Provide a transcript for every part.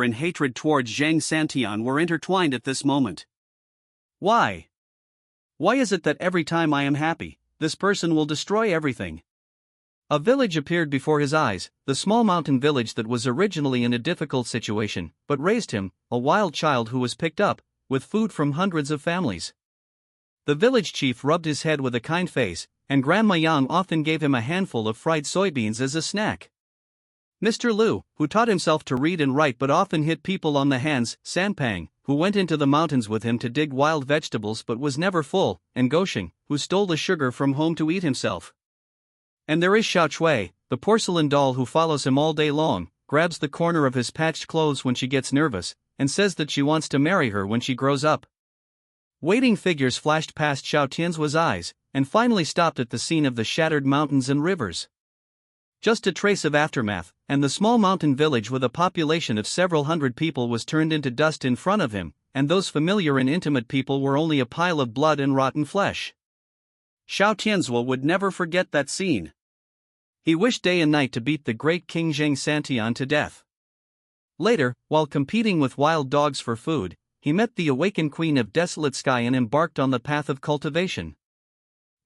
and hatred towards Zhang Santian were intertwined at this moment. Why? Why is it that every time I am happy, this person will destroy everything? A village appeared before his eyes, the small mountain village that was originally in a difficult situation, but raised him, a wild child who was picked up, with food from hundreds of families. The village chief rubbed his head with a kind face, and Grandma Yang often gave him a handful of fried soybeans as a snack. Mr. Liu, who taught himself to read and write but often hit people on the hands, Sanpang, who went into the mountains with him to dig wild vegetables but was never full, and Gosheng, who stole the sugar from home to eat himself. And there is Xiao Chui, the porcelain doll who follows him all day long, grabs the corner of his patched clothes when she gets nervous, and says that she wants to marry her when she grows up. Waiting figures flashed past Xiao Tianzuo's eyes, and finally stopped at the scene of the shattered mountains and rivers. Just a trace of aftermath, and the small mountain village with a population of several hundred people was turned into dust in front of him, and those familiar and intimate people were only a pile of blood and rotten flesh. Xiao Tianzuo would never forget that scene. He wished day and night to beat the great King Zhang Santian to death. Later, while competing with wild dogs for food, he met the awakened Queen of Desolate Sky and embarked on the path of cultivation.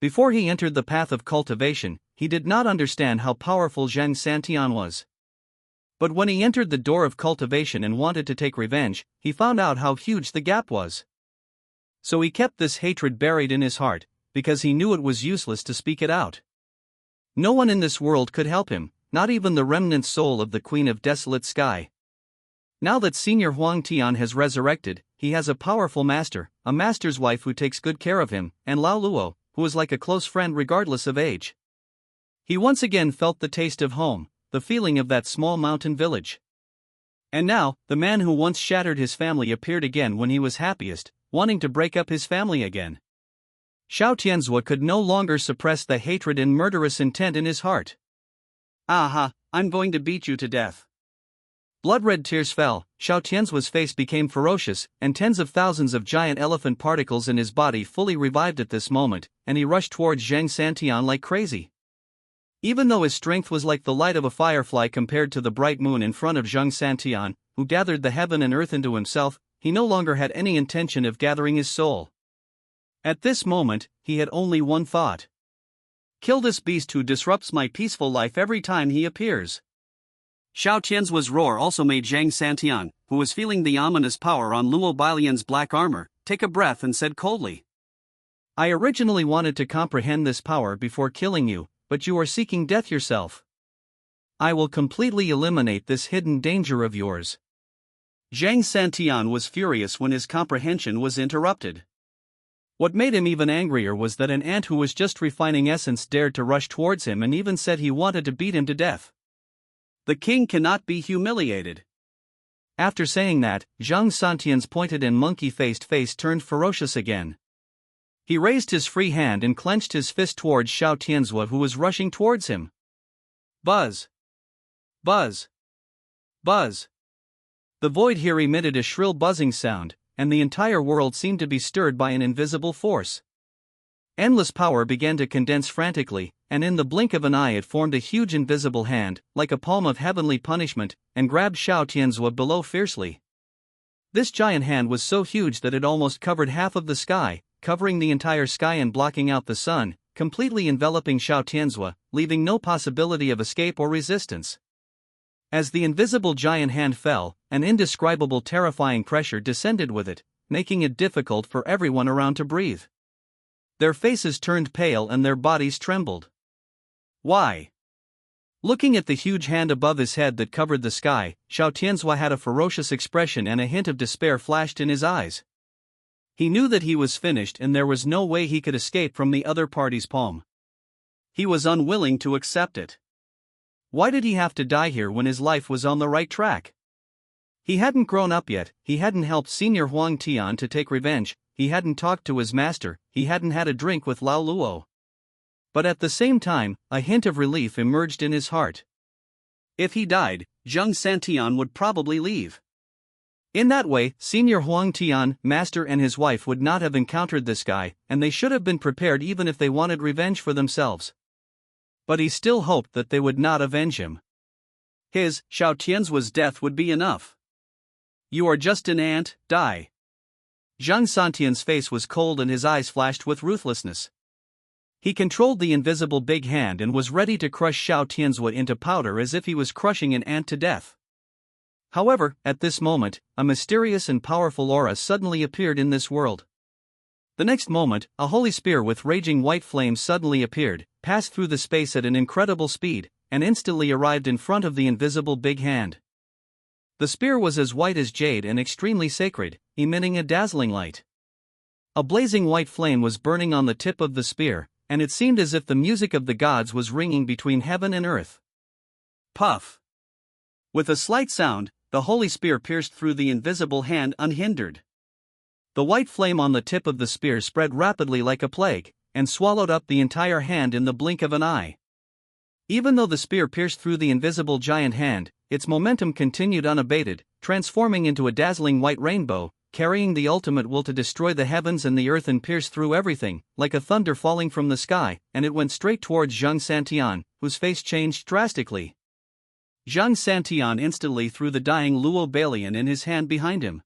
Before he entered the path of cultivation, he did not understand how powerful Zhang Santian was. But when he entered the door of cultivation and wanted to take revenge, he found out how huge the gap was. So he kept this hatred buried in his heart, because he knew it was useless to speak it out. No one in this world could help him, not even the remnant soul of the Queen of Desolate Sky. Now that Senior Huang Tian has resurrected, he has a powerful master, a master's wife who takes good care of him, and Lao Luo, who is like a close friend regardless of age. He once again felt the taste of home, the feeling of that small mountain village. And now, the man who once shattered his family appeared again when he was happiest, wanting to break up his family again. Xiao Tianzuo could no longer suppress the hatred and murderous intent in his heart. Aha, I'm going to beat you to death. Blood-red tears fell, Xiao Tianzuo's face became ferocious, and tens of thousands of giant elephant particles in his body fully revived at this moment, and he rushed towards Zhang Santian like crazy. Even though his strength was like the light of a firefly compared to the bright moon in front of Zhang Santian, who gathered the heaven and earth into himself, he no longer had any intention of gathering his soul. At this moment, he had only one thought. Kill this beast who disrupts my peaceful life every time he appears. Xiao Tianzuo's roar also made Zhang Santian, who was feeling the ominous power on Luo Bailian's black armor, take a breath and said coldly. I originally wanted to comprehend this power before killing you, but you are seeking death yourself. I will completely eliminate this hidden danger of yours. Zhang Santian was furious when his comprehension was interrupted. What made him even angrier was that an ant who was just refining essence dared to rush towards him and even said he wanted to beat him to death. The king cannot be humiliated. After saying that, Zhang Santian's pointed and monkey-faced face turned ferocious again. He raised his free hand and clenched his fist towards Xiao Tianzuo, who was rushing towards him. Buzz! Buzz! Buzz! The void here emitted a shrill buzzing sound, and the entire world seemed to be stirred by an invisible force. Endless power began to condense frantically, and in the blink of an eye it formed a huge invisible hand, like a palm of heavenly punishment, and grabbed Xiao Tianzuo below fiercely. This giant hand was so huge that it almost covered half of the sky, covering the entire sky and blocking out the sun, completely enveloping Xiao Tianzuo, leaving no possibility of escape or resistance. As the invisible giant hand fell, an indescribable terrifying pressure descended with it, making it difficult for everyone around to breathe. Their faces turned pale and their bodies trembled. Why? Looking at the huge hand above his head that covered the sky, Xiao Tianzuo had a ferocious expression and a hint of despair flashed in his eyes. He knew that he was finished and there was no way he could escape from the other party's palm. He was unwilling to accept it. Why did he have to die here when his life was on the right track? He hadn't grown up yet, he hadn't helped Senior Huang Tian to take revenge, he hadn't talked to his master, he hadn't had a drink with Lao Luo. But at the same time, a hint of relief emerged in his heart. If he died, Zhang Santian would probably leave. In that way, Senior Huang Tian, master and his wife would not have encountered this guy, and they should have been prepared even if they wanted revenge for themselves. But he still hoped that they would not avenge him. His, Xiao Tianzuo's death would be enough. You are just an ant, die. Zhang Santian's face was cold and his eyes flashed with ruthlessness. He controlled the invisible big hand and was ready to crush Xiao Tianzhua into powder as if he was crushing an ant to death. However, at this moment, a mysterious and powerful aura suddenly appeared in this world. The next moment, a holy spear with raging white flames suddenly appeared, passed through the space at an incredible speed, and instantly arrived in front of the invisible big hand. The spear was as white as jade and extremely sacred, emitting a dazzling light. A blazing white flame was burning on the tip of the spear, and it seemed as if the music of the gods was ringing between heaven and earth. Puff! With a slight sound, the holy spear pierced through the invisible hand unhindered. The white flame on the tip of the spear spread rapidly like a plague, and swallowed up the entire hand in the blink of an eye. Even though the spear pierced through the invisible giant hand, its momentum continued unabated, transforming into a dazzling white rainbow, carrying the ultimate will to destroy the heavens and the earth and pierce through everything, like a thunder falling from the sky, and it went straight towards Zhang Santian, whose face changed drastically. Zhang Santian instantly threw the dying Luo Balian in his hand behind him.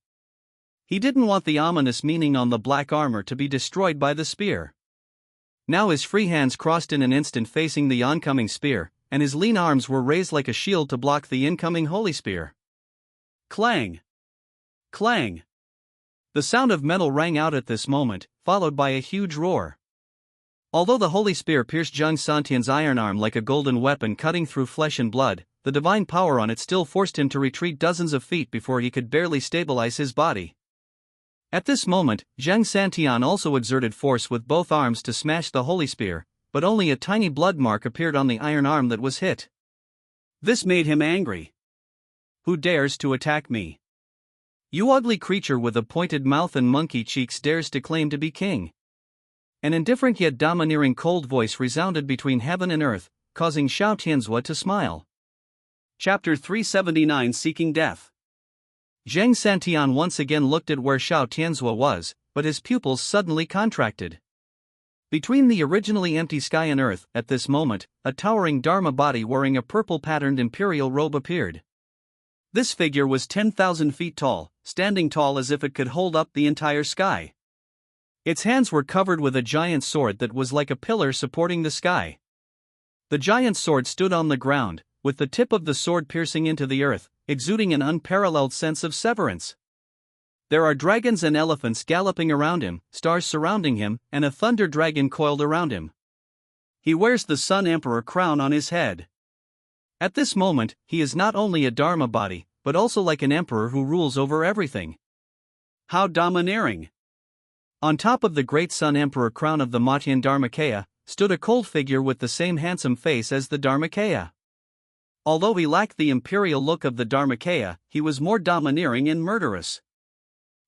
He didn't want the ominous meaning on the black armor to be destroyed by the spear. Now his free hands crossed in an instant facing the oncoming spear, and his lean arms were raised like a shield to block the incoming holy spear. Clang! Clang! The sound of metal rang out at this moment, followed by a huge roar. Although the holy spear pierced Zhang Santian's iron arm like a golden weapon cutting through flesh and blood, the divine power on it still forced him to retreat dozens of feet before he could barely stabilize his body. At this moment, Zhang Santian also exerted force with both arms to smash the holy spear, but only a tiny blood mark appeared on the iron arm that was hit. This made him angry. Who dares to attack me? You ugly creature with a pointed mouth and monkey cheeks dares to claim to be king. An indifferent yet domineering cold voice resounded between heaven and earth, causing Xiao Tianzhua to smile. Chapter 379 Seeking Death. Zhang Santian once again looked at where Xiao Tianzhua was, but his pupils suddenly contracted. Between the originally empty sky and earth, at this moment, a towering Dharma body wearing a purple-patterned imperial robe appeared. This figure was 10,000 feet tall, standing tall as if it could hold up the entire sky. Its hands were covered with a giant sword that was like a pillar supporting the sky. The giant sword stood on the ground, with the tip of the sword piercing into the earth, exuding an unparalleled sense of severance. There are dragons and elephants galloping around him, stars surrounding him, and a thunder dragon coiled around him. He wears the Sun Emperor crown on his head. At this moment, he is not only a Dharma body, but also like an emperor who rules over everything. How domineering! On top of the great Sun Emperor crown of the Mautian Dharmakaya, stood a cold figure with the same handsome face as the Dharmakaya. Although he lacked the imperial look of the Dharmakaya, he was more domineering and murderous.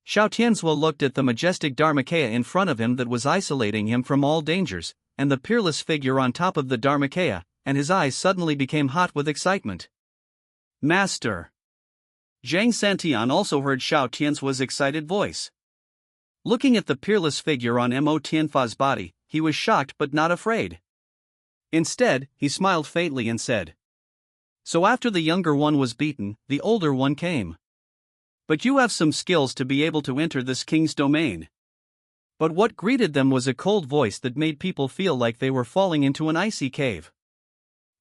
Xiao Tianzhua looked at the majestic Dharmakaya in front of him that was isolating him from all dangers, and the peerless figure on top of the Dharmakaya, and his eyes suddenly became hot with excitement. Master! Zhang Santian also heard Xiao Tianzhua's excited voice. Looking at the peerless figure on Mo Tianfa's body, he was shocked but not afraid. Instead, he smiled faintly and said, "So after the younger one was beaten, the older one came. But you have some skills to be able to enter this king's domain." But what greeted them was a cold voice that made people feel like they were falling into an icy cave.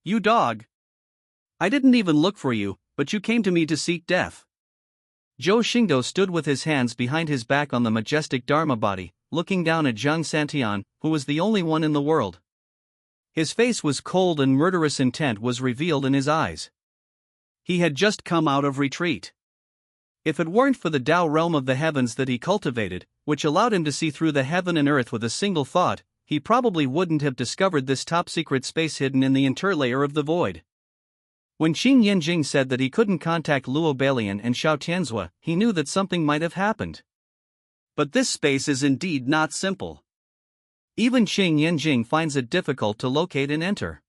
"You dog! I didn't even look for you, but you came to me to seek death." Zhou Xingdou stood with his hands behind his back on the majestic Dharma body, looking down at Zhang Santian, who was the only one in the world. His face was cold and murderous intent was revealed in his eyes. He had just come out of retreat. If it weren't for the Tao realm of the heavens that he cultivated, which allowed him to see through the heaven and earth with a single thought, he probably wouldn't have discovered this top-secret space hidden in the interlayer of the void. When Qin Yanjing said that he couldn't contact Luo Balian and Xiao Tianzhua, he knew that something might have happened. But this space is indeed not simple. Even Qin Yanjing finds it difficult to locate and enter.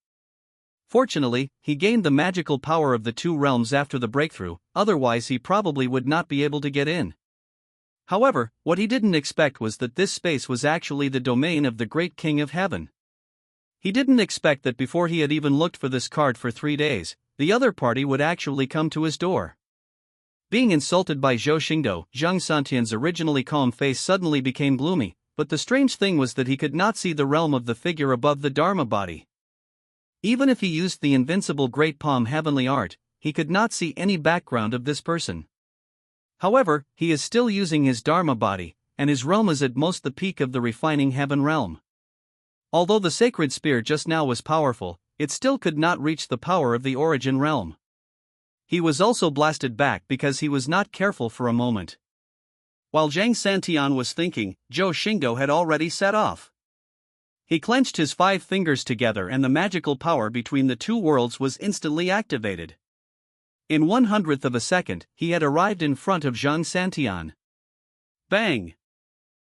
Fortunately, he gained the magical power of the two realms after the breakthrough, otherwise he probably would not be able to get in. However, what he didn't expect was that this space was actually the domain of the great King of Heaven. He didn't expect that before he had even looked for this card for 3 days, the other party would actually come to his door. Being insulted by Zhou Xingdou, Zhang Santian's originally calm face suddenly became gloomy, but the strange thing was that he could not see the realm of the figure above the Dharma body. Even if he used the invincible Great Palm heavenly art, he could not see any background of this person. However, he is still using his Dharma body, and his realm is at most the peak of the refining heaven realm. Although the sacred spear just now was powerful, it still could not reach the power of the origin realm. He was also blasted back because he was not careful for a moment. While Zhang Santian was thinking, Zhou Xingdou had already set off. He clenched his 5 fingers together and the magical power between the two worlds was instantly activated. In 1/100th of a second, he had arrived in front of Zhang Santian. Bang!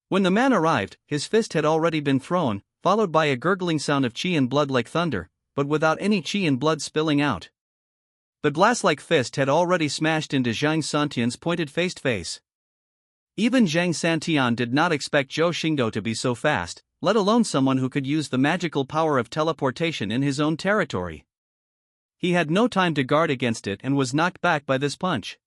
When the man arrived, his fist had already been thrown, followed by a gurgling sound of qi and blood like thunder, but without any qi and blood spilling out. The glass-like fist had already smashed into Zhang Santian's pointed-faced face. Even Zhang Santian did not expect Zhou Xingdou to be so fast, let alone someone who could use the magical power of teleportation in his own territory. He had no time to guard against it and was knocked back by this punch.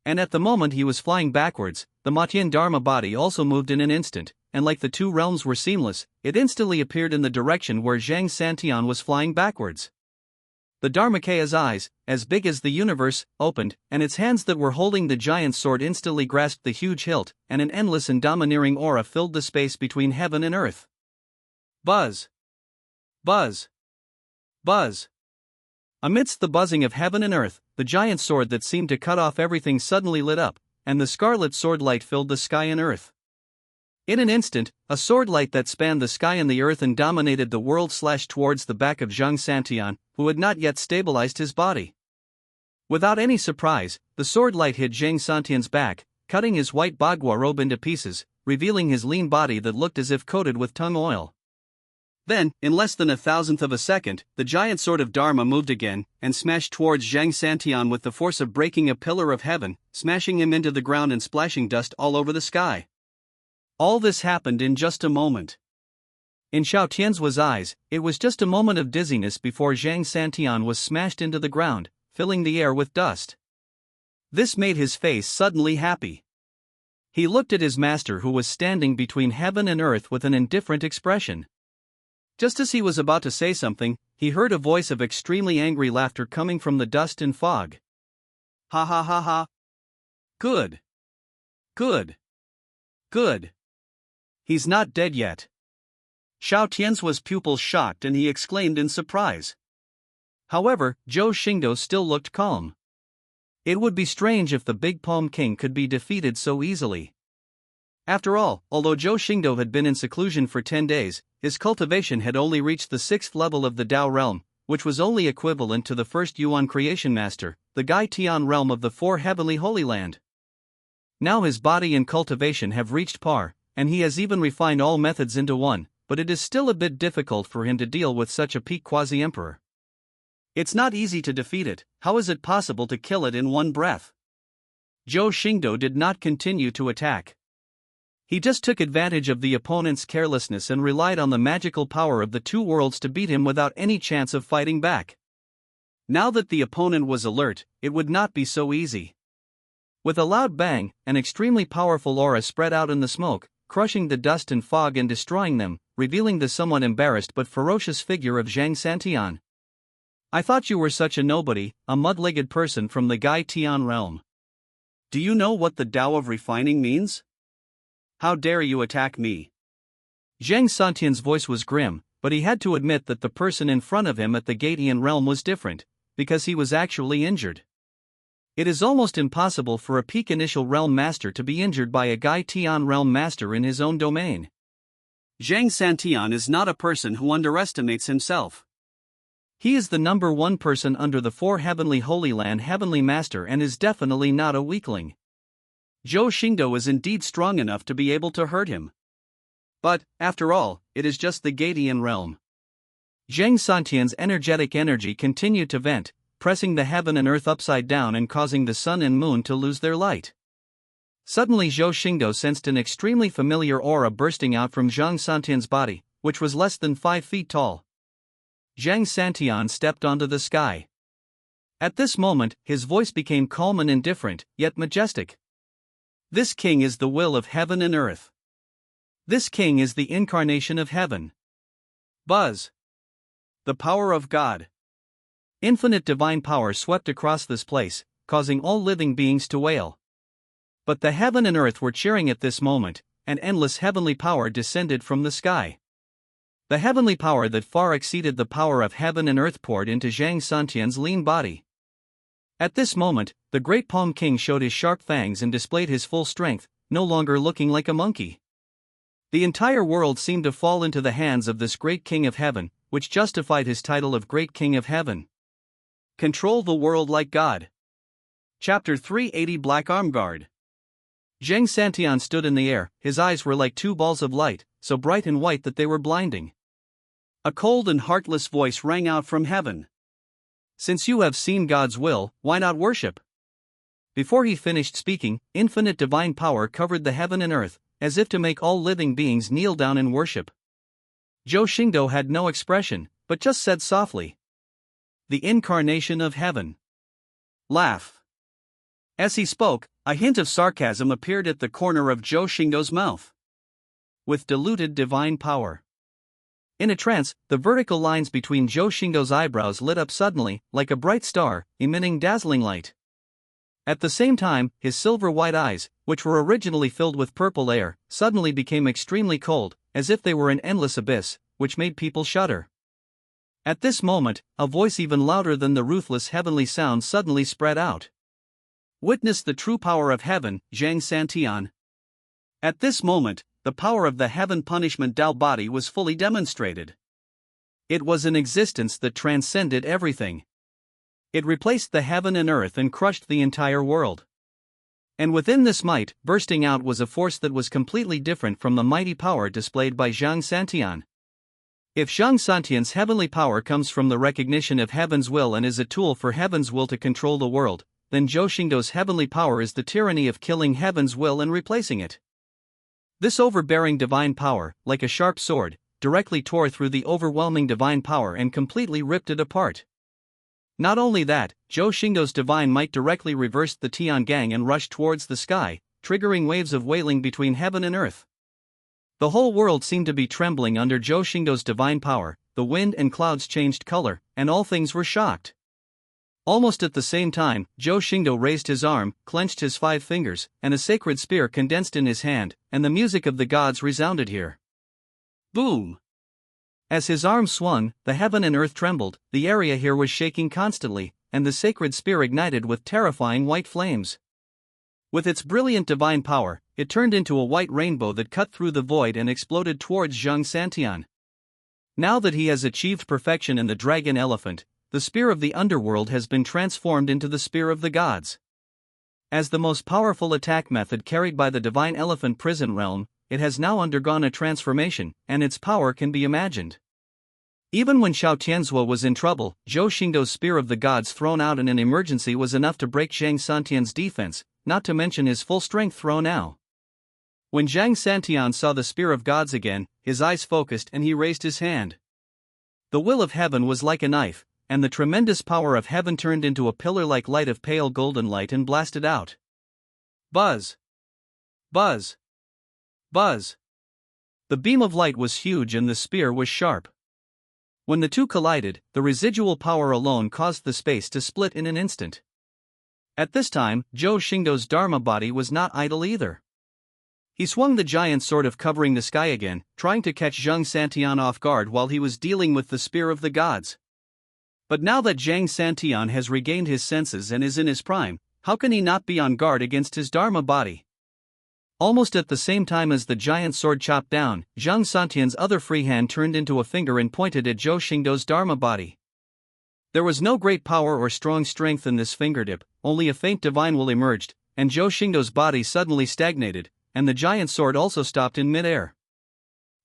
And at the moment he was flying backwards, the Matian Dharma body also moved in an instant, and like the two realms were seamless, it instantly appeared in the direction where Zhang Santian was flying backwards. The Dharmakaya's eyes, as big as the universe, opened, and its hands that were holding the giant sword instantly grasped the huge hilt, and an endless and domineering aura filled the space between heaven and earth. Buzz! Buzz! Buzz! Amidst the buzzing of heaven and earth, the giant sword that seemed to cut off everything suddenly lit up, and the scarlet sword light filled the sky and earth. In an instant, a sword light that spanned the sky and the earth and dominated the world slashed towards the back of Zhang Santian, who had not yet stabilized his body. Without any surprise, the sword light hit Zhang Santian's back, cutting his white bagua robe into pieces, revealing his lean body that looked as if coated with tung oil. Then, in less than 1,000th of a second, the giant sword of Dharma moved again, and smashed towards Zhang Santian with the force of breaking a pillar of heaven, smashing him into the ground and splashing dust all over the sky. All this happened in just a moment. In Xiao Tianzuo's eyes, it was just a moment of dizziness before Zhang Santian was smashed into the ground, filling the air with dust. This made his face suddenly happy. He looked at his master who was standing between heaven and earth with an indifferent expression. Just as he was about to say something, he heard a voice of extremely angry laughter coming from the dust and fog. Ha ha ha ha! Good! Good! Good! He's not dead yet. Xiao Tianzuo's pupils shocked and he exclaimed in surprise. However, Zhou Xingdou still looked calm. It would be strange if the Big Palm King could be defeated so easily. After all, although Zhou Xingdou had been in seclusion for 10 days, his cultivation had only reached the 6th level of the Dao realm, which was only equivalent to the first Yuan creation master, the Gai Tian realm of the 4 heavenly Holy Land. Now his body and cultivation have reached par, and he has even refined all methods into one, but it is still a bit difficult for him to deal with such a peak quasi-emperor. It's not easy to defeat it. How is it possible to kill it in one breath? Zhou Xingdou did not continue to attack. He just took advantage of the opponent's carelessness and relied on the magical power of the two worlds to beat him without any chance of fighting back. Now that the opponent was alert, it would not be so easy. With a loud bang, an extremely powerful aura spread out in the smoke, crushing the dust and fog and destroying them, revealing the somewhat embarrassed but ferocious figure of Zhang Santian. I thought you were such a nobody, a mud-legged person from the Gai Tian realm. Do you know what the Tao of refining means? How dare you attack me? Zhang Santian's voice was grim, but he had to admit that the person in front of him at the Gatian realm was different, because he was actually injured. It is almost impossible for a peak initial realm master to be injured by a Gai Tian realm master in his own domain. Zhang Santian is not a person who underestimates himself. He is the number 1 person under the 4 heavenly Holy Land heavenly master and is definitely not a weakling. Zhou Xingdou is indeed strong enough to be able to hurt him. But, after all, it is just the Gatian realm. Zhang Santian's energetic energy continued to vent, pressing the heaven and earth upside down and causing the sun and moon to lose their light. Suddenly Zhou Xingdou sensed an extremely familiar aura bursting out from Zhang Santian's body, which was less than 5 feet tall. Zhang Santian stepped onto the sky. At this moment, his voice became calm and indifferent, yet majestic. This king is the will of heaven and earth. This king is the incarnation of heaven. Buzz. The power of God. Infinite divine power swept across this place, causing all living beings to wail. But the heaven and earth were cheering at this moment, and endless heavenly power descended from the sky. The heavenly power that far exceeded the power of heaven and earth poured into Zhang Santian's lean body. At this moment, the great Palm King showed his sharp fangs and displayed his full strength, no longer looking like a monkey. The entire world seemed to fall into the hands of this great King of Heaven, which justified his title of Great King of Heaven. Control the world like God. Chapter 380 Black Arm Guard. Zhang Santian stood in the air, his eyes were like two balls of light, so bright and white that they were blinding. A cold and heartless voice rang out from heaven. Since you have seen God's will, why not worship? Before he finished speaking, infinite divine power covered the heaven and earth, as if to make all living beings kneel down in worship. Zhou Xingdou had no expression, but just said softly, "The incarnation of heaven." Laugh. As he spoke, a hint of sarcasm appeared at the corner of Zhou Xingdou's mouth. With diluted divine power. In a trance, the vertical lines between Zhou Xingdou's eyebrows lit up suddenly, like a bright star, emitting dazzling light. At the same time, his silver-white eyes, which were originally filled with purple air, suddenly became extremely cold, as if they were an endless abyss, which made people shudder. At this moment, a voice even louder than the ruthless heavenly sound suddenly spread out. Witness the true power of heaven, Zhang Santian. At this moment, the power of the heaven punishment Tao body was fully demonstrated. It was an existence that transcended everything. It replaced the heaven and earth and crushed the entire world. And within this might, bursting out was a force that was completely different from the mighty power displayed by Zhang Santian. If Zhang Santian's heavenly power comes from the recognition of heaven's will and is a tool for heaven's will to control the world, then Zhou Xingdou's heavenly power is the tyranny of killing heaven's will and replacing it. This overbearing divine power, like a sharp sword, directly tore through the overwhelming divine power and completely ripped it apart. Not only that, Zhou Xingdou's divine might directly reversed the Tiangang and rushed towards the sky, triggering waves of wailing between heaven and earth. The whole world seemed to be trembling under Zhou Xingdou's divine power, the wind and clouds changed color, and all things were shocked. Almost at the same time, Zhou Xingdou raised his arm, clenched his 5 fingers, and a sacred spear condensed in his hand, and the music of the gods resounded here. Boom! As his arm swung, the heaven and earth trembled, the area here was shaking constantly, and the sacred spear ignited with terrifying white flames. With its brilliant divine power, it turned into a white rainbow that cut through the void and exploded towards Zhang Santian. Now that he has achieved perfection in the dragon elephant, the spear of the underworld has been transformed into the spear of the gods. As the most powerful attack method carried by the divine elephant prison realm, it has now undergone a transformation, and its power can be imagined. Even when Xiao Tianzhua was in trouble, Zhou Xingdou's spear of the gods thrown out in an emergency was enough to break Zhang Santian's defense, not to mention his full strength throw now. When Zhang Santian saw the spear of gods again, his eyes focused and he raised his hand. The will of heaven was like a knife, and the tremendous power of heaven turned into a pillar-like light of pale golden light and blasted out. Buzz! Buzz! Buzz! The beam of light was huge and the spear was sharp. When the two collided, the residual power alone caused the space to split in an instant. At this time, Zhou Xingdou's Dharma body was not idle either. He swung the giant sword of covering the sky again, trying to catch Zhang Santian off guard while he was dealing with the spear of the gods. But now that Zhang Santian has regained his senses and is in his prime, how can he not be on guard against his Dharma body? Almost at the same time as the giant sword chopped down, Zhang Santian's other free hand turned into a finger and pointed at Zhou Xingdou's Dharma body. There was no great power or strong strength in this fingertip, only a faint divine will emerged, and Zhou Xingdou's body suddenly stagnated, and the giant sword also stopped in mid-air.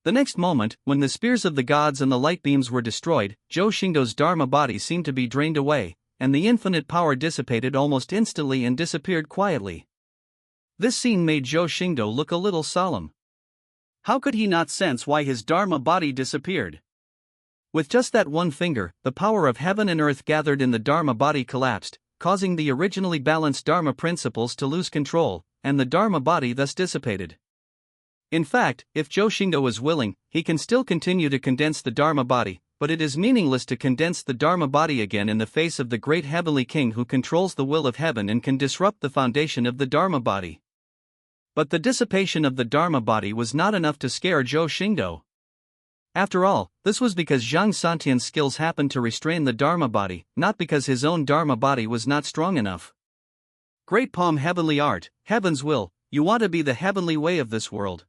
The next moment, when the spears of the gods and the light beams were destroyed, Zhou Xingdou's Dharma body seemed to be drained away, and the infinite power dissipated almost instantly and disappeared quietly. This scene made Zhou Xingdou look a little solemn. How could he not sense why his Dharma body disappeared? With just that one finger, the power of heaven and earth gathered in the Dharma body collapsed, causing the originally balanced Dharma principles to lose control, and the Dharma body thus dissipated. In fact, if Zhou Xingdou is willing, he can still continue to condense the Dharma body, but it is meaningless to condense the Dharma body again in the face of the great heavenly king who controls the will of heaven and can disrupt the foundation of the Dharma body. But the dissipation of the Dharma body was not enough to scare Zhou Xingdou. After all, this was because Zhang Santian's skills happened to restrain the Dharma body, not because his own Dharma body was not strong enough. Great Palm Heavenly Art, Heaven's Will, you want to be the heavenly way of this world.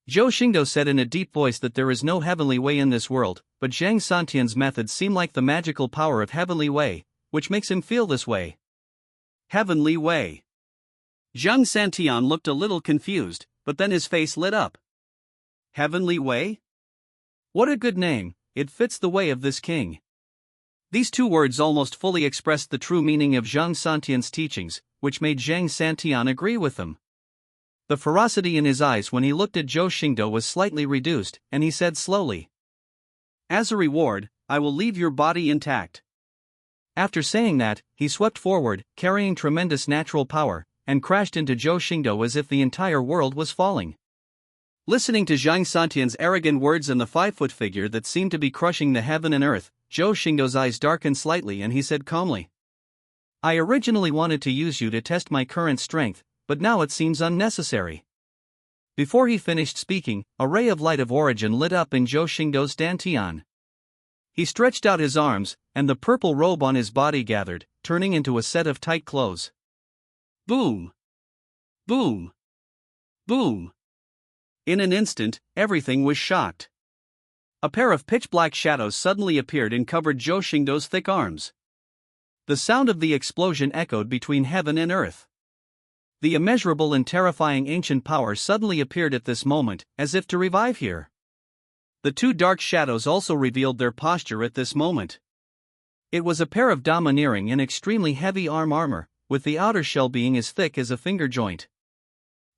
Zhou Xingdou said in a deep voice that there is no heavenly way in this world, but Zhang Santian's methods seem like the magical power of heavenly way, which makes him feel this way. Heavenly way. Zhang Santian looked a little confused, but then his face lit up. Heavenly way? What a good name, it fits the way of this king. These two words almost fully expressed the true meaning of Zhang Santian's teachings, which made Zhang Santian agree with them. The ferocity in his eyes when he looked at Zhou Xingdou was slightly reduced, and he said slowly, "As a reward, I will leave your body intact." After saying that, he swept forward, carrying tremendous natural power, and crashed into Zhou Xingdou as if the entire world was falling. Listening to Zhang Santian's arrogant words and the 5-foot figure that seemed to be crushing the heaven and earth, Zhou Xingdou's eyes darkened slightly and he said calmly, "I originally wanted to use you to test my current strength, but now it seems unnecessary." Before he finished speaking, a ray of light of origin lit up in Zhou Xingdou's dantian. He stretched out his arms, and the purple robe on his body gathered, turning into a set of tight clothes. Boom! Boom! Boom! In an instant, everything was shocked. A pair of pitch-black shadows suddenly appeared and covered Zhou Xingdou's thick arms. The sound of the explosion echoed between heaven and earth. The immeasurable and terrifying ancient power suddenly appeared at this moment, as if to revive here. The two dark shadows also revealed their posture at this moment. It was a pair of domineering and extremely heavy armor, with the outer shell being as thick as a finger joint.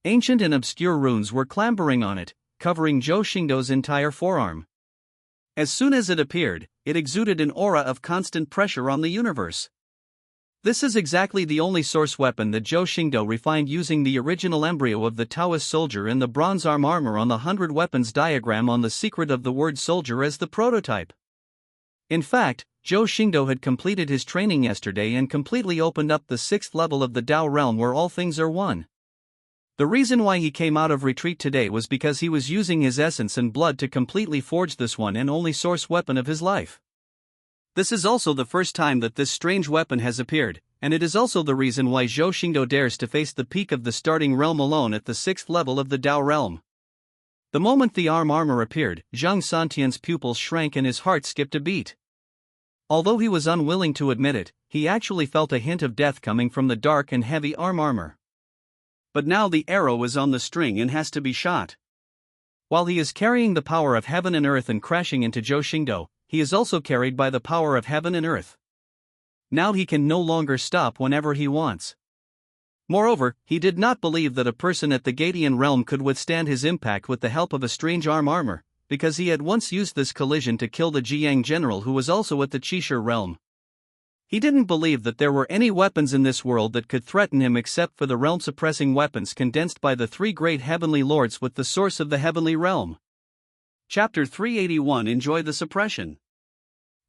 Ancient and obscure runes were clambering on it, covering Zhou Xingdou's entire forearm. As soon as it appeared, it exuded an aura of constant pressure on the universe. This is exactly the only source weapon that Zhou Xingdou refined using the original embryo of the Taoist soldier and the bronze armor on the 100 weapons diagram on the secret of the word soldier as the prototype. In fact, Zhou Xingdou had completed his training yesterday and completely opened up the 6th level of the Tao realm where all things are one. The reason why he came out of retreat today was because he was using his essence and blood to completely forge this one and only source weapon of his life. This is also the first time that this strange weapon has appeared, and it is also the reason why Zhou Xingdou dares to face the peak of the starting realm alone at the 6th level of the Tao realm. The moment the armor appeared, Zhang Santian's pupils shrank and his heart skipped a beat. Although he was unwilling to admit it, he actually felt a hint of death coming from the dark and heavy armor. But now the arrow is on the string and has to be shot. While he is carrying the power of heaven and earth and crashing into Zhou Xingdou, he is also carried by the power of heaven and earth. Now he can no longer stop whenever he wants. Moreover, he did not believe that a person at the Zhutian realm could withstand his impact with the help of a strange armor, because he had once used this collision to kill the Jiang general who was also at the Qishir realm. He didn't believe that there were any weapons in this world that could threaten him except for the realm-suppressing weapons condensed by the 3 great heavenly lords with the source of the heavenly realm. Chapter 381 Enjoy the Suppression.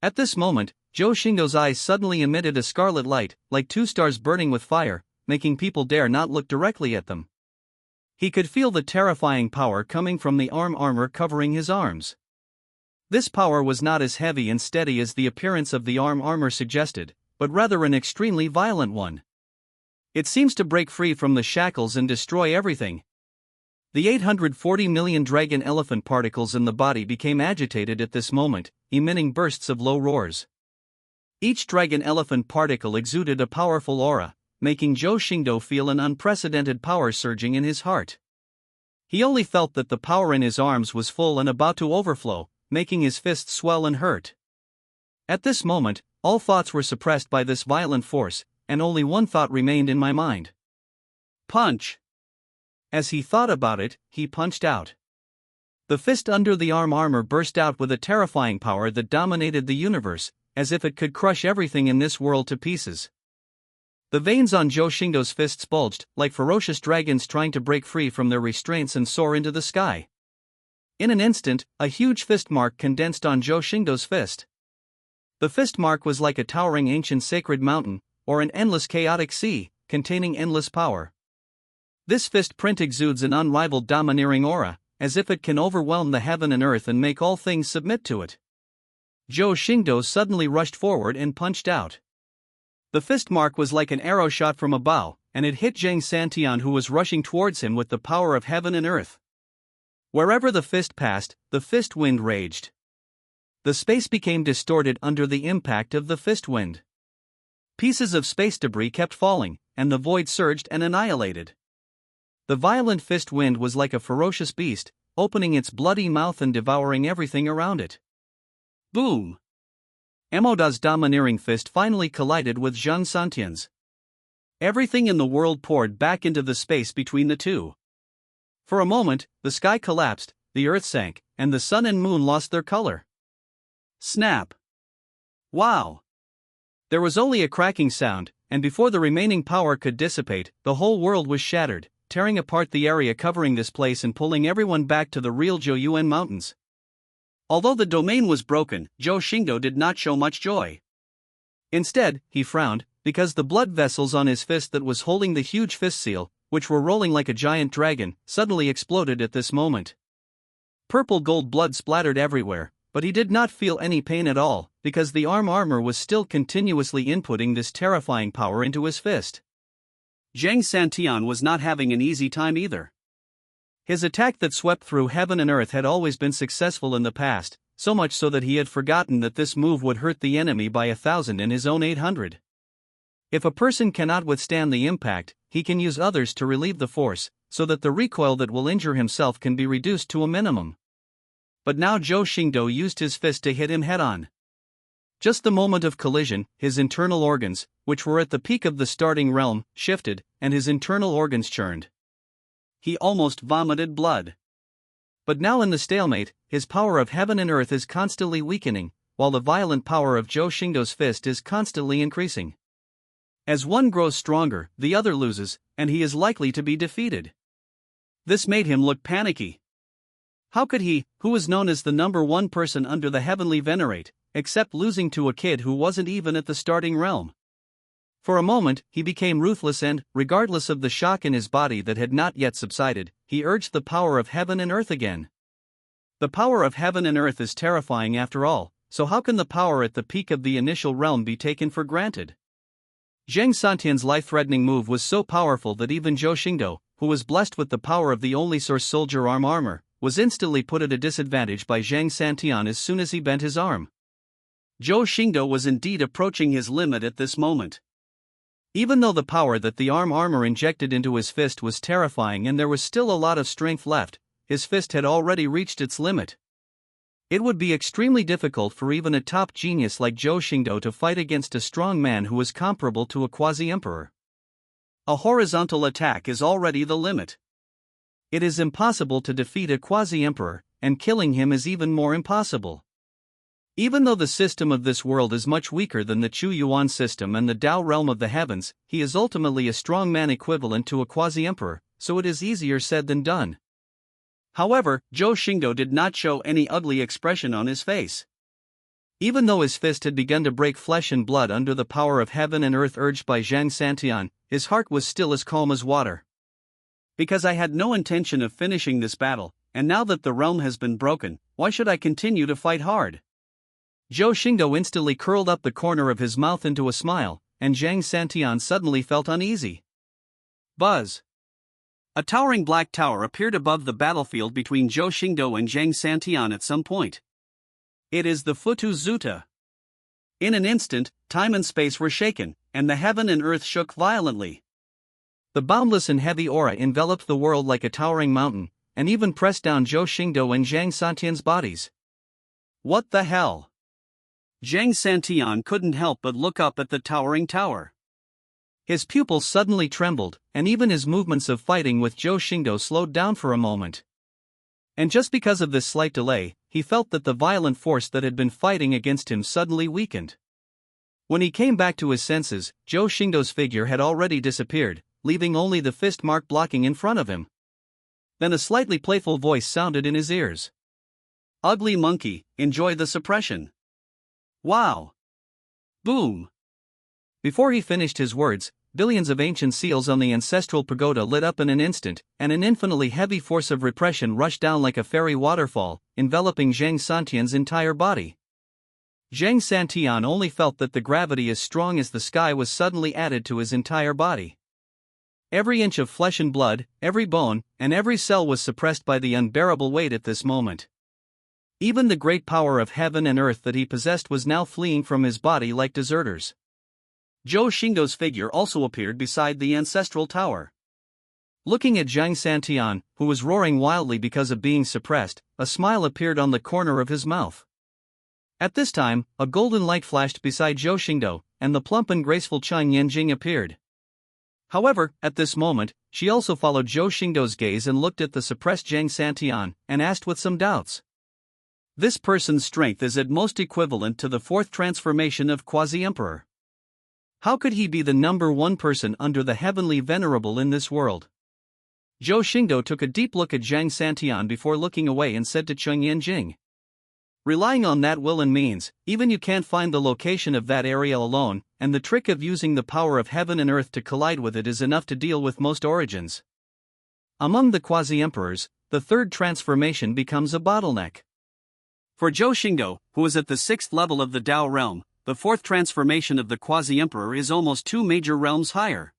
At this moment, Zhou Xingdou's eyes suddenly emitted a scarlet light, like 2 stars burning with fire, making people dare not look directly at them. He could feel the terrifying power coming from the armor covering his arms. This power was not as heavy and steady as the appearance of the armor suggested, but rather an extremely violent one. It seems to break free from the shackles and destroy everything. The 840 million dragon elephant particles in the body became agitated at this moment, emitting bursts of low roars. Each dragon elephant particle exuded a powerful aura, making Zhou Xingdou feel an unprecedented power surging in his heart. He only felt that the power in his arms was full and about to overflow, making his fists swell and hurt. At this moment, all thoughts were suppressed by this violent force, and only one thought remained in my mind. Punch! As he thought about it, he punched out. The fist under the arm armor burst out with a terrifying power that dominated the universe, as if it could crush everything in this world to pieces. The veins on Zhou Xingdou's fists bulged, like ferocious dragons trying to break free from their restraints and soar into the sky. In an instant, a huge fist mark condensed on Zhou Xingdou's fist. The fist mark was like a towering ancient sacred mountain, or an endless chaotic sea, containing endless power. This fist print exudes an unrivaled domineering aura, as if it can overwhelm the heaven and earth and make all things submit to it. Zhou Xingdou suddenly rushed forward and punched out. The fist mark was like an arrow shot from a bow, and it hit Zhang Santian, who was rushing towards him with the power of heaven and earth. Wherever the fist passed, the fist wind raged. The space became distorted under the impact of the fist wind. Pieces of space debris kept falling, and the void surged and annihilated. The violent fist wind was like a ferocious beast, opening its bloody mouth and devouring everything around it. Boom! Emoda's domineering fist finally collided with Zhang Santian's. Everything in the world poured back into the space between the two. For a moment, the sky collapsed, the earth sank, and the sun and moon lost their color. Snap! Wow! There was only a cracking sound, and before the remaining power could dissipate, the whole world was shattered, tearing apart the area covering this place and pulling everyone back to the real Chuyuan Mountains. Although the domain was broken, Zhou Xingdou did not show much joy. Instead, he frowned, because the blood vessels on his fist that was holding the huge fist seal, which were rolling like a giant dragon, suddenly exploded at this moment. Purple gold blood splattered everywhere, but he did not feel any pain at all, because the arm armor was still continuously inputting this terrifying power into his fist. Zhang Santian was not having an easy time either. His attack that swept through heaven and earth had always been successful in the past, so much so that he had forgotten that this move would hurt the enemy by 1,000 and his own 800. If a person cannot withstand the impact, he can use others to relieve the force, so that the recoil that will injure himself can be reduced to a minimum. But now Zhou Xingdou used his fist to hit him head-on. Just the moment of collision, his internal organs, which were at the peak of the starting realm, shifted, and his internal organs churned. He almost vomited blood. But now in the stalemate, his power of heaven and earth is constantly weakening, while the violent power of Zhou Xingdou's fist is constantly increasing. As one grows stronger, the other loses, and he is likely to be defeated. This made him look panicky. How could he, who was known as the #1 person under the heavenly venerate, accept losing to a kid who wasn't even at the starting realm? For a moment, he became ruthless and, regardless of the shock in his body that had not yet subsided, he urged the power of heaven and earth again. The power of heaven and earth is terrifying after all, so how can the power at the peak of the initial realm be taken for granted? Zhang Santian's life-threatening move was so powerful that even Zhou Xingdou, who was blessed with the power of the only source soldier arm armor, was instantly put at a disadvantage by Zhang Santian as soon as he bent his arm. Zhou Xingdou was indeed approaching his limit at this moment. Even though the power that the arm armor injected into his fist was terrifying and there was still a lot of strength left, his fist had already reached its limit. It would be extremely difficult for even a top genius like Zhou Xingdou to fight against a strong man who was comparable to a quasi-emperor. A horizontal attack is already the limit. It is impossible to defeat a quasi-emperor, and killing him is even more impossible. Even though the system of this world is much weaker than the Chuyuan system and the Tao realm of the heavens, he is ultimately a strong man equivalent to a quasi-emperor, so it is easier said than done. However, Zhou Xingdou did not show any ugly expression on his face. Even though his fist had begun to break flesh and blood under the power of heaven and earth urged by Zhang Santian, his heart was still as calm as water. Because I had no intention of finishing this battle, and now that the realm has been broken, why should I continue to fight hard? Zhou Xingdou instantly curled up the corner of his mouth into a smile, and Zhang Santian suddenly felt uneasy. Buzz! A towering black tower appeared above the battlefield between Zhou Xingdou and Zhang Santian at some point. It is the Futu Zuta. In an instant, time and space were shaken, and the heaven and earth shook violently. The boundless and heavy aura enveloped the world like a towering mountain, and even pressed down Zhou Xingdou and Zhang Santian's bodies. What the hell? Zhang Santian couldn't help but look up at the towering tower. His pupils suddenly trembled, and even his movements of fighting with Zhou Xingdou slowed down for a moment. And just because of this slight delay, he felt that the violent force that had been fighting against him suddenly weakened. When he came back to his senses, Zhou Xingdou's figure had already disappeared, leaving only the fist mark blocking in front of him. Then a slightly playful voice sounded in his ears. "Ugly monkey, enjoy the suppression." Wow! Boom! Before he finished his words, billions of ancient seals on the ancestral pagoda lit up in an instant, and an infinitely heavy force of repression rushed down like a fairy waterfall, enveloping Zhang Santian's entire body. Zhang Santian only felt that the gravity as strong as the sky was suddenly added to his entire body. Every inch of flesh and blood, every bone, and every cell was suppressed by the unbearable weight at this moment. Even the great power of heaven and earth that he possessed was now fleeing from his body like deserters. Zhou Xingdou's figure also appeared beside the ancestral tower. Looking at Zhang Santian, who was roaring wildly because of being suppressed, a smile appeared on the corner of his mouth. At this time, a golden light flashed beside Zhou Xingdou, and the plump and graceful Chen Yanjing appeared. However, at this moment, she also followed Zhou Xingdou's gaze and looked at the suppressed Zhang Santian, and asked with some doubts. This person's strength is at most equivalent to the fourth transformation of Quasi-Emperor. How could he be the number one person under the heavenly venerable in this world? Zhou Xingdou took a deep look at Zhang Santian before looking away and said to Chen Yanjing. Relying on that will and means, even you can't find the location of that area alone, and the trick of using the power of heaven and earth to collide with it is enough to deal with most origins. Among the quasi-emperors, the third transformation becomes a bottleneck. For Zhou Xingdou, who is at the 6th level of the Dao realm, the fourth transformation of the quasi-emperor is almost 2 major realms higher.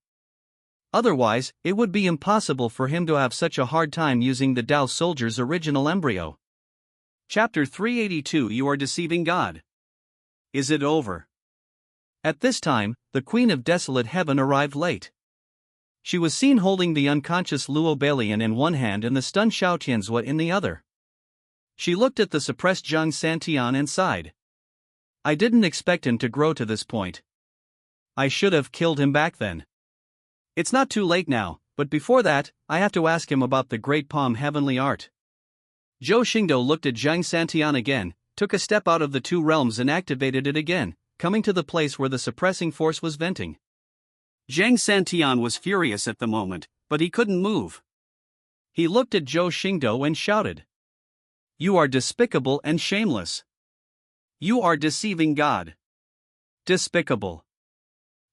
Otherwise, it would be impossible for him to have such a hard time using the Dao soldier's original embryo. Chapter 382 You Are Deceiving God. Is it over? At this time, the Queen of Desolate Heaven arrived late. She was seen holding the unconscious Luo Balian in one hand and the stunned Xiao Tianzhua in the other. She looked at the suppressed Zhang Santian and sighed. I didn't expect him to grow to this point. I should have killed him back then. It's not too late now, but before that, I have to ask him about the Great Palm Heavenly Art. Zhou Xingdou looked at Zhang Santian again, took a step out of the 2 realms and activated it again, coming to the place where the suppressing force was venting. Zhang Santian was furious at the moment, but he couldn't move. He looked at Zhou Xingdou and shouted. You are despicable and shameless. You are deceiving God. Despicable.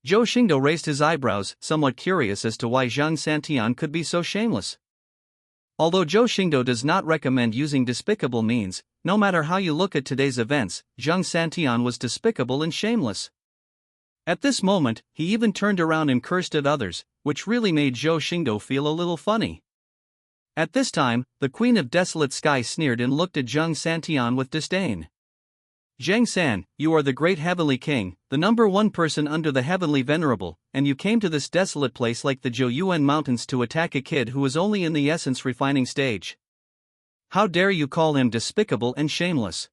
Zhou Xingdou raised his eyebrows, somewhat curious as to why Zhang Santian could be so shameless. Although Zhou Xingdou does not recommend using despicable means, no matter how you look at today's events, Zhang Santian was despicable and shameless. At this moment, he even turned around and cursed at others, which really made Zhou Xingdou feel a little funny. At this time, the Queen of Desolate Sky sneered and looked at Zhang Santian with disdain. Zhang San, you are the great heavenly king, the number one person under the heavenly venerable, and you came to this desolate place like the Chuyuan mountains to attack a kid who is only in the essence refining stage. How dare you call him despicable and shameless?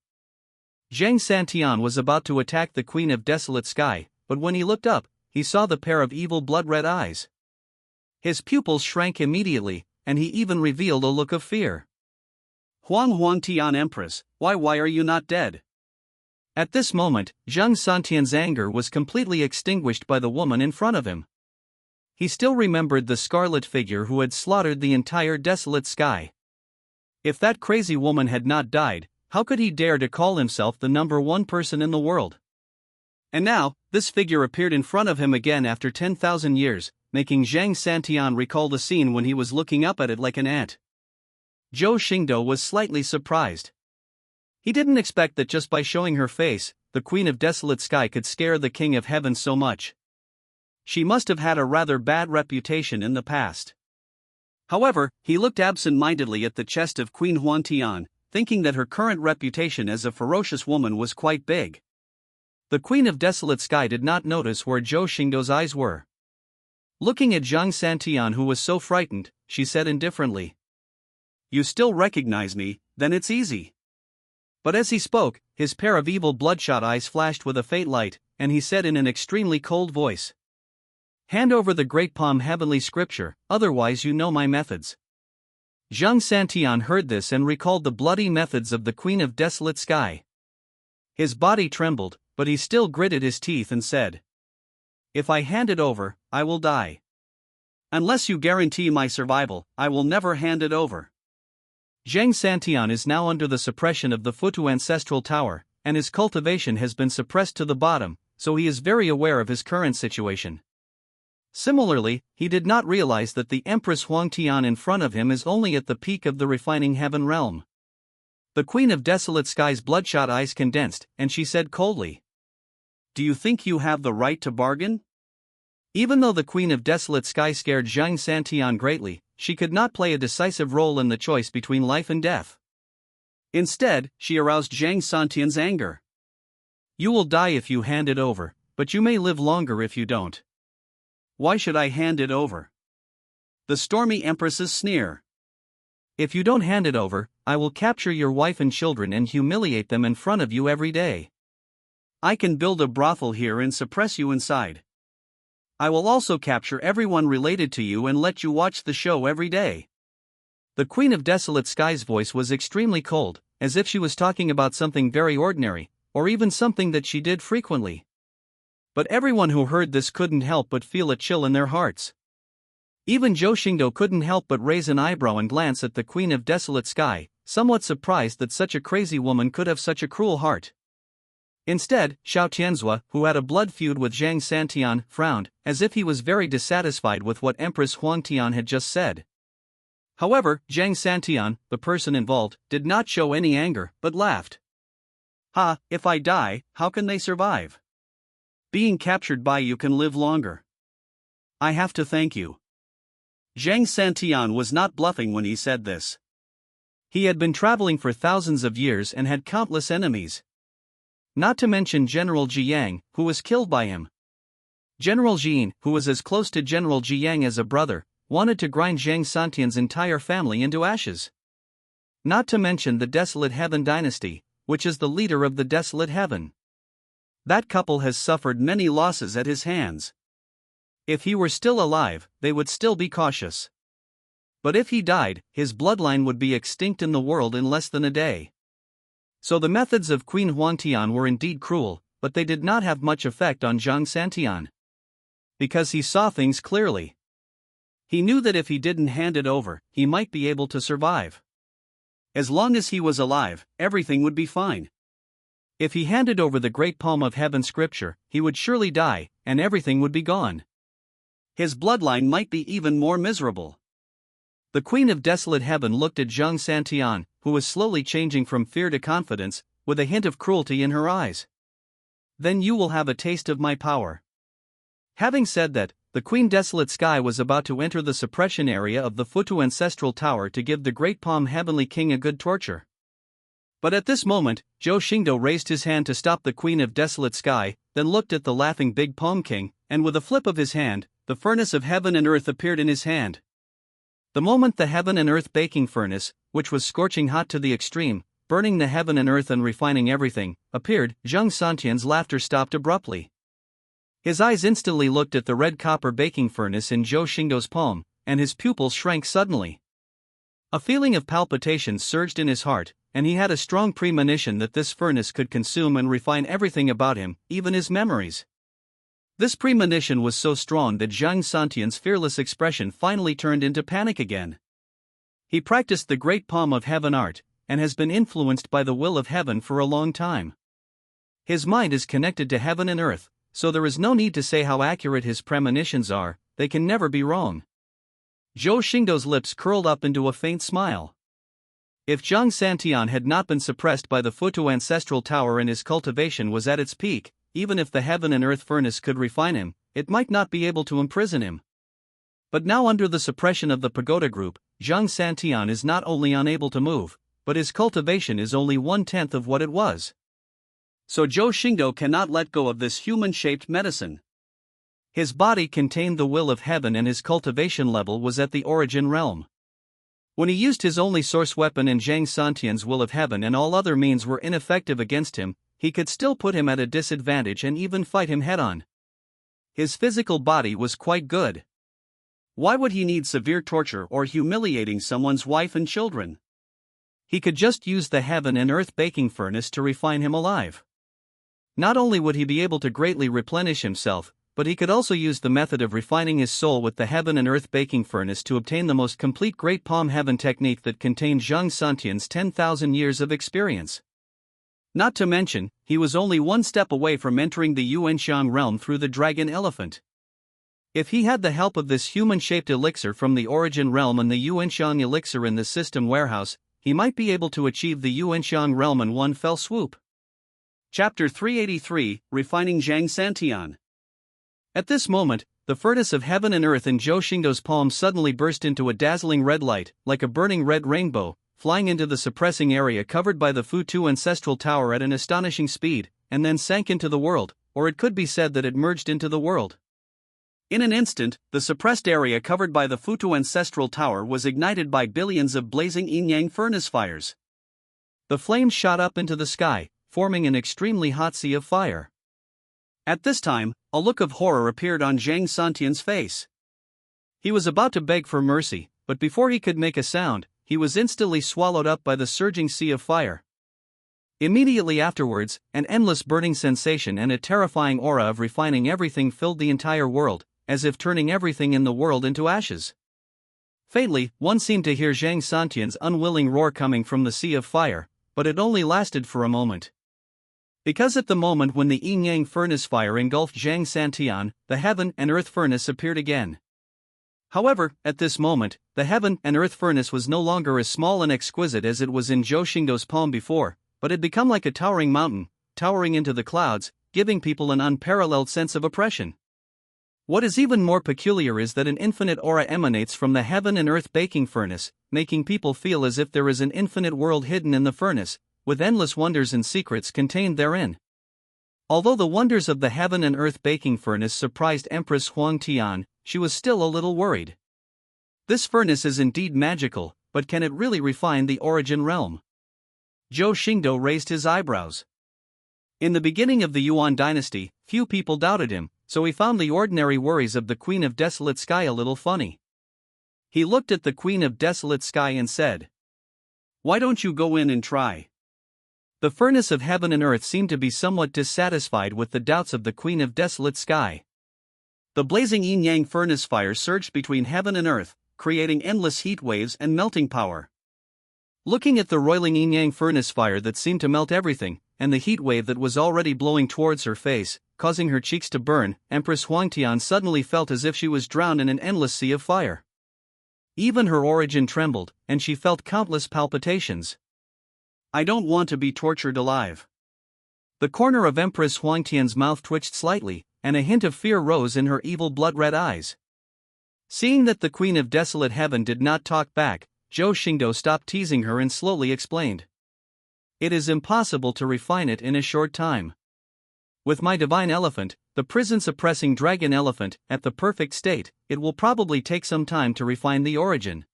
Zhang Santian was about to attack the Queen of Desolate Sky, but when he looked up, he saw the pair of evil blood-red eyes. His pupils shrank immediately, and he even revealed a look of fear. Huang Tian Empress, why are you not dead? At this moment, Zhang Santian's anger was completely extinguished by the woman in front of him. He still remembered the scarlet figure who had slaughtered the entire desolate sky. If that crazy woman had not died, how could he dare to call himself the number one person in the world? And now, this figure appeared in front of him again after 10,000 years, making Zhang Santian recall the scene when he was looking up at it like an ant. Zhou Xingdou was slightly surprised. He didn't expect that just by showing her face, the Queen of Desolate Sky could scare the King of Heaven so much. She must have had a rather bad reputation in the past. However, he looked absent-mindedly at the chest of Queen Huantian, thinking that her current reputation as a ferocious woman was quite big. The Queen of Desolate Sky did not notice where Zhou Xingdou's eyes were. Looking at Zhang Santian, who was so frightened, she said indifferently. You still recognize me, then it's easy. But as he spoke, his pair of evil bloodshot eyes flashed with a faint light, and he said in an extremely cold voice. Hand over the Great Palm Heavenly Scripture, otherwise you know my methods. Zhang Santian heard this and recalled the bloody methods of the Queen of Desolate Sky. His body trembled, but he still gritted his teeth and said, "If I hand it over, I will die. Unless you guarantee my survival, I will never hand it over." Zhang Santian is now under the suppression of the Futu Ancestral Tower, and his cultivation has been suppressed to the bottom, so he is very aware of his current situation. Similarly, he did not realize that the Empress Huangtian in front of him is only at the peak of the refining heaven realm. The Queen of Desolate Sky's bloodshot eyes condensed, and she said coldly, "Do you think you have the right to bargain?" Even though the Queen of Desolate Sky scared Zhang Santian greatly, she could not play a decisive role in the choice between life and death. Instead, she aroused Zhang Santian's anger. "You will die if you hand it over, but you may live longer if you don't. Why should I hand it over?" The stormy Empress's sneer. "If you don't hand it over, I will capture your wife and children and humiliate them in front of you every day. I can build a brothel here and suppress you inside. I will also capture everyone related to you and let you watch the show every day." The Queen of Desolate Sky's voice was extremely cold, as if she was talking about something very ordinary, or even something that she did frequently. But everyone who heard this couldn't help but feel a chill in their hearts. Even Zhou Xingdou couldn't help but raise an eyebrow and glance at the Queen of Desolate Sky, somewhat surprised that such a crazy woman could have such a cruel heart. Instead, Xiao Tianzhua, who had a blood feud with Zhang Santian, frowned, as if he was very dissatisfied with what Empress Huangtian had just said. However, Zhang Santian, the person involved, did not show any anger, but laughed. "Ha, if I die, how can they survive? Being captured by you can live longer. I have to thank you." Zhang Santian was not bluffing when he said this. He had been traveling for thousands of years and had countless enemies. Not to mention General Jiang, who was killed by him. General Jin, who was as close to General Jiang as a brother, wanted to grind Zhang Santian's entire family into ashes. Not to mention the Desolate Heaven dynasty, which is the leader of the Desolate Heaven. That couple has suffered many losses at his hands. If he were still alive, they would still be cautious. But if he died, his bloodline would be extinct in the world in less than a day. So the methods of Queen Huangtian were indeed cruel, but they did not have much effect on Zhang Santian. Because he saw things clearly. He knew that if he didn't hand it over, he might be able to survive. As long as he was alive, everything would be fine. If he handed over the Great Palm of Heaven scripture, he would surely die, and everything would be gone. His bloodline might be even more miserable. The Queen of Desolate Heaven looked at Zhang Santian, who was slowly changing from fear to confidence, with a hint of cruelty in her eyes. "Then you will have a taste of my power." Having said that, the Queen Desolate Sky was about to enter the suppression area of the Futu Ancestral Tower to give the Great Palm Heavenly King a good torture. But at this moment, Zhou Xingdou raised his hand to stop the Queen of Desolate Sky, then looked at the laughing Big Palm King, and with a flip of his hand, the furnace of heaven and earth appeared in his hand. The moment the heaven and earth baking furnace, which was scorching hot to the extreme, burning the heaven and earth and refining everything, appeared, Zhang Santian's laughter stopped abruptly. His eyes instantly looked at the red copper baking furnace in Zhou Xingdou's palm, and his pupils shrank suddenly. A feeling of palpitation surged in his heart, and he had a strong premonition that this furnace could consume and refine everything about him, even his memories. This premonition was so strong that Zhang Santian's fearless expression finally turned into panic again. He practiced the Great Palm of Heaven art, and has been influenced by the will of heaven for a long time. His mind is connected to heaven and earth, so there is no need to say how accurate his premonitions are, they can never be wrong. Zhou Xingdou's lips curled up into a faint smile. If Zhang Santian had not been suppressed by the Futu Ancestral Tower and his cultivation was at its peak, even if the heaven and earth furnace could refine him, it might not be able to imprison him. But now under the suppression of the Pagoda Group, Zhang Santian is not only unable to move, but his cultivation is only 1/10 of what it was. So Zhou Xingdou cannot let go of this human-shaped medicine. His body contained the will of heaven and his cultivation level was at the origin realm. When he used his only source weapon in Zhang Santian's will of heaven and all other means were ineffective against him, he could still put him at a disadvantage and even fight him head-on. His physical body was quite good. Why would he need severe torture or humiliating someone's wife and children? He could just use the heaven and earth baking furnace to refine him alive. Not only would he be able to greatly replenish himself, but he could also use the method of refining his soul with the heaven and earth baking furnace to obtain the most complete Great Palm Heaven technique that contained Zhang Santian's 10,000 years of experience. Not to mention, he was only one step away from entering the Yuanxiang realm through the dragon elephant. If he had the help of this human-shaped elixir from the origin realm and the Yuanxiang elixir in the system warehouse, he might be able to achieve the Yuanxiang realm in one fell swoop. Chapter 383, Refining Zhang Santian. At this moment, the furnace of heaven and earth in Zhou Xingdou's palm suddenly burst into a dazzling red light, like a burning red rainbow, flying into the suppressing area covered by the Futu Ancestral Tower at an astonishing speed, and then sank into the world, or it could be said that it merged into the world. In an instant, the suppressed area covered by the Futu Ancestral Tower was ignited by billions of blazing yin-yang furnace fires. The flames shot up into the sky, forming an extremely hot sea of fire. At this time, a look of horror appeared on Zhang Santian's face. He was about to beg for mercy, but before he could make a sound, he was instantly swallowed up by the surging sea of fire. Immediately afterwards, an endless burning sensation and a terrifying aura of refining everything filled the entire world, as if turning everything in the world into ashes. Faintly, one seemed to hear Zhang Santian's unwilling roar coming from the sea of fire, but it only lasted for a moment. Because at the moment when the yin-yang furnace fire engulfed Zhang Santian, the heaven and earth furnace appeared again. However, at this moment, the heaven and earth furnace was no longer as small and exquisite as it was in Zhou Xingdou's palm before, but had become like a towering mountain, towering into the clouds, giving people an unparalleled sense of oppression. What is even more peculiar is that an infinite aura emanates from the heaven and earth baking furnace, making people feel as if there is an infinite world hidden in the furnace, with endless wonders and secrets contained therein. Although the wonders of the heaven and earth baking furnace surprised Empress Huang Tian, she was still a little worried. This furnace is indeed magical, but can it really refine the origin realm? Zhou Xingdou raised his eyebrows. In the beginning of the Yuan dynasty, few people doubted him, so he found the ordinary worries of the Queen of Desolate Sky a little funny. He looked at the Queen of Desolate Sky and said, "Why don't you go in and try?" The furnace of heaven and earth seemed to be somewhat dissatisfied with the doubts of the Queen of Desolate Sky. The blazing yin-yang furnace fire surged between heaven and earth, creating endless heat waves and melting power. Looking at the roiling yin-yang furnace fire that seemed to melt everything, and the heat wave that was already blowing towards her face, causing her cheeks to burn, Empress Huangtian suddenly felt as if she was drowned in an endless sea of fire. Even her origin trembled, and she felt countless palpitations. "I don't want to be tortured alive." The corner of Empress Huangtian's mouth twitched slightly, and a hint of fear rose in her evil blood-red eyes. Seeing that the Queen of Desolate Heaven did not talk back, Zhou Xingdou stopped teasing her and slowly explained. "It is impossible to refine it in a short time. With my divine elephant, the prison-suppressing dragon elephant, at the perfect state, it will probably take some time to refine the origin."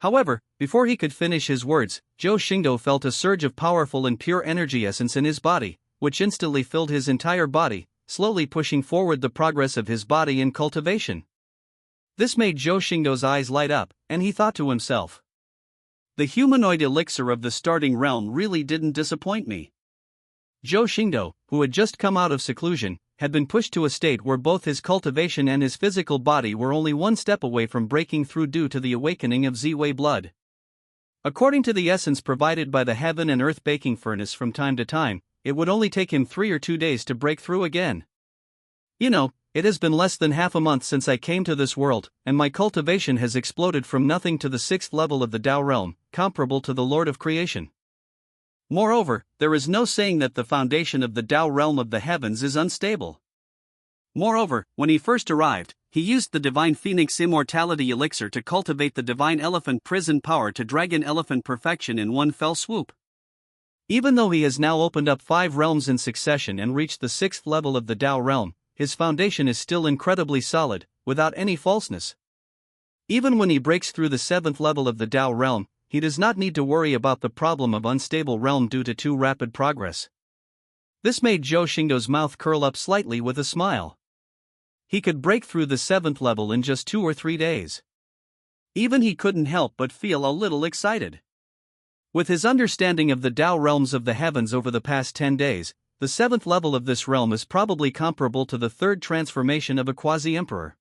However, before he could finish his words, Zhou Xingdou felt a surge of powerful and pure energy essence in his body, which instantly filled his entire body, slowly pushing forward the progress of his body in cultivation. This made Zhou Xingdou's eyes light up, and he thought to himself, "The humanoid elixir of the starting realm really didn't disappoint me." Zhou Xingdou, who had just come out of seclusion, had been pushed to a state where both his cultivation and his physical body were only one step away from breaking through due to the awakening of Ziwei blood. According to the essence provided by the heaven and earth baking furnace from time to time, it would only take him 3 or 2 days to break through again. "You know, it has been less than half a month since I came to this world, and my cultivation has exploded from nothing to the 6th level of the Tao realm, comparable to the Lord of Creation. Moreover, there is no saying that the foundation of the Tao realm of the heavens is unstable. Moreover, when he first arrived, he used the divine phoenix immortality elixir to cultivate the divine elephant prison power to dragon elephant perfection in one fell swoop. Even though he has now opened up 5 realms in succession and reached the 6th level of the Tao realm, his foundation is still incredibly solid, without any falseness. Even when he breaks through the 7th level of the Tao realm, he does not need to worry about the problem of unstable realm due to too rapid progress." This made Zhou Xingdou's mouth curl up slightly with a smile. He could break through the 7th level in just 2 or 3 days. Even he couldn't help but feel a little excited. With his understanding of the Tao realms of the heavens over the past 10 days, the 7th level of this realm is probably comparable to the 3rd transformation of a quasi-emperor.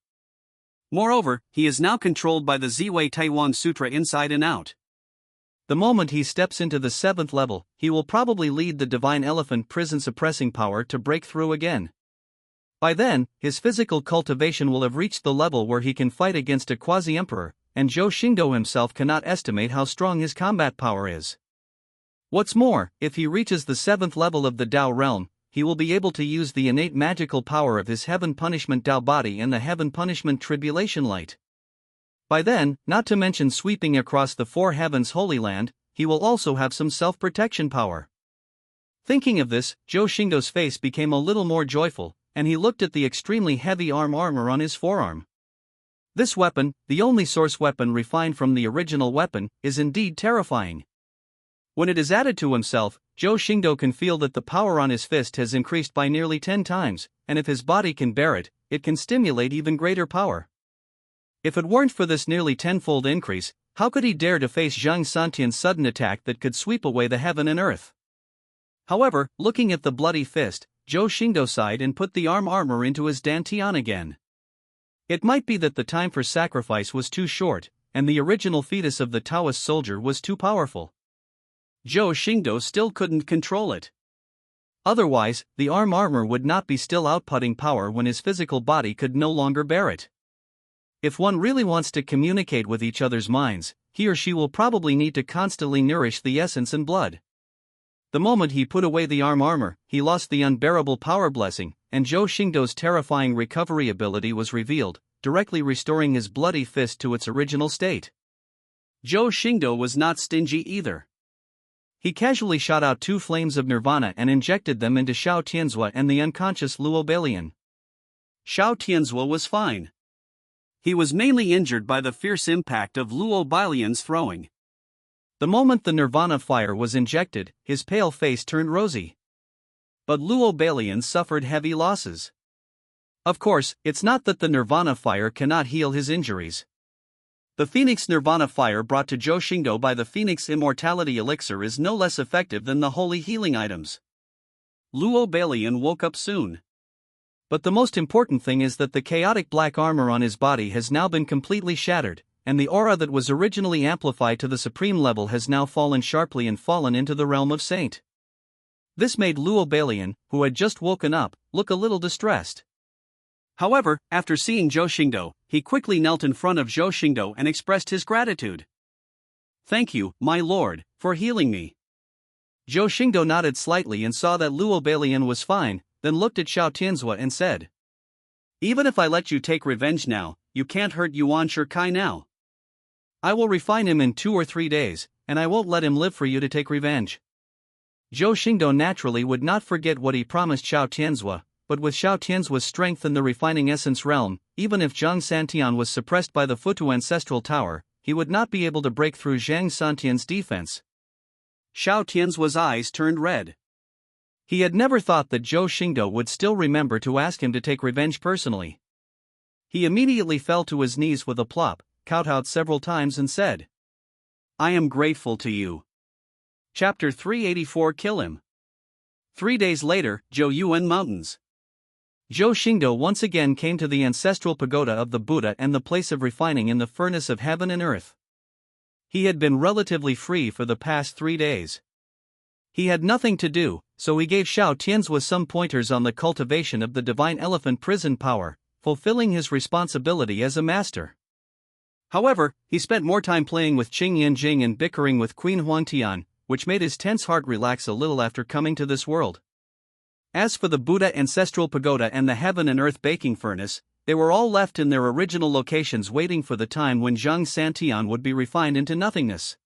Moreover, he is now controlled by the Ziwei Taiwan Sutra inside and out. The moment he steps into the 7th level, he will probably lead the Divine Elephant prison suppressing power to break through again. By then, his physical cultivation will have reached the level where he can fight against a quasi-emperor, and Zhou Xingdou himself cannot estimate how strong his combat power is. What's more, if he reaches the 7th level of the Tao realm, he will be able to use the innate magical power of his Heaven Punishment Tao body and the Heaven Punishment Tribulation Light. By then, not to mention sweeping across the 4 heavens Holy Land, he will also have some self-protection power. Thinking of this, Zhou Xingdou's face became a little more joyful, and he looked at the extremely heavy armor on his forearm. This weapon, the only source weapon refined from the original weapon, is indeed terrifying. When it is added to himself, Zhou Xingdou can feel that the power on his fist has increased by nearly 10 times, and if his body can bear it, it can stimulate even greater power. If it weren't for this nearly 10-fold increase, how could he dare to face Zhang Santian's sudden attack that could sweep away the heaven and earth? However, looking at the bloody fist, Zhou Xingdou sighed and put the armor into his dantian again. It might be that the time for sacrifice was too short, and the original fetus of the Taoist soldier was too powerful. Zhou Xingdou still couldn't control it. Otherwise, the armor would not be still outputting power when his physical body could no longer bear it. If one really wants to communicate with each other's minds, he or she will probably need to constantly nourish the essence and blood. The moment he put away the armor, he lost the unbearable power blessing, and Zhou Xingdou's terrifying recovery ability was revealed, directly restoring his bloody fist to its original state. Zhou Xingdou was not stingy either. He casually shot out 2 flames of nirvana and injected them into Xiao Tianzhua and the unconscious Luo Balian. Xiao Tianzhua was fine. He was mainly injured by the fierce impact of Luo Balian's throwing. The moment the nirvana fire was injected, his pale face turned rosy. But Luo Balian suffered heavy losses. Of course, it's not that the nirvana fire cannot heal his injuries. The Phoenix Nirvana fire brought to Zhou Xingdou by the Phoenix Immortality Elixir is no less effective than the holy healing items. Luo Balian woke up soon. But the most important thing is that the chaotic black armor on his body has now been completely shattered, and the aura that was originally amplified to the supreme level has now fallen sharply and fallen into the realm of Saint. This made Luo Balian, who had just woken up, look a little distressed. However, after seeing Zhou Xingdou, he quickly knelt in front of Zhou Xingdou and expressed his gratitude. "Thank you, my lord, for healing me." Zhou Xingdou nodded slightly and saw that Luo Balian was fine, then looked at Xiao Tianzhua and said, "Even if I let you take revenge now, you can't hurt Yuan Shikai now. I will refine him in 2 or 3 days, and I won't let him live for you to take revenge." Zhou Xingdou naturally would not forget what he promised Xiao Tianzhua, but with Xiao Tianzhua's strength in the refining essence realm, even if Zhang Santian was suppressed by the Futu Ancestral Tower, he would not be able to break through Zhang Santian's defense. Xiao Tianzhua's eyes turned red. He had never thought that Zhou Xingdou would still remember to ask him to take revenge personally. He immediately fell to his knees with a plop, kowtowed several times and said, "I am grateful to you." Chapter 384 Kill him. 3 days later, Zhouyuan Mountains. Zhou Xingdou once again came to the ancestral pagoda of the Buddha and the place of refining in the furnace of heaven and earth. He had been relatively free for the past 3 days. He had nothing to do, so he gave Xiao Tianzhua some pointers on the cultivation of the divine elephant prison power, fulfilling his responsibility as a master. However, he spent more time playing with Qing Yanjing and bickering with Queen Huangtian, which made his tense heart relax a little after coming to this world. As for the Buddha Ancestral Pagoda and the Heaven and Earth Baking Furnace, they were all left in their original locations waiting for the time when Zhang Santian would be refined into nothingness.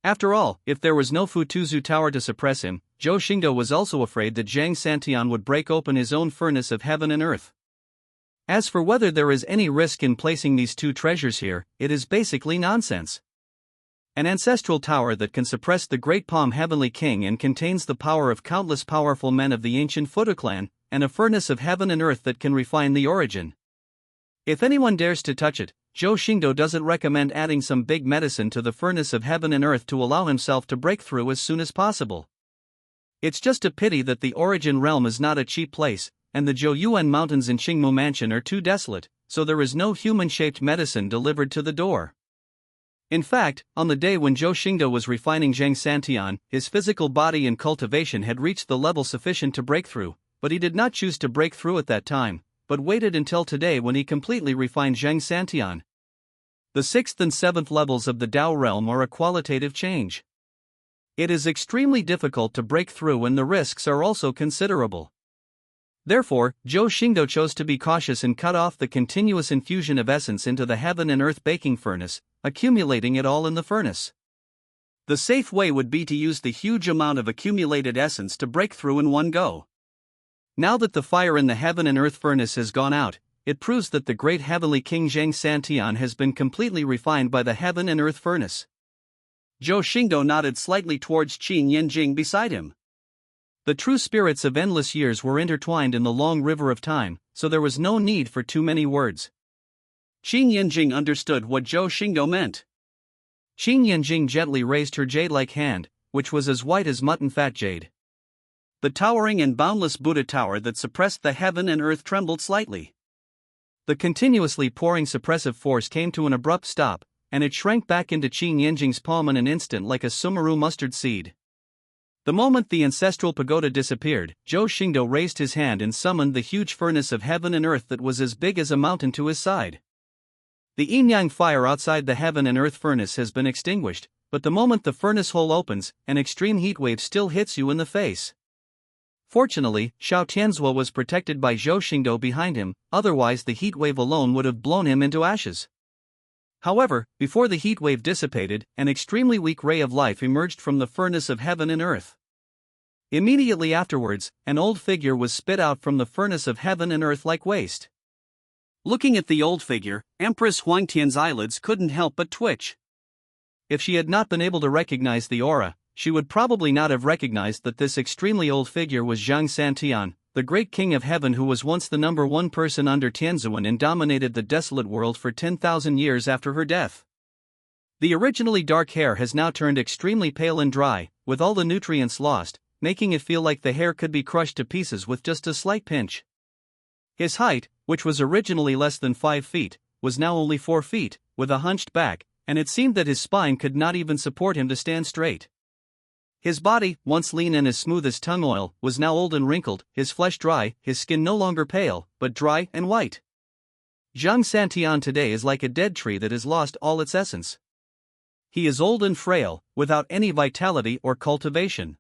After all, if there was no Futuzu Tower to suppress him, Zhou Xingdou was also afraid that Zhang Santian would break open his own furnace of heaven and earth. As for whether there is any risk in placing these 2 treasures here, it is basically nonsense. An ancestral tower that can suppress the Great Palm Heavenly King and contains the power of countless powerful men of the ancient Futu clan, and a furnace of heaven and earth that can refine the origin. If anyone dares to touch it, Zhou Xingdou doesn't recommend adding some big medicine to the furnace of heaven and earth to allow himself to break through as soon as possible. It's just a pity that the origin realm is not a cheap place, and the Zhouyuan mountains in Qingmu Mansion are too desolate, so there is no human-shaped medicine delivered to the door. In fact, on the day when Zhou Xingdou was refining Zhang Santian, his physical body and cultivation had reached the level sufficient to break through, but he did not choose to break through at that time, but waited until today when he completely refined Zhang Santian. The 6th and 7th levels of the Dao realm are a qualitative change. It is extremely difficult to break through and the risks are also considerable. Therefore, Zhou Xingdou chose to be cautious and cut off the continuous infusion of essence into the heaven and earth baking furnace, accumulating it all in the furnace. The safe way would be to use the huge amount of accumulated essence to break through in one go. Now that the fire in the heaven and earth furnace has gone out, it proves that the great heavenly king Zhang Santian has been completely refined by the heaven and earth furnace. Zhou Xingdou nodded slightly towards Qin Yanjing beside him. The true spirits of endless years were intertwined in the long river of time, so there was no need for too many words. Qin Yanjing understood what Zhou Xingdou meant. Qin Yanjing gently raised her jade-like hand, which was as white as mutton fat jade. The towering and boundless Buddha tower that suppressed the heaven and earth trembled slightly. The continuously pouring suppressive force came to an abrupt stop, and it shrank back into Qin Yanjing's palm in an instant like a sumaru mustard seed. The moment the ancestral pagoda disappeared, Zhou Xingdou raised his hand and summoned the huge furnace of heaven and earth that was as big as a mountain to his side. The yin-yang fire outside the heaven and earth furnace has been extinguished, but the moment the furnace hole opens, an extreme heat wave still hits you in the face. Fortunately, Xiao Tianzhua was protected by Zhou Xingdou behind him, otherwise the heat wave alone would have blown him into ashes. However, before the heat wave dissipated, an extremely weak ray of life emerged from the furnace of heaven and earth. Immediately afterwards, an old figure was spit out from the furnace of heaven and earth like waste. Looking at the old figure, Empress Huangtian's eyelids couldn't help but twitch. If she had not been able to recognize the aura, she would probably not have recognized that this extremely old figure was Zhang Santian, the great king of heaven who was once the number one person under Tianzuan and dominated the desolate world for 10,000 years after her death. The originally dark hair has now turned extremely pale and dry, with all the nutrients lost, making it feel like the hair could be crushed to pieces with just a slight pinch. His height, which was originally less than 5 feet, was now only 4 feet, with a hunched back, and it seemed that his spine could not even support him to stand straight. His body, once lean and as smooth as tongue oil, was now old and wrinkled, his flesh dry, his skin no longer pale, but dry and white. Zhang Santian today is like a dead tree that has lost all its essence. He is old and frail, without any vitality or cultivation.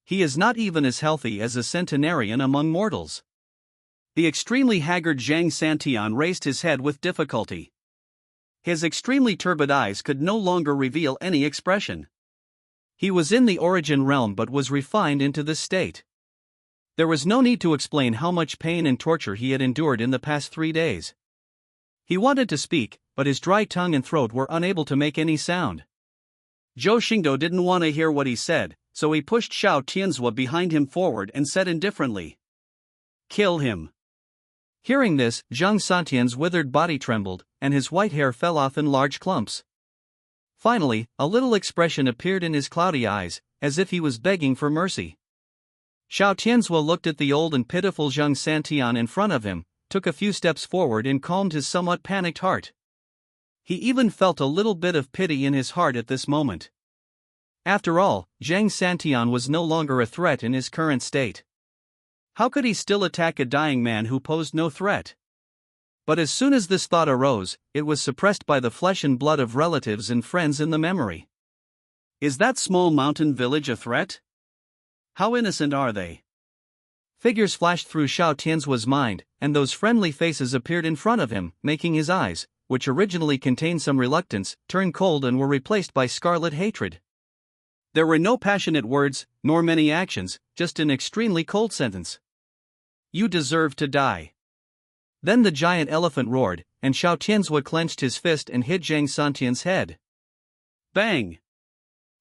He is not even as healthy as a centenarian among mortals. The extremely haggard Zhang Santian raised his head with difficulty. His extremely turbid eyes could no longer reveal any expression. He was in the origin realm but was refined into this state. There was no need to explain how much pain and torture he had endured in the past 3 days. He wanted to speak, but his dry tongue and throat were unable to make any sound. Zhou Xingdou didn't want to hear what he said, so he pushed Xiao Tianzhua behind him forward and said indifferently, "Kill him." Hearing this, Zhang Santian's withered body trembled, and his white hair fell off in large clumps. Finally, a little expression appeared in his cloudy eyes, as if he was begging for mercy. Xiao Tianzhua looked at the old and pitiful Zhang Santian in front of him, took a few steps forward and calmed his somewhat panicked heart. He even felt a little bit of pity in his heart at this moment. After all, Zhang Santian was no longer a threat in his current state. How could he still attack a dying man who posed no threat? But as soon as this thought arose, it was suppressed by the flesh and blood of relatives and friends in the memory. Is that small mountain village a threat? How innocent are they? Figures flashed through Xiao Tianzhua's mind, and those friendly faces appeared in front of him, making his eyes, which originally contained some reluctance, turn cold and were replaced by scarlet hatred. There were no passionate words, nor many actions, just an extremely cold sentence. "You deserve to die." Then the giant elephant roared, and Xiao Tianzhua clenched his fist and hit Zhang Santian's head. Bang!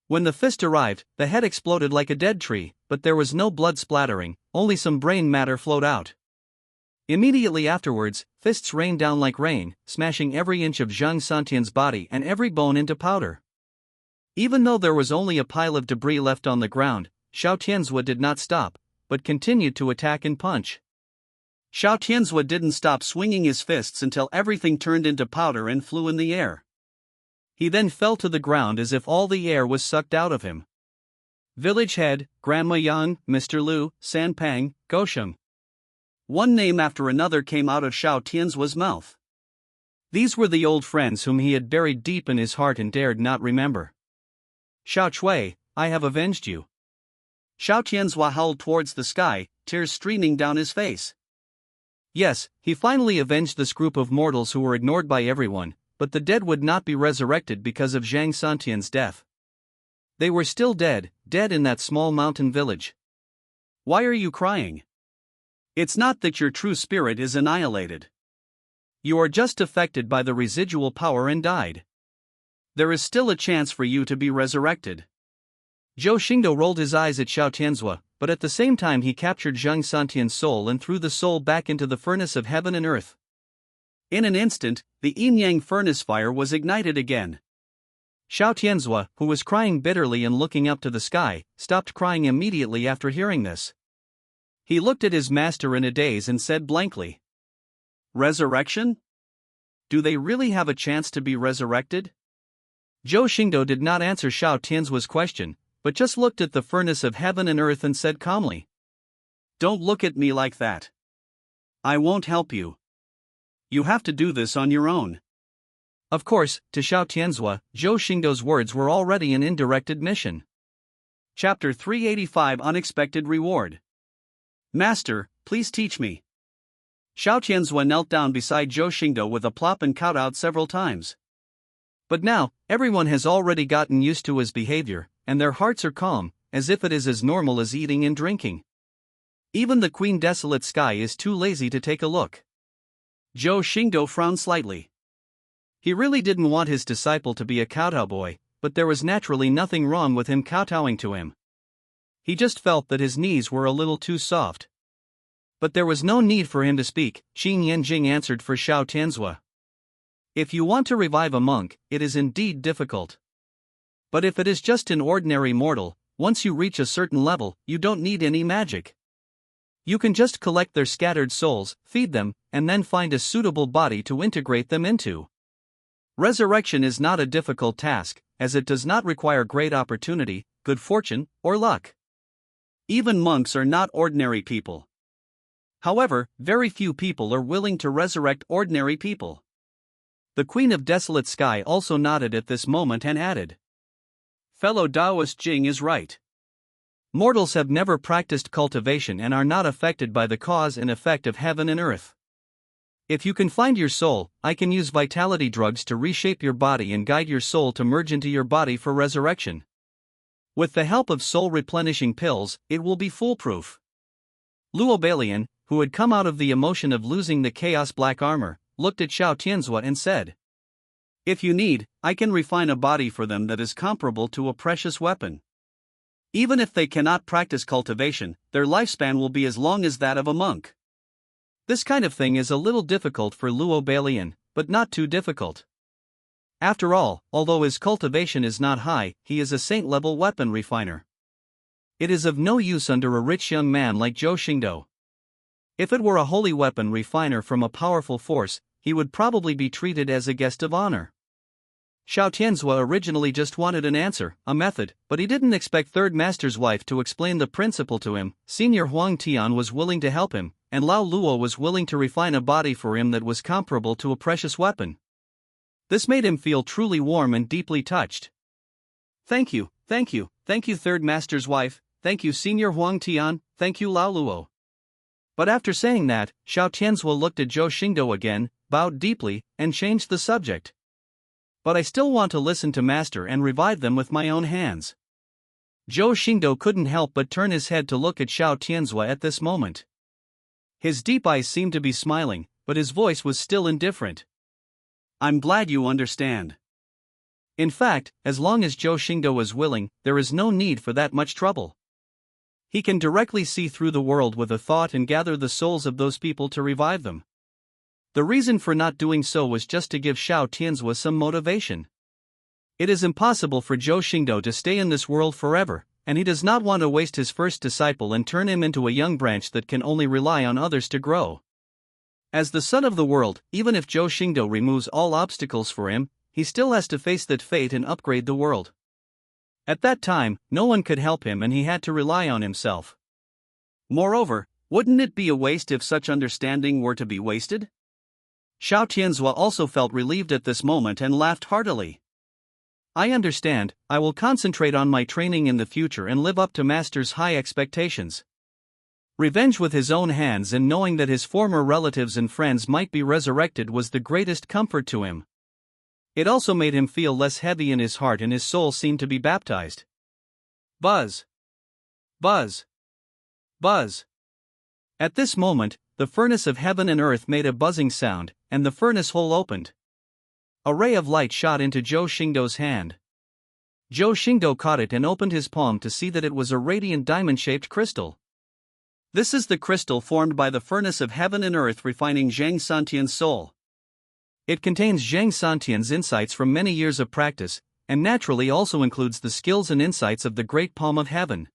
When the fist arrived, the head exploded like a dead tree, but there was no blood splattering, only some brain matter flowed out. Immediately afterwards, fists rained down like rain, smashing every inch of Zhang Santian's body and every bone into powder. Even though there was only a pile of debris left on the ground, Xiao Tianzhua did not stop, but continued to attack and punch. Xiao Tianzhua didn't stop swinging his fists until everything turned into powder and flew in the air. He then fell to the ground as if all the air was sucked out of him. Village head, Grandma Yang, Mr. Lu, San Pang, Gosheng. One name after another came out of Xiao Tianzhua's mouth. These were the old friends whom he had buried deep in his heart and dared not remember. Xiao Chui, I have avenged you. Xiao Tianzhua howled towards the sky, tears streaming down his face. Yes, he finally avenged this group of mortals who were ignored by everyone, but the dead would not be resurrected because of Zhang Santian's death. They were still dead, dead in that small mountain village. Why are you crying? It's not that your true spirit is annihilated. You are just affected by the residual power and died. There is still a chance for you to be resurrected. Zhou Xingdou rolled his eyes at Xiao Tianzhua, but at the same time he captured Zhang Santian's soul and threw the soul back into the furnace of heaven and earth. In an instant, the yin-yang furnace fire was ignited again. Xiao Tianzhua, who was crying bitterly and looking up to the sky, stopped crying immediately after hearing this. He looked at his master in a daze and said blankly, "Resurrection? Do they really have a chance to be resurrected?" Zhou Xingdou did not answer Xiao Tianzhua's question, but just looked at the furnace of heaven and earth and said calmly, "Don't look at me like that. I won't help you. You have to do this on your own." Of course, to Xiao Tianzhua, Zhou Xingdou's words were already an indirect admission. Chapter 385 Unexpected Reward. Master, please teach me. Xiao Tianzhua knelt down beside Zhou Xingdou with a plop and kowtowed several times. But now, everyone has already gotten used to his behavior, and their hearts are calm, as if it is as normal as eating and drinking. Even the Queen Desolate Sky is too lazy to take a look. Zhou Xingdou frowned slightly. He really didn't want his disciple to be a kowtow boy, but there was naturally nothing wrong with him kowtowing to him. He just felt that his knees were a little too soft. But there was no need for him to speak. Qin Yanjing answered for Xiao Tianzhua. If you want to revive a monk, it is indeed difficult. But if it is just an ordinary mortal, once you reach a certain level, you don't need any magic. You can just collect their scattered souls, feed them, and then find a suitable body to integrate them into. Resurrection is not a difficult task, as it does not require great opportunity, good fortune, or luck. Even monks are not ordinary people. However, very few people are willing to resurrect ordinary people. The Queen of Desolate Sky also nodded at this moment and added, "Fellow Taoist Jing is right. Mortals have never practiced cultivation and are not affected by the cause and effect of heaven and earth. If you can find your soul, I can use vitality drugs to reshape your body and guide your soul to merge into your body for resurrection. With the help of soul-replenishing pills, it will be foolproof." Luo Balian, who had come out of the emotion of losing the Chaos Black Armor, looked at Xiao Tianzhua and said, "If you need, I can refine a body for them that is comparable to a precious weapon. Even if they cannot practice cultivation, their lifespan will be as long as that of a monk." This kind of thing is a little difficult for Luo Balian, but not too difficult. After all, although his cultivation is not high, he is a saint-level weapon refiner. It is of no use under a rich young man like Zhou Xingdou. If it were a holy weapon refiner from a powerful force, he would probably be treated as a guest of honor. Xiao Tianzhua originally just wanted an answer, a method, but he didn't expect Third Master's wife to explain the principle to him. Senior Huang Tian was willing to help him, and Lao Luo was willing to refine a body for him that was comparable to a precious weapon. This made him feel truly warm and deeply touched. Thank you, Third Master's wife, thank you Senior Huang Tian, thank you Lao Luo." But after saying that, Xiao Tianzhua looked at Zhou Xingdou again, bowed deeply, and changed the subject. "But I still want to listen to Master and revive them with my own hands." Zhou Xingdou couldn't help but turn his head to look at Xiao Tianzhua at this moment. His deep eyes seemed to be smiling, but his voice was still indifferent. "I'm glad you understand. In fact, as long as Zhou Xingdou is willing, there is no need for that much trouble. He can directly see through the world with a thought and gather the souls of those people to revive them. The reason for not doing so was just to give Xiao Tianzhua some motivation. It is impossible for Zhou Xingdou to stay in this world forever, and he does not want to waste his first disciple and turn him into a young branch that can only rely on others to grow. As the son of the world, even if Zhou Xingdou removes all obstacles for him, he still has to face that fate and upgrade the world. At that time, no one could help him and he had to rely on himself. Moreover, wouldn't it be a waste if such understanding were to be wasted? Xiao Tianzhua also felt relieved at this moment and laughed heartily. I understand, I will concentrate on my training in the future and live up to Master's high expectations. Revenge with his own hands and knowing that his former relatives and friends might be resurrected was the greatest comfort to him. It also made him feel less heavy in his heart and his soul seemed to be baptized. Buzz! Buzz! Buzz! At this moment, the furnace of heaven and earth made a buzzing sound, and the furnace hole opened. A ray of light shot into Zhou Xingdou's hand. Zhou Xingdou caught it and opened his palm to see that it was a radiant diamond-shaped crystal. This is the crystal formed by the furnace of heaven and earth refining Zhang Santian's soul. It contains Zhang Santian's insights from many years of practice, and naturally also includes the skills and insights of the Great Palm of Heaven.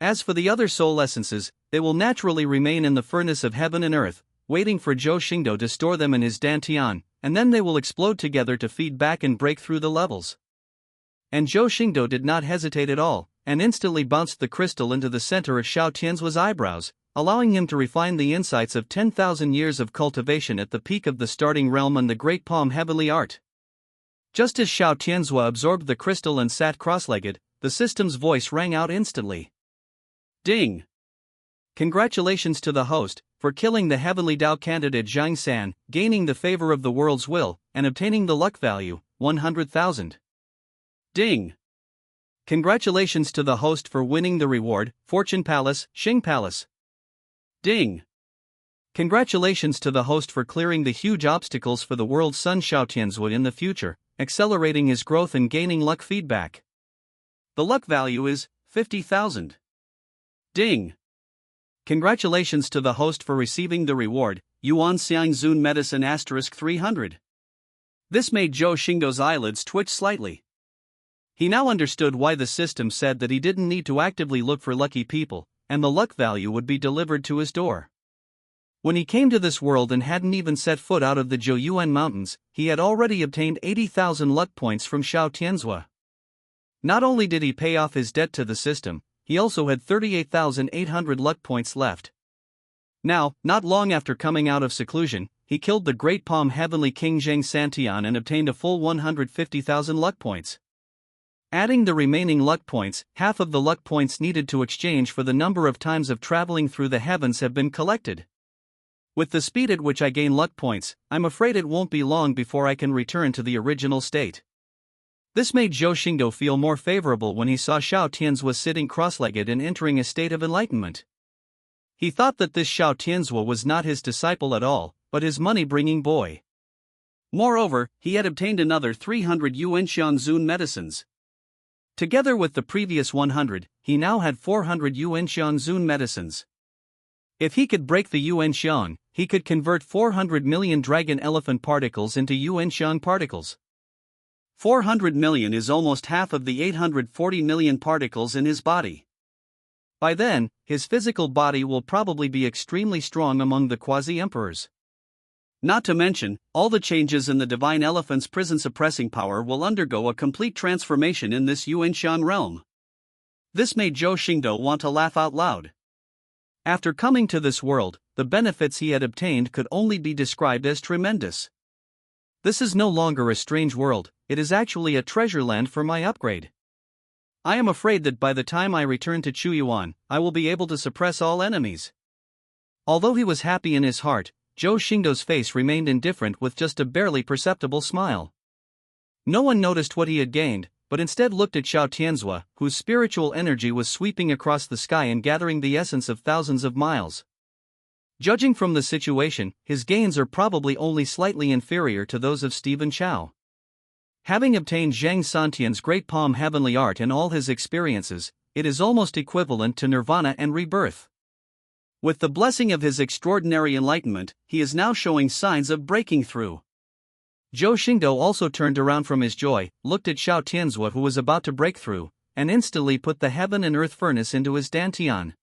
As for the other soul essences, they will naturally remain in the furnace of heaven and earth, waiting for Zhou Xingdou to store them in his dantian, and then they will explode together to feed back and break through the levels. And Zhou Xingdou did not hesitate at all, and instantly bounced the crystal into the center of Xiao Tianzhua's eyebrows, allowing him to refine the insights of 10,000 years of cultivation at the peak of the starting realm and the Great Palm heavenly art. Just as Xiao Tianzhua absorbed the crystal and sat cross-legged, the system's voice rang out instantly. Ding! Congratulations to the host, for killing the heavenly Dao candidate Zhang San, gaining the favor of the world's will, and obtaining the luck value, 100,000. Ding! Congratulations to the host for winning the reward, Fortune Palace, Xing Palace. Ding! Congratulations to the host for clearing the huge obstacles for the world's son Xiao Tianzhua in the future, accelerating his growth and gaining luck feedback. The luck value is 50,000. Ding! Congratulations to the host for receiving the reward, Yuan Xiang Zun Medicine *300. This made Zhou Xingdou's eyelids twitch slightly. He now understood why the system said that he didn't need to actively look for lucky people, and the luck value would be delivered to his door. When he came to this world and hadn't even set foot out of the Zhouyuan Mountains, he had already obtained 80,000 luck points from Xiao Tianzhua. Not only did he pay off his debt to the system, he also had 38,800 luck points left. Now, not long after coming out of seclusion, he killed the Great Palm Heavenly King Zhang Santian and obtained a full 150,000 luck points. Adding the remaining luck points, half of the luck points needed to exchange for the number of times of traveling through the heavens have been collected. With the speed at which I gain luck points, I'm afraid it won't be long before I can return to the original state. This made Zhou Xingdou feel more favorable when he saw Xiao Tianzhua sitting cross-legged and entering a state of enlightenment. He thought that this Xiao Tianzhua was not his disciple at all, but his money-bringing boy. Moreover, he had obtained another 300 Yuanxian Zun medicines. Together with the previous 100, he now had 400 Yuanxian Zun medicines. If he could break the Yuanxian, he could convert 400 million dragon elephant particles into Yuanxian particles. 400 million is almost half of the 840 million particles in his body. By then, his physical body will probably be extremely strong among the quasi-emperors. Not to mention, all the changes in the divine elephant's prison suppressing power will undergo a complete transformation in this Yuanshan realm. This made Zhou Xingdou want to laugh out loud. After coming to this world, the benefits he had obtained could only be described as tremendous. This is no longer a strange world, it is actually a treasure land for my upgrade. I am afraid that by the time I return to Chuyuan, I will be able to suppress all enemies. Although he was happy in his heart, Zhou Xingdou's face remained indifferent with just a barely perceptible smile. No one noticed what he had gained, but instead looked at Xiao Tianzhua, whose spiritual energy was sweeping across the sky and gathering the essence of thousands of miles. Judging from the situation, his gains are probably only slightly inferior to those of Stephen Chow. Having obtained Zhang Santian's Great Palm Heavenly Art and all his experiences, it is almost equivalent to nirvana and rebirth. With the blessing of his extraordinary enlightenment, he is now showing signs of breaking through. Zhou Xingdou also turned around from his joy, looked at Xiao Tianzhua who was about to break through, and instantly put the heaven and earth furnace into his dantian.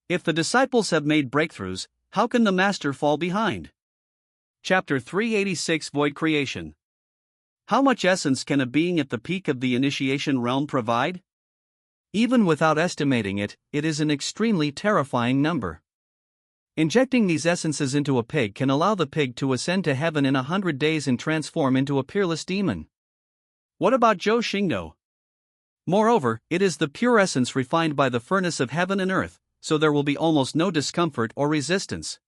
If the disciples have made breakthroughs, how can the master fall behind? Chapter 386 Void Creation. How much essence can a being at the peak of the initiation realm provide? Even without estimating it, it is an extremely terrifying number. Injecting these essences into a pig can allow the pig to ascend to heaven in 100 days and transform into a peerless demon. What about Zhou Xingdou? Moreover, it is the pure essence refined by the furnace of heaven and earth, so there will be almost no discomfort or resistance.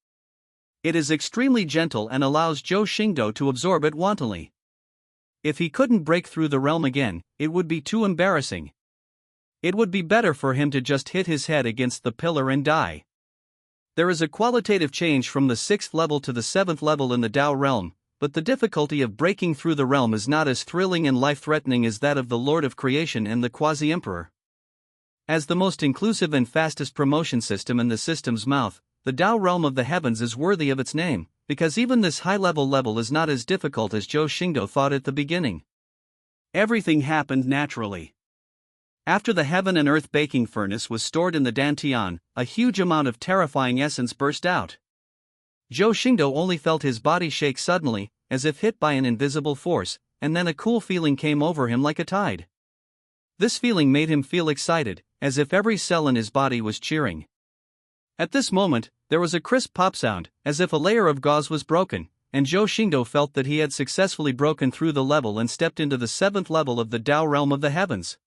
It is extremely gentle and allows Zhou Xingdou to absorb it wantonly. If he couldn't break through the realm again, it would be too embarrassing. It would be better for him to just hit his head against the pillar and die. There is a qualitative change from the 6th level to the 7th level in the Tao realm, but the difficulty of breaking through the realm is not as thrilling and life-threatening as that of the Lord of Creation and the Quasi-Emperor. As the most inclusive and fastest promotion system in the system's mouth, the Tao realm of the heavens is worthy of its name, because even this high-level level is not as difficult as Zhou Xingdou thought at the beginning. Everything happened naturally. After the heaven and earth baking furnace was stored in the dantian, a huge amount of terrifying essence burst out. Zhou Xingdou only felt his body shake suddenly, as if hit by an invisible force, and then a cool feeling came over him like a tide. This feeling made him feel excited, as if every cell in his body was cheering. At this moment, there was a crisp pop sound, as if a layer of gauze was broken, and Zhou Xingdou felt that he had successfully broken through the level and stepped into the 7th level of the Tao realm of the heavens.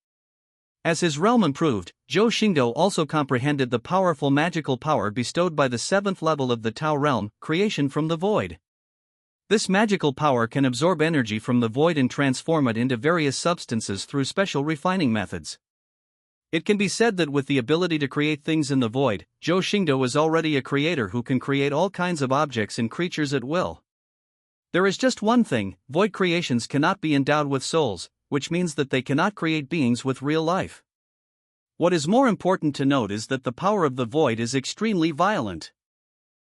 As his realm improved, Zhou Xingdou also comprehended the powerful magical power bestowed by the 7th level of the Tao realm, creation from the void. This magical power can absorb energy from the void and transform it into various substances through special refining methods. It can be said that with the ability to create things in the void, Zhou Xingdou is already a creator who can create all kinds of objects and creatures at will. There is just one thing: void creations cannot be endowed with souls, which means that they cannot create beings with real life. What is more important to note is that the power of the void is extremely violent.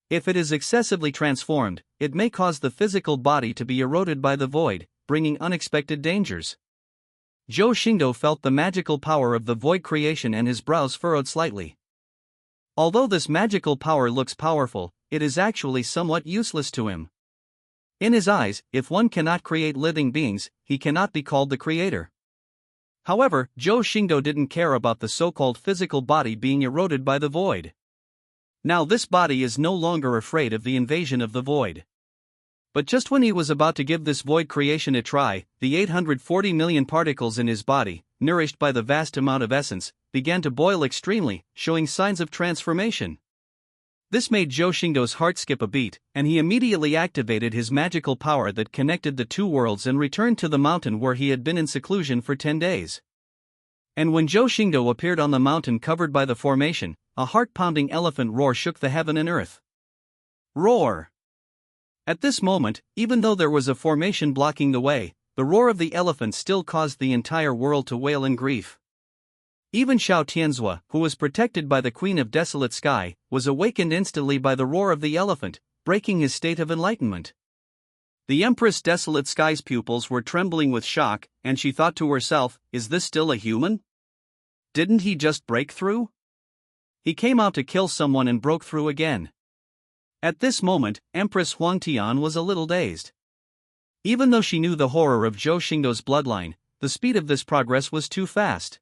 If it is excessively transformed, it may cause the physical body to be eroded by the void, bringing unexpected dangers. Zhou Xingdou felt the magical power of the void creation and his brows furrowed slightly. Although this magical power looks powerful, it is actually somewhat useless to him. In his eyes, if one cannot create living beings, he cannot be called the creator. However, Zhou Xingdou didn't care about the so-called physical body being eroded by the void. Now this body is no longer afraid of the invasion of the void. But just when he was about to give this void creation a try, the 840 million particles in his body, nourished by the vast amount of essence, began to boil extremely, showing signs of transformation. This made Zhou Xingdou's heart skip a beat, and he immediately activated his magical power that connected the two worlds and returned to the mountain where he had been in seclusion for 10 days. And when Zhou Xingdou appeared on the mountain covered by the formation, a heart-pounding elephant roar shook the heaven and earth. Roar! At this moment, even though there was a formation blocking the way, the roar of the elephant still caused the entire world to wail in grief. Even Xiao Tianzhua, who was protected by the Queen of Desolate Sky, was awakened instantly by the roar of the elephant, breaking his state of enlightenment. The Empress Desolate Sky's pupils were trembling with shock, and she thought to herself, is this still a human? Didn't he just break through? He came out to kill someone and broke through again. At this moment, Empress Huangtian was a little dazed. Even though she knew the horror of Zhou Xingdou's bloodline, the speed of this progress was too fast.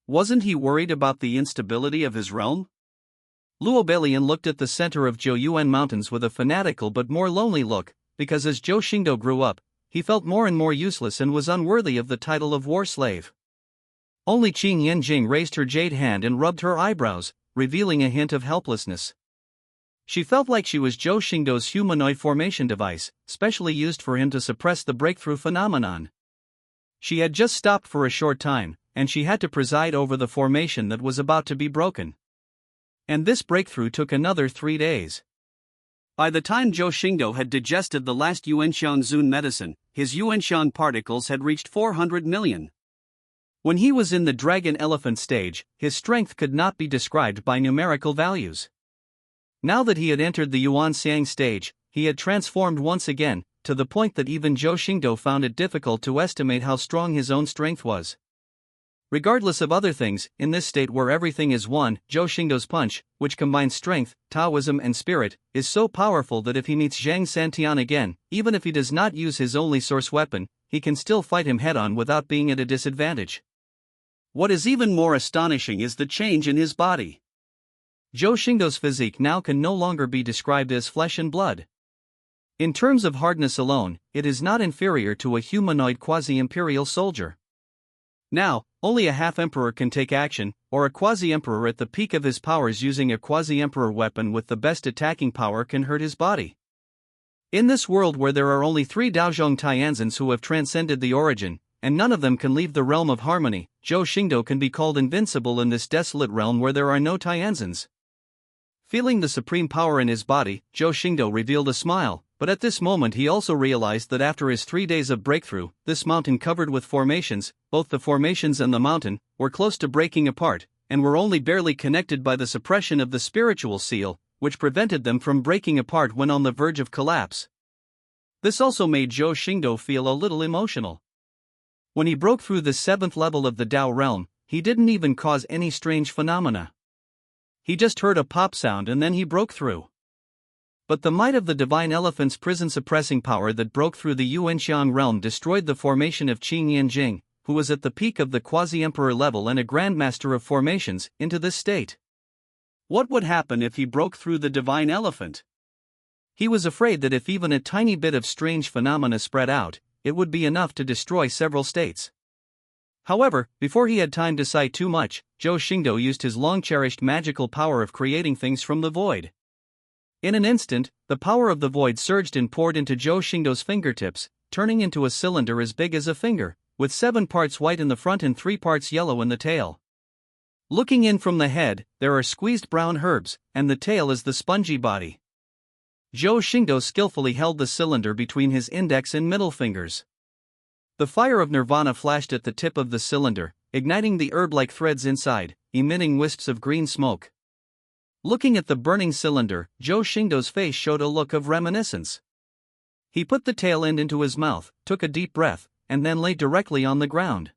Wasn't he worried about the instability of his realm? Luo Belian looked at the center of Zhouyuan Mountains with a fanatical but more lonely look, because as Zhou Xingdou grew up, he felt more and more useless and was unworthy of the title of war slave. Only Qing Yanjing raised her jade hand and rubbed her eyebrows, revealing a hint of helplessness. She felt like she was Zhou Xingdou's humanoid formation device, specially used for him to suppress the breakthrough phenomenon. She had just stopped for a short time, and she had to preside over the formation that was about to be broken. And this breakthrough took another 3 days. By the time Zhou Xingdou had digested the last Yuanshan Zun medicine, his Yuanshan particles had reached 400 million. When he was in the dragon-elephant stage, his strength could not be described by numerical values. Now that he had entered the Yuan Xiang stage, he had transformed once again, to the point that even Zhou Xingdou found it difficult to estimate how strong his own strength was. Regardless of other things, in this state where everything is one, Zhou Xingdou's punch, which combines strength, Taoism and spirit, is so powerful that if he meets Zhang Santian again, even if he does not use his only source weapon, he can still fight him head-on without being at a disadvantage. What is even more astonishing is the change in his body. Zhou Xingdou's physique now can no longer be described as flesh and blood. In terms of hardness alone, it is not inferior to a humanoid quasi-imperial soldier. Now, only a half-emperor can take action, or a quasi-emperor at the peak of his powers using a quasi-emperor weapon with the best attacking power can hurt his body. In this world where there are only 3 Daozhong Tianzins who have transcended the origin, and none of them can leave the realm of harmony, Zhou Xingdou can be called invincible in this desolate realm where there are no Tianzins. Feeling the supreme power in his body, Zhou Xingdou revealed a smile, but at this moment he also realized that after his 3 days of breakthrough, this mountain covered with formations, both the formations and the mountain, were close to breaking apart, and were only barely connected by the suppression of the spiritual seal, which prevented them from breaking apart when on the verge of collapse. This also made Zhou Xingdou feel a little emotional. When he broke through the 7th level of the Dao realm, he didn't even cause any strange phenomena. He just heard a pop sound and then he broke through. But the might of the divine elephant's prison-suppressing power that broke through the Yuanxiang realm destroyed the formation of Qing Yanjing, who was at the peak of the quasi-emperor level and a grandmaster of formations, into this state. What would happen if he broke through the divine elephant? He was afraid that if even a tiny bit of strange phenomena spread out, it would be enough to destroy several states. However, before he had time to sigh too much, Zhou Xingdou used his long-cherished magical power of creating things from the void. In an instant, the power of the void surged and poured into Zhou Xingdou's fingertips, turning into a cylinder as big as a finger, with 7 parts white in the front and 3 parts yellow in the tail. Looking in from the head, there are squeezed brown herbs, and the tail is the spongy body. Zhou Xingdou skillfully held the cylinder between his index and middle fingers. The fire of nirvana flashed at the tip of the cylinder, igniting the herb-like threads inside, emitting wisps of green smoke. Looking at the burning cylinder, Zhou Xingdou's face showed a look of reminiscence. He put the tail end into his mouth, took a deep breath, and then lay directly on the ground.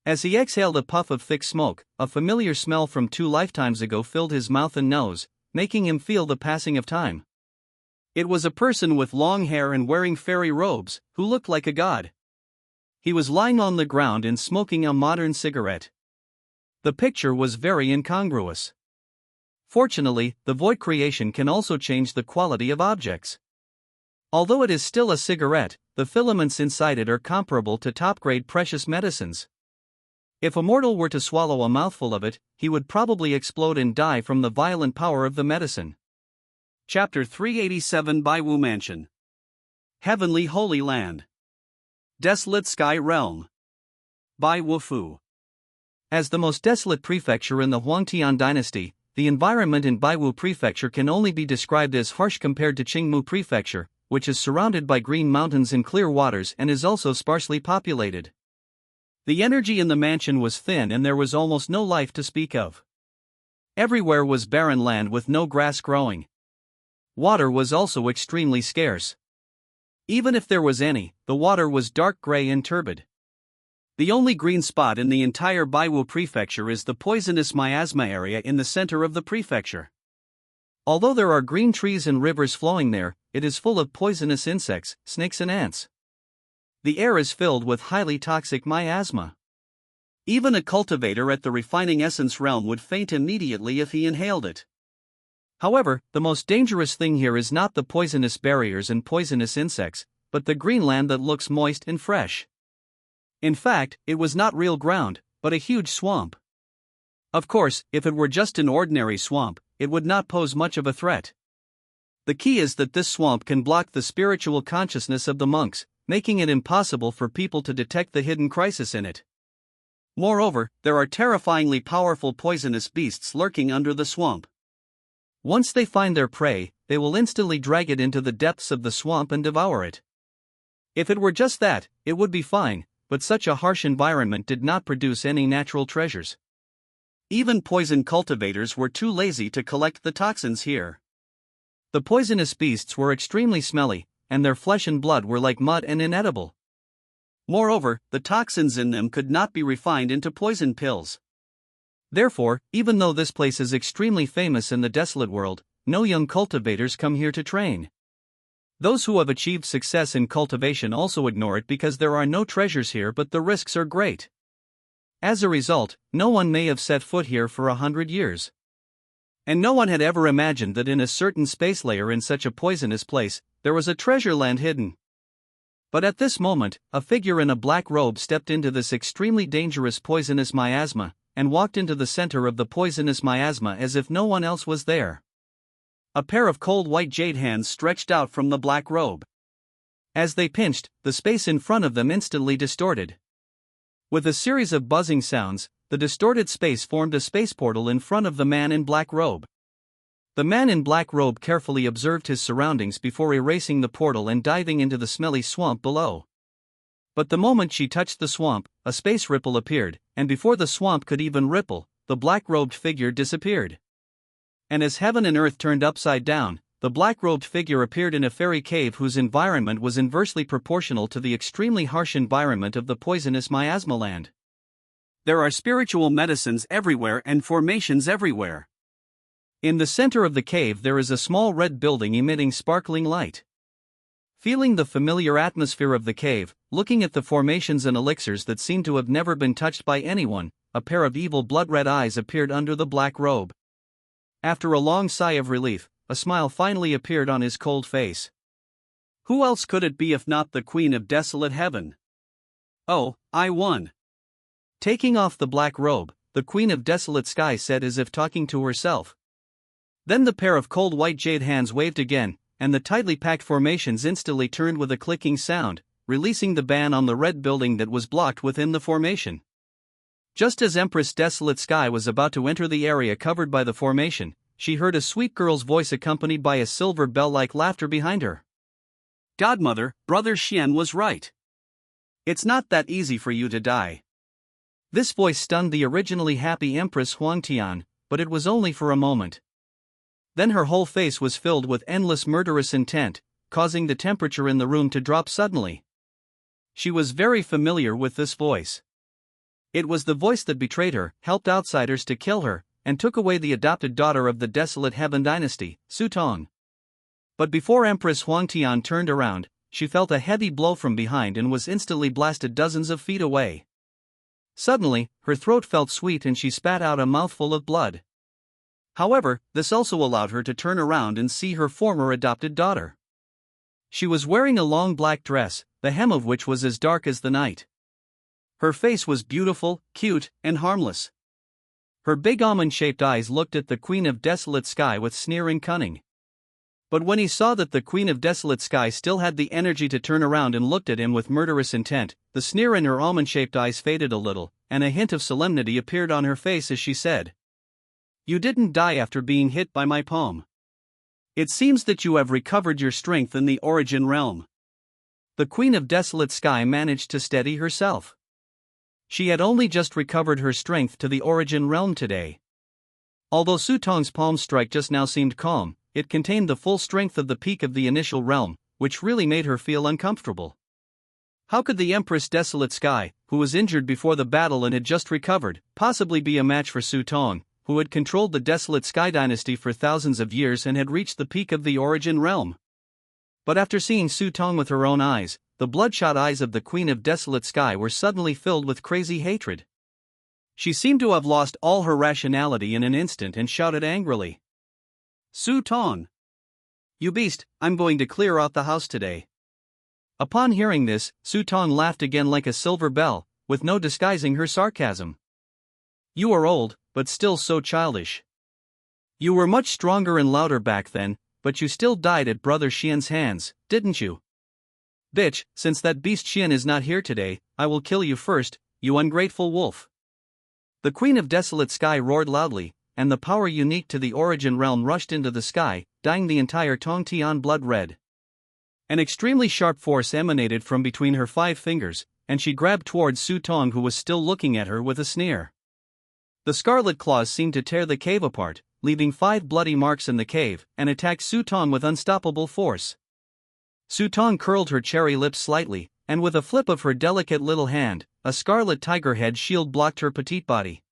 As he exhaled a puff of thick smoke, a familiar smell from 2 lifetimes ago filled his mouth and nose, making him feel the passing of time. It was a person with long hair and wearing fairy robes, who looked like a god. He was lying on the ground and smoking a modern cigarette. The picture was very incongruous. Fortunately, the void creation can also change the quality of objects. Although it is still a cigarette, the filaments inside it are comparable to top-grade precious medicines. If a mortal were to swallow a mouthful of it, he would probably explode and die from the violent power of the medicine. Chapter 387 Baiwu Mansion. Heavenly Holy Land. Desolate Sky Realm. By Wufu. As the most desolate prefecture in the Huangtian dynasty, the environment in Baiwu Prefecture can only be described as harsh compared to Qingmu Prefecture, which is surrounded by green mountains and clear waters and is also sparsely populated. The energy in the mansion was thin and there was almost no life to speak of. Everywhere was barren land with no grass growing. Water was also extremely scarce. Even if there was any, the water was dark gray and turbid. The only green spot in the entire Baiwu Prefecture is the poisonous miasma area in the center of the prefecture. Although there are green trees and rivers flowing there, it is full of poisonous insects, snakes and ants. The air is filled with highly toxic miasma. Even a cultivator at the refining essence realm would faint immediately if he inhaled it. However, the most dangerous thing here is not the poisonous barriers and poisonous insects, but the green land that looks moist and fresh. In fact, it was not real ground, but a huge swamp. Of course, if it were just an ordinary swamp, it would not pose much of a threat. The key is that this swamp can block the spiritual consciousness of the monks, making it impossible for people to detect the hidden crisis in it. Moreover, there are terrifyingly powerful poisonous beasts lurking under the swamp. Once they find their prey, they will instantly drag it into the depths of the swamp and devour it. If it were just that, it would be fine, but such a harsh environment did not produce any natural treasures. Even poison cultivators were too lazy to collect the toxins here. The poisonous beasts were extremely smelly, and their flesh and blood were like mud and inedible. Moreover, the toxins in them could not be refined into poison pills. Therefore, even though this place is extremely famous in the desolate world, no young cultivators come here to train. Those who have achieved success in cultivation also ignore it because there are no treasures here, but the risks are great. As a result, no one may have set foot here for 100 years. And no one had ever imagined that in a certain space layer in such a poisonous place, there was a treasure land hidden. But at this moment, a figure in a black robe stepped into this extremely dangerous poisonous miasma, and walked into the center of the poisonous miasma as if no one else was there. A pair of cold white jade hands stretched out from the black robe. As they pinched, the space in front of them instantly distorted. With a series of buzzing sounds, the distorted space formed a space portal in front of the man in black robe. The man in black robe carefully observed his surroundings before erasing the portal and diving into the smelly swamp below. But the moment she touched the swamp, a space ripple appeared, and before the swamp could even ripple, the black-robed figure disappeared. And as heaven and earth turned upside down, the black-robed figure appeared in a fairy cave whose environment was inversely proportional to the extremely harsh environment of the poisonous miasma land. There are spiritual medicines everywhere and formations everywhere. In the center of the cave there is a small red building emitting sparkling light. Feeling the familiar atmosphere of the cave, looking at the formations and elixirs that seem to have never been touched by anyone, a pair of evil blood-red eyes appeared under the black robe. After a long sigh of relief, a smile finally appeared on his cold face. Who else could it be if not the Queen of Desolate Heaven? Oh, I won. Taking off the black robe, the Queen of Desolate Sky said as if talking to herself. Then the pair of cold white jade hands waved again, and the tightly packed formations instantly turned with a clicking sound, releasing the ban on the red building that was blocked within the formation. Just as Empress Desolate Sky was about to enter the area covered by the formation, she heard a sweet girl's voice accompanied by a silver bell-like laughter behind her. Godmother, Brother Xian was right. It's not that easy for you to die. This voice stunned the originally happy Empress Huangtian, but it was only for a moment. Then her whole face was filled with endless murderous intent, causing the temperature in the room to drop suddenly. She was very familiar with this voice. It was the voice that betrayed her, helped outsiders to kill her, and took away the adopted daughter of the Desolate Heaven dynasty, Su Tong. But before Empress Huangtian turned around, she felt a heavy blow from behind and was instantly blasted dozens of feet away. Suddenly, her throat felt sweet and she spat out a mouthful of blood. However, this also allowed her to turn around and see her former adopted daughter. She was wearing a long black dress, the hem of which was as dark as the night. Her face was beautiful, cute, and harmless. Her big almond-shaped eyes looked at the Queen of Desolate Sky with sneering cunning. But when he saw that the Queen of Desolate Sky still had the energy to turn around and looked at him with murderous intent, the sneer in her almond-shaped eyes faded a little, and a hint of solemnity appeared on her face as she said, "You didn't die after being hit by my palm. It seems that you have recovered your strength in the origin realm." The Queen of Desolate Sky managed to steady herself. She had only just recovered her strength to the origin realm today. Although Su Tong's palm strike just now seemed calm, it contained the full strength of the peak of the initial realm, which really made her feel uncomfortable. How could the Empress Desolate Sky, who was injured before the battle and had just recovered, possibly be a match for Su Tong, who had controlled the Desolate Sky dynasty for thousands of years and had reached the peak of the origin realm? But after seeing Su Tong with her own eyes, the bloodshot eyes of the Queen of Desolate Sky were suddenly filled with crazy hatred. She seemed to have lost all her rationality in an instant and shouted angrily, "Su Tong! You beast, I'm going to clear out the house today." Upon hearing this, Su Tong laughed again like a silver bell, with no disguising her sarcasm. "You are old, but still so childish. You were much stronger and louder back then, but you still died at Brother Xian's hands, didn't you? Bitch, since that beast Xian is not here today, I will kill you first, you ungrateful wolf." The Queen of Desolate Sky roared loudly, and the power unique to the origin realm rushed into the sky, dyeing the entire Tongtian blood red. An extremely sharp force emanated from between her 5 fingers, and she grabbed towards Su Tong, who was still looking at her with a sneer. The scarlet claws seemed to tear the cave apart, leaving 5 bloody marks in the cave, and attacked Su Tong with unstoppable force. Su Tong curled her cherry lips slightly, and with a flip of her delicate little hand, a scarlet tiger head shield blocked her petite body.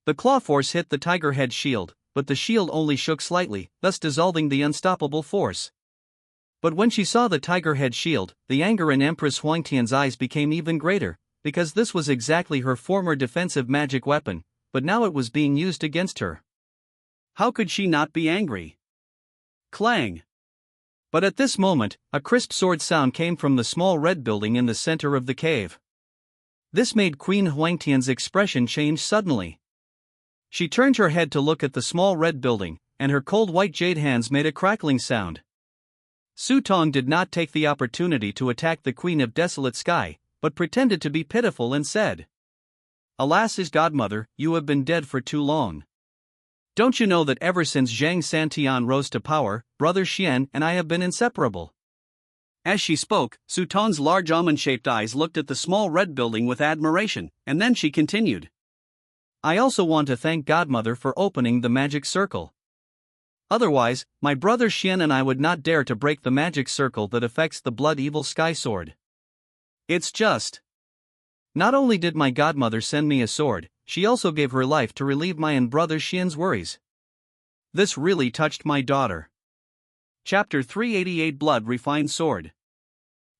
The claw force hit the tiger head shield, but the shield only shook slightly, thus dissolving the unstoppable force. But when she saw the tiger head shield, the anger in Empress Huangtian's eyes became even greater, because this was exactly her former defensive magic weapon, but now it was being used against her. How could she not be angry? Clang! But at this moment, a crisp sword sound came from the small red building in the center of the cave. This made Queen Huangtian's expression change suddenly. She turned her head to look at the small red building, and her cold white jade hands made a crackling sound. Su Tong did not take the opportunity to attack the Queen of Desolate Sky, but pretended to be pitiful and said, "Alas, his godmother, you have been dead for too long. Don't you know that ever since Zhang Santian rose to power, Brother Xian and I have been inseparable?" As she spoke, Su Tong's large almond-shaped eyes looked at the small red building with admiration, and then she continued, "I also want to thank Godmother for opening the magic circle. Otherwise, my brother Xian and I would not dare to break the magic circle that affects the blood evil sky sword. It's just. Not only did my godmother send me a sword, she also gave her life to relieve my and brother Xian's worries. This really touched my daughter." Chapter 388 Blood Refined Sword.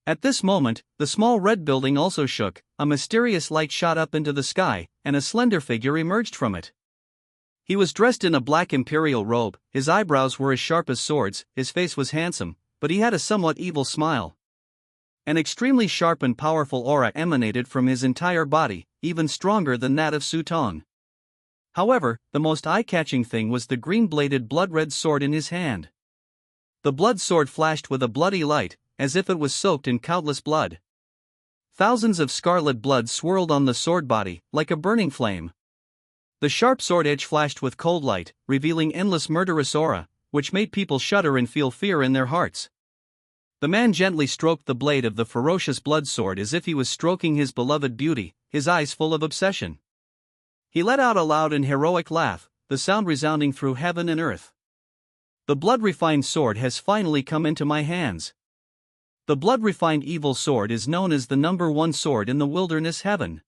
At this moment, the small red building also shook, a mysterious light shot up into the sky, and a slender figure emerged from it. He was dressed in a black imperial robe, his eyebrows were as sharp as swords, his face was handsome, but he had a somewhat evil smile. An extremely sharp and powerful aura emanated from his entire body, even stronger than that of Su Tong. However, the most eye-catching thing was the green-bladed blood-red sword in his hand. The blood sword flashed with a bloody light, as if it was soaked in countless blood. Thousands of scarlet blood swirled on the sword body, like a burning flame. The sharp sword edge flashed with cold light, revealing endless murderous aura, which made people shudder and feel fear in their hearts. The man gently stroked the blade of the ferocious blood sword as if he was stroking his beloved beauty, his eyes full of obsession. He let out a loud and heroic laugh, the sound resounding through heaven and earth. "The blood-refined sword has finally come into my hands. The blood-refined evil sword is known as the #1 sword in the wilderness heaven.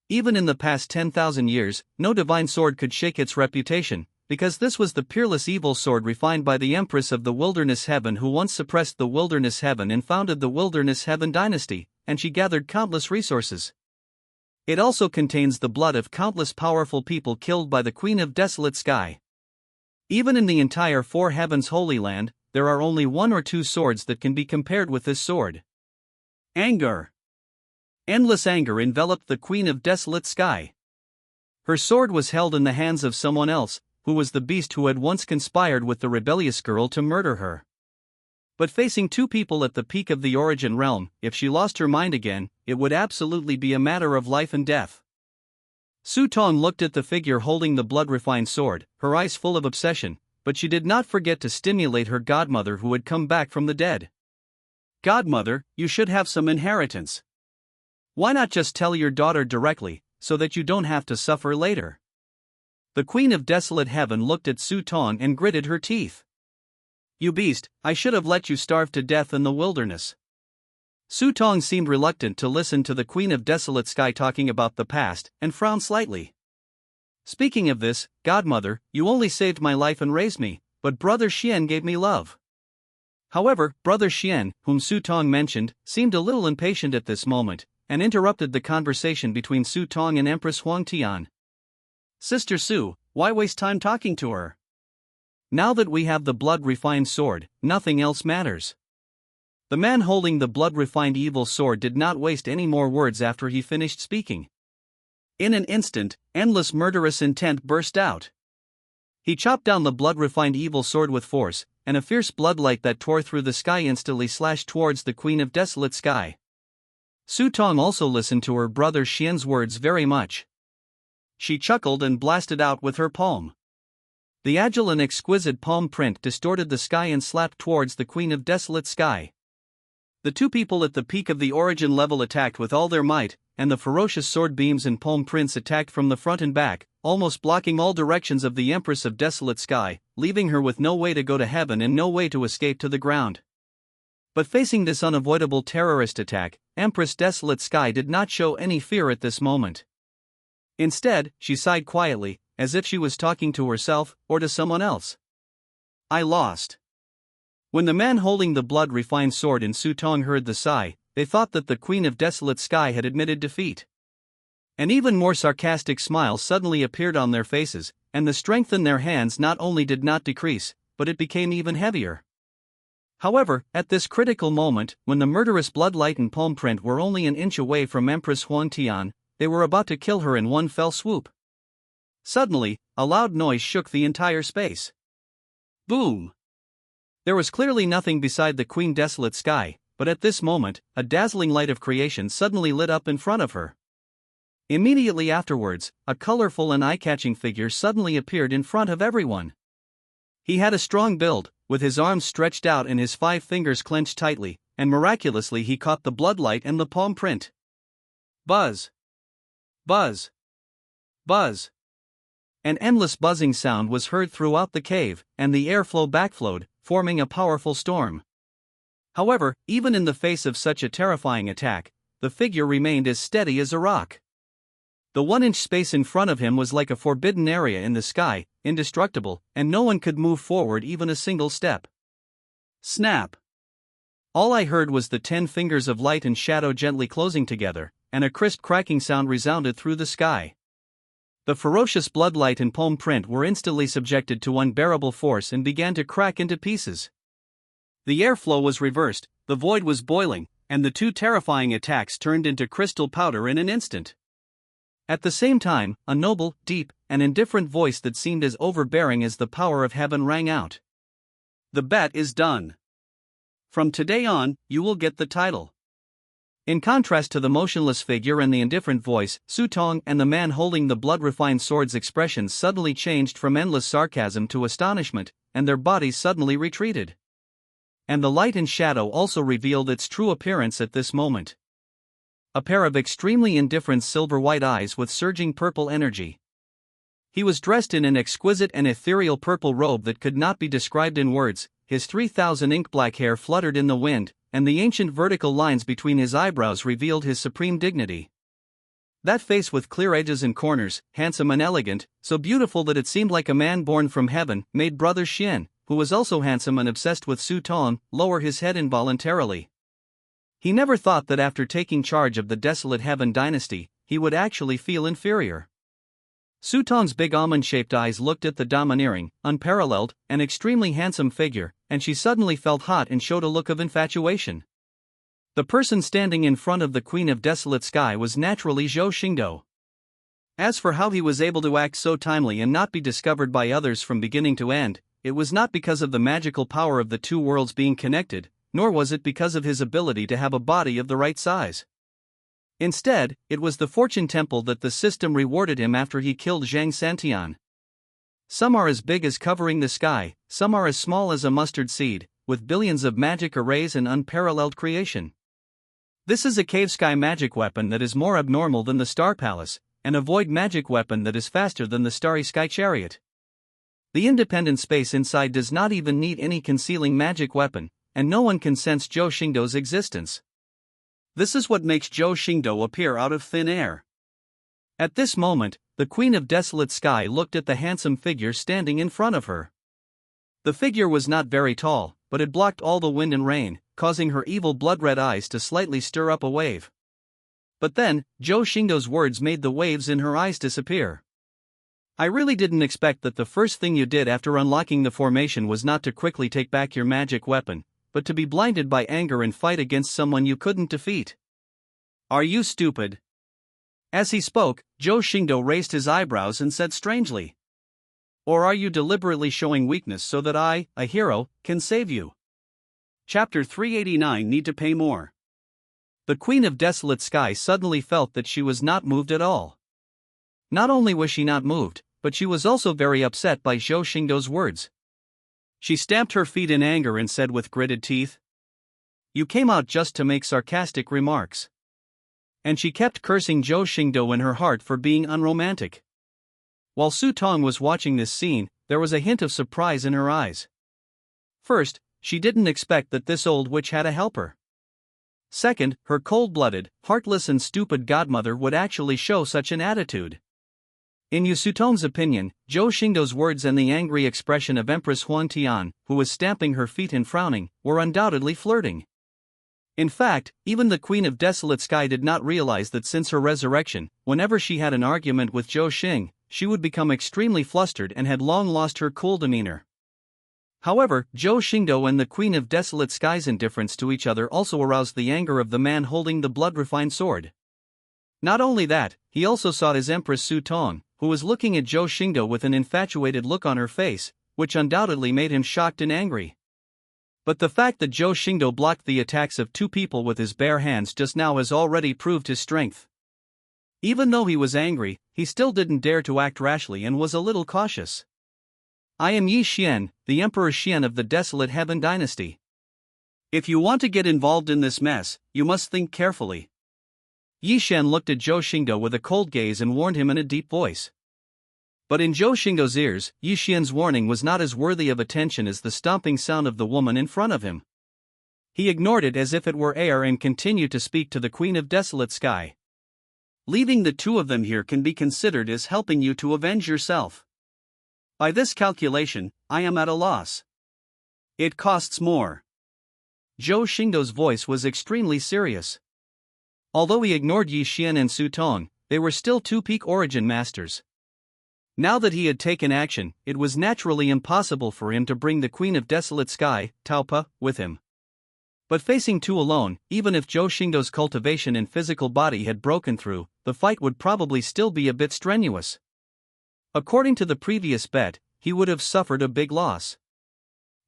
Even in the past 10,000 years, no divine sword could shake its reputation, because this was the peerless evil sword refined by the Empress of the Wilderness Heaven, who once suppressed the Wilderness Heaven and founded the Wilderness Heaven dynasty, and she gathered countless resources. It also contains the blood of countless powerful people killed by the Queen of Desolate Sky. Even in the entire Four Heavens Holy Land, there are only 1 or 2 swords that can be compared with this sword." Anger. Endless anger enveloped the Queen of Desolate Sky. Her sword was held in the hands of someone else, who was the beast who had once conspired with the rebellious girl to murder her. But facing 2 people at the peak of the Origin Realm, if she lost her mind again, it would absolutely be a matter of life and death. Su Tong looked at the figure holding the blood-refined sword, her eyes full of obsession, but she did not forget to stimulate her godmother who had come back from the dead. "Godmother, you should have some inheritance. Why not just tell your daughter directly, so that you don't have to suffer later?" The Queen of Desolate Heaven looked at Su Tong and gritted her teeth. "You beast, I should have let you starve to death in the wilderness." Su Tong seemed reluctant to listen to the Queen of Desolate Sky talking about the past, and frowned slightly. "Speaking of this, godmother, you only saved my life and raised me, but Brother Xian gave me love." However, Brother Xian, whom Su Tong mentioned, seemed a little impatient at this moment, and interrupted the conversation between Su Tong and Empress Huangtian. "Sister Su, why waste time talking to her? Now that we have the blood-refined sword, nothing else matters." The man holding the blood-refined evil sword did not waste any more words after he finished speaking. In an instant, endless murderous intent burst out. He chopped down the blood-refined evil sword with force, and a fierce bloodlight that tore through the sky instantly slashed towards the Queen of Desolate Sky. Su Tong also listened to her brother Xian's words very much. She chuckled and blasted out with her palm. The agile and exquisite palm print distorted the sky and slapped towards the Queen of Desolate Sky. The two people at the peak of the origin level attacked with all their might, and the ferocious sword beams and palm prints attacked from the front and back, almost blocking all directions of the Empress of Desolate Sky, leaving her with no way to go to heaven and no way to escape to the ground. But facing this unavoidable terrorist attack, Empress Desolate Sky did not show any fear at this moment. Instead, she sighed quietly, as if she was talking to herself or to someone else. I lost. When the man holding the blood-refined sword in Sutong heard the sigh, they thought that the Queen of Desolate Sky had admitted defeat. An even more sarcastic smile suddenly appeared on their faces, and the strength in their hands not only did not decrease, but it became even heavier. However, at this critical moment, when the murderous bloodlight and palm print were only an inch away from Empress Huangtian, they were about to kill her in one fell swoop. Suddenly, a loud noise shook the entire space. Boom! There was clearly nothing beside the Queen Desolate Sky, but at this moment, a dazzling light of creation suddenly lit up in front of her. Immediately afterwards, a colorful and eye-catching figure suddenly appeared in front of everyone. He had a strong build, with his arms stretched out and his 5 fingers clenched tightly, and miraculously he caught the bloodlight and the palm print. Buzz! Buzz! Buzz! An endless buzzing sound was heard throughout the cave, and the airflow backflowed, forming a powerful storm. However, even in the face of such a terrifying attack, the figure remained as steady as a rock. The 1-inch space in front of him was like a forbidden area in the sky, indestructible, and no one could move forward even a single step. Snap! All I heard was the 10 fingers of light and shadow gently closing together, and a crisp cracking sound resounded through the sky. The ferocious bloodlight and palm print were instantly subjected to unbearable force and began to crack into pieces. The airflow was reversed, the void was boiling, and the 2 terrifying attacks turned into crystal powder in an instant. At the same time, a noble, deep, and indifferent voice that seemed as overbearing as the power of heaven rang out. The bet is done. From today on, you will get the title. In contrast to the motionless figure and the indifferent voice, Sutong and the man holding the blood-refined sword's expressions suddenly changed from endless sarcasm to astonishment, and their bodies suddenly retreated. And the light and shadow also revealed its true appearance at this moment. A pair of extremely indifferent silver-white eyes with surging purple energy. He was dressed in an exquisite and ethereal purple robe that could not be described in words, his 3,000 ink-black hair fluttered in the wind, and the ancient vertical lines between his eyebrows revealed his supreme dignity. That face with clear edges and corners, handsome and elegant, so beautiful that it seemed like a man born from heaven, made Brother Xian, who was also handsome and obsessed with Sutong, lower his head involuntarily. He never thought that after taking charge of the Desolate Heaven dynasty, he would actually feel inferior. Sutong's big almond-shaped eyes looked at the domineering, unparalleled, and extremely handsome figure, and she suddenly felt hot and showed a look of infatuation. The person standing in front of the Queen of Desolate Sky was naturally Zhou Xingdou. As for how he was able to act so timely and not be discovered by others from beginning to end, it was not because of the magical power of the 2 worlds being connected, nor was it because of his ability to have a body of the right size. Instead, it was the fortune temple that the system rewarded him after he killed Zhang Santian. Some are as big as covering the sky, some are as small as a mustard seed, with billions of magic arrays and unparalleled creation. This is a cave sky magic weapon that is more abnormal than the Star Palace, and a void magic weapon that is faster than the Starry Sky Chariot. The independent space inside does not even need any concealing magic weapon, and no one can sense Zhou Xingdou's existence. This is what makes Zhou Xingdou appear out of thin air. At this moment, the Queen of Desolate Sky looked at the handsome figure standing in front of her. The figure was not very tall, but it blocked all the wind and rain, causing her evil blood-red eyes to slightly stir up a wave. But then, Zhou Xingdou's words made the waves in her eyes disappear. I really didn't expect that the first thing you did after unlocking the formation was not to quickly take back your magic weapon, but to be blinded by anger and fight against someone you couldn't defeat. Are you stupid? As he spoke, Zhou Xingdou raised his eyebrows and said strangely. Or are you deliberately showing weakness so that I, a hero, can save you? Chapter 389 Need to pay more. The Queen of Desolate Sky suddenly felt that she was not moved at all. Not only was she not moved, but she was also very upset by Zhou Xingdou's words. She stamped her feet in anger and said with gritted teeth, You came out just to make sarcastic remarks. And she kept cursing Zhou Xingdou in her heart for being unromantic. While Su Tong was watching this scene, there was a hint of surprise in her eyes. First, she didn't expect that this old witch had a helper. Second, her cold-blooded, heartless and stupid godmother would actually show such an attitude. In Yu Sutong's opinion, Zhou Xingdou's words and the angry expression of Empress Huang Tian, who was stamping her feet and frowning, were undoubtedly flirting. In fact, even the Queen of Desolate Sky did not realize that since her resurrection, whenever she had an argument with Zhou Xing, she would become extremely flustered and had long lost her cool demeanor. However, Zhou Xingdou and the Queen of Desolate Sky's indifference to each other also aroused the anger of the man holding the blood-refined sword. Not only that, he also saw his Empress Su Tong, who was looking at Zhou Xingdou with an infatuated look on her face, which undoubtedly made him shocked and angry. But the fact that Zhou Xingdou blocked the attacks of two people with his bare hands just now has already proved his strength. Even though he was angry, he still didn't dare to act rashly and was a little cautious. I am Yi Xian, the Emperor Xian of the Desolate Heaven Dynasty. If you want to get involved in this mess, you must think carefully. Yi Xian looked at Zhou Xingdou with a cold gaze and warned him in a deep voice. But in Zhou Xingdou's ears, Yi Xian's warning was not as worthy of attention as the stomping sound of the woman in front of him. He ignored it as if it were air and continued to speak to the Queen of Desolate Sky. Leaving the two of them here can be considered as helping you to avenge yourself. By this calculation, I am at a loss. It costs more. Zhou Xingdou's voice was extremely serious. Although he ignored Yi Xian and Su Tong, they were still two peak origin masters. Now that he had taken action, it was naturally impossible for him to bring the Queen of Desolate Sky, Taopa, with him. But facing two alone, even if Zhou Xingdou's cultivation and physical body had broken through, the fight would probably still be a bit strenuous. According to the previous bet, he would have suffered a big loss.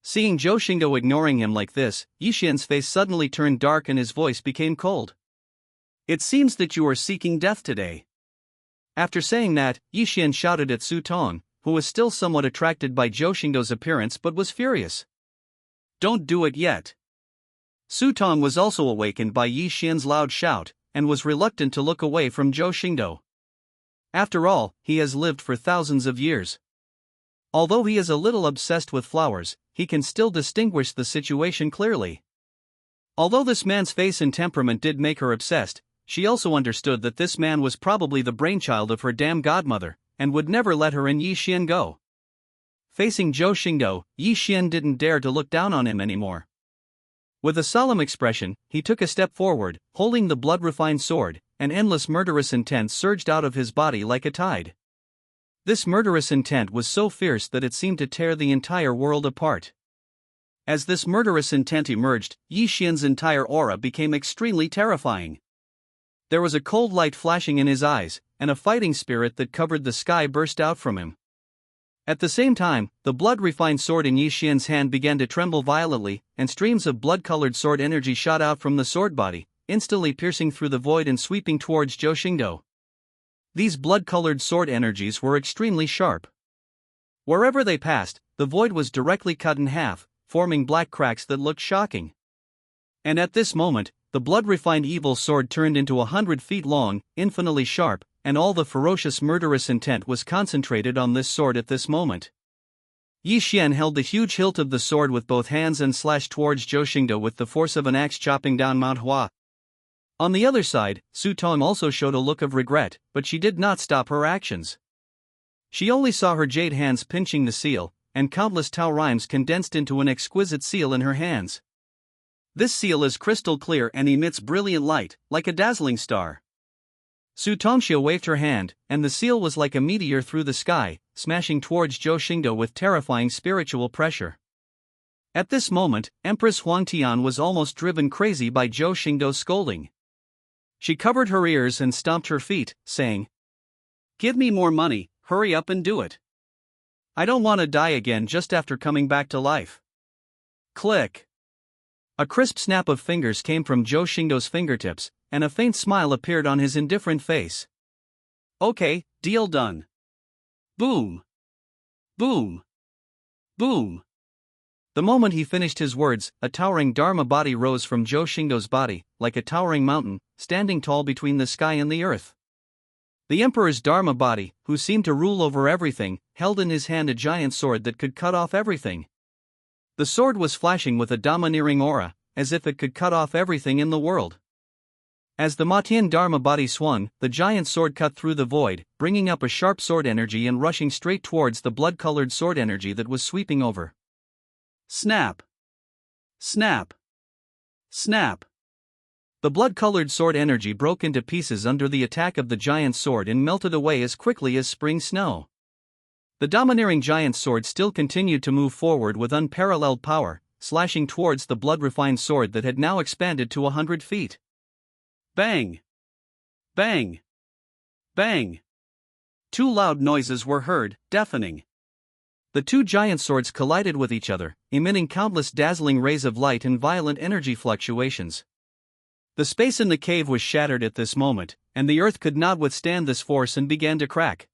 Seeing Zhou Xingdou ignoring him like this, Yi Xian's face suddenly turned dark and his voice became cold. It seems that you are seeking death today. After saying that, Yi Xian shouted at Su Tong, who was still somewhat attracted by Zhou Xingdou's appearance but was furious. Don't do it yet. Su Tong was also awakened by Yi Xian's loud shout, and was reluctant to look away from Zhou Xingdou. After all, he has lived for thousands of years. Although he is a little obsessed with flowers, he can still distinguish the situation clearly. Although this man's face and temperament did make her obsessed, she also understood that this man was probably the brainchild of her damn godmother, and would never let her and Yi Xian go. Facing Zhou Xingdou, Yi Xian didn't dare to look down on him anymore. With a solemn expression, he took a step forward, holding the blood-refined sword. An endless murderous intent surged out of his body like a tide. This murderous intent was so fierce that it seemed to tear the entire world apart. As this murderous intent emerged, Yi Xian's entire aura became extremely terrifying. There was a cold light flashing in his eyes, and a fighting spirit that covered the sky burst out from him. At the same time, the blood-refined sword in Yi Xian's hand began to tremble violently, and streams of blood-colored sword energy shot out from the sword body, instantly piercing through the void and sweeping towards Zhou Xingdou. These blood-colored sword energies were extremely sharp. Wherever they passed, the void was directly cut in half, forming black cracks that looked shocking. And at this moment, the blood-refined evil sword turned into 100 feet long, infinitely sharp, and all the ferocious murderous intent was concentrated on this sword at this moment. Yi Xian held the huge hilt of the sword with both hands and slashed towards Zhou Xingdou with the force of an axe chopping down manhwa. On the other side, Su Tong also showed a look of regret, but she did not stop her actions. She only saw her jade hands pinching the seal, and countless Tao rhymes condensed into an exquisite seal in her hands. This seal is crystal clear and emits brilliant light, like a dazzling star. Su Tongxia waved her hand, and the seal was like a meteor through the sky, smashing towards Zhou Xingdou with terrifying spiritual pressure. At this moment, Empress Huang Tian was almost driven crazy by Zhou Xingdou's scolding. She covered her ears and stomped her feet, saying, "Give me more money, hurry up and do it. I don't want to die again just after coming back to life." Click. A crisp snap of fingers came from Zhou Xingdou's fingertips, and a faint smile appeared on his indifferent face. "Okay, deal done." Boom. Boom. Boom. The moment he finished his words, a towering Dharma body rose from Zhou Xingdou's body, like a towering mountain, standing tall between the sky and the earth. The Emperor's Dharma body, who seemed to rule over everything, held in his hand a giant sword that could cut off everything. The sword was flashing with a domineering aura, as if it could cut off everything in the world. As the Matian Dharma body swung, the giant sword cut through the void, bringing up a sharp sword energy and rushing straight towards the blood-colored sword energy that was sweeping over. Snap! Snap! Snap! The blood-colored sword energy broke into pieces under the attack of the giant sword and melted away as quickly as spring snow. The domineering giant sword still continued to move forward with unparalleled power, slashing towards the blood-refined sword that had now expanded to 100 feet. Bang! Bang! Bang! Two loud noises were heard, deafening. The two giant swords collided with each other, emitting countless dazzling rays of light and violent energy fluctuations. The space in the cave was shattered at this moment, and the earth could not withstand this force and began to crack.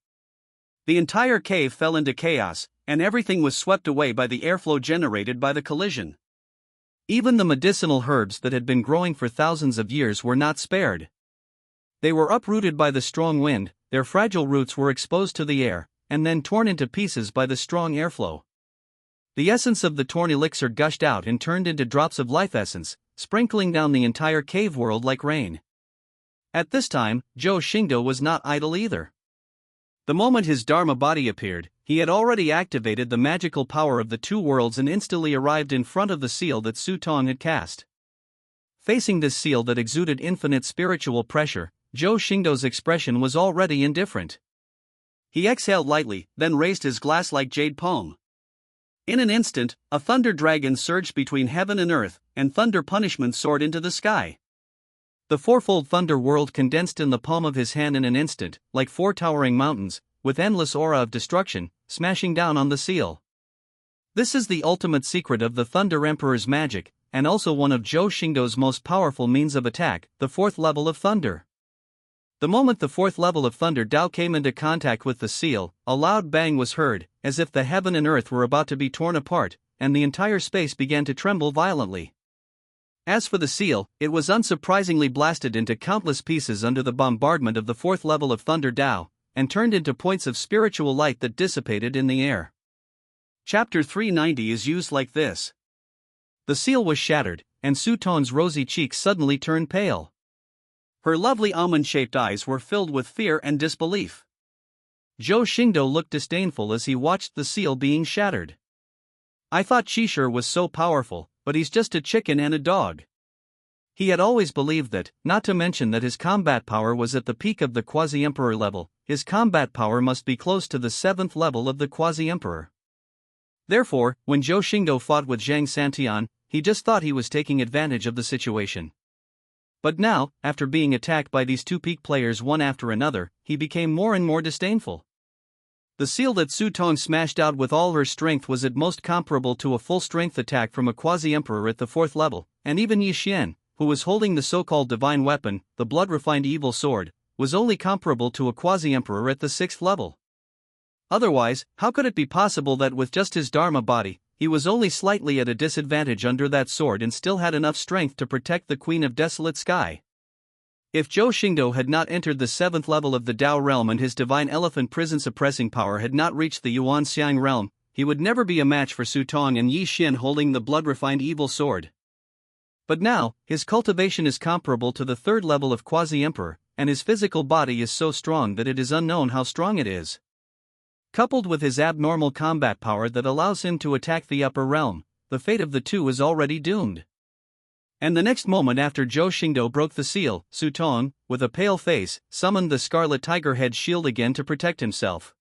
The entire cave fell into chaos, and everything was swept away by the airflow generated by the collision. Even the medicinal herbs that had been growing for thousands of years were not spared. They were uprooted by the strong wind, their fragile roots were exposed to the air, and then torn into pieces by the strong airflow. The essence of the torn elixir gushed out and turned into drops of life essence, sprinkling down the entire cave world like rain. At this time, Zhou Xingdou was not idle either. The moment his Dharma body appeared, he had already activated the magical power of the two worlds and instantly arrived in front of the seal that Su Tong had cast. Facing this seal that exuded infinite spiritual pressure, Zhou Xingdou's expression was already indifferent. He exhaled lightly, then raised his glass-like jade palm. In an instant, a thunder dragon surged between heaven and earth, and thunder punishment soared into the sky. The fourfold thunder world condensed in the palm of his hand in an instant, like four towering mountains, with endless aura of destruction, smashing down on the seal. This is the ultimate secret of the Thunder Emperor's magic, and also one of Zhou Xingdou's most powerful means of attack, the fourth level of thunder. The moment the fourth level of Thunder Dao came into contact with the seal, a loud bang was heard, as if the heaven and earth were about to be torn apart, and the entire space began to tremble violently. As for the seal, it was unsurprisingly blasted into countless pieces under the bombardment of the fourth level of Thunder Dao, and turned into points of spiritual light that dissipated in the air. Chapter 390 is used like this. The seal was shattered, and Su Tong's rosy cheeks suddenly turned pale. Her lovely almond-shaped eyes were filled with fear and disbelief. Zhou Xingdou looked disdainful as he watched the seal being shattered. I thought Qishir was so powerful, but he's just a chicken and a dog. He had always believed that, not to mention that his combat power was at the peak of the Quasi-Emperor level, his combat power must be close to the 7th level of the Quasi-Emperor. Therefore, when Zhou Xingdou fought with Zhang Santian, he just thought he was taking advantage of the situation. But now, after being attacked by these two peak players one after another, he became more and more disdainful. The seal that Su Tong smashed out with all her strength was at most comparable to a full-strength attack from a quasi-emperor at the 4th level, and even Yi Xian, who was holding the so-called divine weapon, the blood-refined evil sword, was only comparable to a quasi-emperor at the 6th level. Otherwise, how could it be possible that with just his Dharma body, he was only slightly at a disadvantage under that sword and still had enough strength to protect the Queen of Desolate Sky? If Zhou Xingdou had not entered the 7th level of the Dao realm and his divine elephant prison suppressing power had not reached the Yuan Xiang realm, he would never be a match for Su Tong and Yi Xian holding the blood-refined evil sword. But now, his cultivation is comparable to the 3rd level of Quasi-Emperor, and his physical body is so strong that it is unknown how strong it is. Coupled with his abnormal combat power that allows him to attack the upper realm, the fate of the two is already doomed. And the next moment after Zhou Xingdou broke the seal, Su Tong, with a pale face, summoned the scarlet tiger head shield again to protect himself.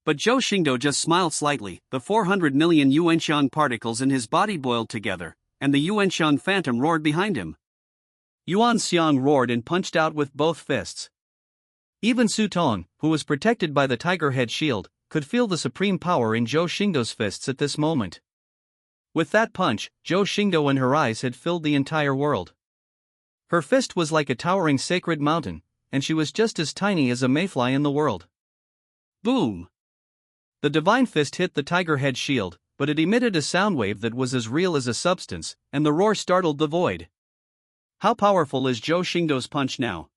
But Zhou Xingdou just smiled slightly, the 400 million Yuanshan particles in his body boiled together, and the Yuanshan phantom roared behind him. Yuan Xiang roared and punched out with both fists. Even Su Tong, who was protected by the tiger head shield, could feel the supreme power in Zhou Xingdou's fists at this moment. With that punch, Zhou Xingdou and her eyes had filled the entire world. Her fist was like a towering sacred mountain, and she was just as tiny as a mayfly in the world. Boom! The divine fist hit the tiger head shield, but it emitted a sound wave that was as real as a substance, and the roar startled the void. How powerful is Zhou Xingdou's punch now?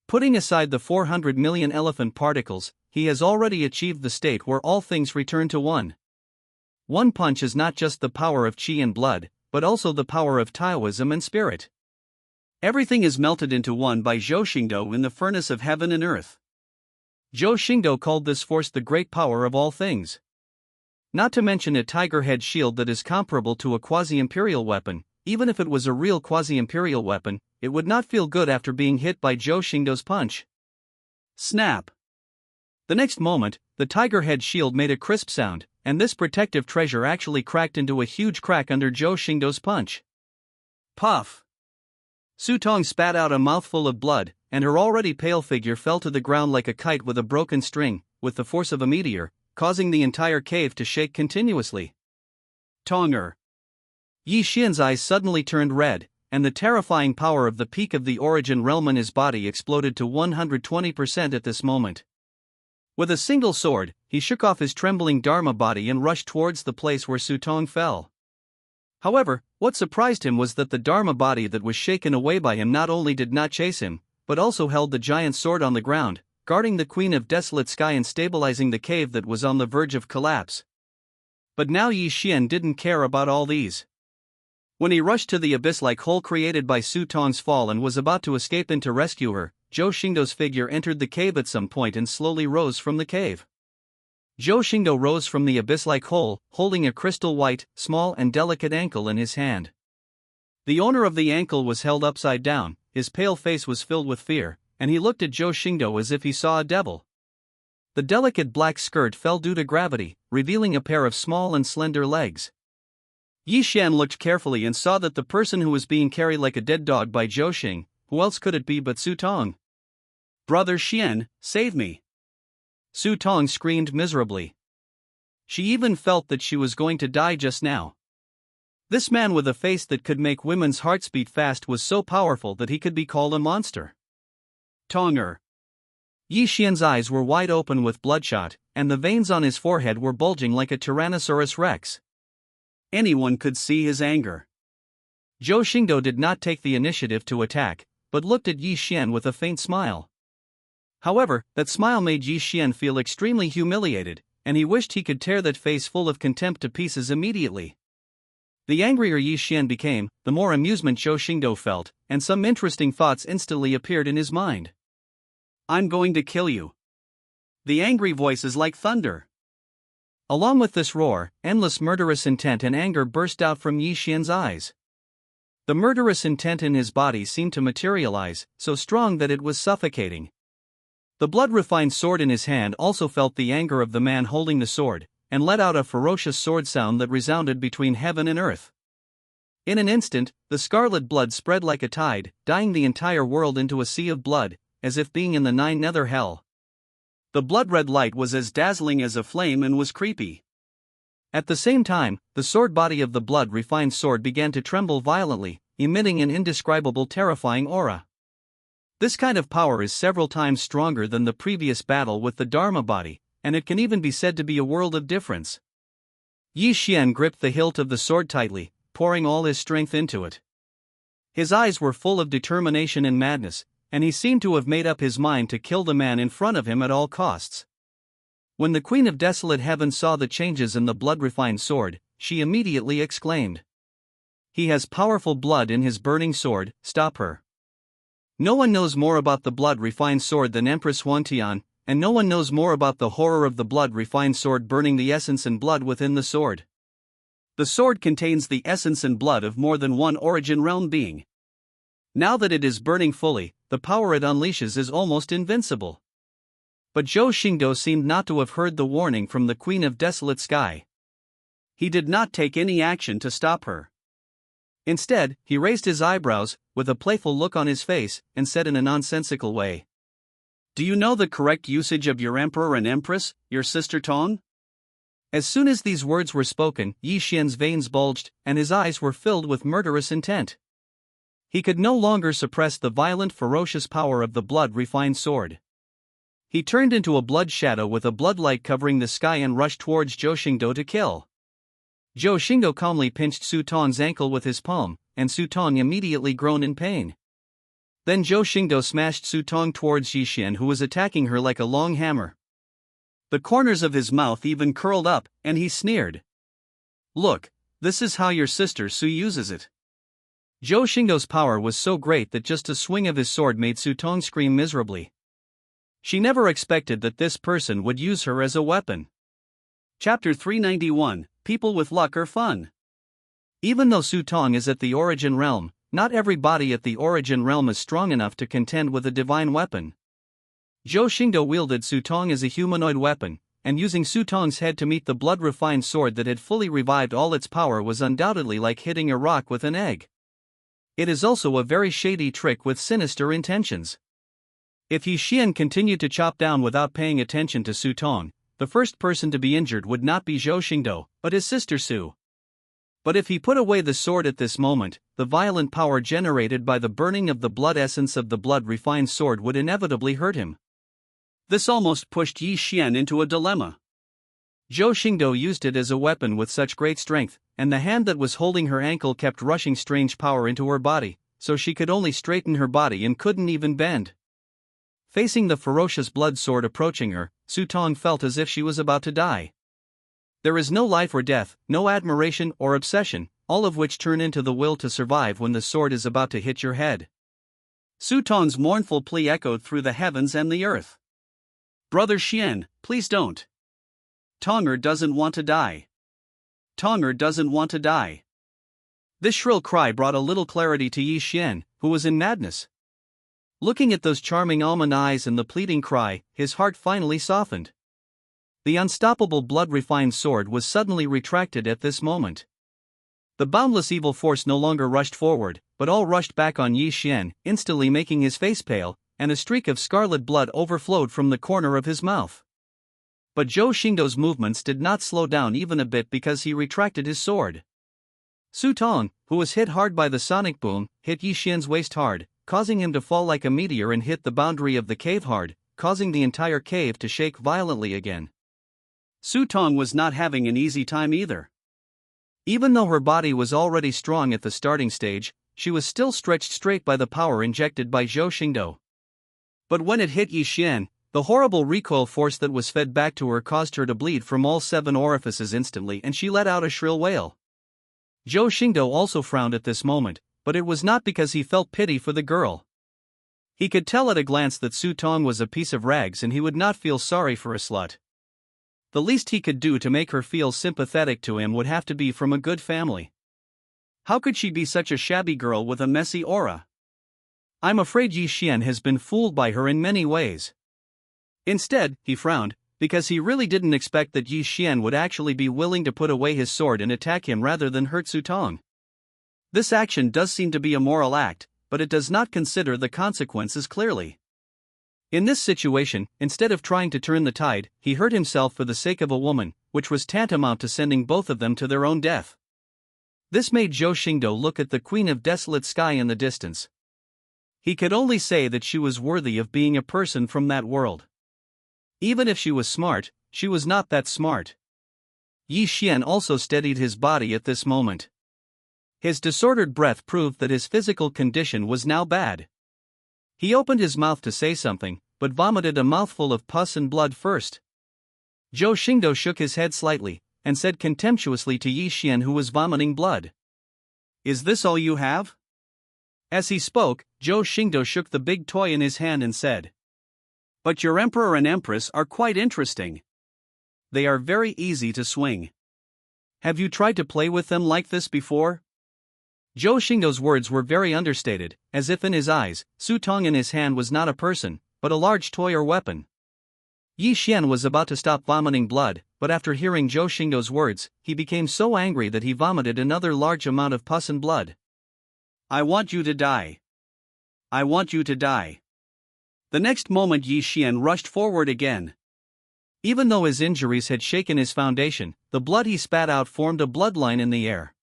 Putting aside the 400 million elephant particles, he has already achieved the state where all things return to one. One punch is not just the power of qi and blood, but also the power of Taoism and spirit. Everything is melted into one by Zhou Xingdou in the furnace of heaven and earth. Zhou Xingdou called this force the great power of all things. Not to mention a tiger head shield that is comparable to a quasi-imperial weapon. Even if it was a real quasi-imperial weapon, it would not feel good after being hit by Zhou Xingdou's punch. Snap! The next moment, the tiger head shield made a crisp sound, and this protective treasure actually cracked into a huge crack under Zhou Xingdou's punch. Puff! Su Tong spat out a mouthful of blood, and her already pale figure fell to the ground like a kite with a broken string, with the force of a meteor, causing the entire cave to shake continuously. Tonger! Yi Xian's eyes suddenly turned red, and the terrifying power of the peak of the origin realm in his body exploded to 120% at this moment. With a single sword, he shook off his trembling Dharma body and rushed towards the place where Su Tong fell. However, what surprised him was that the Dharma body that was shaken away by him not only did not chase him, but also held the giant sword on the ground, guarding the Queen of Desolate Sky and stabilizing the cave that was on the verge of collapse. But now Yi Xian didn't care about all these. When he rushed to the abyss-like hole created by Su Tong's fall and was about to escape in to rescue her, Zhou Xingdou's figure entered the cave at some point and slowly rose from the cave. Zhou Xingdou rose from the abyss-like hole, holding a crystal white, small and delicate ankle in his hand. The owner of the ankle was held upside down, his pale face was filled with fear, and he looked at Zhou Xingdou as if he saw a devil. The delicate black skirt fell due to gravity, revealing a pair of small and slender legs. Yi Xian looked carefully and saw that the person who was being carried like a dead dog by Zhou Xing, who else could it be but Su Tong? Brother Xian, save me! Su Tong screamed miserably. She even felt that she was going to die just now. This man with a face that could make women's hearts beat fast was so powerful that he could be called a monster. Tonger! Yi Xian's eyes were wide open with bloodshot, and the veins on his forehead were bulging like a Tyrannosaurus Rex. Anyone could see his anger. Zhou Xingdou did not take the initiative to attack, but looked at Yi Xian with a faint smile. However, that smile made Yi Xian feel extremely humiliated, and he wished he could tear that face full of contempt to pieces immediately. The angrier Yi Xian became, the more amusement Zhou Xingdou felt, and some interesting thoughts instantly appeared in his mind. I'm going to kill you. The angry voice is like thunder. Along with this roar, endless murderous intent and anger burst out from Yi Xian's eyes. The murderous intent in his body seemed to materialize, so strong that it was suffocating. The blood-refined sword in his hand also felt the anger of the man holding the sword, and let out a ferocious sword sound that resounded between heaven and earth. In an instant, the scarlet blood spread like a tide, dyeing the entire world into a sea of blood, as if being in the nine nether hell. The blood-red light was as dazzling as a flame and was creepy. At the same time, the sword body of the blood-refined sword began to tremble violently, emitting an indescribable terrifying aura. This kind of power is several times stronger than the previous battle with the Dharma body, and it can even be said to be a world of difference. Yi Xian gripped the hilt of the sword tightly, pouring all his strength into it. His eyes were full of determination and madness, and he seemed to have made up his mind to kill the man in front of him at all costs. When the Queen of Desolate Heaven saw the changes in the blood-refined sword, she immediately exclaimed, "He has powerful blood in his burning sword, stop her." No one knows more about the blood-refined sword than Empress Huantian, and no one knows more about the horror of the blood-refined sword burning the essence and blood within the sword. The sword contains the essence and blood of more than one origin realm being. Now that it is burning fully, the power it unleashes is almost invincible. But Zhou Xingdou seemed not to have heard the warning from the Queen of Desolate Sky. He did not take any action to stop her. Instead, he raised his eyebrows, with a playful look on his face, and said in a nonsensical way, "Do you know the correct usage of your emperor and empress, your sister Tong?" As soon as these words were spoken, Yi Xian's veins bulged, and his eyes were filled with murderous intent. He could no longer suppress the violent, ferocious power of the blood-refined sword. He turned into a blood shadow with a blood light covering the sky and rushed towards Zhou Xingdou to kill. Zhou Xingdou calmly pinched Su Tong's ankle with his palm, and Su Tong immediately groaned in pain. Then Zhou Xingdou smashed Su Tong towards Yixian, who was attacking her like a long hammer. The corners of his mouth even curled up, and he sneered. "Look, this is how your sister Su uses it." Zhou Xingdou's power was so great that just a swing of his sword made Su Tong scream miserably. She never expected that this person would use her as a weapon. Chapter 391, People with Luck are Fun. Even though Su Tong is at the origin realm, not every body at the origin realm is strong enough to contend with a divine weapon. Zhou Xingdou wielded Su Tong as a humanoid weapon, and using Su Tong's head to meet the blood-refined sword that had fully revived all its power was undoubtedly like hitting a rock with an egg. It is also a very shady trick with sinister intentions. If Yixian continued to chop down without paying attention to Su Tong, the first person to be injured would not be Zhou Xingdou, but his sister Su. But if he put away the sword at this moment, the violent power generated by the burning of the blood essence of the blood-refined sword would inevitably hurt him. This almost pushed Yixian into a dilemma. Zhou Xingdou used it as a weapon with such great strength, and the hand that was holding her ankle kept rushing strange power into her body, so she could only straighten her body and couldn't even bend. Facing the ferocious blood sword approaching her, Su Tong felt as if she was about to die. There is no life or death, no admiration or obsession, all of which turn into the will to survive when the sword is about to hit your head. Su Tong's mournful plea echoed through the heavens and the earth. "Brother Xian, please don't. Tonger doesn't want to die. Tonger doesn't want to die." This shrill cry brought a little clarity to Yixian, who was in madness. Looking at those charming almond eyes and the pleading cry, his heart finally softened. The unstoppable blood-refined sword was suddenly retracted at this moment. The boundless evil force no longer rushed forward, but all rushed back on Yixian, instantly making his face pale, and a streak of scarlet blood overflowed from the corner of his mouth. But Zhou Xingdou's movements did not slow down even a bit because he retracted his sword. Su Tong, who was hit hard by the sonic boom, hit Yixian's waist hard, causing him to fall like a meteor and hit the boundary of the cave hard, causing the entire cave to shake violently again. Su Tong was not having an easy time either. Even though her body was already strong at the starting stage, she was still stretched straight by the power injected by Zhou Xingdou. But when it hit Yixian, the horrible recoil force that was fed back to her caused her to bleed from all 7 orifices instantly, and she let out a shrill wail. Zhou Xingdou also frowned at this moment, but it was not because he felt pity for the girl. He could tell at a glance that Su Tong was a piece of rags and he would not feel sorry for a slut. The least he could do to make her feel sympathetic to him would have to be from a good family. How could she be such a shabby girl with a messy aura? I'm afraid Yixian has been fooled by her in many ways. Instead, he frowned, because he really didn't expect that Yixian would actually be willing to put away his sword and attack him rather than hurt Su Tong. This action does seem to be a moral act, but it does not consider the consequences clearly. In this situation, instead of trying to turn the tide, he hurt himself for the sake of a woman, which was tantamount to sending both of them to their own death. This made Zhou Xingdou look at the Queen of Desolate Sky in the distance. He could only say that she was worthy of being a person from that world. Even if she was smart, she was not that smart. Yixian also steadied his body at this moment. His disordered breath proved that his physical condition was now bad. He opened his mouth to say something, but vomited a mouthful of pus and blood first. Zhou Xingdou shook his head slightly, and said contemptuously to Yixian, who was vomiting blood, "Is this all you have?" As he spoke, Zhou Xingdou shook the big toy in his hand and said, "But your emperor and empress are quite interesting. They are very easy to swing. Have you tried to play with them like this before?" Zhou Xingdou's words were very understated, as if in his eyes, Su Tong in his hand was not a person, but a large toy or weapon. Yixian was about to stop vomiting blood, but after hearing Zhou Xingdou's words, he became so angry that he vomited another large amount of pus and blood. "I want you to die. I want you to die." The next moment Yixian rushed forward again. Even though his injuries had shaken his foundation, the blood he spat out formed a bloodline in the air.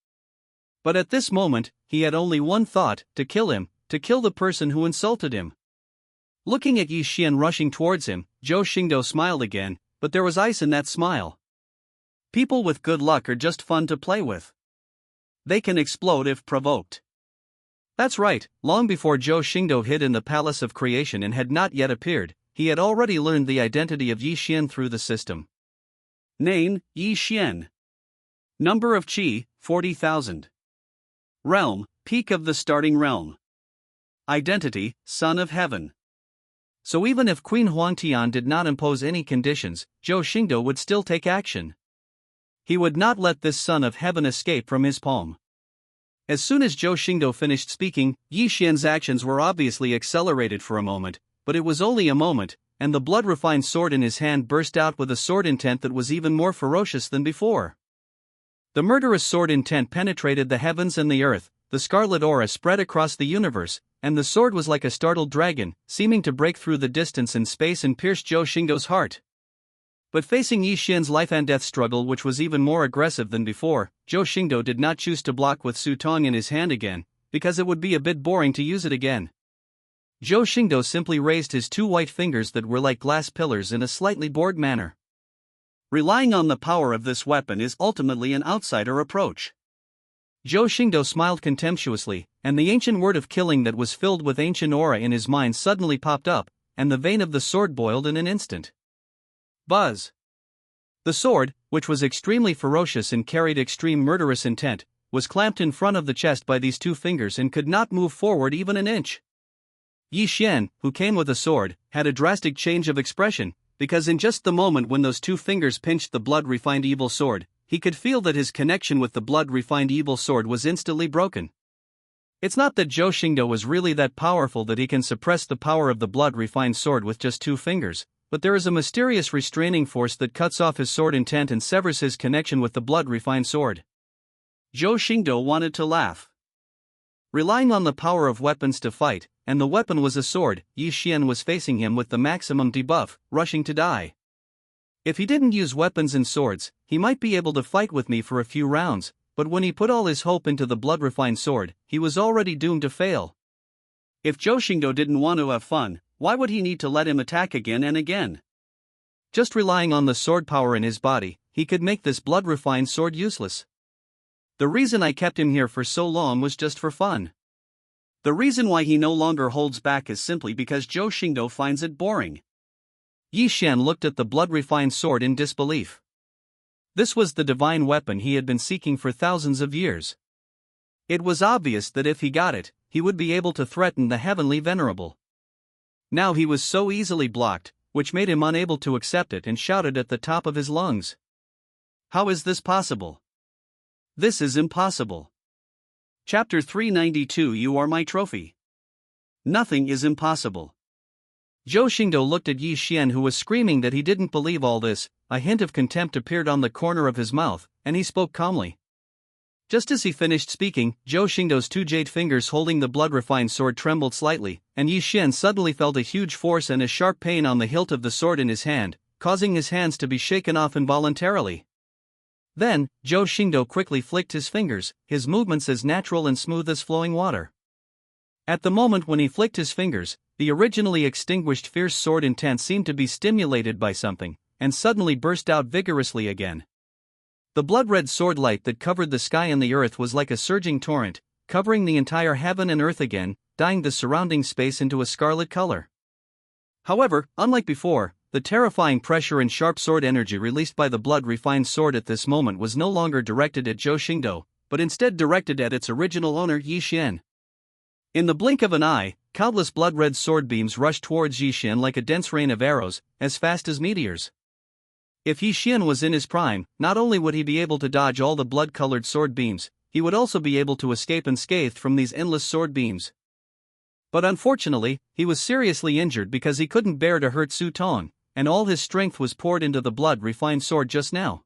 But at this moment, he had only one thought: to kill him, to kill the person who insulted him. Looking at Yixian rushing towards him, Zhou Xingdou smiled again, but there was ice in that smile. People with good luck are just fun to play with. They can explode if provoked. That's right, long before Zhou Xingdou hid in the Palace of Creation and had not yet appeared, he had already learned the identity of Yi Xian through the system. Name, Yi Xian. Number of Qi, 40,000. Realm, peak of the starting realm. Identity, Son of Heaven. So even if Queen Huangtian did not impose any conditions, Zhou Xingdou would still take action. He would not let this Son of Heaven escape from his palm. As soon as Zhou Xingdou finished speaking, Yi Xian's actions were obviously accelerated for a moment, but it was only a moment, and the blood-refined sword in his hand burst out with a sword intent that was even more ferocious than before. The murderous sword intent penetrated the heavens and the earth, the scarlet aura spread across the universe, and the sword was like a startled dragon, seeming to break through the distance and space and pierce Zhou Xingdou's heart. But facing Yi Xian's life and death struggle, which was even more aggressive than before, Zhou Xingdou did not choose to block with Su Tong in his hand again, because it would be a bit boring to use it again. Zhou Xingdou simply raised his two white fingers that were like glass pillars in a slightly bored manner. Relying on the power of this weapon is ultimately an outsider approach. Zhou Xingdou smiled contemptuously, and the ancient word of killing that was filled with ancient aura in his mind suddenly popped up, and the vein of the sword boiled in an instant. Buzz! The sword, which was extremely ferocious and carried extreme murderous intent, was clamped in front of the chest by these two fingers and could not move forward even an inch. Yi Xian, who came with a sword, had a drastic change of expression, because in just the moment when those two fingers pinched the blood-refined evil sword, he could feel that his connection with the blood-refined evil sword was instantly broken. It's not that Zhou Xingdou was really that powerful that he can suppress the power of the blood-refined sword with just two fingers, but there is a mysterious restraining force that cuts off his sword intent and severs his connection with the blood-refined sword. Zhou Xingdou wanted to laugh. Relying on the power of weapons to fight, and the weapon was a sword, Yi Xian was facing him with the maximum debuff, rushing to die. If he didn't use weapons and swords, he might be able to fight with me for a few rounds, but when he put all his hope into the blood-refined sword, he was already doomed to fail. If Zhou Xingdou didn't want to have fun, why would he need to let him attack again and again? Just relying on the sword power in his body, he could make this blood-refined sword useless. The reason I kept him here for so long was just for fun. The reason why he no longer holds back is simply because Zhou Xingdou finds it boring. Yi Xian looked at the blood-refined sword in disbelief. This was the divine weapon he had been seeking for thousands of years. It was obvious that if he got it, he would be able to threaten the heavenly venerable. Now he was so easily blocked, which made him unable to accept it and shouted at the top of his lungs. How is this possible? This is impossible. Chapter 392. You are my trophy. Nothing is impossible. Zhou Xingdou looked at Yi Xian, who was screaming that he didn't believe all this. A hint of contempt appeared on the corner of his mouth, and he spoke calmly. Just as he finished speaking, Zhou Xingdou's two jade fingers holding the blood-refined sword trembled slightly, and Yi Xian suddenly felt a huge force and a sharp pain on the hilt of the sword in his hand, causing his hands to be shaken off involuntarily. Then, Zhou Xingdou quickly flicked his fingers, his movements as natural and smooth as flowing water. At the moment when he flicked his fingers, the originally extinguished fierce sword intent seemed to be stimulated by something, and suddenly burst out vigorously again. The blood-red sword light that covered the sky and the earth was like a surging torrent, covering the entire heaven and earth again, dyeing the surrounding space into a scarlet color. However, unlike before, the terrifying pressure and sharp sword energy released by the blood-refined sword at this moment was no longer directed at Zhou Xingdou, but instead directed at its original owner Yi Xian. In the blink of an eye, countless blood-red sword beams rushed towards Yi Xian like a dense rain of arrows, as fast as meteors. If Yi Xian was in his prime, not only would he be able to dodge all the blood-colored sword beams, he would also be able to escape unscathed from these endless sword beams. But unfortunately, he was seriously injured because he couldn't bear to hurt Su Tong, and all his strength was poured into the blood-refined sword just now.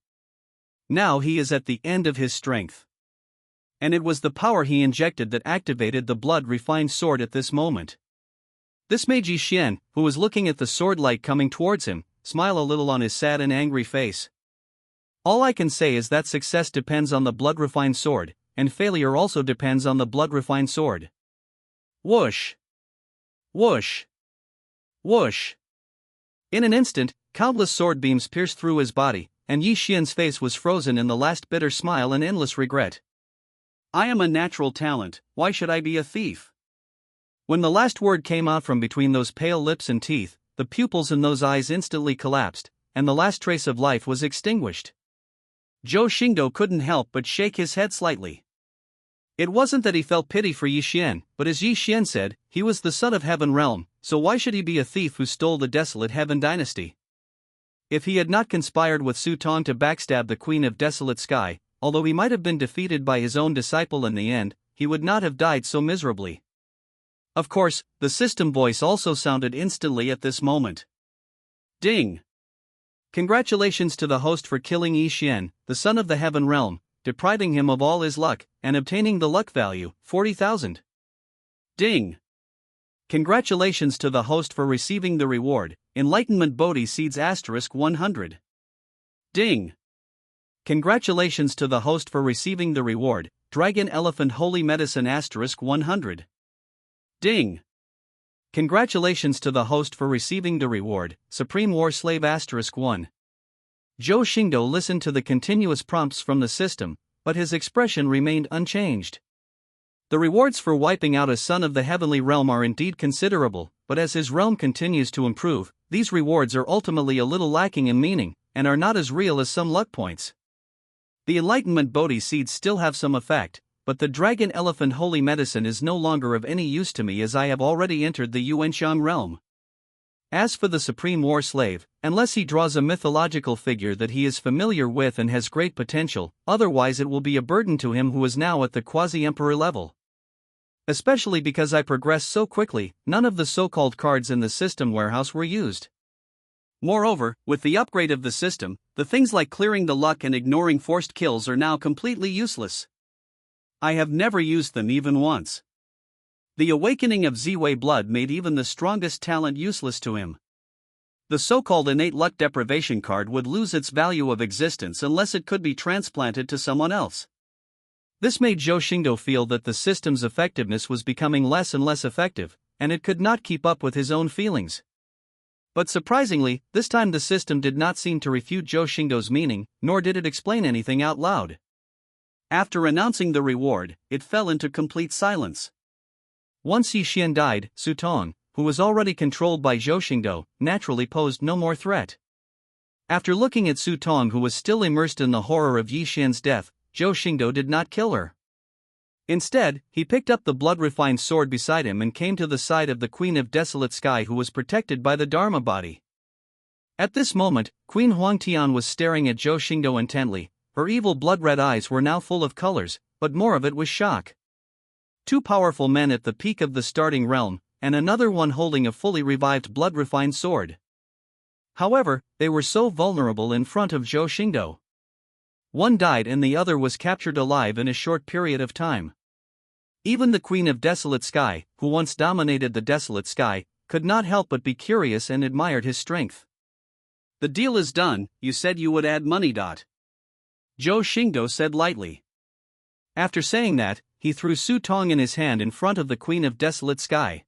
Now he is at the end of his strength. And it was the power he injected that activated the blood-refined sword at this moment. This made Yi Xian, who was looking at the sword light coming towards him, smile a little on his sad and angry face. All I can say is that success depends on the blood-refined sword, and failure also depends on the blood-refined sword. Whoosh! Whoosh! Whoosh! In an instant, countless sword beams pierced through his body, and Yi Xian's face was frozen in the last bitter smile and endless regret. I am a natural talent, why should I be a thief? When the last word came out from between those pale lips and teeth, the pupils in those eyes instantly collapsed, and the last trace of life was extinguished. Zhou Xingdou couldn't help but shake his head slightly. It wasn't that he felt pity for Yi Xian, but as Yi Xian said, he was the son of Heaven Realm, so why should he be a thief who stole the desolate Heaven Dynasty? If he had not conspired with Su Tong to backstab the Queen of Desolate Sky, although he might have been defeated by his own disciple in the end, he would not have died so miserably. Of course, the system voice also sounded instantly at this moment. Ding! Congratulations to the host for killing Yi Xian, the son of the Heaven Realm, depriving him of all his luck, and obtaining the luck value, 40,000. Ding! Congratulations to the host for receiving the reward, Enlightenment Bodhi Seeds *100. Ding! Congratulations to the host for receiving the reward, Dragon Elephant Holy Medicine *100. Ding! Congratulations to the host for receiving the reward, Supreme War Slave *1. Zhou Xingdou listened to the continuous prompts from the system, but his expression remained unchanged. The rewards for wiping out a son of the heavenly realm are indeed considerable, but as his realm continues to improve, these rewards are ultimately a little lacking in meaning, and are not as real as some luck points. The Enlightenment Bodhi Seeds still have some effect, but the Dragon Elephant Holy Medicine is no longer of any use to me as I have already entered the Yuanxiang realm. As for the Supreme War Slave, unless he draws a mythological figure that he is familiar with and has great potential, otherwise it will be a burden to him who is now at the quasi-emperor level. Especially because I progressed so quickly, none of the so-called cards in the system warehouse were used. Moreover, with the upgrade of the system, the things like clearing the luck and ignoring forced kills are now completely useless. I have never used them even once. The awakening of Ziwei blood made even the strongest talent useless to him. The so-called innate luck deprivation card would lose its value of existence unless it could be transplanted to someone else. This made Zhou Xingdou feel that the system's effectiveness was becoming less and less effective, and it could not keep up with his own feelings. But surprisingly, this time the system did not seem to refute Zhou Xingdou's meaning, nor did it explain anything out loud. After announcing the reward, it fell into complete silence. Once Yi Xian died, Su Tong, who was already controlled by Zhou Xingdou, naturally posed no more threat. After looking at Su Tong, who was still immersed in the horror of Yi Xian's death, Zhou Xingdou did not kill her. Instead, he picked up the blood-refined sword beside him and came to the side of the Queen of Desolate Sky, who was protected by the Dharma body. At this moment, Queen Huangtian was staring at Zhou Xingdou intently. Her evil blood-red eyes were now full of colors, but more of it was shock. Two powerful men at the peak of the starting realm, and another one holding a fully revived blood-refined sword. However, they were so vulnerable in front of Zhou Xingdou. One died and the other was captured alive in a short period of time. Even the Queen of Desolate Sky, who once dominated the Desolate Sky, could not help but be curious and admired his strength. The deal is done, you said you would add money. Zhou Xingdou said lightly. After saying that, he threw Su Tong in his hand in front of the Queen of Desolate Sky.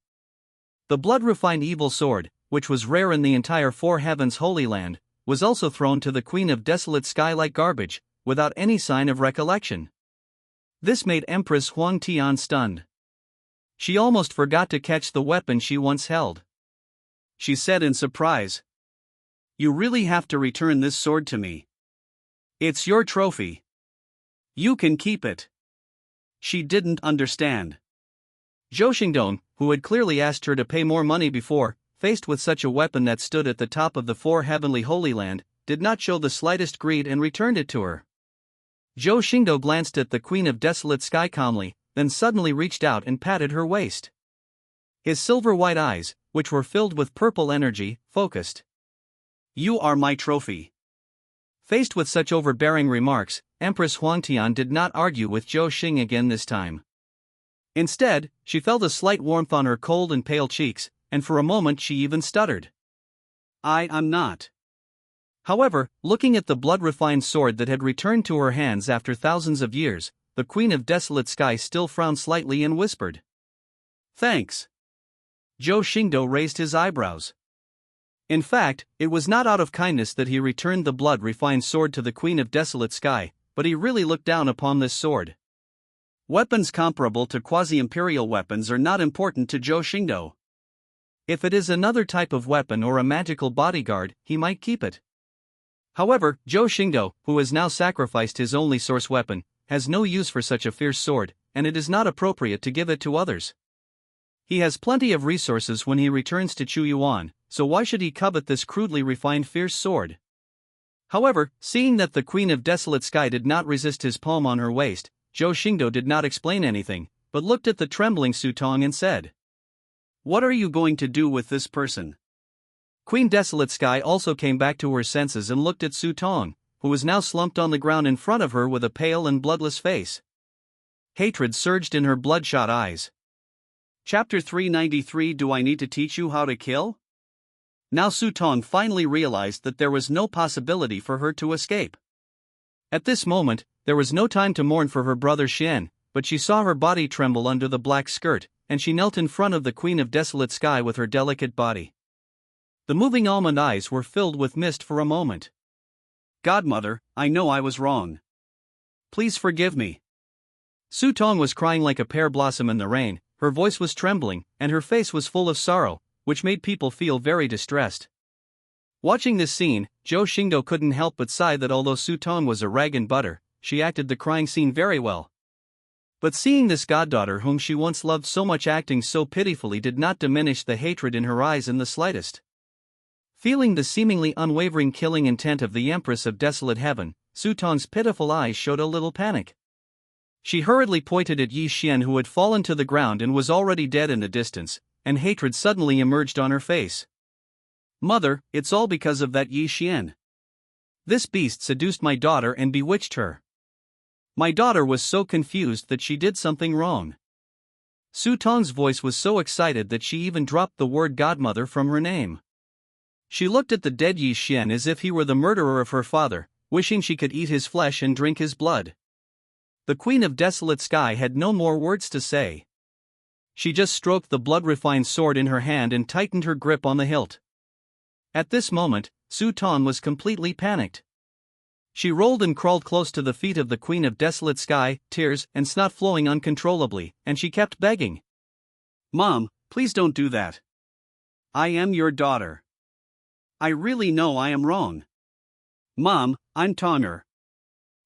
The blood-refined evil sword, which was rare in the entire Four Heavens Holy Land, was also thrown to the Queen of Desolate Sky like garbage, without any sign of recollection. This made Empress Huangtian stunned. She almost forgot to catch the weapon she once held. She said in surprise, "You really have to return this sword to me. It's your trophy. You can keep it." She didn't understand. Zhou Xingdou, who had clearly asked her to pay more money before, faced with such a weapon that stood at the top of the Four Heavenly Holy Land, did not show the slightest greed and returned it to her. Zhou Xingdou glanced at the Queen of Desolate Sky calmly, then suddenly reached out and patted her waist. His silver-white eyes, which were filled with purple energy, focused. "You are my trophy." Faced with such overbearing remarks, Empress Huangtian did not argue with Zhou Xing again this time. Instead, she felt a slight warmth on her cold and pale cheeks, and for a moment she even stuttered. I'm not." However, looking at the blood-refined sword that had returned to her hands after thousands of years, the Queen of Desolate Sky still frowned slightly and whispered, "Thanks." Zhou Xingdou raised his eyebrows. In fact, it was not out of kindness that he returned the blood-refined sword to the Queen of Desolate Sky, but he really looked down upon this sword. Weapons comparable to quasi-imperial weapons are not important to Zhou Xingdou. If it is another type of weapon or a magical bodyguard, he might keep it. However, Zhou Xingdou, who has now sacrificed his only source weapon, has no use for such a fierce sword, and it is not appropriate to give it to others. He has plenty of resources when he returns to Chuyuan, so why should he covet this crudely refined fierce sword? However, seeing that the Queen of Desolate Sky did not resist his palm on her waist, Zhou Xingdou did not explain anything, but looked at the trembling Su Tong and said, "What are you going to do with this person?" Queen Desolate Sky also came back to her senses and looked at Su Tong, who was now slumped on the ground in front of her with a pale and bloodless face. Hatred surged in her bloodshot eyes. Chapter 393. Do I need to teach you how to kill? Now Su Tong finally realized that there was no possibility for her to escape. At this moment, there was no time to mourn for her brother Xian, but she saw her body tremble under the black skirt, and she knelt in front of the Queen of Desolate Sky with her delicate body. The moving almond eyes were filled with mist for a moment. "Godmother, I know I was wrong. Please forgive me." Su Tong was crying like a pear blossom in the rain, her voice was trembling, and her face was full of sorrow, which made people feel very distressed. Watching this scene, Zhou Xingdou couldn't help but sigh that although Su Tong was a rag and butter, she acted the crying scene very well. But seeing this goddaughter whom she once loved so much acting so pitifully did not diminish the hatred in her eyes in the slightest. Feeling the seemingly unwavering killing intent of the Empress of Desolate Heaven, Su Tong's pitiful eyes showed a little panic. She hurriedly pointed at Yi Xian, who had fallen to the ground and was already dead in the distance, and hatred suddenly emerged on her face. "Mother, it's all because of that Yi Xian. This beast seduced my daughter and bewitched her. My daughter was so confused that she did something wrong." Su Tong's voice was so excited that she even dropped the word godmother from her name. She looked at the dead Yi Xian as if he were the murderer of her father, wishing she could eat his flesh and drink his blood. The Queen of Desolate Sky had no more words to say. She just stroked the blood-refined sword in her hand and tightened her grip on the hilt. At this moment, Su Tong was completely panicked. She rolled and crawled close to the feet of the Queen of Desolate Sky, tears and snot flowing uncontrollably, and she kept begging, "Mom, please don't do that. I am your daughter. I really know I am wrong. Mom, I'm Tonger.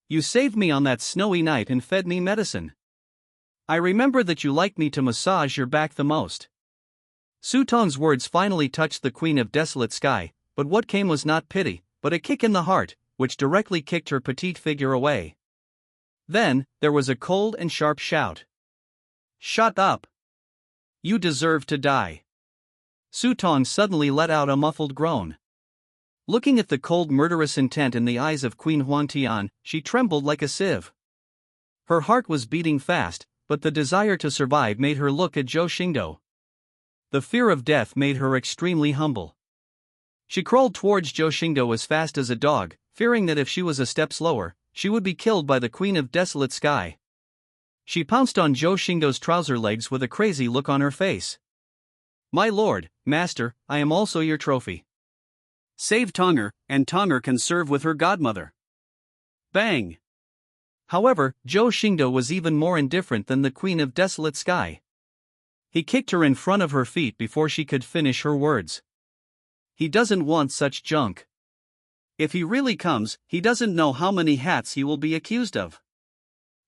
You saved me on that snowy night and fed me medicine. I remember that you liked me to massage your back the most." Su Tong's words finally touched the Queen of Desolate Sky, but what came was not pity, but a kick in the heart, which directly kicked her petite figure away. Then, there was a cold and sharp shout. "Shut up! You deserve to die." Su Tong suddenly let out a muffled groan. Looking at the cold murderous intent in the eyes of Queen Huangtian, she trembled like a sieve. Her heart was beating fast, but the desire to survive made her look at Zhou Xingdou. The fear of death made her extremely humble. She crawled towards Zhou Xingdou as fast as a dog, fearing that if she was a step slower, she would be killed by the Queen of Desolate Sky. She pounced on Zhou Xingdou's trouser legs with a crazy look on her face. "My lord, master, I am also your trophy. Save Tonger, and Tonger can serve with her godmother." Bang! However, Zhou Xingdou was even more indifferent than the Queen of Desolate Sky. He kicked her in front of her feet before she could finish her words. He doesn't want such junk. If he really comes, he doesn't know how many hats he will be accused of.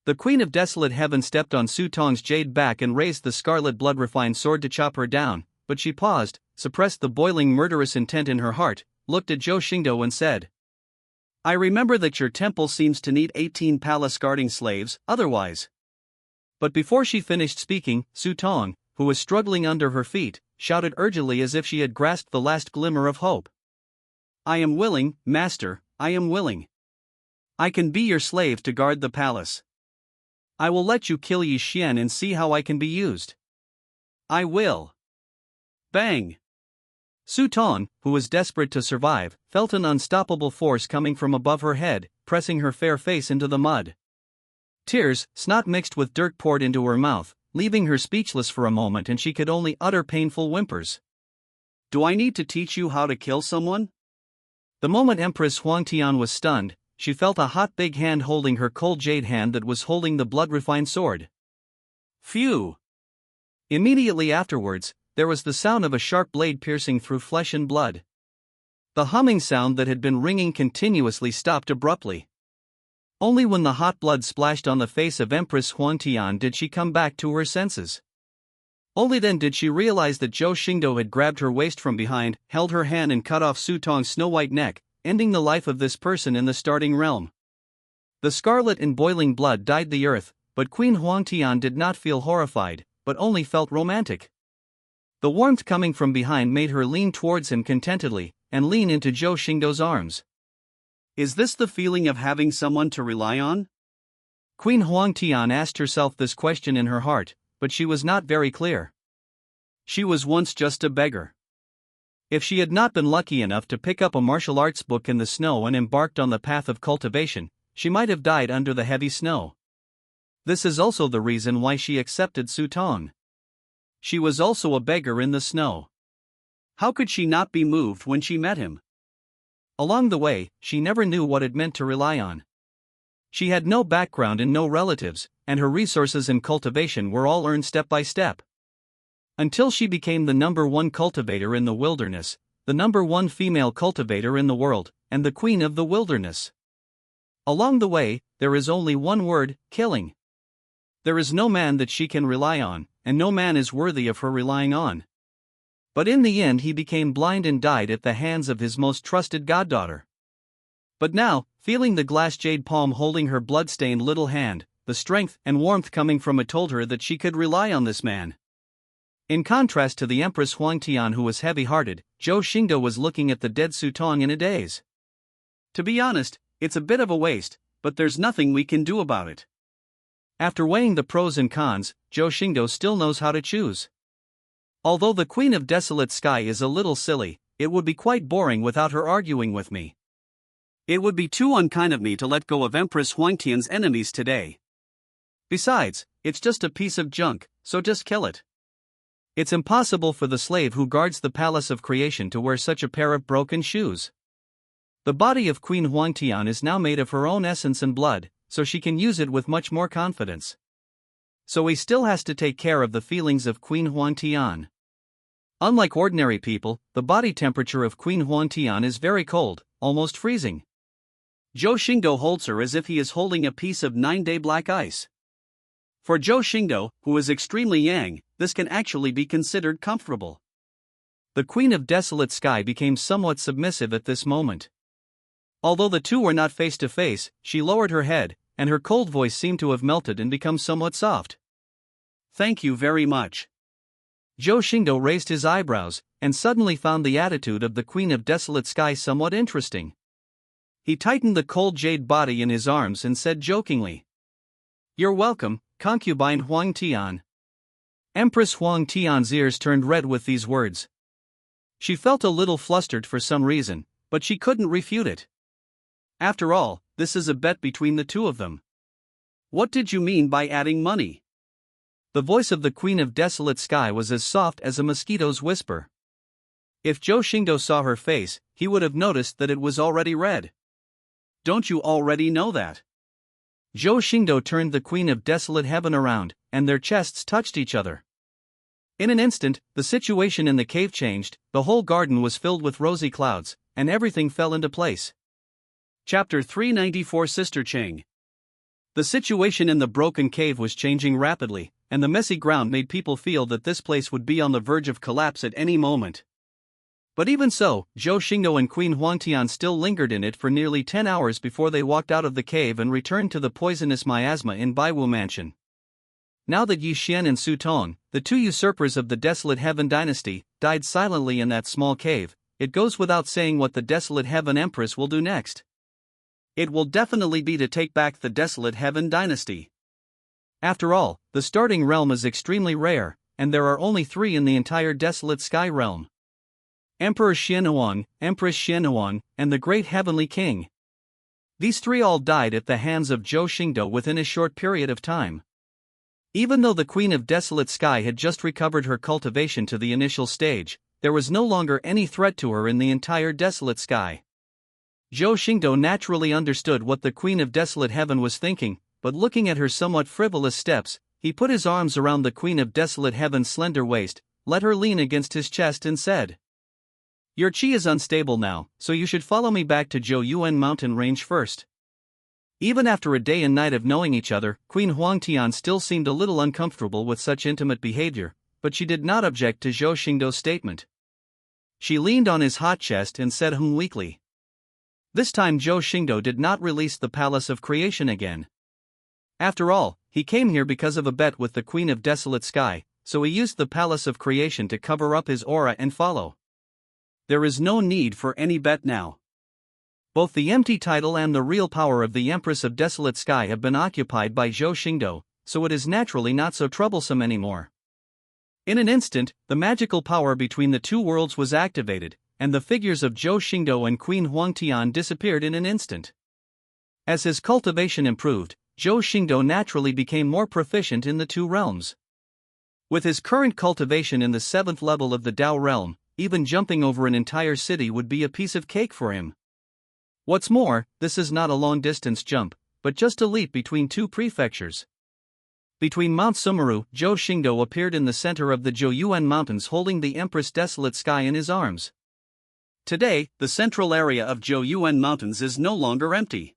The Queen of Desolate Heaven stepped on Su Tong's jade back and raised the scarlet blood-refined sword to chop her down, but she paused, suppressed the boiling murderous intent in her heart, looked at Zhou Xingdou and said, "I remember that your temple seems to need 18 palace guarding slaves, otherwise." But before she finished speaking, Su Tong, who was struggling under her feet, shouted urgently as if she had grasped the last glimmer of hope. "I am willing, master, I am willing. I can be your slave to guard the palace. I will let you kill Yi Xian and see how I can be used. I will." Bang! Su Tong, who was desperate to survive, felt an unstoppable force coming from above her head, pressing her fair face into the mud. Tears, snot mixed with dirt poured into her mouth, leaving her speechless for a moment, and she could only utter painful whimpers. Do I need to teach you how to kill someone? The moment Empress Huangtian was stunned, she felt a hot big hand holding her cold jade hand that was holding the blood-refined sword. Phew! Immediately afterwards, there was the sound of a sharp blade piercing through flesh and blood. The humming sound that had been ringing continuously stopped abruptly. Only when the hot blood splashed on the face of Empress Huangtian did she come back to her senses. Only then did she realize that Zhou Xingdou had grabbed her waist from behind, held her hand and cut off Su Tong's snow-white neck, ending the life of this person in the starting realm. The scarlet and boiling blood dyed the earth, but Queen Huangtian did not feel horrified, but only felt romantic. The warmth coming from behind made her lean towards him contentedly, and lean into Zhou Xingdou's arms. Is this the feeling of having someone to rely on? Queen Huangtian asked herself this question in her heart, but she was not very clear. She was once just a beggar. If she had not been lucky enough to pick up a martial arts book in the snow and embarked on the path of cultivation, she might have died under the heavy snow. This is also the reason why she accepted Su Tong. She was also a beggar in the snow. How could she not be moved when she met him? Along the way, she never knew what it meant to rely on. She had no background and no relatives, and her resources in cultivation were all earned step by step. Until she became the #1 cultivator in the wilderness, the #1 female cultivator in the world, and the queen of the wilderness. Along the way, there is only one word: killing. There is no man that she can rely on, and no man is worthy of her relying on. But in the end he became blind and died at the hands of his most trusted goddaughter. But now, feeling the glass jade palm holding her blood-stained little hand, the strength and warmth coming from it told her that she could rely on this man. In contrast to the Empress Huangtian, who was heavy-hearted, Zhou Xingdou was looking at the dead Su Tong in a daze. To be honest, it's a bit of a waste, but there's nothing we can do about it. After weighing the pros and cons, Zhou Xingdou still knows how to choose. Although the Queen of Desolate Sky is a little silly, it would be quite boring without her arguing with me. It would be too unkind of me to let go of Empress Huangtian's enemies today. Besides, it's just a piece of junk, so just kill it. It's impossible for the slave who guards the palace of creation to wear such a pair of broken shoes. The body of Queen Huangtian is now made of her own essence and blood, so she can use it with much more confidence. So he still has to take care of the feelings of Queen Huangtian. Unlike ordinary people, the body temperature of Queen Huangtian is very cold, almost freezing. Zhou Xingdou holds her as if he is holding a piece of 9-day black ice. For Zhou Xingdou, who is extremely yang, this can actually be considered comfortable. The Queen of Desolate Sky became somewhat submissive at this moment. Although the two were not face to face, she lowered her head, and her cold voice seemed to have melted and become somewhat soft. Thank you very much. Zhou Xingdou raised his eyebrows, and suddenly found the attitude of the Queen of Desolate Sky somewhat interesting. He tightened the cold jade body in his arms and said jokingly, "You're welcome, concubine Huangtian." Empress Huangtian's ears turned red with these words. She felt a little flustered for some reason, but she couldn't refute it. After all, this is a bet between the two of them. What did you mean by adding money? The voice of the Queen of Desolate Sky was as soft as a mosquito's whisper. If Zhou Xingdou saw her face, he would have noticed that it was already red. Don't you already know that? Zhou Xingdou turned the Queen of Desolate Heaven around, and their chests touched each other. In an instant, the situation in the cave changed, the whole garden was filled with rosy clouds, and everything fell into place. Chapter 394 Sister Cheng. The situation in the broken cave was changing rapidly, and the messy ground made people feel that this place would be on the verge of collapse at any moment. But even so, Zhou Xingdou and Queen Huangtian still lingered in it for nearly 10 hours before they walked out of the cave and returned to the poisonous miasma in Baiwu Mansion. Now that Yi Xian and Su Tong, the two usurpers of the Desolate Heaven dynasty, died silently in that small cave, it goes without saying what the Desolate Heaven Empress will do next. It will definitely be to take back the Desolate Heaven dynasty. After all, the starting realm is extremely rare, and there are only 3 in the entire Desolate Sky realm: Emperor Xianhuang, Empress Xianhuang, and the Great Heavenly King. These 3 all died at the hands of Zhou Xingdou within a short period of time. Even though the Queen of Desolate Sky had just recovered her cultivation to the initial stage, there was no longer any threat to her in the entire desolate sky. Zhou Xingdou naturally understood what the Queen of Desolate Heaven was thinking, but looking at her somewhat frivolous steps, he put his arms around the Queen of Desolate Heaven's slender waist, let her lean against his chest and said, "Your chi is unstable now, so you should follow me back to Zhouyuan mountain range first." Even after a day and night of knowing each other, Queen Huangtian still seemed a little uncomfortable with such intimate behavior, but she did not object to Zhou Xingdou's statement. She leaned on his hot chest and said weakly. This time Zhou Xingdou did not release the Palace of Creation again. After all, he came here because of a bet with the Queen of Desolate Sky, so he used the Palace of Creation to cover up his aura and follow. There is no need for any bet now. Both the empty title and the real power of the Empress of Desolate Sky have been occupied by Zhou Xingdou, so it is naturally not so troublesome anymore. In an instant, the magical power between the two worlds was activated, and the figures of Zhou Xingdou and Queen Huangtian disappeared in an instant. As his cultivation improved, Zhou Xingdou naturally became more proficient in the two realms. With his current cultivation in the 7th level of the Dao realm, even jumping over an entire city would be a piece of cake for him. What's more, this is not a long-distance jump, but just a leap between two prefectures. Between Mount Sumeru, Zhou Xingdou appeared in the center of the Zhouyuan Mountains holding the Empress Desolate Sky in his arms. Today, the central area of Zhouyuan Mountains is no longer empty.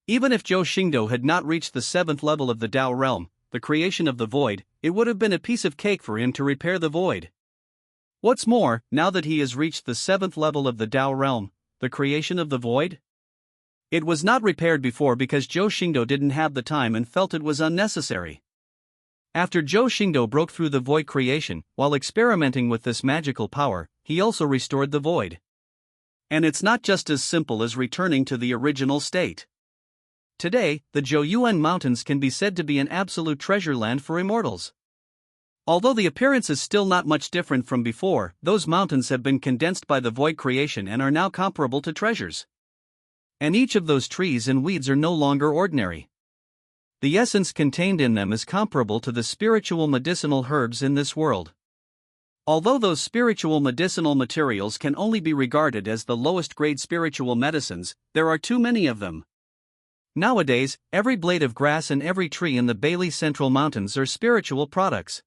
Even if Zhou Xingdou had not reached the 7th level of the Dao realm, the creation of the void, it would have been a piece of cake for him to repair the void. What's more, now that he has reached the 7th level of the Dao realm, the creation of the void? It was not repaired before because Zhou Xingdou didn't have the time and felt it was unnecessary. After Zhou Xingdou broke through the void creation, while experimenting with this magical power, he also restored the void. And it's not just as simple as returning to the original state. Today, the Zhouyuan Mountains can be said to be an absolute treasure land for immortals. Although the appearance is still not much different from before, those mountains have been condensed by the void creation and are now comparable to treasures. And each of those trees and weeds are no longer ordinary. The essence contained in them is comparable to the spiritual medicinal herbs in this world. Although those spiritual medicinal materials can only be regarded as the lowest grade spiritual medicines, there are too many of them. Nowadays, every blade of grass and every tree in the Bailey Central Mountains are spiritual products.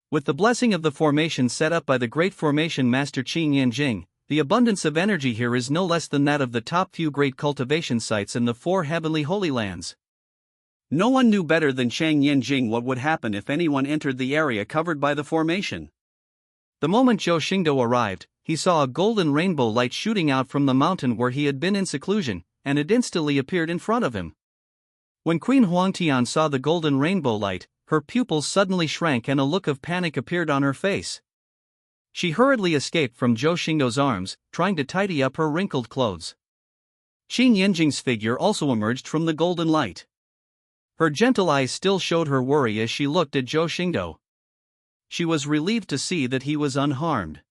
With the blessing of the formation set up by the great formation master Qing Yanjing, the abundance of energy here is no less than that of the top few great cultivation sites in the 4 heavenly holy lands. No one knew better than Chang Yanjing what would happen if anyone entered the area covered by the formation. The moment Zhou Xingdou arrived, he saw a golden rainbow light shooting out from the mountain where he had been in seclusion, and it instantly appeared in front of him. When Queen Huangtian saw the golden rainbow light, her pupils suddenly shrank and a look of panic appeared on her face. She hurriedly escaped from Zhou Xingdou's arms, trying to tidy up her wrinkled clothes. Qing Yanjing's figure also emerged from the golden light. Her gentle eyes still showed her worry as she looked at Zhou Xingdou. She was relieved to see that he was unharmed.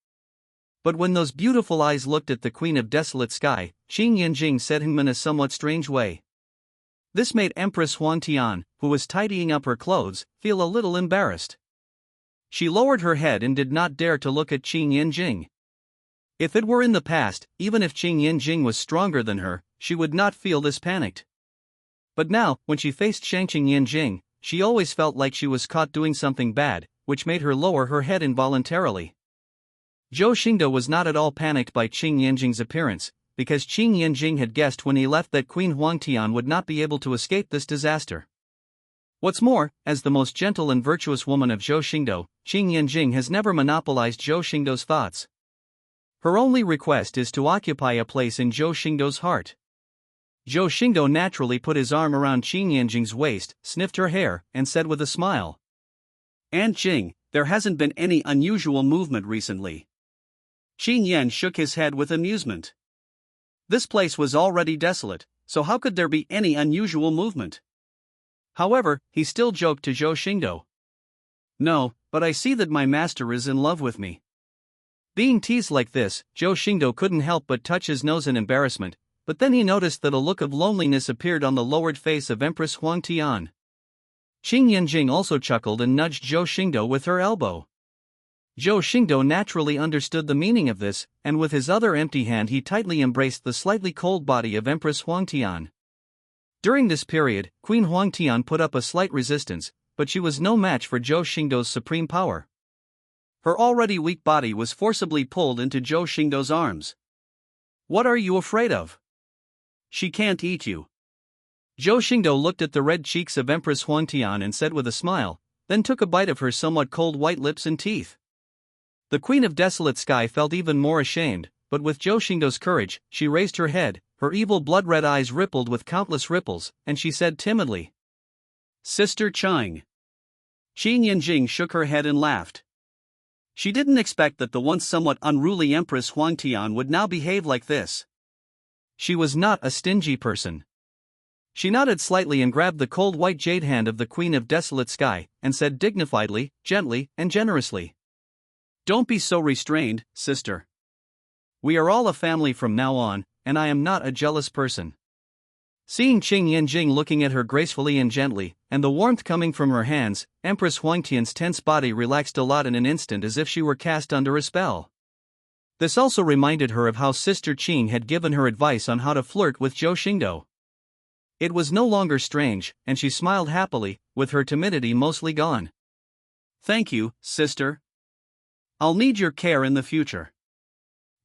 But when those beautiful eyes looked at the Queen of Desolate Sky, Qing Yanjing said him in a somewhat strange way. This made Empress Huangtian, who was tidying up her clothes, feel a little embarrassed. She lowered her head and did not dare to look at Qing Yanjing. If it were in the past, even if Qing Yanjing was stronger than her, she would not feel this panicked. But now, when she faced Shangqing Yanjing, she always felt like she was caught doing something bad, which made her lower her head involuntarily. Zhou Xingdou was not at all panicked by Qing Yanjing's appearance, because Qing Yanjing had guessed when he left that Queen Huangtian would not be able to escape this disaster. What's more, as the most gentle and virtuous woman of Zhou Xingdou, Qing Yanjing has never monopolized Zhou Xingdou's thoughts. Her only request is to occupy a place in Zhou Xingdou's heart. Zhou Xingdou naturally put his arm around Qing Yanjing's waist, sniffed her hair, and said with a smile, "Aunt Jing, there hasn't been any unusual movement recently." Qing Yan shook his head with amusement. This place was already desolate, so how could there be any unusual movement? However, he still joked to Zhou Xingdou. "No, but I see that my master is in love with me." Being teased like this, Zhou Xingdou couldn't help but touch his nose in embarrassment, but then he noticed that a look of loneliness appeared on the lowered face of Empress Huangtian. Qing Yanjing also chuckled and nudged Zhou Xingdou with her elbow. Zhou Xingdou naturally understood the meaning of this, and with his other empty hand he tightly embraced the slightly cold body of Empress Huangtian. During this period, Queen Huangtian put up a slight resistance, but she was no match for Zhou Xingdou's supreme power. Her already weak body was forcibly pulled into Zhou Xingdou's arms. "What are you afraid of? She can't eat you." Zhou Xingdou looked at the red cheeks of Empress Huangtian and said with a smile, then took a bite of her somewhat cold white lips and teeth. The Queen of Desolate Sky felt even more ashamed, but with Zhou Xingdou's courage, she raised her head, her evil blood-red eyes rippled with countless ripples, and she said timidly, "Sister Chang." Qin Yanjing shook her head and laughed. She didn't expect that the once somewhat unruly Empress Huangtian would now behave like this. She was not a stingy person. She nodded slightly and grabbed the cold white jade hand of the Queen of Desolate Sky, and said dignifiedly, gently, and generously, "Don't be so restrained, sister. We are all a family from now on, and I am not a jealous person." Seeing Qin Yanjing looking at her gracefully and gently, and the warmth coming from her hands, Empress Huangtian's tense body relaxed a lot in an instant as if she were cast under a spell. This also reminded her of how Sister Qing had given her advice on how to flirt with Zhou Xingdou. It was no longer strange, and she smiled happily, with her timidity mostly gone. "Thank you, sister. I'll need your care in the future."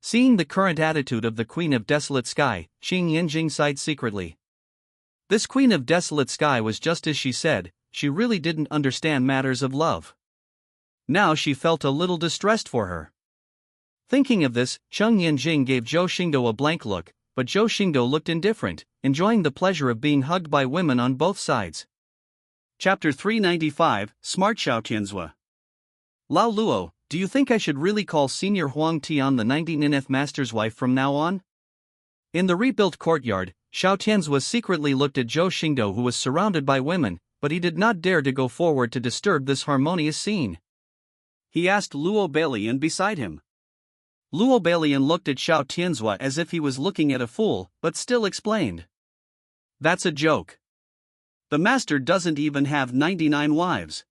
Seeing the current attitude of the Queen of Desolate Sky, Qin Yanjing sighed secretly. This Queen of Desolate Sky was just as she said, she really didn't understand matters of love. Now she felt a little distressed for her. Thinking of this, Qin Yanjing gave Zhou Xingdou a blank look, but Zhou Xingdou looked indifferent, enjoying the pleasure of being hugged by women on both sides. Chapter 395, Smart Xiaotianzhua. Lao Luo, do you think I should really call Senior Huang Tian the 19th master's wife from now on? In the rebuilt courtyard, Xiao Tianzhua secretly looked at Zhou Xingdou, who was surrounded by women, but he did not dare to go forward to disturb this harmonious scene. He asked Luo Balian beside him. Luo Balian looked at Xiao Tianzhua as if he was looking at a fool, but still explained. "That's a joke. The master doesn't even have 99 wives.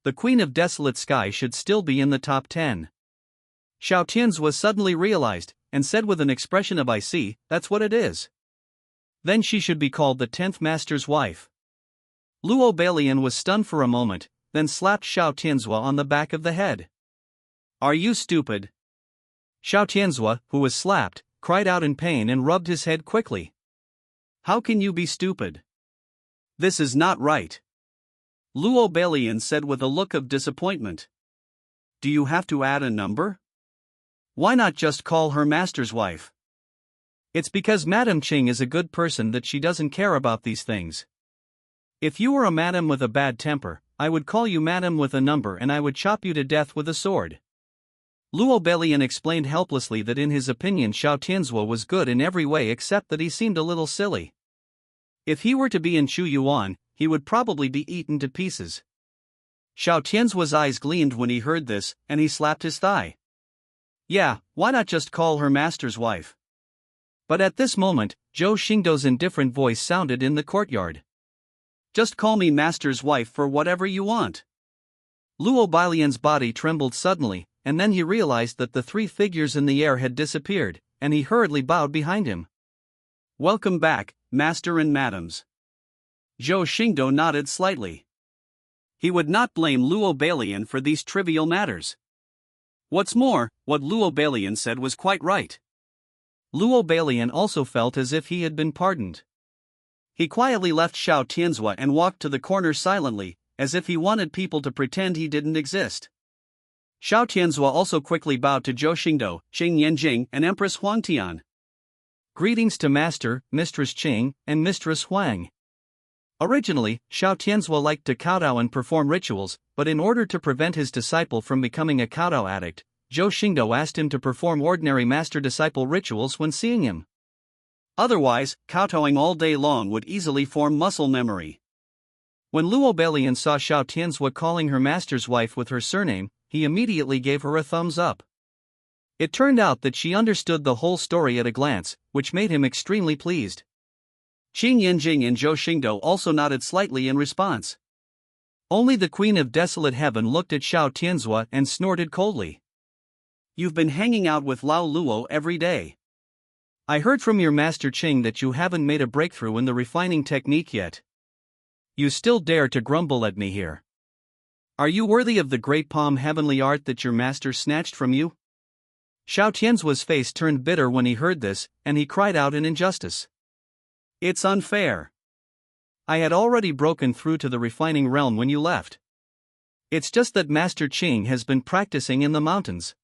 The Queen of Desolate Sky should still be in the top 10. Xiao Tianzhua suddenly realized, and said with an expression of "I see, that's what it is. Then she should be called the 10th master's wife." Luo Balian was stunned for a moment, then slapped Xiao Tianzhua on the back of the head. "Are you stupid?" Xiao Tianzhua, who was slapped, cried out in pain and rubbed his head quickly. "How can you be stupid? This is not right." Luo Balian said with a look of disappointment. "Do you have to add a number? Why not just call her master's wife?" "It's because Madame Qing is a good person that she doesn't care about these things. If you were a madam with a bad temper, I would call you madam with a number and I would chop you to death with a sword." Luo Balian explained helplessly that in his opinion Xiao Tianzhua was good in every way except that he seemed a little silly. If he were to be in Chuyuan, he would probably be eaten to pieces. Xiao Tianzhua's eyes gleamed when he heard this, and he slapped his thigh. "Yeah, why not just call her master's wife?" But at this moment, Zhou Xingdou's indifferent voice sounded in the courtyard. "Just call me master's wife for whatever you want." Luo Balian's body trembled suddenly, and then he realized that the three figures in the air had disappeared, and he hurriedly bowed behind him. "Welcome back, master and madams." Zhou Xingdou nodded slightly. He would not blame Luo Balian for these trivial matters. What's more, what Luo Balian said was quite right. Luo Balian also felt as if he had been pardoned. He quietly left Xiao Tianzhua and walked to the corner silently, as if he wanted people to pretend he didn't exist. Xiao Tianzhua also quickly bowed to Zhou Xingdou, Qin Yanjing, and Empress Huangtian. "Greetings to Master, Mistress Qing, and Mistress Huang." Originally, Xiao Tianzhua liked to kowtow and perform rituals, but in order to prevent his disciple from becoming a kowtow addict, Zhou Xingdou asked him to perform ordinary master-disciple rituals when seeing him. Otherwise, kowtowing all day long would easily form muscle memory. When Luo Balian saw Xiao Tianzhua calling her master's wife with her surname, he immediately gave her a thumbs up. It turned out that she understood the whole story at a glance, which made him extremely pleased. Qin Yanjing and Zhou Xingdou also nodded slightly in response. Only the Queen of Desolate Heaven looked at Xiao Tianzhua and snorted coldly. You've been hanging out with Lao Luo every day. I heard from your master Qing that you haven't made a breakthrough in the refining technique yet. You still dare to grumble at me here. Are you worthy of the great palm heavenly art that your master snatched from you? Xiao Tianzhua's face turned bitter when he heard this, and he cried out in injustice. It's unfair. I had already broken through to the refining realm when you left. It's just that Master Qing has been practicing in the mountains.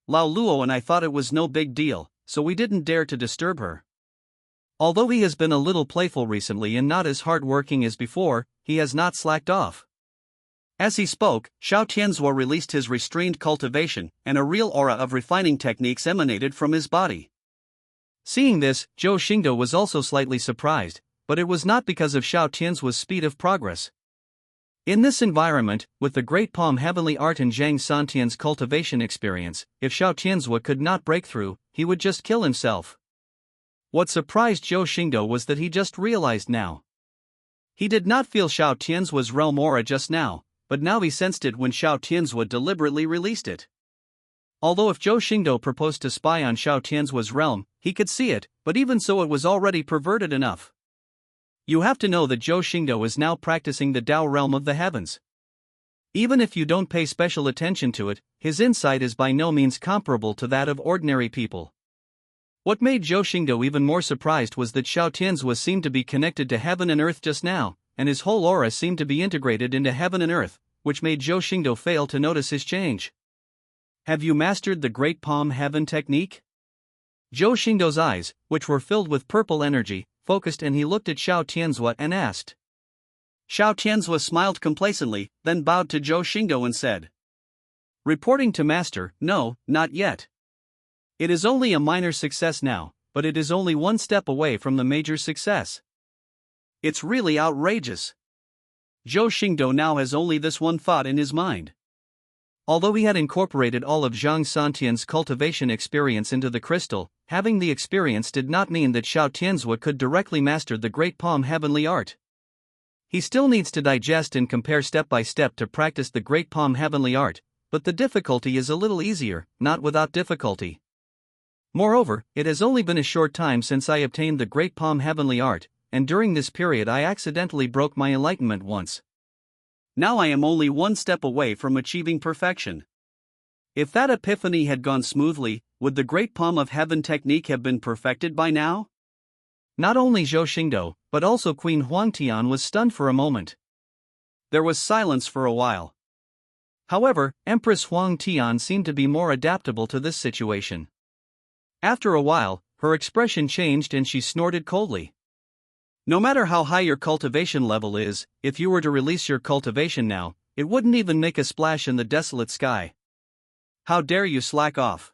Lao Luo and I thought it was no big deal, so we didn't dare to disturb her. Although he has been a little playful recently and not as hard-working as before, he has not slacked off. As he spoke, Xiao Tianzhua released his restrained cultivation, and a real aura of refining techniques emanated from his body. Seeing this, Zhou Xingdou was also slightly surprised, but it was not because of Xiao Tianzhua's speed of progress. In this environment, with the Great Palm Heavenly Art and Zhang Santian's cultivation experience, if Xiao Tianzhua could not break through, he would just kill himself. What surprised Zhou Xingdou was that he just realized now. He did not feel Xiao Tianzhua's realm aura just now, but now he sensed it when Xiao Tianzhua deliberately released it. Although if Zhou Xingdou proposed to spy on Xiao Tianzhua's realm, he could see it, but even so it was already perverted enough. You have to know that Zhou Xingdou is now practicing the Tao realm of the heavens. Even if you don't pay special attention to it, his insight is by no means comparable to that of ordinary people. What made Zhou Xingdou even more surprised was that Xiao Tianzhua seemed to be connected to heaven and earth just now, and his whole aura seemed to be integrated into heaven and earth, which made Zhou Xingdou fail to notice his change. Have you mastered the Great Palm Heaven technique? Zhou Xingdou's eyes, which were filled with purple energy, focused and he looked at Xiao Tianzhua and asked. Xiao Tianzhua smiled complacently, then bowed to Zhou Xingdou and said. Reporting to Master, no, not yet. It is only a minor success now, but it is only one step away from the major success. It's really outrageous. Zhou Xingdou now has only this one thought in his mind. Although he had incorporated all of Zhang Santian's cultivation experience into the crystal, having the experience did not mean that Xiao Tianzhua could directly master the Great Palm Heavenly Art. He still needs to digest and compare step by step to practice the Great Palm Heavenly Art, but the difficulty is a little easier, not without difficulty. Moreover, it has only been a short time since I obtained the Great Palm Heavenly Art, and during this period I accidentally broke my enlightenment once. Now I am only one step away from achieving perfection. If that epiphany had gone smoothly, would the Great Palm of Heaven technique have been perfected by now? Not only Zhou Xingdou, but also Queen Huangtian was stunned for a moment. There was silence for a while. However, Empress Huangtian seemed to be more adaptable to this situation. After a while, her expression changed and she snorted coldly. No matter how high your cultivation level is, if you were to release your cultivation now, it wouldn't even make a splash in the desolate sky. How dare you slack off?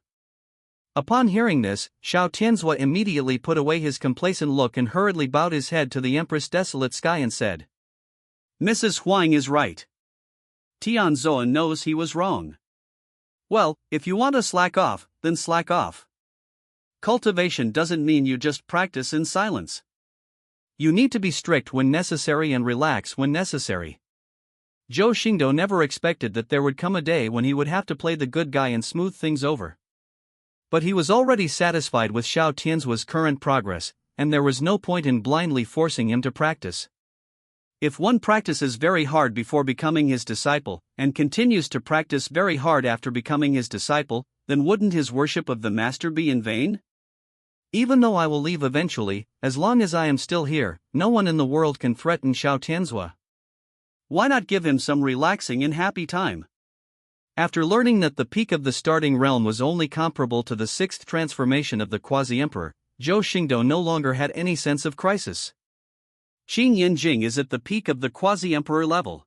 Upon hearing this, Xiao Tianzhua immediately put away his complacent look and hurriedly bowed his head to the Empress' desolate sky and said, Mrs. Huang is right. Tianzhua knows he was wrong. Well, if you want to slack off, then slack off. Cultivation doesn't mean you just practice in silence. You need to be strict when necessary and relax when necessary. Zhou Xingdou never expected that there would come a day when he would have to play the good guy and smooth things over. But he was already satisfied with Xiao Tianzhua's current progress, and there was no point in blindly forcing him to practice. If one practices very hard before becoming his disciple, and continues to practice very hard after becoming his disciple, then wouldn't his worship of the master be in vain? Even though I will leave eventually, as long as I am still here, no one in the world can threaten Xiao Tianzhua. Why not give him some relaxing and happy time? After learning that the peak of the starting realm was only comparable to the sixth transformation of the quasi-emperor, Zhou Xingdou no longer had any sense of crisis. Qing Yanjing is at the peak of the quasi-emperor level.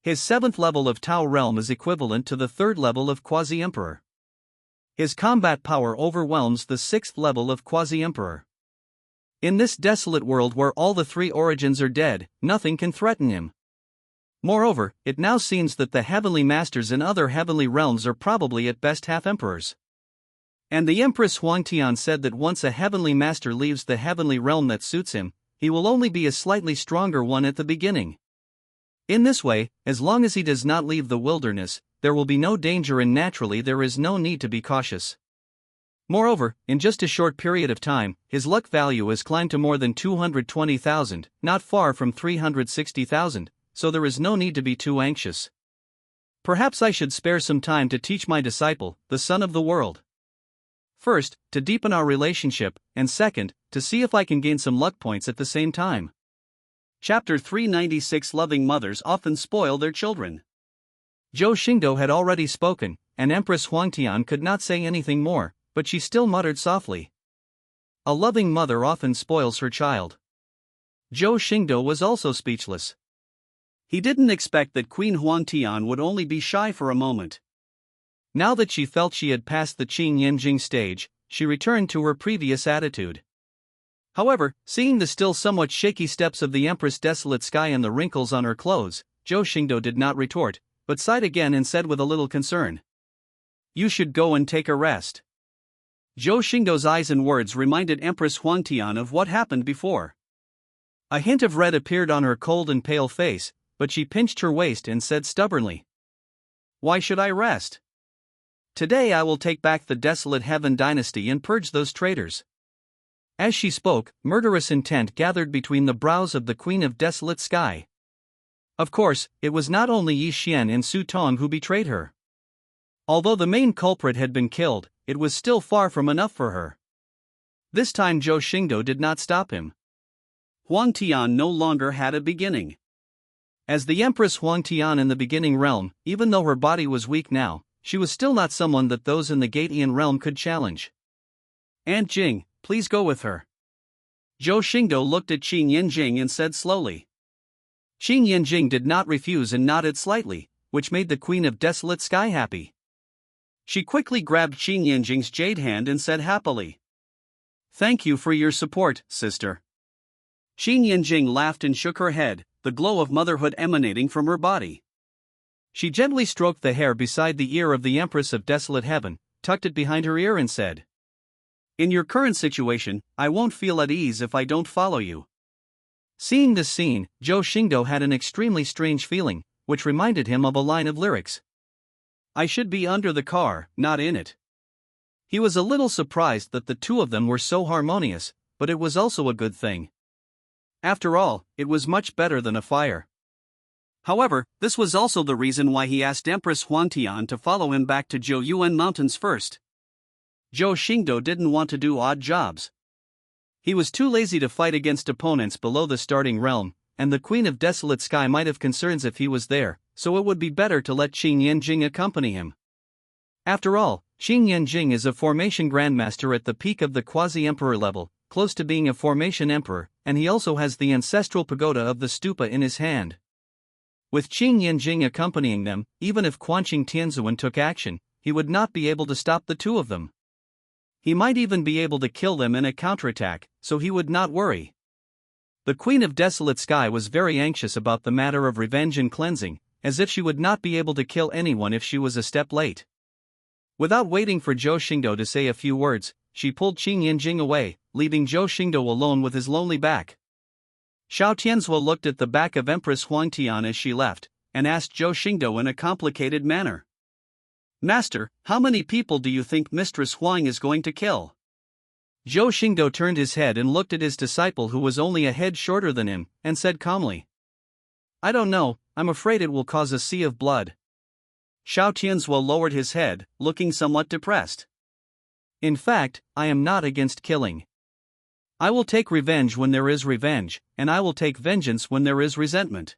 His seventh level of Tao realm is equivalent to the third level of quasi-emperor. His combat power overwhelms the sixth level of quasi-emperor. In this desolate world where all the three origins are dead, nothing can threaten him. Moreover, it now seems that the heavenly masters in other heavenly realms are probably at best half-emperors. And the Empress Huangtian said that once a heavenly master leaves the heavenly realm that suits him, he will only be a slightly stronger one at the beginning. In this way, as long as he does not leave the wilderness, there will be no danger and naturally there is no need to be cautious. Moreover, in just a short period of time, his luck value has climbed to more than 220,000, not far from 360,000, so there is no need to be too anxious. Perhaps I should spare some time to teach my disciple, the son of the world. First, to deepen our relationship, and second, to see if I can gain some luck points at the same time. Chapter 396 Loving mothers often spoil their children. Zhou Xingdou had already spoken, and Empress Huangtian could not say anything more, but she still muttered softly. A loving mother often spoils her child. Zhou Xingdou was also speechless. He didn't expect that Queen Huangtian would only be shy for a moment. Now that she felt she had passed the Qing Yanjing stage, she returned to her previous attitude. However, seeing the still somewhat shaky steps of the Empress' desolate sky and the wrinkles on her clothes, Zhou Xingdou did not retort, but sighed again and said with a little concern, "You should go and take a rest." Zhou Xingdou's eyes and words reminded Empress Huangtian of what happened before. A hint of red appeared on her cold and pale face, but she pinched her waist and said stubbornly, "Why should I rest? Today I will take back the desolate Heaven dynasty and purge those traitors." As she spoke, murderous intent gathered between the brows of the Queen of Desolate Sky. Of course, it was not only Yi Xian and Su Tong who betrayed her. Although the main culprit had been killed, it was still far from enough for her. This time Zhou Xingdou did not stop him. Huangtian no longer had a beginning. As the Empress Huangtian in the beginning realm, even though her body was weak now, she was still not someone that those in the Gatian realm could challenge. "Aunt Jing, please go with her." Zhou Xingdou looked at Qing Yanjing and said slowly. Qing Yanjing did not refuse and nodded slightly, which made the Queen of Desolate Sky happy. She quickly grabbed Qing Yanjing's jade hand and said happily, "Thank you for your support, sister." Qing Yanjing laughed and shook her head, the glow of motherhood emanating from her body. She gently stroked the hair beside the ear of the Empress of Desolate Heaven, tucked it behind her ear and said, "In your current situation, I won't feel at ease if I don't follow you." Seeing this scene, Zhou Xingdou had an extremely strange feeling, which reminded him of a line of lyrics. "I should be under the car, not in it." He was a little surprised that the two of them were so harmonious, but it was also a good thing. After all, it was much better than a fire. However, this was also the reason why he asked Empress Huangtian to follow him back to Zhouyuan Mountains first. Zhou Xingdou didn't want to do odd jobs. He was too lazy to fight against opponents below the starting realm, and the Queen of Desolate Sky might have concerns if he was there, so it would be better to let Qing Yanjing accompany him. After all, Qing Yanjing is a formation grandmaster at the peak of the quasi-emperor level, close to being a formation emperor, and he also has the ancestral pagoda of the stupa in his hand. With Qing Yanjing accompanying them, even if Quanqing Tianzuan took action, he would not be able to stop the two of them. He might even be able to kill them in a counterattack, so he would not worry. The Queen of Desolate Sky was very anxious about the matter of revenge and cleansing, as if she would not be able to kill anyone if she was a step late. Without waiting for Zhou Xingdou to say a few words, she pulled Qing Yanjing away, leaving Zhou Xingdou alone with his lonely back. Xiao Tianzuo looked at the back of Empress Huangtian as she left, and asked Zhou Xingdou in a complicated manner. "Master, how many people do you think Mistress Huang is going to kill?" Zhou Xingdou turned his head and looked at his disciple who was only a head shorter than him, and said calmly, "I don't know, I'm afraid it will cause a sea of blood." Xiao Tianzuo lowered his head, looking somewhat depressed. "In fact, I am not against killing. I will take revenge when there is revenge, and I will take vengeance when there is resentment.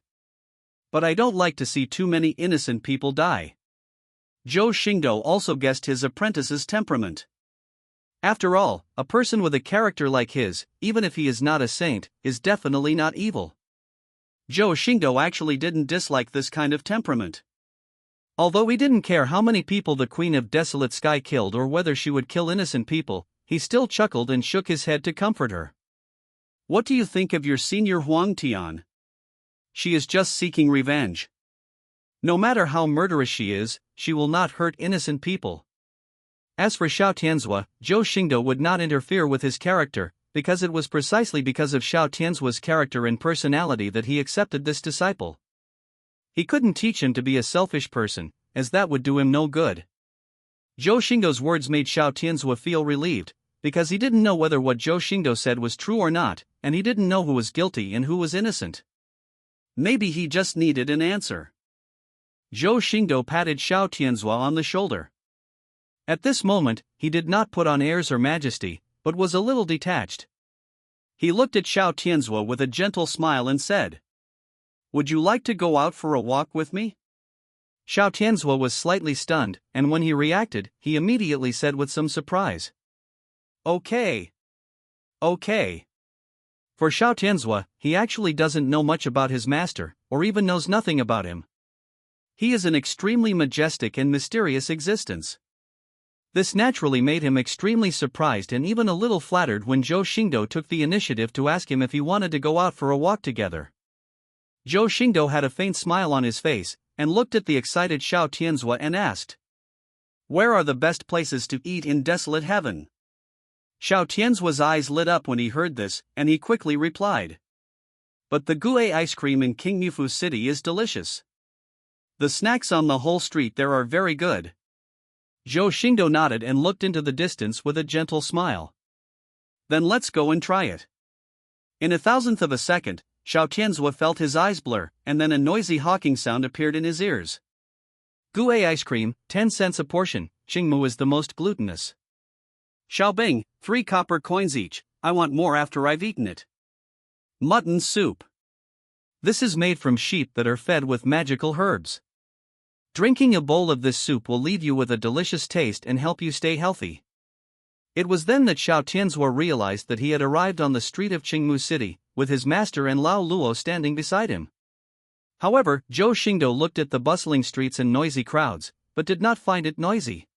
But I don't like to see too many innocent people die." Zhou Xingdou also guessed his apprentice's temperament. After all, a person with a character like his, even if he is not a saint, is definitely not evil. Zhou Xingdou actually didn't dislike this kind of temperament. Although he didn't care how many people the Queen of Desolate Sky killed or whether she would kill innocent people, he still chuckled and shook his head to comfort her. "What do you think of your senior Huangtian? She is just seeking revenge. No matter how murderous she is, she will not hurt innocent people." As for Xiao Tianzuo, Zhou Xingdou would not interfere with his character, because it was precisely because of Xiao Tianzuo's character and personality that he accepted this disciple. He couldn't teach him to be a selfish person, as that would do him no good. Zhou Xingdou's words made Xiao Tianzhua feel relieved, because he didn't know whether what Zhou Xingdou said was true or not, and he didn't know who was guilty and who was innocent. Maybe he just needed an answer. Zhou Xingdou patted Xiao Tianzhua on the shoulder. At this moment, he did not put on airs or majesty, but was a little detached. He looked at Xiao Tianzhua with a gentle smile and said, "Would you like to go out for a walk with me?" Xiao Tianzhua was slightly stunned, and when he reacted, he immediately said with some surprise, "Okay. Okay." For Xiao Tianzhua, he actually doesn't know much about his master, or even knows nothing about him. He is an extremely majestic and mysterious existence. This naturally made him extremely surprised and even a little flattered when Zhou Xingdou took the initiative to ask him if he wanted to go out for a walk together. Zhou Xingdou had a faint smile on his face, and looked at the excited Xiao Tianzhua and asked, "Where are the best places to eat in desolate heaven?" Xiao Tianzhua's eyes lit up when he heard this, and he quickly replied, "But the Gue ice cream in King Mufu City is delicious. The snacks on the whole street there are very good." Zhou Xingdou nodded and looked into the distance with a gentle smile. "Then let's go and try it." In a thousandth of a second, Xiao Tianzhua felt his eyes blur, and then a noisy hawking sound appeared in his ears. "Gue ice cream, 10 cents a portion, Qingmu is the most glutinous." "Xiaobing, 3 copper coins each, I want more after I've eaten it." "Mutton soup. This is made from sheep that are fed with magical herbs. Drinking a bowl of this soup will leave you with a delicious taste and help you stay healthy." It was then that Xiao Tianzhua realized that he had arrived on the street of Qingmu City, with his master and Lao Luo standing beside him. However, Zhou Xingdou looked at the bustling streets and noisy crowds, but did not find it noisy.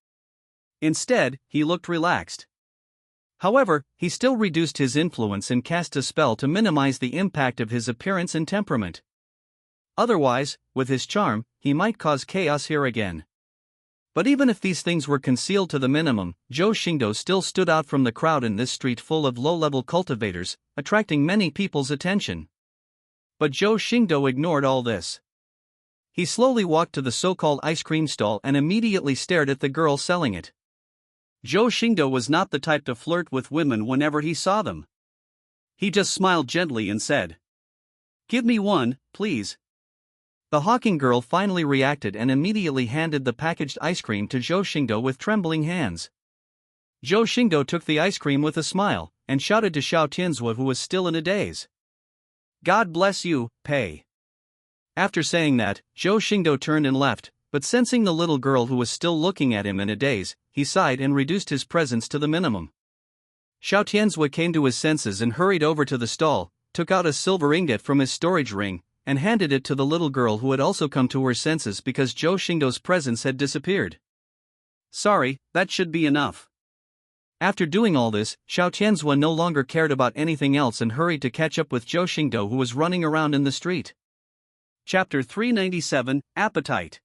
Instead, he looked relaxed. However, he still reduced his influence and cast a spell to minimize the impact of his appearance and temperament. Otherwise, with his charm, he might cause chaos here again. But even if these things were concealed to the minimum, Zhou Xingdou still stood out from the crowd in this street full of low-level cultivators, attracting many people's attention. But Zhou Xingdou ignored all this. He slowly walked to the so-called ice cream stall and immediately stared at the girl selling it. Zhou Xingdou was not the type to flirt with women whenever he saw them. He just smiled gently and said, "Give me one, please." The hawking girl finally reacted and immediately handed the packaged ice cream to Zhou Xingdou with trembling hands. Zhou Xingdou took the ice cream with a smile, and shouted to Xiao Tianzhua, who was still in a daze, "God bless you, Pei." After saying that, Zhou Xingdou turned and left, but sensing the little girl who was still looking at him in a daze, he sighed and reduced his presence to the minimum. Xiao Tianzhua came to his senses and hurried over to the stall, took out a silver ingot from his storage ring, and handed it to the little girl, who had also come to her senses because Zhou Xingdou's presence had disappeared. "Sorry, that should be enough." After doing all this, Xiao Tianzhua no longer cared about anything else and hurried to catch up with Zhou Xingdou, who was running around in the street. Chapter 397, Appetite.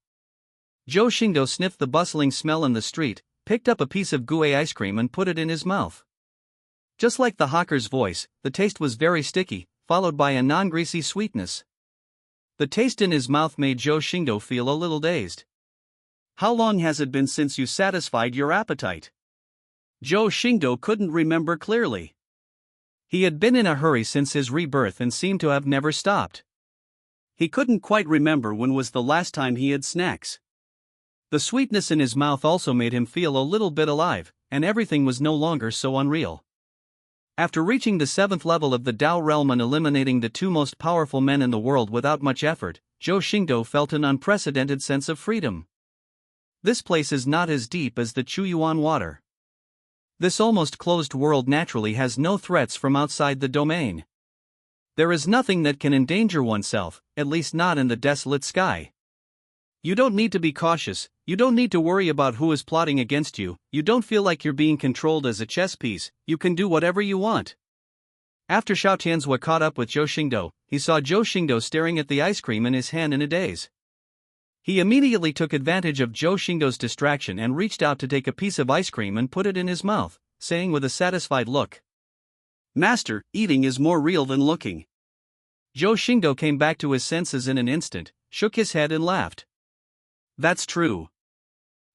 Zhou Xingdou sniffed the bustling smell in the street, picked up a piece of Gue ice cream and put it in his mouth. Just like the hawker's voice, the taste was very sticky, followed by a non-greasy sweetness. The taste in his mouth made Zhou Xingdou feel a little dazed. "How long has it been since you satisfied your appetite?" Zhou Xingdou couldn't remember clearly. He had been in a hurry since his rebirth and seemed to have never stopped. He couldn't quite remember when was the last time he had snacks. The sweetness in his mouth also made him feel a little bit alive, and everything was no longer so unreal. After reaching the 7th level of the Dao realm and eliminating the 2 most powerful men in the world without much effort, Zhou Xingdou felt an unprecedented sense of freedom. This place is not as deep as the Chuyuan water. This almost closed world naturally has no threats from outside the domain. There is nothing that can endanger oneself, at least not in the desolate sky. You don't need to be cautious, you don't need to worry about who is plotting against you, you don't feel like you're being controlled as a chess piece, you can do whatever you want. After Xiao Tianzhua caught up with Zhou Xingdou, he saw Zhou Xingdou staring at the ice cream in his hand in a daze. He immediately took advantage of Zhou Xingdou's distraction and reached out to take a piece of ice cream and put it in his mouth, saying with a satisfied look, "Master, eating is more real than looking." Zhou Xingdou came back to his senses in an instant, shook his head and laughed. That's true.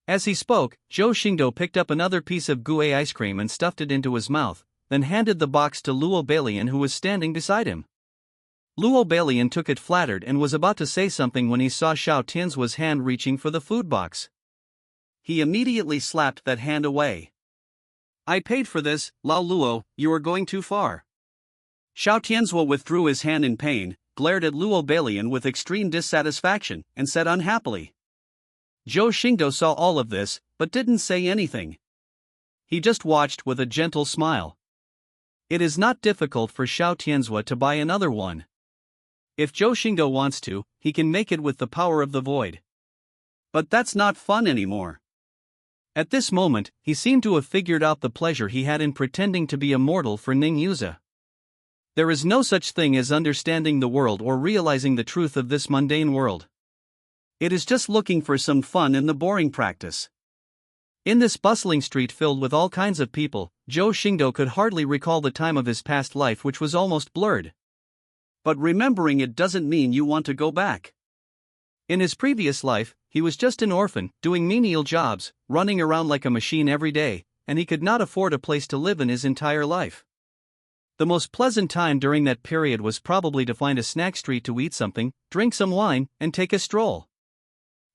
As he spoke, Zhou Xingdou picked up another piece of gouet ice cream and stuffed it into his mouth, then handed the box to Luo Balian, who was standing beside him. Luo Balian took it flattered and was about to say something when he saw Xiao Tianzuo's hand reaching for the food box. He immediately slapped that hand away. I paid for this, Lao Luo, you are going too far. Xiao Tianzuo withdrew his hand in pain, glared at Luo Balian with extreme dissatisfaction, and said unhappily. Zhou Xingdou saw all of this, but didn't say anything. He just watched with a gentle smile. It is not difficult for Xiao Tianzuo to buy another one. If Zhou Xingdou wants to, he can make it with the power of the void. But that's not fun anymore. At this moment, he seemed to have figured out the pleasure he had in pretending to be immortal for Ning Yuza. There is no such thing as understanding the world or realizing the truth of this mundane world. It is just looking for some fun in the boring practice. In this bustling street filled with all kinds of people, Zhou Xingdou could hardly recall the time of his past life, which was almost blurred. But remembering it doesn't mean you want to go back. In his previous life, he was just an orphan, doing menial jobs, running around like a machine every day, and he could not afford a place to live in his entire life. The most pleasant time during that period was probably to find a snack street to eat something, drink some wine, and take a stroll.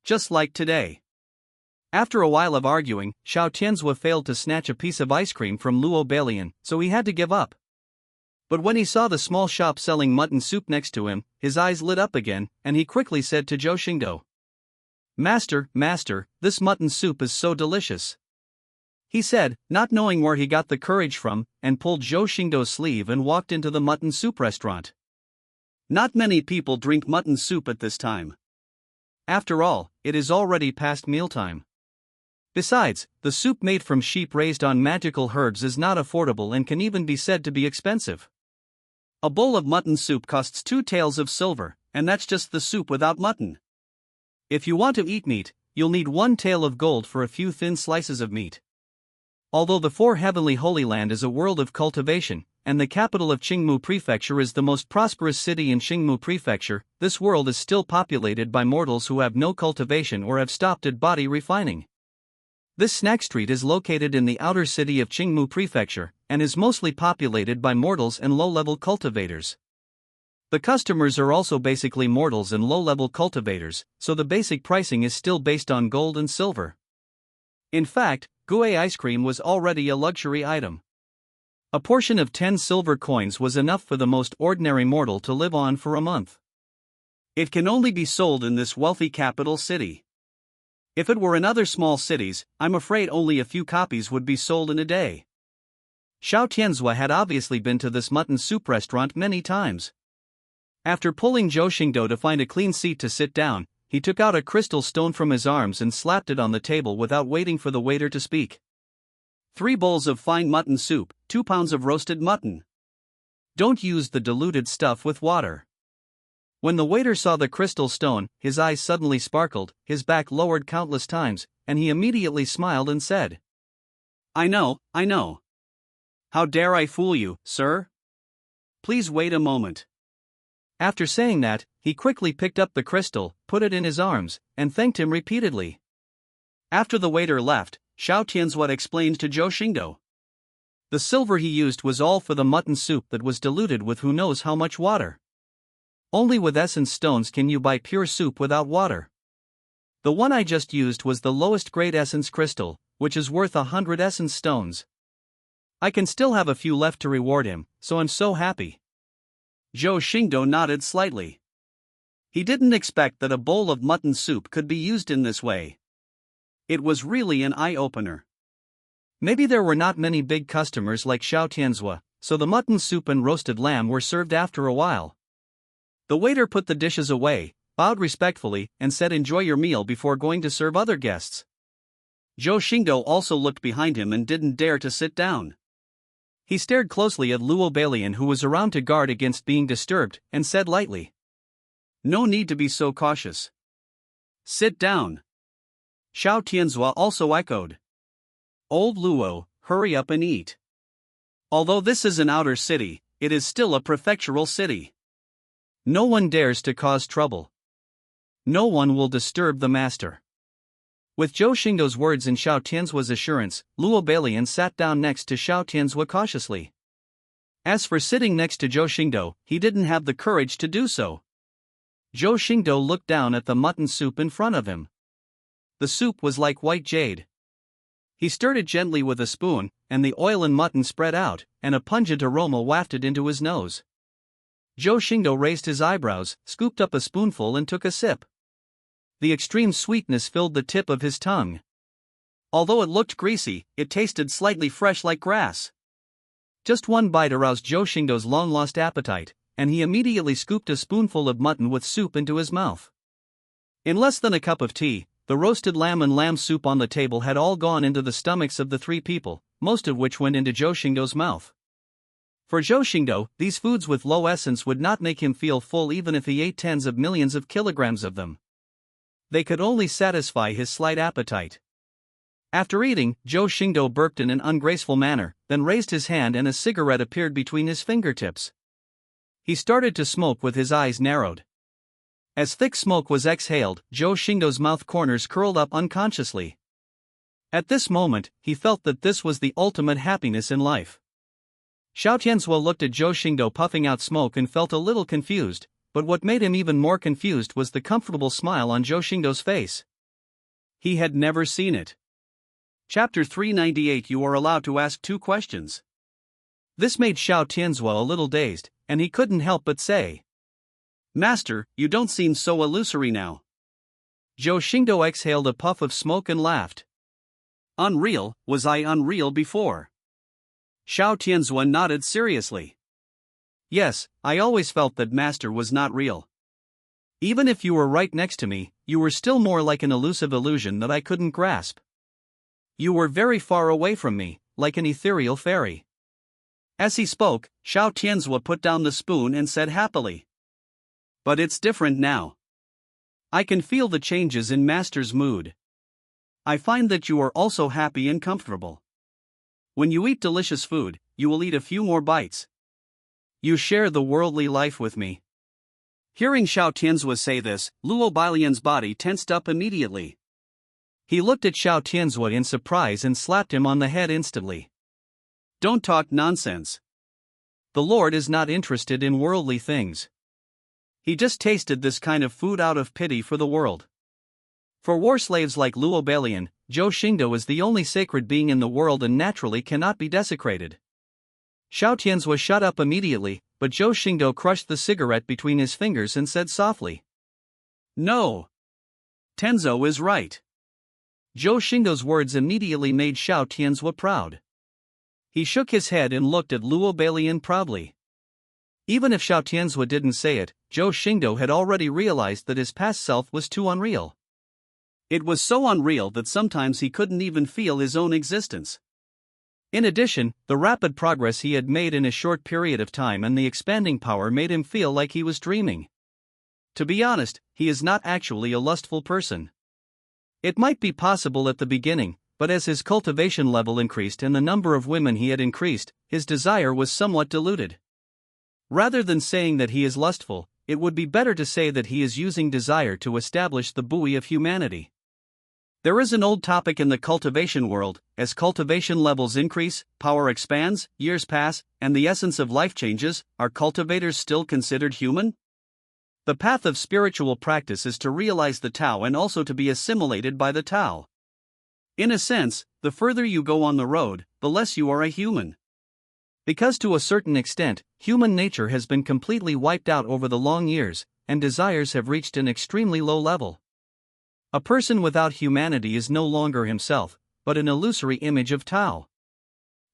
Just like today. After a while of arguing, Xiao Tianzuo failed to snatch a piece of ice cream from Luo Balian, so he had to give up. But when he saw the small shop selling mutton soup next to him, his eyes lit up again, and he quickly said to Zhou Xingdou, Master, this mutton soup is so delicious. He said, not knowing where he got the courage from, and pulled Zhou Xingdou's sleeve and walked into the mutton soup restaurant. Not many people drink mutton soup at this time. After all, it is already past mealtime. Besides, the soup made from sheep raised on magical herbs is not affordable and can even be said to be expensive. A bowl of mutton soup costs 2 taels of silver, and that's just the soup without mutton. If you want to eat meat, you'll need 1 tael of gold for a few thin slices of meat. Although the Four Heavenly Holy Land is a world of cultivation, and the capital of Qingmu Prefecture is the most prosperous city in Qingmu Prefecture, this world is still populated by mortals who have no cultivation or have stopped at body refining. This snack street is located in the outer city of Qingmu Prefecture, and is mostly populated by mortals and low-level cultivators. The customers are also basically mortals and low-level cultivators, so the basic pricing is still based on gold and silver. In fact, gouet ice cream was already a luxury item. A portion of 10 silver coins was enough for the most ordinary mortal to live on for a month. It can only be sold in this wealthy capital city. If it were in other small cities, I'm afraid only a few copies would be sold in a day. Xiao Tianzuo had obviously been to this mutton soup restaurant many times. After pulling Zhou Xingdou to find a clean seat to sit down, he took out a crystal stone from his arms and slapped it on the table without waiting for the waiter to speak. 3 bowls of fine mutton soup, 2 pounds of roasted mutton. Don't use the diluted stuff with water. When the waiter saw the crystal stone, his eyes suddenly sparkled, his back lowered countless times, and he immediately smiled and said, I know. How dare I fool you, sir? Please wait a moment. After saying that, he quickly picked up the crystal, put it in his arms, and thanked him repeatedly. After the waiter left, Xiao Tianzuo explained to Zhou Xingdou. The silver he used was all for the mutton soup that was diluted with who knows how much water. Only with essence stones can you buy pure soup without water. The one I just used was the lowest grade essence crystal, which is worth 100 essence stones. I can still have a few left to reward him, so I'm so happy. Zhou Xingdou nodded slightly. He didn't expect that a bowl of mutton soup could be used in this way. It was really an eye-opener. Maybe there were not many big customers like Xiao Tianzuo, so the mutton soup and roasted lamb were served after a while. The waiter put the dishes away, bowed respectfully, and said enjoy your meal before going to serve other guests. Zhou Xingdou also looked behind him and didn't dare to sit down. He stared closely at Luo Balian, who was around to guard against being disturbed, and said lightly, No need to be so cautious. Sit down. Xiao Tianzuo also echoed. Old Luo, hurry up and eat. Although this is an outer city, it is still a prefectural city. No one dares to cause trouble. No one will disturb the master. With Zhou Xingdou's words and Xiao Tianzuo's assurance, Luo Balian sat down next to Xiao Tianzuo cautiously. As for sitting next to Zhou Xingdou, he didn't have the courage to do so. Zhou Xingdou looked down at the mutton soup in front of him. The soup was like white jade. He stirred it gently with a spoon, and the oil and mutton spread out, and a pungent aroma wafted into his nose. Zhou Xingdou raised his eyebrows, scooped up a spoonful and took a sip. The extreme sweetness filled the tip of his tongue. Although it looked greasy, it tasted slightly fresh like grass. Just one bite aroused Zhou Xingdou's long-lost appetite, and he immediately scooped a spoonful of mutton with soup into his mouth. In less than a cup of tea, the roasted lamb and lamb soup on the table had all gone into the stomachs of the three people, most of which went into Zhou Xingdou's mouth. For Zhou Xingdou, these foods with low essence would not make him feel full even if he ate tens of millions of kilograms of them. They could only satisfy his slight appetite. After eating, Zhou Xingdou burped in an ungraceful manner, then raised his hand and a cigarette appeared between his fingertips. He started to smoke with his eyes narrowed. As thick smoke was exhaled, Zhou Xingdou's mouth corners curled up unconsciously. At this moment, he felt that this was the ultimate happiness in life. Xiao Tianzuo looked at Zhou Xingdou puffing out smoke and felt a little confused, but what made him even more confused was the comfortable smile on Zhou Xingdou's face. He had never seen it. Chapter 398. You are allowed to ask 2 questions. This made Xiao Tianzuo a little dazed, and he couldn't help but say, Master, you don't seem so illusory now. Zhou Xingdou exhaled a puff of smoke and laughed. Unreal, was I unreal before? Xiao Tianzuo nodded seriously. Yes, I always felt that Master was not real. Even if you were right next to me, you were still more like an elusive illusion that I couldn't grasp. You were very far away from me, like an ethereal fairy. As he spoke, Xiao Tianzuo put down the spoon and said happily, But it's different now. I can feel the changes in Master's mood. I find that you are also happy and comfortable. When you eat delicious food, you will eat a few more bites. You share the worldly life with me. Hearing Xiao Tianzuo say this, Luo Balian's body tensed up immediately. He looked at Xiao Tianzuo in surprise and slapped him on the head instantly. Don't talk nonsense. The Lord is not interested in worldly things. He just tasted this kind of food out of pity for the world. For war slaves like Luo Balian, Zhou Xingdou is the only sacred being in the world and naturally cannot be desecrated. Xiao Tianzuo shut up immediately, but Zhou Xingdou crushed the cigarette between his fingers and said softly, No. Tenzo is right. Zhou Xingdou's words immediately made Xiao Tianzuo proud. He shook his head and looked at Luo Balian proudly. Even if Xiao Tianzuo didn't say it, Zhou Xingdou had already realized that his past self was too unreal. It was so unreal that sometimes he couldn't even feel his own existence. In addition, the rapid progress he had made in a short period of time and the expanding power made him feel like he was dreaming. To be honest, he is not actually a lustful person. It might be possible at the beginning, but as his cultivation level increased and the number of women he had increased, his desire was somewhat diluted. Rather than saying that he is lustful, it would be better to say that he is using desire to establish the buoy of humanity. There is an old topic in the cultivation world: as cultivation levels increase, power expands, years pass, and the essence of life changes, are cultivators still considered human? The path of spiritual practice is to realize the Tao and also to be assimilated by the Tao. In a sense, the further you go on the road, the less you are a human. Because to a certain extent, human nature has been completely wiped out over the long years, and desires have reached an extremely low level. A person without humanity is no longer himself, but an illusory image of Tao.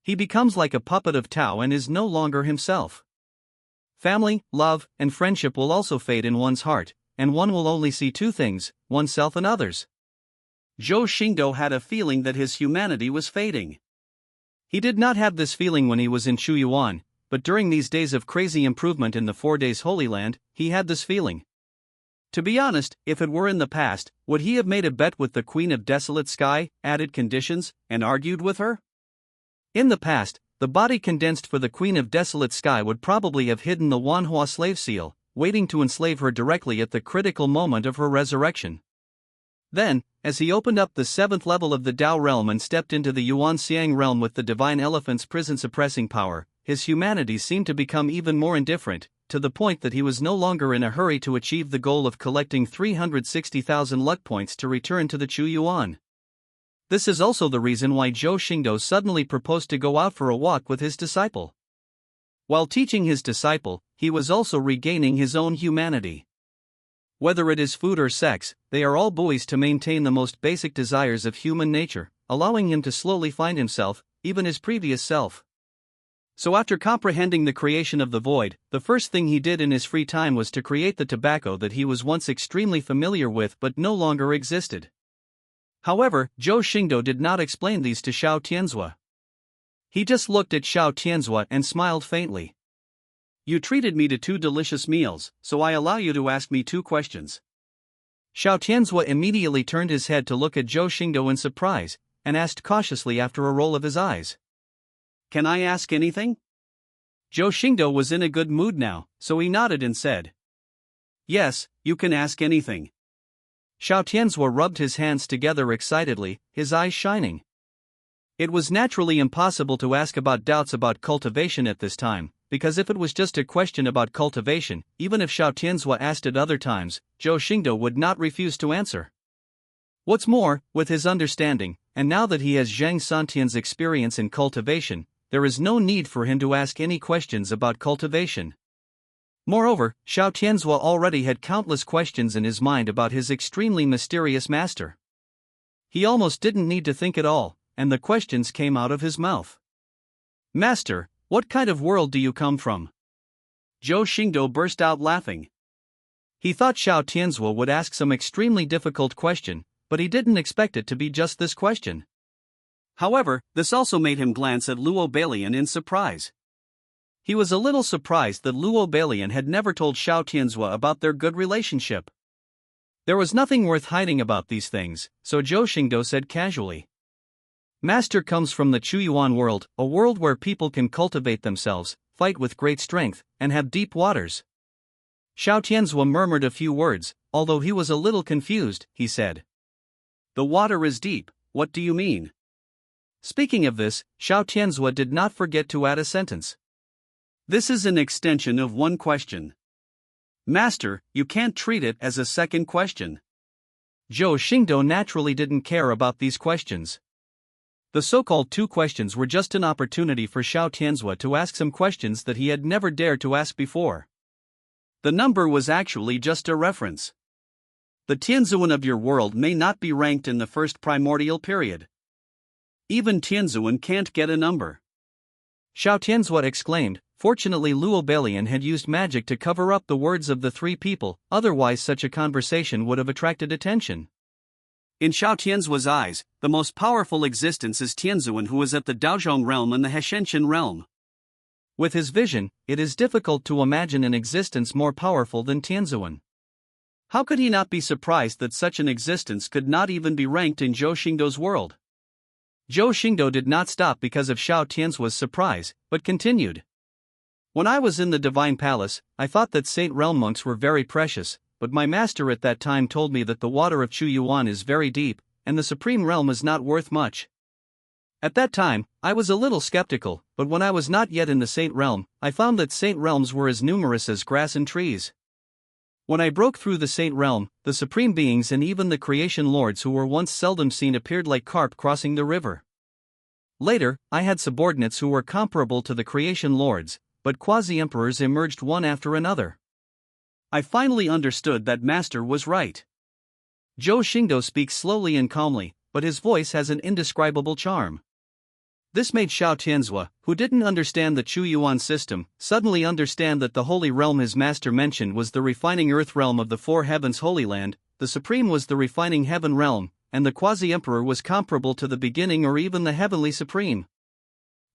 He becomes like a puppet of Tao and is no longer himself. Family, love, and friendship will also fade in one's heart, and one will only see 2 things, oneself and others. Zhou Xingdou had a feeling that his humanity was fading. He did not have this feeling when he was in Chuyuan, but during these days of crazy improvement in the 4 days Holy Land, he had this feeling. To be honest, if it were in the past, would he have made a bet with the Queen of Desolate Sky, added conditions, and argued with her? In the past, the body condensed for the Queen of Desolate Sky would probably have hidden the manhwa slave seal, waiting to enslave her directly at the critical moment of her resurrection. Then, as he opened up the 7th level of the Dao realm and stepped into the Yuan Xiang realm with the divine elephant's prison suppressing power, his humanity seemed to become even more indifferent, to the point that he was no longer in a hurry to achieve the goal of collecting 360,000 luck points to return to the Chuyuan. This is also the reason why Zhou Xingdou suddenly proposed to go out for a walk with his disciple. While teaching his disciple, he was also regaining his own humanity. Whether it is food or sex, they are all buoys to maintain the most basic desires of human nature, allowing him to slowly find himself, even his previous self. So after comprehending the creation of the void, the first thing he did in his free time was to create the tobacco that he was once extremely familiar with but no longer existed. However, Zhou Xingdou did not explain these to Xiao Tianzhua. He just looked at Xiao Tianzhua and smiled faintly. You treated me to 2 delicious meals, so I allow you to ask me 2 questions. Xiao Tianzhua immediately turned his head to look at Zhou Xingdou in surprise, and asked cautiously after a roll of his eyes. Can I ask anything? Zhou Xingdou was in a good mood now, so he nodded and said, Yes, you can ask anything. Xiao Tianzhua rubbed his hands together excitedly, his eyes shining. It was naturally impossible to ask about doubts about cultivation at this time, because if it was just a question about cultivation, even if Xiao Tianzhua asked it other times, Zhou Xingdou would not refuse to answer. What's more, with his understanding, and now that he has Zhang Santian's experience in cultivation, there is no need for him to ask any questions about cultivation. Moreover, Xiao Tianzhua already had countless questions in his mind about his extremely mysterious master. He almost didn't need to think at all, and the questions came out of his mouth. Master, what kind of world do you come from? Zhou Xingdou burst out laughing. He thought Xiao Tianzhua would ask some extremely difficult question, but he didn't expect it to be just this question. However, this also made him glance at Luo Balian in surprise. He was a little surprised that Luo Balian had never told Xiao Tianzhua about their good relationship. There was nothing worth hiding about these things, so Zhou Xingdou said casually. Master comes from the Chuyuan world, a world where people can cultivate themselves, fight with great strength, and have deep waters. Xiao Tianzhua murmured a few words, although he was a little confused, he said. The water is deep, what do you mean? Speaking of this, Xiao Tianzhua did not forget to add a sentence. This is an extension of one question. Master, you can't treat it as a second question. Zhou Xingdou naturally didn't care about these questions. The so-called 2 questions were just an opportunity for Xiao Tianzhua to ask some questions that he had never dared to ask before. The number was actually just a reference. The Tianzuan of your world may not be ranked in the first primordial period. Even Tianzuan can't get a number. Xiao Tianzhua exclaimed. Fortunately, Luo Balian had used magic to cover up the words of the 3 people, otherwise such a conversation would have attracted attention. In Xiao Tianzhua's eyes, the most powerful existence is Tianzuan, who is at the Daozhong realm and the Heshenshin realm. With his vision, it is difficult to imagine an existence more powerful than Tianzuan. How could he not be surprised that such an existence could not even be ranked in Zhou Xingdou's world? Zhou Xingdou did not stop because of Xiao Tianzhua's surprise, but continued. When I was in the Divine Palace, I thought that Saint Realm monks were very precious, but my master at that time told me that the water of Chuyuan is very deep, and the Supreme Realm is not worth much. At that time, I was a little skeptical, but when I was not yet in the Saint Realm, I found that Saint Realms were as numerous as grass and trees. When I broke through the Saint Realm, the Supreme Beings and even the Creation Lords who were once seldom seen appeared like carp crossing the river. Later, I had subordinates who were comparable to the Creation Lords, but quasi-emperors emerged one after another. I finally understood that Master was right. Zhou Xingdou speaks slowly and calmly, but his voice has an indescribable charm. This made Xiao Tianzhua, who didn't understand the Chuyuan system, suddenly understand that the holy realm his master mentioned was the refining earth realm of the 4 heavens Holy Land, the supreme was the refining heaven realm, and the quasi-emperor was comparable to the beginning or even the heavenly supreme.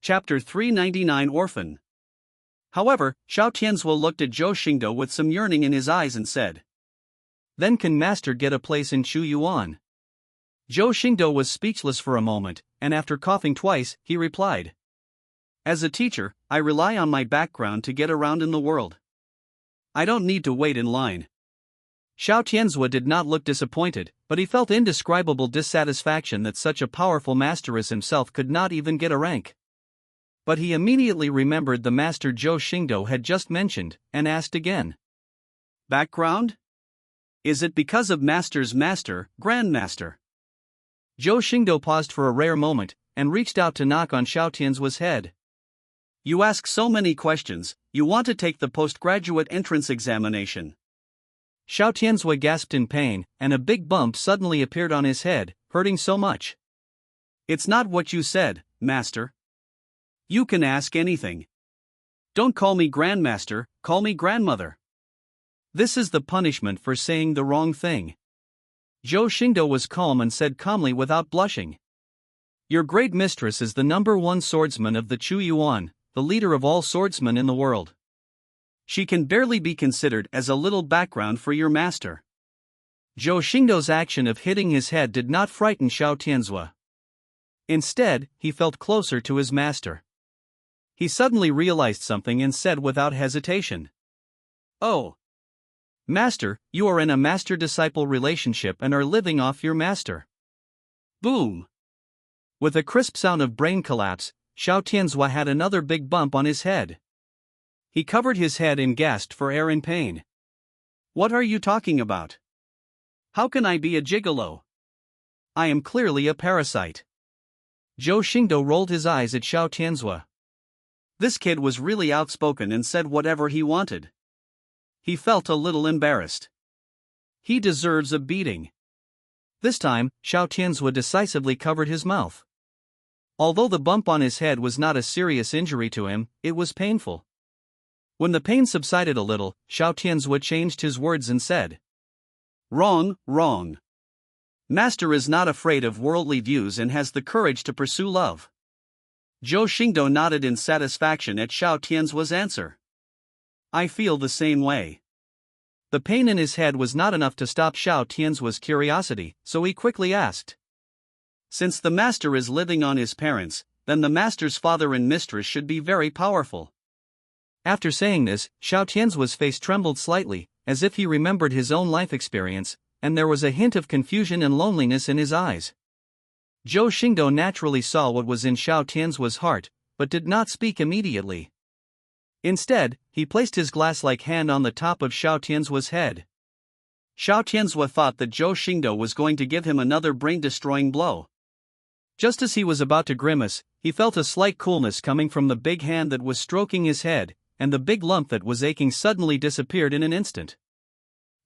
Chapter 399 Orphan. However, Xiao Tianzhua looked at Zhou Xingdou with some yearning in his eyes and said, Then can Master get a place in Chuyuan? Zhou Xingdou was speechless for a moment, and after coughing twice, he replied, As a teacher, I rely on my background to get around in the world. I don't need to wait in line. Xiao Tianzhua did not look disappointed, but he felt indescribable dissatisfaction that such a powerful master as himself could not even get a rank. But he immediately remembered the master Zhou Xingdou had just mentioned, and asked again. Background? Is it because of Master's master, Grandmaster? Zhou Xingdou paused for a rare moment, and reached out to knock on Xiao Tianzhua's head. You ask so many questions, you want to take the postgraduate entrance examination. Xiao Tianzhua gasped in pain, and a big bump suddenly appeared on his head, hurting so much. It's not what you said, Master. You can ask anything. Don't call me Grandmaster, call me Grandmother. This is the punishment for saying the wrong thing. Zhou Xingdou was calm and said calmly without blushing. Your great mistress is the #1 swordsman of the Chuyuan, the leader of all swordsmen in the world. She can barely be considered as a little background for your master. Zhou Xingdou's action of hitting his head did not frighten Xiao Tianzhua. Instead, he felt closer to his master. He suddenly realized something and said without hesitation. Oh. Master, you are in a master-disciple relationship and are living off your master. Boom. With a crisp sound of brain collapse, Xiao Tianzhua had another big bump on his head. He covered his head and gasped for air in pain. What are you talking about? How can I be a gigolo? I am clearly a parasite. Zhou Xingdou rolled his eyes at Xiao Tianzhua. This kid was really outspoken and said whatever he wanted. He felt a little embarrassed. He deserves a beating. This time, Xiao Tianzhua decisively covered his mouth. Although the bump on his head was not a serious injury to him, it was painful. When the pain subsided a little, Xiao Tianzhua changed his words and said, Wrong, wrong. Master is not afraid of worldly views and has the courage to pursue love. Zhou Xingdou nodded in satisfaction at Xiao Tianzhua's answer. I feel the same way. The pain in his head was not enough to stop Xiao Tianzhua's curiosity, so he quickly asked. Since the master is living on his parents, then the master's father and mistress should be very powerful. After saying this, Xiao Tianzhua's face trembled slightly, as if he remembered his own life experience, and there was a hint of confusion and loneliness in his eyes. Zhou Xingdou naturally saw what was in Xiao Tianzhua's heart, but did not speak immediately. Instead, he placed his glass-like hand on the top of Xiao Tianzhua's head. Xiao Tianzhua thought that Zhou Xingdou was going to give him another brain-destroying blow. Just as he was about to grimace, he felt a slight coolness coming from the big hand that was stroking his head, and the big lump that was aching suddenly disappeared in an instant.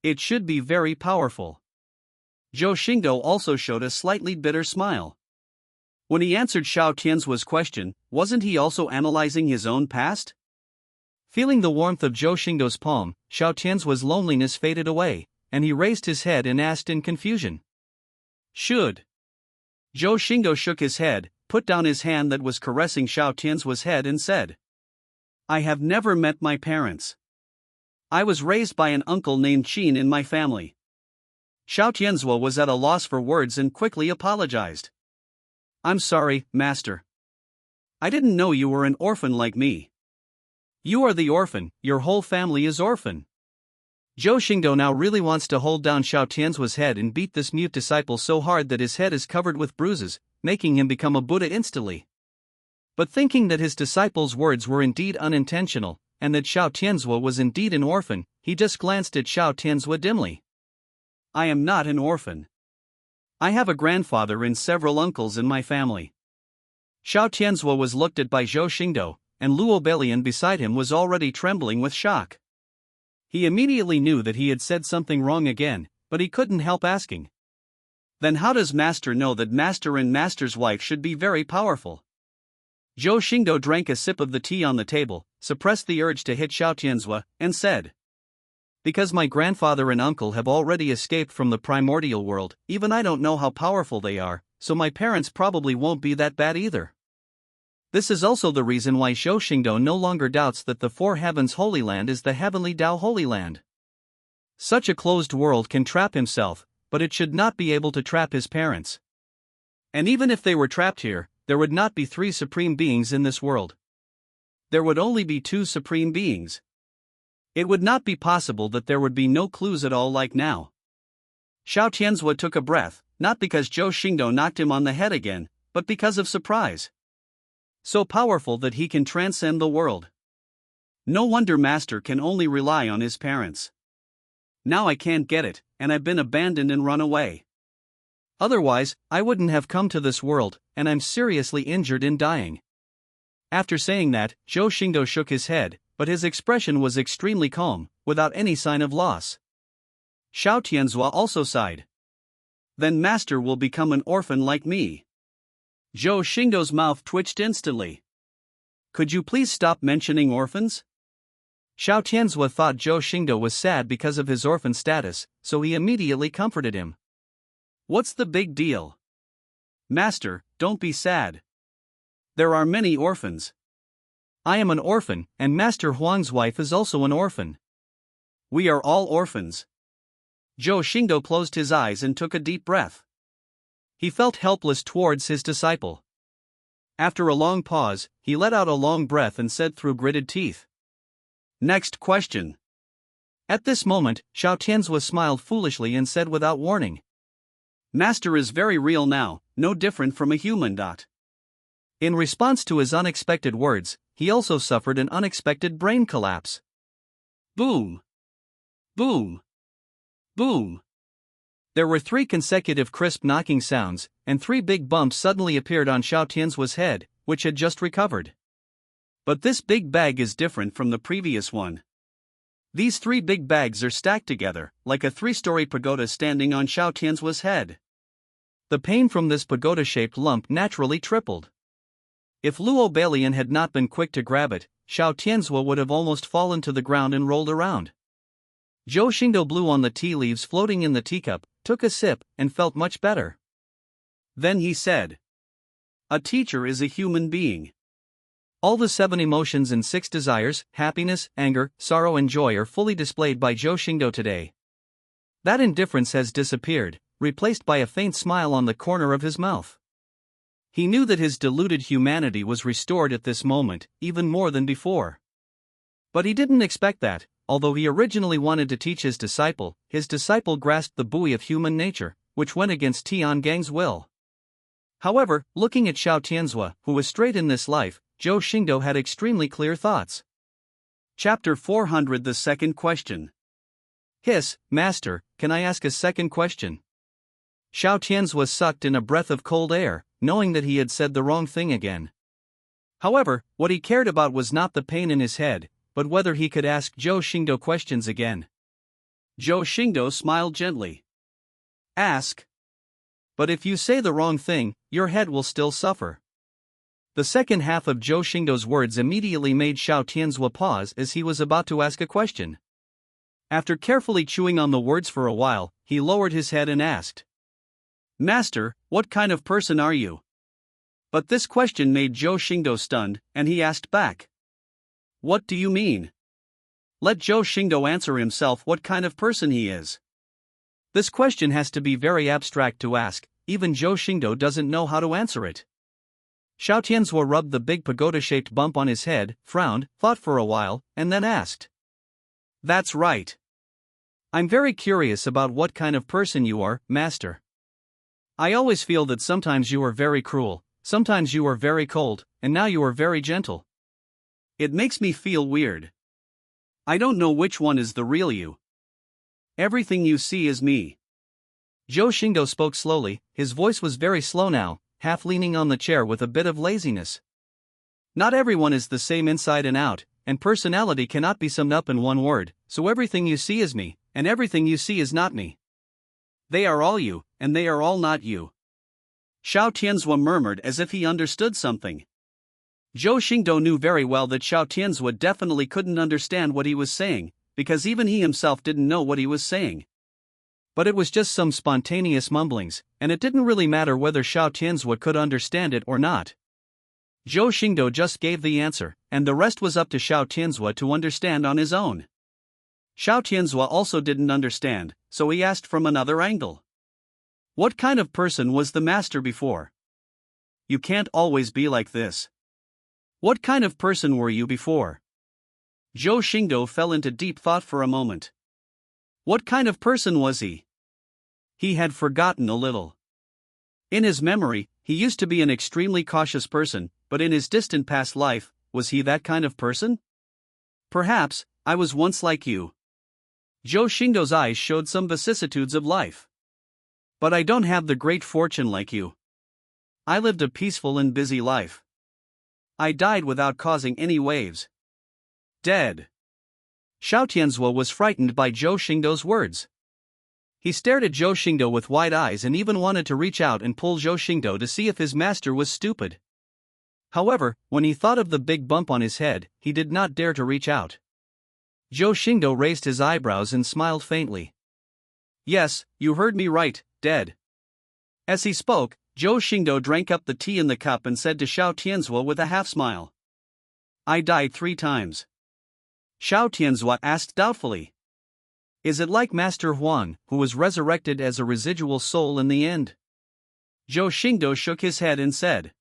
It should be very powerful. Zhou Xingdou also showed a slightly bitter smile. When he answered Xiao Tianzhua's question, wasn't he also analyzing his own past? Feeling the warmth of Zhou Xingdou's palm, Xiao Tianzhua's loneliness faded away, and he raised his head and asked in confusion. Should? Zhou Xingdou shook his head, put down his hand that was caressing Xiao Tianzhua's head and said, I have never met my parents. I was raised by an uncle named Qin in my family. Xiao Tianzhua was at a loss for words and quickly apologized. I'm sorry, master. I didn't know you were an orphan like me. You are the orphan, your whole family is orphan. Zhou Xingdou now really wants to hold down Xiao Tianzhua's head and beat this mute disciple so hard that his head is covered with bruises, making him become a Buddha instantly. But thinking that his disciple's words were indeed unintentional, and that Xiao Tianzhua was indeed an orphan, he just glanced at Xiao Tianzhua dimly. I am not an orphan. I have a grandfather and several uncles in my family. Xiao Tianzhua was looked at by Zhou Xingdou, and Luo Belian beside him was already trembling with shock. He immediately knew that he had said something wrong again, but he couldn't help asking. Then how does master know that master and master's wife should be very powerful? Zhou Xingdou drank a sip of the tea on the table, suppressed the urge to hit Xiao Tianzhua, and said, Because my grandfather and uncle have already escaped from the primordial world, even I don't know how powerful they are, so my parents probably won't be that bad either. This is also the reason why Zhou Xingdou no longer doubts that the Four Heavens Holy Land is the Heavenly Tao Holy Land. Such a closed world can trap himself, but it should not be able to trap his parents. And even if they were trapped here, there would not be 3 supreme beings in this world. There would only be 2 supreme beings. It would not be possible that there would be no clues at all like now. Xiao Tianzhua took a breath, not because Zhou Xingdou knocked him on the head again, but because of surprise. So powerful that he can transcend the world. No wonder Master can only rely on his parents. Now I can't get it, and I've been abandoned and run away. Otherwise, I wouldn't have come to this world, and I'm seriously injured and dying. After saying that, Zhou Xingdou shook his head, but his expression was extremely calm, without any sign of loss. Xiao Tianzhua also sighed. Then Master will become an orphan like me. Zhou Xingdou's mouth twitched instantly. Could you please stop mentioning orphans? Xiao Tianzhua thought Zhou Xingdou was sad because of his orphan status, so he immediately comforted him. What's the big deal? Master, don't be sad. There are many orphans. I am an orphan, and Master Huang's wife is also an orphan. We are all orphans. Zhou Xingdou closed his eyes and took a deep breath. He felt helpless towards his disciple. After a long pause, he let out a long breath and said through gritted teeth. Next question. At this moment, Xiao Tianzhua smiled foolishly and said without warning. Master is very real now, no different from a human. In response to his unexpected words, he also suffered an unexpected brain collapse. Boom! Boom! Boom! There were 3 consecutive crisp knocking sounds, and 3 big bumps suddenly appeared on Xiao Tianzhua's head, which had just recovered. But this big bag is different from the previous one. These 3 big bags are stacked together, like a 3-story pagoda standing on Xiao Tianzhua's head. The pain from this pagoda-shaped lump naturally tripled. If Luo Balian had not been quick to grab it, Xiao Tianzhua would have almost fallen to the ground and rolled around. Zhou Xingdou blew on the tea leaves floating in the teacup, took a sip, and felt much better. Then he said, a teacher is a human being. All the 7 emotions and 6 desires, happiness, anger, sorrow and joy are fully displayed by Zhou Xingdou today. That indifference has disappeared, replaced by a faint smile on the corner of his mouth. He knew that his deluded humanity was restored at this moment, even more than before. But he didn't expect that. Although he originally wanted to teach his disciple grasped the buoy of human nature, which went against Tian Gang's will. However, looking at Xiao Tianzhua, who was straight in this life, Zhou Xingdou had extremely clear thoughts. Chapter 400. The second question. Hiss, Master, can I ask a second question? Xiao Tianzhua sucked in a breath of cold air, knowing that he had said the wrong thing again. However, what he cared about was not the pain in his head, but whether he could ask Zhou Xingdou questions again. Zhou Xingdou smiled gently. Ask. But if you say the wrong thing, your head will still suffer. The second half of Zhou Xingdou's words immediately made Xiao Tianzhua pause as he was about to ask a question. After carefully chewing on the words for a while, he lowered his head and asked. Master, what kind of person are you? But this question made Zhou Xingdou stunned, and he asked back. What do you mean? Let Zhou Xingdou answer himself what kind of person he is. This question has to be very abstract to ask, even Zhou Xingdou doesn't know how to answer it. Xiao Tianzhua rubbed the big pagoda-shaped bump on his head, frowned, thought for a while, and then asked. That's right. I'm very curious about what kind of person you are, Master. I always feel that sometimes you are very cruel, sometimes you are very cold, and now you are very gentle. It makes me feel weird. I don't know which one is the real you. Everything you see is me. Zhou Xingdou spoke slowly, his voice was very slow now, half leaning on the chair with a bit of laziness. Not everyone is the same inside and out, and personality cannot be summed up in one word, so everything you see is me, and everything you see is not me. They are all you, and they are all not you. Xiao Tianzhua murmured as if he understood something. Zhou Xingdou knew very well that Xiao Tianzhua definitely couldn't understand what he was saying, because even he himself didn't know what he was saying. But it was just some spontaneous mumblings, and it didn't really matter whether Xiao Tianzhua could understand it or not. Zhou Xingdou just gave the answer, and the rest was up to Xiao Tianzhua to understand on his own. Xiao Tianzhua also didn't understand, so he asked from another angle. What kind of person was the master before? You can't always be like this. What kind of person were you before? Zhou Xingdou fell into deep thought for a moment. What kind of person was he? He had forgotten a little. In his memory, he used to be an extremely cautious person, but in his distant past life, was he that kind of person? Perhaps, I was once like you. Zhou Xingdou's eyes showed some vicissitudes of life. But I don't have the great fortune like you. I lived a peaceful and busy life. I died without causing any waves. Dead. Xiao Tianzhuo was frightened by Zhou Xingdou's words. He stared at Zhou Xingdou with wide eyes and even wanted to reach out and pull Zhou Xingdou to see if his master was stupid. However, when he thought of the big bump on his head, he did not dare to reach out. Zhou Xingdou raised his eyebrows and smiled faintly. Yes, you heard me right, dead. As he spoke, Zhou Xingdou drank up the tea in the cup and said to Xiao Tianzhuo with a half-smile. I died 3 times. Xiao Tianzhuo asked doubtfully. Is it like Master Huang, who was resurrected as a residual soul in the end? Zhou Xingdou shook his head and said.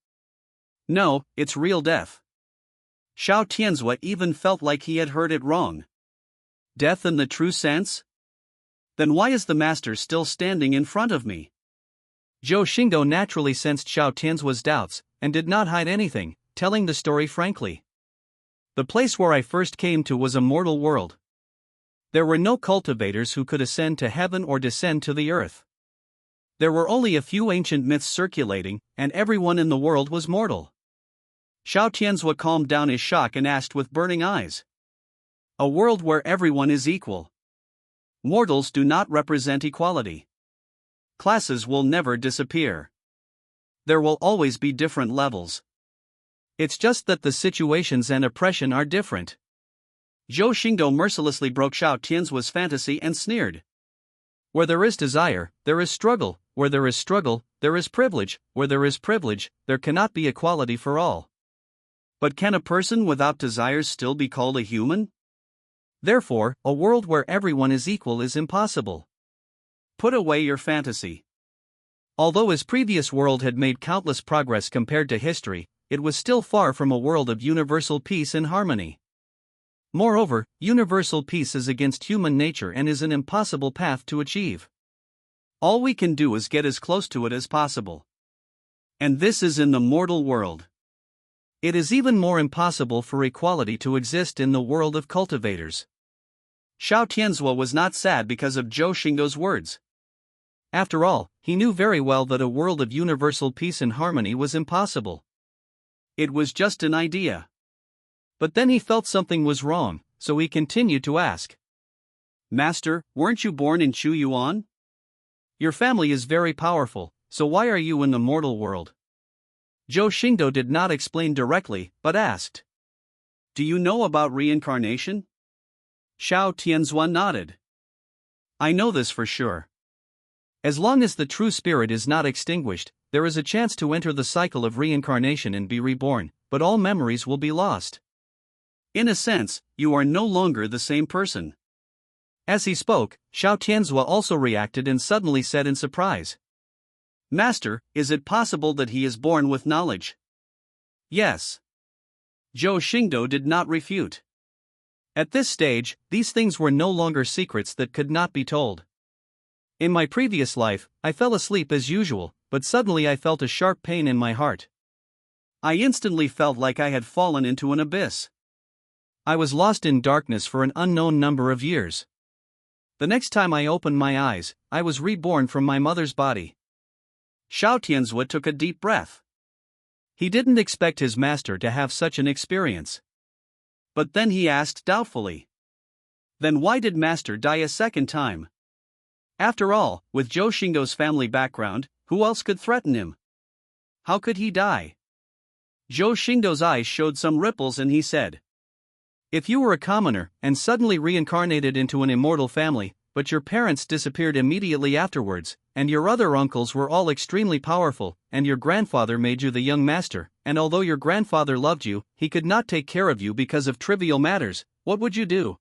No, it's real death. Xiao Tianzhuo even felt like he had heard it wrong. Death in the true sense? Then why is the master still standing in front of me? Zhou Xingdou naturally sensed Xiao Tianzhuo's doubts, and did not hide anything, telling the story frankly. The place where I first came to was a mortal world. There were no cultivators who could ascend to heaven or descend to the earth. There were only a few ancient myths circulating, and everyone in the world was mortal. Xiao Tianzhuo calmed down his shock and asked with burning eyes. A world where everyone is equal. Mortals do not represent equality. Classes will never disappear. There will always be different levels. It's just that the situations and oppression are different. Zhou Xingdou mercilessly broke Xiao Tianzhuo's fantasy and sneered. Where there is desire, there is struggle. Where there is struggle, there is privilege. Where there is privilege, there cannot be equality for all. But can a person without desires still be called a human? Therefore, a world where everyone is equal is impossible. Put away your fantasy. Although his previous world had made countless progress compared to history, it was still far from a world of universal peace and harmony. Moreover, universal peace is against human nature and is an impossible path to achieve. All we can do is get as close to it as possible. And this is in the mortal world. It is even more impossible for equality to exist in the world of cultivators. Xiao Tianzhuo was not sad because of Zhou Xingdou's words. After all, he knew very well that a world of universal peace and harmony was impossible. It was just an idea. But then he felt something was wrong, so he continued to ask. Master, weren't you born in Chuyuan? Your family is very powerful, so why are you in the mortal world? Zhou Xingdou did not explain directly, but asked. Do you know about reincarnation? Xiao Tianzhuo nodded. I know this for sure. As long as the true spirit is not extinguished, there is a chance to enter the cycle of reincarnation and be reborn, but all memories will be lost. In a sense, you are no longer the same person. As he spoke, Xiao Tianzhuo also reacted and suddenly said in surprise. Master, is it possible that he is born with knowledge? Yes. Zhou Xingdou did not refute. At this stage, these things were no longer secrets that could not be told. In my previous life, I fell asleep as usual, but suddenly I felt a sharp pain in my heart. I instantly felt like I had fallen into an abyss. I was lost in darkness for an unknown number of years. The next time I opened my eyes, I was reborn from my mother's body. Xiao Tianzhuo took a deep breath. He didn't expect his master to have such an experience. But then he asked doubtfully. Then why did master die a second time? After all, with Zhou Xingdou's family background, who else could threaten him? How could he die? Zhou Xingdou's eyes showed some ripples and he said. If you were a commoner and suddenly reincarnated into an immortal family, but your parents disappeared immediately afterwards, and your other uncles were all extremely powerful, and your grandfather made you the young master, and although your grandfather loved you, he could not take care of you because of trivial matters, what would you do?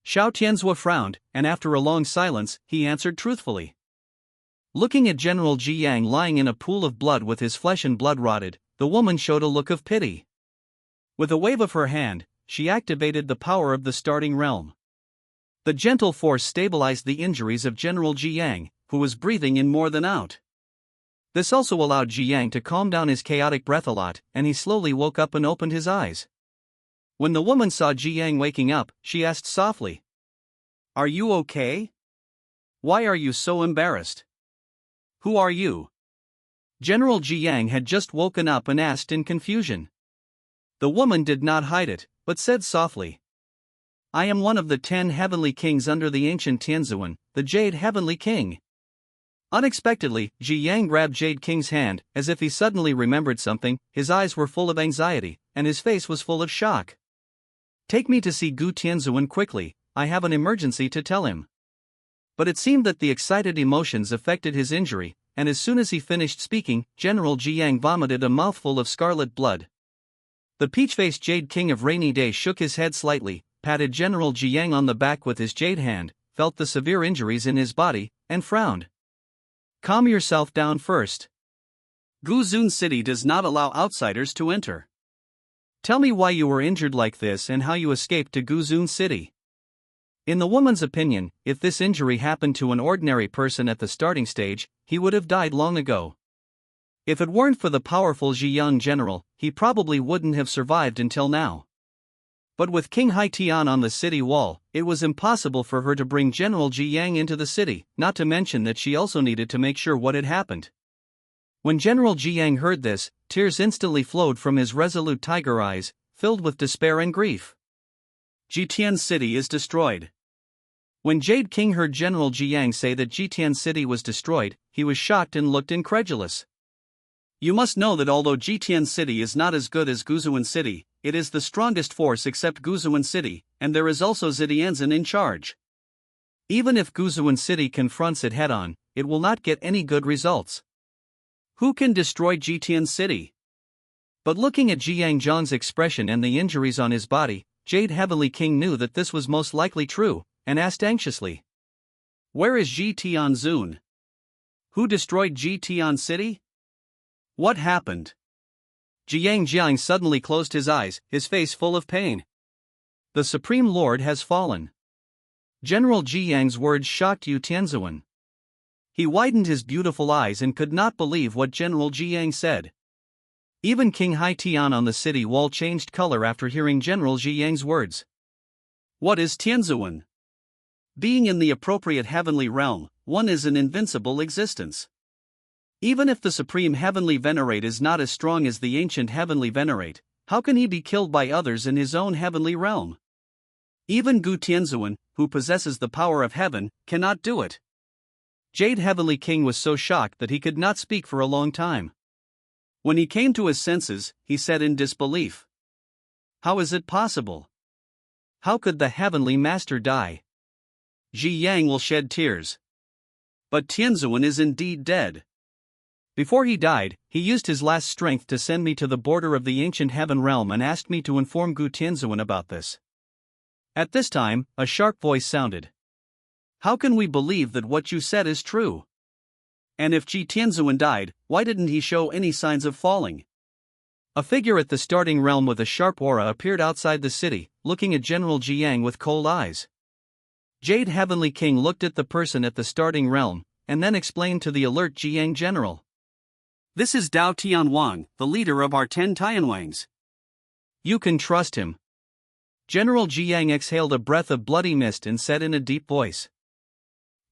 Xiao Tianzhuo frowned, and after a long silence, he answered truthfully. Looking at General Ji Yang lying in a pool of blood with his flesh and blood rotted, the woman showed a look of pity. With a wave of her hand, she activated the power of the starting realm. The gentle force stabilized the injuries of General Ji Yang, who was breathing in more than out. This also allowed Ji Yang to calm down his chaotic breath a lot, and he slowly woke up and opened his eyes. When the woman saw Ji Yang waking up, she asked softly, "Are you okay? Why are you so embarrassed? Who are you?" General Ji Yang had just woken up and asked in confusion. The woman did not hide it, but said softly, "I am one of the 10 heavenly kings under the ancient Tianzuan, the Jade Heavenly King." Unexpectedly, Ji Yang grabbed Jade King's hand, as if he suddenly remembered something. His eyes were full of anxiety, and his face was full of shock. "Take me to see Gu Tianzuan quickly, I have an emergency to tell him." But it seemed that the excited emotions affected his injury, and as soon as he finished speaking, General Ji Yang vomited a mouthful of scarlet blood. The peach-faced Jade King of Rainy Day shook his head slightly, patted General Ji Yang on the back with his jade hand, felt the severe injuries in his body, and frowned. "Calm yourself down first. Guzun City does not allow outsiders to enter. Tell me why you were injured like this and how you escaped to Guzun City." In the woman's opinion, if this injury happened to an ordinary person at the starting stage, he would have died long ago. If it weren't for the powerful Ziyang general, he probably wouldn't have survived until now. But with King Haitian on the city wall, it was impossible for her to bring General Ji Yang into the city, not to mention that she also needed to make sure what had happened. When General Ji Yang heard this, tears instantly flowed from his resolute tiger eyes, filled with despair and grief. Zhutian City is destroyed. When Jade King heard General Ji Yang say that Zhutian City was destroyed, he was shocked and looked incredulous. You must know that although Zhutian City is not as good as Guzun City, it is the strongest force except Guzun City, and there is also Zitianzan in charge. Even if Guzun City confronts it head-on, it will not get any good results. Who can destroy Zhutian City? But looking at Ji Yang Zhang's expression and the injuries on his body, Jade Heavenly King knew that this was most likely true, and asked anxiously, "Where is Ji Tianzun? Who destroyed Zhutian City? What happened?" Ji Yang Jiang suddenly closed his eyes, his face full of pain. "The Supreme Lord has fallen." General Ji Yang's words shocked Yu Tianzuan. He widened his beautiful eyes and could not believe what General Ji Yang said. Even King Haitian on the city wall changed color after hearing General Ji Yang's words. What is Tianzuan? Being in the appropriate heavenly realm, one is an invincible existence. Even if the Supreme Heavenly Venerate is not as strong as the ancient Heavenly Venerate, how can he be killed by others in his own heavenly realm? Even Gu Tianzuan, who possesses the power of heaven, cannot do it. Jade Heavenly King was so shocked that he could not speak for a long time. When he came to his senses, he said in disbelief, "How is it possible? How could the Heavenly Master die? Ji Yang will shed tears. But Tianzuan is indeed dead. Before he died, he used his last strength to send me to the border of the ancient heaven realm and asked me to inform Gu Tianzuan about this." At this time, a sharp voice sounded. "How can we believe that what you said is true? And if Ji Tianzuan died, why didn't he show any signs of falling?" A figure at the starting realm with a sharp aura appeared outside the city, looking at General Ji Yang with cold eyes. Jade Heavenly King looked at the person at the starting realm, and then explained to the alert Ji Yang general. "This is Dao Tianwang, the leader of our 10 Tianwangs. You can trust him." General Ji Yang exhaled a breath of bloody mist and said in a deep voice,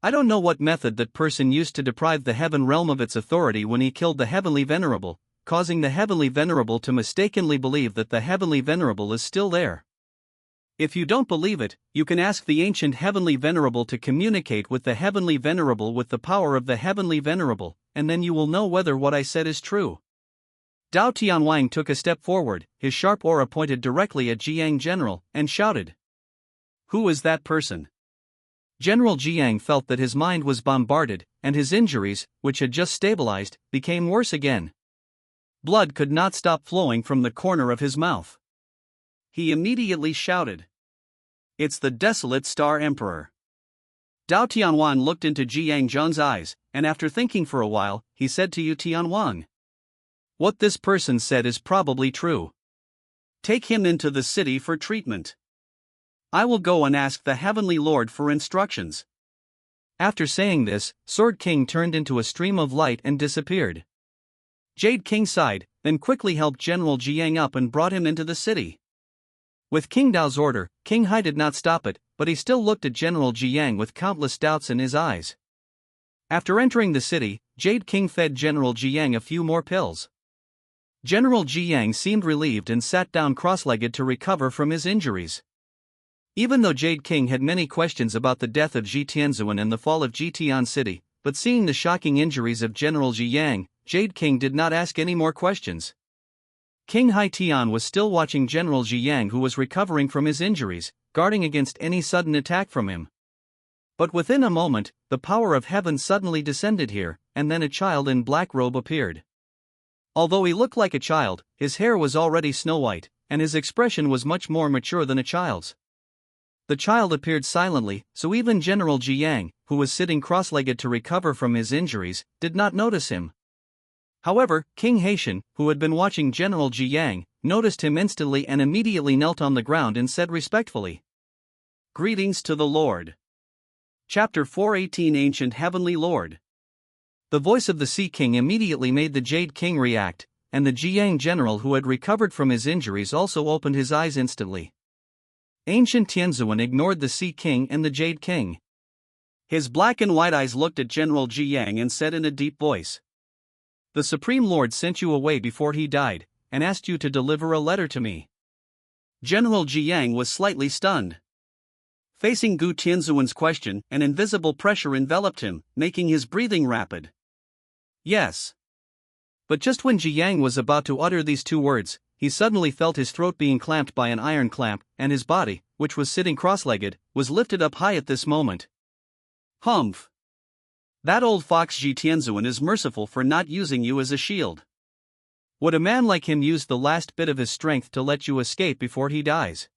"I don't know what method that person used to deprive the heaven realm of its authority when he killed the Heavenly Venerable, causing the Heavenly Venerable to mistakenly believe that the Heavenly Venerable is still there. If you don't believe it, you can ask the ancient Heavenly Venerable to communicate with the Heavenly Venerable with the power of the Heavenly Venerable, and then you will know whether what I said is true." Dao Tianwang took a step forward, his sharp aura pointed directly at Ji Yang General, and shouted, "Who is that person?" General Ji Yang felt that his mind was bombarded, and his injuries, which had just stabilized, became worse again. Blood could not stop flowing from the corner of his mouth. He immediately shouted, "It's the desolate Star Emperor." Dao Tianwan looked into Ji Yang Zhang's eyes, and after thinking for a while, he said to Yu Tianwang, "What this person said is probably true. Take him into the city for treatment. I will go and ask the Heavenly Lord for instructions. After saying this, Sword King turned into a stream of light and disappeared. Jade King sighed, then quickly helped General Jiang up and brought him into the city. With King Dao's order, King Hai did not stop it, but he still looked at General Jiang with countless doubts in his eyes. After entering the city, Jade King fed General Jiang a few more pills. General Jiang seemed relieved and sat down cross-legged to recover from his injuries. Even though Jade King had many questions about the death of Ji Tianzuan and the fall of Zhutian City, but seeing the shocking injuries of General Jiang, Jade King did not ask any more questions. King Hai Tian was still watching General Jiang, who was recovering from his injuries, guarding against any sudden attack from him. But within a moment, the power of heaven suddenly descended here, and then a child in black robe appeared. Although he looked like a child, his hair was already snow white, and his expression was much more mature than a child's. The child appeared silently, so even General Jiang, who was sitting cross-legged to recover from his injuries, did not notice him. However, King Haitian, who had been watching General Jiang, noticed him instantly and immediately knelt on the ground and said respectfully, "Greetings to the Lord." Chapter 418 Ancient Heavenly Lord. The voice of the Sea King immediately made the Jade King react, and the Jiang general who had recovered from his injuries also opened his eyes instantly. Ancient Tianzuan ignored the Sea King and the Jade King. His black and white eyes looked at General Jiang and said in a deep voice, "The Supreme Lord sent you away before he died, and asked you to deliver a letter to me." General Jiang was slightly stunned. Facing Gu Tianzuan's question, an invisible pressure enveloped him, making his breathing rapid. "Yes." But just when Jiang was about to utter these two words, he suddenly felt his throat being clamped by an iron clamp, and his body, which was sitting cross-legged, was lifted up high at this moment. Humph! That old fox Ji Tianzuan is merciful for not using you as a shield. Would a man like him use the last bit of his strength to let you escape before he dies?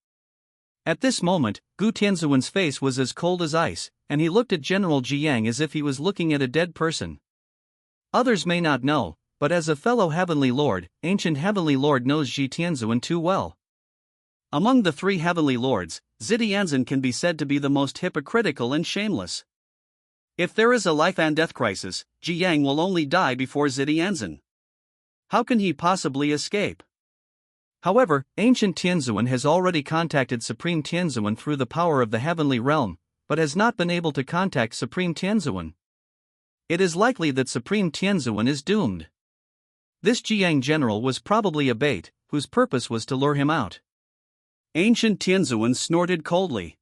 At this moment, Gu Tianzuan's face was as cold as ice, and he looked at General Jiang as if he was looking at a dead person. Others may not know, but as a fellow Heavenly Lord, Ancient Heavenly Lord knows Ji Tianzuan too well. Among the three Heavenly Lords, Zhutian can be said to be the most hypocritical and shameless. If there is a life and death crisis, Jiang will only die before Zhutian. How can he possibly escape? However, Ancient Tianzuan has already contacted Supreme Tianzuan through the power of the Heavenly Realm, but has not been able to contact Supreme Tianzuan. It is likely that Supreme Tianzuan is doomed. This Jiang general was probably a bait, whose purpose was to lure him out. Ancient Tianzuan snorted coldly.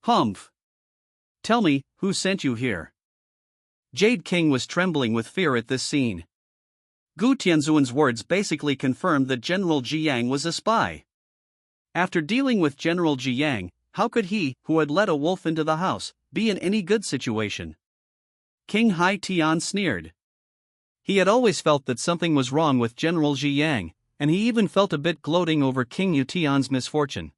Humph! Tell me, who sent you here? Jade King was trembling with fear at this scene. Gu Tianzuan's words basically confirmed that General Jiang was a spy. After dealing with General Jiang, how could he, who had let a wolf into the house, be in any good situation? King Hai Tian sneered. He had always felt that something was wrong with General Jiang, and he even felt a bit gloating over King Yu Tian's misfortune.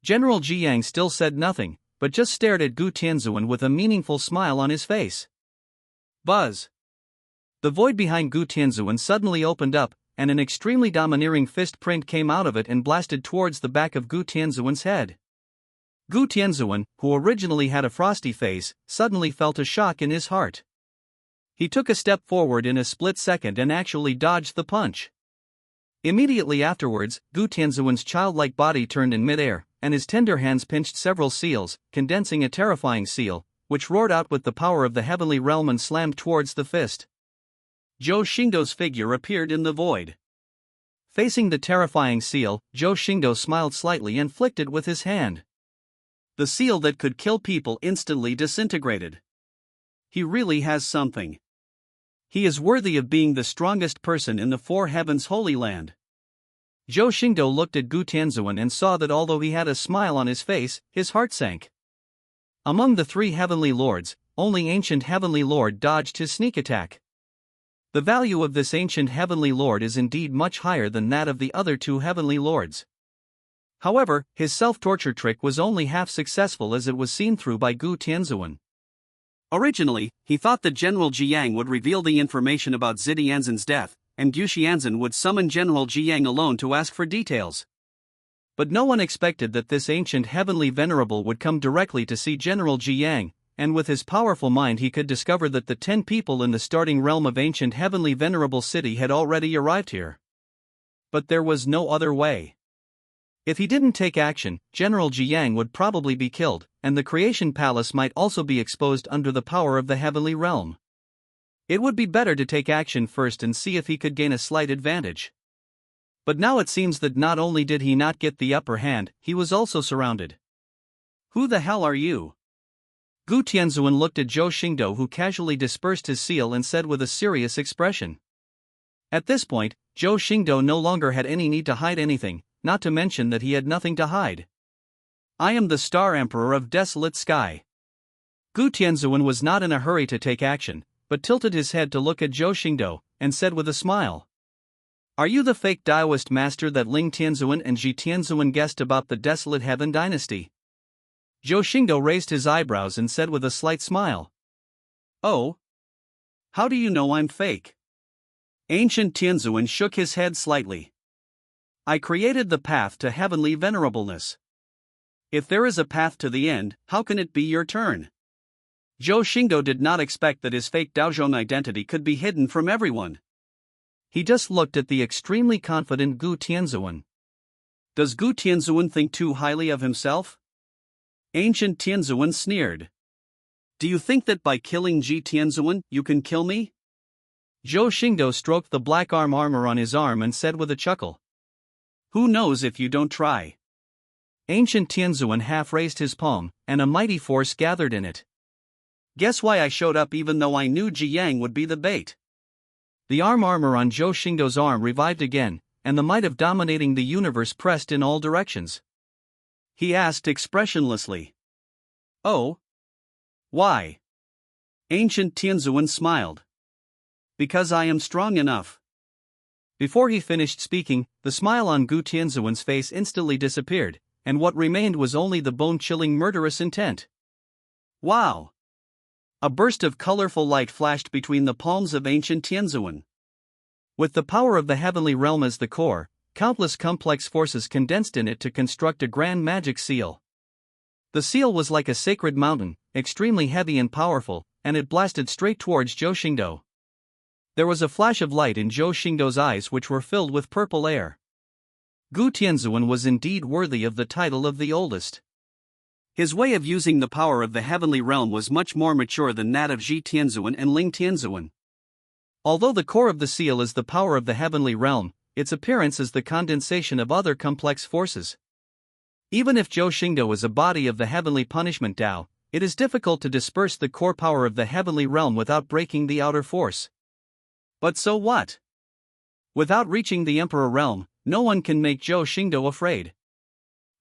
General Jiang still said nothing, but just stared at Gu Tianzuan with a meaningful smile on his face. Buzz! The void behind Gu Tianzuan suddenly opened up, and an extremely domineering fist print came out of it and blasted towards the back of Gu Tianzuan's head. Gu Tianzuan, who originally had a frosty face, suddenly felt a shock in his heart. He took a step forward in a split second and actually dodged the punch. Immediately afterwards, Gu Tianzuan's childlike body turned in midair, and his tender hands pinched several seals, condensing a terrifying seal, which roared out with the power of the Heavenly Realm and slammed towards the fist. Zhou Xingdou's figure appeared in the void. Facing the terrifying seal, Zhou Xingdou smiled slightly and flicked it with his hand. The seal that could kill people instantly disintegrated. He really has something. He is worthy of being the strongest person in the four heavens Holy Land. Zhou Xingdou looked at Gu Tianzuan and saw that although he had a smile on his face, his heart sank. Among the three Heavenly Lords, only Ancient Heavenly Lord dodged his sneak attack. The value of this Ancient Heavenly Lord is indeed much higher than that of the other two Heavenly Lords. However, his self-torture trick was only half successful as it was seen through by Gu Tianzuan. Originally, he thought that General Jiang would reveal the information about Zhutian's death, and Gu Xianzhen would summon General Jiang alone to ask for details. But no one expected that this ancient heavenly venerable would come directly to see General Jiang, and with his powerful mind he could discover that the 10 people in the starting realm of ancient heavenly venerable city had already arrived here. But there was no other way. If he didn't take action, General Jiang would probably be killed, and the creation palace might also be exposed under the power of the heavenly realm. It would be better to take action first and see if he could gain a slight advantage. But now it seems that not only did he not get the upper hand, he was also surrounded. Who the hell are you? Gu Tianzuan looked at Zhou Xingdou, who casually dispersed his seal and said with a serious expression. At this point, Zhou Xingdou no longer had any need to hide anything, not to mention that he had nothing to hide. I am the Star Emperor of Desolate Sky. Gu Tianzuan was not in a hurry to take action, but tilted his head to look at Zhou Xingdou, and said with a smile. Are you the fake Daoist master that Ling Tianzuan and Ji Tianzuan guessed about the Desolate Heaven dynasty? Zhou Xingdou raised his eyebrows and said with a slight smile. Oh? How do you know I'm fake? Ancient Tianzuan shook his head slightly. I created the path to heavenly venerableness. If there is a path to the end, how can it be your turn? Zhou Xingdou did not expect that his fake Daozhong identity could be hidden from everyone. He just looked at the extremely confident Gu Tianzuan. Does Gu Tianzuan think too highly of himself? Ancient Tianzuan sneered. Do you think that by killing Ji Tianzuan, you can kill me? Zhou Xingdou stroked the black armor on his arm and said with a chuckle. Who knows if you don't try? Ancient Tianzuan half raised his palm, and a mighty force gathered in it. Guess why I showed up even though I knew Jiang would be the bait? The armor on Zhou Xingdou's arm revived again, and the might of dominating the universe pressed in all directions. He asked expressionlessly. Oh? Why? Ancient Tianzuan smiled. Because I am strong enough. Before he finished speaking, the smile on Gu Tianzuan's face instantly disappeared, and what remained was only the bone-chilling murderous intent. Wow! A burst of colorful light flashed between the palms of ancient Tianzuan. With the power of the heavenly realm as the core, countless complex forces condensed in it to construct a grand magic seal. The seal was like a sacred mountain, extremely heavy and powerful, and it blasted straight towards Zhou Xingdou. There was a flash of light in Zhou Xingdou's eyes which were filled with purple air. Gu Tianzuan was indeed worthy of the title of the oldest. His way of using the power of the heavenly realm was much more mature than that of Ji Tianzuan and Ling Tianzuan. Although the core of the seal is the power of the heavenly realm, its appearance is the condensation of other complex forces. Even if Zhou Xingdou is a body of the heavenly punishment Tao, it is difficult to disperse the core power of the heavenly realm without breaking the outer force. But so what? Without reaching the Emperor realm, no one can make Zhou Xingdou afraid.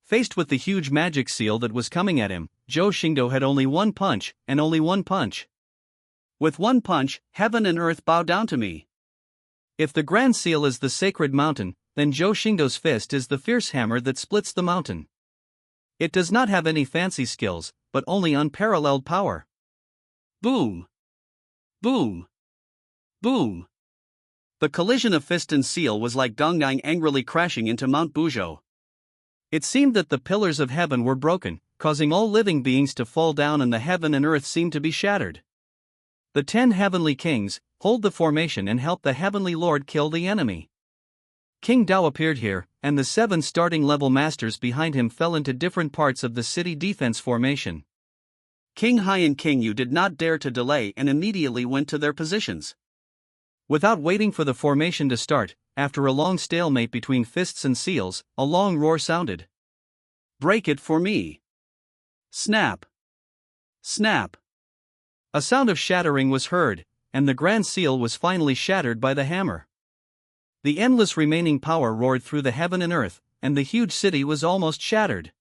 Faced with the huge magic seal that was coming at him, Zhou Xingdou had only one punch, and only one punch. With one punch, heaven and earth bow down to me. If the grand seal is the sacred mountain, then Zhou Xingdou's fist is the fierce hammer that splits the mountain. It does not have any fancy skills, but only unparalleled power. Boom! Boom! Boom! The collision of fist and seal was like Dongyang angrily crashing into Mount Buzhou. It seemed that the pillars of heaven were broken, causing all living beings to fall down, and the heaven and earth seemed to be shattered. The 10 heavenly kings hold the formation and help the heavenly lord kill the enemy. King Dao appeared here, and the 7 starting level masters behind him fell into different parts of the city defense formation. King Hai and King Yu did not dare to delay and immediately went to their positions. Without waiting for the formation to start, after a long stalemate between fists and seals, a long roar sounded. Break it for me! Snap! Snap! A sound of shattering was heard, and the grand seal was finally shattered by the hammer. The endless remaining power roared through the heaven and earth, and the huge city was almost shattered.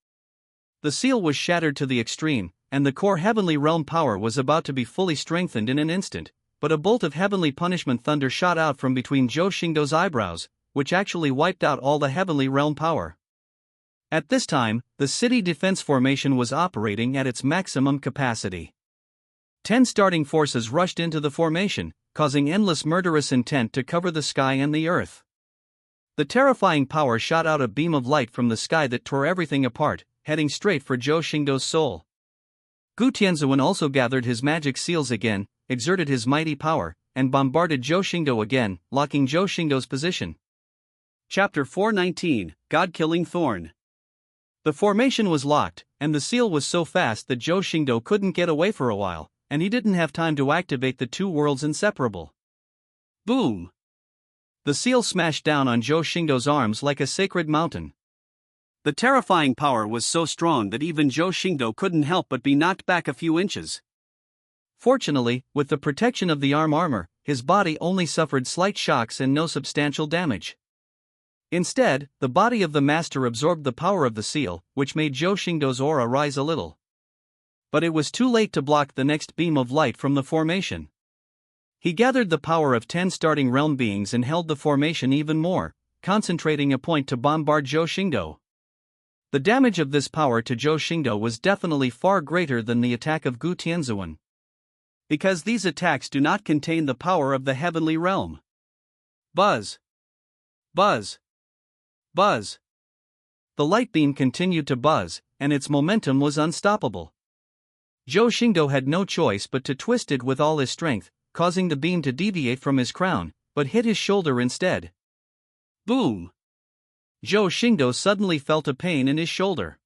The seal was shattered to the extreme, and the core heavenly realm power was about to be fully strengthened in an instant, but a bolt of heavenly punishment thunder shot out from between Zhou Xingdou's eyebrows, which actually wiped out all the heavenly realm power. At this time, the city defense formation was operating at its maximum capacity. 10 starting forces rushed into the formation, causing endless murderous intent to cover the sky and the earth. The terrifying power shot out a beam of light from the sky that tore everything apart, heading straight for Zhou Xingdou's soul. Gu Tianzuan also gathered his magic seals again, exerted his mighty power, and bombarded Zhou Xingdou again, locking Zhou Xingdou's position. Chapter 419, God-Killing Thorn. The formation was locked, and the seal was so fast that Zhou Xingdou couldn't get away for a while, and he didn't have time to activate the two worlds inseparable. Boom! The seal smashed down on Zhou Xingdou's arms like a sacred mountain. The terrifying power was so strong that even Zhou Xingdou couldn't help but be knocked back a few inches. Fortunately, with the protection of the armor, his body only suffered slight shocks and no substantial damage. Instead, the body of the master absorbed the power of the seal, which made Zhou Xingdou's aura rise a little. But it was too late to block the next beam of light from the formation. He gathered the power of 10 starting realm beings and held the formation even more, concentrating a point to bombard Zhou Xingdou. The damage of this power to Zhou Xingdou was definitely far greater than the attack of Gu Tianzuan. Because these attacks do not contain the power of the heavenly realm. Buzz! Buzz! Buzz! The light beam continued to buzz, and its momentum was unstoppable. Zhou Xingdou had no choice but to twist it with all his strength, causing the beam to deviate from his crown, but hit his shoulder instead. Boom! Zhou Xingdou suddenly felt a pain in his shoulder.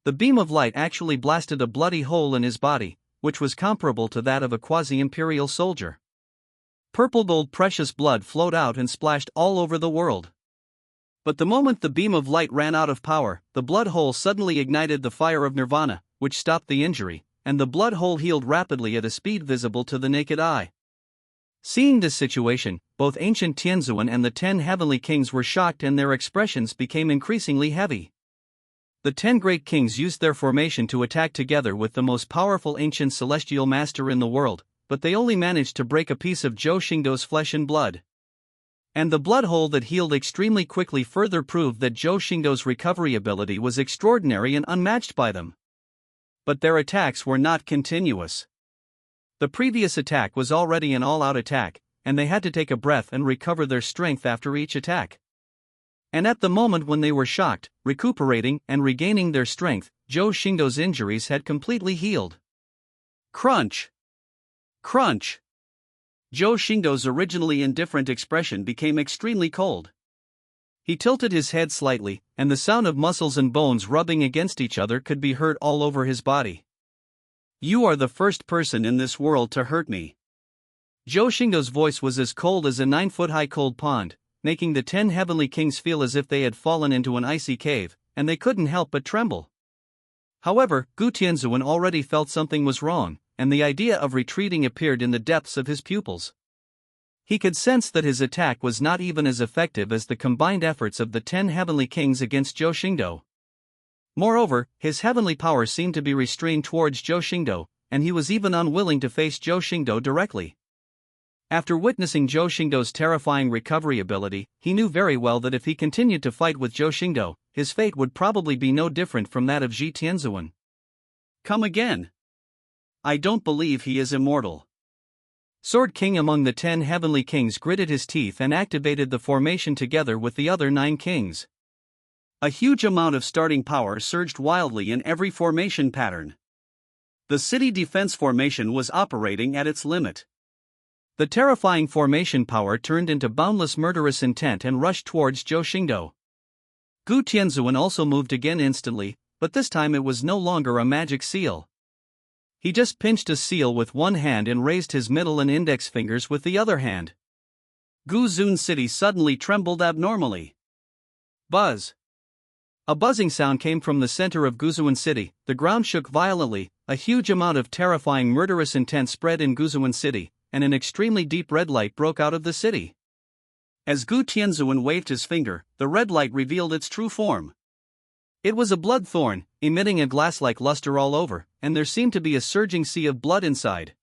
The beam of light actually blasted a bloody hole in his body, which was comparable to that of a quasi-imperial soldier. Purple gold precious blood flowed out and splashed all over the world. But the moment the beam of light ran out of power, the blood hole suddenly ignited the fire of nirvana, which stopped the injury, and the blood hole healed rapidly at a speed visible to the naked eye. Seeing this situation, both ancient Tianzuan and the 10 heavenly kings were shocked and their expressions became increasingly heavy. The 10 great kings used their formation to attack together with the most powerful ancient celestial master in the world, but they only managed to break a piece of Zhou Xingdou's flesh and blood. And the blood hole that healed extremely quickly further proved that Zhou Xingdou's recovery ability was extraordinary and unmatched by them. But their attacks were not continuous. The previous attack was already an all-out attack, and they had to take a breath and recover their strength after each attack. And at the moment when they were shocked, recuperating, and regaining their strength, Zhou Xingdou's injuries had completely healed. Crunch! Crunch! Zhou Xingdou's originally indifferent expression became extremely cold. He tilted his head slightly, and the sound of muscles and bones rubbing against each other could be heard all over his body. You are the first person in this world to hurt me. Zhou Xingdou's voice was as cold as a 9-foot-high cold pond, making the 10 heavenly kings feel as if they had fallen into an icy cave, and they couldn't help but tremble. However, Gu Tianzuan already felt something was wrong, and the idea of retreating appeared in the depths of his pupils. He could sense that his attack was not even as effective as the combined efforts of the 10 heavenly kings against Zhou Xingdou. Moreover, his heavenly power seemed to be restrained towards Zhou Xingdou, and he was even unwilling to face Zhou Xingdou directly. After witnessing Zhou Xingdou's terrifying recovery ability, he knew very well that if he continued to fight with Zhou Xingdou, his fate would probably be no different from that of Zhi Tianzuan. Come again. I don't believe he is immortal. Sword King among the 10 heavenly kings gritted his teeth and activated the formation together with the other 9 kings. A huge amount of starting power surged wildly in every formation pattern. The city defense formation was operating at its limit. The terrifying formation power turned into boundless murderous intent and rushed towards Zhou Xingdou. Gu Tianzuan also moved again instantly, but this time it was no longer a magic seal. He just pinched a seal with one hand and raised his middle and index fingers with the other hand. Guzun City suddenly trembled abnormally. Buzz! A buzzing sound came from the center of Guzun City, the ground shook violently, a huge amount of terrifying murderous intent spread in Guzun City, and an extremely deep red light broke out of the city. As Gu Tianzuan waved his finger, the red light revealed its true form. It was a blood thorn, emitting a glass-like luster all over, and there seemed to be a surging sea of blood inside.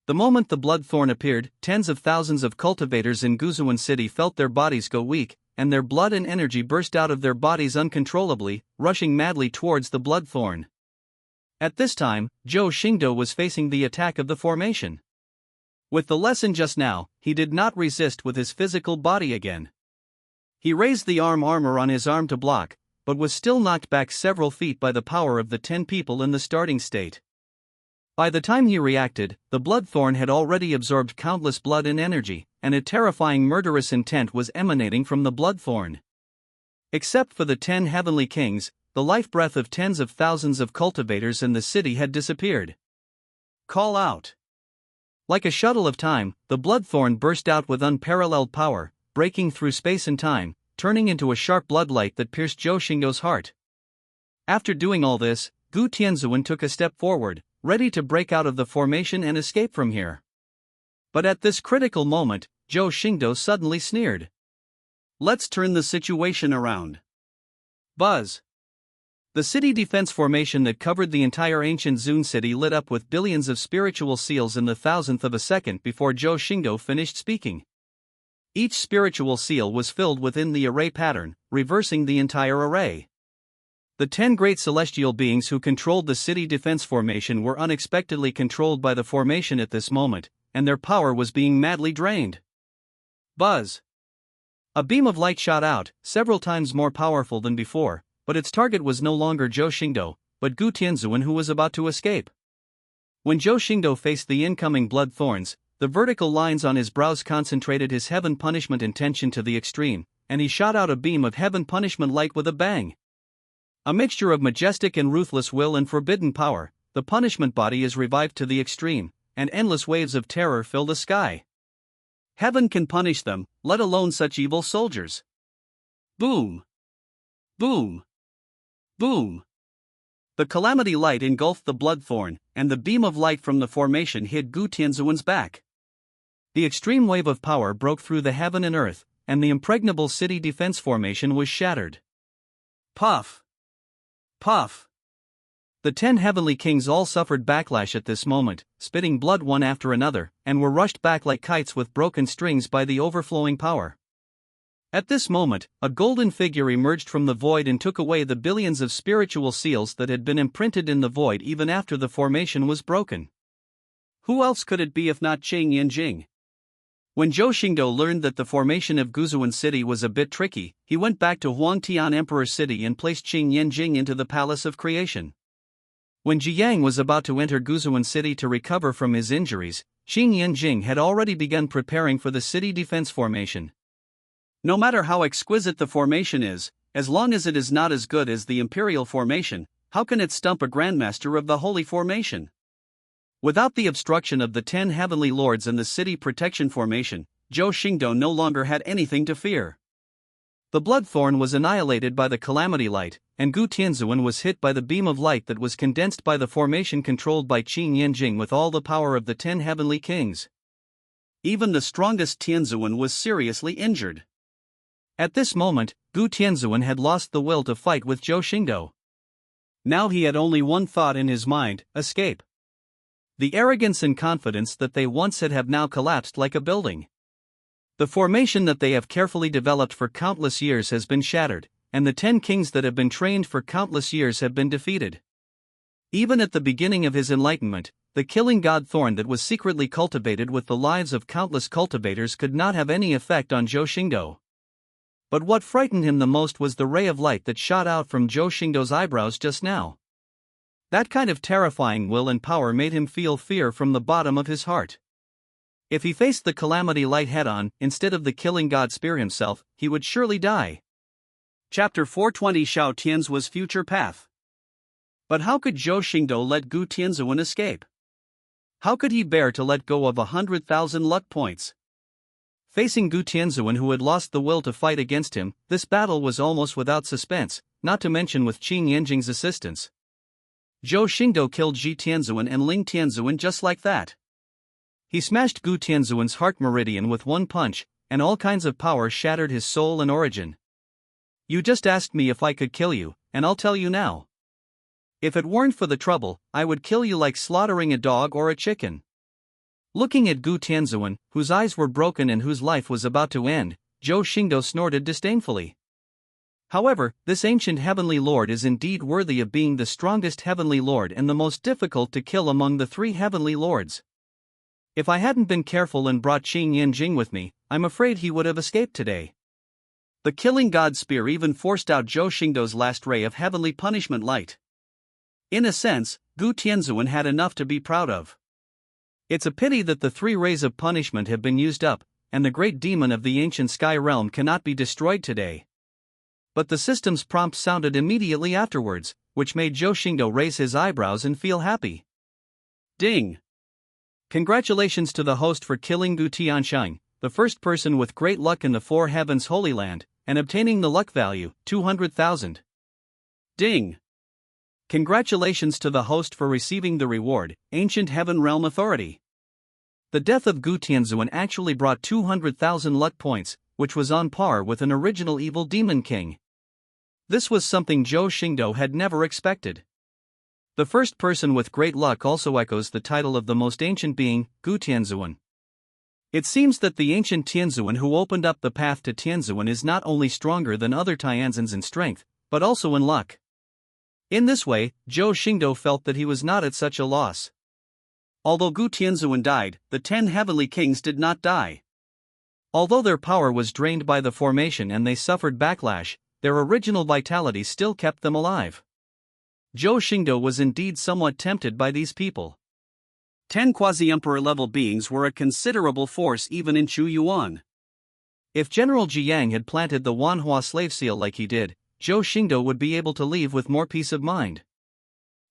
The moment the blood thorn appeared, tens of thousands of cultivators in Guzun City felt their bodies go weak, and their blood and energy burst out of their bodies uncontrollably, rushing madly towards the blood thorn. At this time, Zhou Xingdou was facing the attack of the formation. With the lesson just now, he did not resist with his physical body again. He raised the armor on his arm to block, but was still knocked back several feet by the power of the 10 people in the starting state. By the time he reacted, the Bloodthorn had already absorbed countless blood and energy, and a terrifying murderous intent was emanating from the Bloodthorn. Except for the 10 heavenly kings, the life breath of tens of thousands of cultivators in the city had disappeared. Call out. Like a shuttle of time, the Bloodthorn burst out with unparalleled power, breaking through space and time, turning into a sharp bloodlight that pierced Zhou Xingdou's heart. After doing all this, Gu Tianzuan took a step forward, ready to break out of the formation and escape from here. But at this critical moment, Zhou Xingdou suddenly sneered. Let's turn the situation around. Buzz. The city defense formation that covered the entire ancient Zun city lit up with billions of spiritual seals in the thousandth of a second before Zhou Xingdou finished speaking. Each spiritual seal was filled within the array pattern, reversing the entire array. The 10 great celestial beings who controlled the city defense formation were unexpectedly controlled by the formation at this moment, and their power was being madly drained. Buzz. A beam of light shot out, several times more powerful than before, but its target was no longer Zhou Xingdou, but Gu Tianzuan, who was about to escape. When Zhou Xingdou faced the incoming blood thorns, the vertical lines on his brows concentrated his heaven punishment intention to the extreme, and he shot out a beam of heaven punishment light with a bang. A mixture of majestic and ruthless will and forbidden power, the punishment body is revived to the extreme, and endless waves of terror fill the sky. Heaven can punish them, let alone such evil soldiers. Boom! Boom! Boom! The calamity light engulfed the bloodthorn, and the beam of light from the formation hit Gu Tianzuan's back. The extreme wave of power broke through the heaven and earth, and the impregnable city defense formation was shattered. Puff! Puff! The 10 heavenly kings all suffered backlash at this moment, spitting blood one after another, and were rushed back like kites with broken strings by the overflowing power. At this moment, a golden figure emerged from the void and took away the billions of spiritual seals that had been imprinted in the void even after the formation was broken. Who else could it be if not Qing Yanjing? When Zhou Xingdou learned that the formation of Guzuan City was a bit tricky, he went back to Huangtian Emperor City and placed Qing Yanjing into the Palace of Creation. When Jiang was about to enter Guzuan City to recover from his injuries, Qing Yanjing had already begun preparing for the city defense formation. No matter how exquisite the formation is, as long as it is not as good as the imperial formation, how can it stump a grandmaster of the holy formation? Without the obstruction of the 10 heavenly lords and the city protection formation, Zhou Xingdou no longer had anything to fear. The Bloodthorn was annihilated by the calamity light, and Gu Tianzuan was hit by the beam of light that was condensed by the formation controlled by Qing Yanjing with all the power of the 10 heavenly kings. Even the strongest Tianzuan was seriously injured. At this moment, Gu Tianzuan had lost the will to fight with Zhou Xingdou. Now he had only one thought in his mind: escape. The arrogance and confidence that they once had have now collapsed like a building. The formation that they have carefully developed for countless years has been shattered, and the 10 kings that have been trained for countless years have been defeated. Even at the beginning of his enlightenment, the killing god thorn that was secretly cultivated with the lives of countless cultivators could not have any effect on Zhou Xingdou. But what frightened him the most was the ray of light that shot out from Zhou Xingdou's eyebrows just now. That kind of terrifying will and power made him feel fear from the bottom of his heart. If he faced the calamity light head-on, instead of the killing god spear himself, he would surely die. Chapter 420 Xiao Tian's was future path. But how could Zhou Xingdou let Gu Tianzuan escape? How could he bear to let go of 100,000 luck points? Facing Gu Tianzuan, who had lost the will to fight against him, this battle was almost without suspense, not to mention with Qing Yanjing's assistance. Zhou Xingdou killed Ji Tianzuan and Ling Tianzuan just like that. He smashed Gu Tianzuan's heart meridian with one punch, and all kinds of power shattered his soul and origin. You just asked me if I could kill you, and I'll tell you now. If it weren't for the trouble, I would kill you like slaughtering a dog or a chicken. Looking at Gu Tianzuan, whose eyes were broken and whose life was about to end, Zhou Xingdou snorted disdainfully. However, this ancient heavenly lord is indeed worthy of being the strongest heavenly lord and the most difficult to kill among the 3 heavenly lords. If I hadn't been careful and brought Qing Yanjing with me, I'm afraid he would have escaped today. The killing god spear even forced out Zhou Xingdou's last ray of heavenly punishment light. In a sense, Gu Tianzuan had enough to be proud of. It's a pity that the 3 rays of punishment have been used up, and the great demon of the ancient sky realm cannot be destroyed today. But the system's prompt sounded immediately afterwards, which made Zhou Xingdou raise his eyebrows and feel happy. Ding! Congratulations to the host for killing Gu Tiansheng, the first person with great luck in the 4 Heavens Holy Land, and obtaining the luck value, 200,000. Ding! Congratulations to the host for receiving the reward, Ancient Heaven Realm Authority. The death of Gu Tianzuan actually brought 200,000 luck points, which was on par with an original evil demon king. This was something Zhou Xingdou had never expected. The first person with great luck also echoes the title of the most ancient being, Gu Tianzuan. It seems that the ancient Tianzuan who opened up the path to Tianzuan is not only stronger than other Tianzans in strength, but also in luck. In this way, Zhou Xingdou felt that he was not at such a loss. Although Gu Tianzuan died, the 10 heavenly kings did not die. Although their power was drained by the formation and they suffered backlash, their original vitality still kept them alive. Zhou Xingdou was indeed somewhat tempted by these people. 10 quasi-emperor level beings were a considerable force even in Chuyuan. If General Jiang had planted the manhwa slave seal like he did, Zhou Xingdou would be able to leave with more peace of mind.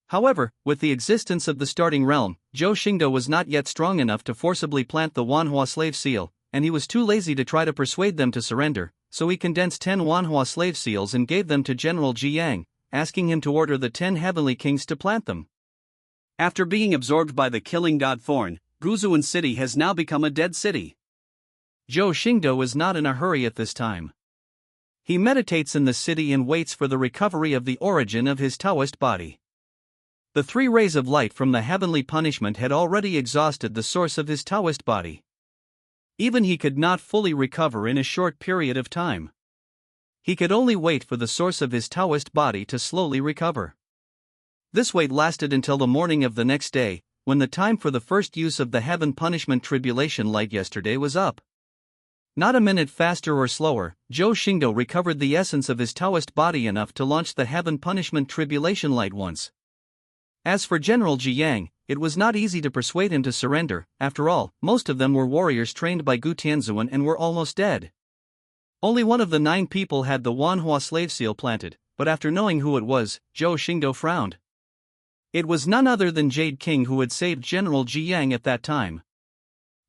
However, with the existence of the starting realm, Zhou Xingdou was not yet strong enough to forcibly plant the manhwa slave seal, and he was too lazy to try to persuade them to surrender, so he condensed 10 manhwa slave seals and gave them to General Jiang, asking him to order the 10 heavenly kings to plant them. After being absorbed by the killing god Thorn, Guzuan city has now become a dead city. Zhou Xingdou is not in a hurry at this time. He meditates in the city and waits for the recovery of the origin of his Taoist body. The 3 rays of light from the heavenly punishment had already exhausted the source of his Taoist body. Even he could not fully recover in a short period of time. He could only wait for the source of his Taoist body to slowly recover. This wait lasted until the morning of the next day, when the time for the first use of the heaven punishment tribulation light yesterday was up. Not a minute faster or slower, Zhou Xingdou recovered the essence of his Taoist body enough to launch the heaven punishment tribulation light once. As for General Jiang, it was not easy to persuade him to surrender. After all, most of them were warriors trained by Gu Tianzuan and were almost dead. Only one of the 9 people had the manhwa slave seal planted, but after knowing who it was, Zhou Xingdou frowned. It was none other than Jade King who had saved General Jiang at that time.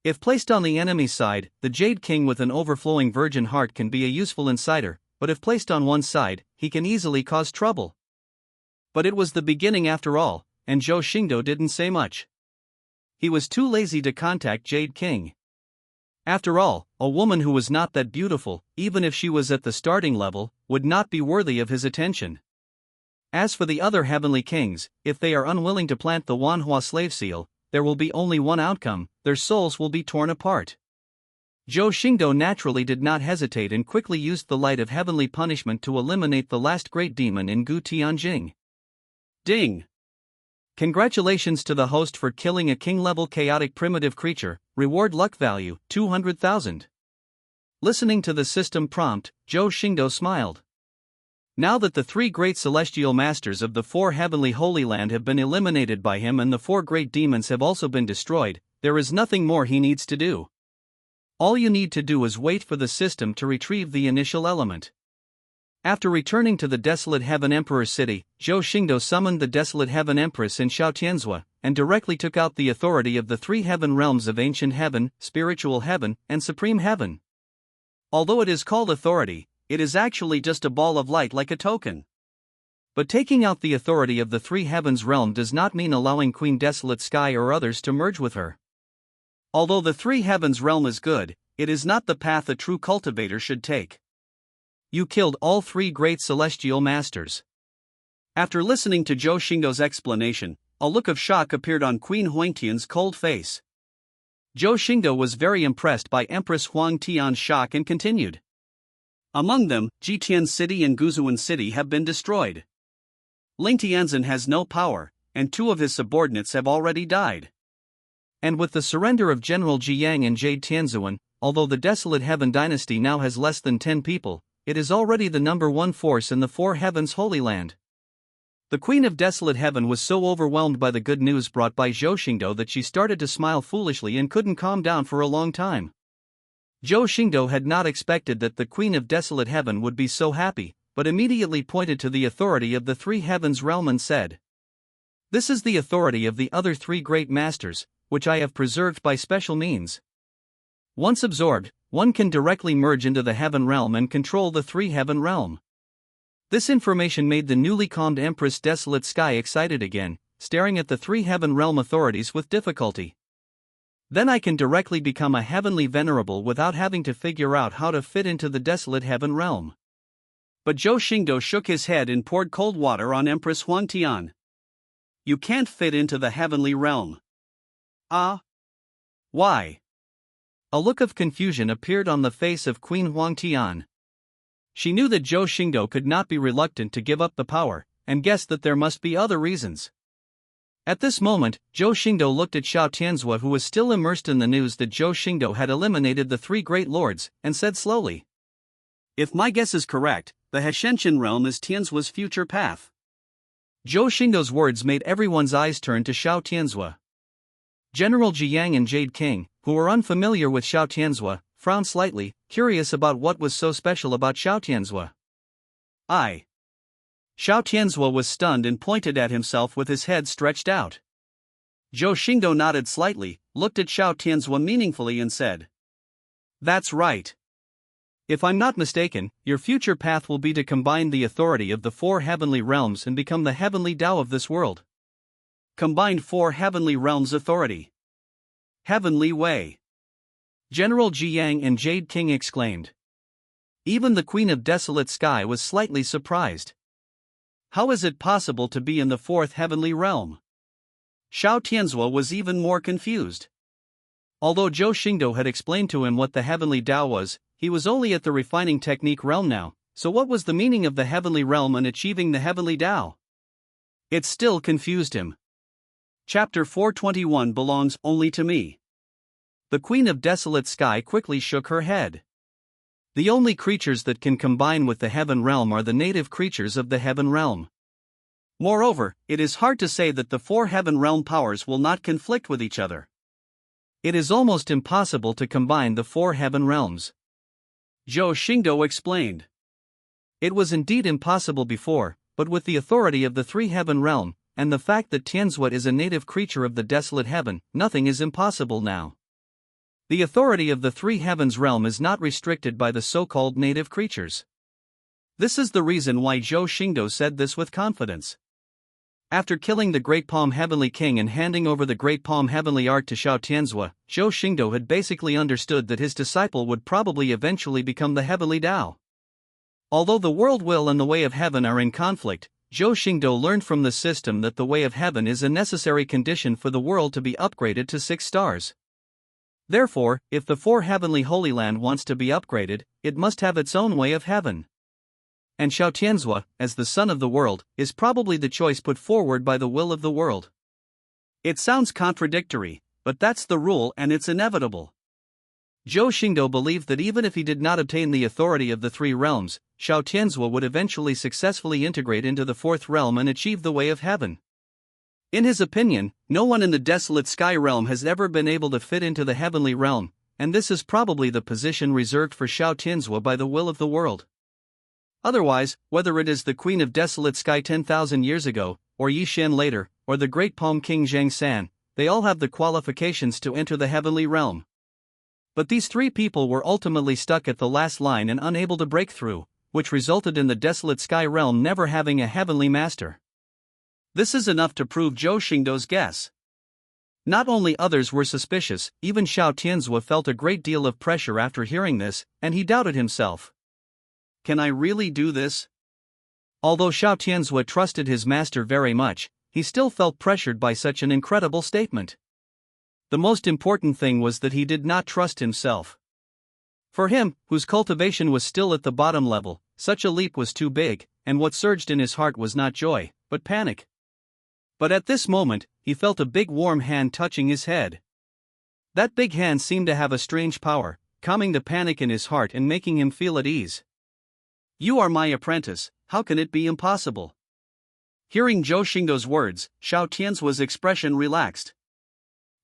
If placed on the enemy side, the Jade King with an overflowing virgin heart can be a useful insider, but if placed on one side, he can easily cause trouble. But it was the beginning after all, and Zhou Xingdou didn't say much. He was too lazy to contact Jade King. After all, a woman who was not that beautiful, even if she was at the starting level, would not be worthy of his attention. As for the other heavenly kings, if they are unwilling to plant the manhwa slave seal, there will be only one outcome: their souls will be torn apart. Zhou Xingdou naturally did not hesitate and quickly used the light of heavenly punishment to eliminate the last great demon in Gu Tianjing. Ding! Congratulations to the host for killing a king-level chaotic primitive creature, reward luck value, 200,000. Listening to the system prompt, Zhou Xingdou smiled. Now that the 3 great celestial masters of the 4 heavenly holy land have been eliminated by him and the 4 great demons have also been destroyed, there is nothing more he needs to do. All you need to do is wait for the system to retrieve the initial element. After returning to the Desolate Heaven Emperor's city, Zhou Xingdou summoned the Desolate Heaven Empress in Shaotianzhua, and directly took out the authority of the 3 heaven realms of Ancient Heaven, Spiritual Heaven, and Supreme Heaven. Although it is called authority, it is actually just a ball of light like a token. But taking out the authority of the 3 heavens realm does not mean allowing Queen Desolate Sky or others to merge with her. Although the 3 heavens realm is good, it is not the path a true cultivator should take. You killed all 3 great celestial masters. After listening to Zhou Xingdou's explanation, a look of shock appeared on Queen Huangtian's cold face. Zhou Xingdou was very impressed by Empress Huang Tian's shock and continued. Among them, Zhutian City and Guzuan City have been destroyed. Ling Tianzin has no power, and 2 of his subordinates have already died. And with the surrender of General Jiang and Jade Tianzuan, although the Desolate Heaven dynasty now has less than 10 people, it is already the #1 force in the Four Heavens Holy Land. The Queen of Desolate Heaven was so overwhelmed by the good news brought by Zhou Xingdou that she started to smile foolishly and couldn't calm down for a long time. Zhou Xingdou had not expected that the Queen of Desolate Heaven would be so happy, but immediately pointed to the authority of the Three Heavens Realm and said, "This is the authority of the other three great masters, which I have preserved by special means. Once absorbed, one can directly merge into the Heaven Realm and control the Three Heaven Realm." This information made the newly calmed Empress Desolate Sky excited again, staring at the Three Heaven Realm authorities with difficulty. "Then I can directly become a heavenly venerable without having to figure out how to fit into the Desolate Heaven Realm." But Zhou Xingdou shook his head and poured cold water on Empress Huang Tian. "You can't fit into the heavenly realm." "Ah? Why?" A look of confusion appeared on the face of Queen Huang Tian. She knew that Zhou Xingdou could not be reluctant to give up the power, and guessed that there must be other reasons. At this moment, Zhou Xingdou looked at Xiao Tianzhua, who was still immersed in the news that Zhou Xingdou had eliminated the three great lords, and said slowly, "If my guess is correct, the Heshenshin realm is Tianzhua's future path." Zhou Xingdou's words made everyone's eyes turn to Xiao Tianzhua. General Jiang and Jade King, who were unfamiliar with Xiao Tianzhua, frowned slightly, curious about what was so special about Xiao Tianzhua. "I." Xiao Tianzhua was stunned and pointed at himself with his head stretched out. Zhou Xingdou nodded slightly, looked at Xiao Tianzhua meaningfully and said, "That's right. If I'm not mistaken, your future path will be to combine the authority of the four heavenly realms and become the heavenly Tao of this world." "Combined four heavenly realms authority. Heavenly way." General Jiang and Jade King exclaimed. Even the Queen of Desolate Sky was slightly surprised. "How is it possible to be in the fourth heavenly realm?" Xiao Tianzhua was even more confused. Although Zhou Xingdou had explained to him what the heavenly Tao was, he was only at the refining technique realm now, so what was the meaning of the heavenly realm and achieving the heavenly Tao? It still confused him. Chapter 421 belongs only to me. The Queen of Desolate Sky quickly shook her head. The only creatures that can combine with the Heaven Realm are the native creatures of the Heaven Realm. Moreover, it is hard to say that the four Heaven Realm powers will not conflict with each other. It is almost impossible to combine the four Heaven Realms. Zhou Xingdou explained. It was indeed impossible before, but with the authority of the Three Heaven Realm, and the fact that Tianzhuat is a native creature of the Desolate Heaven, nothing is impossible now. The authority of the Three Heavens Realm is not restricted by the so-called native creatures. This is the reason why Zhou Xingdou said this with confidence. After killing the Great Palm Heavenly King and handing over the Great Palm Heavenly Art to Xiao Tianzhua, Zhou Xingdou had basically understood that his disciple would probably eventually become the Heavenly Tao. Although the world will and the way of heaven are in conflict, Zhou Xingdou learned from the system that the way of heaven is a necessary condition for the world to be upgraded to 6 stars. Therefore, if the four heavenly Holy Land wants to be upgraded, it must have its own way of heaven. And Xiao Tianzhua, as the son of the world, is probably the choice put forward by the will of the world. It sounds contradictory, but that's the rule and it's inevitable. Zhou Xingdou believed that even if he did not obtain the authority of the three realms, Xiao Tianzhua would eventually successfully integrate into the fourth realm and achieve the way of heaven. In his opinion, no one in the Desolate Sky realm has ever been able to fit into the heavenly realm, and this is probably the position reserved for Xiao Tianzhua by the will of the world. Otherwise, whether it is the Queen of Desolate Sky 10,000 years ago, or Yi Shen later, or the Great Palm King Zhang San, they all have the qualifications to enter the heavenly realm. But these three people were ultimately stuck at the last line and unable to break through, which resulted in the Desolate Sky realm never having a heavenly master. This is enough to prove Zhou Xingdou's guess. Not only others were suspicious, even Xiao Tianzhua felt a great deal of pressure after hearing this, and he doubted himself. Can I really do this? Although Xiao Tianzhua trusted his master very much, he still felt pressured by such an incredible statement. The most important thing was that he did not trust himself. For him, whose cultivation was still at the bottom level, such a leap was too big, and what surged in his heart was not joy, but panic. But at this moment, he felt a big warm hand touching his head. That big hand seemed to have a strange power, calming the panic in his heart and making him feel at ease. You are my apprentice, how can it be impossible? Hearing Zhou Xingdou's words, Xiao Tianzuo's expression relaxed.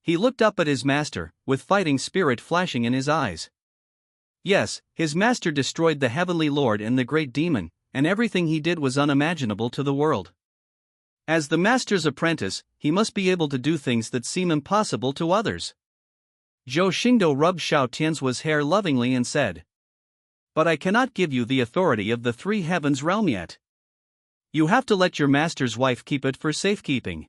He looked up at his master, with fighting spirit flashing in his eyes. Yes, his master destroyed the Heavenly Lord and the Great Demon, and everything he did was unimaginable to the world. As the master's apprentice, he must be able to do things that seem impossible to others. Zhou Xingdou rubbed Xiao Tianzuo's hair lovingly and said, "But I cannot give you the authority of the Three Heavens realm yet. You have to let your master's wife keep it for safekeeping.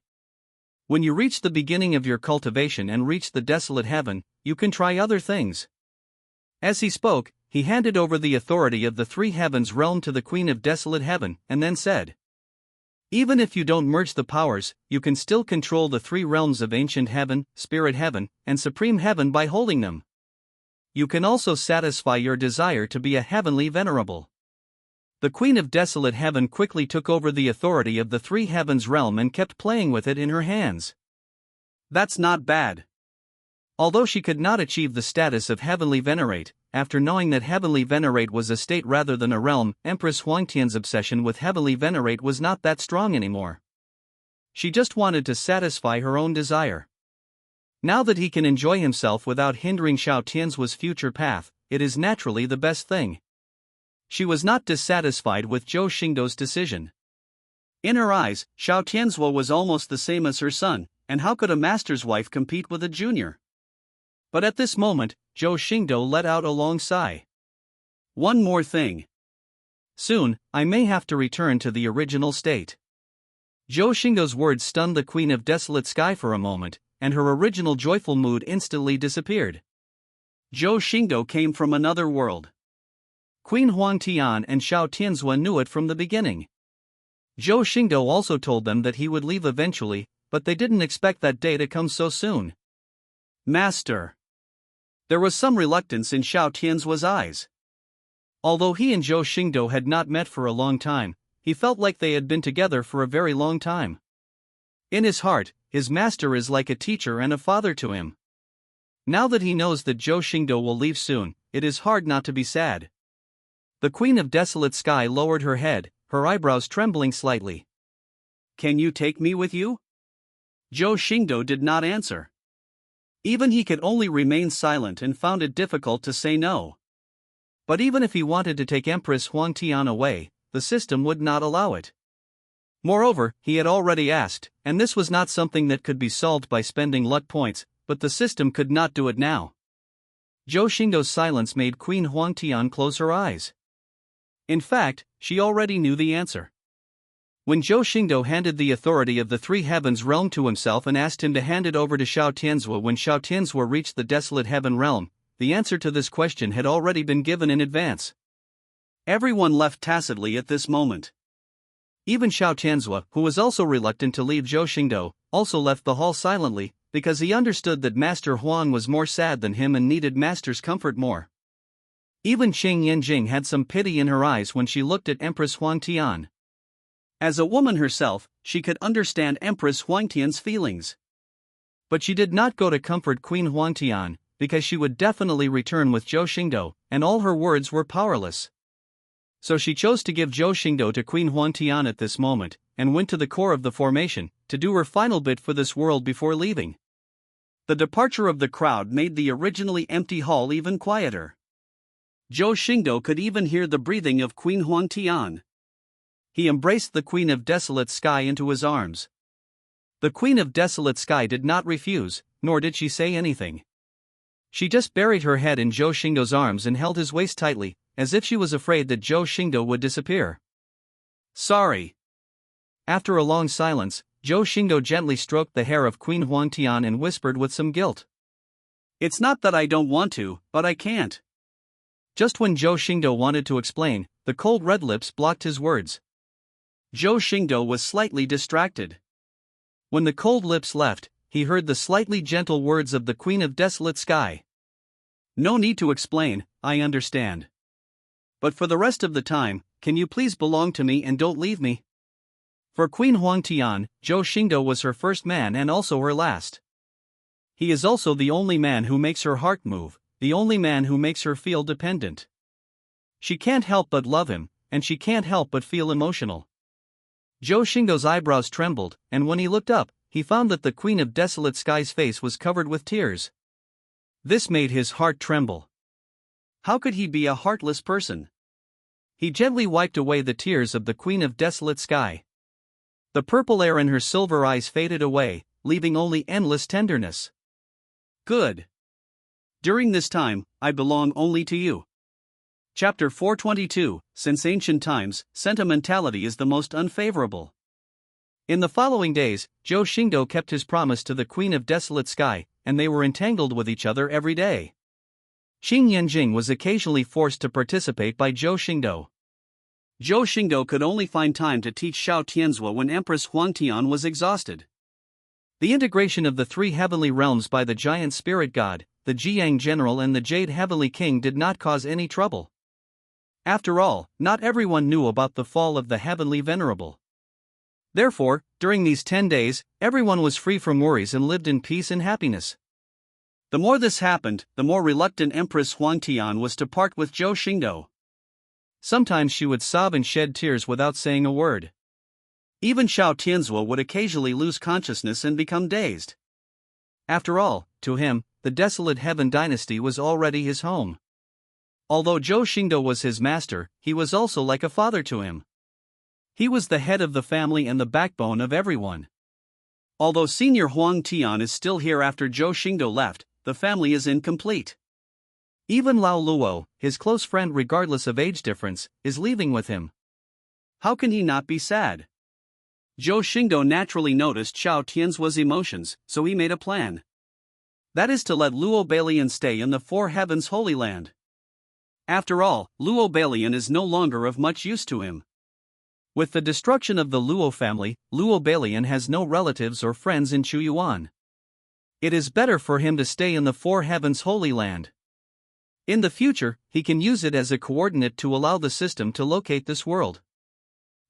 When you reach the beginning of your cultivation and reach the desolate heaven, you can try other things." As he spoke, he handed over the authority of the Three Heavens realm to the Queen of Desolate Heaven, and then said, "Even if you don't merge the powers, you can still control the three realms of Ancient Heaven, Spirit Heaven, and Supreme Heaven by holding them. You can also satisfy your desire to be a heavenly venerable." The Queen of Desolate Heaven quickly took over the authority of the Three Heavens realm and kept playing with it in her hands. That's not bad. Although she could not achieve the status of Heavenly Venerate, after knowing that Heavenly Venerate was a state rather than a realm, Empress Huangtian's obsession with Heavenly Venerate was not that strong anymore. She just wanted to satisfy her own desire. Now that he can enjoy himself without hindering Xiao Tianzuo's future path, it is naturally the best thing. She was not dissatisfied with Zhou Xingdou's decision. In her eyes, Xiao Tianzuo was almost the same as her son, and how could a master's wife compete with a junior? But at this moment, Zhou Xingdou let out a long sigh. One more thing. Soon, I may have to return to the original state. Zhou Xingdou's words stunned the Queen of Desolate Sky for a moment, and her original joyful mood instantly disappeared. Zhou Xingdou came from another world. Queen Huangtian and Xiao Tianzuo knew it from the beginning. Zhou Xingdou also told them that he would leave eventually, but they didn't expect that day to come so soon. Master. There was some reluctance in Xiao Tianzuo's eyes. Although he and Zhou Xingdou had not met for a long time, he felt like they had been together for a very long time. In his heart, his master is like a teacher and a father to him. Now that he knows that Zhou Xingdou will leave soon, it is hard not to be sad. The Queen of Desolate Sky lowered her head, her eyebrows trembling slightly. Can you take me with you? Zhou Xingdou did not answer. Even he could only remain silent and found it difficult to say no. But even if he wanted to take Empress Huangtian away, the system would not allow it. Moreover, he had already asked, and this was not something that could be solved by spending luck points, but the system could not do it now. Zhou Xingdou's silence made Queen Huangtian close her eyes. In fact, she already knew the answer. When Zhou Xingdou handed the authority of the Three Heavens realm to himself and asked him to hand it over to Xiao Tianzuo when Xiao Tianzuo reached the Desolate Heaven realm, the answer to this question had already been given in advance. Everyone left tacitly at this moment. Even Xiao Tianzuo, who was also reluctant to leave Zhou Xingdou, also left the hall silently, because he understood that Master Huang was more sad than him and needed Master's comfort more. Even Qing Yanjing had some pity in her eyes when she looked at Empress Huangtian. As a woman herself, she could understand Empress Huangtian's feelings. But she did not go to comfort Queen Huangtian, because she would definitely return with Zhou Xingdou, and all her words were powerless. So she chose to give Zhou Xingdou to Queen Huangtian at this moment, and went to the core of the formation, to do her final bit for this world before leaving. The departure of the crowd made the originally empty hall even quieter. Zhou Xingdou could even hear the breathing of Queen Huangtian. He embraced the Queen of Desolate Sky into his arms. The Queen of Desolate Sky did not refuse, nor did she say anything. She just buried her head in Zhou Xingdou's arms and held his waist tightly, as if she was afraid that Zhou Xingdou would disappear. Sorry. After a long silence, Zhou Xingdou gently stroked the hair of Queen Huangtian and whispered with some guilt. It's not that I don't want to, but I can't. Just when Zhou Xingdou wanted to explain, the cold red lips blocked his words. Zhou Xingdou was slightly distracted. When the cold lips left, he heard the slightly gentle words of the Queen of Desolate Sky. No need to explain, I understand. But for the rest of the time, can you please belong to me and don't leave me? For Queen Huangtian, Zhou Xingdou was her first man and also her last. He is also the only man who makes her heart move, the only man who makes her feel dependent. She can't help but love him, and she can't help but feel emotional. Zhou Xingdou's eyebrows trembled, and when he looked up, he found that the Queen of Desolate Sky's face was covered with tears. This made his heart tremble. How could he be a heartless person? He gently wiped away the tears of the Queen of Desolate Sky. The purple air in her silver eyes faded away, leaving only endless tenderness. Good. During this time, I belong only to you. Chapter 422, Since Ancient Times, Sentimentality is the most unfavorable. In the following days, Zhou Xingdou kept his promise to the Queen of Desolate Sky, and they were entangled with each other every day. Qing Yanjing was occasionally forced to participate by Zhou Xingdou. Zhou Xingdou could only find time to teach Xiao Tianzhua when Empress Huangtian was exhausted. The integration of the three heavenly realms by the giant spirit god, the Jiang General and the Jade Heavenly King did not cause any trouble. After all, not everyone knew about the fall of the Heavenly Venerable. Therefore, during these 10 days, everyone was free from worries and lived in peace and happiness. The more this happened, the more reluctant Empress Huangtian was to part with Zhou Xingdou. Sometimes she would sob and shed tears without saying a word. Even Xiao Tianzhua would occasionally lose consciousness and become dazed. After all, to him, the Desolate Heaven dynasty was already his home. Although Zhou Xingdou was his master, he was also like a father to him. He was the head of the family and the backbone of everyone. Although Senior Huang Tian is still here after Zhou Xingdou left, the family is incomplete. Even Lao Luo, his close friend regardless of age difference, is leaving with him. How can he not be sad? Zhou Xingdou naturally noticed Xiao Tianzhua's emotions, so he made a plan. That is to let Luo Balian stay in the Four Heavens Holy Land. After all, Luo Balian is no longer of much use to him. With the destruction of the Luo family, Luo Balian has no relatives or friends in Chuyuan. It is better for him to stay in the Four Heavens Holy Land. In the future, he can use it as a coordinate to allow the system to locate this world.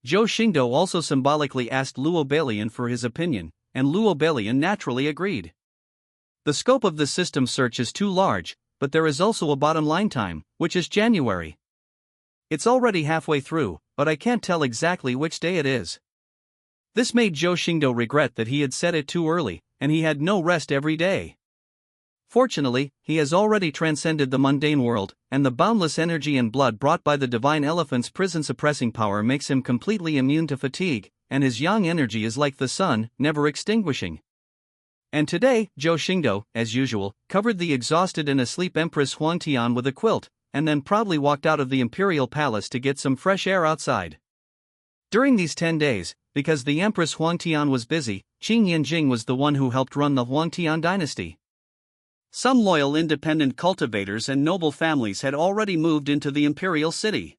Zhou Xingdou also symbolically asked Luo Balian for his opinion, and Luo Balian naturally agreed. The scope of the system search is too large, but there is also a bottom line time, which is January. It's already halfway through, but I can't tell exactly which day it is. This made Zhou Xingdou regret that he had set it too early, and he had no rest every day. Fortunately, he has already transcended the mundane world, and the boundless energy and blood brought by the divine elephant's prison-suppressing power makes him completely immune to fatigue, and his yang energy is like the sun, never extinguishing. And today, Zhou Xingdou, as usual, covered the exhausted and asleep Empress Huangtian with a quilt, and then proudly walked out of the imperial palace to get some fresh air outside. During these 10 days, because the Empress Huangtian was busy, Qing Yanjing was the one who helped run the Huangtian dynasty. Some loyal independent cultivators and noble families had already moved into the imperial city.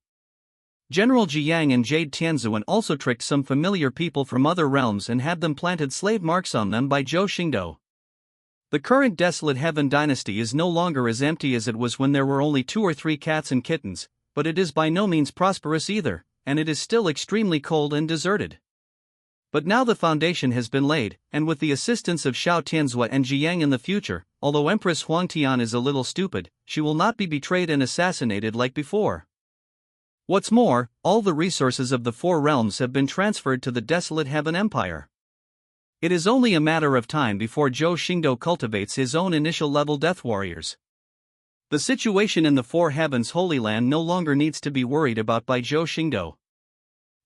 General Jiang and Jade Tianzuan also tricked some familiar people from other realms and had them planted slave marks on them by Zhou Xingdou. The current Desolate Heaven dynasty is no longer as empty as it was when there were only 2 or 3 cats and kittens, but it is by no means prosperous either, and it is still extremely cold and deserted. But now the foundation has been laid, and with the assistance of Xiao Tianzhua and Jiang in the future, although Empress Huangtian is a little stupid, she will not be betrayed and assassinated like before. What's more, all the resources of the 4 realms have been transferred to the Desolate Heaven Empire. It is only a matter of time before Zhou Xingdou cultivates his own initial level death warriors. The situation in the Four Heavens Holy Land no longer needs to be worried about by Zhou Xingdou.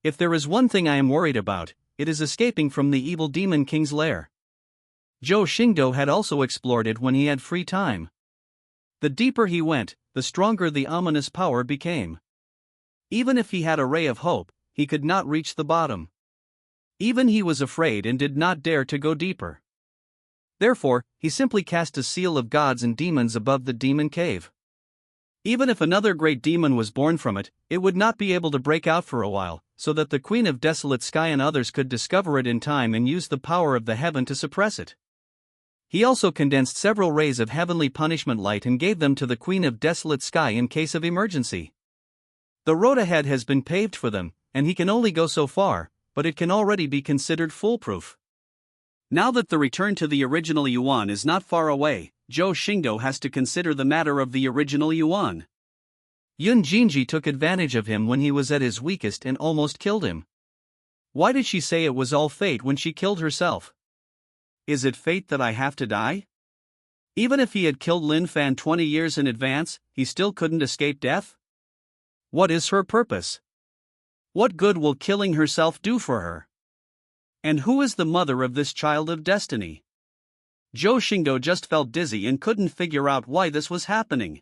If there is one thing I am worried about, it is escaping from the evil demon king's lair. Zhou Xingdou had also explored it when he had free time. The deeper he went, the stronger the ominous power became. Even if he had a ray of hope, he could not reach the bottom. Even he was afraid and did not dare to go deeper. Therefore, he simply cast a seal of gods and demons above the demon cave. Even if another great demon was born from it, it would not be able to break out for a while, so that the Queen of Desolate Sky and others could discover it in time and use the power of the heaven to suppress it. He also condensed several rays of heavenly punishment light and gave them to the Queen of Desolate Sky in case of emergency. The road ahead has been paved for them, and he can only go so far, but it can already be considered foolproof. Now that the return to the original Yuan is not far away, Zhou Xingdou has to consider the matter of the original Yuan. Yun Jinji took advantage of him when he was at his weakest and almost killed him. Why did she say it was all fate when she killed herself? Is it fate that I have to die? Even if he had killed Lin Fan 20 years in advance, he still couldn't escape death? What is her purpose? What good will killing herself do for her? And who is the mother of this child of destiny? Zhou Xingdou just felt dizzy and couldn't figure out why this was happening.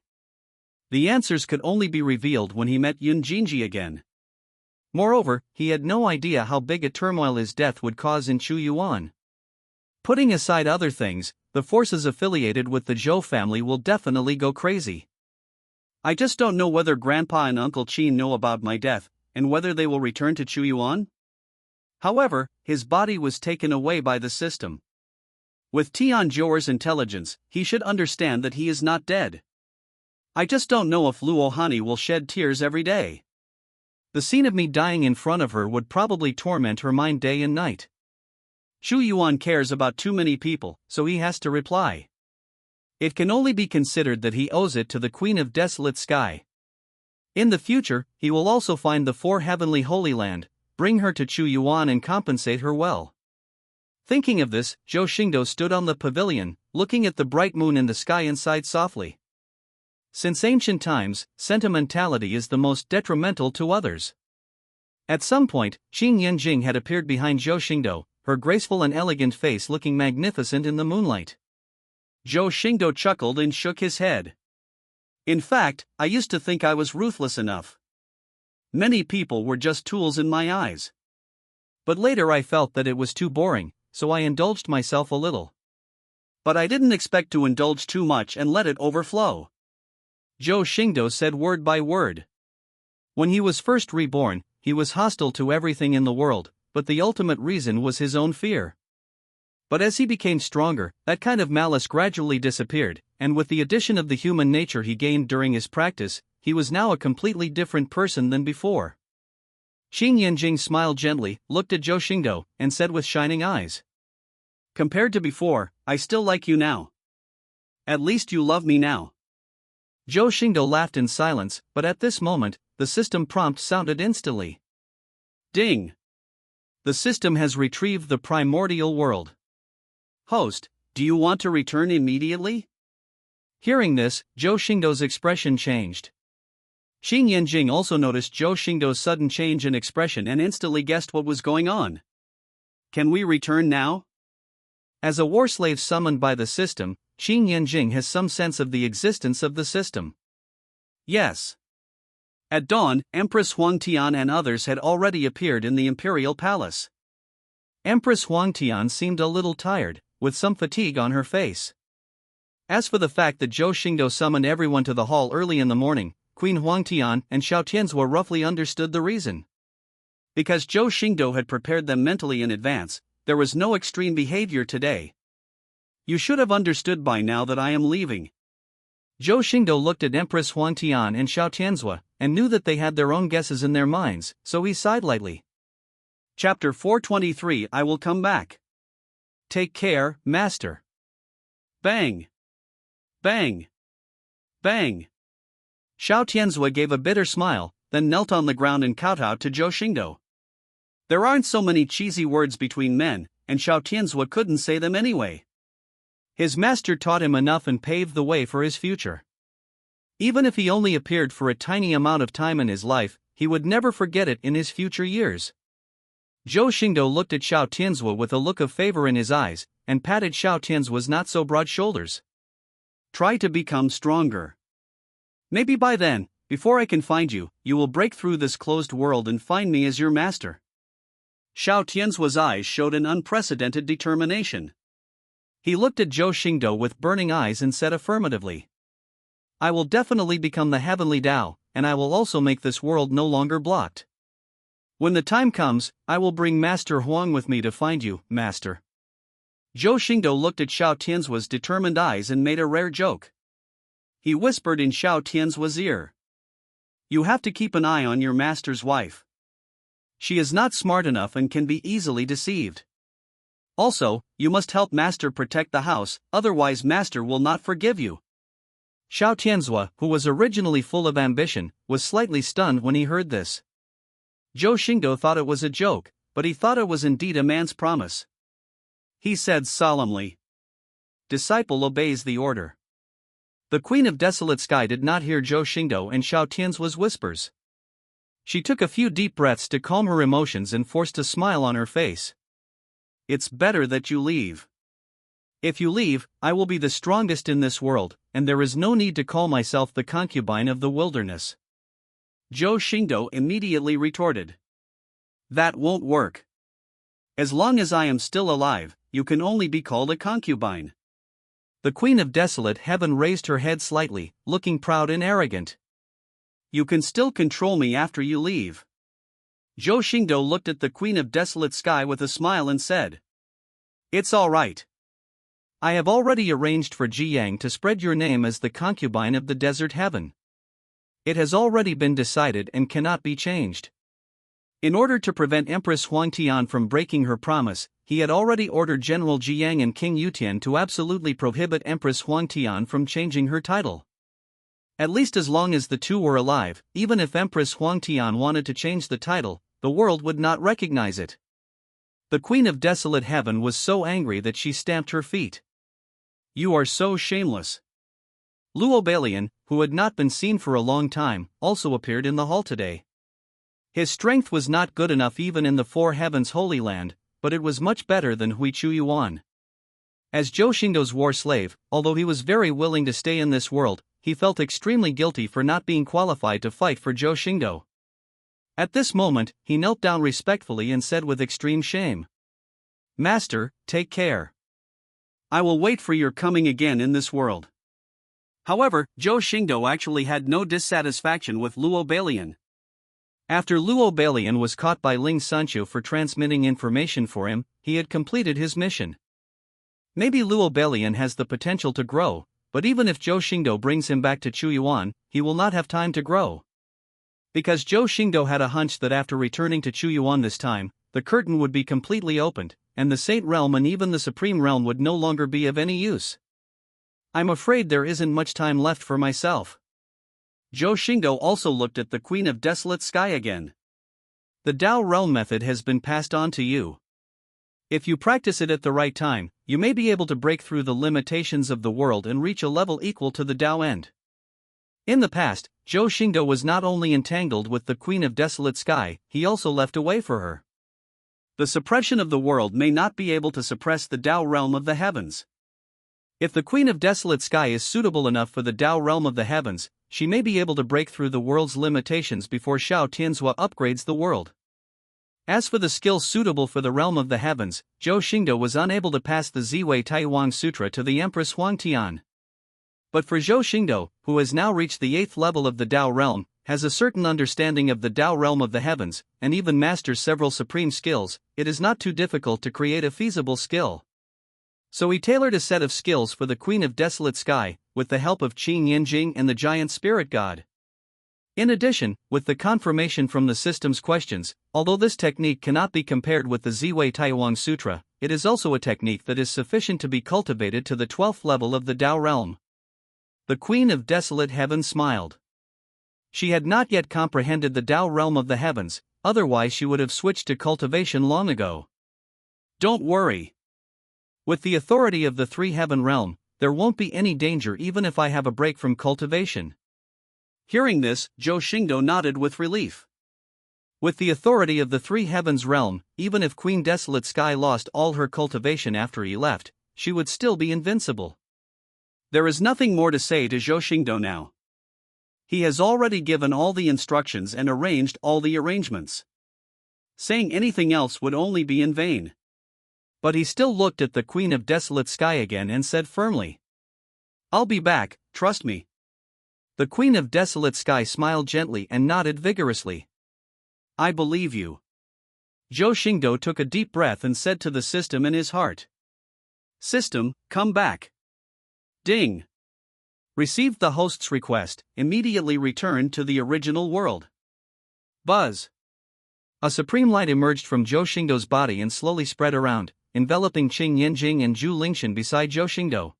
The answers could only be revealed when he met Yun Jinji again. Moreover, he had no idea how big a turmoil his death would cause in Chuyuan. Putting aside other things, the forces affiliated with the Zhou family will definitely go crazy. I just don't know whether Grandpa and Uncle Qin know about my death, and whether they will return to Chuyuan. However, his body was taken away by the system. With Tian Zhouer's intelligence, he should understand that he is not dead. I just don't know if Luo Hani will shed tears every day. The scene of me dying in front of her would probably torment her mind day and night. Xu Yuan cares about too many people, so he has to reply. It can only be considered that he owes it to the Queen of Desolate Sky. In the future, he will also find the Four Heavenly Holy Land, bring her to Chuyuan and compensate her well. Thinking of this, Zhou Xingdou stood on the pavilion, looking at the bright moon in the sky and sighed softly. Since ancient times, sentimentality is the most detrimental to others. At some point, Qin Yanjing had appeared behind Zhou Xingdou, her graceful and elegant face looking magnificent in the moonlight. Zhou Xingdou chuckled and shook his head. In fact, I used to think I was ruthless enough. Many people were just tools in my eyes. But later I felt that it was too boring, so I indulged myself a little. But I didn't expect to indulge too much and let it overflow. Zhou Xingdou said word by word. When he was first reborn, he was hostile to everything in the world, but the ultimate reason was his own fear. But as he became stronger, that kind of malice gradually disappeared, and with the addition of the human nature he gained during his practice, he was now a completely different person than before. Qin Yanjing smiled gently, looked at Zhou Xingdou, and said with shining eyes. Compared to before, I still like you now. At least you love me now. Zhou Xingdou laughed in silence, but at this moment, the system prompt sounded instantly. Ding! The system has retrieved the primordial world. Host, do you want to return immediately? Hearing this, Zhou Xingdou's expression changed. Qin Yanjing also noticed Zhou Xingdou's sudden change in expression and instantly guessed what was going on. Can we return now? As a war slave summoned by the system, Qin Yanjing has some sense of the existence of the system. Yes. At dawn, Empress Huangtian and others had already appeared in the imperial palace. Empress Huangtian seemed a little tired, with some fatigue on her face. As for the fact that Zhou Xingdou summoned everyone to the hall early in the morning, Queen Huangtian and Xiao Tianzhua roughly understood the reason. Because Zhou Xingdou had prepared them mentally in advance, there was no extreme behavior today. You should have understood by now that I am leaving. Zhou Xingdou looked at Empress Huangtian and Xiao Tianzhua, and knew that they had their own guesses in their minds, so he sighed lightly. Chapter 423 I will come back. Take care, Master. Bang! Bang! Bang! Xiao Tianzhua gave a bitter smile, then knelt on the ground and kowtowed to Zhou Xingdou. There aren't so many cheesy words between men, and Xiao Tianzhua couldn't say them anyway. His master taught him enough and paved the way for his future. Even if he only appeared for a tiny amount of time in his life, he would never forget it in his future years. Zhou Xingdou looked at Xiao Tianzhua with a look of favor in his eyes, and patted Xiao Tianzhua's not-so-broad shoulders. Try to become stronger. Maybe by then, before I can find you, you will break through this closed world and find me as your master. Xiao Tianzhua's eyes showed an unprecedented determination. He looked at Zhou Xingdou with burning eyes and said affirmatively. I will definitely become the heavenly Tao, and I will also make this world no longer blocked. When the time comes, I will bring Master Huang with me to find you, Master. Zhou Xingdou looked at Xiao Tianzhua's determined eyes and made a rare joke. He whispered in Xiao Tianzhua's ear. You have to keep an eye on your master's wife. She is not smart enough and can be easily deceived. Also, you must help Master protect the house, otherwise Master will not forgive you. Xiao Tianzhua, who was originally full of ambition, was slightly stunned when he heard this. Zhou Xingdou thought it was a joke, but he thought it was indeed a man's promise. He said solemnly, "Disciple obeys the order." The Queen of Desolate Sky did not hear Zhou Xingdou and Xiao Tianzhua's whispers. She took a few deep breaths to calm her emotions and forced a smile on her face. "It's better that you leave. If you leave, I will be the strongest in this world, and there is no need to call myself the concubine of the wilderness." Zhou Xingdou immediately retorted, "That won't work. As long as I am still alive, you can only be called a concubine." The Queen of Desolate Heaven raised her head slightly, looking proud and arrogant. "You can still control me after you leave." Zhou Xingdou looked at the Queen of Desolate Sky with a smile and said, "It's all right. I have already arranged for Ji Yang to spread your name as the concubine of the Desert Heaven. It has already been decided and cannot be changed." In order to prevent Empress Huangtian from breaking her promise, he had already ordered General Ji Yang and King Yutian to absolutely prohibit Empress Huangtian from changing her title. At least as long as the two were alive, even if Empress Huangtian wanted to change the title, the world would not recognize it. The Queen of Desolate Heaven was so angry that she stamped her feet. "You are so shameless." Luo Balian, who had not been seen for a long time, also appeared in the hall today. His strength was not good enough even in the Four Heavens Holy Land, but it was much better than Hui Chuyuan. As Zhou Xingdou's war slave, although he was very willing to stay in this world, he felt extremely guilty for not being qualified to fight for Zhou Xingdou. At this moment, he knelt down respectfully and said with extreme shame, "Master, take care. I will wait for your coming again in this world." However, Zhou Xingdou actually had no dissatisfaction with Luo Balian. After Luo Balian was caught by Ling Sanqiu for transmitting information for him, he had completed his mission. Maybe Luo Balian has the potential to grow, but even if Zhou Xingdou brings him back to Chuyuan, he will not have time to grow. Because Zhou Xingdou had a hunch that after returning to Chuyuan this time, the curtain would be completely opened, and the Saint Realm and even the Supreme Realm would no longer be of any use. "I'm afraid there isn't much time left for myself." Zhou Xingdou also looked at the Queen of Desolate Sky again. "The Dao Realm method has been passed on to you. If you practice it at the right time, you may be able to break through the limitations of the world and reach a level equal to the Dao End." In the past, Zhou Xingdou was not only entangled with the Queen of Desolate Sky, he also left a way for her. The suppression of the world may not be able to suppress the Dao Realm of the Heavens. If the Queen of Desolate Sky is suitable enough for the Dao Realm of the Heavens, she may be able to break through the world's limitations before Xiao Tianzhua upgrades the world. As for the skills suitable for the Realm of the Heavens, Zhou Xingdou was unable to pass the Ziwei Taiwang Sutra to the Empress Huangtian. But for Zhou Xingdou, who has now reached the 8th level of the Dao Realm, has a certain understanding of the Dao Realm of the Heavens, and even masters several supreme skills, it is not too difficult to create a feasible skill. So he tailored a set of skills for the Queen of Desolate Sky, with the help of Qing Yanjing and the Giant Spirit God. In addition, with the confirmation from the system's questions, although this technique cannot be compared with the Ziwei Taiwang Sutra, it is also a technique that is sufficient to be cultivated to the 12th level of the Dao Realm. The Queen of Desolate Heaven smiled. She had not yet comprehended the Dao Realm of the Heavens, otherwise she would have switched to cultivation long ago. "Don't worry. With the authority of the Three Heaven Realm, there won't be any danger even if I have a break from cultivation." Hearing this, Zhou Xingdou nodded with relief. With the authority of the Three Heavens Realm, even if Queen Desolate Sky lost all her cultivation after he left, she would still be invincible. There is nothing more to say to Zhou Xingdou now. He has already given all the instructions and arranged all the arrangements. Saying anything else would only be in vain. But he still looked at the Queen of Desolate Sky again and said firmly, "I'll be back, trust me." The Queen of Desolate Sky smiled gently and nodded vigorously. "I believe you." Zhou Xingdou took a deep breath and said to the system in his heart, "System, come back." Ding. Received the host's request, immediately returned to the original world. Buzz. A supreme light emerged from Zhou Xingdou's body and slowly spread around, enveloping Qing Yanjing and Zhu Lingshan beside Zhou Xingdou.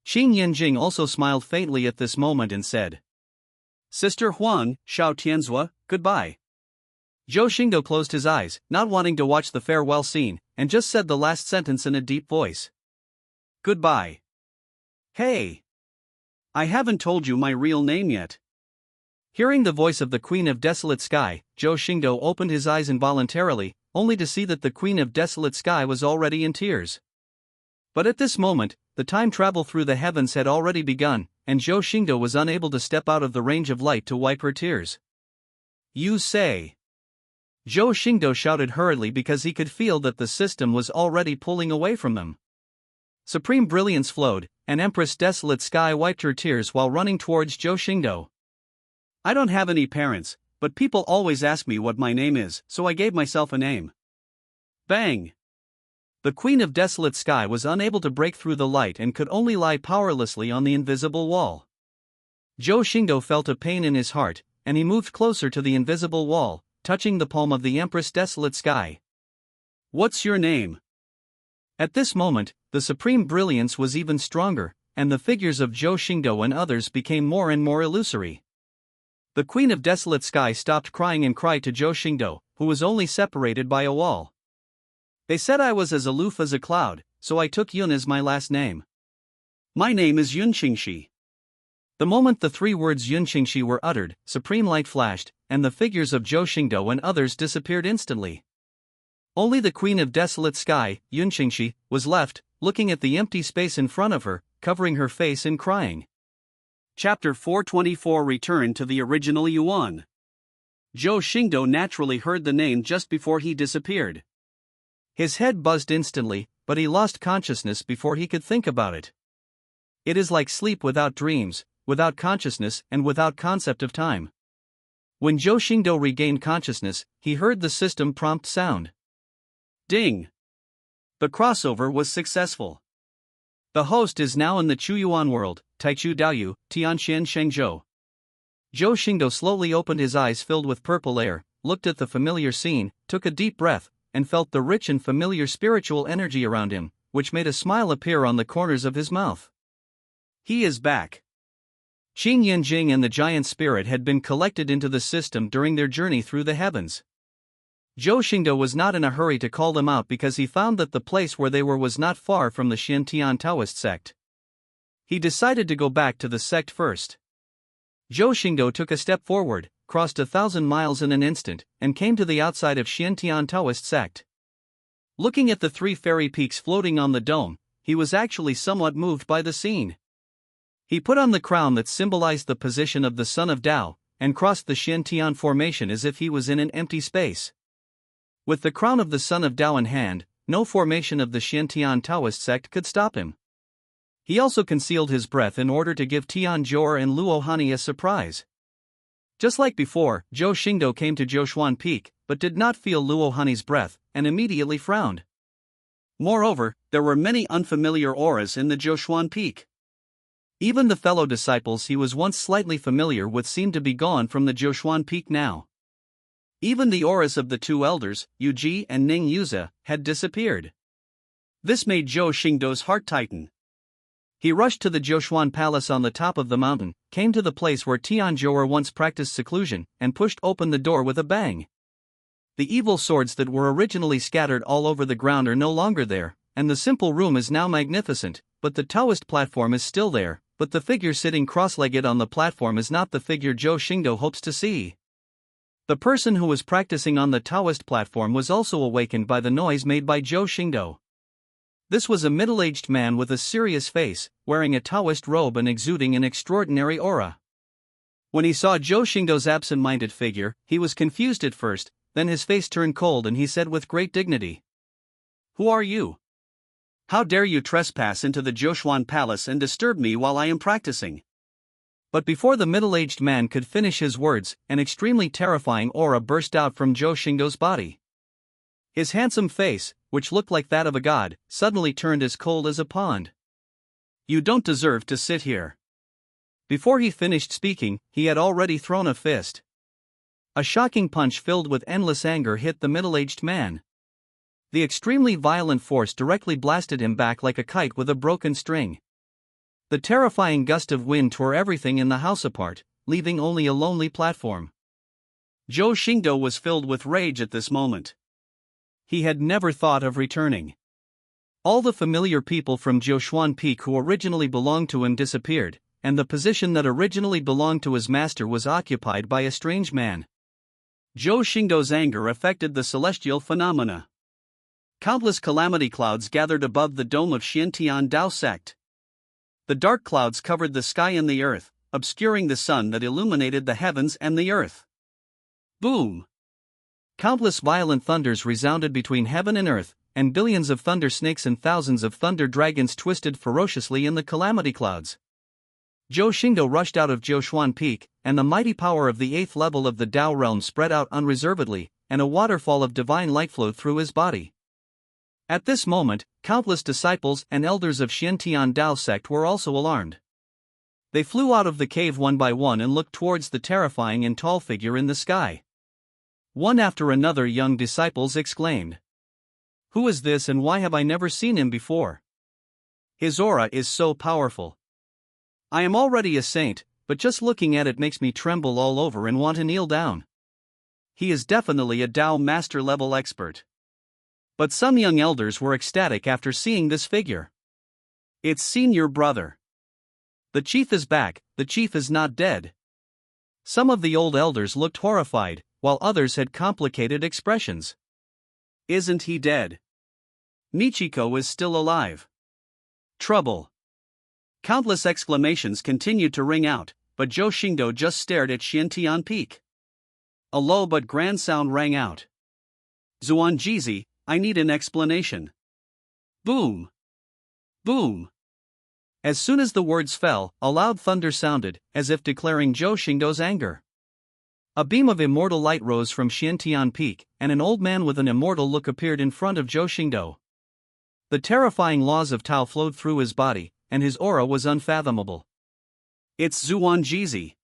Qing Yanjing also smiled faintly at this moment and said, Sister Huang, Xiao Tianzua, goodbye. Zhou Xingdou closed his eyes, not wanting to watch the farewell scene, and just said the last sentence in a deep voice. Goodbye. Hey! I haven't told you my real name yet. Hearing the voice of the Queen of Desolate Sky, Zhou Xingdou opened his eyes involuntarily, only to see that the Queen of Desolate Sky was already in tears. But at this moment, the time travel through the heavens had already begun, and Zhou Xingdou was unable to step out of the range of light to wipe her tears. You say? Zhou Xingdou shouted hurriedly because he could feel that the system was already pulling away from them. Supreme brilliance flowed, and Empress Desolate Sky wiped her tears while running towards Zhou Xingdou. I don't have any parents, but people always ask me what my name is, so I gave myself a name. Bang! The Queen of Desolate Sky was unable to break through the light and could only lie powerlessly on the invisible wall. Zhou Xingdou felt a pain in his heart, and he moved closer to the invisible wall, touching the palm of the Empress Desolate Sky. What's your name? At this moment, the supreme brilliance was even stronger, and the figures of Zhou Xingdou and others became more and more illusory. The Queen of Desolate Sky stopped crying and cried to Zhou Xingdou, who was only separated by a wall. They said I was as aloof as a cloud, so I took Yun as my last name. My name is Yun Qingxi. The moment the three words Yun Qingxi were uttered, supreme light flashed, and the figures of Zhou Xingdou and others disappeared instantly. Only the Queen of Desolate Sky, Yun Qingxi, was left, looking at the empty space in front of her, covering her face and crying. Chapter 424 Return to the Original Yuan. Zhou Xingdou naturally heard the name just before he disappeared. His head buzzed instantly, but he lost consciousness before he could think about it. It is like sleep without dreams, without consciousness and without concept of time. When Zhou Xingdou regained consciousness, he heard the system prompt sound. Ding! The crossover was successful. The host is now in the Chuyuan world, Taichu Daoyu, Tianxian Shengzhou. Zhou Xingdou slowly opened his eyes filled with purple air, looked at the familiar scene, took a deep breath, and felt the rich and familiar spiritual energy around him, which made a smile appear on the corners of his mouth. He is back. Qing Yanjing and the giant spirit had been collected into the system during their journey through the heavens. Zhou Xingdou was not in a hurry to call them out because he found that the place where they were was not far from the Xiantian Taoist sect. He decided to go back to the sect first. Zhou Xingdou took a step forward, crossed 1,000 miles in an instant, and came to the outside of Xiantian Taoist sect. Looking at the three fairy peaks floating on the dome, he was actually somewhat moved by the scene. He put on the crown that symbolized the position of the Son of Tao, and crossed the Xiantian formation as if he was in an empty space. With the crown of the Son of Tao in hand, no formation of the Xiantian Taoist sect could stop him. He also concealed his breath in order to give Tian Zhou and Luo Hani a surprise. Just like before, Zhou Xingdou came to Zhoushuan Peak, but did not feel Luo Hani's breath, and immediately frowned. Moreover, there were many unfamiliar auras in the Zhoushuan Peak. Even the fellow disciples he was once slightly familiar with seemed to be gone from the Zhoushuan Peak now. Even the auras of the two elders, Yu Ji and Ning Yuze, had disappeared. This made Zhou Xingdou's heart tighten. He rushed to the Zhoushuan Palace on the top of the mountain, came to the place where Tian Zhou once practiced seclusion, and pushed open the door with a bang. The evil swords that were originally scattered all over the ground are no longer there, and the simple room is now magnificent, but the Taoist platform is still there, but the figure sitting cross-legged on the platform is not the figure Zhou Xingdou hopes to see. The person who was practicing on the Taoist platform was also awakened by the noise made by Zhou Xingdou. This was a middle-aged man with a serious face, wearing a Taoist robe and exuding an extraordinary aura. When he saw Zhou Xingdou's absent-minded figure, he was confused at first, then his face turned cold and he said with great dignity, "Who are you? How dare you trespass into the Zhoushuan Palace and disturb me while I am practicing?" But before the middle-aged man could finish his words, an extremely terrifying aura burst out from Zhou Xingdou's body. His handsome face, which looked like that of a god, suddenly turned as cold as a pond. "You don't deserve to sit here." Before he finished speaking, he had already thrown a fist. A shocking punch filled with endless anger hit the middle-aged man. The extremely violent force directly blasted him back like a kite with a broken string. The terrifying gust of wind tore everything in the house apart, leaving only a lonely platform. Zhou Xingdou was filled with rage at this moment. He had never thought of returning. All the familiar people from Jiushuan Peak who originally belonged to him disappeared, and the position that originally belonged to his master was occupied by a strange man. Zhou Xingdou's anger affected the celestial phenomena. Countless calamity clouds gathered above the dome of Zhutian Dao sect. The dark clouds covered the sky and the earth, obscuring the sun that illuminated the heavens and the earth. Boom! Countless violent thunders resounded between heaven and earth, and billions of thunder snakes and thousands of thunder dragons twisted ferociously in the calamity clouds. Zhou Xingdou rushed out of Jiushuan Peak, and the mighty power of the 8th level of the Dao realm spread out unreservedly, and a waterfall of divine light flowed through his body. At this moment, countless disciples and elders of Zhutian Dao sect were also alarmed. They flew out of the cave one by one and looked towards the terrifying and tall figure in the sky. One after another young disciples exclaimed, "Who is this and why have I never seen him before? His aura is so powerful. I am already a saint, but just looking at it makes me tremble all over and want to kneel down. He is definitely a Dao master level expert." But some young elders were ecstatic after seeing this figure. "It's senior brother. The chief is back, the chief is not dead." Some of the old elders looked horrified, while others had complicated expressions. "Isn't he dead? Michiko is still alive. Trouble." Countless exclamations continued to ring out, but Zhou Xingdou just stared at Zhutian Peak. A low but grand sound rang out. "Zuanjizi, I need an explanation." Boom! Boom! As soon as the words fell, a loud thunder sounded, as if declaring Zhou Xingdou's anger. A beam of immortal light rose from Zhutian Peak, and an old man with an immortal look appeared in front of Zhou Xingdou. The terrifying laws of Tao flowed through his body, and his aura was unfathomable. "It's Zuanjizi."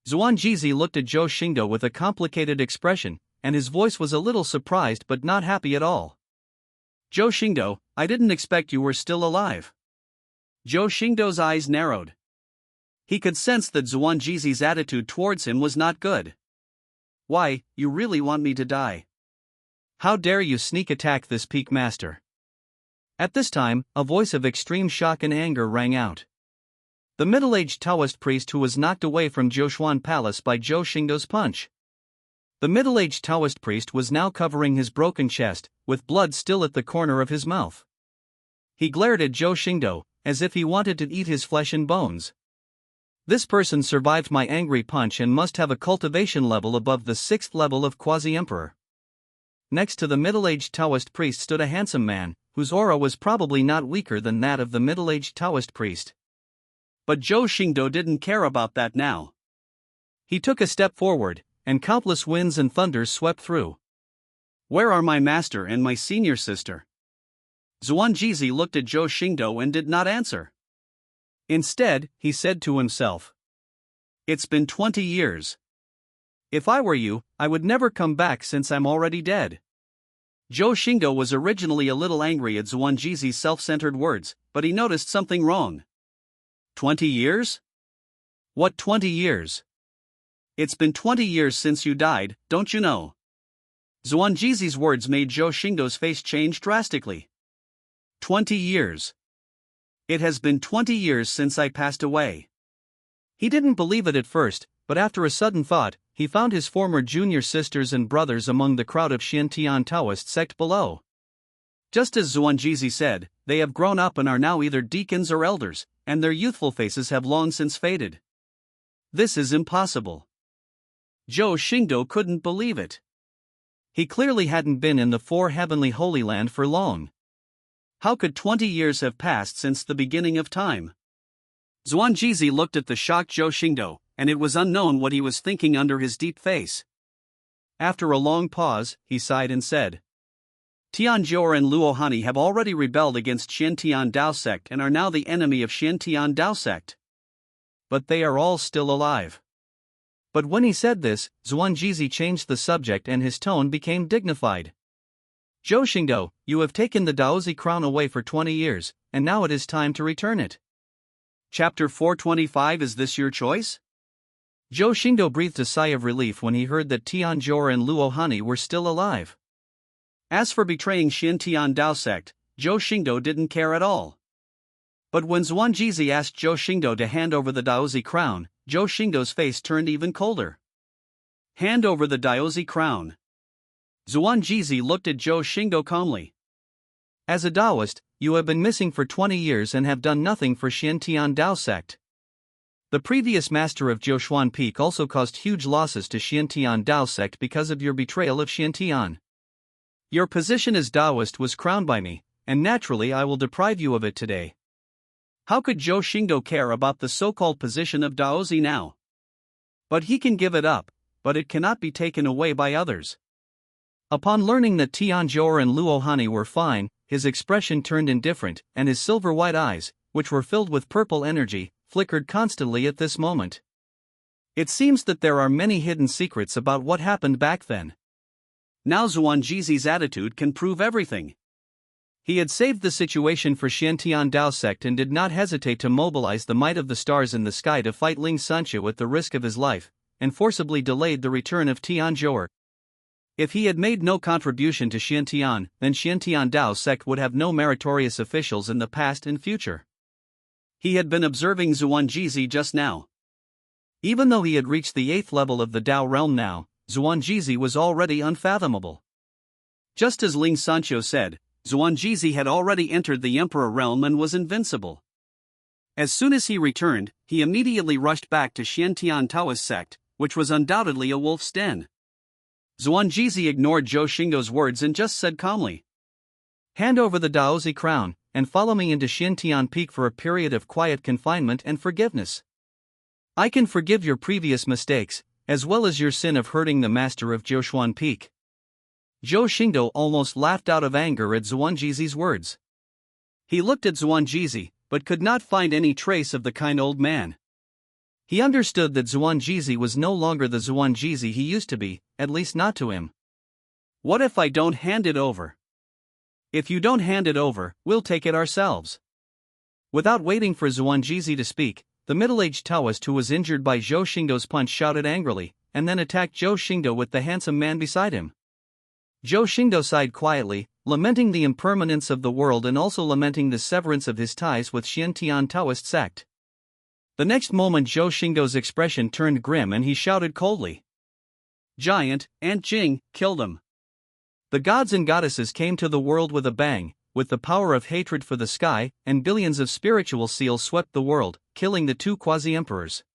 Zuanjizi looked at Zhou Xingdou with a complicated expression, and his voice was a little surprised but not happy at all. "Zhou Xingdou, I didn't expect you were still alive." Zhou Xingdou's eyes narrowed. He could sense that Zuanjizi's attitude towards him was not good. "Why, you really want me to die? How dare you sneak attack this peak master?" At this time, a voice of extreme shock and anger rang out. The middle-aged Taoist priest who was knocked away from Jiushuan Palace by Zhou Xingdou's punch. The middle-aged Taoist priest was now covering his broken chest, with blood still at the corner of his mouth. He glared at Zhou Xingdou, as if he wanted to eat his flesh and bones. This person survived my angry punch and must have a cultivation level above the 6th level of Quasi-Emperor. Next to the middle-aged Taoist priest stood a handsome man, whose aura was probably not weaker than that of the middle-aged Taoist priest. But Zhou Xingdou didn't care about that now. He took a step forward, and countless winds and thunders swept through. "Where are my master and my senior sister?" Zuanjizi looked at Zhou Xingdou and did not answer. Instead, he said to himself, "It's been 20 years. If I were you, I would never come back since I'm already dead." Zhou Xingdou was originally a little angry at Zuanjizi's self-centered words, but he noticed something wrong. 20 years? What 20 years? It's been 20 years since you died, don't you know? Zuanjizi's words made Zhou Xingdou's face change drastically. 20 years. It has been 20 years since I passed away. He didn't believe it at first, but after a sudden thought, he found his former junior sisters and brothers among the crowd of Zhutian Taoist sect below. Just as Zuanjizi said, they have grown up and are now either deacons or elders, and their youthful faces have long since faded. This is impossible. Zhou Xingdou couldn't believe it. He clearly hadn't been in the 4 heavenly Holy Land for long. How could 20 years have passed since the beginning of time? Zuanjizi looked at the shocked Zhou Xingdou, and it was unknown what he was thinking under his deep face. After a long pause, he sighed and said, "Tianzhou and Luohani have already rebelled against Zhutian Dao sect and are now the enemy of Zhutian Dao sect. But they are all still alive." But when he said this, Zuanjizi changed the subject and his tone became dignified. Zhou Xingdou, you have taken the Daozi crown away for 20 years, and now it is time to return it. Chapter 425. Is this your choice? Zhou Xingdou breathed a sigh of relief when he heard that Tian Zhou and Luo Hani were still alive. As for betraying Tian Dao sect, Zhou Xingdou didn't care at all. But when Zhuan Jizi asked Zhou Xingdou to hand over the Daozi crown, Zhou Xingdou's face turned even colder. Hand over the Daozi crown. Zhuan Jizi looked at Zhou Xingdou calmly. As a Taoist, you have been missing for 20 years and have done nothing for Tian Dao sect. The previous master of Jiushuan Peak also caused huge losses to Tian Dao sect because of your betrayal of Tian. Your position as Taoist was crowned by me, and naturally I will deprive you of it today. How could Zhou Xingdou care about the so-called position of Daozi now? But he can give it up, but it cannot be taken away by others. Upon learning that Tian Zhou and Luo Hani were fine, his expression turned indifferent, and his silver-white eyes, which were filled with purple energy, flickered constantly at this moment. It seems that there are many hidden secrets about what happened back then. Now Zhuan Jizi's attitude can prove everything. He had saved the situation for Tian Dao sect and did not hesitate to mobilize the might of the stars in the sky to fight Ling Sanqiu at the risk of his life, and forcibly delayed the return of Tian Zhou. If he had made no contribution to Tian, then Tian Dao sect would have no meritorious officials in the past and future. He had been observing Zhuan Jizi just now. Even though he had reached the 8th level of the Dao realm now, Zhuan Jizi was already unfathomable. Just as Ling Sanqiu said, Zhuan Jizi had already entered the Emperor realm and was invincible. As soon as he returned, he immediately rushed back to Tian Taoist sect, which was undoubtedly a wolf's den. Zhuan Jizi ignored Zhou Xingdou's words and just said calmly, "Hand over the Daozi crown, and follow me into Tian Peak for a period of quiet confinement and forgiveness. I can forgive your previous mistakes, as well as your sin of hurting the master of Jiushuan Peak." Zhou Xingdou almost laughed out of anger at Zhuan Jizi's words. He looked at Zhuan Jizi, but could not find any trace of the kind old man. He understood that Zhuan Jizi was no longer the Zhuan Jizi he used to be, at least not to him. "What if I don't hand it over?" "If you don't hand it over, we'll take it ourselves." Without waiting for Zhuan Jizi to speak, the middle-aged Taoist who was injured by Zhou Xingdou's punch shouted angrily, and then attacked Zhou Xingdou with the handsome man beside him. Zhou Xingdou sighed quietly, lamenting the impermanence of the world and also lamenting the severance of his ties with Tian Taoist sect. The next moment Zhou Xingdou's expression turned grim and he shouted coldly, "Giant, Aunt Jing, killed him." The gods and goddesses came to the world with a bang, with the power of hatred for the sky, and billions of spiritual seals swept the world, killing the 2 quasi-emperors.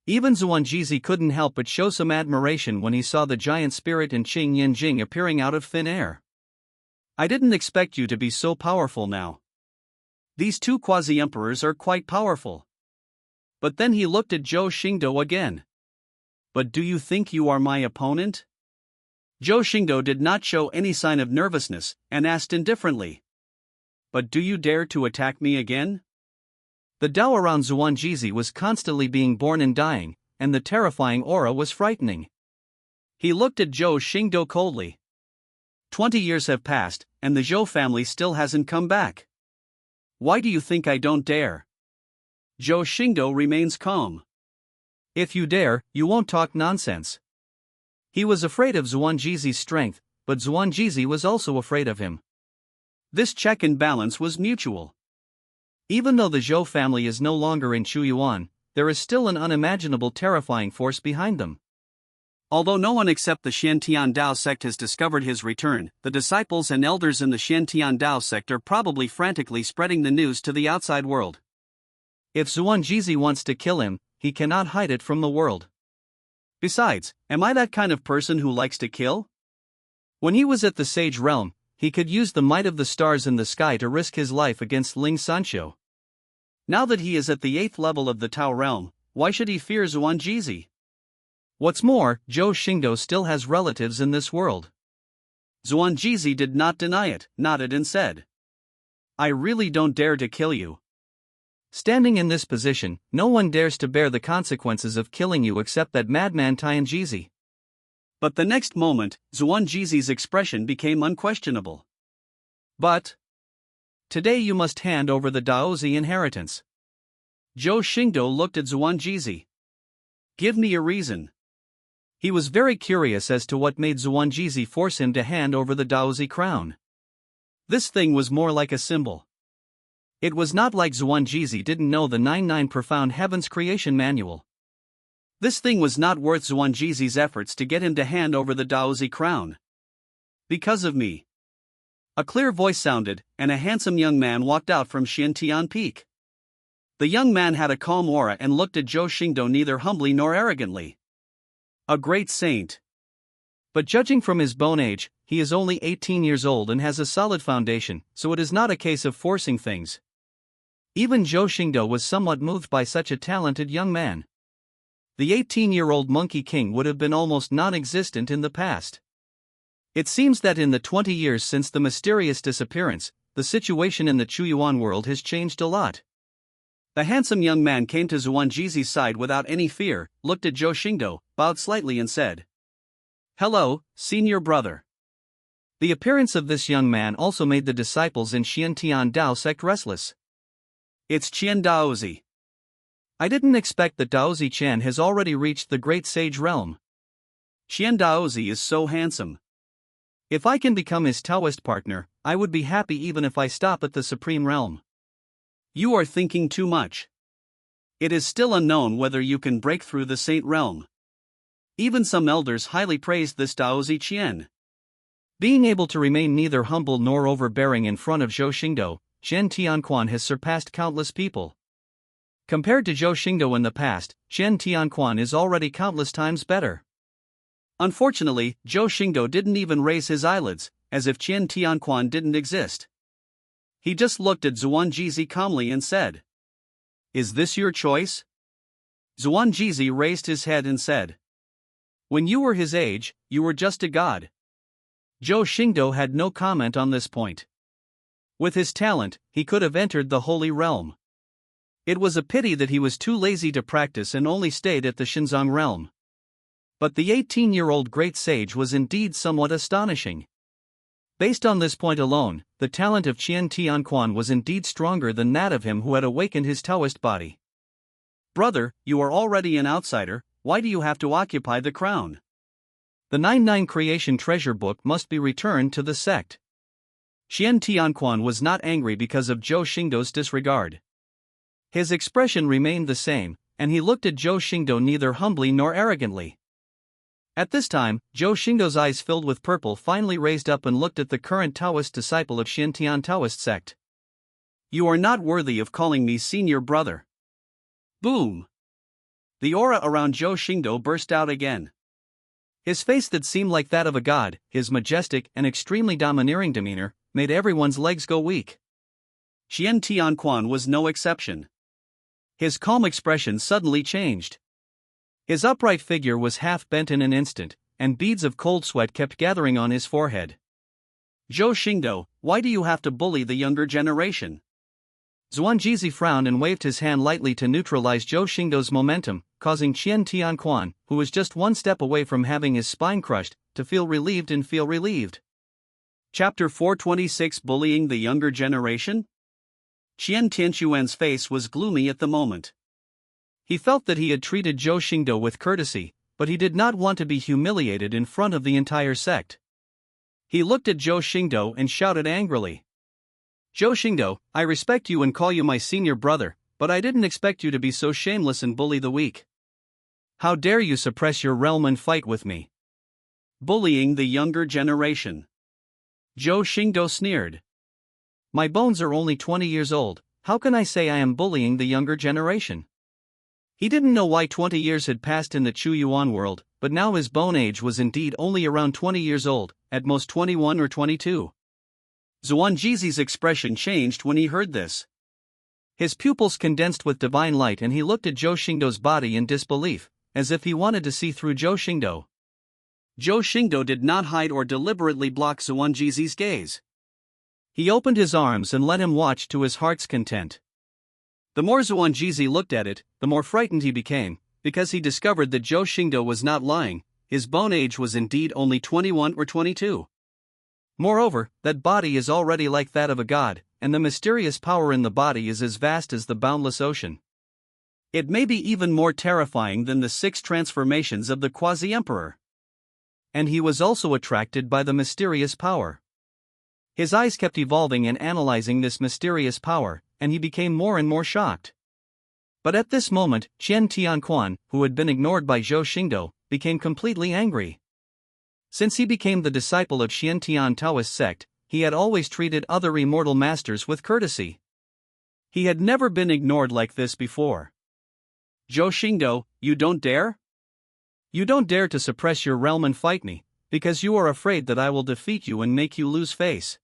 Even Zhuan Jizi couldn't help but show some admiration when he saw the giant spirit and Qing Yanjing appearing out of thin air. "I didn't expect you to be so powerful now. These 2 quasi-emperors are quite powerful." But then he looked at Zhou Xingdou again. "But do you think you are my opponent?" Zhou Xingdou did not show any sign of nervousness, and asked indifferently, "But do you dare to attack me again?" The Dao around Zhuan Jizi was constantly being born and dying, and the terrifying aura was frightening. He looked at Zhou Xingdou coldly. 20 years have passed, and the Zhou family still hasn't come back. Why do you think I don't dare? Zhou Xingdou remains calm. "If you dare, you won't talk nonsense." He was afraid of Zhuan Jizi's strength, but Zhuan Jizi was also afraid of him. This check and balance was mutual. Even though the Zhou family is no longer in Chuyuan, there is still an unimaginable terrifying force behind them. Although no one except the Tian Dao sect has discovered his return, the disciples and elders in the Tian Dao sect are probably frantically spreading the news to the outside world. If Zhuan Jizi wants to kill him, he cannot hide it from the world. Besides, am I that kind of person who likes to kill? When he was at the Sage Realm, he could use the might of the stars in the sky to risk his life against Ling Sanqiu. Now that he is at the 8th level of the Tao realm, why should he fear Zhuan Jizi? What's more, Zhou Xingdou still has relatives in this world. Zhuan Jizi did not deny it, nodded and said, "I really don't dare to kill you." Standing in this position, no one dares to bear the consequences of killing you except that madman Tian Jizi. But the next moment, Zhuangjizi's expression became unquestionable. But today you must hand over the Daozi inheritance. Zhou Xingdou looked at Zhuangjizi. Give me a reason. He was very curious as to what made Zhuangjizi force him to hand over the Daozi crown. This thing was more like a symbol. It was not like Zhuangjizi didn't know the 99 Profound Heavens creation manual. This thing was not worth Zhuangjizi's efforts to get him to hand over the Daozi crown. Because of me. A clear voice sounded, and a handsome young man walked out from Xiantian Peak. The young man had a calm aura and looked at Zhou Xingdou neither humbly nor arrogantly. A great saint. But judging from his bone age, he is only 18 years old and has a solid foundation, so it is not a case of forcing things. Even Zhou Xingdou was somewhat moved by such a talented young man. The 18-year-old Monkey King would have been almost non-existent in the past. It seems that in the 20 years since the mysterious disappearance, the situation in the Chuyuan world has changed a lot. The handsome young man came to Zhuangjizi's side without any fear, looked at Zhou Xingdou, bowed slightly and said, "Hello, senior brother." The appearance of this young man also made the disciples in Xiantian Dao sect restless. It's Qian Daozi. I didn't expect that Daozi Qian has already reached the great sage realm. Qian Daozi is so handsome. If I can become his Taoist partner, I would be happy even if I stop at the supreme realm. You are thinking too much. It is still unknown whether you can break through the saint realm. Even some elders highly praised this Daozi Qian. Being able to remain neither humble nor overbearing in front of Zhou Xingdou, Chen Tianquan has surpassed countless people. Compared to Zhou Xingdou in the past, Chen Tianquan is already countless times better. Unfortunately, Zhou Xingdou didn't even raise his eyelids, as if Chen Tianquan didn't exist. He just looked at Zhuangjizi calmly and said, "Is this your choice?" Zhuangjizi raised his head and said, "When you were his age, you were just a god." Zhou Xingdou had no comment on this point. With his talent, he could have entered the holy realm. It was a pity that he was too lazy to practice and only stayed at the Xinzang realm. But the 18-year-old great sage was indeed somewhat astonishing. Based on this point alone, the talent of Qian Tianquan was indeed stronger than that of him who had awakened his Taoist body. "Brother, you are already an outsider, why do you have to occupy the crown?" The 99 Creation Treasure Book must be returned to the sect. Qian Tianquan was not angry because of Zhou Xingdou's disregard. His expression remained the same, and he looked at Zhou Xingdou neither humbly nor arrogantly. At this time, Zhou Xingdou's eyes filled with purple finally raised up and looked at the current Taoist disciple of Xiantian Taoist sect. "You are not worthy of calling me senior brother." Boom! The aura around Zhou Xingdou burst out again. His face that seemed like that of a god, his majestic and extremely domineering demeanor, made everyone's legs go weak. Qian Tianquan was no exception. His calm expression suddenly changed. His upright figure was half bent in an instant, and beads of cold sweat kept gathering on his forehead. "Zhou Xingdou, why do you have to bully the younger generation?" Zhuangjizi frowned and waved his hand lightly to neutralize Zhou Xingdou's momentum, causing Qian Tianquan, who was just one step away from having his spine crushed, to feel relieved. Chapter 426 Bullying the Younger Generation? Qian Tianquan's face was gloomy at the moment. He felt that he had treated Zhou Xingdou with courtesy, but he did not want to be humiliated in front of the entire sect. He looked at Zhou Xingdou and shouted angrily, "Zhou Xingdou, I respect you and call you my senior brother, but I didn't expect you to be so shameless and bully the weak. How dare you suppress your realm and fight with me?" Bullying the younger generation. Zhou Xingdou sneered. "My bones are only 20 years old, how can I say I am bullying the younger generation?" He didn't know why 20 years had passed in the Chuyuan world, but now his bone age was indeed only around 20 years old, at most 21 or 22. Zhuangjizi's expression changed when he heard this. His pupils condensed with divine light and he looked at Zhou Xingdou's body in disbelief, as if he wanted to see through Zhou Xingdou. Zhou Xingdou did not hide or deliberately block Zhuangjizi's gaze. He opened his arms and let him watch to his heart's content. The more Zhuangjizi looked at it, the more frightened he became, because he discovered that Zhou Xingdou was not lying, his bone age was indeed only 21 or 22. Moreover, that body is already like that of a god, and the mysterious power in the body is as vast as the boundless ocean. It may be even more terrifying than the 6 transformations of the quasi-emperor. And he was also attracted by the mysterious power. His eyes kept evolving and analyzing this mysterious power, and he became more and more shocked. But at this moment, Qian Tianquan, who had been ignored by Zhou Xingdou, became completely angry. Since he became the disciple of Qian Tian Taoist sect, he had always treated other immortal masters with courtesy. He had never been ignored like this before. Zhou Xingdou, you don't dare? You don't dare to suppress your realm and fight me, because you are afraid that I will defeat you and make you lose face.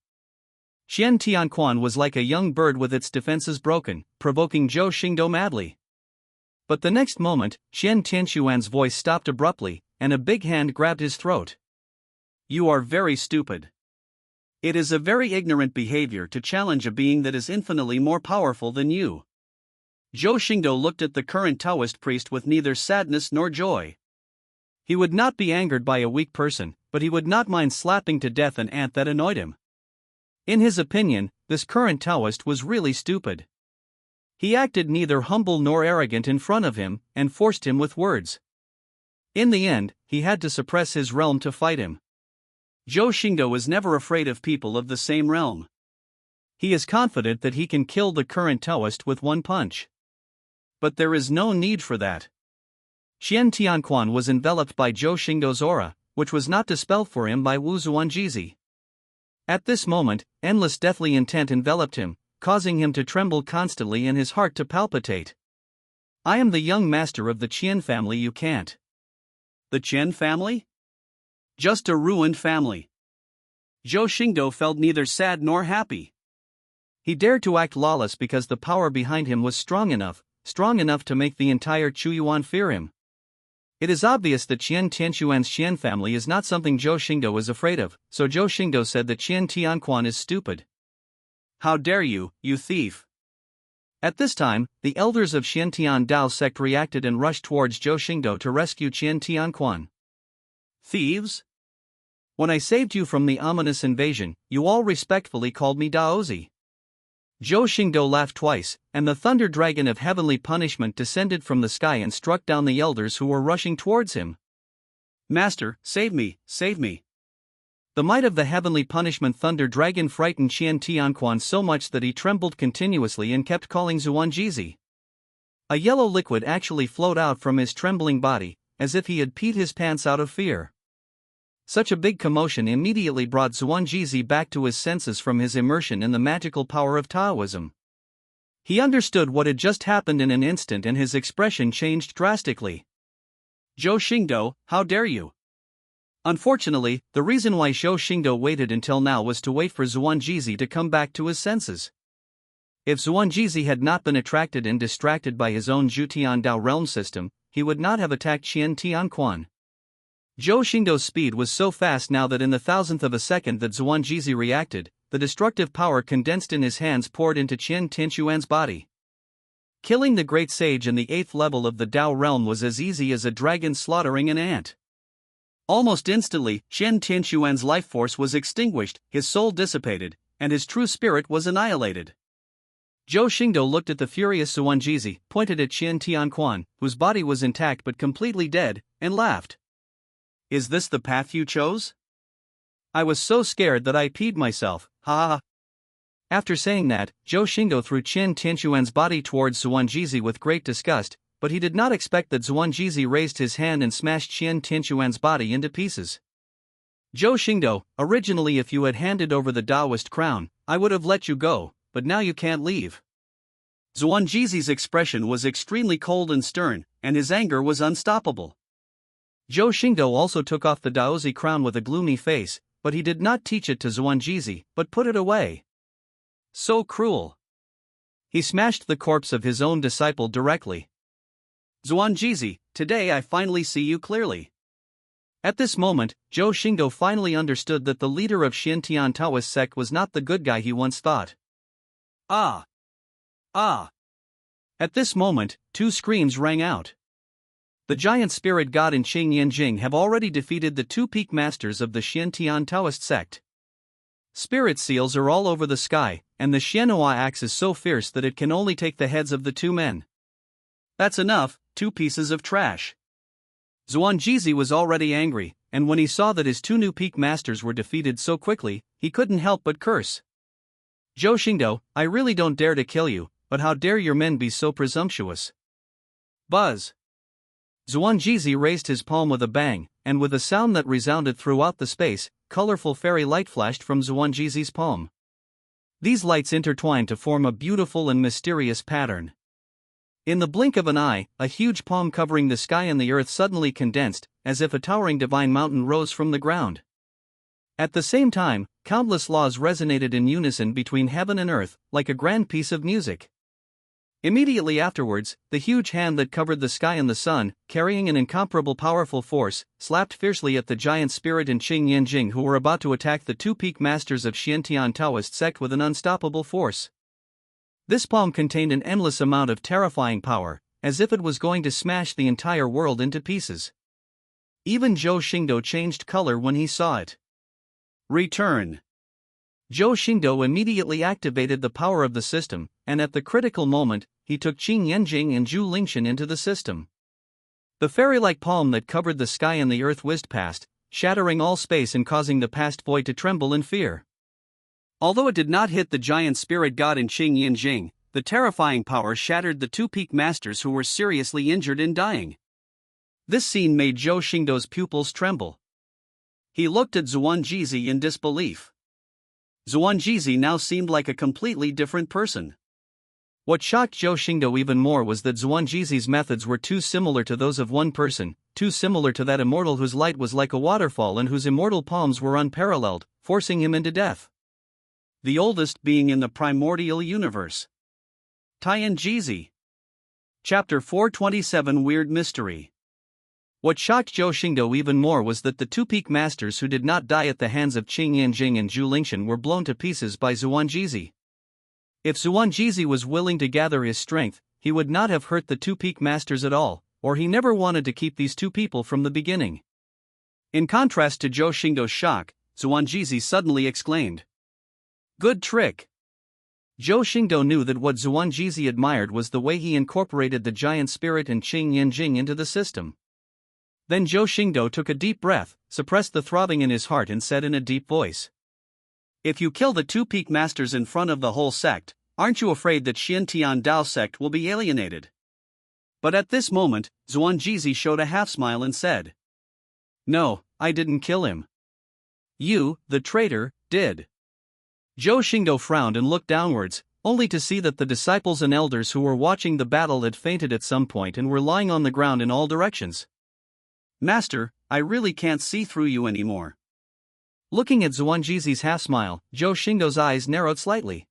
Qian Tianquan was like a young bird with its defenses broken, provoking Zhou Xingdou madly. But the next moment, Qian Tianquan's voice stopped abruptly, and a big hand grabbed his throat. You are very stupid. It is a very ignorant behavior to challenge a being that is infinitely more powerful than you. Zhou Xingdou looked at the current Taoist priest with neither sadness nor joy. He would not be angered by a weak person, but he would not mind slapping to death an ant that annoyed him. In his opinion, this current Taoist was really stupid. He acted neither humble nor arrogant in front of him, and forced him with words. In the end, he had to suppress his realm to fight him. Zhou Xingdou is never afraid of people of the same realm. He is confident that he can kill the current Taoist with one punch. But there is no need for that. Qian Tianquan was enveloped by Zhou Xingdou's aura, which was not dispelled for him by Wu Zuanjizi. At this moment, endless deathly intent enveloped him, causing him to tremble constantly and his heart to palpitate. I am the young master of the Qian family. You can't. The Qian family? Just a ruined family. Zhou Xingdou felt neither sad nor happy. He dared to act lawless because the power behind him was strong enough to make the entire Chuyuan fear him. It is obvious that Qian Tianquan's Qian family is not something Zhou Xingdou is afraid of, so Zhou Xingdou said that Qian Tianquan is stupid. How dare you, you thief! At this time, the elders of Qian Tian Dao sect reacted and rushed towards Zhou Xingdou to rescue Qian Tianquan. Thieves? When I saved you from the ominous invasion, you all respectfully called me Daozi. Zhou Xingdou laughed twice, and the thunder dragon of heavenly punishment descended from the sky and struck down the elders who were rushing towards him. Master, save me, save me. The might of the heavenly punishment thunder dragon frightened Qian Tianquan so much that he trembled continuously and kept calling Zuanjizi. A yellow liquid actually flowed out from his trembling body, as if he had peed his pants out of fear. Such a big commotion immediately brought Zuanjizi back to his senses from his immersion in the magical power of Taoism. He understood what had just happened in an instant and his expression changed drastically. Zhou Xingdou, how dare you! Unfortunately, the reason why Zhou Xingdou waited until now was to wait for Zuanjizi to come back to his senses. If Zuanjizi had not been attracted and distracted by his own Zhutian Realm system, he would not have attacked Qian Tianquan. Zhou Xingdou's speed was so fast now that in the thousandth of a second that Zuanjizi reacted, the destructive power condensed in his hands poured into Qian Tianquan's body. Killing the great sage in the 8th level of the Dao realm was as easy as a dragon slaughtering an ant. Almost instantly, Qian Tianquan's life force was extinguished, his soul dissipated, and his true spirit was annihilated. Zhou Xingdou looked at the furious Zuanjizi, pointed at Qian Tianquan, whose body was intact but completely dead, and laughed. Is this the path you chose? I was so scared that I peed myself, ha ha. After saying that, Zhou Xingdou threw Qian Tianquan's body towards Zuanjizi with great disgust, but he did not expect that Zuanjizi raised his hand and smashed Qian Tianquan's body into pieces. Zhou Xingdou, originally if you had handed over the Taoist crown, I would have let you go, but now you can't leave. Zuanjizi's expression was extremely cold and stern, and his anger was unstoppable. Zhou Xingdou also took off the Daozi crown with a gloomy face, but he did not teach it to Zuanjizi, but put it away. So cruel. He smashed the corpse of his own disciple directly. Zuanjizi, today I finally see you clearly. At this moment, Zhou Xingdou finally understood that the leader of Xintian Taoist sect was not the good guy he once thought. Ah! Ah! At this moment, 2 screams rang out. The giant spirit god and Qing Yanjing have already defeated the two peak masters of the Xiantian Taoist sect. Spirit seals are all over the sky, and the Xianhua axe is so fierce that it can only take the heads of the two men. That's enough, two pieces of trash. Zhuangzi was already angry, and when he saw that his two new peak masters were defeated so quickly, he couldn't help but curse. Zhou Xingdou, I really don't dare to kill you, but how dare your men be so presumptuous? Buzz. Zhuangzi raised his palm with a bang, and with a sound that resounded throughout the space, colorful fairy light flashed from Zhuangzi's palm. These lights intertwined to form a beautiful and mysterious pattern. In the blink of an eye, a huge palm covering the sky and the earth suddenly condensed, as if a towering divine mountain rose from the ground. At the same time, countless laws resonated in unison between heaven and earth, like a grand piece of music. Immediately afterwards, the huge hand that covered the sky and the sun, carrying an incomparable powerful force, slapped fiercely at the giant spirit and Qing Yanjing, who were about to attack the two peak masters of Xiantian Taoist sect with an unstoppable force. This palm contained an endless amount of terrifying power, as if it was going to smash the entire world into pieces. Even Zhou Xingdou changed color when he saw it. Return. Zhou Xingdou immediately activated the power of the system, and at the critical moment, he took Qing Yanjing and Zhu Lingshan into the system. The fairy-like palm that covered the sky and the earth whizzed past, shattering all space and causing the past void to tremble in fear. Although it did not hit the giant spirit god in Qing Yanjing, the terrifying power shattered the two peak masters who were seriously injured and dying. This scene made Zhou Xingdou's pupils tremble. He looked at Zhuangzi in disbelief. Zhuangzi now seemed like a completely different person. What shocked Zhou Xingdou even more was that Zhuangzi's methods were too similar to those of one person, too similar to that immortal whose light was like a waterfall and whose immortal palms were unparalleled, forcing him into death. The oldest being in the primordial universe. Tianjizi. Chapter 427 Weird Mystery. What shocked Zhou Xingdou even more was that the two peak masters who did not die at the hands of Qing Yanjing and Zhu Lingshan were blown to pieces by Zhuangzi. If Zhuangzi was willing to gather his strength, he would not have hurt the two peak masters at all, or he never wanted to keep these two people from the beginning. In contrast to Zhou Xingdou's shock, Zhuangzi suddenly exclaimed, "Good trick!" Zhou Xingdou knew that what Zhuangzi admired was the way he incorporated the giant spirit and Qing Yanjing into the system. Then Zhou Xingdou took a deep breath, suppressed the throbbing in his heart and said in a deep voice, "If you kill the two peak masters in front of the whole sect, aren't you afraid that Xiantian Dao sect will be alienated?" But at this moment, Zhuangzi showed a half-smile and said, "No, I didn't kill him. You, the traitor, did." Zhou Xingdou frowned and looked downwards, only to see that the disciples and elders who were watching the battle had fainted at some point and were lying on the ground in all directions. "Master, I really can't see through you anymore." Looking at Zhuangzi's half-smile, Zhou Xingdou's eyes narrowed slightly.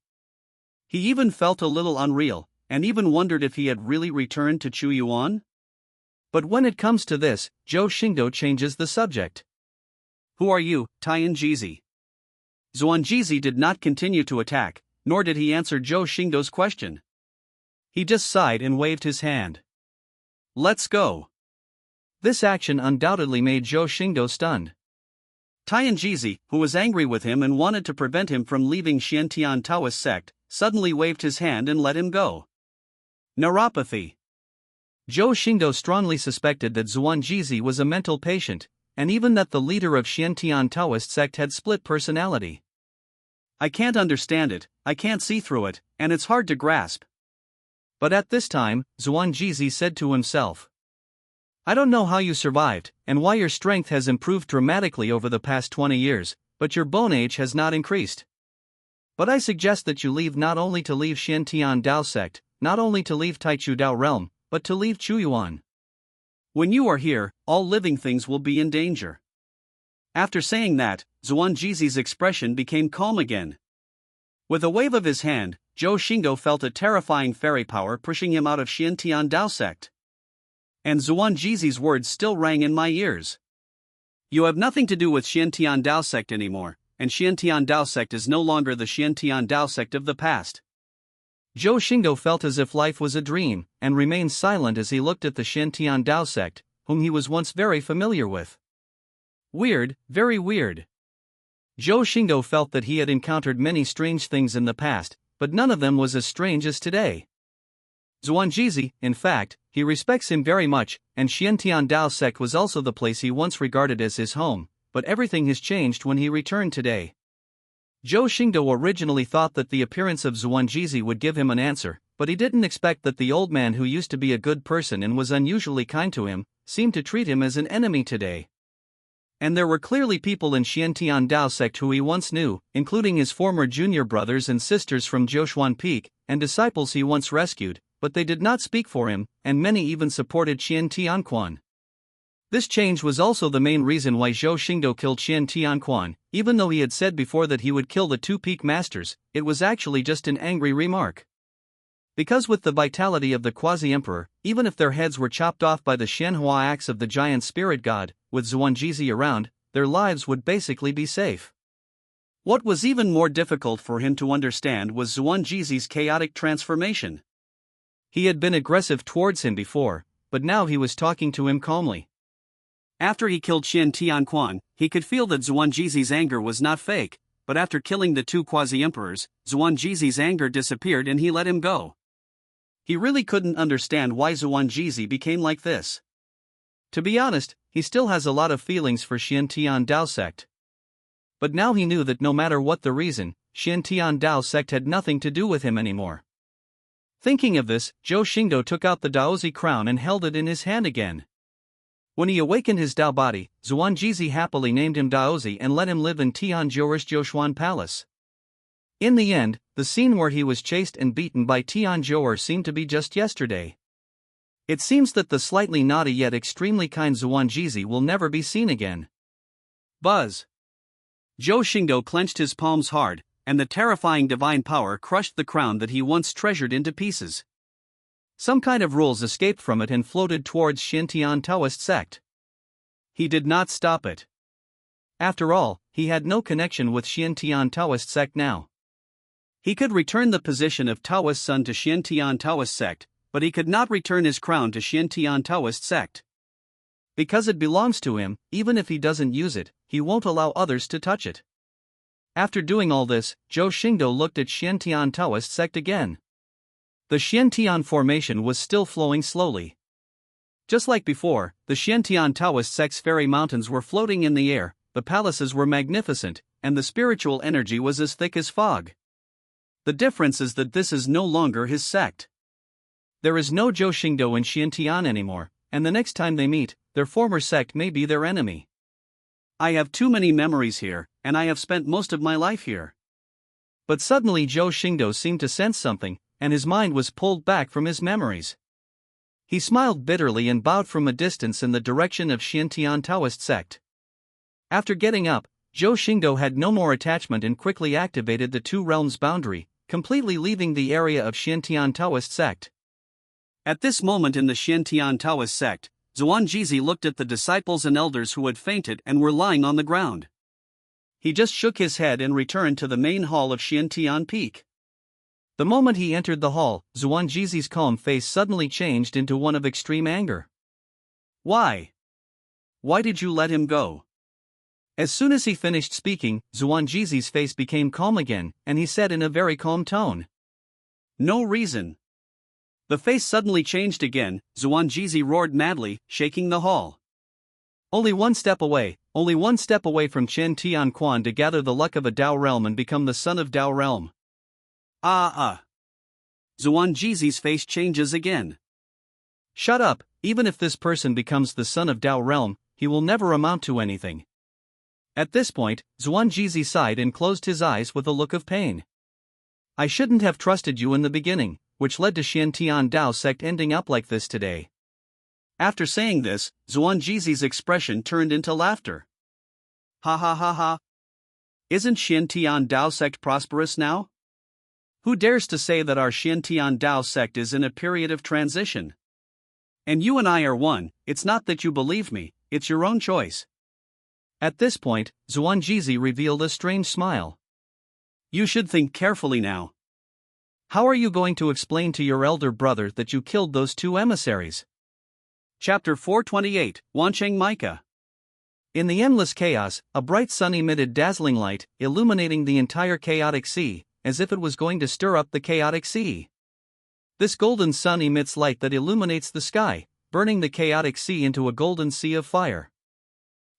He even felt a little unreal, and even wondered if he had really returned to Chuyuan. But when it comes to this, Zhou Xingdou changes the subject. "Who are you, Tianjizi?" Zhuangzi did not continue to attack, nor did he answer Zhou Xingdou's question. He just sighed and waved his hand. "Let's go." This action undoubtedly made Zhou Xingdou stunned. Tianjizi, who was angry with him and wanted to prevent him from leaving Xiantian Taoist sect, suddenly waved his hand and let him go. Neuropathy. Zhou Xingdou strongly suspected that Zhuangzi was a mental patient, and even that the leader of Xiantian Taoist sect had split personality. "I can't understand it, I can't see through it, and it's hard to grasp." But at this time, Zhuangzi said to himself, "I don't know how you survived, and why your strength has improved dramatically over the past 20 years, but your bone age has not increased. But I suggest that you leave not only to leave Xiantian Dao sect, not only to leave Taichu Dao realm, but to leave Chuyuan. When you are here, all living things will be in danger." After saying that, Zhuangzi's expression became calm again. With a wave of his hand, Zhou Xingdou felt a terrifying fairy power pushing him out of Xiantian Dao sect. And Zhuangzi's words still rang in my ears. "You have nothing to do with Xiantian Dao sect anymore, and Xiantian Dao sect is no longer the Xiantian Dao sect of the past." Zhou Xingdou felt as if life was a dream, and remained silent as he looked at the Xiantian Dao sect, whom he was once very familiar with. Weird, very weird. Zhou Xingdou felt that he had encountered many strange things in the past, but none of them was as strange as today. Xuanjizi, in fact, he respects him very much, and Xiantian Dao sect was also the place he once regarded as his home, but everything has changed when he returned today. Zhou Xingdou originally thought that the appearance of Xuanjizi would give him an answer, but he didn't expect that the old man who used to be a good person and was unusually kind to him, seemed to treat him as an enemy today. And there were clearly people in Xiantian Dao sect who he once knew, including his former junior brothers and sisters from Jiushuan Peak, and disciples he once rescued, but they did not speak for him, and many even supported Qian Tianquan. This change was also the main reason why Zhou Xingdou killed Qian Tianquan, even though he had said before that he would kill the two peak masters. It was actually just an angry remark. Because with the vitality of the quasi-emperor, even if their heads were chopped off by the Shenhua axe of the giant spirit god, with Xuanjizi around, their lives would basically be safe. What was even more difficult for him to understand was Xuanjizi's chaotic transformation. He had been aggressive towards him before, but now he was talking to him calmly. After he killed Qian Tianquan, he could feel that Xuanjizi's anger was not fake, but after killing the two quasi-emperors, Xuanjizi's anger disappeared and he let him go. He really couldn't understand why Xuanjizi became like this. To be honest, he still has a lot of feelings for Xiantian Dao sect. But now he knew that no matter what the reason, Xiantian Dao sect had nothing to do with him anymore. Thinking of this, Zhou Xingdou took out the Daozi crown and held it in his hand again. When he awakened his Dao body, Xuanjizi happily named him Daozi and let him live in Tianzhou's Jiushuan Palace. In the end, the scene where he was chased and beaten by Tianzhou seemed to be just yesterday. It seems that the slightly naughty yet extremely kind Xuanjizi will never be seen again. Buzz! Zhou Xingdou clenched his palms hard, and the terrifying divine power crushed the crown that he once treasured into pieces. Some kind of rules escaped from it and floated towards Xiantian Taoist sect. He did not stop it. After all, he had no connection with Xiantian Taoist sect now. He could return the position of Taoist son to Xiantian Taoist sect, but he could not return his crown to Xiantian Taoist sect. Because it belongs to him, even if he doesn't use it, he won't allow others to touch it. After doing all this, Zhou Xingdou looked at Xiantian Taoist sect again. The Xiantian formation was still flowing slowly. Just like before, the Xiantian Taoist sect's fairy mountains were floating in the air, the palaces were magnificent, and the spiritual energy was as thick as fog. The difference is that this is no longer his sect. There is no Zhou Xingdou in Xiantian anymore, and the next time they meet, their former sect may be their enemy. I have too many memories here, and I have spent most of my life here. But suddenly Zhou Xingdou seemed to sense something, and his mind was pulled back from his memories. He smiled bitterly and bowed from a distance in the direction of Xiantian Taoist sect. After getting up, Zhou Xingdou had no more attachment and quickly activated the two realms boundary, completely leaving the area of Xiantian Taoist sect. At this moment in the Xiantian Taoist sect, Xuanjizi looked at the disciples and elders who had fainted and were lying on the ground. He just shook his head and returned to the main hall of Xiantian Peak. The moment he entered the hall, Xuanjizi's calm face suddenly changed into one of extreme anger. Why? Why did you let him go? As soon as he finished speaking, Xuanjizi's face became calm again, and he said in a very calm tone. No reason. The face suddenly changed again. Xuanjizi roared madly, shaking the hall. Only one step away from Chen Tianquan to gather the luck of a Dao realm and become the son of Dao realm. Xuanjizi's face changes again. Shut up, even if this person becomes the son of Dao realm, he will never amount to anything. At this point, Xuanjizi sighed and closed his eyes with a look of pain. I shouldn't have trusted you in the beginning, which led to Xiantian Dao sect ending up like this today. After saying this, Xuanjizi's expression turned into laughter. Ha ha ha ha. Isn't Xiantian Dao sect prosperous now? Who dares to say that our Xiantian Dao sect is in a period of transition? And you and I are one. It's not that you believe me, it's your own choice. At this point, Xuanjizi revealed a strange smile. You should think carefully now. How are you going to explain to your elder brother that you killed those two emissaries? Chapter 428, Wancheng Micah. In the endless chaos, a bright sun emitted dazzling light, illuminating the entire chaotic sea, as if it was going to stir up the chaotic sea. This golden sun emits light that illuminates the sky, burning the chaotic sea into a golden sea of fire.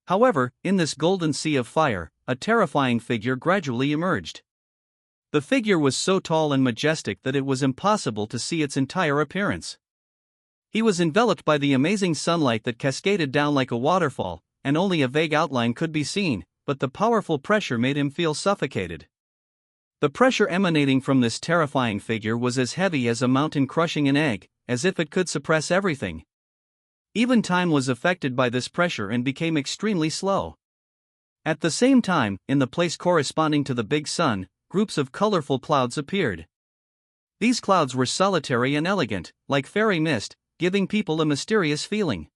However, in this golden sea of fire, a terrifying figure gradually emerged. The figure was so tall and majestic that it was impossible to see its entire appearance. He was enveloped by the amazing sunlight that cascaded down like a waterfall, and only a vague outline could be seen, but the powerful pressure made him feel suffocated. The pressure emanating from this terrifying figure was as heavy as a mountain crushing an egg, as if it could suppress everything. Even time was affected by this pressure and became extremely slow. At the same time, in the place corresponding to the big sun, groups of colorful clouds appeared. These clouds were solitary and elegant, like fairy mist, giving people a mysterious feeling.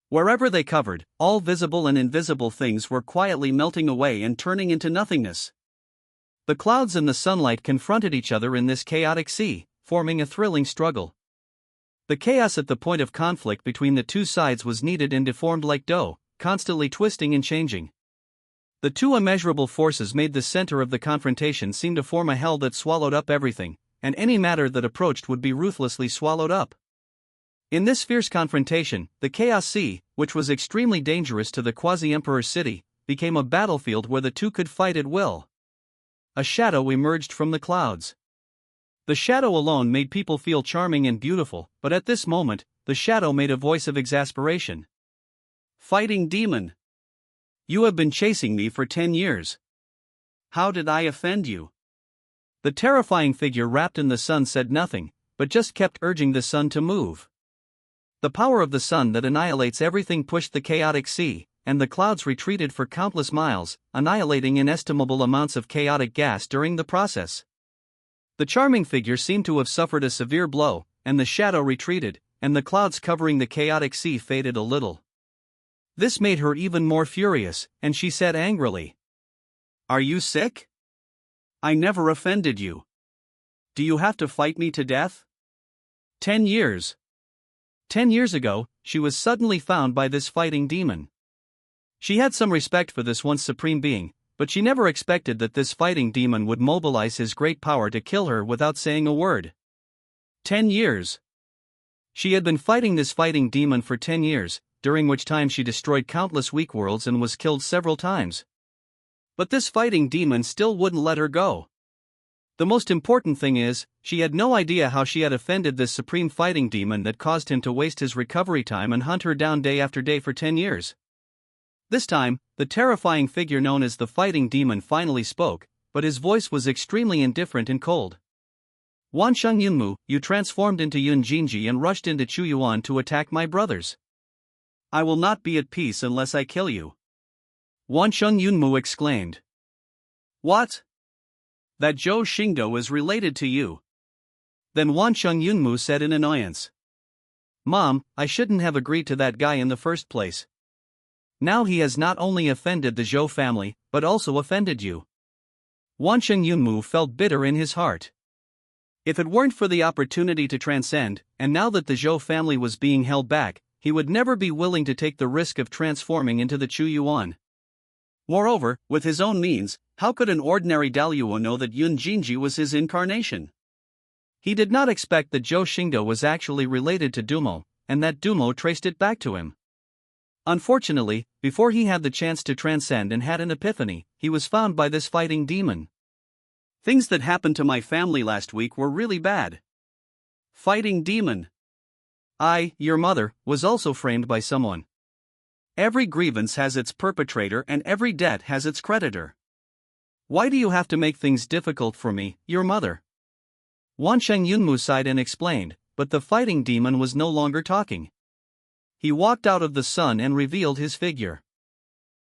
Wherever they covered, all visible and invisible things were quietly melting away and turning into nothingness. The clouds and the sunlight confronted each other in this chaotic sea, forming a thrilling struggle. The chaos at the point of conflict between the two sides was kneaded and deformed like dough, constantly twisting and changing. The two immeasurable forces made the center of the confrontation seem to form a hell that swallowed up everything, and any matter that approached would be ruthlessly swallowed up. In this fierce confrontation, the Chaos Sea, which was extremely dangerous to the quasi-emperor's city, became a battlefield where the two could fight at will. A shadow emerged from the clouds. The shadow alone made people feel charming and beautiful, but at this moment, the shadow made a voice of exasperation. Fighting demon. You have been chasing me for 10 years. How did I offend you? The terrifying figure wrapped in the sun said nothing, but just kept urging the sun to move. The power of the sun that annihilates everything pushed the chaotic sea, and the clouds retreated for countless miles, annihilating inestimable amounts of chaotic gas during the process. The charming figure seemed to have suffered a severe blow, and the shadow retreated, and the clouds covering the chaotic sea faded a little. This made her even more furious, and she said angrily, "Are you sick? I never offended you. Do you have to fight me to death?" 10 years. 10 years ago, she was suddenly found by this fighting demon. She had some respect for this once supreme being, but she never expected that this fighting demon would mobilize his great power to kill her without saying a word. 10 years. She had been fighting this fighting demon for 10 years, during which time she destroyed countless weak worlds and was killed several times. But this fighting demon still wouldn't let her go. The most important thing is, she had no idea how she had offended this supreme fighting demon that caused him to waste his recovery time and hunt her down day after day for 10 years. This time, the terrifying figure known as the fighting demon finally spoke, but his voice was extremely indifferent and cold. "Wancheng Yunmu, you transformed into Yun Jinji and rushed into Chuyuan to attack my brothers. I will not be at peace unless I kill you," Wancheng Yunmu exclaimed. "What? That Zhou Xingdou is related to you?" Then Wancheng Yunmu said in annoyance, "Mom, I shouldn't have agreed to that guy in the first place. Now he has not only offended the Zhou family, but also offended you." Wancheng Yunmu felt bitter in his heart. If it weren't for the opportunity to transcend, and now that the Zhou family was being held back, he would never be willing to take the risk of transforming into the Chuyuan. Moreover, with his own means, how could an ordinary Daluo know that Yun Jinji was his incarnation? He did not expect that Zhou Xingdou was actually related to Dumo, and that Dumo traced it back to him. Unfortunately, before he had the chance to transcend and had an epiphany, he was found by this fighting demon. Things that happened to my family last week were really bad. Fighting demon. Your mother, was also framed by someone. Every grievance has its perpetrator and every debt has its creditor. Why do you have to make things difficult for me, your mother? Wancheng Yunmu sighed and explained, but the fighting demon was no longer talking. He walked out of the sun and revealed his figure.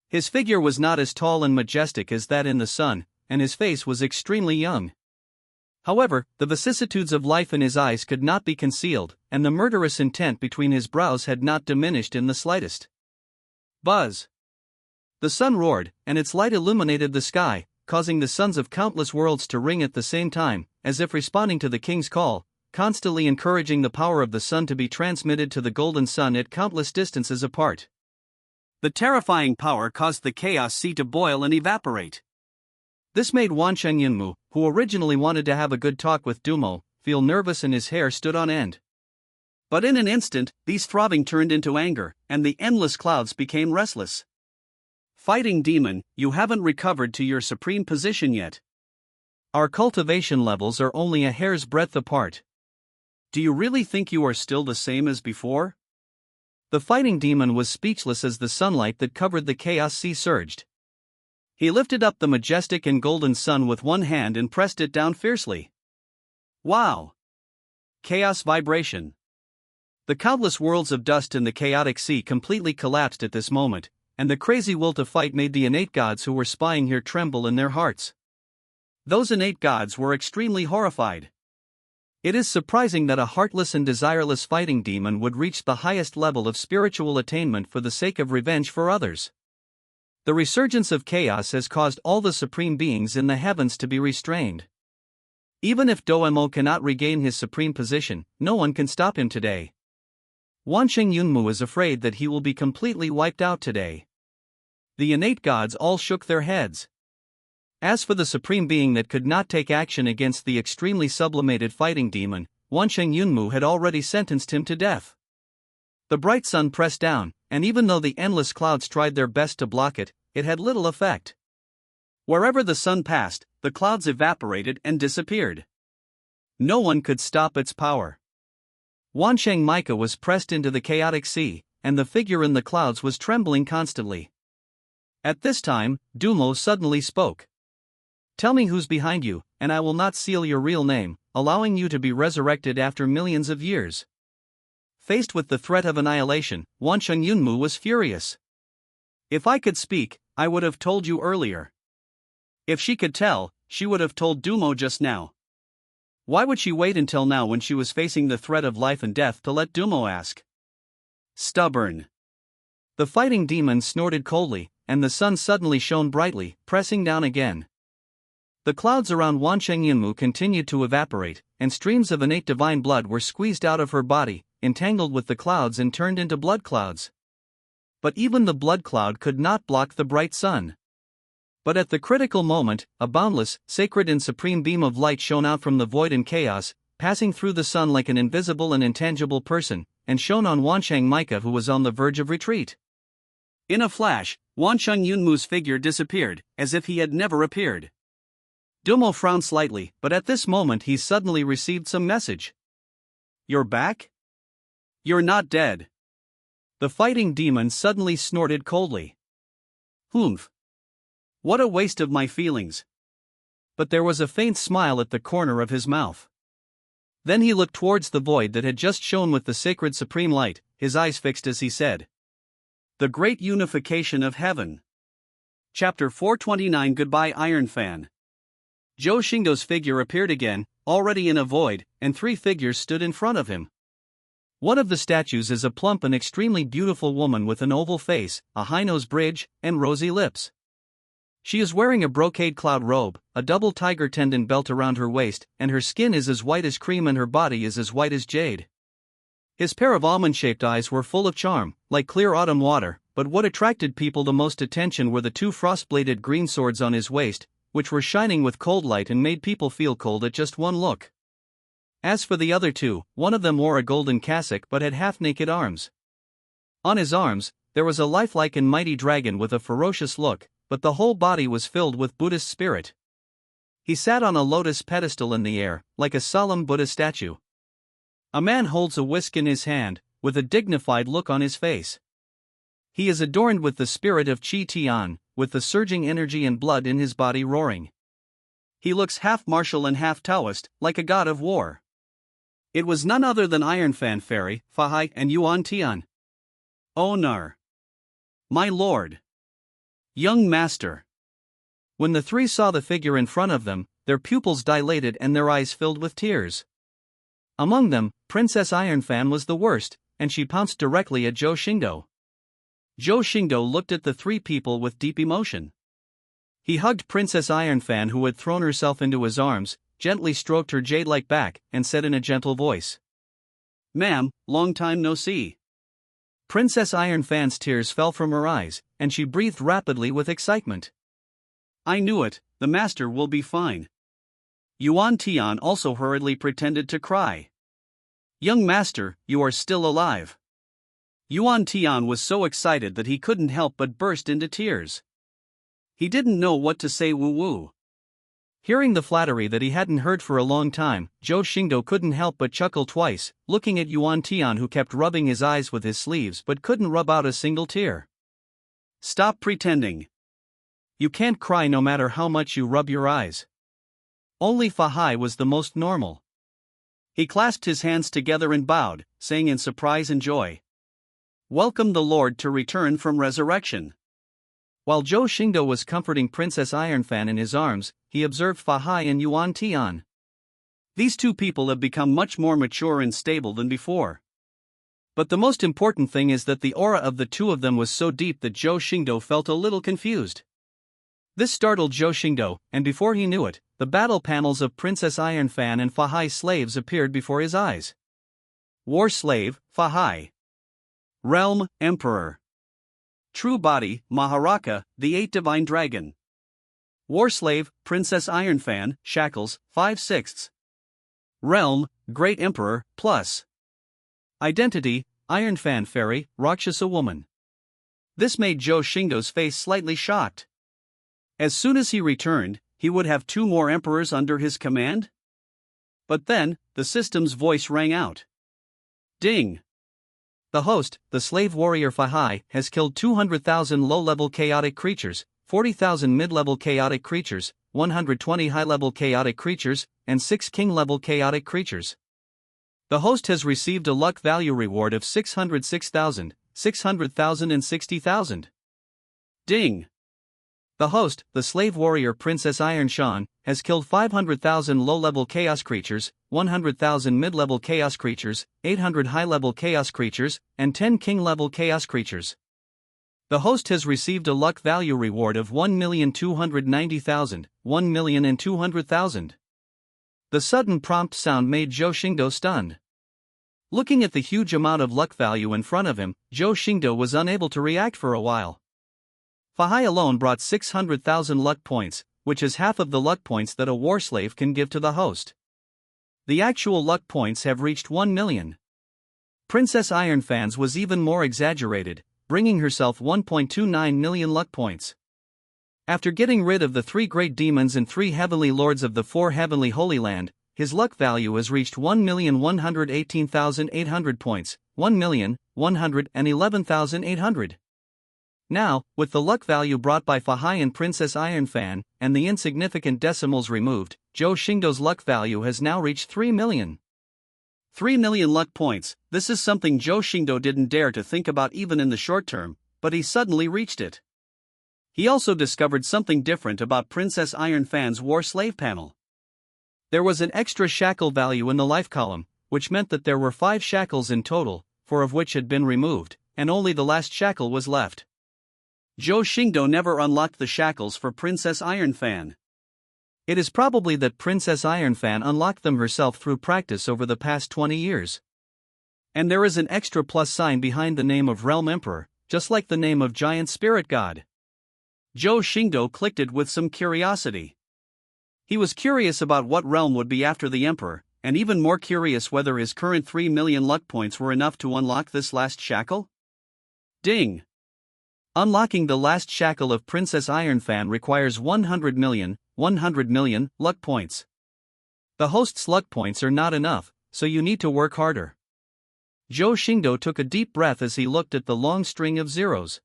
His figure was not as tall and majestic as that in the sun, and his face was extremely young. However, the vicissitudes of life in his eyes could not be concealed, and the murderous intent between his brows had not diminished in the slightest. Buzz! The sun roared, and its light illuminated the sky, causing the suns of countless worlds to ring at the same time, as if responding to the king's call, constantly encouraging the power of the sun to be transmitted to the golden sun at countless distances apart. The terrifying power caused the chaos sea to boil and evaporate. This made Wansheng Yunmu, who originally wanted to have a good talk with Dumo, feel nervous and his hair stood on end. But in an instant, these throbbing turned into anger, and the endless clouds became restless. Fighting demon, you haven't recovered to your supreme position yet. Our cultivation levels are only a hair's breadth apart. Do you really think you are still the same as before? The fighting demon was speechless as the sunlight that covered the chaos sea surged. He lifted up the majestic and golden sun with one hand and pressed it down fiercely. Wow! Chaos vibration. The countless worlds of dust in the chaotic sea completely collapsed at this moment, and the crazy will to fight made the innate gods who were spying here tremble in their hearts. Those innate gods were extremely horrified. It is surprising that a heartless and desireless fighting demon would reach the highest level of spiritual attainment for the sake of revenge for others. The resurgence of chaos has caused all the supreme beings in the heavens to be restrained. Even if Doemo cannot regain his supreme position, no one can stop him today. Wansheng Yunmu is afraid that he will be completely wiped out today. The innate gods all shook their heads. As for the supreme being that could not take action against the extremely sublimated fighting demon, Wansheng Yunmu had already sentenced him to death. The bright sun pressed down, and even though the endless clouds tried their best to block it, it had little effect. Wherever the sun passed, the clouds evaporated and disappeared. No one could stop its power. Wansheng Micah was pressed into the chaotic sea, and the figure in the clouds was trembling constantly. At this time, Dumo suddenly spoke. "Tell me who's behind you, and I will not seal your real name, allowing you to be resurrected after millions of years." Faced with the threat of annihilation, Wansheng Yunmu was furious. "If I could speak, I would have told you earlier." If she could tell, she would have told Dumo just now. Why would she wait until now when she was facing the threat of life and death to let Dumo ask? Stubborn. The fighting demon snorted coldly, and the sun suddenly shone brightly, pressing down again. The clouds around Wansheng Yunmu continued to evaporate, and streams of innate divine blood were squeezed out of her body, entangled with the clouds and turned into blood clouds. But even the blood cloud could not block the bright sun. But at the critical moment, a boundless, sacred and supreme beam of light shone out from the void and chaos, passing through the sun like an invisible and intangible person, and shone on Wansheng Micah, who was on the verge of retreat. In a flash, Wansheng Yunmu's figure disappeared, as if he had never appeared. Dumo frowned slightly, but at this moment he suddenly received some message. "You're back? You're not dead." The fighting demon suddenly snorted coldly. "Humph. What a waste of my feelings." But there was a faint smile at the corner of his mouth. Then he looked towards the void that had just shone with the sacred supreme light, his eyes fixed as he said, "The great unification of heaven." Chapter 429. Goodbye Iron Fan. Zhou Xingdou's figure appeared again, already in a void, and three figures stood in front of him. One of the statues is a plump and extremely beautiful woman with an oval face, a high nose bridge, and rosy lips. She is wearing a brocade cloud robe, a double tiger tendon belt around her waist, and her skin is as white as cream and her body is as white as jade. His pair of almond-shaped eyes were full of charm, like clear autumn water, but what attracted people the most attention were the two frost-bladed green swords on his waist, which were shining with cold light and made people feel cold at just one look. As for the other two, one of them wore a golden cassock but had half-naked arms. On his arms, there was a lifelike and mighty dragon with a ferocious look, but the whole body was filled with Buddhist spirit. He sat on a lotus pedestal in the air, like a solemn Buddha statue. A man holds a whisk in his hand, with a dignified look on his face. He is adorned with the spirit of Qi Tian, with the surging energy and blood in his body roaring. He looks half martial and half Taoist, like a god of war. It was none other than Iron Fan Fairy, Fahai and Yuan Tian. "Oh Nar. My lord. Young master." When the three saw the figure in front of them, their pupils dilated and their eyes filled with tears. Among them, Princess Ironfan was the worst, and she pounced directly at Zhou Xingdou. Zhou Xingdou looked at the three people with deep emotion. He hugged Princess Ironfan, who had thrown herself into his arms, gently stroked her jade-like back, and said in a gentle voice, "Ma'am, long time no see." Princess Ironfan's tears fell from her eyes, and she breathed rapidly with excitement. "I knew it, the master will be fine." Yuan Tian also hurriedly pretended to cry. "Young master, you are still alive." Yuan Tian was so excited that he couldn't help but burst into tears. He didn't know what to say. Woo-woo. Hearing the flattery that he hadn't heard for a long time, Zhou Xingdou couldn't help but chuckle twice, looking at Yuan Tian, who kept rubbing his eyes with his sleeves but couldn't rub out a single tear. "Stop pretending. You can't cry no matter how much you rub your eyes." Only Fahai was the most normal. He clasped his hands together and bowed, saying in surprise and joy, "Welcome the Lord to return from resurrection." While Zhou Xingdou was comforting Princess Ironfan in his arms, he observed Fahai and Yuan Tian. These two people have become much more mature and stable than before. But the most important thing is that the aura of the two of them was so deep that Zhou Xingdou felt a little confused. This startled Zhou Xingdou, and before he knew it, the battle panels of Princess Ironfan and Fahai's slaves appeared before his eyes. War slave, Fahai. Realm, Emperor. True body, Maharaka, the 8th divine dragon. War slave, Princess Ironfan, shackles, 5/6. Realm, Great Emperor, plus. Identity, Ironfan fairy, Rakshasa woman. This made Zhou Xingdou's face slightly shocked. As soon as he returned, he would have 2 more emperors under his command? But then, the system's voice rang out. Ding! The host, the slave warrior Fahai, has killed 200,000 low-level chaotic creatures, 40,000 mid-level chaotic creatures, 120 high-level chaotic creatures, and 6 king-level chaotic creatures. The host has received a luck value reward of 606,000, 600,000 and 60,000. Ding! The host, the slave warrior Princess Ironshan, has killed 500,000 low-level chaos creatures, 100,000 mid-level chaos creatures, 800 high-level chaos creatures, and 10 king-level chaos creatures. The host has received a luck value reward of 1,290,000, 1,200,000. The sudden prompt sound made Zhou Xingdou stunned. Looking at the huge amount of luck value in front of him, Zhou Xingdou was unable to react for a while. Fahai alone brought 600,000 luck points, which is half of the luck points that a war slave can give to the host. The actual luck points have reached 1 million. Princess Ironfan's was even more exaggerated, bringing herself 1.29 million luck points. After getting rid of the 3 great demons and 3 heavenly lords of the 4 heavenly Holy Land, his luck value has reached 1,118,800 points, 1,111,800. Now, with the luck value brought by Fahai and Princess Ironfan, and the insignificant decimals removed, Zhou Xingdou's luck value has now reached 3 million. 3 million luck points, this is something Zhou Xingdou didn't dare to think about even in the short term, but he suddenly reached it. He also discovered something different about Princess Ironfan's war slave panel. There was an extra shackle value in the life column, which meant that there were 5 shackles in total, 4 of which had been removed, and only the last shackle was left. Zhou Xingdou never unlocked the shackles for Princess Ironfan. It is probably that Princess Ironfan unlocked them herself through practice over the past 20 years. And there is an extra plus sign behind the name of Realm Emperor, just like the name of Giant Spirit God. Zhou Xingdou clicked it with some curiosity. He was curious about what realm would be after the Emperor, and even more curious whether his current 3 million luck points were enough to unlock this last shackle. Ding! Unlocking the last shackle of Princess Ironfan requires 100 million luck points. The host's luck points are not enough, so you need to work harder. Zhou Xingdou took a deep breath as he looked at the long string of zeros.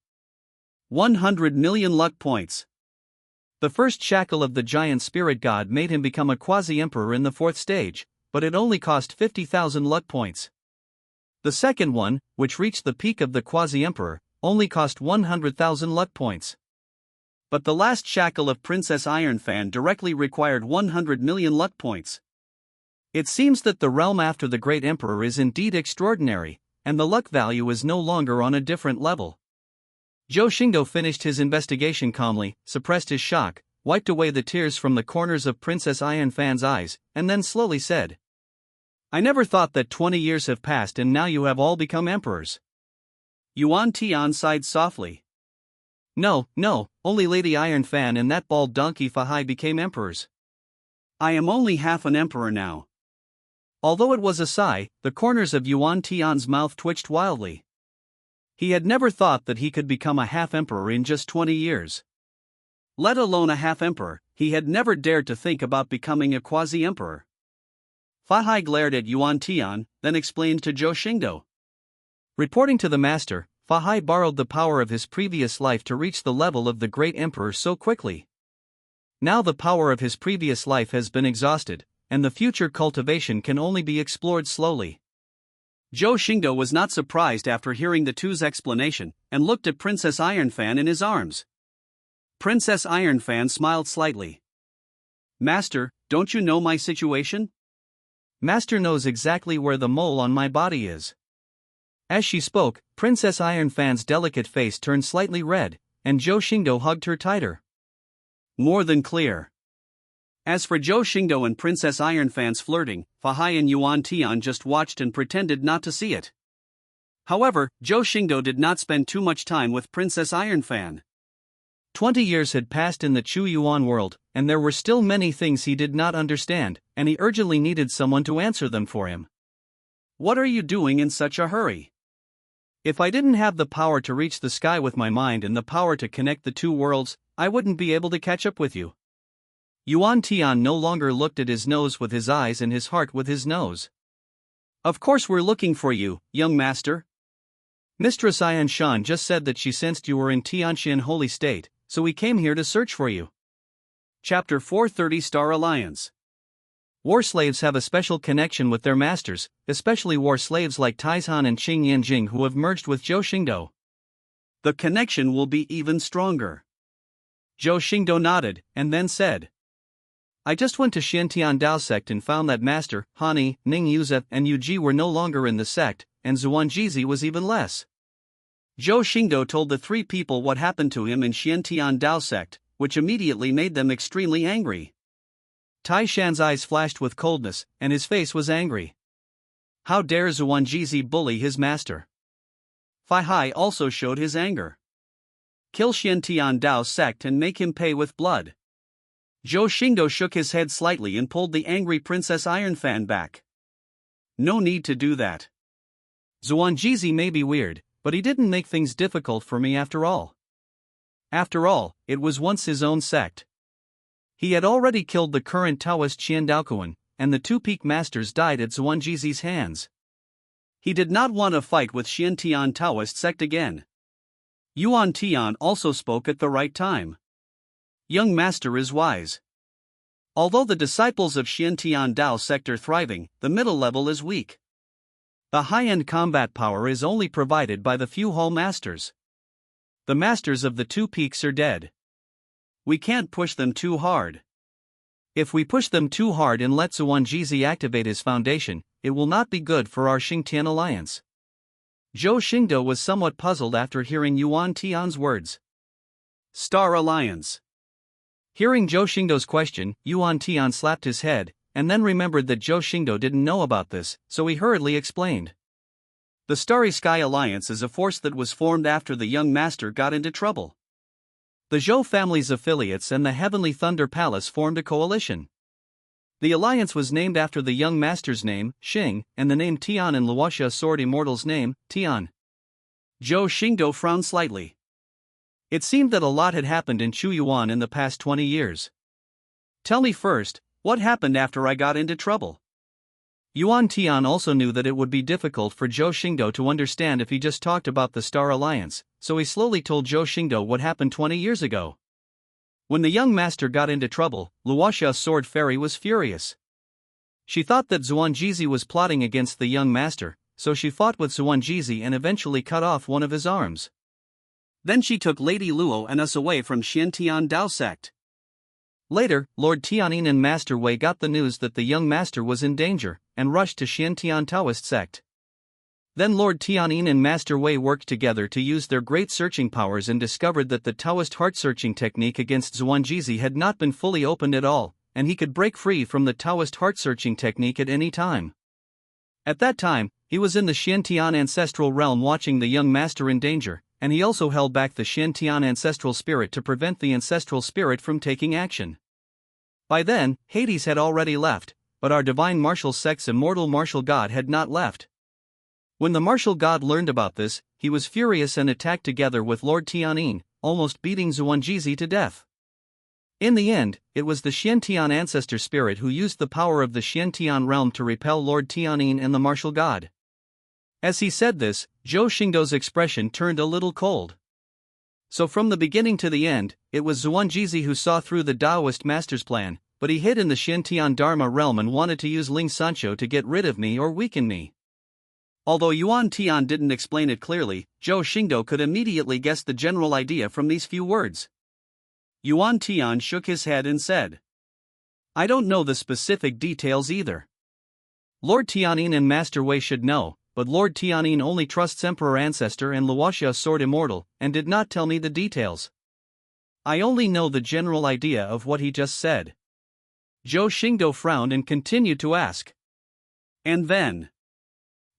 100 million luck points. The first shackle of the giant spirit god made him become a quasi-emperor in the 4th stage, but it only cost 50,000 luck points. The second one, which reached the peak of the quasi-emperor, only cost 100,000 luck points. But the last shackle of Princess Ironfan directly required 100 million luck points. It seems that the realm after the Great Emperor is indeed extraordinary, and the luck value is no longer on a different level. Zhou Xingdou finished his investigation calmly, suppressed his shock, wiped away the tears from the corners of Princess Iron Fan's eyes, and then slowly said, I never thought that 20 years have passed and now you have all become emperors. Yuan Tian sighed softly. No, only Lady Iron Fan and that bald donkey Fahai became emperors. I am only half an emperor now. Although it was a sigh, the corners of Yuan Tian's mouth twitched wildly. He had never thought that he could become a half-emperor in just 20 years. Let alone a half-emperor, he had never dared to think about becoming a quasi-emperor. Fahai glared at Yuan Tian, then explained to Zhou Xingdou. Reporting to the master, Fahai borrowed the power of his previous life to reach the level of the great emperor so quickly. Now the power of his previous life has been exhausted, and the future cultivation can only be explored slowly. Zhou Xingdou was not surprised after hearing the two's explanation, and looked at Princess Ironfan in his arms. Princess Ironfan smiled slightly. Master, don't you know my situation? Master knows exactly where the mole on my body is. As she spoke, Princess Ironfan's delicate face turned slightly red, and Zhou Xingdou hugged her tighter. More than clear. As for Zhou Xingdou and Princess Ironfan's flirting, Fahai and Yuan Tian just watched and pretended not to see it. However, Zhou Xingdou did not spend too much time with Princess Ironfan. 20 years had passed in the Chuyuan world, and there were still many things he did not understand, and he urgently needed someone to answer them for him. What are you doing in such a hurry? If I didn't have the power to reach the sky with my mind and the power to connect the two worlds, I wouldn't be able to catch up with you. Yuan Tian no longer looked at his nose with his eyes and his heart with his nose. Of course we're looking for you, young master. Mistress Ayan Shan just said that she sensed you were in Tianxian Holy State, so we came here to search for you. Chapter 430 Star Alliance. War slaves have a special connection with their masters, especially war slaves like Taizhan and Qing Yanjing who have merged with Zhou Xingdou. The connection will be even stronger. Zhou Xingdou nodded, and then said, I just went to Xiantian Dao sect and found that Master, Hani, Ning Yuze, and Yuji were no longer in the sect, and Zuanjizi was even less. Zhou Xingdou told the three people what happened to him in Xiantian Dao sect, which immediately made them extremely angry. Tai Shan's eyes flashed with coldness, and his face was angry. How dare Zuanjizi bully his master? Fahai also showed his anger. Kill Xiantian Dao sect and make him pay with blood. Zhou Xingdou shook his head slightly and pulled the angry Princess Ironfan back. No need to do that. Zuanjizi may be weird, but he didn't make things difficult for me after all. After all, it was once his own sect. He had already killed the current Taoist Qian Daokuan, and the two peak masters died at Zuanjizi's hands. He did not want to fight with Xiantian Taoist sect again. Yuan Tian also spoke at the right time. Young master is wise. Although the disciples of Xiantian Dao sect are thriving, the middle level is weak. The high-end combat power is only provided by the few hall masters. The masters of the two peaks are dead. We can't push them too hard. If we push them too hard and let Zuanjizi activate his foundation, it will not be good for our Xingtian alliance. Zhou Xingdou was somewhat puzzled after hearing Yuan Tian's words. Star Alliance. Hearing Zhou Xingdou's question, Yuan Tian slapped his head, and then remembered that Zhou Xingdou didn't know about this, so he hurriedly explained. The Starry Sky Alliance is a force that was formed after the young master got into trouble. The Zhou family's affiliates and the Heavenly Thunder Palace formed a coalition. The alliance was named after the young master's name, Xing, and the name Tian and Luoxia Sword Immortal's name, Tian. Zhou Xingdou frowned slightly. It seemed that a lot had happened in Chuyuan in the past 20 years. Tell me first, what happened after I got into trouble? Yuan Tian also knew that it would be difficult for Zhou Xingdou to understand if he just talked about the Star Alliance, so he slowly told Zhou Xingdou what happened 20 years ago. When the young master got into trouble, Luoxia Sword Fairy was furious. She thought that Zuanjizi was plotting against the young master, so she fought with Zuanjizi and eventually cut off one of his arms. Then she took Lady Luo and us away from Xiantian Dao sect. Later, Lord Tianyin and Master Wei got the news that the young master was in danger, and rushed to Xiantian Taoist sect. Then Lord Tianyin and Master Wei worked together to use their great searching powers and discovered that the Taoist heart-searching technique against Xuanjizi had not been fully opened at all, and he could break free from the Taoist heart-searching technique at any time. At that time, he was in the Xiantian ancestral realm watching the young master in danger, and he also held back the Xiantian ancestral spirit to prevent the ancestral spirit from taking action. By then, Hades had already left, but our divine martial sect's immortal martial god had not left. When the martial god learned about this, he was furious and attacked together with Lord Tianyin, almost beating Xuanjizi to death. In the end, it was the Xiantian ancestor spirit who used the power of the Xiantian realm to repel Lord Tianyin and the martial god. As he said this, Zhou Xingdou's expression turned a little cold. So from the beginning to the end, it was Xuanjizi who saw through the Taoist master's plan, but he hid in the Xiantian Dharma realm and wanted to use Ling Sancho to get rid of me or weaken me. Although Yuan Tian didn't explain it clearly, Zhou Xingdou could immediately guess the general idea from these few words. Yuan Tian shook his head and said, "I don't know the specific details either. Lord Tianyin and Master Wei should know, but Lord Tianyin only trusts Emperor Ancestor and Luoxia Sword Immortal, and did not tell me the details. I only know the general idea of what he just said." Zhou Xingdou frowned and continued to ask. "And then?"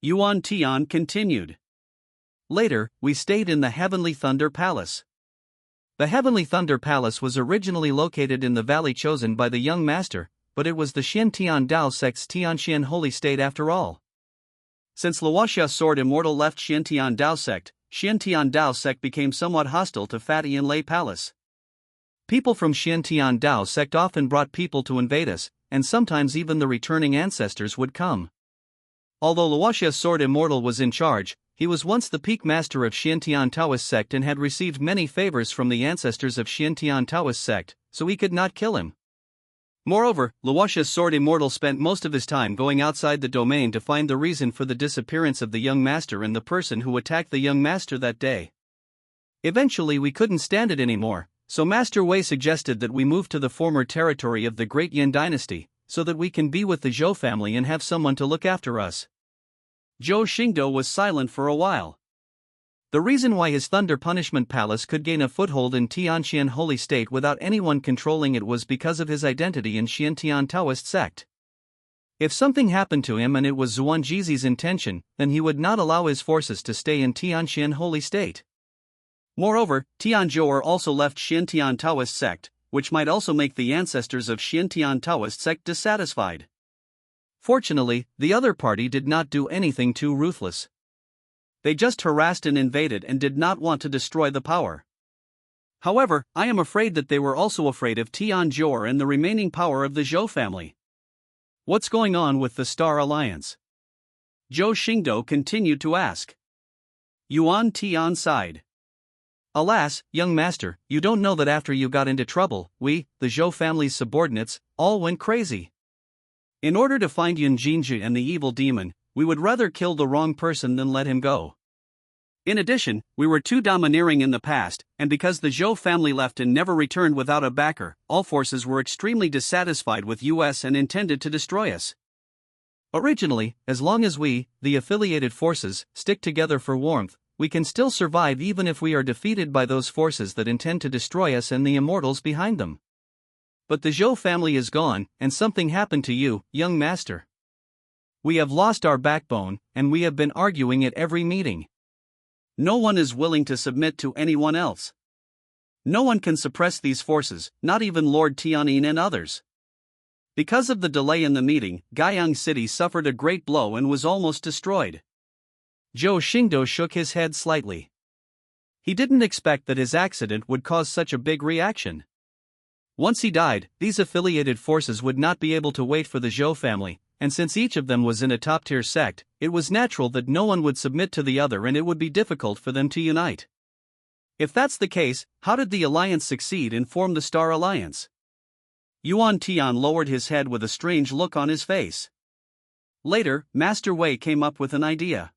Yuan Tian continued. "Later, we stayed in the Heavenly Thunder Palace. The Heavenly Thunder Palace was originally located in the valley chosen by the young master, but it was the Xiantian Dao sect's Tianxian holy state after all. Since Luoxia Sword Immortal left Xiantian Dao sect, Xiantian Dao sect became somewhat hostile to Fatian Lei Palace. People from Xiantian Dao sect often brought people to invade us, and sometimes even the returning ancestors would come. Although Luoxia Sword Immortal was in charge, he was once the peak master of Xiantian Taoist sect and had received many favors from the ancestors of Xiantian Taoist sect, so he could not kill him. Moreover, Luoxia Sword Immortal spent most of his time going outside the domain to find the reason for the disappearance of the young master and the person who attacked the young master that day. Eventually we couldn't stand it anymore, so Master Wei suggested that we move to the former territory of the Great Yin Dynasty, so that we can be with the Zhou family and have someone to look after us. Zhou Xingdou was silent for a while. The reason why his Thunder Punishment Palace could gain a foothold in Tianxian Holy State without anyone controlling it was because of his identity in Xiantian Taoist sect. If something happened to him and it was Xuanjizi's intention, then he would not allow his forces to stay in Tianxian Holy State. Moreover, Tianzhou also left Xiantian Taoist sect, which might also make the ancestors of Xiantian Taoist sect dissatisfied. Fortunately, the other party did not do anything too ruthless. They just harassed and invaded and did not want to destroy the power. However, I am afraid that they were also afraid of Tianzhou and the remaining power of the Zhou family. What's going on with the Star Alliance? Zhou Xingdou continued to ask. Yuan Tian sighed. Alas, young master, you don't know that after you got into trouble, we, the Zhou family's subordinates, all went crazy. In order to find Yun Jinji and the evil demon, we would rather kill the wrong person than let him go. In addition, we were too domineering in the past, and because the Zhou family left and never returned without a backer, all forces were extremely dissatisfied with us and intended to destroy us. Originally, as long as we, the affiliated forces, stick together for warmth, we can still survive even if we are defeated by those forces that intend to destroy us and the immortals behind them. But the Zhou family is gone, and something happened to you, young master. We have lost our backbone, and we have been arguing at every meeting. No one is willing to submit to anyone else. No one can suppress these forces, not even Lord Tianyin and others. Because of the delay in the meeting, Guiyang City suffered a great blow and was almost destroyed. Zhou Xingdou shook his head slightly. He didn't expect that his accident would cause such a big reaction. Once he died, these affiliated forces would not be able to wait for the Zhou family, and since each of them was in a top-tier sect, it was natural that no one would submit to the other and it would be difficult for them to unite. If that's the case, how did the alliance succeed and form the Star Alliance? Yuan Tian lowered his head with a strange look on his face. Later, Master Wei came up with an idea.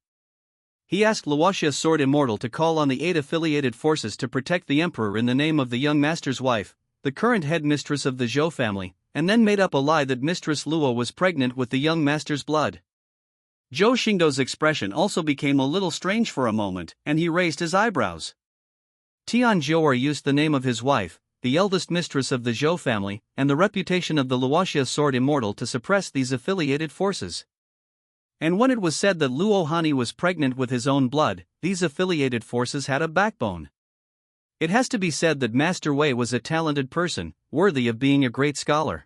He asked Luoxia Sword Immortal to call on the 8 affiliated forces to protect the Emperor in the name of the young master's wife, the current headmistress of the Zhou family, and then made up a lie that Mistress Luo was pregnant with the young master's blood. Zhou Xingdou's expression also became a little strange for a moment, and he raised his eyebrows. Tian Zhou'er used the name of his wife, the eldest mistress of the Zhou family, and the reputation of the Luoxia sword immortal to suppress these affiliated forces. And when it was said that Luo Hani was pregnant with his own blood, these affiliated forces had a backbone. It has to be said that Master Wei was a talented person, worthy of being a great scholar.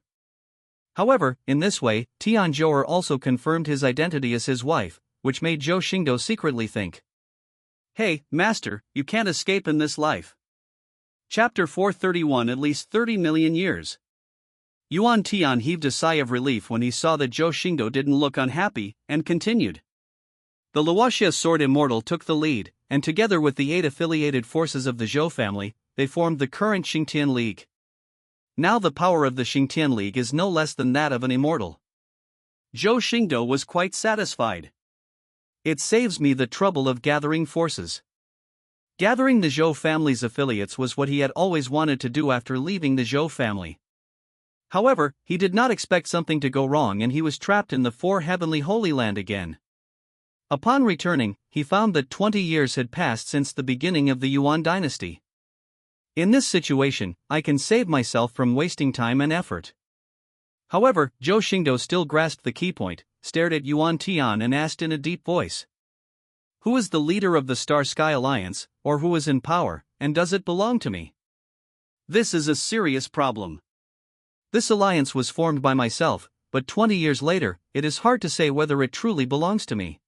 However, in this way, Tian Zhou'er also confirmed his identity as his wife, which made Zhou Xingdou secretly think, "Hey, Master, you can't escape in this life." Chapter 431. At least 30 million years. Yuan Tian heaved a sigh of relief when he saw that Zhou Xingdou didn't look unhappy, and continued. The Luoxia sword immortal took the lead, and together with the 8 affiliated forces of the Zhou family, they formed the current Xingtian League. Now the power of the Xingtian League is no less than that of an immortal. Zhou Xingdou was quite satisfied. It saves me the trouble of gathering forces. Gathering the Zhou family's affiliates was what he had always wanted to do after leaving the Zhou family. However, he did not expect something to go wrong and he was trapped in the 4 heavenly Holy Land again. Upon returning, he found that 20 years had passed since the beginning of the Yuan dynasty. In this situation, I can save myself from wasting time and effort. However, Zhou Xingdou still grasped the key point, stared at Yuan Tian and asked in a deep voice. Who is the leader of the Star Sky Alliance, or who is in power, and does it belong to me? This is a serious problem. This alliance was formed by myself, but 20 years later, it is hard to say whether it truly belongs to me.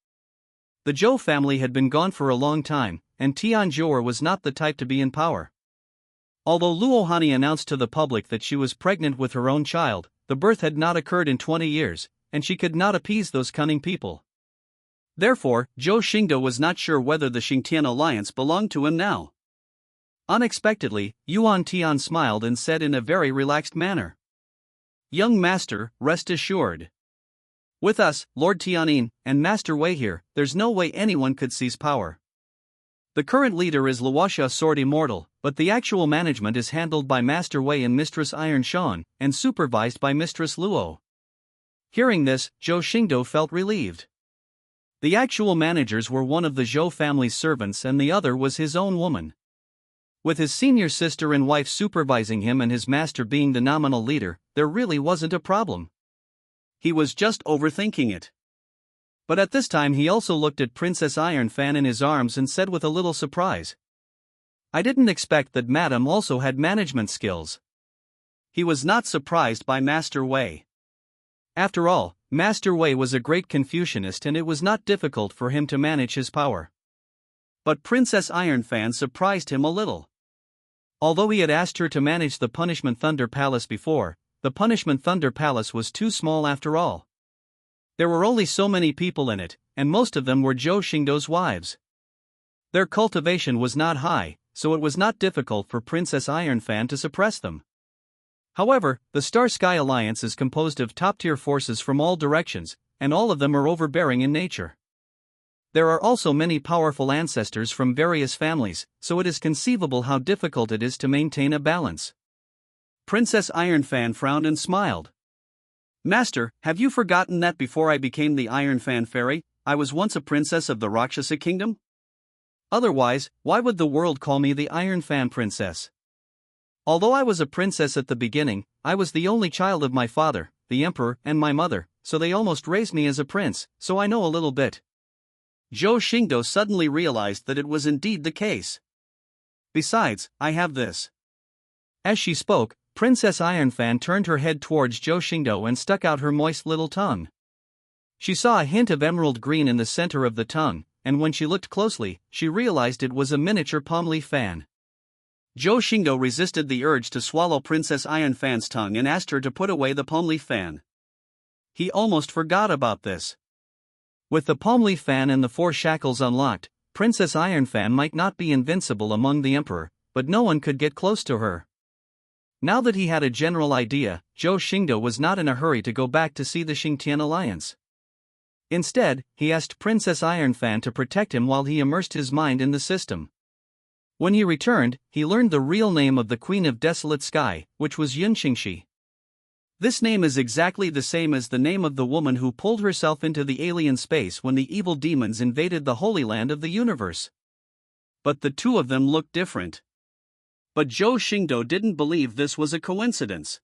The Zhou family had been gone for a long time, and Tian Zhou'er was not the type to be in power. Although Luo Hani announced to the public that she was pregnant with her own child, the birth had not occurred in 20 years, and she could not appease those cunning people. Therefore, Zhou Xingdou was not sure whether the Xingtian alliance belonged to him now. Unexpectedly, Yuan Tian smiled and said in a very relaxed manner, "Young master, rest assured. With us, Lord Tianyin, and Master Wei here, there's no way anyone could seize power. The current leader is Luoxia Sword Immortal, but the actual management is handled by Master Wei and Mistress Iron Shan, and supervised by Mistress Luo." Hearing this, Zhou Xingdou felt relieved. The actual managers were one of the Zhou family's servants and the other was his own woman. With his senior sister and wife supervising him and his master being the nominal leader, there really wasn't a problem. He was just overthinking it. But at this time he also looked at Princess Iron Fan in his arms and said with a little surprise, "I didn't expect that Madame also had management skills." He was not surprised by Master Wei. After all, Master Wei was a great Confucianist and it was not difficult for him to manage his power. But Princess Iron Fan surprised him a little. Although he had asked her to manage the Punishment Thunder Palace before, the Punishment Thunder Palace was too small after all. There were only so many people in it, and most of them were Zhou Xingdou's wives. Their cultivation was not high, so it was not difficult for Princess Iron Fan to suppress them. However, the Star Sky Alliance is composed of top-tier forces from all directions, and all of them are overbearing in nature. There are also many powerful ancestors from various families, so it is conceivable how difficult it is to maintain a balance. Princess Iron Fan frowned and smiled. "Master, have you forgotten that before I became the Iron Fan Fairy, I was once a princess of the Rakshasa Kingdom? Otherwise, why would the world call me the Iron Fan Princess? Although I was a princess at the beginning, I was the only child of my father, the emperor, and my mother, so they almost raised me as a prince, so I know a little bit." Zhou Xingdou suddenly realized that it was indeed the case. "Besides, I have this." As she spoke, Princess Iron Fan turned her head towards Zhou Xingdou and stuck out her moist little tongue. She saw a hint of emerald green in the center of the tongue, and when she looked closely, she realized it was a miniature palm leaf fan. Zhou Xingdou resisted the urge to swallow Princess Iron Fan's tongue and asked her to put away the palm leaf fan. He almost forgot about this. With the palm leaf fan and the 4 shackles unlocked, Princess Iron Fan might not be invincible among the emperor, but no one could get close to her. Now that he had a general idea, Zhou Xingdou was not in a hurry to go back to see the Xingtian alliance. Instead, he asked Princess Iron Fan to protect him while he immersed his mind in the system. When he returned, he learned the real name of the Queen of Desolate Sky, which was Yun Xingxi. This name is exactly the same as the name of the woman who pulled herself into the alien space when the evil demons invaded the Holy Land of the universe. But the two of them looked different. But Zhou Xingdou didn't believe this was a coincidence.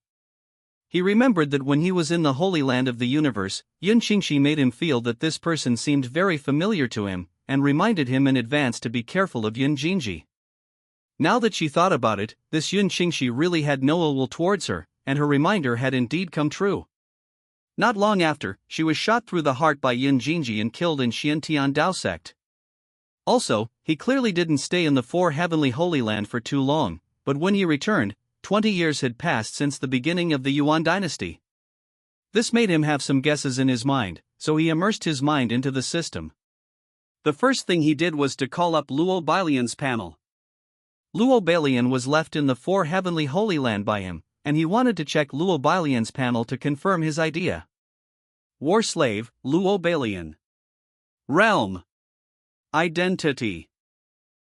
He remembered that when he was in the Holy Land of the universe, Yun Qingxi made him feel that this person seemed very familiar to him, and reminded him in advance to be careful of Yun Qingxi. Now that she thought about it, this Yun Qingxi really had no ill will towards her, and her reminder had indeed come true. Not long after, she was shot through the heart by Yun Qingxi and killed in Xiantian Dao sect. Also, he clearly didn't stay in the Four Heavenly Holy Land for too long, but when he returned, 20 years had passed since the beginning of the Yuan dynasty. This made him have some guesses in his mind, so he immersed his mind into the system. The first thing he did was to call up Luo Bailian's panel. Luo Bailian was left in the Four Heavenly Holy Land by him, and he wanted to check Luo Bailian's panel to confirm his idea. War slave, Luo Bailian. Realm. Identity.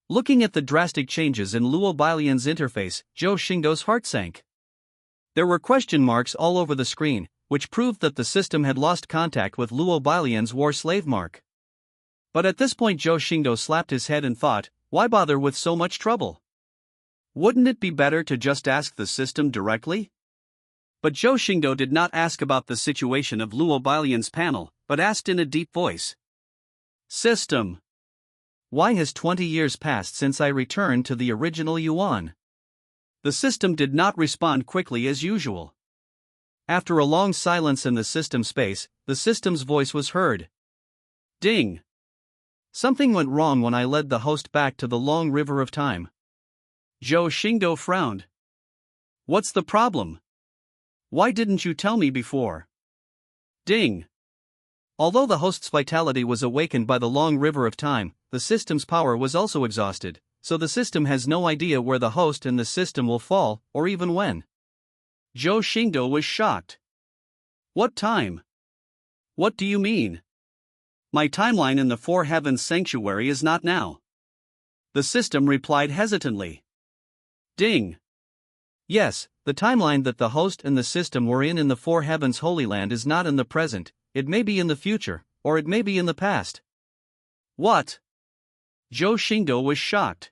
Looking at the drastic changes in Luo Bailian's interface, Zhou Xingdou's heart sank. There were question marks all over the screen, which proved that the system had lost contact with Luo Bailian's war slave mark. But at this point Zhou Xingdou slapped his head and thought, why bother with so much trouble? Wouldn't it be better to just ask the system directly? But Zhou Xingdou did not ask about the situation of Luo Bailian's panel, but asked in a deep voice. System. Why has 20 years passed since I returned to the original Yuan? The system did not respond quickly as usual. After a long silence in the system space, the system's voice was heard. Ding. Something went wrong when I led the host back to the long river of time. Zhou Xingdou frowned. What's the problem? Why didn't you tell me before? Ding. Although the host's vitality was awakened by the long river of time, the system's power was also exhausted, so the system has no idea where the host and the system will fall, or even when. Zhou Xingdou was shocked. What time? What do you mean? My timeline in the Four Heavens Sanctuary is not now. The system replied hesitantly. Ding. Yes, the timeline that the host and the system were in the Four Heavens Holy Land is not in the present, it may be in the future, or it may be in the past. What? Zhou Xingdou was shocked.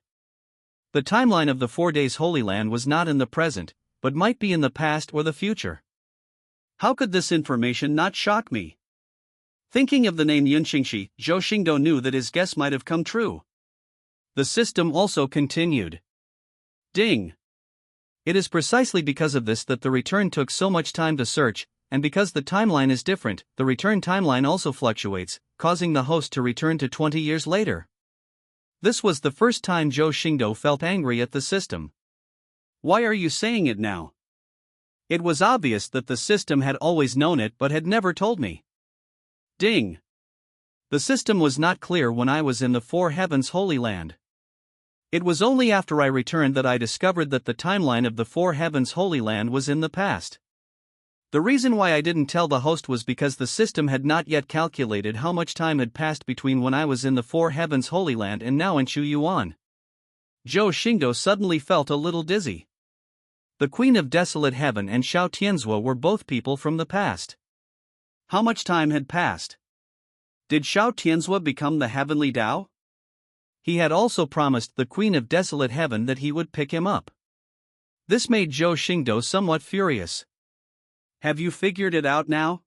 The timeline of the 4 days Holy Land was not in the present, but might be in the past or the future. How could this information not shock me? Thinking of the name Yun Qingxi, Zhou Xingdou knew that his guess might have come true. The system also continued. Ding. It is precisely because of this that the return took so much time to search, and because the timeline is different, the return timeline also fluctuates, causing the host to return to 20 years later. This was the first time Zhou Xingdou felt angry at the system. Why are you saying it now? It was obvious that the system had always known it but had never told me. Ding. The system was not clear when I was in the Four Heavens Holy Land. It was only after I returned that I discovered that the timeline of the Four Heavens Holy Land was in the past. The reason why I didn't tell the host was because the system had not yet calculated how much time had passed between when I was in the Four Heavens Holy Land and now in Chuyuan. Zhou Xingdou suddenly felt a little dizzy. The Queen of Desolate Heaven and Xiao Tianzhua were both people from the past. How much time had passed? Did Xiao Tianzhua become the Heavenly Dao? He had also promised the Queen of Desolate Heaven that he would pick him up. This made Zhou Xingdou somewhat furious. Have you figured it out now?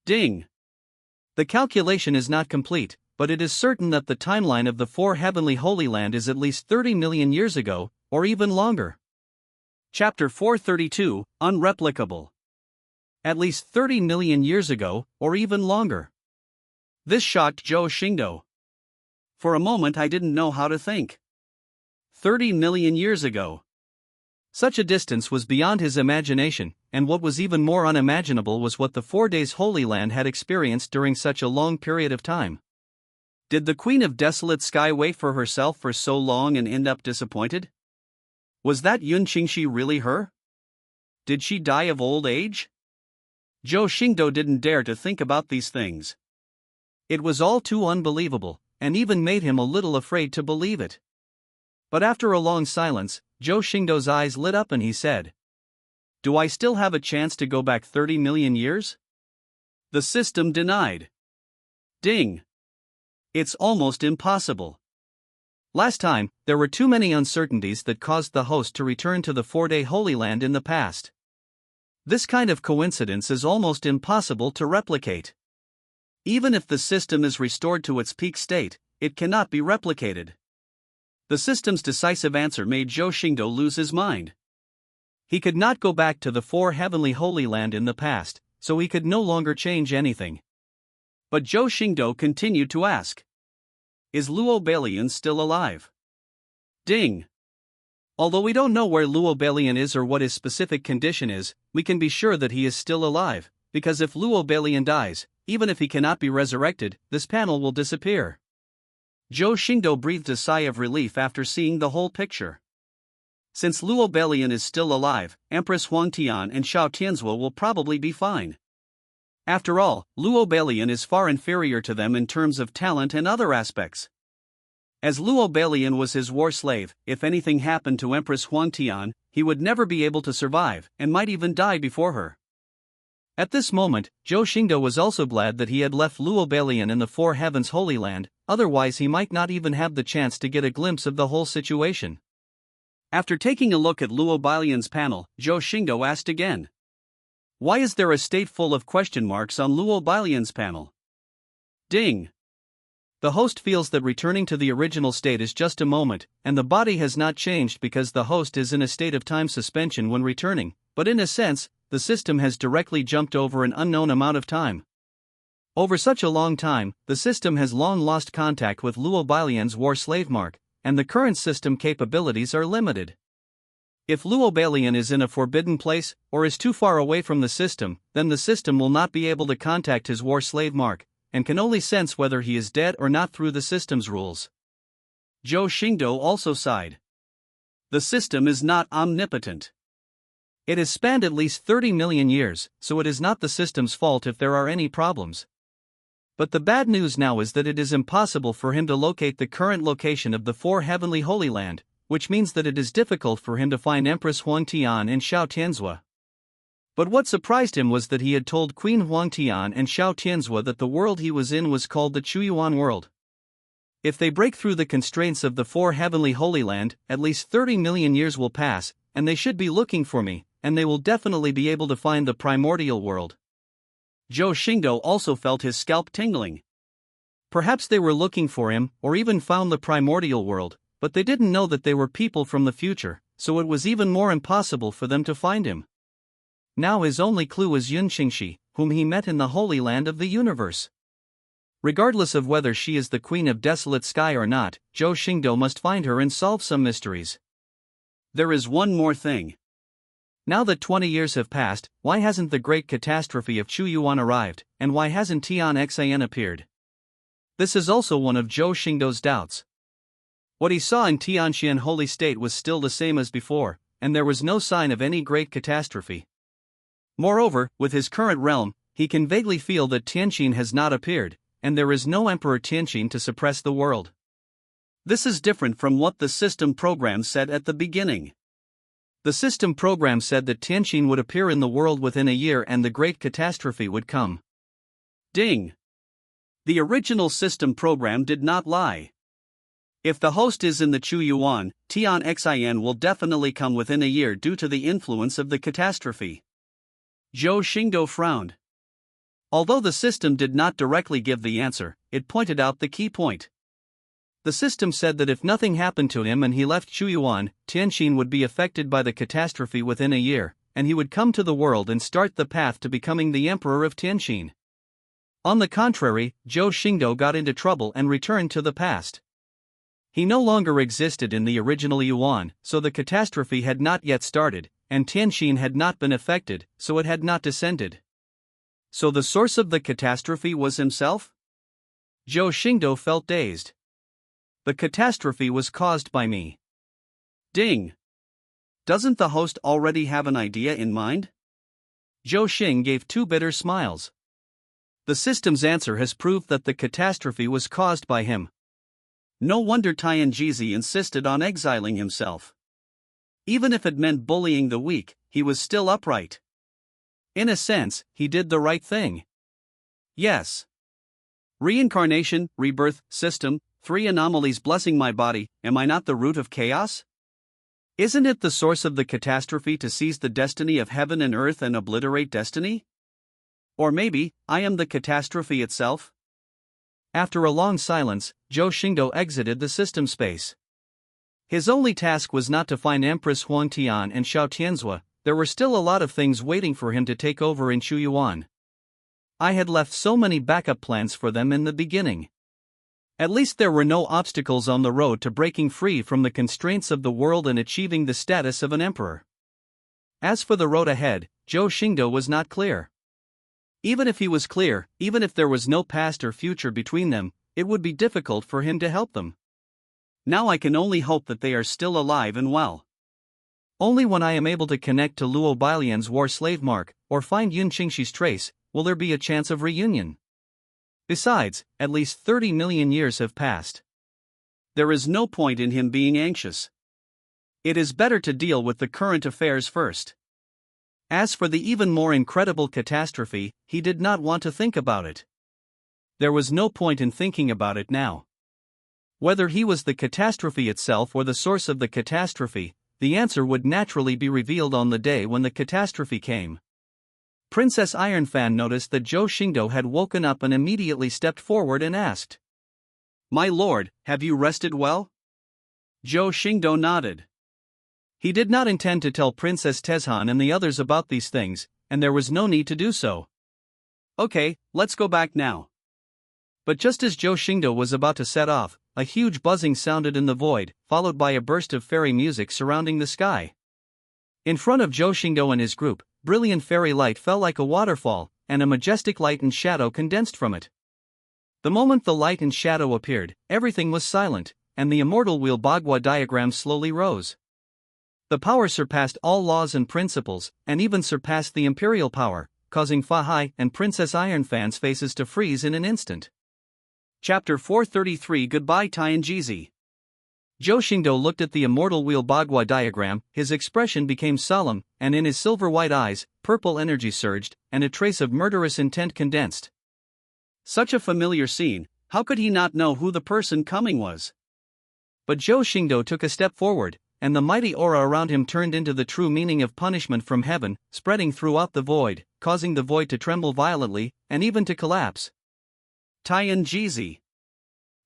Ding. The calculation is not complete, but it is certain that the timeline of the Four Heavenly Holy Land is at least 30 million years ago, or even longer. Chapter 432, Unreplicable. At least 30 million years ago, or even longer. This shocked Zhou Xingdou. For a moment I didn't know how to think. 30 million years ago. Such a distance was beyond his imagination, and what was even more unimaginable was what the 4 days Holy Land had experienced during such a long period of time. Did the Queen of Desolate Sky wait for herself for so long and end up disappointed? Was that Yun Qingxi really her? Did she die of old age? Zhou Xingdou didn't dare to think about these things. It was all too unbelievable, and even made him a little afraid to believe it. But after a long silence, Zhou Xingdou's eyes lit up and he said, Do I still have a chance to go back 30 million years? The system denied. Ding. It's almost impossible. Last time, there were too many uncertainties that caused the host to return to the 4-day Holy Land in the past. This kind of coincidence is almost impossible to replicate. Even if the system is restored to its peak state, it cannot be replicated. The system's decisive answer made Zhou Xingdou lose his mind. He could not go back to the 4 heavenly Holy Land in the past, so he could no longer change anything. But Zhou Xingdou continued to ask. Is Luo Balian still alive? Ding. Although we don't know where Luo Balian is or what his specific condition is, we can be sure that he is still alive, because if Luo Balian dies, even if he cannot be resurrected, this panel will disappear. Zhou Xingdou breathed a sigh of relief after seeing the whole picture. Since Luo Balian is still alive, Empress Huangtian and Xiao Tianzhua will probably be fine. After all, Luo Balian is far inferior to them in terms of talent and other aspects. As Luo Balian was his war slave, if anything happened to Empress Huangtian, he would never be able to survive, and might even die before her. At this moment, Zhou Xingdou was also glad that he had left Luo Balian in the 4 Heavens Holy Land, otherwise he might not even have the chance to get a glimpse of the whole situation. After taking a look at Luo Balian's panel, Zhou Xingdou asked again. Why is there a state full of question marks on Luo Balian's panel? Ding. The host feels that returning to the original state is just a moment, and the body has not changed because the host is in a state of time suspension when returning, but in a sense, the system has directly jumped over an unknown amount of time. Over such a long time, the system has long lost contact with Luo Balian's war slave mark, and the current system capabilities are limited. If Luo Balian is in a forbidden place, or is too far away from the system, then the system will not be able to contact his war slave mark, and can only sense whether he is dead or not through the system's rules. Zhou Xingdou also sighed. The system is not omnipotent. It has spanned at least 30 million years, so it is not the system's fault if there are any problems. But the bad news now is that it is impossible for him to locate the current location of the 4 heavenly Holy Land, which means that it is difficult for him to find Empress Huangtian and Xiao Tianzhua. But what surprised him was that he had told Queen Huangtian and Xiao Tianzhua that the world he was in was called the Chuyuan world. If they break through the constraints of the 4 heavenly Holy Land, at least 30 million years will pass, and they should be looking for me, and they will definitely be able to find the primordial world. Zhou Xingdou also felt his scalp tingling. Perhaps they were looking for him, or even found the primordial world, but they didn't know that they were people from the future, so it was even more impossible for them to find him. Now his only clue was Yun Qingxi, whom he met in the Holy Land of the universe. Regardless of whether she is the Queen of Desolate Sky or not, Zhou Xingdou must find her and solve some mysteries. There is one more thing. Now that 20 years have passed, why hasn't the great catastrophe of Chuyuan arrived, and why hasn't Tian Xian appeared? This is also one of Zhou Xingdou's doubts. What he saw in Tianxian Holy State was still the same as before, and there was no sign of any great catastrophe. Moreover, with his current realm, he can vaguely feel that Tianqin has not appeared, and there is no Emperor Tianqin to suppress the world. This is different from what the system program said at the beginning. The system program said that Tianqin would appear in the world within a year and the great catastrophe would come. Ding! The original system program did not lie. If the host is in the Chuyuan, Tian Xian will definitely come within a year due to the influence of the catastrophe. Zhou Xingdou frowned. Although the system did not directly give the answer, it pointed out the key point. The system said that if nothing happened to him and he left Chuyuan, Tianqin would be affected by the catastrophe within a year, and he would come to the world and start the path to becoming the emperor of Tianqin. On the contrary, Zhou Xingdou got into trouble and returned to the past. He no longer existed in the original Yuan, so the catastrophe had not yet started, and Tianqin had not been affected, so it had not descended. So the source of the catastrophe was himself? Zhou Xingdou felt dazed. The catastrophe was caused by me. Ding! Doesn't the host already have an idea in mind? Zhou Xing gave 2 bitter smiles. The system's answer has proved that the catastrophe was caused by him. No wonder Tianjizi insisted on exiling himself. Even if it meant bullying the weak, he was still upright. In a sense, he did the right thing. Yes. Reincarnation, rebirth, system, 3 anomalies blessing my body, am I not the root of chaos? Isn't it the source of the catastrophe to seize the destiny of heaven and earth and obliterate destiny? Or maybe, I am the catastrophe itself? After a long silence, Zhou Xingdou exited the system space. His only task was not to find Empress Huangtian and Xiao Tianzhua. There were still a lot of things waiting for him to take over in Chuyuan. I had left so many backup plans for them in the beginning. At least there were no obstacles on the road to breaking free from the constraints of the world and achieving the status of an emperor. As for the road ahead, Zhou Xingdou was not clear. Even if he was clear, even if there was no past or future between them, it would be difficult for him to help them. Now I can only hope that they are still alive and well. Only when I am able to connect to Luo Bailian's war slave mark, or find Yun Qingxi's trace, will there be a chance of reunion. Besides, at least 30 million years have passed. There is no point in him being anxious. It is better to deal with the current affairs first. As for the even more incredible catastrophe, he did not want to think about it. There was no point in thinking about it now. Whether he was the catastrophe itself or the source of the catastrophe, the answer would naturally be revealed on the day when the catastrophe came. Princess Ironfan noticed that Zhou Xingdou had woken up and immediately stepped forward and asked, "My lord, have you rested well?" Zhou Xingdou nodded. He did not intend to tell Princess Tezhan and the others about these things, and there was no need to do so. Okay, let's go back now. But just as Zhou Xingdou was about to set off, a huge buzzing sounded in the void, followed by a burst of fairy music surrounding the sky. In front of Zhou Xingdou and his group, brilliant fairy light fell like a waterfall, and a majestic light and shadow condensed from it. The moment the light and shadow appeared, everything was silent, and the immortal wheel Bagua diagram slowly rose. The power surpassed all laws and principles, and even surpassed the imperial power, causing Fa Hai and Princess Ironfan's faces to freeze in an instant. Chapter 433 Goodbye Tianjizi. Zhou Xingdou looked at the immortal wheel Bagua diagram, his expression became solemn, and in his silver-white eyes, purple energy surged, and a trace of murderous intent condensed. Such a familiar scene, how could he not know who the person coming was? But Zhou Xingdou took a step forward, and the mighty aura around him turned into the true meaning of punishment from heaven, spreading throughout the void, causing the void to tremble violently, and even to collapse. Tianjizi.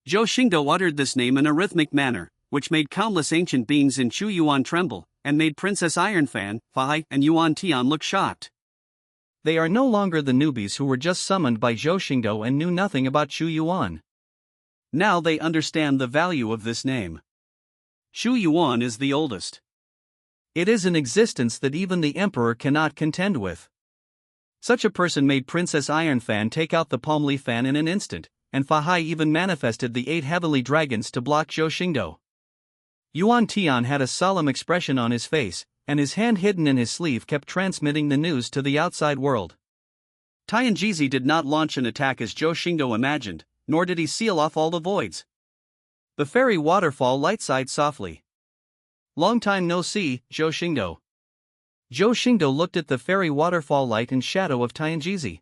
Zhou Xingdou uttered this name in a rhythmic manner, which made countless ancient beings in Chuyuan tremble, and made Princess Ironfan, Fa Hai, and Yuan Tian look shocked. They are no longer the newbies who were just summoned by Zhou Xingdou and knew nothing about Chuyuan. Now they understand the value of this name. Chuyuan is the oldest. It is an existence that even the emperor cannot contend with. Such a person made Princess Ironfan take out the palm leaf fan in an instant, and Fa Hai even manifested the 8 heavenly dragons to block Zhou Xingdou. Yuan Tian had a solemn expression on his face, and his hand hidden in his sleeve kept transmitting the news to the outside world. Tianjizi did not launch an attack as Zhou Xingdou imagined, nor did he seal off all the voids. The fairy waterfall light sighed softly. Long time no see, Zhou Xingdou. Zhou Xingdou looked at the fairy waterfall light and shadow of Tianjizi.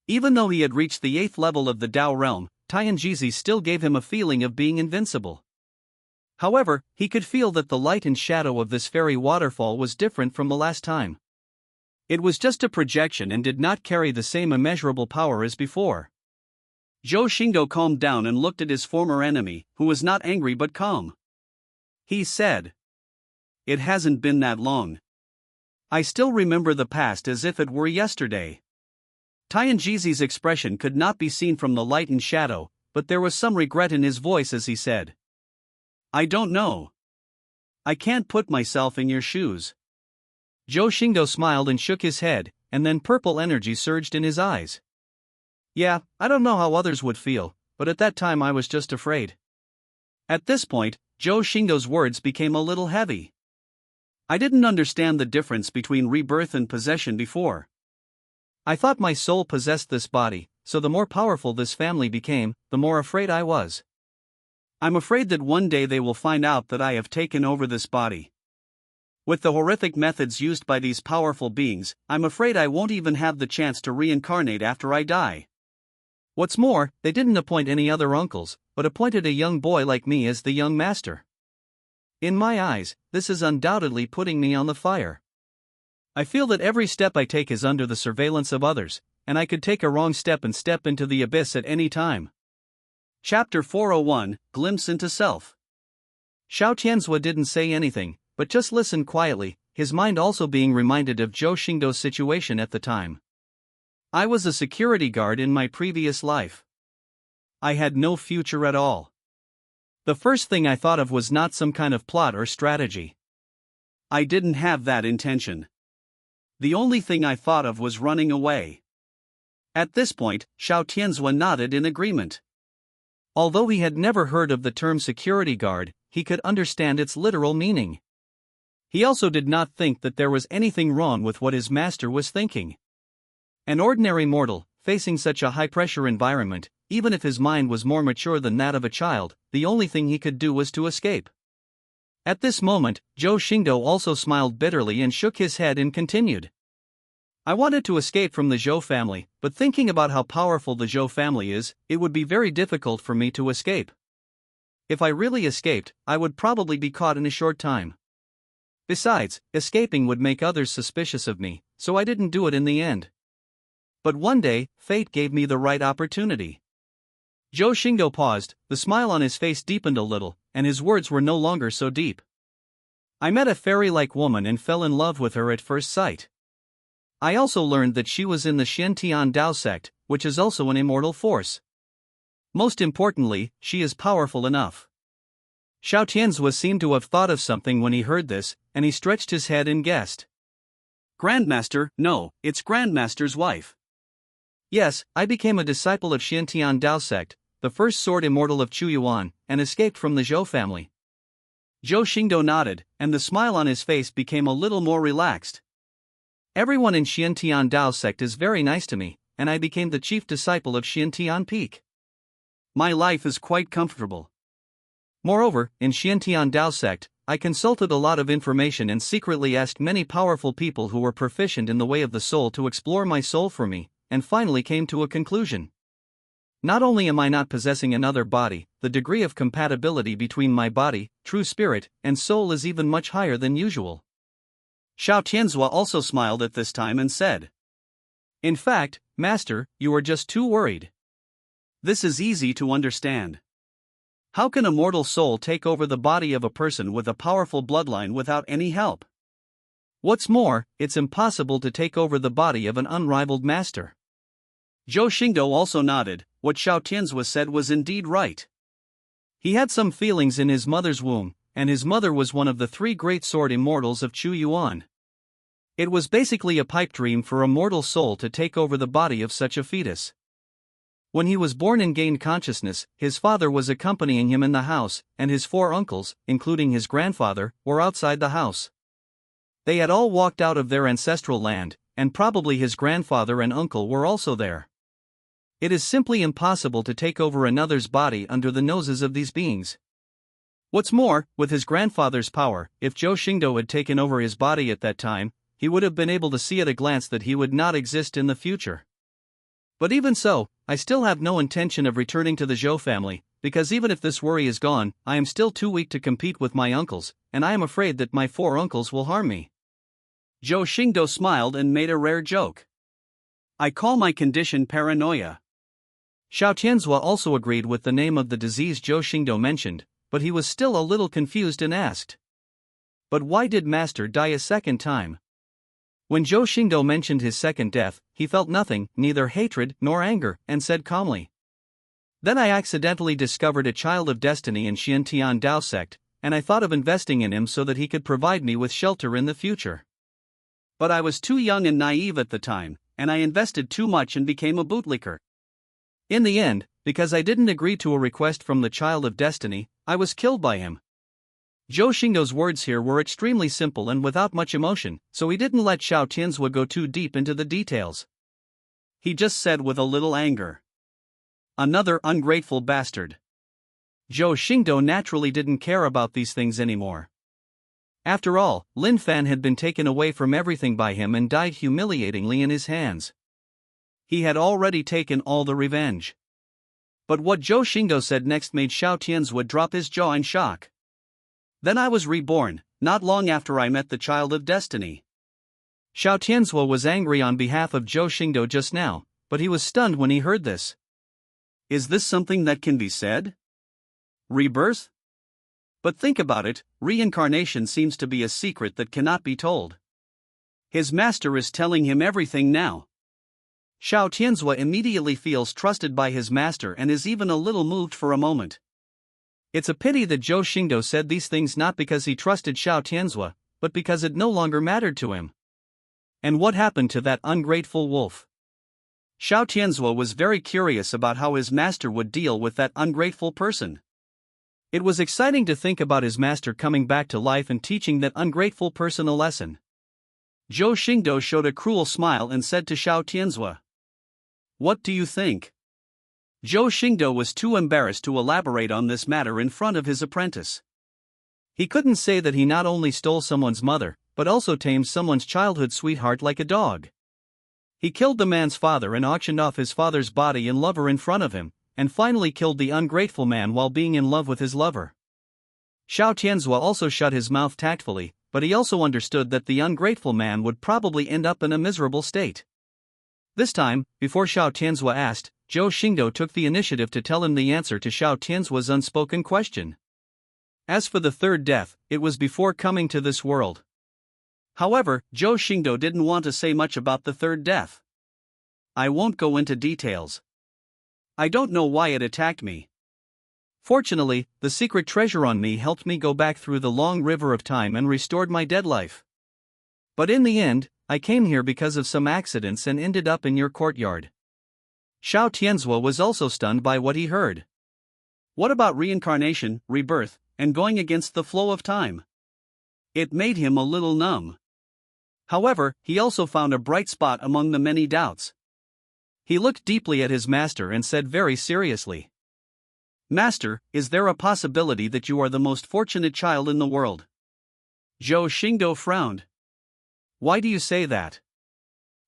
Even though he had reached the 8th level of the Dao realm, Tianjizi still gave him a feeling of being invincible. However, he could feel that the light and shadow of this fairy waterfall was different from the last time. It was just a projection and did not carry the same immeasurable power as before. Zhou Xingdou calmed down and looked at his former enemy, who was not angry but calm. He said, "It hasn't been that long. I still remember the past as if it were yesterday." Tianjizi's expression could not be seen from the light and shadow, but there was some regret in his voice as he said, "I don't know. I can't put myself in your shoes." Zhou Xingdou smiled and shook his head, and then purple energy surged in his eyes. "Yeah, I don't know how others would feel, but at that time I was just afraid." At this point, Zhou Xingdou's words became a little heavy. "I didn't understand the difference between rebirth and possession before. I thought my soul possessed this body, so the more powerful this family became, the more afraid I was. I'm afraid that one day they will find out that I have taken over this body." With the horrific methods used by these powerful beings, I'm afraid I won't even have the chance to reincarnate after I die. What's more, they didn't appoint any other uncles, but appointed a young boy like me as the young master. In my eyes, this is undoubtedly putting me on the fire. I feel that every step I take is under the surveillance of others, and I could take a wrong step and step into the abyss at any time. Chapter 401, Glimpse into Self. Xiao Tianzhua didn't say anything, but just listened quietly, his mind also being reminded of Zhou Xingdou's situation at the time. I was a security guard in my previous life. I had no future at all. The first thing I thought of was not some kind of plot or strategy. I didn't have that intention. The only thing I thought of was running away. At this point, Xiao Tianzhua nodded in agreement. Although he had never heard of the term security guard, he could understand its literal meaning. He also did not think that there was anything wrong with what his master was thinking. An ordinary mortal, facing such a high-pressure environment, even if his mind was more mature than that of a child, the only thing he could do was to escape. At this moment, Zhou Xingdou also smiled bitterly and shook his head and continued. I wanted to escape from the Zhou family, but thinking about how powerful the Zhou family is, it would be very difficult for me to escape. If I really escaped, I would probably be caught in a short time. Besides, escaping would make others suspicious of me, so I didn't do it in the end. But one day, fate gave me the right opportunity. Zhou Xingdou paused, the smile on his face deepened a little, and his words were no longer so deep. I met a fairy-like woman and fell in love with her at first sight. I also learned that she was in the Zhutian Dao sect, which is also an immortal force. Most importantly, she is powerful enough. Xiao Tianzhua seemed to have thought of something when he heard this, and he stretched his head and guessed. Grandmaster, no, it's Grandmaster's wife. Yes, I became a disciple of Zhutian Dao sect, the first sword immortal of Chuyuan, and escaped from the Zhou family. Zhou Xingdou nodded, and the smile on his face became a little more relaxed. Everyone in Zhutian Dao sect is very nice to me, and I became the chief disciple of Zhutian Peak. My life is quite comfortable. Moreover, in Zhutian Dao sect, I consulted a lot of information and secretly asked many powerful people who were proficient in the way of the soul to explore my soul for me, and finally came to a conclusion. Not only am I not possessing another body, the degree of compatibility between my body, true spirit, and soul is even much higher than usual. Xiao Tianzhua also smiled at this time and said, In fact, Master, you are just too worried. This is easy to understand. How can a mortal soul take over the body of a person with a powerful bloodline without any help? What's more, it's impossible to take over the body of an unrivaled master. Zhou Xingdou also nodded, what Xiao Tianzhua said was indeed right. He had some feelings in his mother's womb, and his mother was one of the 3 great sword immortals of Chu Yuan. It was basically a pipe dream for a mortal soul to take over the body of such a fetus. When he was born and gained consciousness, his father was accompanying him in the house, and his 4 uncles, including his grandfather, were outside the house. They had all walked out of their ancestral land, and probably his grandfather and uncle were also there. It is simply impossible to take over another's body under the noses of these beings. What's more, with his grandfather's power, if Zhou Xingdou had taken over his body at that time, he would have been able to see at a glance that he would not exist in the future. But even so, I still have no intention of returning to the Zhou family, because even if this worry is gone, I am still too weak to compete with my uncles, and I am afraid that my 4 uncles will harm me. Zhou Xingdou smiled and made a rare joke. I call my condition paranoia. Xiao Tianzhua also agreed with the name of the disease Zhou Xingdou mentioned, but he was still a little confused and asked. But why did Master die a second time? When Zhou Xingdou mentioned his second death, he felt nothing, neither hatred nor anger, and said calmly. Then I accidentally discovered a child of destiny in Zhutian Dao sect, and I thought of investing in him so that he could provide me with shelter in the future. But I was too young and naive at the time, and I invested too much and became a bootlicker. In the end, because I didn't agree to a request from the child of destiny, I was killed by him. Zhou Xingdou's words here were extremely simple and without much emotion, so he didn't let Xiao Tianzhua go too deep into the details. He just said with a little anger. Another ungrateful bastard. Zhou Xingdou naturally didn't care about these things anymore. After all, Lin Fan had been taken away from everything by him and died humiliatingly in his hands. He had already taken all the revenge. But what Zhou Xingdou said next made Xiao Tianzhu drop his jaw in shock. Then I was reborn, not long after I met the Child of Destiny. Xiao Tianzhu was angry on behalf of Zhou Xingdou just now, but he was stunned when he heard this. Is this something that can be said? Rebirth? But think about it, reincarnation seems to be a secret that cannot be told. His master is telling him everything now. Xiao Tianzhu immediately feels trusted by his master and is even a little moved for a moment. It's a pity that Zhou Xingdou said these things not because he trusted Xiao Tianzhu, but because it no longer mattered to him. And what happened to that ungrateful wolf? Xiao Tianzhu was very curious about how his master would deal with that ungrateful person. It was exciting to think about his master coming back to life and teaching that ungrateful person a lesson. Zhou Xingdou showed a cruel smile and said to Xiao Tianzhu, "What do you think?" Zhou Xingdou was too embarrassed to elaborate on this matter in front of his apprentice. He couldn't say that he not only stole someone's mother, but also tamed someone's childhood sweetheart like a dog. He killed the man's father and auctioned off his father's body and lover in front of him, and finally killed the ungrateful man while being in love with his lover. Xiao Tianzhu also shut his mouth tactfully, but he also understood that the ungrateful man would probably end up in a miserable state. This time, before Xiao Tianzhu asked, Zhou Xingdou took the initiative to tell him the answer to Xiao Tianzhu's unspoken question. As for the third death, it was before coming to this world. However, Zhou Xingdou didn't want to say much about the third death. I won't go into details. I don't know why it attacked me. Fortunately, the secret treasure on me helped me go back through the long river of time and restored my dead life. But in the end, I came here because of some accidents and ended up in your courtyard. Xiao Tianzhu was also stunned by what he heard. What about reincarnation, rebirth, and going against the flow of time? It made him a little numb. However, he also found a bright spot among the many doubts. He looked deeply at his master and said very seriously, "Master, is there a possibility that you are the most fortunate child in the world?" Zhou Xingdou frowned. "Why do you say that?"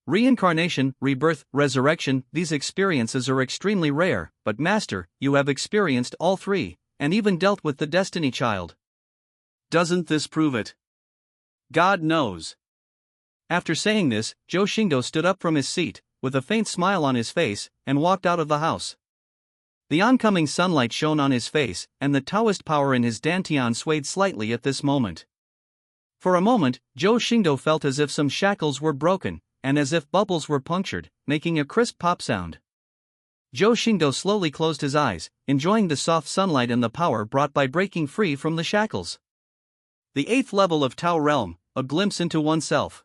Reincarnation, rebirth, resurrection, these experiences are extremely rare, but Master, you have experienced all three, and even dealt with the Destiny Child. Doesn't this prove it? God knows. After saying this, Zhou Xingdou stood up from his seat, with a faint smile on his face, and walked out of the house. The oncoming sunlight shone on his face, and the Taoist power in his dantian swayed slightly at this moment. For a moment, Zhou Xingdou felt as if some shackles were broken, and as if bubbles were punctured, making a crisp pop sound. Zhou Xingdou slowly closed his eyes, enjoying the soft sunlight and the power brought by breaking free from the shackles. The 8th level of Tao Realm, a glimpse into oneself.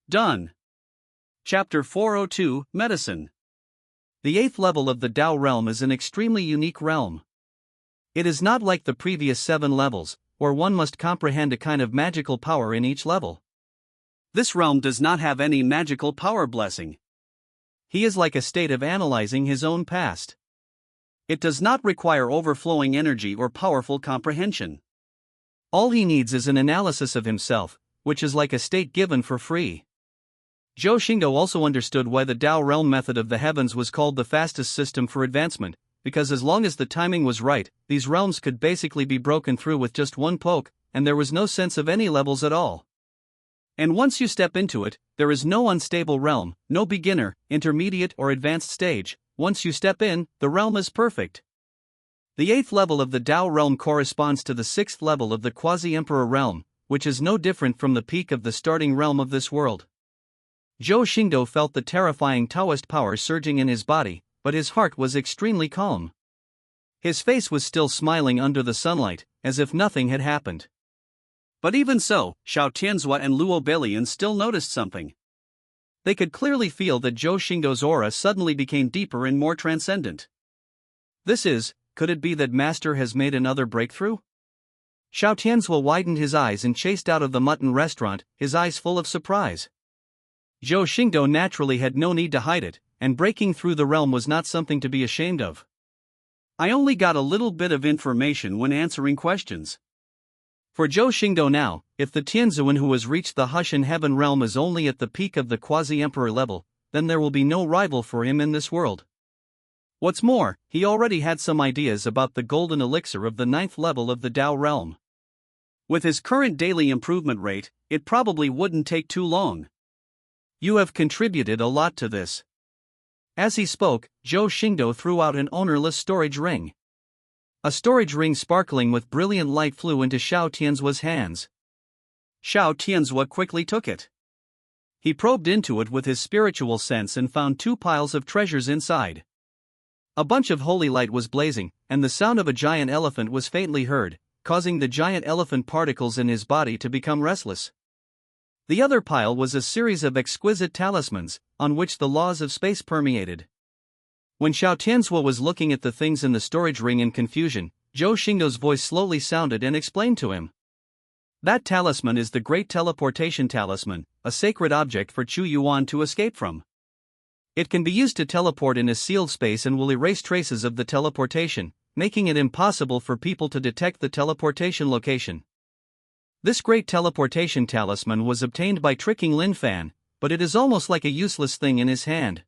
Done. Chapter 402, Medicine. The 8th level of the Tao Realm is an extremely unique realm. It is not like the previous 7 levels, where one must comprehend a kind of magical power in each level. This realm does not have any magical power blessing. He is like a state of analyzing his own past. It does not require overflowing energy or powerful comprehension. All he needs is an analysis of himself, which is like a state given for free. Zhou Xingdou also understood why the Tao Realm method of the heavens was called the fastest system for advancement, because as long as the timing was right, these realms could basically be broken through with just one poke, and there was no sense of any levels at all. And once you step into it, there is no unstable realm, no beginner, intermediate or advanced stage. Once you step in, the realm is perfect. The 8th level of the Tao Realm corresponds to the 6th level of the Quasi-Emperor Realm, which is no different from the peak of the starting realm of this world. Zhou Xingdou felt the terrifying Taoist power surging in his body, but his heart was extremely calm. His face was still smiling under the sunlight, as if nothing had happened. But even so, Xiao Tianzhu and Luo Belian still noticed something. They could clearly feel that Zhou Xingdou's aura suddenly became deeper and more transcendent. Could it be that Master has made another breakthrough? Xiao Tianzhu widened his eyes and chased out of the mutton restaurant, his eyes full of surprise. Zhou Xingdou naturally had no need to hide it, and breaking through the realm was not something to be ashamed of. I only got a little bit of information when answering questions. For Zhou Xingdou now, if the Tianzuan who has reached the Hush in Heaven realm is only at the peak of the quasi-emperor level, then there will be no rival for him in this world. What's more, he already had some ideas about the golden elixir of the 9th level of the Dao realm. With his current daily improvement rate, it probably wouldn't take too long. You have contributed a lot to this. As he spoke, Zhou Xingdou threw out an ownerless storage ring. A storage ring sparkling with brilliant light flew into Xiao Tianzuo's hands. Xiao Tianzuo quickly took it. He probed into it with his spiritual sense and found 2 piles of treasures inside. A bunch of holy light was blazing, and the sound of a giant elephant was faintly heard, causing the giant elephant particles in his body to become restless. The other pile was a series of exquisite talismans, on which the laws of space permeated. When Xiao Tianzuo was looking at the things in the storage ring in confusion, Zhou Xingdou's voice slowly sounded and explained to him. That talisman is the Great Teleportation Talisman, a sacred object for Chuyuan to escape from. It can be used to teleport in a sealed space and will erase traces of the teleportation, making it impossible for people to detect the teleportation location. This Great Teleportation Talisman was obtained by tricking Lin Fan, but it is almost like a useless thing in his hand.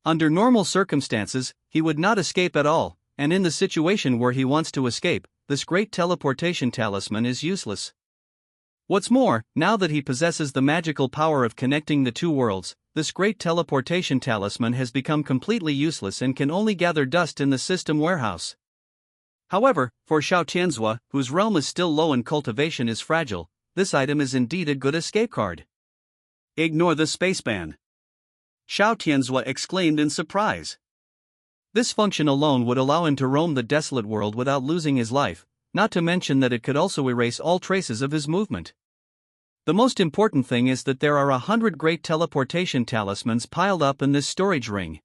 Under normal circumstances, he would not escape at all, and in the situation where he wants to escape, this Great Teleportation Talisman is useless. What's more, now that he possesses the magical power of connecting the 2 worlds, this Great Teleportation Talisman has become completely useless and can only gather dust in the system warehouse. However, for Xiao Tianzuo, whose realm is still low and cultivation is fragile, this item is indeed a good escape card. Ignore the spaceban. Xiao Tianzuo exclaimed in surprise. This function alone would allow him to roam the desolate world without losing his life, not to mention that it could also erase all traces of his movement. The most important thing is that there are 100 great teleportation talismans piled up in this storage ring.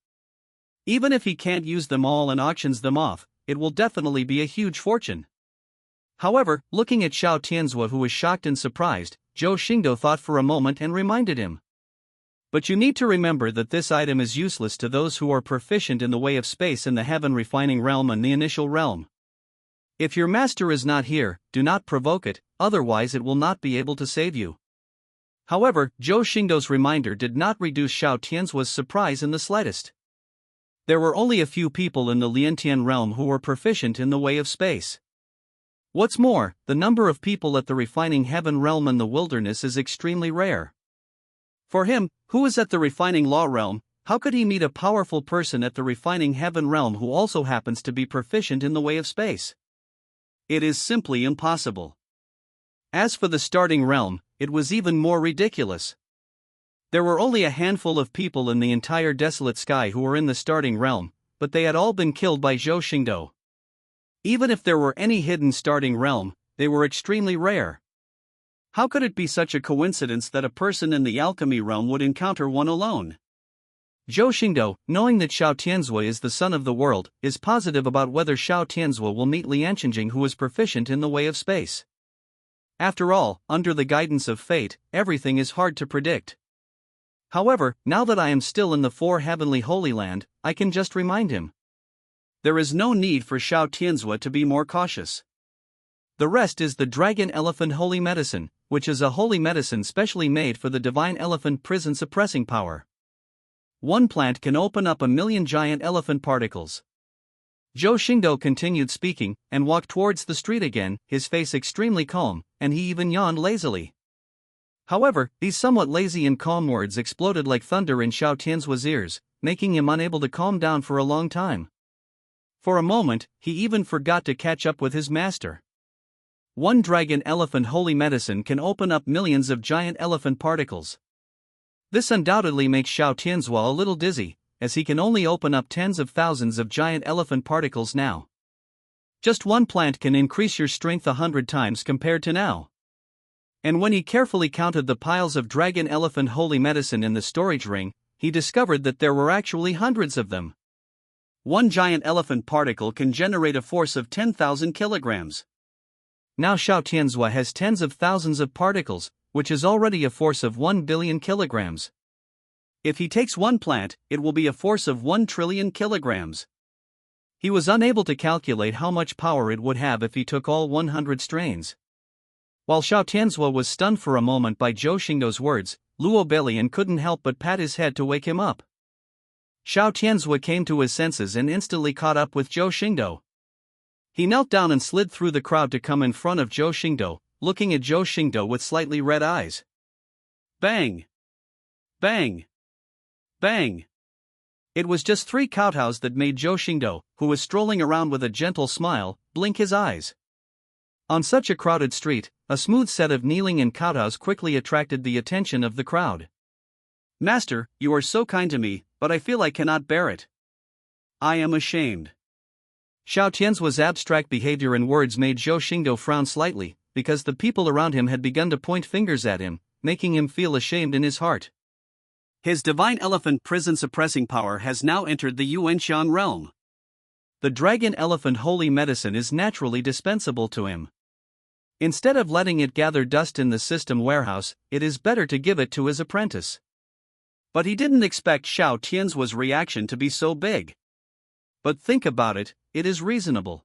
Even if he can't use them all and auctions them off, it will definitely be a huge fortune. However, looking at Xiao Tianzuo, who was shocked and surprised, Zhou Xingdou thought for a moment and reminded him. But you need to remember that this item is useless to those who are proficient in the way of space in the heaven refining realm and the initial realm. If your master is not here, do not provoke it, otherwise it will not be able to save you. However, Zhou Xingdou's reminder did not reduce Xiao Tianzuo's surprise in the slightest. There were only a few people in the Liantian realm who were proficient in the way of space. What's more, the number of people at the refining heaven realm and the wilderness is extremely rare. For him, who is at the refining law realm, how could he meet a powerful person at the refining heaven realm who also happens to be proficient in the way of space? It is simply impossible. As for the starting realm, it was even more ridiculous. There were only a handful of people in the entire desolate sky who were in the starting realm, but they had all been killed by Zhou Xingdou. Even if there were any hidden starting realm, they were extremely rare. How could it be such a coincidence that a person in the alchemy realm would encounter one alone? Zhou Xingdou, knowing that Xiao Tianzuo is the sun of the world, is positive about whether Xiao Tianzuo will meet Lian Qingjing, who is proficient in the way of space. After all, under the guidance of fate, everything is hard to predict. However, now that I am still in the 4 heavenly Holy Land, I can just remind him. There is no need for Xiao Tianzuo to be more cautious. The rest is the Dragon Elephant Holy Medicine, which is a holy medicine specially made for the Divine Elephant prison suppressing power. 1 plant can open up 1,000,000 giant elephant particles. Zhou Xingdou continued speaking, and walked towards the street again, his face extremely calm, and he even yawned lazily. However, these somewhat lazy and calm words exploded like thunder in Xiao Tianzuo's ears, making him unable to calm down for a long time. For a moment, he even forgot to catch up with his master. 1 dragon elephant holy medicine can open up millions of giant elephant particles. This undoubtedly makes Xiao Tianzuo a little dizzy, as he can only open up tens of thousands of giant elephant particles now. Just 1 plant can increase your strength 100 times compared to now. And when he carefully counted the piles of dragon elephant holy medicine in the storage ring, he discovered that there were actually hundreds of them. 1 giant elephant particle can generate a force of 10,000 kilograms. Now Xiao Tianzuo has tens of thousands of particles, which is already a force of 1 billion kilograms. If he takes 1 plant, it will be a force of 1 trillion kilograms. He was unable to calculate how much power it would have if he took all 100 strains. While Xiao Tianzhua was stunned for a moment by Zhou Xingdou's words, Luo Belian couldn't help but pat his head to wake him up. Xiao Tianzhua came to his senses and instantly caught up with Zhou Xingdou. He knelt down and slid through the crowd to come in front of Zhou Xingdou, looking at Zhou Xingdou with slightly red eyes. Bang! Bang! Bang! It was just 3 kowtows that made Zhou Xingdou, who was strolling around with a gentle smile, blink his eyes. On such a crowded street, a smooth set of kneeling and kowtows quickly attracted the attention of the crowd. Master, you are so kind to me, but I feel I cannot bear it. I am ashamed. Xiao Tianzhua's abstract behavior and words made Zhou Xingdou frown slightly, because the people around him had begun to point fingers at him, making him feel ashamed in his heart. His divine elephant prison suppressing power has now entered the Chuyuan Realm. The dragon elephant holy medicine is naturally dispensable to him. Instead of letting it gather dust in the system warehouse, it is better to give it to his apprentice. But he didn't expect Xiao Tianzhua's reaction to be so big. But think about it, it is reasonable.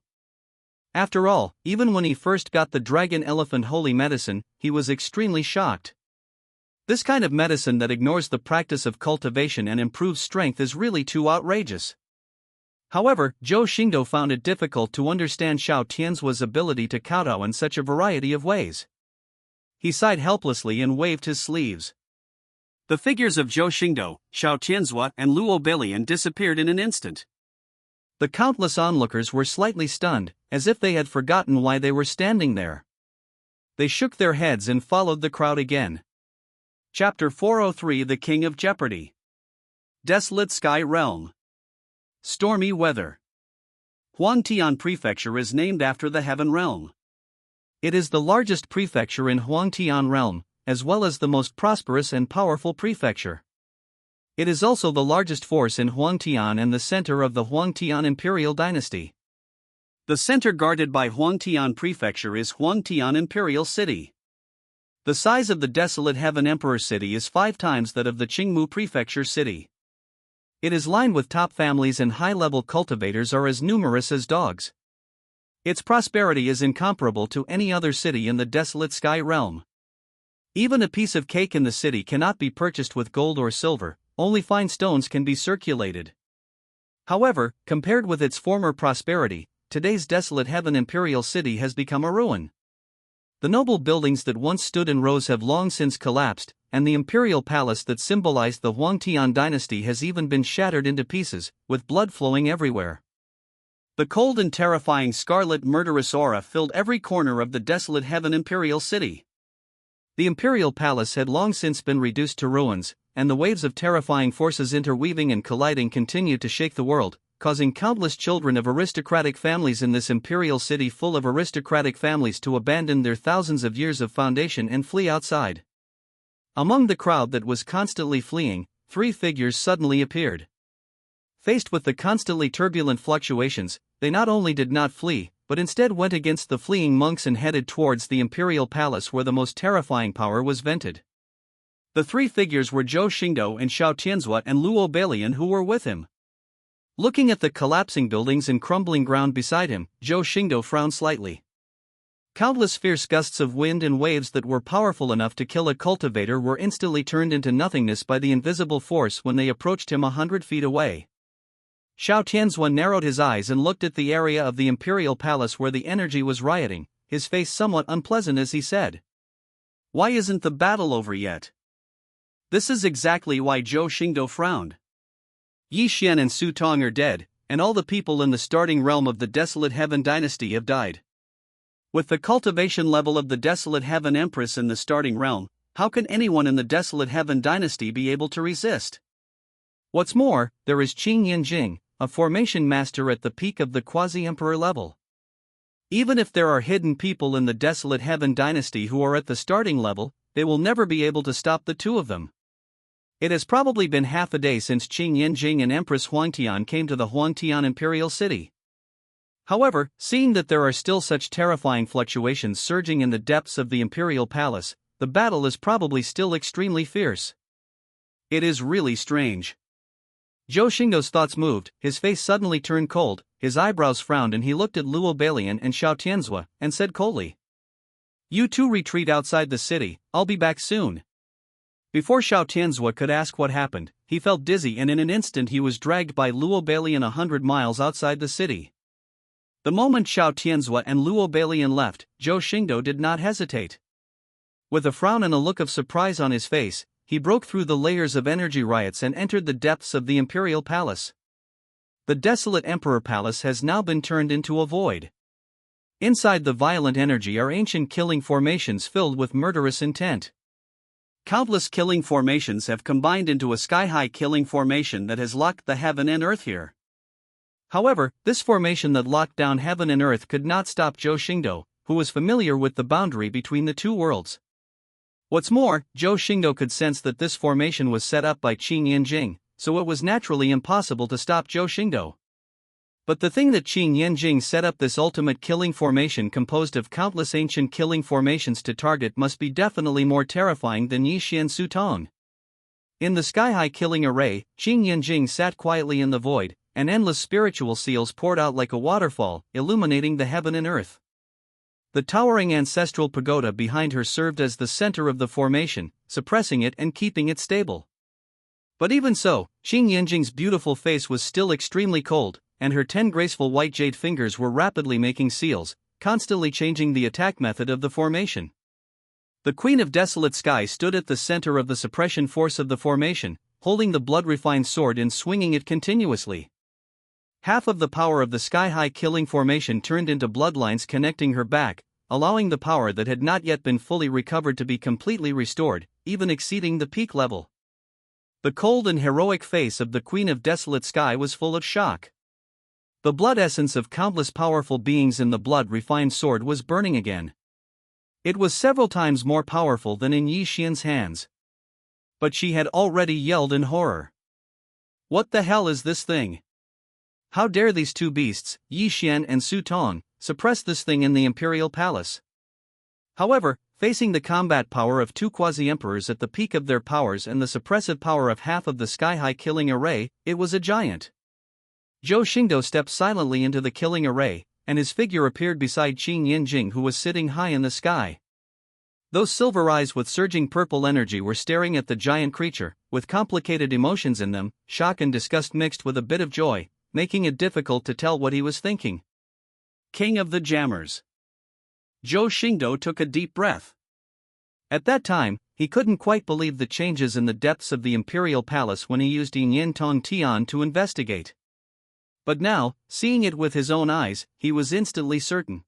After all, even when he first got the dragon elephant holy medicine, he was extremely shocked. This kind of medicine that ignores the practice of cultivation and improves strength is really too outrageous. However, Zhou Xingdou found it difficult to understand Xiao Tianzhua's ability to kowtow in such a variety of ways. He sighed helplessly and waved his sleeves. The figures of Zhou Xingdou, Xiao Tianzhua, and Luo Belian disappeared in an instant. The countless onlookers were slightly stunned, as if they had forgotten why they were standing there. They shook their heads and followed the crowd again. Chapter 403: The King of Jeopardy. Desolate Sky Realm. Stormy weather. Huangtian Prefecture is named after the Heaven Realm. It is the largest prefecture in Huangtian Realm, as well as the most prosperous and powerful prefecture. It is also the largest force in Huangtian and the center of the Huangtian Imperial Dynasty. The center guarded by Huangtian Prefecture is Huangtian Imperial City. The size of the desolate Heaven Emperor City is 5 times that of the Qingmu Prefecture City. It is lined with top families and high-level cultivators are as numerous as dogs. Its prosperity is incomparable to any other city in the desolate Sky Realm. Even a piece of cake in the city cannot be purchased with gold or silver, only fine stones can be circulated. However, compared with its former prosperity, today's desolate Heaven Imperial City has become a ruin. The noble buildings that once stood in rows have long since collapsed, and the imperial palace that symbolized the Huangtian dynasty has even been shattered into pieces, with blood flowing everywhere. The cold and terrifying scarlet murderous aura filled every corner of the desolate Heaven Imperial City. The imperial palace had long since been reduced to ruins, and the waves of terrifying forces interweaving and colliding continued to shake the world, causing countless children of aristocratic families in this imperial city full of aristocratic families to abandon their thousands of years of foundation and flee outside. Among the crowd that was constantly fleeing, 3 figures suddenly appeared. Faced with the constantly turbulent fluctuations, they not only did not flee, but instead went against the fleeing monks and headed towards the imperial palace where the most terrifying power was vented. The 3 figures were Zhou Xingdou and Xiao Tianzhua and Luo Belian who were with him. Looking at the collapsing buildings and crumbling ground beside him, Zhou Xingdou frowned slightly. Countless fierce gusts of wind and waves that were powerful enough to kill a cultivator were instantly turned into nothingness by the invisible force when they approached him 100 feet away. Xiao Tianzhua narrowed his eyes and looked at the area of the imperial palace where the energy was rioting, his face somewhat unpleasant as he said, "Why isn't the battle over yet?" This is exactly why Zhou Xingdou frowned. Yi Xian and Su Tong are dead, and all the people in the starting realm of the desolate Heaven dynasty have died. With the cultivation level of the desolate Heaven Empress in the starting realm, how can anyone in the desolate Heaven dynasty be able to resist? What's more, there is Qing Yanjing, a formation master at the peak of the quasi-emperor level. Even if there are hidden people in the desolate Heaven dynasty who are at the starting level, they will never be able to stop the 2 of them. It has probably been half a day since Qing Yanjing and Empress Huangtian came to the Huangtian Imperial City. However, seeing that there are still such terrifying fluctuations surging in the depths of the Imperial Palace, the battle is probably still extremely fierce. It is really strange. Zhou Xingdou's thoughts moved, his face suddenly turned cold, his eyebrows frowned and he looked at Luo Belian and Xiao Tianzhua, and said coldly, You two retreat outside the city, I'll be back soon. Before Xiao Tianzhua could ask what happened, he felt dizzy and in an instant he was dragged by Luo Balian 100 miles outside the city. The moment Xiao Tianzhua and Luo Balian left, Zhou Xingdou did not hesitate. With a frown and a look of surprise on his face, he broke through the layers of energy riots and entered the depths of the Imperial Palace. The desolate Emperor Palace has now been turned into a void. Inside the violent energy are ancient killing formations filled with murderous intent. Countless killing formations have combined into a sky-high killing formation that has locked the heaven and earth here. However, this formation that locked down heaven and earth could not stop Zhou Xingdou, who was familiar with the boundary between the two worlds. What's more, Zhou Xingdou could sense that this formation was set up by Qin Yanjing, so it was naturally impossible to stop Zhou Xingdou. But the thing that Qin Yanjing set up this ultimate killing formation composed of countless ancient killing formations to target must be definitely more terrifying than Yixian Su Tong. In the sky-high killing array, Qin Yanjing sat quietly in the void, and endless spiritual seals poured out like a waterfall, illuminating the heaven and earth. The towering ancestral pagoda behind her served as the center of the formation, suppressing it and keeping it stable. But even so, Qin Yanjing's beautiful face was still extremely cold, and her 10 graceful white jade fingers were rapidly making seals, constantly changing the attack method of the formation. The Queen of Desolate Sky stood at the center of the suppression force of the formation, holding the blood-refined sword and swinging it continuously. Half of the power of the sky-high killing formation turned into bloodlines connecting her back, allowing the power that had not yet been fully recovered to be completely restored, even exceeding the peak level. The cold and heroic face of the Queen of Desolate Sky was full of shock. The blood essence of countless powerful beings in the blood-refined sword was burning again. It was several times more powerful than in Yi Xian's hands. But she had already yelled in horror. What the hell is this thing? How dare these two beasts, Yi Xian and Su Tong, suppress this thing in the Imperial Palace? However, facing the combat power of two quasi-emperors at the peak of their powers and the suppressive power of half of the sky-high killing array, it was a giant. Zhou Xingdou stepped silently into the killing array, and his figure appeared beside Qin Yanjing, who was sitting high in the sky. Those silver eyes with surging purple energy were staring at the giant creature, with complicated emotions in them, shock and disgust mixed with a bit of joy, making it difficult to tell what he was thinking. King of the Jammers. Zhou Xingdou took a deep breath. At that time, he couldn't quite believe the changes in the depths of the Imperial Palace when he used Yin Tong Tian to investigate. But now, seeing it with his own eyes, he was instantly certain.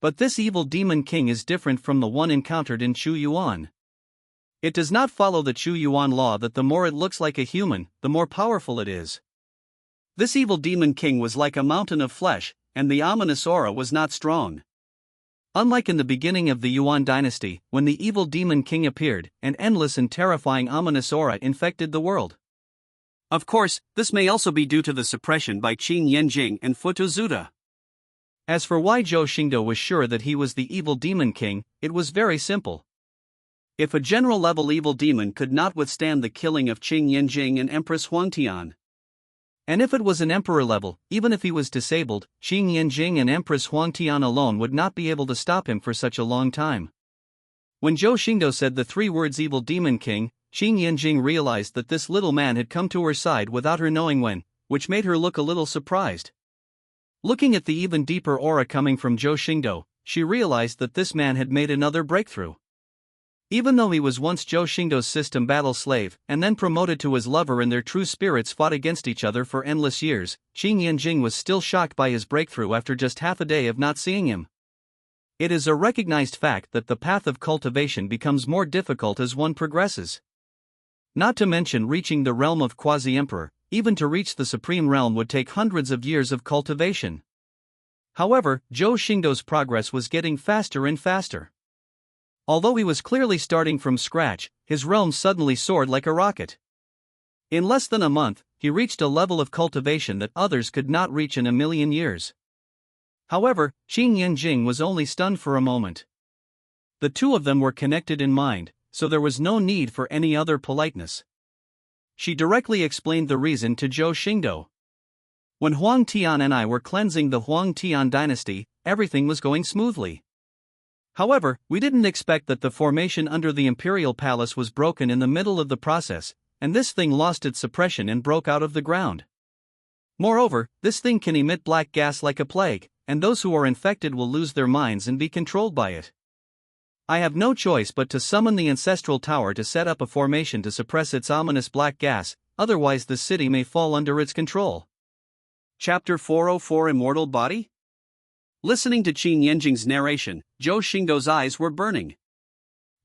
But this evil demon king is different from the one encountered in Chuyuan. It does not follow the Chuyuan law that the more it looks like a human, the more powerful it is. This evil demon king was like a mountain of flesh, and the ominous aura was not strong. Unlike in the beginning of the Yuan dynasty, when the evil demon king appeared, an endless and terrifying ominous aura infected the world. Of course, this may also be due to the suppression by Qin Yanjing and Futuzuda. As for why Zhou Xingdou was sure that he was the evil demon king, it was very simple. If a general-level evil demon could not withstand the killing of Qin Yanjing and Empress Huangtian, and if it was an emperor level, even if he was disabled, Qin Yanjing and Empress Huangtian alone would not be able to stop him for such a long time. When Zhou Xingdou said the 3 words evil demon king, Qin Yanjing realized that this little man had come to her side without her knowing when, which made her look a little surprised. Looking at the even deeper aura coming from Zhou Xingdou, she realized that this man had made another breakthrough. Even though he was once Zhou Xingdou's system battle slave and then promoted to his lover and their true spirits fought against each other for endless years, Qin Yanjing was still shocked by his breakthrough after just half a day of not seeing him. It is a recognized fact that the path of cultivation becomes more difficult as one progresses. Not to mention reaching the realm of quasi-emperor, even to reach the supreme realm would take hundreds of years of cultivation. However, Zhou Xingdou's progress was getting faster and faster. Although he was clearly starting from scratch, his realm suddenly soared like a rocket. In less than a month, he reached a level of cultivation that others could not reach in a million years. However, Qin Yanjing was only stunned for a moment. The two of them were connected in mind, so there was no need for any other politeness. She directly explained the reason to Zhou Xingdou. When Huang Tian and I were cleansing the Huang Tian dynasty, everything was going smoothly. However, we didn't expect that the formation under the Imperial Palace was broken in the middle of the process, and this thing lost its suppression and broke out of the ground. Moreover, this thing can emit black gas like a plague, and those who are infected will lose their minds and be controlled by it. I have no choice but to summon the Ancestral Tower to set up a formation to suppress its ominous black gas, otherwise the city may fall under its control. Chapter 404 Immortal Body? Listening to Qin Yanjing's narration, Zhou Xingdou's eyes were burning.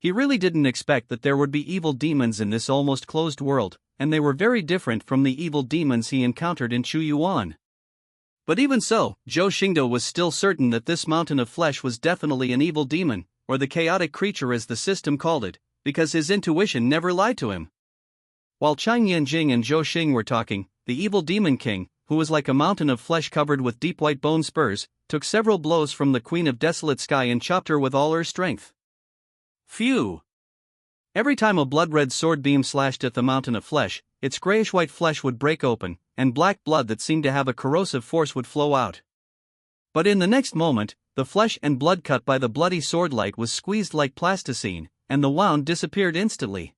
He really didn't expect that there would be evil demons in this almost closed world, and they were very different from the evil demons he encountered in Chuyuan. But even so, Zhou Xingdou was still certain that this mountain of flesh was definitely an evil demon, or the chaotic creature as the system called it, because his intuition never lied to him. While Qin Yanjing and Zhou Xing were talking, the evil demon king, who was like a mountain of flesh covered with deep white bone spurs, took several blows from the Queen of Desolate Sky and chopped her with all her strength. Phew! Every time a blood-red sword beam slashed at the mountain of flesh, its grayish-white flesh would break open, and black blood that seemed to have a corrosive force would flow out. But in the next moment, the flesh and blood cut by the bloody sword light was squeezed like plasticine, and the wound disappeared instantly.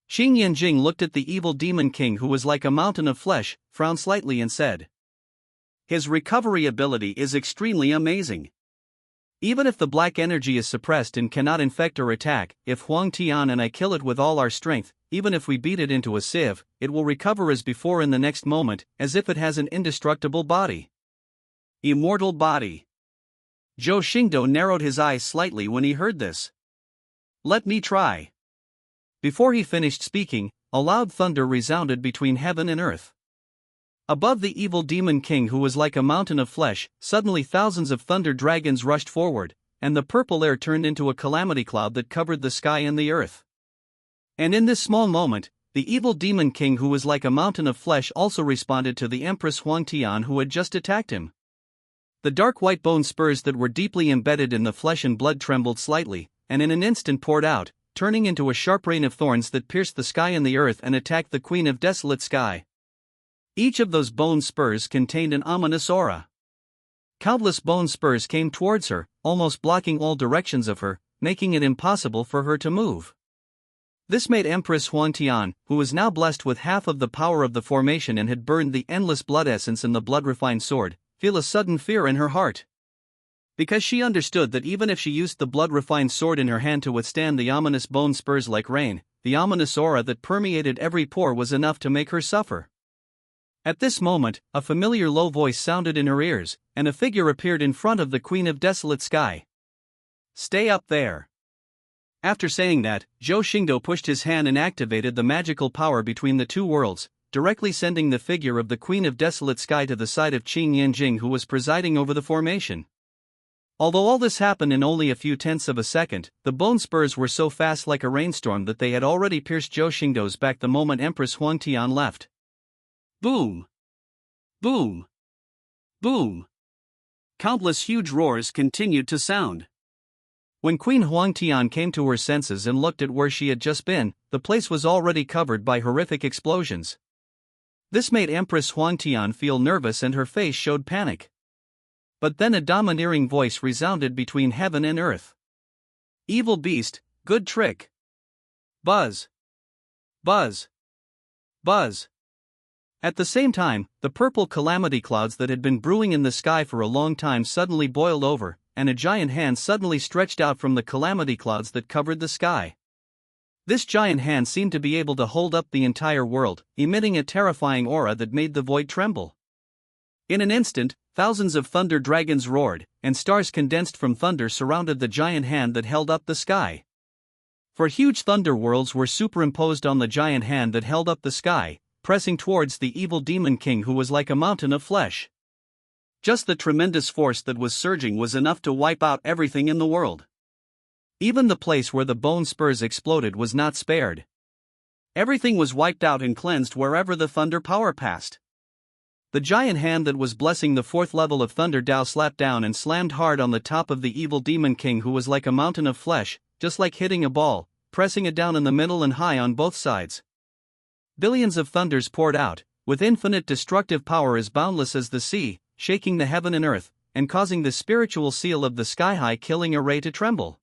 Qin Yanjing looked at the evil demon king who was like a mountain of flesh, frowned slightly and said, "His recovery ability is extremely amazing. Even if the black energy is suppressed and cannot infect or attack, if Huang Tian and I kill it with all our strength, even if we beat it into a sieve, it will recover as before in the next moment, as if it has an indestructible body." Immortal body. Zhou Xingdou narrowed his eyes slightly when he heard this. "Let me try." Before he finished speaking, a loud thunder resounded between heaven and earth. Above the evil demon king who was like a mountain of flesh, suddenly thousands of thunder dragons rushed forward, and the purple air turned into a calamity cloud that covered the sky and the earth. And in this small moment, the evil demon king who was like a mountain of flesh also responded to the Empress Huang Tian who had just attacked him. The dark white bone spurs that were deeply embedded in the flesh and blood trembled slightly, and in an instant poured out, turning into a sharp rain of thorns that pierced the sky and the earth and attacked the Queen of Desolate Sky. Each of those bone spurs contained an ominous aura. Countless bone spurs came towards her, almost blocking all directions of her, making it impossible for her to move. This made Empress Huang Tian, who was now blessed with half of the power of the formation and had burned the endless blood essence in the blood-refined sword, feel a sudden fear in her heart. Because she understood that even if she used the blood-refined sword in her hand to withstand the ominous bone spurs like rain, the ominous aura that permeated every pore was enough to make her suffer. At this moment, a familiar low voice sounded in her ears, and a figure appeared in front of the Queen of Desolate Sky. "Stay up there." After saying that, Zhou Xingdou pushed his hand and activated the magical power between the two worlds, directly sending the figure of the Queen of Desolate Sky to the side of Qin Yanjing who was presiding over the formation. Although all this happened in only a few tenths of a second, the bone spurs were so fast like a rainstorm that they had already pierced Zhou Xingdou's back the moment Empress Huang Tian left. Boom! Boom! Boom! Countless huge roars continued to sound. When Queen Huang Tian came to her senses and looked at where she had just been, the place was already covered by horrific explosions. This made Empress Huang Tian feel nervous and her face showed panic. But then a domineering voice resounded between heaven and earth. "Evil beast, good trick. Buzz. Buzz. Buzz." At the same time, the purple calamity clouds that had been brewing in the sky for a long time suddenly boiled over, and a giant hand suddenly stretched out from the calamity clouds that covered the sky. This giant hand seemed to be able to hold up the entire world, emitting a terrifying aura that made the void tremble. In an instant, thousands of thunder dragons roared, and stars condensed from thunder surrounded the giant hand that held up the sky. For huge thunder worlds were superimposed on the giant hand that held up the sky, pressing towards the evil demon king who was like a mountain of flesh. Just the tremendous force that was surging was enough to wipe out everything in the world. Even the place where the bone spurs exploded was not spared. Everything was wiped out and cleansed wherever the thunder power passed. The giant hand that was blessing the fourth level of Thunder Dao slapped down and slammed hard on the top of the evil demon king who was like a mountain of flesh, just like hitting a ball, pressing it down in the middle and high on both sides. Billions of thunders poured out, with infinite destructive power as boundless as the sea, shaking the heaven and earth, and causing the spiritual seal of the sky-high killing array to tremble.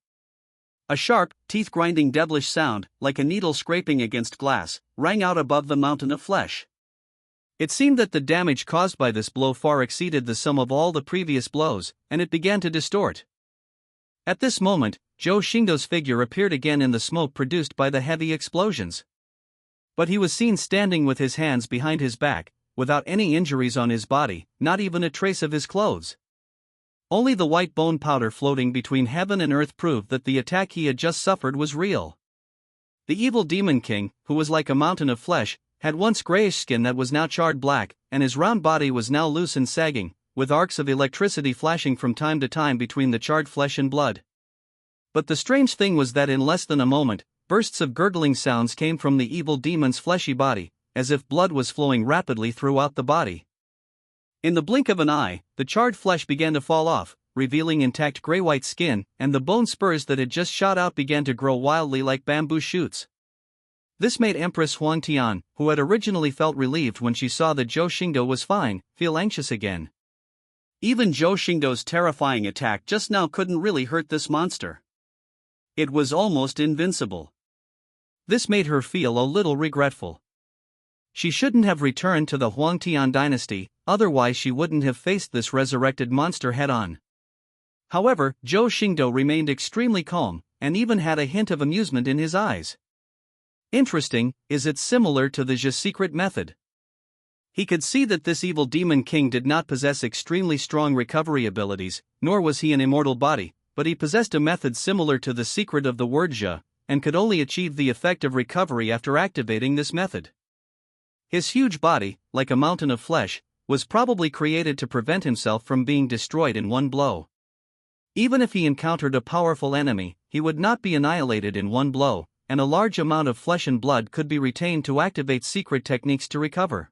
A sharp, teeth-grinding devilish sound, like a needle scraping against glass, rang out above the mountain of flesh. It seemed that the damage caused by this blow far exceeded the sum of all the previous blows, and it began to distort. At this moment, Zhou Xingdou's figure appeared again in the smoke produced by the heavy explosions. But he was seen standing with his hands behind his back, without any injuries on his body, not even a trace of his clothes. Only the white bone powder floating between heaven and earth proved that the attack he had just suffered was real. The evil demon king, who was like a mountain of flesh, had once grayish skin that was now charred black, and his round body was now loose and sagging, with arcs of electricity flashing from time to time between the charred flesh and blood. But the strange thing was that in less than a moment, bursts of gurgling sounds came from the evil demon's fleshy body, as if blood was flowing rapidly throughout the body. In the blink of an eye, the charred flesh began to fall off, revealing intact gray-white skin, and the bone spurs that had just shot out began to grow wildly like bamboo shoots. This made Empress Huang Tian, who had originally felt relieved when she saw that Zhou Xingdou was fine, feel anxious again. Even Zhou Xingdou's terrifying attack just now couldn't really hurt this monster. It was almost invincible. This made her feel a little regretful. She shouldn't have returned to the Huang Tian dynasty, otherwise she wouldn't have faced this resurrected monster head-on. However, Zhou Xingdou remained extremely calm, and even had a hint of amusement in his eyes. Interesting, is it similar to the Zhe secret method? He could see that this evil demon king did not possess extremely strong recovery abilities, nor was he an immortal body, but he possessed a method similar to the secret of the word Zhe, and could only achieve the effect of recovery after activating this method. His huge body, like a mountain of flesh, was probably created to prevent himself from being destroyed in one blow. Even if he encountered a powerful enemy, he would not be annihilated in one blow, and a large amount of flesh and blood could be retained to activate secret techniques to recover.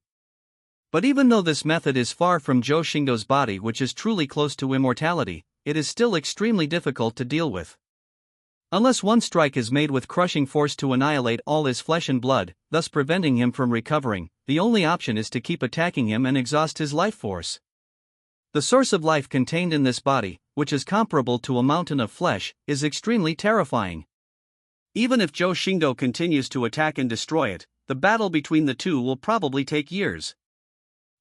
But even though this method is far from Zhou Xingdou's body, which is truly close to immortality, it is still extremely difficult to deal with. Unless one strike is made with crushing force to annihilate all his flesh and blood, thus preventing him from recovering, the only option is to keep attacking him and exhaust his life force. The source of life contained in this body, which is comparable to a mountain of flesh, is extremely terrifying. Even if Zhou Xingdou continues to attack and destroy it, the battle between the two will probably take years.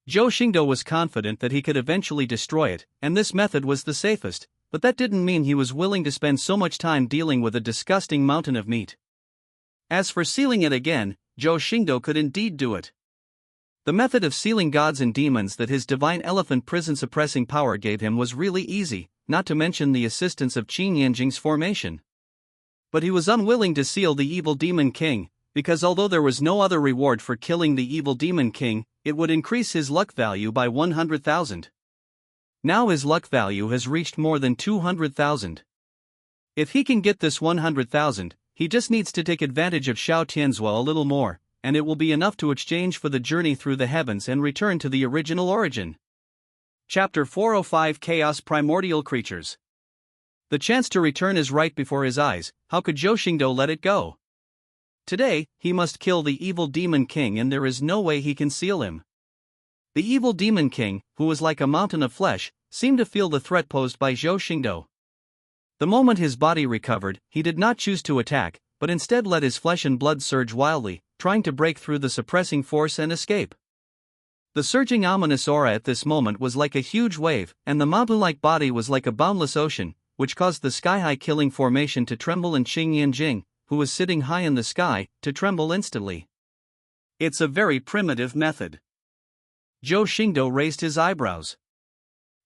Zhou Xingdou was confident that he could eventually destroy it, and this method was the safest, but that didn't mean he was willing to spend so much time dealing with a disgusting mountain of meat. As for sealing it again, Zhou Xingdou could indeed do it. The method of sealing gods and demons that his divine elephant prison suppressing power gave him was really easy, not to mention the assistance of Qin Yanjing's formation. But he was unwilling to seal the evil demon king, because although there was no other reward for killing the evil demon king, it would increase his luck value by 100,000. Now his luck value has reached more than 200,000. If he can get this 100,000, he just needs to take advantage of Xiao Tianzhua a little more, and it will be enough to exchange for the journey through the heavens and return to the original origin. Chapter 405 Chaos Primordial Creatures. The chance to return is right before his eyes. How could Zhou Xingdou let it go? Today, he must kill the evil demon king, and there is no way he can seal him. The evil demon king, who was like a mountain of flesh, seemed to feel the threat posed by Zhou Xingdou. The moment his body recovered, he did not choose to attack, but instead let his flesh and blood surge wildly, trying to break through the suppressing force and escape. The surging ominous aura at this moment was like a huge wave, and the mountain-like body was like a boundless ocean, which caused the sky-high killing formation to tremble and Qin Yanjing, who was sitting high in the sky, to tremble instantly. It's a very primitive method. Zhou Xingdou raised his eyebrows.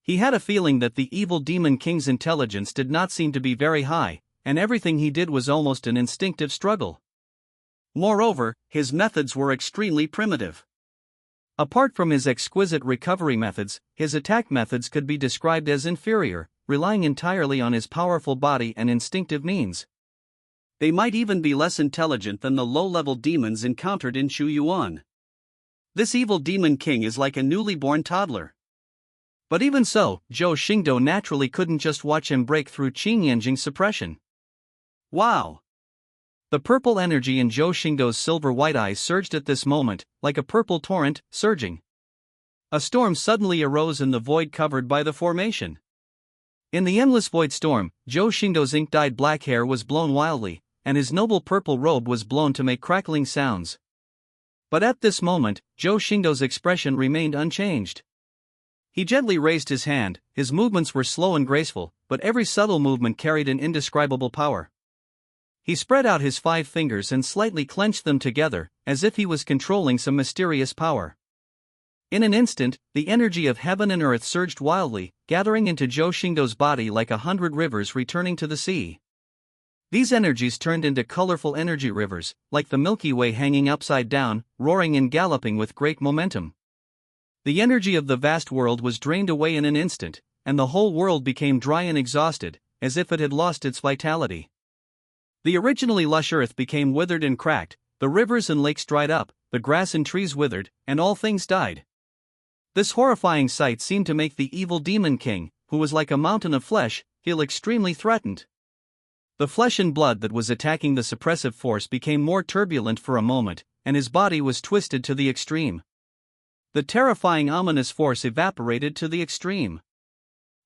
He had a feeling that the evil demon king's intelligence did not seem to be very high, and everything he did was almost an instinctive struggle. Moreover, his methods were extremely primitive. Apart from his exquisite recovery methods, his attack methods could be described as inferior, relying entirely on his powerful body and instinctive means. They might even be less intelligent than the low-level demons encountered in Chuyuan. This evil demon king is like a newly born toddler. But even so, Zhou Xingdou naturally couldn't just watch him break through Qin Yanjing's suppression. Wow! The purple energy in Zhou Xingdou's silver-white eyes surged at this moment, like a purple torrent, surging. A storm suddenly arose in the void covered by the formation. In the endless void storm, Zhou Xingdou's ink-dyed black hair was blown wildly, and his noble purple robe was blown to make crackling sounds. But at this moment, Zhou Xingdou's expression remained unchanged. He gently raised his hand, his movements were slow and graceful, but every subtle movement carried an indescribable power. He spread out his 5 fingers and slightly clenched them together, as if he was controlling some mysterious power. In an instant, the energy of heaven and earth surged wildly, gathering into Zhou Xingdou's body like 100 rivers returning to the sea. These energies turned into colorful energy rivers, like the Milky Way hanging upside down, roaring and galloping with great momentum. The energy of the vast world was drained away in an instant, and the whole world became dry and exhausted, as if it had lost its vitality. The originally lush earth became withered and cracked, the rivers and lakes dried up, the grass and trees withered, and all things died. This horrifying sight seemed to make the evil demon king, who was like a mountain of flesh, feel extremely threatened. The flesh and blood that was attacking the suppressive force became more turbulent for a moment, and his body was twisted to the extreme. The terrifying ominous force evaporated to the extreme.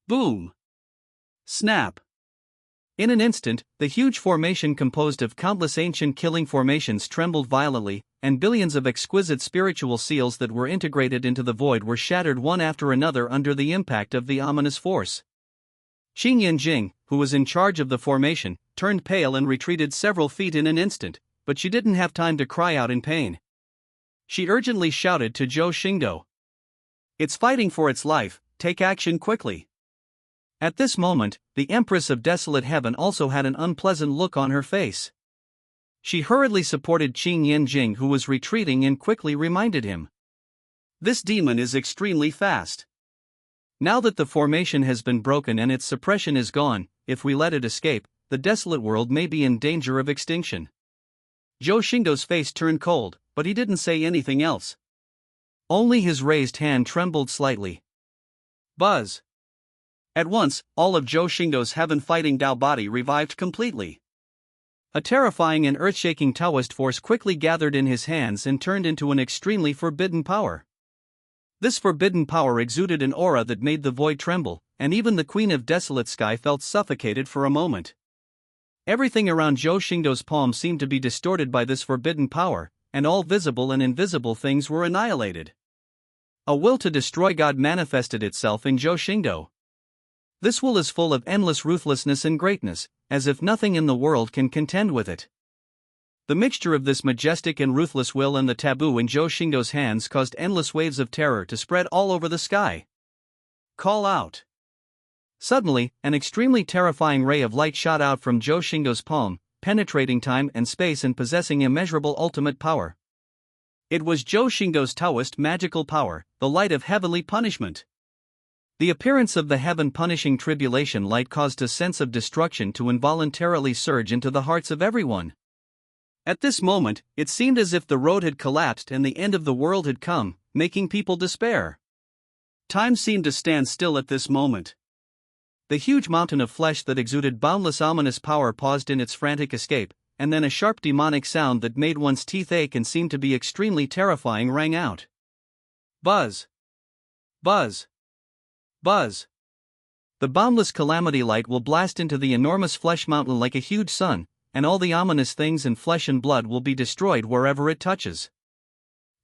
Boom! Snap! In an instant, the huge formation composed of countless ancient killing formations trembled violently, and billions of exquisite spiritual seals that were integrated into the void were shattered one after another under the impact of the ominous force. Qing Yanjing, who was in charge of the formation, turned pale and retreated several feet in an instant, but she didn't have time to cry out in pain. She urgently shouted to Zhou Xingdou. "It's fighting for its life, take action quickly." At this moment, the Empress of Desolate Heaven also had an unpleasant look on her face. She hurriedly supported Qing Yanjing, who was retreating, and quickly reminded him. "This demon is extremely fast. Now that the formation has been broken and its suppression is gone, if we let it escape, the desolate world may be in danger of extinction." Zhou Xingdou's face turned cold, but he didn't say anything else. Only his raised hand trembled slightly. Buzz! At once, all of Zhou Xingdou's heaven-fighting Tao body revived completely. A terrifying and earth-shaking Taoist force quickly gathered in his hands and turned into an extremely forbidden power. This forbidden power exuded an aura that made the void tremble, and even the Queen of Desolate Sky felt suffocated for a moment. Everything around Zhou Xingdou's palm seemed to be distorted by this forbidden power, and all visible and invisible things were annihilated. A will to destroy God manifested itself in Zhou Xingdou. This will is full of endless ruthlessness and greatness, as if nothing in the world can contend with it. The mixture of this majestic and ruthless will and the taboo in Zhou Xingdou's hands caused endless waves of terror to spread all over the sky. Call out! Suddenly, an extremely terrifying ray of light shot out from Zhou Xingdou's palm, penetrating time and space and possessing immeasurable ultimate power. It was Zhou Xingdou's Taoist magical power, the light of heavenly punishment. The appearance of the heaven-punishing tribulation light caused a sense of destruction to involuntarily surge into the hearts of everyone. At this moment, it seemed as if the road had collapsed and the end of the world had come, making people despair. Time seemed to stand still at this moment. The huge mountain of flesh that exuded boundless ominous power paused in its frantic escape, and then a sharp demonic sound that made one's teeth ache and seemed to be extremely terrifying rang out. Buzz! Buzz! Buzz! The boundless calamity light will blast into the enormous flesh mountain like a huge sun, and all the ominous things in flesh and blood will be destroyed wherever it touches.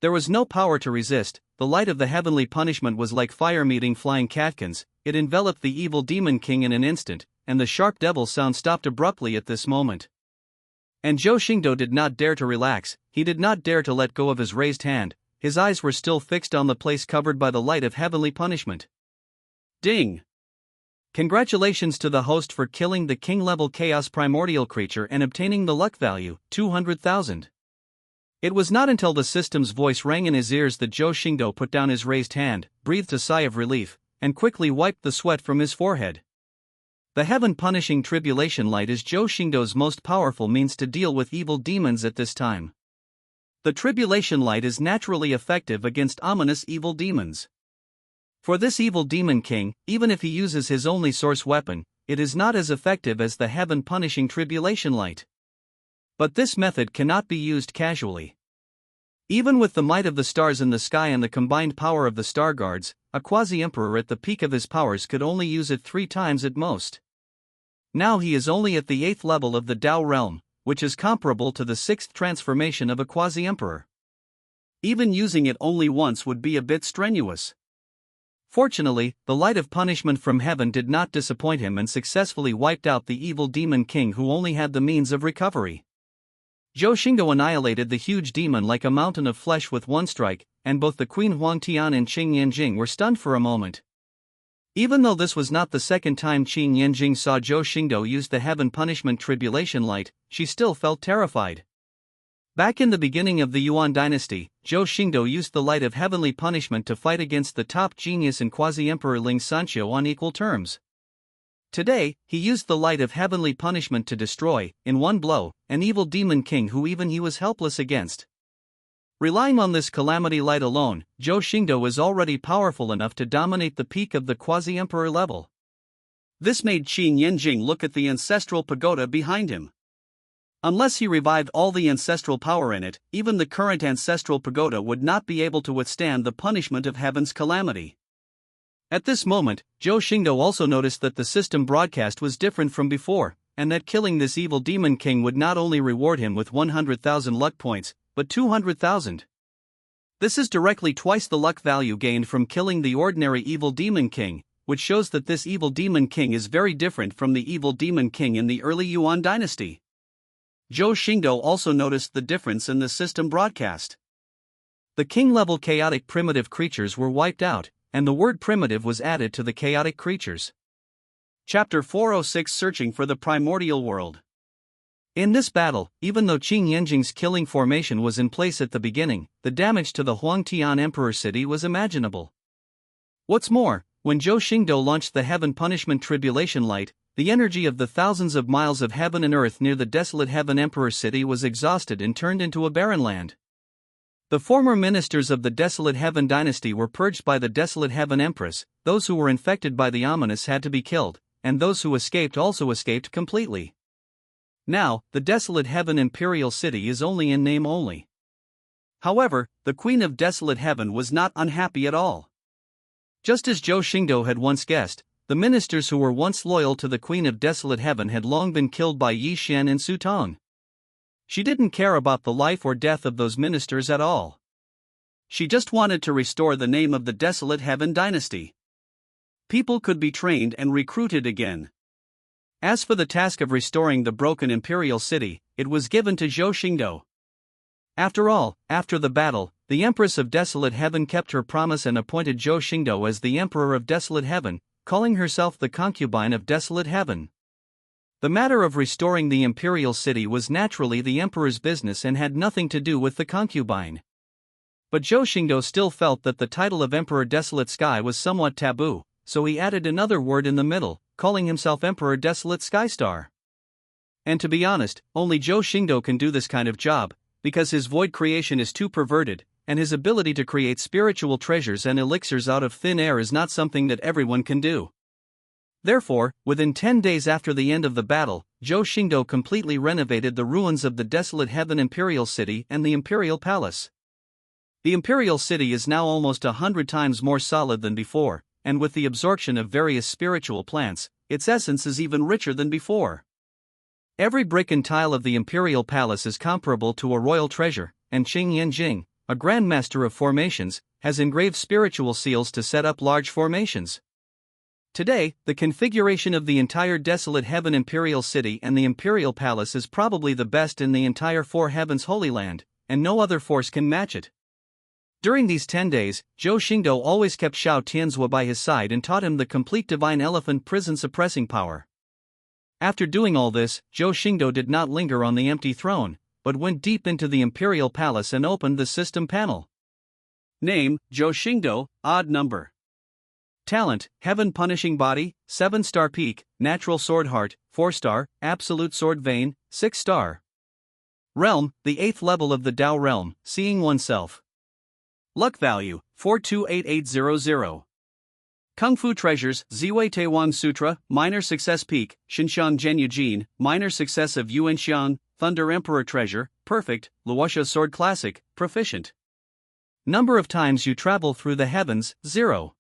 There was no power to resist. The light of the heavenly punishment was like fire meeting flying catkins. It enveloped the evil demon king in an instant, and the sharp devil sound stopped abruptly at this moment. And Zhou Xingdou did not dare to relax, he did not dare to let go of his raised hand, his eyes were still fixed on the place covered by the light of heavenly punishment. Ding! Congratulations to the host for killing the king-level chaos primordial creature and obtaining the luck value, 200,000. It was not until the system's voice rang in his ears that Zhou Xingdou put down his raised hand, breathed a sigh of relief, and quickly wiped the sweat from his forehead. The heaven-punishing tribulation light is Zhou Xingdou's most powerful means to deal with evil demons at this time. The tribulation light is naturally effective against ominous evil demons. For this evil demon king, even if he uses his only source weapon, it is not as effective as the heaven-punishing tribulation light. But this method cannot be used casually. Even with the might of the stars in the sky and the combined power of the star guards, a quasi-emperor at the peak of his powers could only use it 3 times at most. Now he is only at the 8th level of the Zhou realm, which is comparable to the 6th transformation of a quasi-emperor. Even using it only once would be a bit strenuous. Fortunately, the light of punishment from heaven did not disappoint him and successfully wiped out the evil demon king who only had the means of recovery. Zhou Xingdou annihilated the huge demon like a mountain of flesh with one strike, and both the Queen Huang Tian and Qing Yanjing were stunned for a moment. Even though this was not the second time Qing Yanjing saw Zhou Xingdou use the heaven punishment tribulation light, she still felt terrified. Back in the beginning of the Yuan dynasty, Zhou Xingdou used the light of heavenly punishment to fight against the top genius and quasi-emperor Ling Sanqiu on equal terms. Today, he used the light of heavenly punishment to destroy, in one blow, an evil demon king who even he was helpless against. Relying on this calamity light alone, Zhou Xingdou is already powerful enough to dominate the peak of the quasi-emperor level. This made Qing Yanjing look at the ancestral pagoda behind him. Unless he revived all the ancestral power in it, even the current ancestral pagoda would not be able to withstand the punishment of heaven's calamity. At this moment, Zhou Xingdou also noticed that the system broadcast was different from before, and that killing this evil demon king would not only reward him with 100,000 luck points, but 200,000. This is directly twice the luck value gained from killing the ordinary evil demon king, which shows that this evil demon king is very different from the evil demon king in the early Yuan dynasty. Zhou Xingdou also noticed the difference in the system broadcast. The king-level chaotic primitive creatures were wiped out, and the word primitive was added to the chaotic creatures. Chapter 406 Searching for the Primordial World. In this battle, even though Qing Yanjing's killing formation was in place at the beginning, the damage to the Huangtian Emperor city was imaginable. What's more, when Zhou Xingdou launched the heaven punishment tribulation light, the energy of the thousands of miles of heaven and earth near the desolate heaven Emperor city was exhausted and turned into a barren land. The former ministers of the desolate heaven dynasty were purged by the desolate heaven empress, those who were infected by the ominous had to be killed, and those who escaped also escaped completely. Now, the desolate heaven imperial city is only in name only. However, the queen of desolate heaven was not unhappy at all. Just as Zhou Xingdou had once guessed, the ministers who were once loyal to the queen of desolate heaven had long been killed by Yi Xian and Su Tong. She didn't care about the life or death of those ministers at all. She just wanted to restore the name of the desolate heaven dynasty. People could be trained and recruited again. As for the task of restoring the broken imperial city, it was given to Zhou Xingdou. After all, after the battle, the Empress of Desolate Heaven kept her promise and appointed Zhou Xingdou as the Emperor of Desolate Heaven, calling herself the concubine of Desolate Heaven. The matter of restoring the imperial city was naturally the emperor's business and had nothing to do with the concubine. But Zhou Xingdou still felt that the title of Emperor Desolate Sky was somewhat taboo, so he added another word in the middle, calling himself Emperor Desolate Skystar. And to be honest, only Zhou Xingdou can do this kind of job, because his void creation is too perverted, and his ability to create spiritual treasures and elixirs out of thin air is not something that everyone can do. Therefore, within 10 days after the end of the battle, Zhou Xingdou completely renovated the ruins of the desolate heaven imperial city and the imperial palace. The imperial city is now almost 100 times more solid than before, and with the absorption of various spiritual plants, its essence is even richer than before. Every brick and tile of the imperial palace is comparable to a royal treasure, and Qing Yanjing, a grandmaster of formations, has engraved spiritual seals to set up large formations. Today, the configuration of the entire desolate heaven imperial city and the imperial palace is probably the best in the entire Four Heavens Holy Land, and no other force can match it. During these 10 days, Zhou Xingdou always kept Xiao Tianzhua by his side and taught him the complete divine elephant prison suppressing power. After doing all this, Zhou Xingdou did not linger on the empty throne, but went deep into the imperial palace and opened the system panel. Name, Zhou Xingdou, odd number. Talent, Heaven Punishing Body, 7-star Peak, Natural Sword Heart, 4-star, Absolute Sword Vein, 6-star. Realm, the 8th level of the Zhou Realm, Seeing Oneself. Luck Value, 428800. Kung Fu Treasures, Ziwei Taiwan Sutra, Minor Success Peak, Xinshan Zhenyu Jin, Minor Success of Yuanxiang, Thunder Emperor Treasure, Perfect, Luoxia Sword Classic, Proficient. Number of times you travel through the heavens, 0.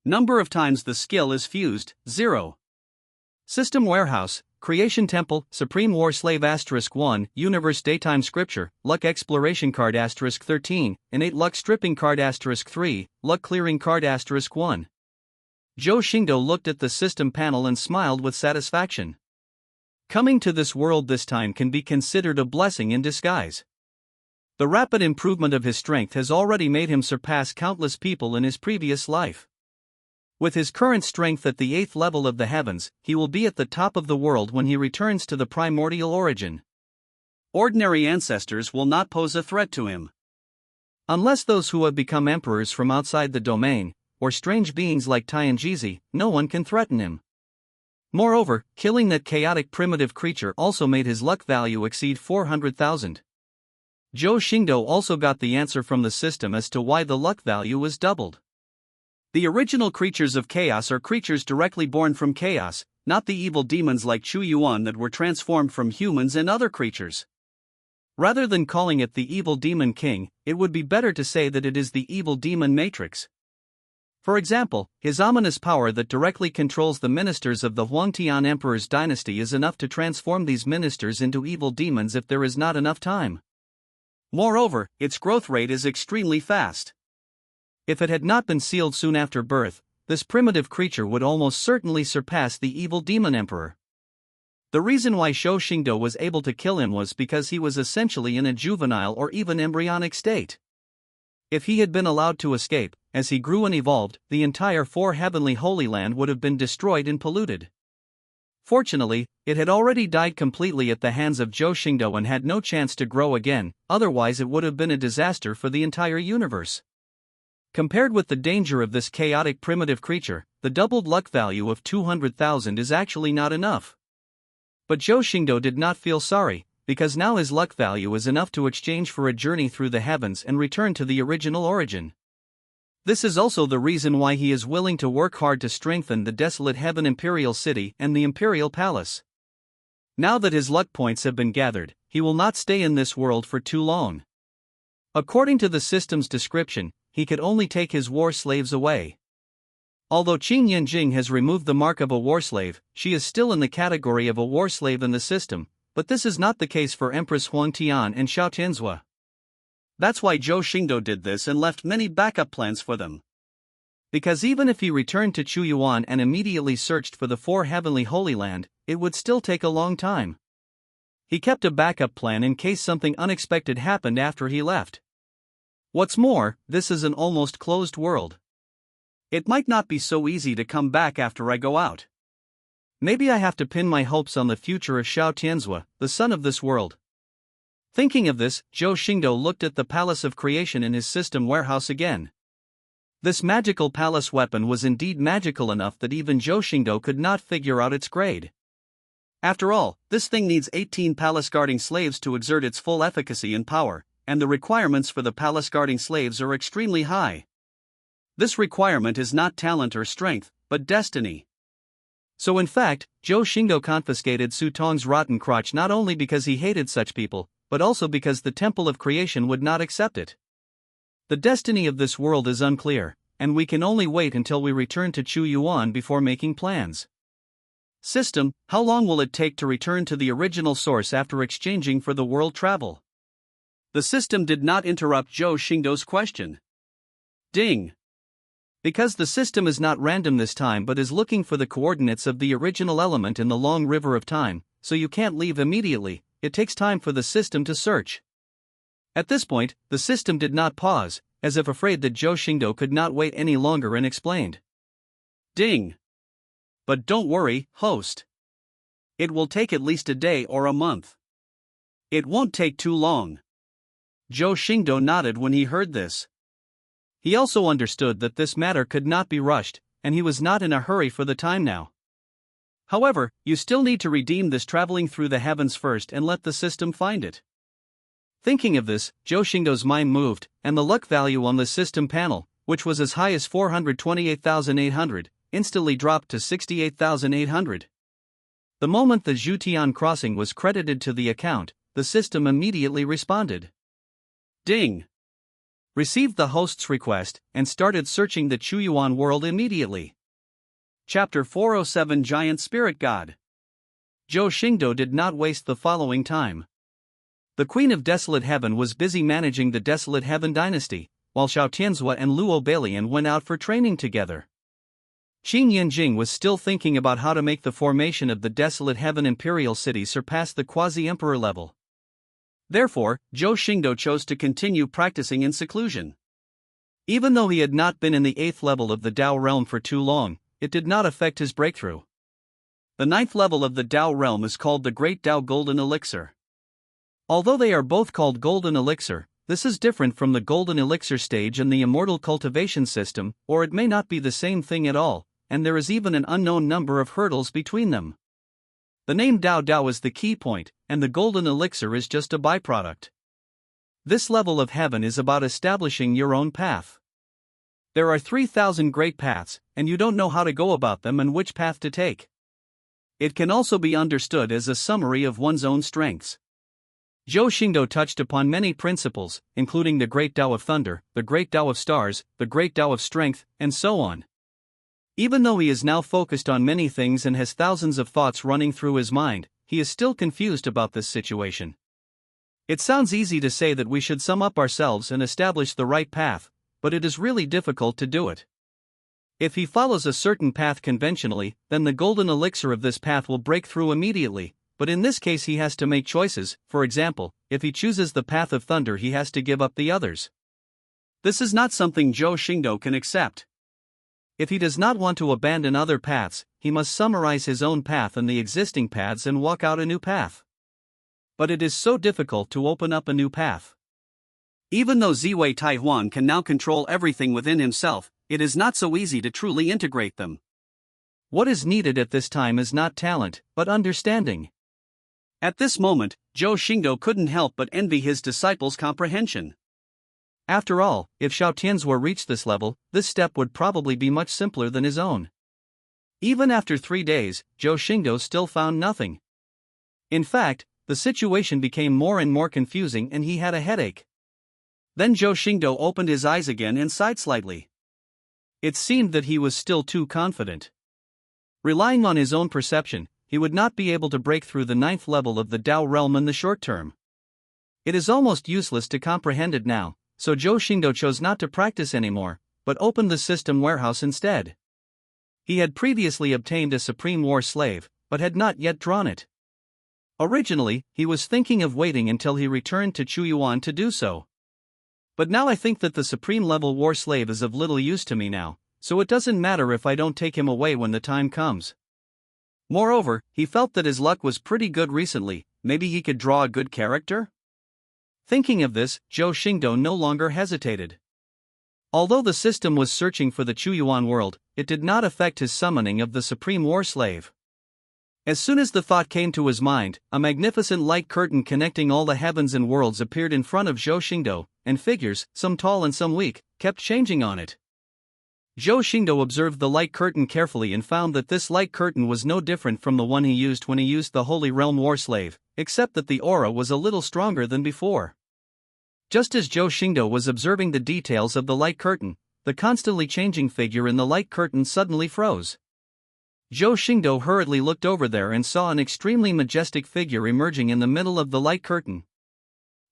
Number of times the skill is fused, 0. System Warehouse, Creation Temple, Supreme War Slave *1, Universe Daytime Scripture, Luck Exploration Card *13, Innate Luck Stripping Card *3, Luck Clearing Card *1. Zhou Xingdou looked at the system panel and smiled with satisfaction. Coming to this world this time can be considered a blessing in disguise. The rapid improvement of his strength has already made him surpass countless people in his previous life. With his current strength at the 8th level of the heavens, he will be at the top of the world when he returns to the primordial origin. Ordinary ancestors will not pose a threat to him. Unless those who have become emperors from outside the domain, or strange beings like Tianjizi, no one can threaten him. Moreover, killing that chaotic primitive creature also made his luck value exceed 400,000. Zhou Xingdou also got the answer from the system as to why the luck value was doubled. The original creatures of chaos are creatures directly born from chaos, not the evil demons like Chuyuan that were transformed from humans and other creatures. Rather than calling it the evil demon king, it would be better to say that it is the evil demon matrix. For example, his ominous power that directly controls the ministers of the Huangtian Emperor's dynasty is enough to transform these ministers into evil demons if there is not enough time. Moreover, its growth rate is extremely fast. If it had not been sealed soon after birth, this primitive creature would almost certainly surpass the evil demon emperor. The reason why Zhou Xingdou was able to kill him was because he was essentially in a juvenile or even embryonic state. If he had been allowed to escape, as he grew and evolved, the entire 4 heavenly Holy Land would have been destroyed and polluted. Fortunately, it had already died completely at the hands of Zhou Xingdou and had no chance to grow again, otherwise it would have been a disaster for the entire universe. Compared with the danger of this chaotic primitive creature, the doubled luck value of 200,000 is actually not enough. But Zhou Xingdou did not feel sorry, because now his luck value is enough to exchange for a journey through the heavens and return to the original origin. This is also the reason why he is willing to work hard to strengthen the desolate Heaven Imperial City and the Imperial Palace. Now that his luck points have been gathered, he will not stay in this world for too long. According to the system's description, he could only take his war slaves away. Although Qin Yanjing has removed the mark of a war slave, she is still in the category of a war slave in the system, but this is not the case for Empress Huangtian and Xiao Tianzhua. That's why Zhou Xingdou did this and left many backup plans for them. Because even if he returned to Chuyuan and immediately searched for the 4 heavenly Holy Land, it would still take a long time. He kept a backup plan in case something unexpected happened after he left. What's more, this is an almost closed world. It might not be so easy to come back after I go out. Maybe I have to pin my hopes on the future of Xiao Tianzhua, the son of this world. Thinking of this, Zhou Xingdou looked at the Palace of Creation in his system warehouse again. This magical palace weapon was indeed magical enough that even Zhou Xingdou could not figure out its grade. After all, this thing needs 18 palace guarding slaves to exert its full efficacy and power, and the requirements for the palace guarding slaves are extremely high. This requirement is not talent or strength, but destiny. So in fact, Zhou Xingdou confiscated Su Tong's rotten crotch not only because he hated such people, but also because the Temple of Creation would not accept it. The destiny of this world is unclear, and we can only wait until we return to Chuyuan before making plans. System, how long will it take to return to the original source after exchanging for the world travel? The system did not interrupt Zhou Xingdou's question. Ding! Because the system is not random this time but is looking for the coordinates of the original element in the long river of time, so you can't leave immediately, it takes time for the system to search. At this point, the system did not pause, as if afraid that Zhou Xingdou could not wait any longer and explained. Ding! But don't worry, host. It will take at least a day or a month. It won't take too long. Zhou Xingdou nodded when he heard this. He also understood that this matter could not be rushed, and he was not in a hurry for the time now. However, you still need to redeem this traveling through the heavens first and let the system find it. Thinking of this, Zhou Xingdou's mind moved, and the luck value on the system panel, which was as high as 428,800, instantly dropped to 68,800. The moment the Zhutian crossing was credited to the account, the system immediately responded. Ding! received the host's request, and started searching the Chuyuan world immediately. Chapter 407 Giant Spirit God. Zhou Xingdou did not waste the following time. The Queen of Desolate Heaven was busy managing the Desolate Heaven dynasty, while Xiao Tianzhua and Luo Balian went out for training together. Qin Yanjing was still thinking about how to make the formation of the Desolate Heaven Imperial City surpass the quasi-emperor level. Therefore, Zhou Xingdou chose to continue practicing in seclusion. Even though he had not been in the 8th level of the Dao realm for too long, it did not affect his breakthrough. The 9th level of the Dao realm is called the Great Dao Golden Elixir. Although they are both called Golden Elixir, this is different from the Golden Elixir stage in the Immortal Cultivation System, or it may not be the same thing at all, and there is even an unknown number of hurdles between them. The name Dao Dao is the key point, and the Golden Elixir is just a byproduct. This level of heaven is about establishing your own path. There are 3,000 great paths, and you don't know how to go about them and which path to take. It can also be understood as a summary of one's own strengths. Zhou Xingdou touched upon many principles, including the Great Dao of Thunder, the Great Dao of Stars, the Great Dao of Strength, and so on. Even though he is now focused on many things and has thousands of thoughts running through his mind, he is still confused about this situation. It sounds easy to say that we should sum up ourselves and establish the right path, but it is really difficult to do it. If he follows a certain path conventionally, then the golden elixir of this path will break through immediately, but in this case he has to make choices. For example, if he chooses the path of thunder, he has to give up the others. This is not something Zhou Xingdou can accept. If he does not want to abandon other paths, he must summarize his own path and the existing paths and walk out a new path. But it is so difficult to open up a new path. Even though Ziwei Taihuan can now control everything within himself, it is not so easy to truly integrate them. What is needed at this time is not talent, but understanding. At this moment, Zhou Xingdou couldn't help but envy his disciples' comprehension. After all, if Xiao Tianzhua reached this level, this step would probably be much simpler than his own. Even after 3 days, Zhou Xingdou still found nothing. In fact, the situation became more and more confusing and he had a headache. Then Zhou Xingdou opened his eyes again and sighed slightly. It seemed that he was still too confident. Relying on his own perception, he would not be able to break through the 9th level of the Dao realm in the short term. It is almost useless to comprehend it now, so Zhou Xingdou chose not to practice anymore, but opened the system warehouse instead. He had previously obtained a Supreme War Slave, but had not yet drawn it. Originally, he was thinking of waiting until he returned to Chuyuan to do so. But now I think that the Supreme Level War Slave is of little use to me now, so it doesn't matter if I don't take him away when the time comes. Moreover, he felt that his luck was pretty good recently. Maybe he could draw a good character? Thinking of this, Zhou Xingdou no longer hesitated. Although the system was searching for the Chuyuan world, it did not affect his summoning of the Supreme War Slave. As soon as the thought came to his mind, a magnificent light curtain connecting all the heavens and worlds appeared in front of Zhou Xingdou, and figures, some tall and some weak, kept changing on it. Zhou Xingdou observed the light curtain carefully and found that this light curtain was no different from the one he used when he used the Holy Realm War Slave, except that the aura was a little stronger than before. Just as Zhou Xingdou was observing the details of the light curtain, the constantly changing figure in the light curtain suddenly froze. Zhou Xingdou hurriedly looked over there and saw an extremely majestic figure emerging in the middle of the light curtain.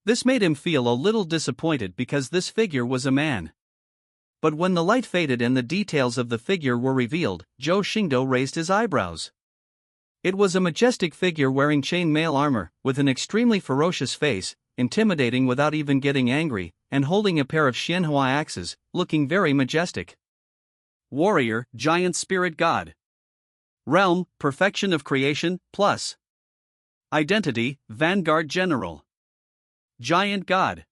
This made him feel a little disappointed because this figure was a man. But when the light faded and the details of the figure were revealed, Zhou Xingdou raised his eyebrows. It was a majestic figure wearing chain-mail armor, with an extremely ferocious face, intimidating without even getting angry, and holding a pair of Xianhua axes, looking very majestic. Warrior, Giant Spirit God. Realm, Perfection of Creation, Plus. Identity, Vanguard General. Giant God.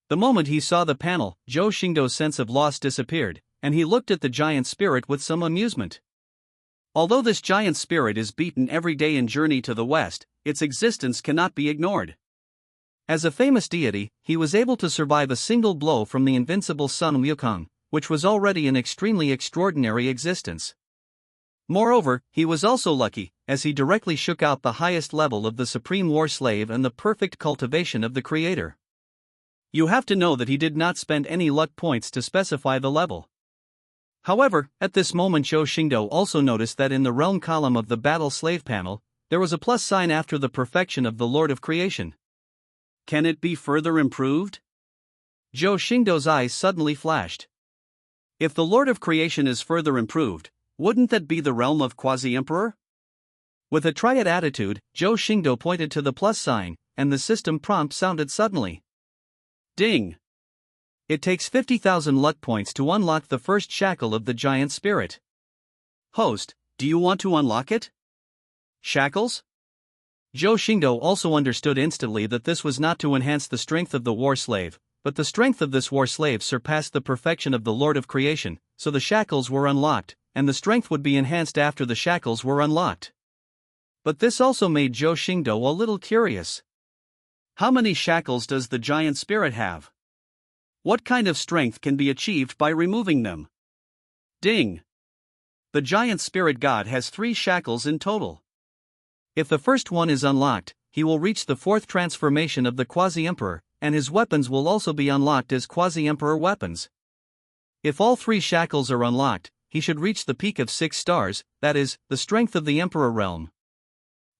The moment he saw the panel, Zhou Xingdou's sense of loss disappeared, and he looked at the giant spirit with some amusement. Although this giant spirit is beaten every day in Journey to the West, its existence cannot be ignored. As a famous deity, he was able to survive a single blow from the invincible Sun Wukong, which was already an extremely extraordinary existence. Moreover, he was also lucky, as he directly shook out the highest level of the Supreme War Slave and the perfect cultivation of the Creator. You have to know that he did not spend any luck points to specify the level. However, at this moment Zhou Xingdou also noticed that in the realm column of the battle slave panel, there was a plus sign after the perfection of the Lord of Creation. Can it be further improved? Zhou Xingdou's eyes suddenly flashed. If the Lord of Creation is further improved, wouldn't that be the realm of Quasi-Emperor? With a triad attitude, Zhou Xingdou pointed to the plus sign, and the system prompt sounded suddenly. Ding! It takes 50,000 luck points to unlock the first shackle of the giant spirit. Host, do you want to unlock it? Shackles? Zhou Xingdou also understood instantly that this was not to enhance the strength of the war slave, but the strength of this war slave surpassed the perfection of the Lord of Creation, so the shackles were unlocked, and the strength would be enhanced after the shackles were unlocked. But this also made Zhou Xingdou a little curious. How many shackles does the giant spirit have? What kind of strength can be achieved by removing them? Ding! The giant spirit god has 3 shackles in total. If the first one is unlocked, he will reach the 4th transformation of the Quasi-Emperor, and his weapons will also be unlocked as Quasi-Emperor weapons. If all 3 shackles are unlocked, he should reach the peak of 6 stars, that is, the strength of the Emperor realm.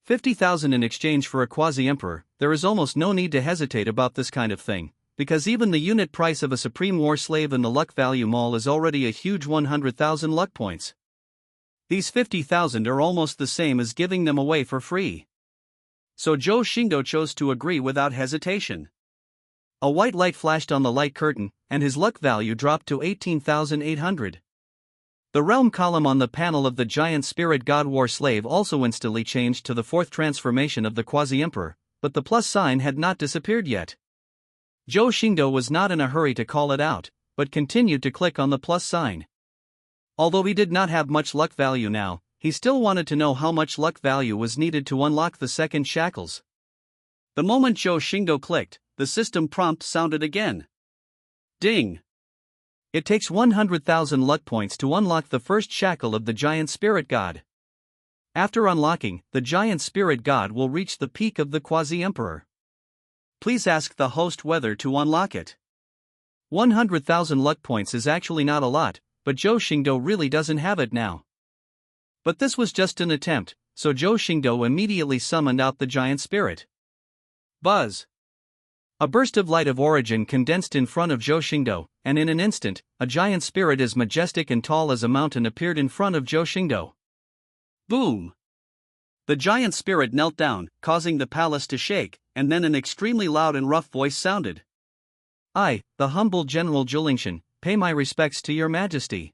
50,000 in exchange for a Quasi-Emperor, there is almost no need to hesitate about this kind of thing, because even the unit price of a Supreme War Slave in the Luck Value Mall is already a huge 100,000 luck points. These 50,000 are almost the same as giving them away for free. So Zhou Xingdou chose to agree without hesitation. A white light flashed on the light curtain, and his luck value dropped to 18,800. The realm column on the panel of the giant spirit god war slave also instantly changed to the 4th transformation of the Quasi-Emperor, but the plus sign had not disappeared yet. Zhou Xingdou was not in a hurry to call it out, but continued to click on the plus sign. Although he did not have much luck value now, he still wanted to know how much luck value was needed to unlock the second shackles. The moment Zhou Xingdou clicked, the system prompt sounded again. Ding! It takes 100,000 luck points to unlock the first shackle of the giant spirit god. After unlocking, the giant spirit god will reach the peak of the Quasi-Emperor. Please ask the host whether to unlock it. 100,000 luck points is actually not a lot, but Zhou Xingdou really doesn't have it now. But this was just an attempt, so Zhou Xingdou immediately summoned out the giant spirit. Buzz! A burst of light of origin condensed in front of Zhou Xingdou, and in an instant, a giant spirit as majestic and tall as a mountain appeared in front of Zhou Xingdou. Boom! The giant spirit knelt down, causing the palace to shake, and then an extremely loud and rough voice sounded. I, the humble General Zhulingshan, pay my respects to your majesty.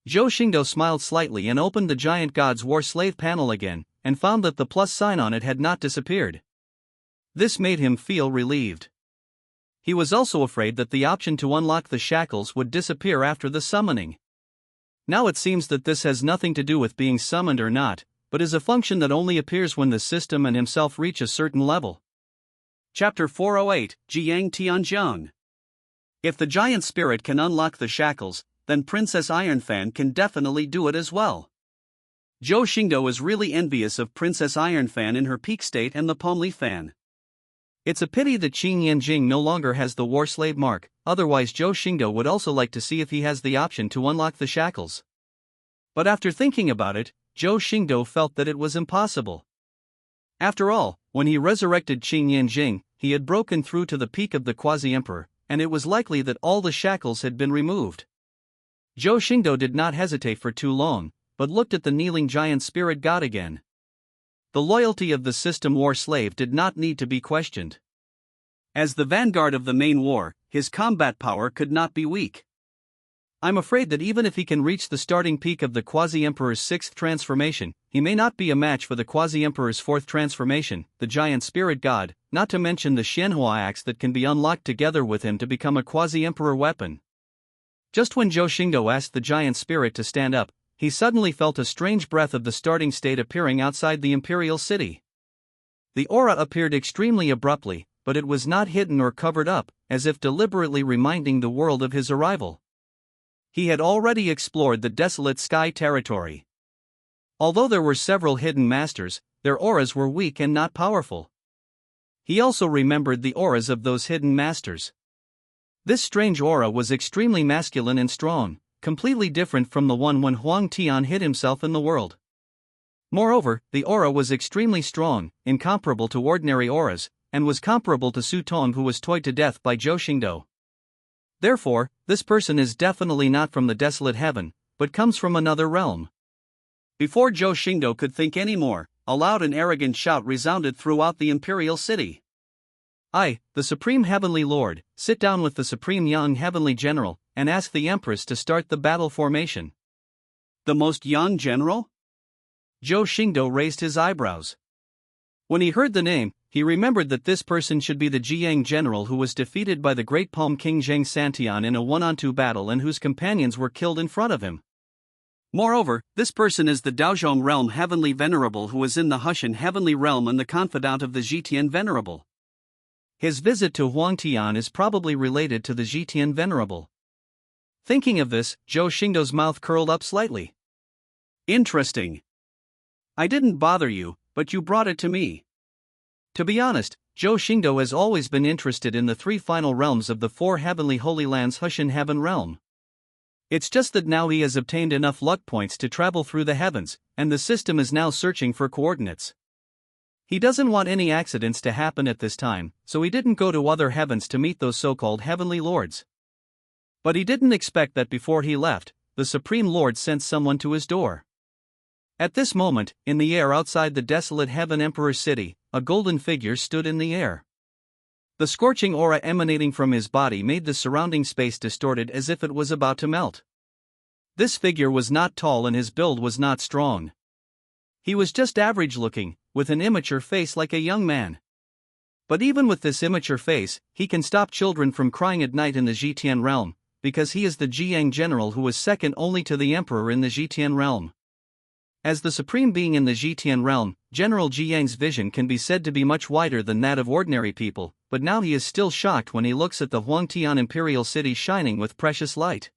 Zhou Xingdou smiled slightly and opened the giant god's war slave panel again, and found that the plus sign on it had not disappeared. This made him feel relieved. He was also afraid that the option to unlock the shackles would disappear after the summoning. Now it seems that this has nothing to do with being summoned or not, but is a function that only appears when the system and himself reach a certain level. Chapter 408, Jiang Tianzhong. If the giant spirit can unlock the shackles, then Princess Ironfan can definitely do it as well. Zhou Xingdou is really envious of Princess Ironfan in her peak state and the palm leaf fan. It's a pity that Qin Yanjing no longer has the war slave mark, otherwise Zhou Xingdou would also like to see if he has the option to unlock the shackles. But after thinking about it, Zhou Xingdou felt that it was impossible. After all, when he resurrected Qin Yanjing, he had broken through to the peak of the Quasi-Emperor, and it was likely that all the shackles had been removed. Zhou Xingdou did not hesitate for too long, but looked at the kneeling giant spirit god again. The loyalty of the system war slave did not need to be questioned. As the vanguard of the main war, his combat power could not be weak. I'm afraid that even if he can reach the starting peak of the Quasi-Emperor's 6th transformation, he may not be a match for the Quasi-Emperor's 4th transformation, the giant spirit god, not to mention the Xianhua axe that can be unlocked together with him to become a Quasi-Emperor weapon. Just when Zhou Xingdou asked the giant spirit to stand up, he suddenly felt a strange breath of the starting state appearing outside the imperial city. The aura appeared extremely abruptly, but it was not hidden or covered up, as if deliberately reminding the world of his arrival. He had already explored the desolate sky territory. Although there were several hidden masters, their auras were weak and not powerful. He also remembered the auras of those hidden masters. This strange aura was extremely masculine and strong, completely different from the one when Huang Tian hid himself in the world. Moreover, the aura was extremely strong, incomparable to ordinary auras, and was comparable to Su Tong, who was toyed to death by Zhou Xingdou. Therefore, this person is definitely not from the desolate heaven, but comes from another realm. Before Zhou Xingdou could think any more, a loud and arrogant shout resounded throughout the imperial city. I, the Supreme Heavenly Lord, sit down with the Supreme Young Heavenly General, and ask the Empress to start the battle formation. The most young general? Zhou Xingdou raised his eyebrows. When he heard the name, he remembered that this person should be the Jiang general who was defeated by the Great Palm King Zhang Santian in a 1-on-2 battle and whose companions were killed in front of him. Moreover, this person is the Daozhong Realm Heavenly Venerable who is in the Hushan Heavenly Realm and the confidant of the Zhutian Venerable. His visit to Huang Tian is probably related to the Zhutian Venerable. Thinking of this, Zhou Xingdou's mouth curled up slightly. Interesting. I didn't bother you, but you brought it to me. To be honest, Zhou Xingdou has always been interested in the 3 final realms of the 4 heavenly holy lands Hushan Heaven Realm. It's just that now he has obtained enough luck points to travel through the heavens, and the system is now searching for coordinates. He doesn't want any accidents to happen at this time, so he didn't go to other heavens to meet those so-called heavenly lords. But he didn't expect that before he left, the Supreme Lord sent someone to his door. At this moment, in the air outside the desolate Heaven Emperor's city, a golden figure stood in the air. The scorching aura emanating from his body made the surrounding space distorted as if it was about to melt. This figure was not tall and his build was not strong. He was just average looking, with an immature face like a young man. But even with this immature face, he can stop children from crying at night in the Zhutian Realm, because he is the Jiang general who is second only to the Emperor in the Zhutian Realm. As the supreme being in the Zhutian Realm, General Jiang's vision can be said to be much wider than that of ordinary people, but now he is still shocked when he looks at the Huangtian Imperial City shining with precious light.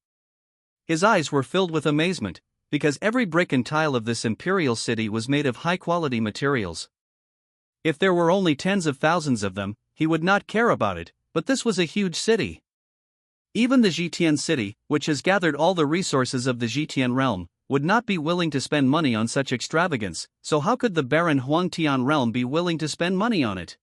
His eyes were filled with amazement, because every brick and tile of this imperial city was made of high-quality materials. If there were only tens of thousands of them, he would not care about it, but this was a huge city. Even the Zhutian city, which has gathered all the resources of the Zhutian realm, would not be willing to spend money on such extravagance, so how could the barren Huangtian realm be willing to spend money on it?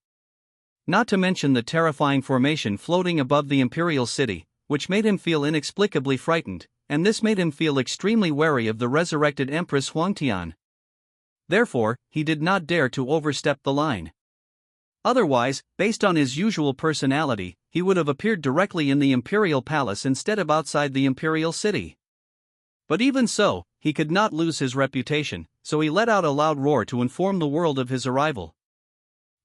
Not to mention the terrifying formation floating above the imperial city, which made him feel inexplicably frightened, and this made him feel extremely wary of the resurrected Empress Huangtian. Therefore, he did not dare to overstep the line. Otherwise, based on his usual personality, he would have appeared directly in the imperial palace instead of outside the imperial city. But even so, he could not lose his reputation, so he let out a loud roar to inform the world of his arrival.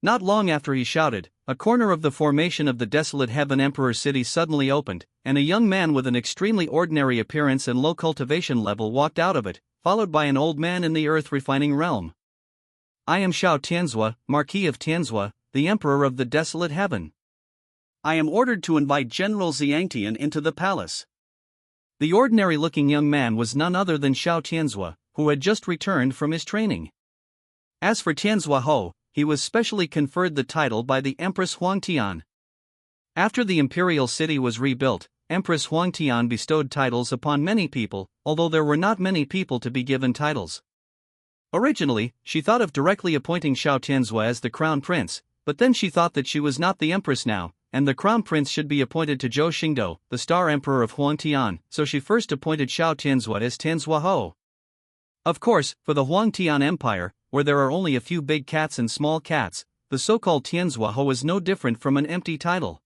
Not long after he shouted, a corner of the formation of the desolate Heaven Emperor city suddenly opened, and a young man with an extremely ordinary appearance and low cultivation level walked out of it, followed by an old man in the earth-refining realm. I am Xiao Tianzhua, Marquis of Tianzhua, the Emperor of the Desolate Heaven. I am ordered to invite General Xiangtian into the palace. The ordinary-looking young man was none other than Xiao Tianzhua, who had just returned from his training. As for Tianzhua Ho, he was specially conferred the title by the Empress Huangtian. After the imperial city was rebuilt, Empress Huangtian bestowed titles upon many people, although there were not many people to be given titles. Originally, she thought of directly appointing Xiao Tianzhua as the crown prince, but then she thought that she was not the empress now, and the crown prince should be appointed to Zhou Xingdou, the star emperor of Huangtian, so she first appointed Xiao Tianzhua as Tianzhua Ho. Of course, for the Huangtian Empire, where there are only a few big cats and small cats, the so-called Tianzhua Ho is no different from an empty title.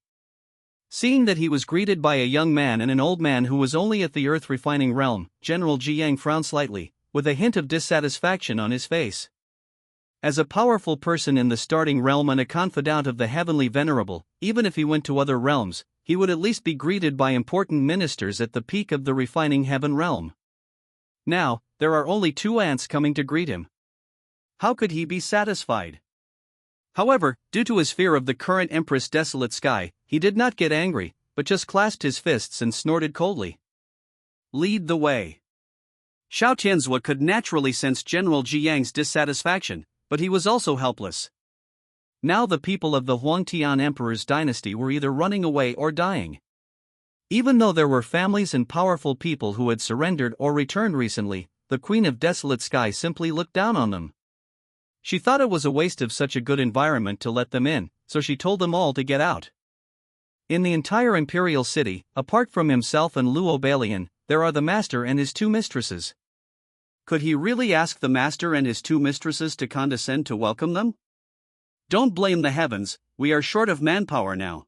Seeing that he was greeted by a young man and an old man who was only at the earth-refining realm, General Jiang frowned slightly, with a hint of dissatisfaction on his face. As a powerful person in the starting realm and a confidant of the Heavenly Venerable, even if he went to other realms, he would at least be greeted by important ministers at the peak of the refining heaven realm. Now, there are only 2 ants coming to greet him. How could he be satisfied? However, due to his fear of the current Empress' desolate sky, he did not get angry, but just clasped his fists and snorted coldly. Lead the way. Xiao Tianzhua could naturally sense General Jiang's dissatisfaction, but he was also helpless. Now the people of the Huangtian Emperor's dynasty were either running away or dying. Even though there were families and powerful people who had surrendered or returned recently, the Queen of Desolate Sky simply looked down on them. She thought it was a waste of such a good environment to let them in, so she told them all to get out. In the entire Imperial City, apart from himself and Luo Balian, there are the Master and his two mistresses. Could he really ask the Master and his two mistresses to condescend to welcome them? Don't blame the heavens, we are short of manpower now.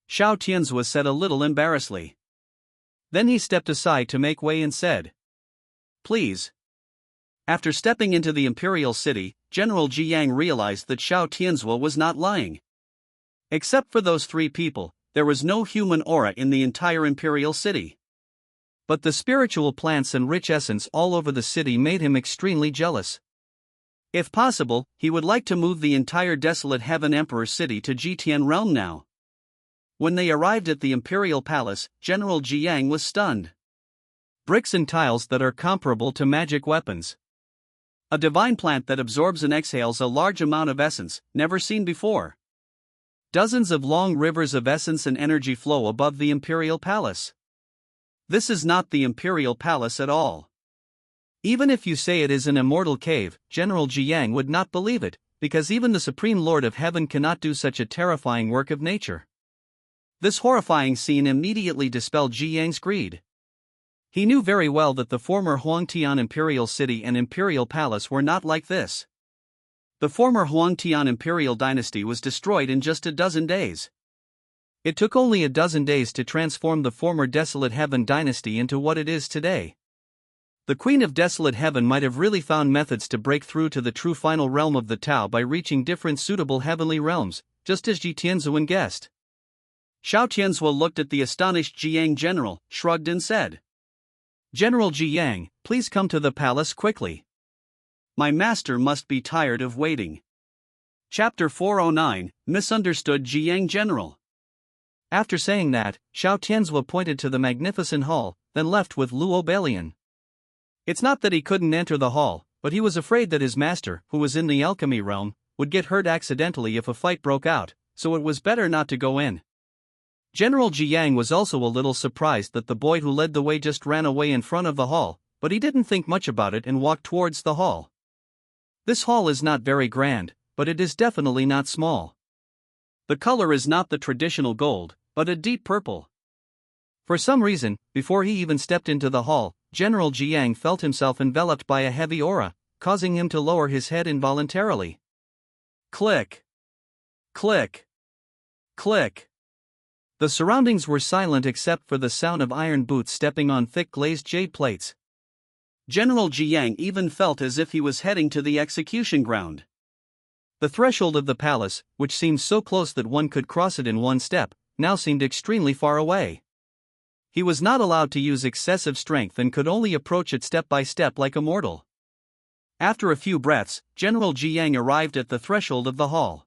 Xiao Tianzhua said a little embarrassedly. Then he stepped aside to make way and said, "Please." After stepping into the Imperial City, General Jiang realized that Xiao Tianzhua was not lying. Except for those three people, there was no human aura in the entire Imperial City. But the spiritual plants and rich essence all over the city made him extremely jealous. If possible, he would like to move the entire desolate Heaven Emperor City to Zhutian Realm now. When they arrived at the Imperial Palace, General Jiang was stunned. Bricks and tiles that are comparable to magic weapons. A divine plant that absorbs and exhales a large amount of essence, never seen before. Dozens of long rivers of essence and energy flow above the Imperial Palace. This is not the Imperial Palace at all. Even if you say it is an immortal cave, General Jiang would not believe it, because even the Supreme Lord of Heaven cannot do such a terrifying work of nature. This horrifying scene immediately dispelled Jiang's greed. He knew very well that the former Huangtian Imperial City and Imperial Palace were not like this. The former Huangtian Imperial Dynasty was destroyed in just a dozen days. It took only a dozen days to transform the former Desolate Heaven Dynasty into what it is today. The Queen of Desolate Heaven might have really found methods to break through to the true final realm of the Tao by reaching different suitable heavenly realms, just as Ji Tianzuan guessed. Xiao Tianzhua looked at the astonished Jiang general, shrugged and said, "General Jiang, please come to the palace quickly. My master must be tired of waiting." Chapter 409, Misunderstood Jiang General. After saying that, Xiao Tianzhua pointed to the magnificent hall, then left with Luo Balian. It's not that he couldn't enter the hall, but he was afraid that his master, who was in the alchemy realm, would get hurt accidentally if a fight broke out, so it was better not to go in. General Jiang was also a little surprised that the boy who led the way just ran away in front of the hall, but he didn't think much about it and walked towards the hall. This hall is not very grand, but it is definitely not small. The color is not the traditional gold, but a deep purple. For some reason, before he even stepped into the hall, General Jiang felt himself enveloped by a heavy aura, causing him to lower his head involuntarily. Click. Click. Click. The surroundings were silent except for the sound of iron boots stepping on thick glazed jade plates. General Jiang even felt as if he was heading to the execution ground. The threshold of the palace, which seemed so close that one could cross it in one step, now seemed extremely far away. He was not allowed to use excessive strength and could only approach it step by step like a mortal. After a few breaths, General Jiang arrived at the threshold of the hall.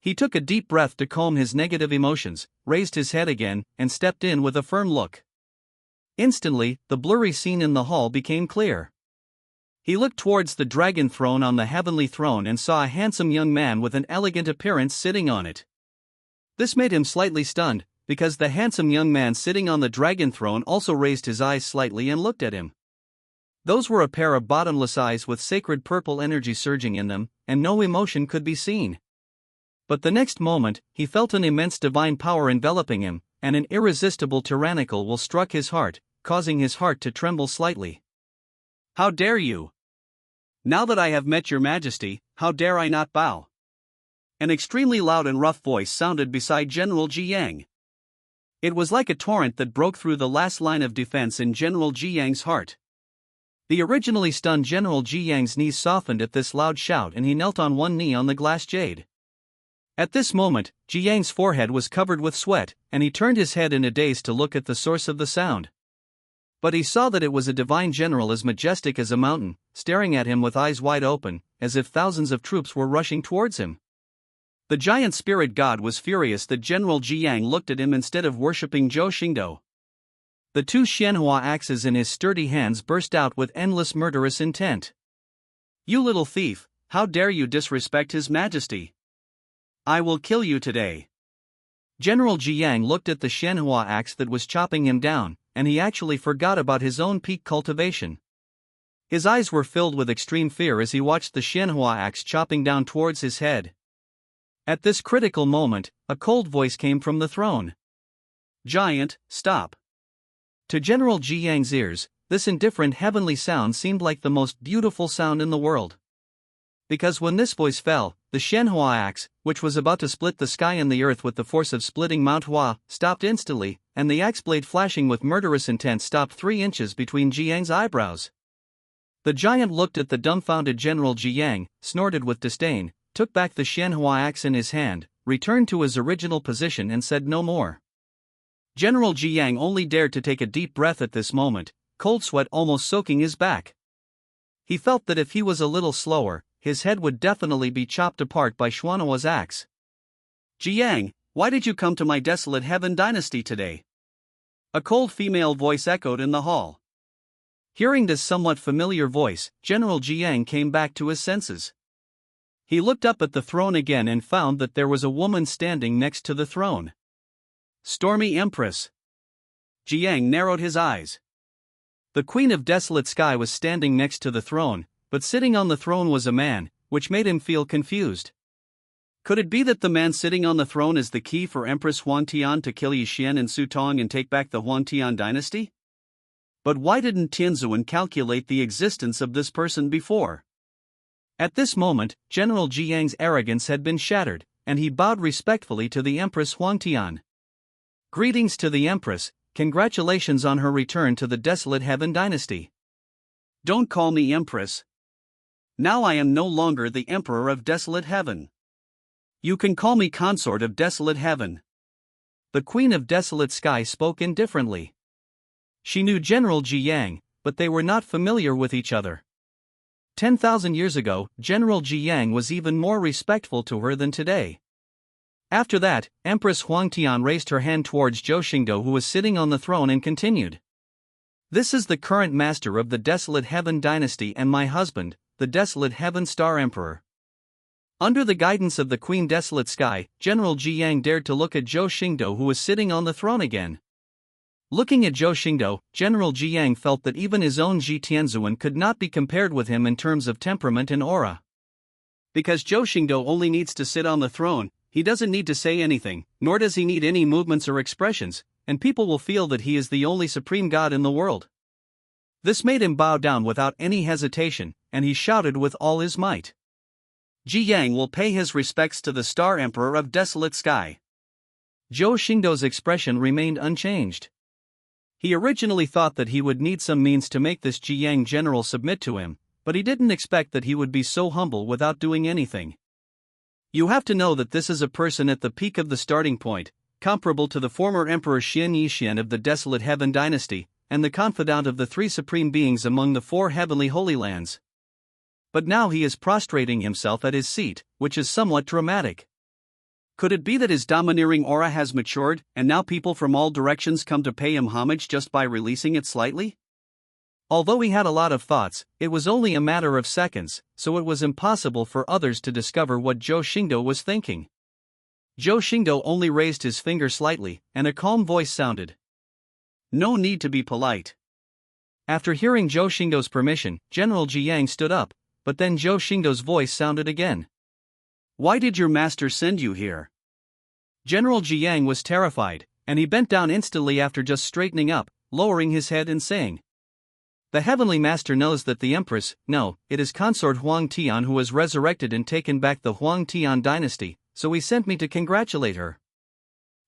He took a deep breath to calm his negative emotions, raised his head again, and stepped in with a firm look. Instantly, the blurry scene in the hall became clear. He looked towards the dragon throne on the heavenly throne and saw a handsome young man with an elegant appearance sitting on it. This made him slightly stunned, because the handsome young man sitting on the dragon throne also raised his eyes slightly and looked at him. Those were a pair of bottomless eyes with sacred purple energy surging in them, and no emotion could be seen. But the next moment, he felt an immense divine power enveloping him, and an irresistible tyrannical will struck his heart, causing his heart to tremble slightly. "How dare you? Now that I have met your majesty, how dare I not bow?" An extremely loud and rough voice sounded beside General Jiang. It was like a torrent that broke through the last line of defense in General Jiang's heart. The originally stunned General Jiang's knees softened at this loud shout and he knelt on one knee on the glass jade. At this moment, Jiang's forehead was covered with sweat, and he turned his head in a daze to look at the source of the sound. But he saw that it was a divine general as majestic as a mountain, staring at him with eyes wide open, as if thousands of troops were rushing towards him. The giant spirit god was furious that General Jiang looked at him instead of worshipping Zhou Xingdou. The two Xianhua axes in his sturdy hands burst out with endless murderous intent. "You little thief, how dare you disrespect His Majesty? I will kill you today." General Jiang looked at the Shenhua axe that was chopping him down, and he actually forgot about his own peak cultivation. His eyes were filled with extreme fear as he watched the Shenhua axe chopping down towards his head. At this critical moment, a cold voice came from the throne. Giant, stop. To General Jiang's ears, this indifferent heavenly sound seemed like the most beautiful sound in the world. Because when this voice fell, the Shenhua axe, which was about to split the sky and the earth with the force of splitting Mount Hua, stopped instantly, and the axe blade flashing with murderous intent stopped 3 inches between Jiang's eyebrows. The giant looked at the dumbfounded General Jiang, snorted with disdain, took back the Shenhua axe in his hand, returned to his original position and said no more. General Jiang only dared to take a deep breath at this moment, cold sweat almost soaking his back. He felt that if he was a little slower, his head would definitely be chopped apart by Xuanhua's axe. Jiang, why did you come to my desolate heaven dynasty today? A cold female voice echoed in the hall. Hearing this somewhat familiar voice, General Jiang came back to his senses. He looked up at the throne again and found that there was a woman standing next to the throne. Stormy Empress. Jiang narrowed his eyes. The Queen of Desolate Sky was standing next to the throne, but sitting on the throne was a man, which made him feel confused. Could it be that the man sitting on the throne is the key for Empress Huangtian to kill Yi Xian and Su Tong and take back the Huangtian dynasty? But why didn't Tianzuan calculate the existence of this person before? At this moment, General Jiang's arrogance had been shattered, and he bowed respectfully to the Empress Huangtian. Greetings to the Empress, congratulations on her return to the Desolate Heaven dynasty. Don't call me Empress. Now I am no longer the Emperor of Desolate Heaven. You can call me Consort of Desolate Heaven. The Queen of Desolate Sky spoke indifferently. She knew General Jiang, but they were not familiar with each other. 10,000 years ago, General Jiang was even more respectful to her than today. After that, Empress Huangtian raised her hand towards Zhou Xingdou, who was sitting on the throne, and continued. This is the current master of the Desolate Heaven dynasty and my husband, the Desolate Heaven Star Emperor. Under the guidance of the Queen Desolate Sky, General Jiang dared to look at Zhou Xingdou, who was sitting on the throne again. Looking at Zhou Xingdou, General Jiang felt that even his own Ji Tianzuan could not be compared with him in terms of temperament and aura. Because Zhou Xingdou only needs to sit on the throne, he doesn't need to say anything, nor does he need any movements or expressions, and people will feel that he is the only supreme god in the world. This made him bow down without any hesitation, and he shouted with all his might. Jiang will pay his respects to the Star Emperor of Desolate Sky. Zhou Xingdou's expression remained unchanged. He originally thought that he would need some means to make this Jiang general submit to him, but he didn't expect that he would be so humble without doing anything. You have to know that this is a person at the peak of the starting point, comparable to the former Emperor Xian Yixian of the Desolate Heaven dynasty, and the confidant of the 3 supreme beings among the 4 heavenly holy lands. But now he is prostrating himself at his seat, which is somewhat dramatic. Could it be that his domineering aura has matured, and now people from all directions come to pay him homage just by releasing it slightly? Although he had a lot of thoughts, it was only a matter of seconds, so it was impossible for others to discover what Zhou Xingdou was thinking. Zhou Xingdou only raised his finger slightly, and a calm voice sounded. No need to be polite. After hearing Zhou Xingdou's permission, General Jiang stood up, but then Zhou Xingdou's voice sounded again. Why did your master send you here? General Jiang was terrified, and he bent down instantly after just straightening up, lowering his head and saying, The Heavenly Master knows that the Empress, no, it is Consort Huangtian who has resurrected and taken back the Huangtian dynasty, so he sent me to congratulate her.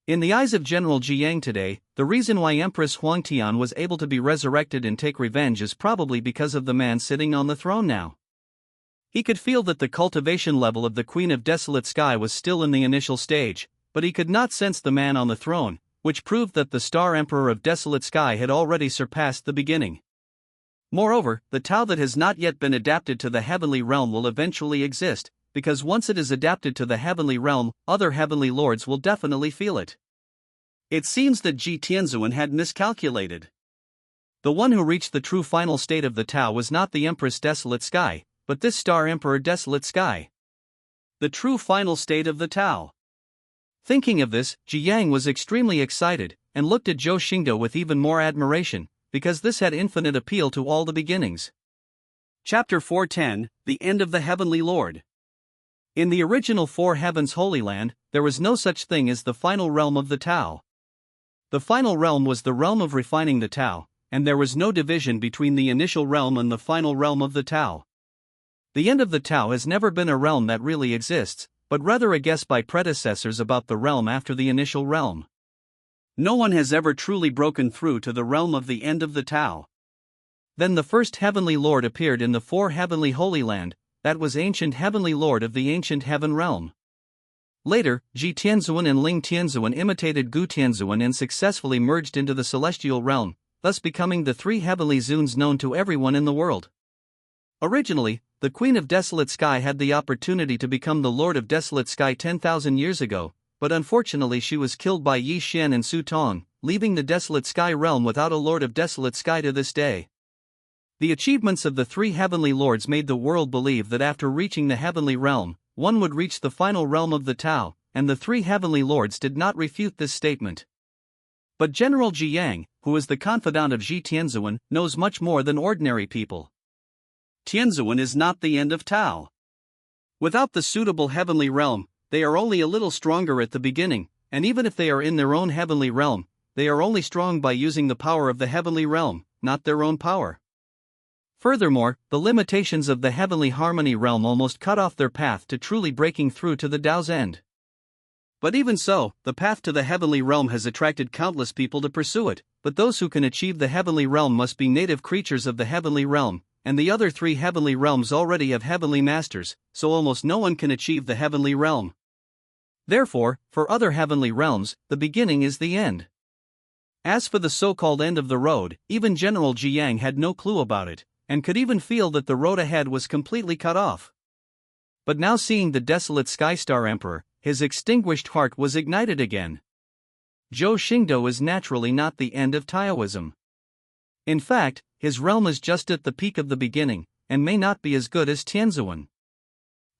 In the eyes of General Jiang today, the reason why Empress Huangtian was able to be resurrected and take revenge is probably because of the man sitting on the throne now. He could feel that the cultivation level of the Queen of Desolate Sky was still in the initial stage, but he could not sense the man on the throne, which proved that the Star Emperor of Desolate Sky had already surpassed the beginning. Moreover, the Tao that has not yet been adapted to the heavenly realm will eventually exist, because once it is adapted to the heavenly realm, other heavenly lords will definitely feel it. It seems that Ji Tianzuan had miscalculated. The one who reached the true final state of the Tao was not the Empress Desolate Sky, but this Star Emperor Desolate Sky. The true final state of the Tao. Thinking of this, Jiang was extremely excited, and looked at Zhou Xingdou with even more admiration, because this had infinite appeal to all the beginnings. Chapter 410, The End of the Heavenly Lord. In the original Four Heavens Holy Land, there was no such thing as the final realm of the Tao. The final realm was the realm of refining the Tao, and there was no division between the initial realm and the final realm of the Tao. The end of the Tao has never been a realm that really exists, but rather a guess by predecessors about the realm after the initial realm. No one has ever truly broken through to the realm of the end of the Tao. Then the first Heavenly Lord appeared in the Four Heavenly Holy Land, that was ancient Heavenly Lord of the ancient Heaven Realm. Later, Ji Tianzuan and Ling Tianzuan imitated Gu Tianzuan and successfully merged into the Celestial Realm, thus becoming the three Heavenly Zuns known to everyone in the world. Originally, the Queen of Desolate Sky had the opportunity to become the Lord of Desolate Sky 10,000 years ago, but unfortunately she was killed by Yi Xian and Su Tong, leaving the Desolate Sky realm without a Lord of Desolate Sky to this day. The achievements of the three Heavenly Lords made the world believe that after reaching the Heavenly Realm, one would reach the final realm of the Tao, and the three Heavenly Lords did not refute this statement. But General Jiang, who is the confidant of Ji Tianzuan, knows much more than ordinary people. Tianzuan is not the end of Tao. Without the suitable heavenly realm, they are only a little stronger at the beginning, and even if they are in their own heavenly realm, they are only strong by using the power of the heavenly realm, not their own power. Furthermore, the limitations of the heavenly harmony realm almost cut off their path to truly breaking through to the Tao's end. But even so, the path to the heavenly realm has attracted countless people to pursue it, but those who can achieve the heavenly realm must be native creatures of the heavenly realm, and the other three heavenly realms already have heavenly masters, so almost no one can achieve the heavenly realm. Therefore, for other heavenly realms, the beginning is the end. As for the so-called end of the road, even General Jiang had no clue about it, and could even feel that the road ahead was completely cut off. But now seeing the desolate Sky Star Emperor, his extinguished heart was ignited again. Zhou Xingdou is naturally not the end of Taoism. In fact, his realm is just at the peak of the beginning, and may not be as good as Tianzuan.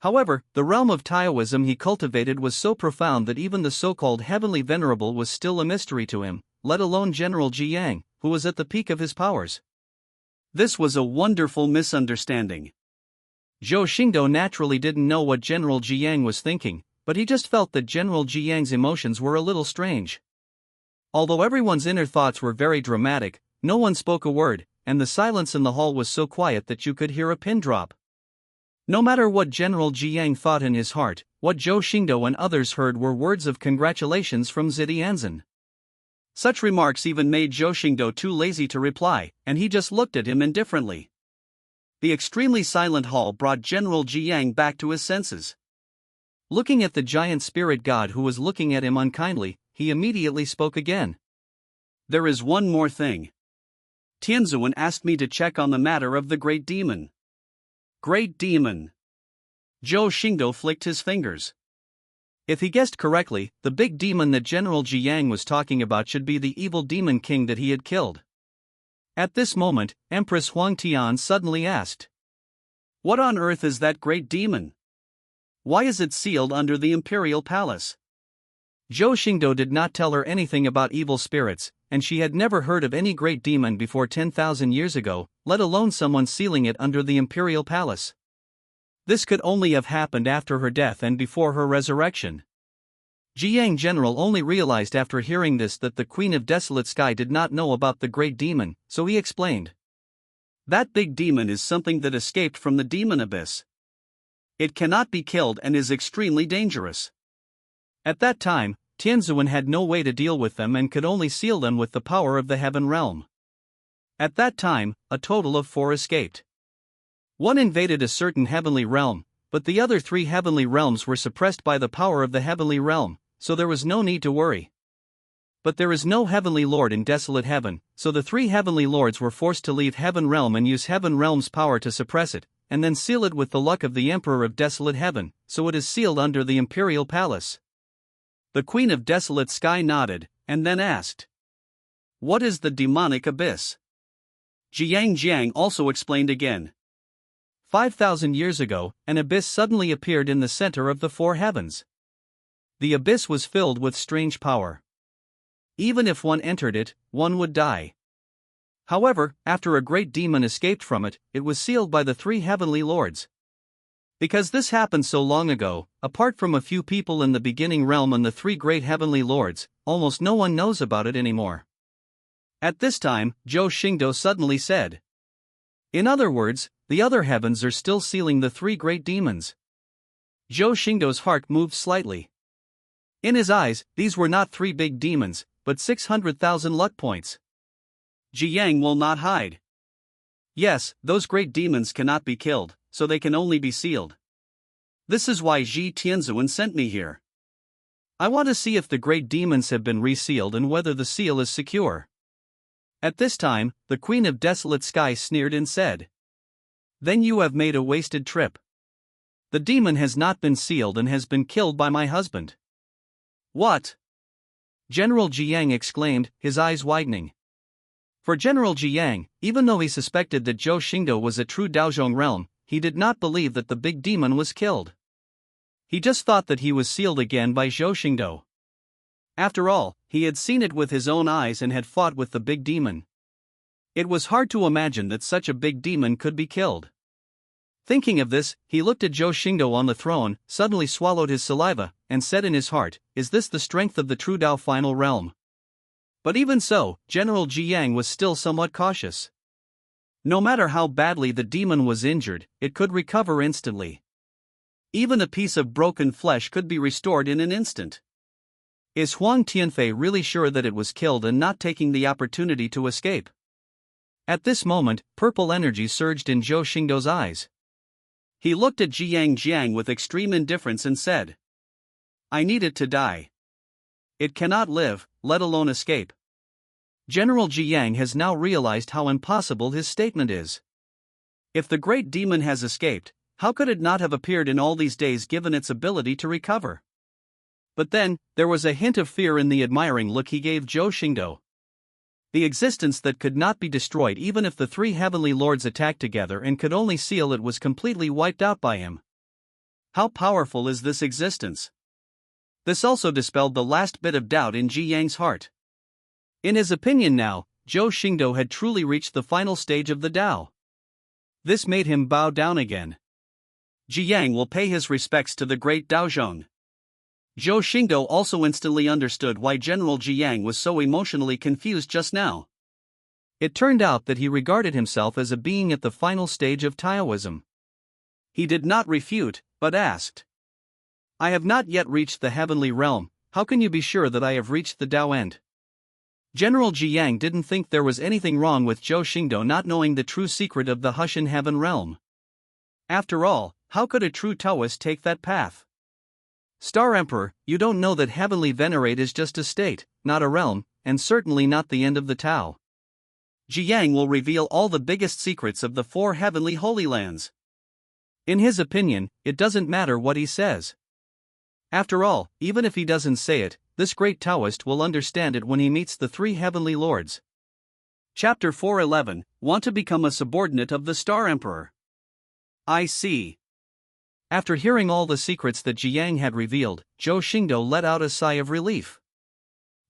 However, the realm of Taoism he cultivated was so profound that even the so-called Heavenly Venerable was still a mystery to him, let alone General Jiang, who was at the peak of his powers. This was a wonderful misunderstanding. Zhou Xingdou naturally didn't know what General Jiang was thinking, but he just felt that General Jiang's emotions were a little strange. Although everyone's inner thoughts were very dramatic, no one spoke a word, and the silence in the hall was so quiet that you could hear a pin drop. No matter what General Jiang thought in his heart, what Zhou Xingdou and others heard were words of congratulations from Zhutianzhen. Such remarks even made Zhou Xingdou too lazy to reply, and he just looked at him indifferently. The extremely silent hall brought General Jiang back to his senses. Looking at the giant spirit god who was looking at him unkindly, he immediately spoke again. There is one more thing. Tianzuan asked me to check on the matter of the Great Demon. Great Demon. Zhou Xingdou flicked his fingers. If he guessed correctly, the big demon that General Jiang was talking about should be the evil demon king that he had killed. At this moment, Empress Huang Tian suddenly asked, "What on earth is that great demon? Why is it sealed under the imperial palace?" Zhou Xingdou did not tell her anything about evil spirits, and she had never heard of any great demon before 10,000 years ago, let alone someone sealing it under the imperial palace. This could only have happened after her death and before her resurrection. Jiang General only realized after hearing this that the Queen of Desolate Sky did not know about the great demon, so he explained. That big demon is something that escaped from the demon abyss. It cannot be killed and is extremely dangerous. At that time, Tianzuan had no way to deal with them and could only seal them with the power of the heaven realm. At that time, a total of 4 escaped. One invaded a certain heavenly realm, but the other 3 heavenly realms were suppressed by the power of the heavenly realm, so there was no need to worry. But there is no heavenly lord in desolate heaven, so the 3 heavenly lords were forced to leave heaven realm and use heaven realm's power to suppress it, and then seal it with the luck of the emperor of desolate heaven, so it is sealed under the imperial palace. The Queen of Desolate Sky nodded, and then asked, "What is the demonic abyss?" Jiang also explained again. 5,000 years ago, an abyss suddenly appeared in the center of the 4 heavens. The abyss was filled with strange power. Even if one entered it, one would die. However, after a great demon escaped from it, it was sealed by the three heavenly lords. Because this happened so long ago, apart from a few people in the beginning realm and the three great heavenly lords, almost no one knows about it anymore. At this time, Zhou Xingdou suddenly said. In other words, the other heavens are still sealing the three great demons. Zhou Xingdou's heart moved slightly. In his eyes, these were not three big demons, but 600,000 luck points. Jiang will not hide. Yes, those great demons cannot be killed, so they can only be sealed. This is why Ji Tianzuan sent me here. I want to see if the great demons have been resealed and whether the seal is secure. At this time, the Queen of Desolate Sky sneered and said. Then you have made a wasted trip. The demon has not been sealed and has been killed by my husband. What? General Jiang exclaimed, his eyes widening. For General Jiang, even though he suspected that Zhou Xingdou was a true Daozhong realm, he did not believe that the big demon was killed. He just thought that he was sealed again by Zhou Xingdou. After all, he had seen it with his own eyes and had fought with the big demon. It was hard to imagine that such a big demon could be killed. Thinking of this, he looked at Zhou Xingdou on the throne, suddenly swallowed his saliva, and said in his heart, "Is this the strength of the true Dao final realm?" But even so, General Jiang was still somewhat cautious. No matter how badly the demon was injured, it could recover instantly. Even a piece of broken flesh could be restored in an instant. Is Huang Tianfei really sure that it was killed and not taking the opportunity to escape? At this moment, purple energy surged in Zhou Xingdou's eyes. He looked at Jiang with extreme indifference and said, I need it to die. It cannot live, let alone escape. General Jiang has now realized how impossible his statement is. If the great demon has escaped, how could it not have appeared in all these days given its ability to recover? But then, there was a hint of fear in the admiring look he gave Zhou Xingdou. The existence that could not be destroyed even if the three heavenly lords attacked together and could only seal it was completely wiped out by him. How powerful is this existence? This also dispelled the last bit of doubt in Ji Yang's heart. In his opinion now, Zhou Xingdou had truly reached the final stage of the Dao. This made him bow down again. Ji Yang will pay his respects to the great Daozhong. Zhou Xingdou also instantly understood why General Jiang was so emotionally confused just now. It turned out that he regarded himself as a being at the final stage of Taoism. He did not refute, but asked. I have not yet reached the heavenly realm, how can you be sure that I have reached the Dao end? General Jiang didn't think there was anything wrong with Zhou Xingdou not knowing the true secret of the Hushan Heaven realm. After all, how could a true Taoist take that path? Star Emperor, you don't know that heavenly venerate is just a state, not a realm, and certainly not the end of the Tao. Jiang will reveal all the biggest secrets of the four heavenly holy lands. In his opinion, it doesn't matter what he says. After all, even if he doesn't say it, this great Taoist will understand it when he meets the three heavenly lords. Chapter 411, Want to become a subordinate of the Star Emperor. I see. After hearing all the secrets that Jiang had revealed, Zhou Xingdou let out a sigh of relief.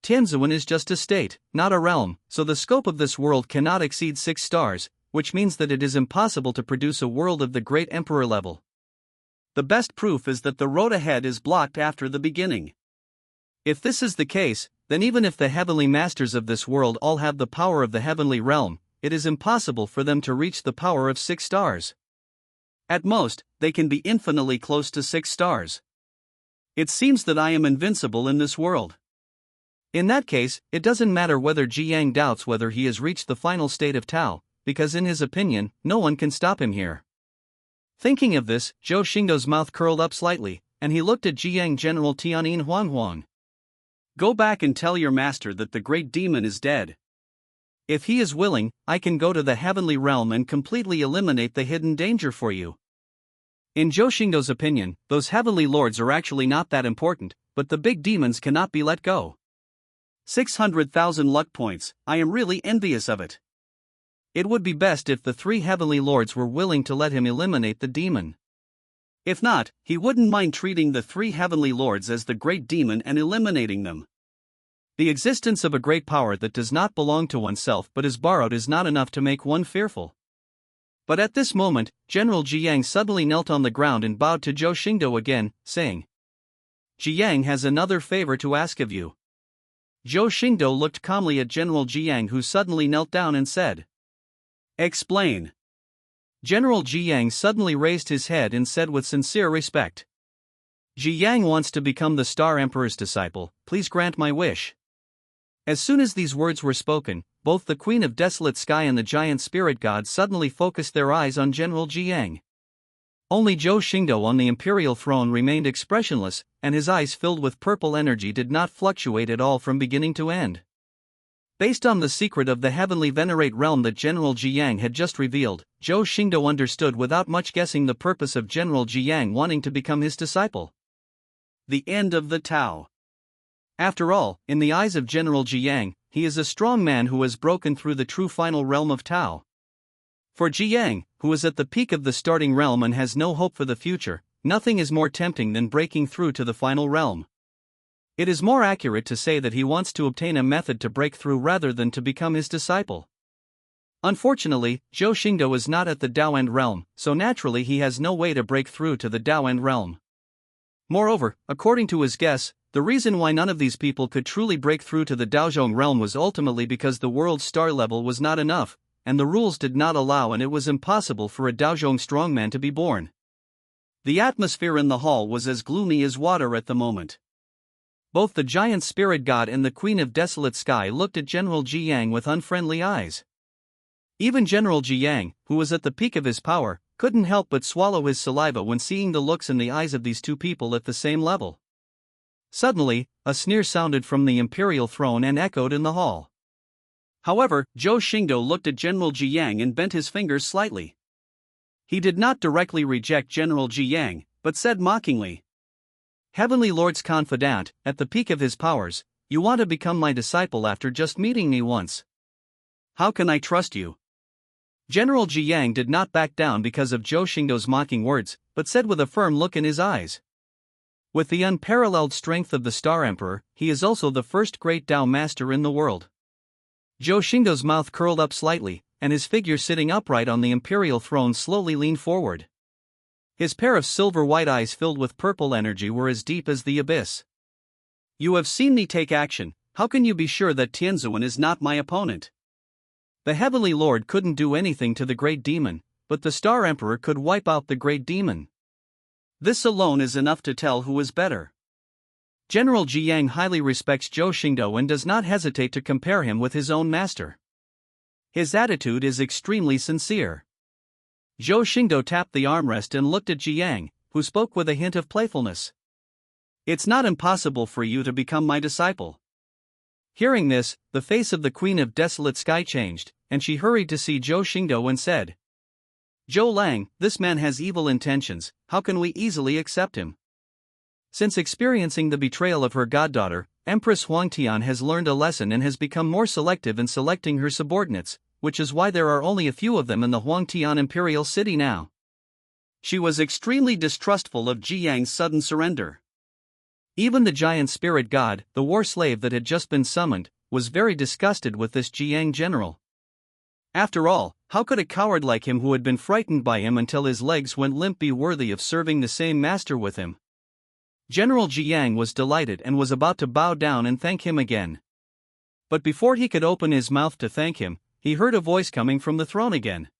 Tianzuan is just a state, not a realm, so the scope of this world cannot exceed 6 stars, which means that it is impossible to produce a world of the great emperor level. The best proof is that the road ahead is blocked after the beginning. If this is the case, then even if the heavenly masters of this world all have the power of the heavenly realm, it is impossible for them to reach the power of 6 stars. At most, they can be infinitely close to 6 stars. It seems that I am invincible in this world. In that case, it doesn't matter whether Jiang doubts whether he has reached the final state of Tao, because in his opinion, no one can stop him here. Thinking of this, Zhou Xingdou's mouth curled up slightly, and he looked at Jiang General Tianyin Huang. Go back and tell your master that the great demon is dead. If he is willing, I can go to the heavenly realm and completely eliminate the hidden danger for you. In Zhou Xingdou's opinion, those heavenly lords are actually not that important, but the big demons cannot be let go. 600,000 luck points, I am really envious of it. It would be best if the 3 heavenly lords were willing to let him eliminate the demon. If not, he wouldn't mind treating the three heavenly lords as the great demon and eliminating them. The existence of a great power that does not belong to oneself but is borrowed is not enough to make one fearful. But at this moment, General Jiang suddenly knelt on the ground and bowed to Zhou Xingdou again, saying, "Jiang has another favor to ask of you." Zhou Xingdou looked calmly at General Jiang, who suddenly knelt down and said, "Explain." General Jiang suddenly raised his head and said with sincere respect, "Jiang wants to become the Star Emperor's disciple, please grant my wish." As soon as these words were spoken, both the Queen of Desolate Sky and the giant spirit god suddenly focused their eyes on General Jiang. Only Zhou Xingdou on the imperial throne remained expressionless, and his eyes filled with purple energy did not fluctuate at all from beginning to end. Based on the secret of the heavenly venerate realm that General Jiang had just revealed, Zhou Xingdou understood without much guessing the purpose of General Jiang wanting to become his disciple. The end of the Tao. After all, in the eyes of General Jiang, he is a strong man who has broken through the true final realm of Tao. For Jiang, who is at the peak of the starting realm and has no hope for the future, nothing is more tempting than breaking through to the final realm. It is more accurate to say that he wants to obtain a method to break through rather than to become his disciple. Unfortunately, Zhou Xingdou is not at the Dao End realm, so naturally he has no way to break through to the Dao End realm. Moreover, according to his guess, the reason why none of these people could truly break through to the Daozhong realm was ultimately because the world's star level was not enough, and the rules did not allow, and it was impossible for a Daozhong strongman to be born. The atmosphere in the hall was as gloomy as water at the moment. Both the giant spirit god and the Queen of Desolate Sky looked at General Jiang with unfriendly eyes. Even General Jiang, who was at the peak of his power, couldn't help but swallow his saliva when seeing the looks in the eyes of these two people at the same level. Suddenly, a sneer sounded from the imperial throne and echoed in the hall. However, Zhou Xingdou looked at General Jiang and bent his fingers slightly. He did not directly reject General Jiang, but said mockingly, "Heavenly Lord's confidant, at the peak of his powers, you want to become my disciple after just meeting me once. How can I trust you?" General Jiang did not back down because of Zhou Xingdou's mocking words, but said with a firm look in his eyes, "With the unparalleled strength of the Star Emperor, he is also the first great Tao master in the world." Zhou Xingdou's mouth curled up slightly, and his figure sitting upright on the imperial throne slowly leaned forward. His pair of silver-white eyes filled with purple energy were as deep as the abyss. "You have seen me take action, how can you be sure that Tianzuan is not my opponent? The Heavenly Lord couldn't do anything to the Great Demon, but the Star Emperor could wipe out the Great Demon. This alone is enough to tell who is better." General Jiang highly respects Zhou Xingdou and does not hesitate to compare him with his own master. His attitude is extremely sincere. Zhou Xingdou tapped the armrest and looked at Jiang, who spoke with a hint of playfulness. "It's not impossible for you to become my disciple." Hearing this, the face of the Queen of Desolate Sky changed, and she hurried to see Zhou Xingdou and said, "Zhou Lang, this man has evil intentions, how can we easily accept him?" Since experiencing the betrayal of her goddaughter, Empress Huangtian has learned a lesson and has become more selective in selecting her subordinates, which is why there are only a few of them in the Huangtian imperial city now. She was extremely distrustful of Jiang's sudden surrender. Even the giant spirit god, the war slave that had just been summoned, was very disgusted with this Jiang general. After all, how could a coward like him who had been frightened by him until his legs went limp be worthy of serving the same master with him? General Jiang was delighted and was about to bow down and thank him again. But before he could open his mouth to thank him, he heard a voice coming from the throne again.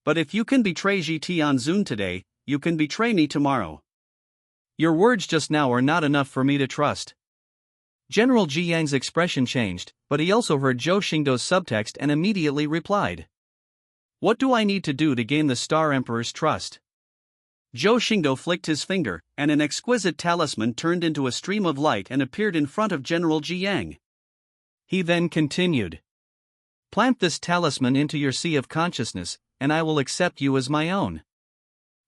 "But if you can betray Ji Tianzun today, you can betray me tomorrow. Your words just now are not enough for me to trust." General Jiang's expression changed, but he also heard Zhou Xingdou's subtext and immediately replied, "What do I need to do to gain the Star Emperor's trust?" Zhou Xingdou flicked his finger, and an exquisite talisman turned into a stream of light and appeared in front of General Jiang. He then continued, "Plant this talisman into your sea of consciousness, and I will accept you as my own."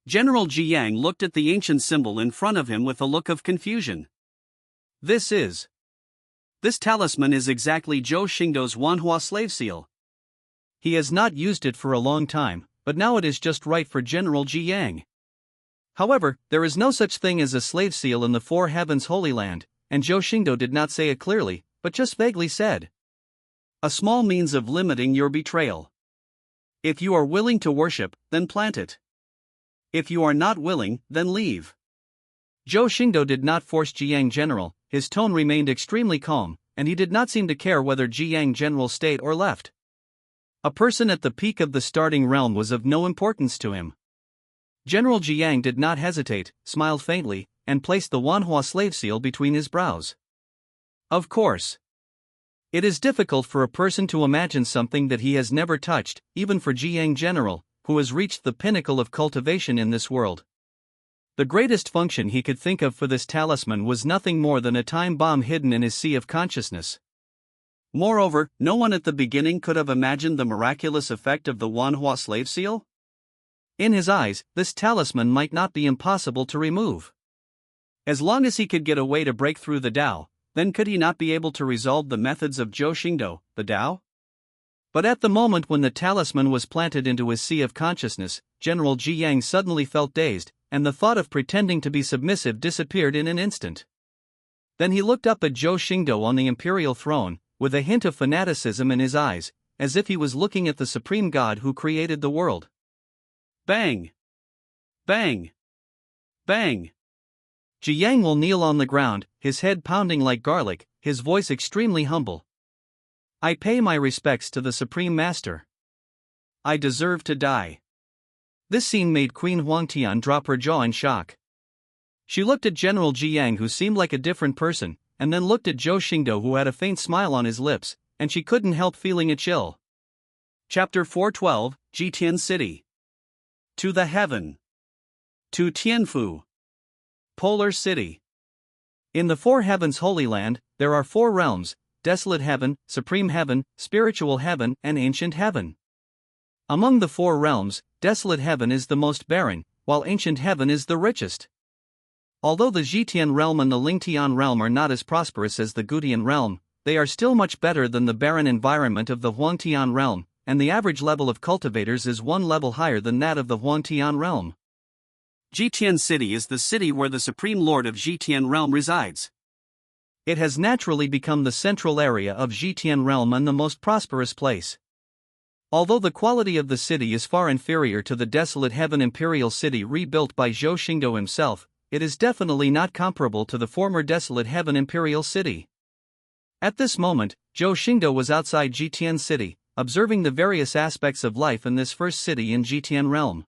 General Jiang looked at the ancient symbol in front of him with a look of confusion. This talisman is exactly Zhou Xingdou's manhwa slave seal. He has not used it for a long time, but now it is just right for General Jiang. However, there is no such thing as a slave seal in the Four Heavens Holy Land, and Zhou Xingdou did not say it clearly, but just vaguely said. A small means of limiting your betrayal. If you are willing to worship, then plant it. If you are not willing, then leave. Zhou Xingdou did not force Jiang General, his tone remained extremely calm, and he did not seem to care whether Jiang General stayed or left. A person at the peak of the starting realm was of no importance to him. General Jiang did not hesitate, smiled faintly, and placed the manhwa slave seal between his brows. Of course. It is difficult for a person to imagine something that he has never touched, even for Jiang General, who has reached the pinnacle of cultivation in this world. The greatest function he could think of for this talisman was nothing more than a time bomb hidden in his sea of consciousness. Moreover, no one at the beginning could have imagined the miraculous effect of the manhwa slave seal? In his eyes, this talisman might not be impossible to remove. As long as he could get a way to break through the Tao, then could he not be able to resolve the methods of Zhou Xingdou, the Tao? But at the moment when the talisman was planted into his sea of consciousness, General Jiang suddenly felt dazed, and the thought of pretending to be submissive disappeared in an instant. Then he looked up at Zhou Xingdou on the imperial throne, with a hint of fanaticism in his eyes, as if he was looking at the supreme god who created the world. Bang! Bang! Bang! Jiang will kneel on the ground, his head pounding like garlic, his voice extremely humble. I pay my respects to the Supreme Master. I deserve to die. This scene made Queen Huangtian drop her jaw in shock. She looked at General Jiang, who seemed like a different person, and then looked at Zhou Xingdou, who had a faint smile on his lips, and she couldn't help feeling a chill. Chapter 412, Zhutian City. To the Heaven. To Tianfu. Polar City. In the Four Heavens Holy Land, there are four realms: Desolate Heaven, Supreme Heaven, Spiritual Heaven, and Ancient Heaven. Among the four realms, Desolate Heaven is the most barren, while Ancient Heaven is the richest. Although the Zhutian Realm and the Lingtian Realm are not as prosperous as the Zhutian Realm, they are still much better than the barren environment of the Huangtian Realm, and the average level of cultivators is one level higher than that of the Huangtian Realm. Zhutian City is the city where the Supreme Lord of Zhutian Realm resides. It has naturally become the central area of Zhutian Realm and the most prosperous place. Although the quality of the city is far inferior to the Desolate Heaven Imperial City rebuilt by Zhou Xingdou himself, it is definitely not comparable to the former Desolate Heaven Imperial City. At this moment, Zhou Xingdou was outside Zhutian City, observing the various aspects of life in this first city in Zhutian Realm.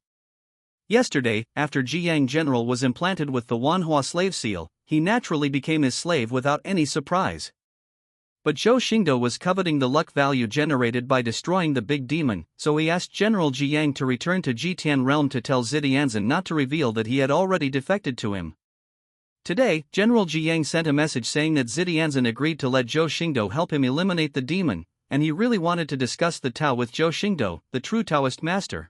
Yesterday, after Jiang General was implanted with the manhwa slave seal, he naturally became his slave without any surprise. But Zhou Xingdou was coveting the luck value generated by destroying the big demon, so he asked General Jiang to return to Zhutian Realm to tell Zidianzhen not to reveal that he had already defected to him. Today, General Jiang sent a message saying that Zidianzhen agreed to let Zhou Xingdou help him eliminate the demon, and he really wanted to discuss the Tao with Zhou Xingdou, the true Taoist master.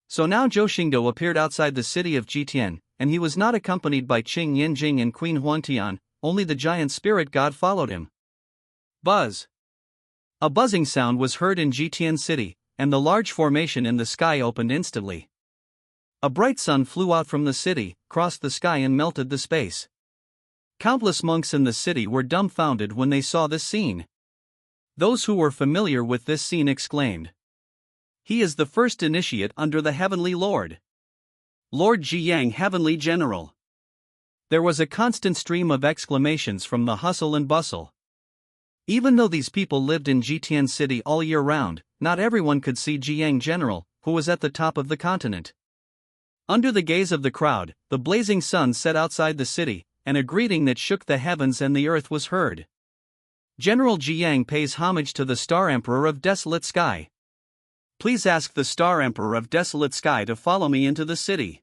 So now Zhou Xingdou appeared outside the city of Zhutian, and he was not accompanied by Qing Yanjing and Queen Huangtian, only the giant spirit god followed him. Buzz! A buzzing sound was heard in Zhutian City, and the large formation in the sky opened instantly. A bright sun flew out from the city, crossed the sky and melted the space. Countless monks in the city were dumbfounded when they saw this scene. Those who were familiar with this scene exclaimed, "He is the first initiate under the Heavenly Lord. Lord Jiang, Heavenly General." There was a constant stream of exclamations from the hustle and bustle. Even though these people lived in Zhutian City all year round, not everyone could see Jiang General, who was at the top of the continent. Under the gaze of the crowd, the blazing sun set outside the city, and a greeting that shook the heavens and the earth was heard. General Jiang pays homage to the Star Emperor of Desolate Sky. Please ask the Star Emperor of Desolate Sky to follow me into the city.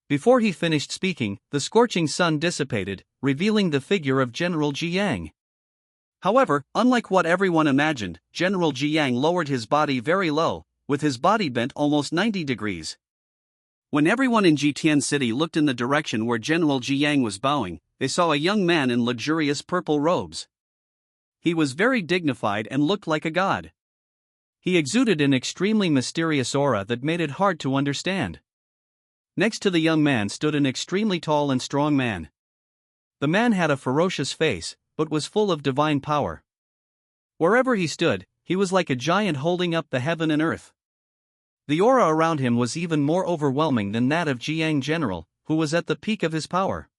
Before he finished speaking, the scorching sun dissipated, revealing the figure of General Jiang. However, unlike what everyone imagined, General Jiang lowered his body very low, with his body bent almost 90 degrees. When everyone in Zhutian City looked in the direction where General Jiang was bowing, they saw a young man in luxurious purple robes. He was very dignified and looked like a god. He exuded an extremely mysterious aura that made it hard to understand. Next to the young man stood an extremely tall and strong man. The man had a ferocious face, but was full of divine power. Wherever he stood, he was like a giant holding up the heaven and earth. The aura around him was even more overwhelming than that of Jiang General, who was at the peak of his power.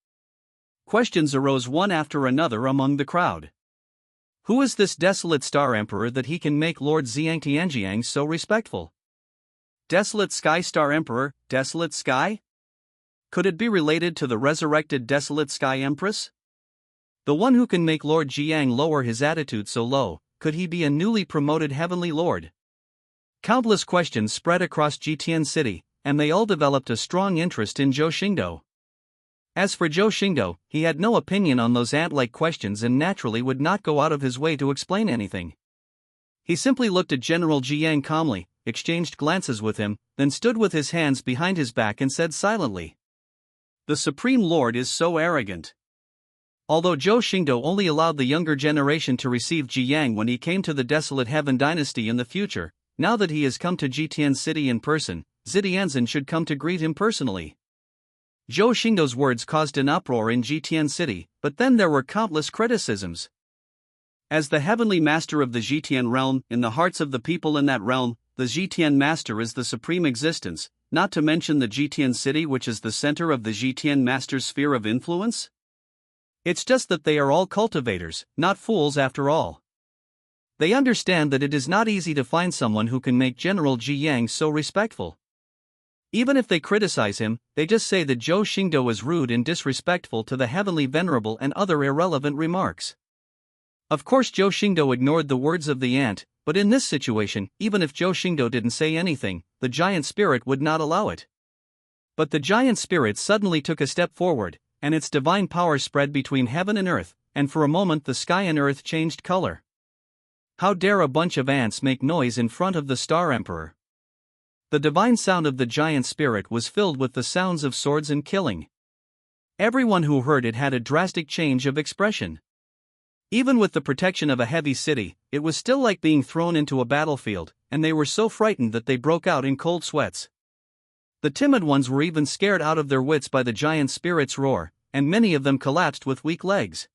Questions arose one after another among the crowd. Who is this desolate star emperor that he can make Lord Xiangtianjiang so respectful? Desolate sky star emperor, desolate sky? Could it be related to the resurrected desolate sky empress? The one who can make Lord Jiang lower his attitude so low, could he be a newly promoted heavenly lord? Countless questions spread across Zhutian City, and they all developed a strong interest in Zhou Xingdou. As for Zhou Xingdou, he had no opinion on those ant-like questions and naturally would not go out of his way to explain anything. He simply looked at General Jiang calmly, exchanged glances with him, then stood with his hands behind his back and said silently, "The Supreme Lord is so arrogant." Although Zhou Xingdou only allowed the younger generation to receive Jiang when he came to the Desolate Heaven dynasty in the future, now that he has come to Zhutian City in person, Zitianzin should come to greet him personally. Zhou Xingdou's words caused an uproar in Zhutian City, but then there were countless criticisms. As the heavenly master of the Zhutian realm, in the hearts of the people in that realm, the Zhutian master is the supreme existence, not to mention the Zhutian city which is the center of the Zhutian master's sphere of influence? It's just that they are all cultivators, not fools after all. They understand that it is not easy to find someone who can make General Jiang so respectful. Even if they criticize him, they just say that Zhou Xingdou is rude and disrespectful to the heavenly venerable and other irrelevant remarks. Of course Zhou Xingdou ignored the words of the ant, but in this situation, even if Zhou Xingdou didn't say anything, the giant spirit would not allow it. But the giant spirit suddenly took a step forward, and its divine power spread between heaven and earth, and for a moment the sky and earth changed color. How dare a bunch of ants make noise in front of the Star Emperor? The divine sound of the giant spirit was filled with the sounds of swords and killing. Everyone who heard it had a drastic change of expression. Even with the protection of a heavy city, it was still like being thrown into a battlefield, and they were so frightened that they broke out in cold sweats. The timid ones were even scared out of their wits by the giant spirit's roar, and many of them collapsed with weak legs.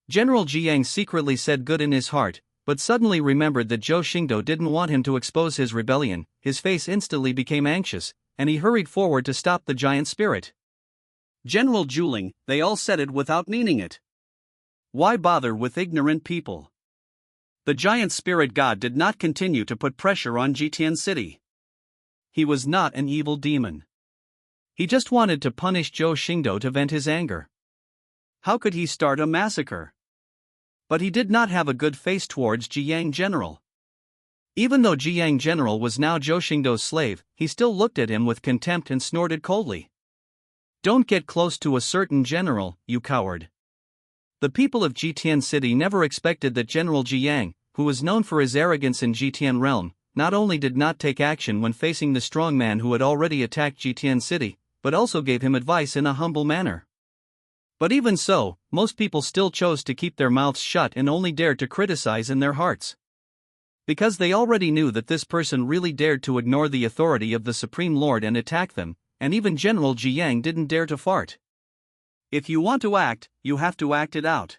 General Jiang secretly said good in his heart, but suddenly remembered that Zhou Xingdou didn't want him to expose his rebellion. His face instantly became anxious, and he hurried forward to stop the giant spirit. "General Juling," they all said it without meaning it. Why bother with ignorant people? The giant spirit god did not continue to put pressure on Zhutian City. He was not an evil demon. He just wanted to punish Zhou Xingdou to vent his anger. How could he start a massacre? But he did not have a good face towards Jiang General. Even though Jiang General was now Zhou Xingdou's slave, he still looked at him with contempt and snorted coldly. "Don't get close to a certain general, you coward." The people of Zhutian City never expected that General Jiang, who was known for his arrogance in Zhutian Realm, not only did not take action when facing the strong man who had already attacked Zhutian City, but also gave him advice in a humble manner. But even so, most people still chose to keep their mouths shut and only dared to criticize in their hearts. Because they already knew that this person really dared to ignore the authority of the Supreme Lord and attack them, and even General Jiang didn't dare to fart. If you want to act, you have to act it out.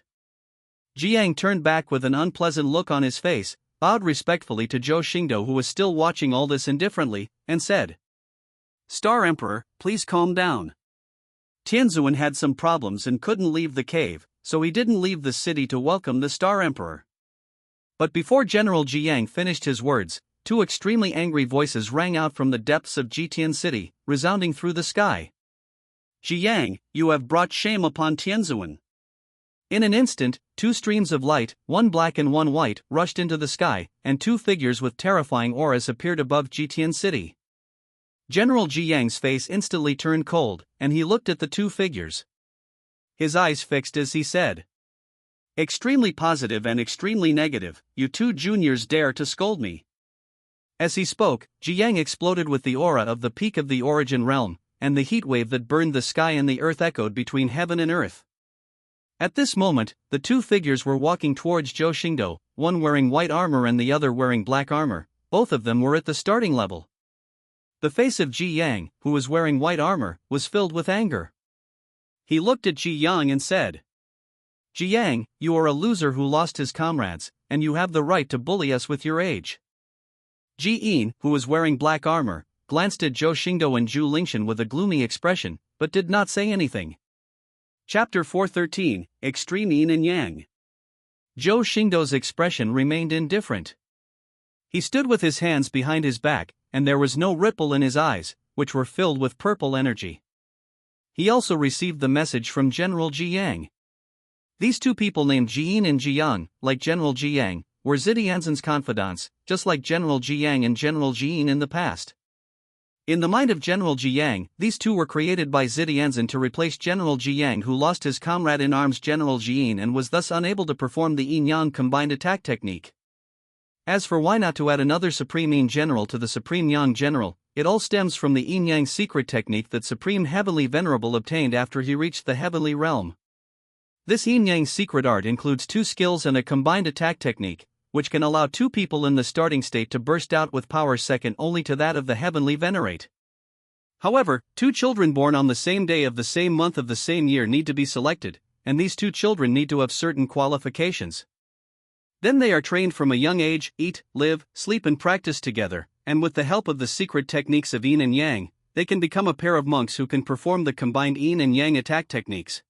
Jiang turned back with an unpleasant look on his face, bowed respectfully to Zhou Xingdou who was still watching all this indifferently, and said, "Star Emperor, please calm down. Tianzuan had some problems and couldn't leave the cave, so he didn't leave the city to welcome the Star Emperor." But before General Jiang finished his words, two extremely angry voices rang out from the depths of Zhutian City, resounding through the sky. "Jiang, you have brought shame upon Tianzuan." In an instant, two streams of light, one black and one white, rushed into the sky, and two figures with terrifying auras appeared above Zhutian City. General Jiang's face instantly turned cold, and he looked at the two figures. His eyes fixed as he said, "Extremely positive and extremely negative, you two juniors dare to scold me." As he spoke, Jiang exploded with the aura of the peak of the origin realm, and the heat wave that burned the sky and the earth echoed between heaven and earth. At this moment, the two figures were walking towards Zhou Xingdou, one wearing white armor and the other wearing black armor. Both of them were at the starting level. The face of Ji Yang, who was wearing white armor, was filled with anger. He looked at Ji Yang and said, Ji Yang, you are a loser who lost his comrades, and you have the right to bully us with your age. Ji Yin, who was wearing black armor, glanced at Zhou Xingdou and Zhu Lingshan with a gloomy expression, but did not say anything. Chapter 413, Extreme Yin and Yang. Zhou Xingdou's expression remained indifferent. He stood with his hands behind his back, and there was no ripple in his eyes, which were filled with purple energy. He also received the message from General Ji Yang. These two people named Ji Yin and Ji Yang, like General Ji Yang, were Zitianzin's confidants, just like General Ji Yang and General Ji Yin in the past. In the mind of General Ji Yang, these two were created by Zitianzin to replace General Ji Yang, who lost his comrade in arms General Ji Yin and was thus unable to perform the Yin-Yang combined attack technique. As for why not to add another Supreme Yin General to the Supreme Yang General, it all stems from the Yin-Yang secret technique that Supreme Heavenly Venerable obtained after he reached the Heavenly Realm. This Yin-Yang secret art includes two skills and a combined attack technique, which can allow two people in the starting state to burst out with power second only to that of the Heavenly Venerate. However, two children born on the same day of the same month of the same year need to be selected, and these two children need to have certain qualifications. Then they are trained from a young age, eat, live, sleep and practice together, and with the help of the secret techniques of Yin and Yang, they can become a pair of monks who can perform the combined Yin and Yang attack techniques.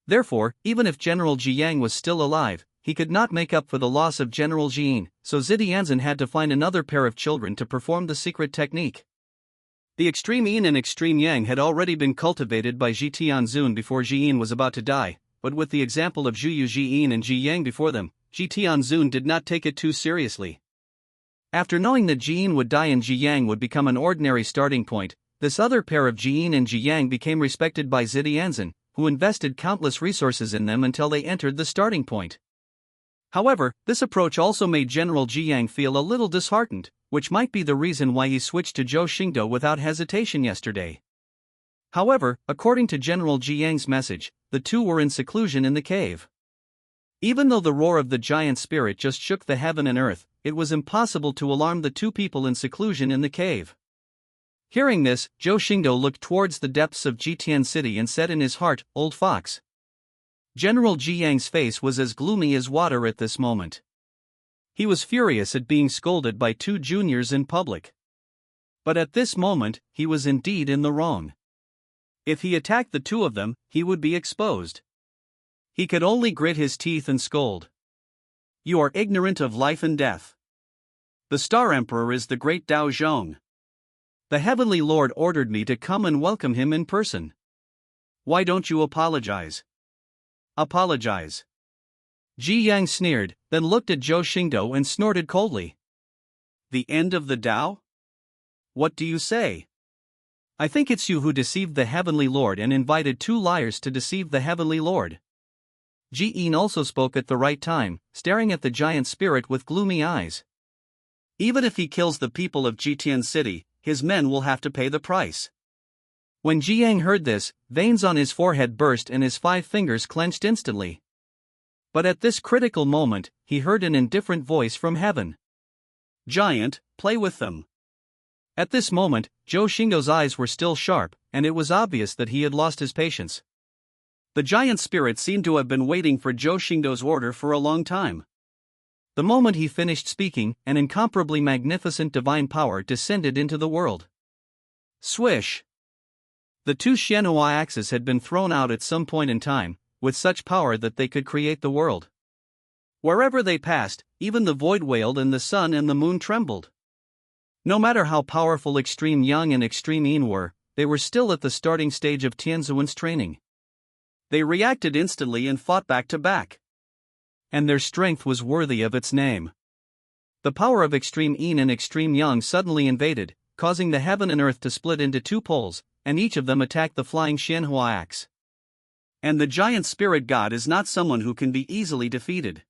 Therefore, even if General Ji Yang was still alive, he could not make up for the loss of General Ji Yin, so Zitianzin had to find another pair of children to perform the secret technique. The extreme Yin and extreme Yang had already been cultivated by Zhutian before Ji Yin was about to die, but with the example of Zhuyu Ji Yin and Ji Yang before them, Zhutian did not take it too seriously. After knowing that Ji Yin would die and Ji Yang would become an ordinary starting point, this other pair of Ji Yin and Ji Yang became respected by Zitianzin, who invested countless resources in them until they entered the starting point. However, this approach also made General Ji Yang feel a little disheartened, which might be the reason why he switched to Zhou Xingdou without hesitation yesterday. However, according to General Ji Yang's message, the two were in seclusion in the cave. Even though the roar of the giant spirit just shook the heaven and earth, it was impossible to alarm the two people in seclusion in the cave. Hearing this, Zhou Xingdou looked towards the depths of Jitian City and said in his heart, "Old fox." General Ji Yang's face was as gloomy as water at this moment. He was furious at being scolded by two juniors in public. But at this moment, he was indeed in the wrong. If he attacked the two of them, he would be exposed. He could only grit his teeth and scold. "You are ignorant of life and death. The Star Emperor is the great Dao Zhong. The Heavenly Lord ordered me to come and welcome him in person. Why don't you apologize? Apologize." Ji Yang sneered, then looked at Zhou Xingdou and snorted coldly. "The end of the Dao? What do you say? I think it's you who deceived the Heavenly Lord and invited two liars to deceive the Heavenly Lord." Ji Yin also spoke at the right time, staring at the giant spirit with gloomy eyes. "Even if he kills the people of Jitian City, his men will have to pay the price." When Ji Yang heard this, veins on his forehead burst and his 5 fingers clenched instantly. But at this critical moment, he heard an indifferent voice from heaven. "Giant, play with them." At this moment, Zhou Xingdou's eyes were still sharp, and it was obvious that he had lost his patience. The giant spirit seemed to have been waiting for Zhou Xingdou's order for a long time. The moment he finished speaking, an incomparably magnificent divine power descended into the world. Swish! The 2 Xianhua axes had been thrown out at some point in time, with such power that they could create the world. Wherever they passed, even the void wailed and the sun and the moon trembled. No matter how powerful Extreme Yang and Extreme Yin were, they were still at the starting stage of Tianzuan's training. They reacted instantly and fought back to back. And their strength was worthy of its name. The power of Extreme Yin and Extreme Yang suddenly invaded, causing the heaven and earth to split into 2 poles, and each of them attacked the flying Xianhua axe. And the giant spirit god is not someone who can be easily defeated.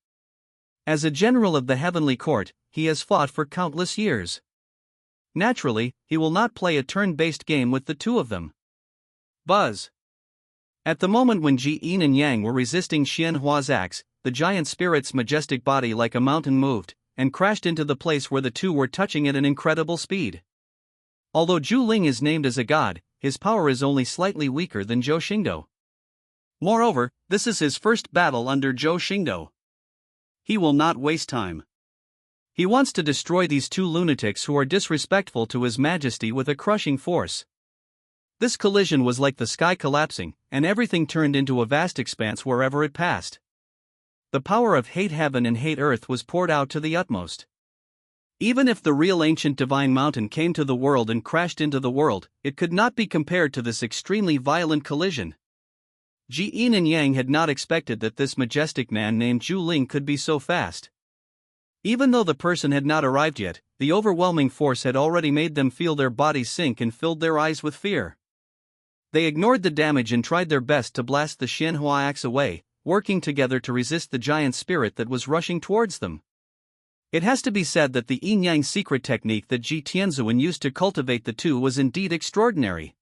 As a general of the heavenly court, he has fought for countless years. Naturally, he will not play a turn-based game with the 2 of them. Buzz! At the moment when Ji Yin and Yang were resisting Xianhua's axe, the giant spirit's majestic body like a mountain moved, and crashed into the place where the 2 were touching at an incredible speed. Although Zhu Ling is named as a god, his power is only slightly weaker than Zhou Xingdou. Moreover, this is his first battle under Zhou Xingdou. He will not waste time. He wants to destroy these two lunatics who are disrespectful to His Majesty with a crushing force. This collision was like the sky collapsing, and everything turned into a vast expanse wherever it passed. The power of hate heaven and hate earth was poured out to the utmost. Even if the real ancient divine mountain came to the world and crashed into the world, it could not be compared to this extremely violent collision. Ji Yin and Yang had not expected that this majestic man named Zhu Ling could be so fast. Even though the person had not arrived yet, the overwhelming force had already made them feel their bodies sink and filled their eyes with fear. They ignored the damage and tried their best to blast the Xianhua axe away, working together to resist the giant spirit that was rushing towards them. It has to be said that the yin-yang secret technique that Ji Tianzuan used to cultivate the two was indeed extraordinary.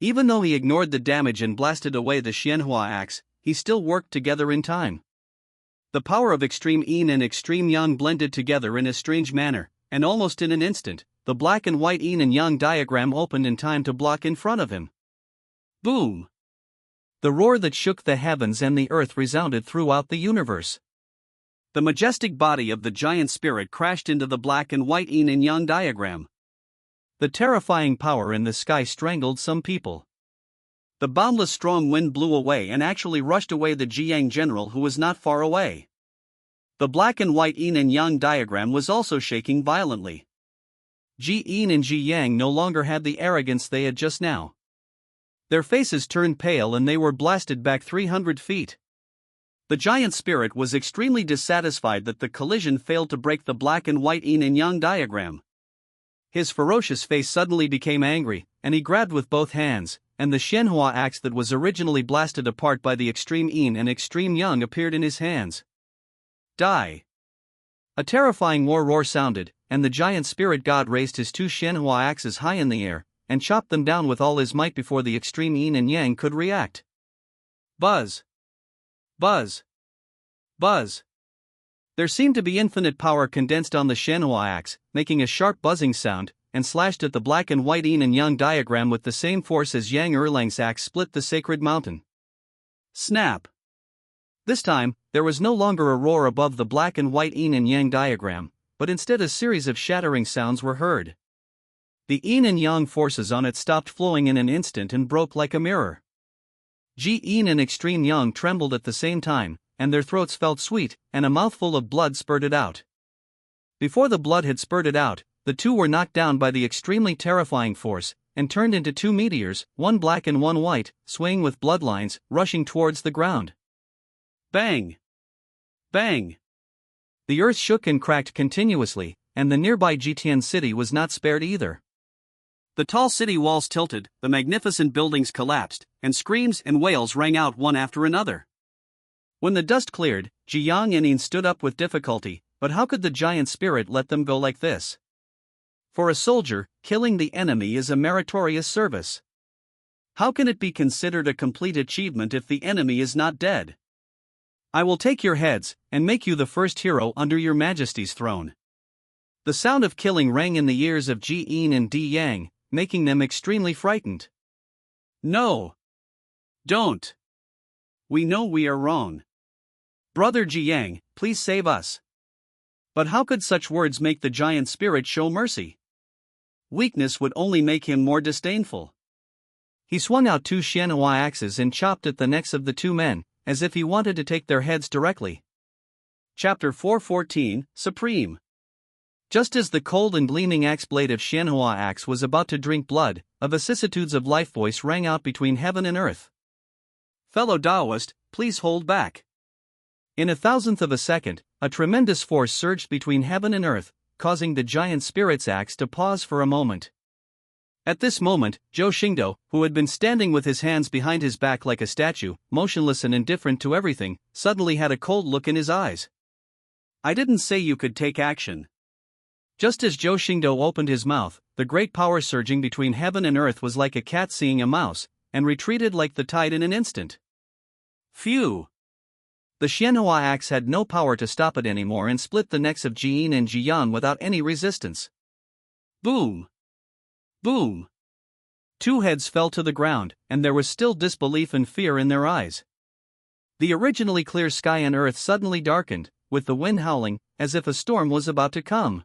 Even though he ignored the damage and blasted away the Xianhua axe, he still worked together in time. The power of extreme yin and extreme yang blended together in a strange manner, and almost in an instant, the black and white yin and yang diagram opened in time to block in front of him. Boom! The roar that shook the heavens and the earth resounded throughout the universe. The majestic body of the giant spirit crashed into the black and white yin and yang diagram. The terrifying power in the sky strangled some people. The boundless strong wind blew away and actually rushed away the Jiang general who was not far away. The black and white yin and yang diagram was also shaking violently. Ji Yin and Ji Yang no longer had the arrogance they had just now. Their faces turned pale and they were blasted back 300 feet. The giant spirit was extremely dissatisfied that the collision failed to break the black and white yin and yang diagram. His ferocious face suddenly became angry, and he grabbed with both hands, and the Xianhua axe that was originally blasted apart by the extreme yin and extreme yang appeared in his hands. Die! A terrifying war roar sounded, and the giant spirit god raised his two Xianhua axes high in the air, and chopped them down with all his might before the extreme yin and yang could react. Buzz! Buzz! Buzz! There seemed to be infinite power condensed on the Xianhua axe, making a sharp buzzing sound, and slashed at the black and white yin and yang diagram with the same force as Yang Erlang's axe split the sacred mountain. Snap! This time, there was no longer a roar above the black and white yin and yang diagram, but instead a series of shattering sounds were heard. The yin and yang forces on it stopped flowing in an instant and broke like a mirror. Ji Yin and extreme yang trembled at the same time, and their throats felt sweet, and a mouthful of blood spurted out. Before the blood had spurted out, the two were knocked down by the extremely terrifying force, and turned into two meteors, one black and one white, swaying with bloodlines, rushing towards the ground. Bang! Bang! The earth shook and cracked continuously, and the nearby Zhutian city was not spared either. The tall city walls tilted, the magnificent buildings collapsed, and screams and wails rang out one after another. When the dust cleared, Jiang and Yin stood up with difficulty, but how could the giant spirit let them go like this? For a soldier, killing the enemy is a meritorious service. How can it be considered a complete achievement if the enemy is not dead? I will take your heads, and make you the first hero under your majesty's throne. The sound of killing rang in the ears of Ji Yin and Di Yang, making them extremely frightened. No! Don't! We know we are wrong. Brother Jiang, please save us. But how could such words make the giant spirit show mercy? Weakness would only make him more disdainful. He swung out two Xianhua axes and chopped at the necks of the two men, as if he wanted to take their heads directly. Chapter 414, Supreme. Just as the cold and gleaming axe blade of Xianhua axe was about to drink blood, a vicissitudes of life voice rang out between heaven and earth. Fellow Taoist, please hold back. In a thousandth of a second, a tremendous force surged between heaven and earth, causing the giant spirit's axe to pause for a moment. At this moment, Zhou Xingdou, who had been standing with his hands behind his back like a statue, motionless and indifferent to everything, suddenly had a cold look in his eyes. I didn't say you could take action. Just as Zhou Xingdou opened his mouth, the great power surging between heaven and earth was like a cat seeing a mouse, and retreated like the tide in an instant. Phew! The Xianhua axe had no power to stop it anymore and split the necks of Ji Yin and Ji Yang without any resistance. Boom! Boom! Two heads fell to the ground, and there was still disbelief and fear in their eyes. The originally clear sky and earth suddenly darkened, with the wind howling, as if a storm was about to come.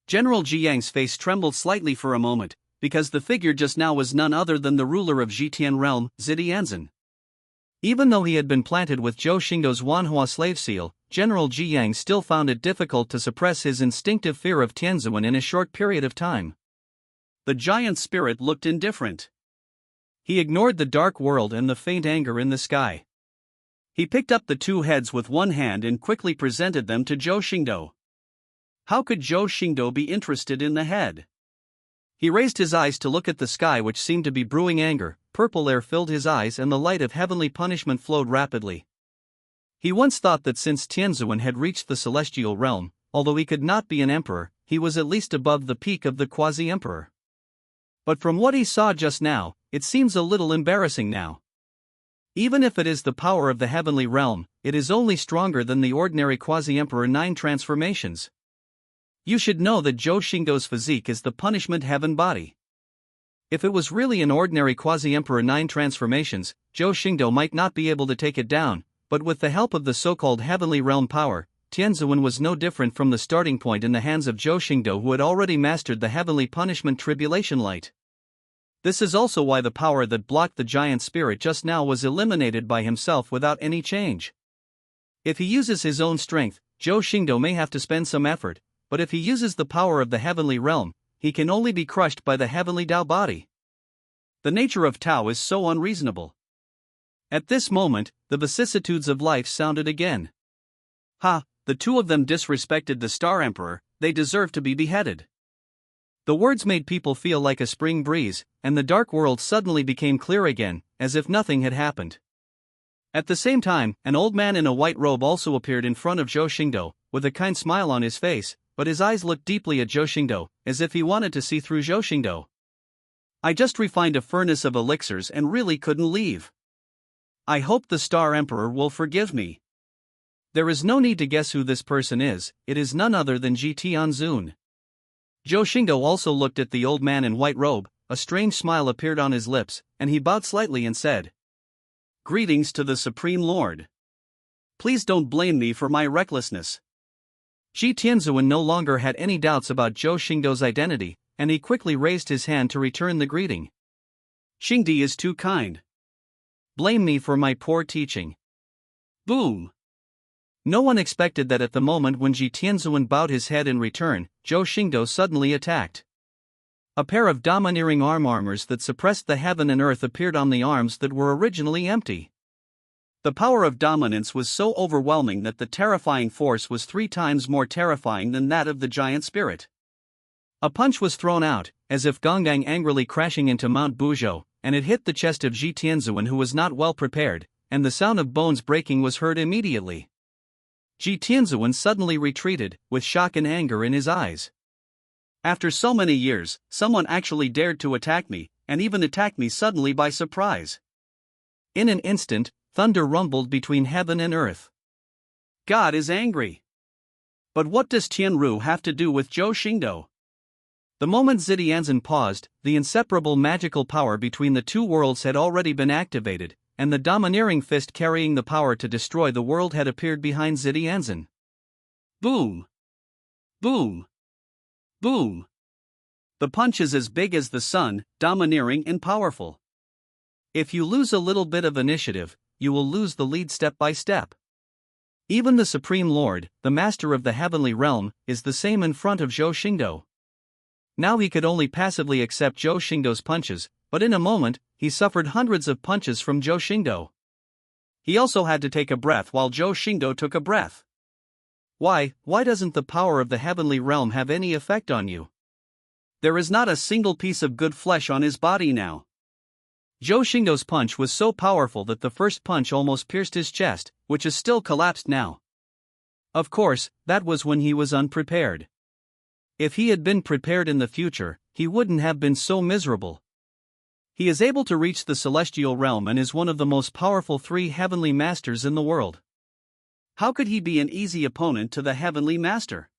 General Jiang's face trembled slightly for a moment, because the figure just now was none other than the ruler of Zhutian Realm, Zhutianzhen. Even though he had been planted with Zhou Xingdou's manhwa slave seal, General Jiang still found it difficult to suppress his instinctive fear of Tianzuan in a short period of time. The giant spirit looked indifferent. He ignored the dark world and the faint anger in the sky. He picked up the two heads with one hand and quickly presented them to Zhou Xingdou. How could Zhou Xingdou be interested in the head? He raised his eyes to look at the sky, which seemed to be brewing anger. Purple air filled his eyes and the light of heavenly punishment flowed rapidly. He once thought that since Tianzuan had reached the celestial realm, although he could not be an emperor, he was at least above the peak of the quasi-emperor. But from what he saw just now, it seems a little embarrassing now. Even if it is the power of the heavenly realm, it is only stronger than the ordinary quasi-emperor 9 transformations. You should know that Zhou Xingdou's physique is the punishment heaven body. If it was really an ordinary quasi-emperor 9 transformations, Zhou Xingdou might not be able to take it down, but with the help of the so-called heavenly realm power, Tianzuan was no different from the starting point in the hands of Zhou Xingdou, who had already mastered the heavenly punishment tribulation light. This is also why the power that blocked the giant spirit just now was eliminated by himself without any change. If he uses his own strength, Zhou Xingdou may have to spend some effort, but if he uses the power of the heavenly realm, he can only be crushed by the heavenly Tao body. The nature of Tao is so unreasonable. At this moment, the vicissitudes of life sounded again. Ha, the two of them disrespected the Star Emperor, they deserve to be beheaded. The words made people feel like a spring breeze, and the dark world suddenly became clear again, as if nothing had happened. At the same time, an old man in a white robe also appeared in front of Zhou Xingdou, with a kind smile on his face, but his eyes looked deeply at Zhou Xingdou, as if he wanted to see through Zhou Xingdou. I just refined a furnace of elixirs and really couldn't leave. I hope the Star Emperor will forgive me. There is no need to guess who this person is, it is none other than Tianzuan. Zhou Xingdou also looked at the old man in white robe, a strange smile appeared on his lips, and he bowed slightly and said, "Greetings to the Supreme Lord. Please don't blame me for my recklessness." Tianzuan no longer had any doubts about Zhou Xingdou's identity, and he quickly raised his hand to return the greeting. "Xingdi is too kind. Blame me for my poor teaching." Boom! No one expected that at the moment when Tianzuan bowed his head in return, Zhou Xingdou suddenly attacked. A pair of domineering armors that suppressed the heaven and earth appeared on the arms that were originally empty. The power of dominance was so overwhelming that the terrifying force was 3 times more terrifying than that of the giant spirit. A punch was thrown out, as if Gongang angrily crashing into Mount Buzhou, and it hit the chest of Tianzuan, who was not well prepared, and the sound of bones breaking was heard immediately. Tianzuan suddenly retreated, with shock and anger in his eyes. After so many years, someone actually dared to attack me, and even attack me suddenly by surprise. In an instant, thunder rumbled between heaven and earth. God is angry. But what does Tianru have to do with Zhou Xingdou? The moment Zhutianzhen paused, the inseparable magical power between the two worlds had already been activated, and the domineering fist carrying the power to destroy the world had appeared behind Zhutianzhen. Boom! Boom! Boom! The punch is as big as the sun, domineering and powerful. If you lose a little bit of initiative, you will lose the lead step by step. Even the Supreme Lord, the Master of the Heavenly Realm, is the same in front of Zhou Xingdou. Now he could only passively accept Zhou Xingdou's punches, but in a moment, he suffered hundreds of punches from Zhou Xingdou. He also had to take a breath while Zhou Xingdou took a breath. Why doesn't the power of the heavenly realm have any effect on you? There is not a single piece of good flesh on his body now. Zhou Xingdou's punch was so powerful that the first punch almost pierced his chest, which is still collapsed now. Of course, that was when he was unprepared. If he had been prepared in the future, he wouldn't have been so miserable. He is able to reach the celestial realm and is one of the most powerful 3 heavenly masters in the world. How could he be an easy opponent to the heavenly master?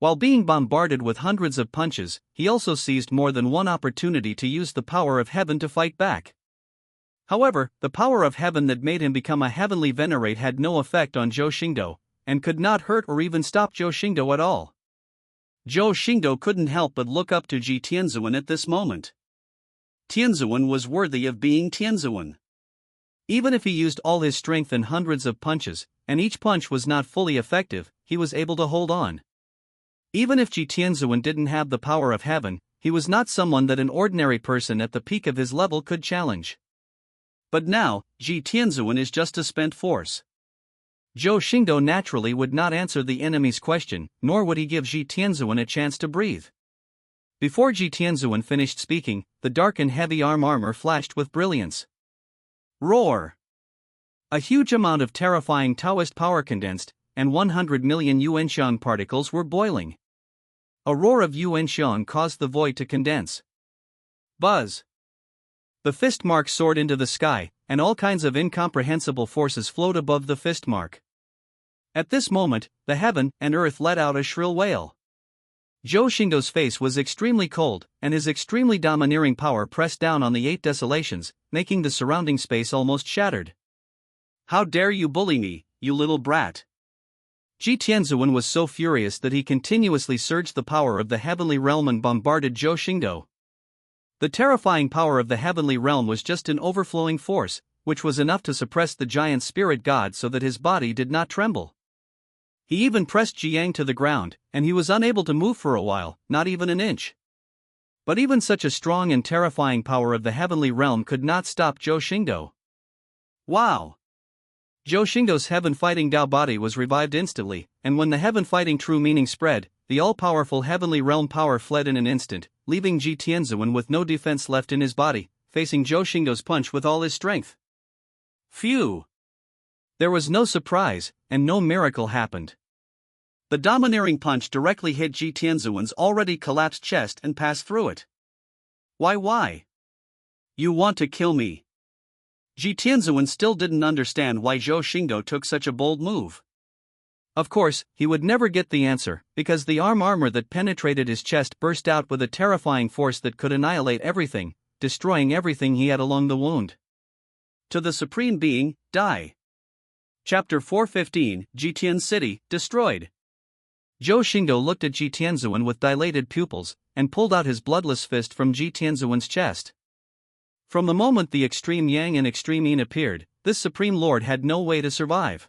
While being bombarded with hundreds of punches, he also seized more than one opportunity to use the power of heaven to fight back. However, the power of heaven that made him become a heavenly venerate had no effect on Zhou Xingdou, and could not hurt or even stop Zhou Xingdou at all. Zhou Xingdou couldn't help but look up to Ji Tianzuan at this moment. Tianzuan was worthy of being Tianzuan. Even if he used all his strength and hundreds of punches, and each punch was not fully effective, he was able to hold on. Even if Ji Tianzuan didn't have the power of heaven, he was not someone that an ordinary person at the peak of his level could challenge. But now, Ji Tianzuan is just a spent force. Zhou Xingdou naturally would not answer the enemy's question, nor would he give Ji Tianzuan a chance to breathe. Before Ji Tianzuan finished speaking, the dark and heavy armor flashed with brilliance. Roar! A huge amount of terrifying Taoist power condensed, and 100 million yuanxiang particles were boiling. A roar of yuanxiang caused the void to condense. Buzz! The fist mark soared into the sky, and all kinds of incomprehensible forces flowed above the fist mark. At this moment, the heaven and earth let out a shrill wail. Zhou Xingdou's face was extremely cold, and his extremely domineering power pressed down on the 8 desolations, making the surrounding space almost shattered. How dare you bully me, you little brat! Ji Tianzuan was so furious that he continuously surged the power of the heavenly realm and bombarded Zhou Xingdou. The terrifying power of the heavenly realm was just an overflowing force, which was enough to suppress the giant spirit god so that his body did not tremble. He even pressed Jiang to the ground, and he was unable to move for a while, not even an inch. But even such a strong and terrifying power of the heavenly realm could not stop Zhou Xingdou. Wow! Zhou Xingdou's heaven-fighting Dao body was revived instantly, and when the heaven-fighting true meaning spread, the all-powerful heavenly realm power fled in an instant, leaving Ji Tianzuan with no defense left in his body, facing Zhou Xingdou's punch with all his strength. Phew! There was no surprise, and no miracle happened. The domineering punch directly hit Ji Tianzuan's already collapsed chest and passed through it. Why? You want to kill me? Ji Tianzuan still didn't understand why Zhou Xingdou took such a bold move. Of course, he would never get the answer, because the armor that penetrated his chest burst out with a terrifying force that could annihilate everything, destroying everything he had along the wound. To the Supreme Being, die. Chapter 415, Zhutian City, destroyed. Zhou Xingdou looked at Ji Tianzuan with dilated pupils, and pulled out his bloodless fist from Ji Tianzuan's chest. From the moment the extreme yang and extreme yin appeared, this Supreme Lord had no way to survive.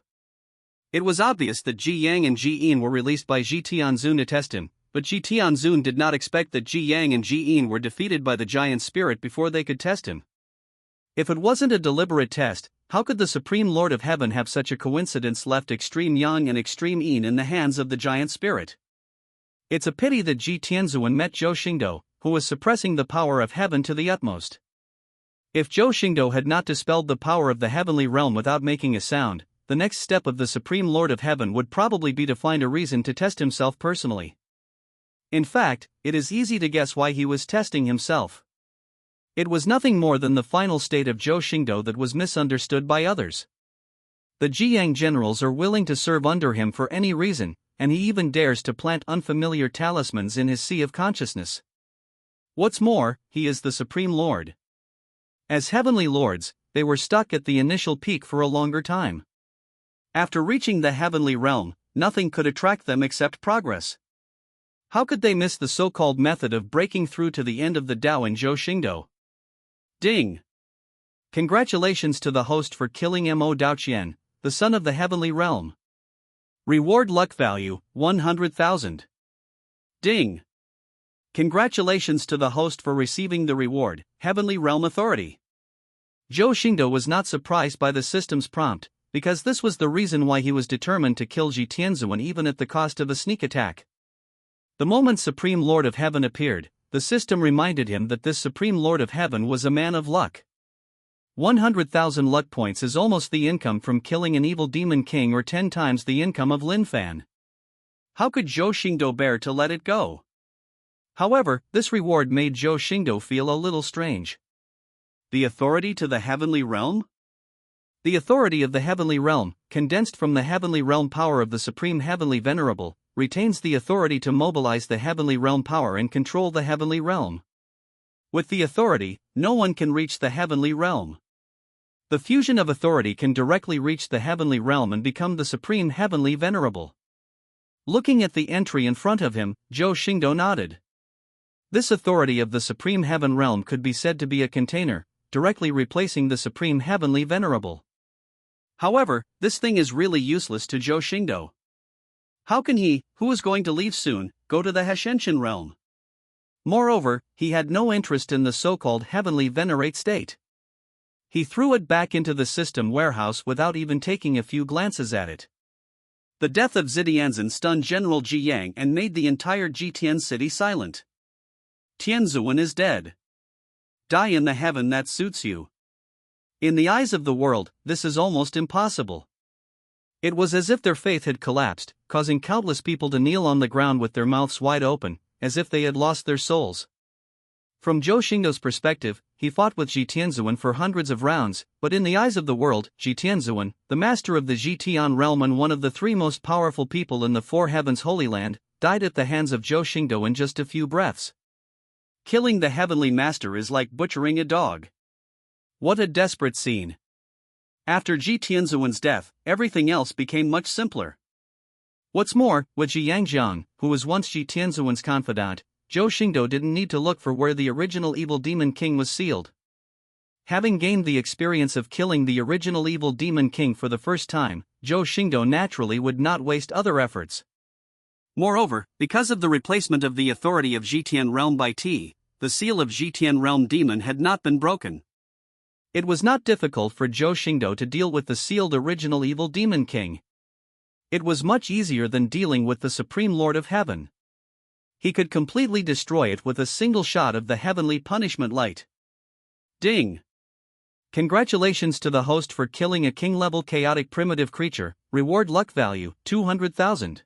It was obvious that Ji Yang and Ji Yin were released by Ji Tianzun to test him, but Ji Tianzun did not expect that Ji Yang and Ji Yin were defeated by the giant spirit before they could test him. If it wasn't a deliberate test, how could the Supreme Lord of Heaven have such a coincidence left extreme yang and extreme yin in the hands of the giant spirit? It's a pity that Ji Tianzuan met Zhou Xingdou, who was suppressing the power of heaven to the utmost. If Zhou Xingdou had not dispelled the power of the heavenly realm without making a sound, the next step of the Supreme Lord of Heaven would probably be to find a reason to test himself personally. In fact, it is easy to guess why he was testing himself. It was nothing more than the final state of Zhou Xingdou that was misunderstood by others. The Jiang generals are willing to serve under him for any reason, and he even dares to plant unfamiliar talismans in his sea of consciousness. What's more, he is the Supreme Lord. As heavenly lords, they were stuck at the initial peak for a longer time. After reaching the heavenly realm, nothing could attract them except progress. How could they miss the so-called method of breaking through to the end of the Tao in Zhou Xingdou? Ding! Congratulations to the host for killing Mo Daoqian, the son of the heavenly realm. Reward luck value, 100,000. Ding! Congratulations to the host for receiving the reward, Heavenly Realm Authority. Zhou Xingdou was not surprised by the system's prompt, because this was the reason why he was determined to kill Ji Tianzuan even at the cost of a sneak attack. The moment Supreme Lord of Heaven appeared, the system reminded him that this Supreme Lord of Heaven was a man of luck. 100,000 luck points is almost the income from killing an evil demon king or 10 times the income of Lin Fan. How could Zhou Xingdou bear to let it go? However, this reward made Zhou Xingdou feel a little strange. The authority to the heavenly realm? The authority of the heavenly realm, condensed from the heavenly realm power of the Supreme Heavenly Venerable, retains the authority to mobilize the heavenly realm power and control the heavenly realm. With the authority, no one can reach the heavenly realm. The fusion of authority can directly reach the heavenly realm and become the supreme heavenly venerable. Looking at the entry in front of him, Zhou Xingdou nodded. This authority of the supreme heaven realm could be said to be a container, directly replacing the supreme heavenly venerable. However, this thing is really useless to Zhou Xingdou. How can he, who is going to leave soon, go to the Heshenshin realm? Moreover, he had no interest in the so-called heavenly venerate state. He threw it back into the system warehouse without even taking a few glances at it. The death of Zidianzhen stunned General Ji Yang and made the entire Zhutian city silent. Tianzuan is dead. Die in the heaven that suits you. In the eyes of the world, this is almost impossible. It was as if their faith had collapsed, causing countless people to kneel on the ground with their mouths wide open, as if they had lost their souls. From Zhou Xingdou's perspective, he fought with Ji Tianzuan for hundreds of rounds, but in the eyes of the world, Ji Tianzuan, the master of the Zhutian Realm and one of the three most powerful people in the Four Heavens Holy Land, died at the hands of Zhou Xingdou in just a few breaths. Killing the heavenly master is like butchering a dog. What a desperate scene. After Ji Tianzuan's death, everything else became much simpler. What's more, with Ji Yangjiang, who was once Ji Tianzuan's confidant, Zhou Xingdou didn't need to look for where the original evil demon king was sealed. Having gained the experience of killing the original evil demon king for the first time, Zhou Xingdou naturally would not waste other efforts. Moreover, because of the replacement of the authority of Zhutian Realm by T, the seal of Zhutian Realm demon had not been broken. It was not difficult for Zhou Xingdou to deal with the sealed original evil demon king. It was much easier than dealing with the Supreme Lord of Heaven. He could completely destroy it with a single shot of the heavenly punishment light. Ding! Congratulations to the host for killing a king-level chaotic primitive creature, reward luck value, 200,000.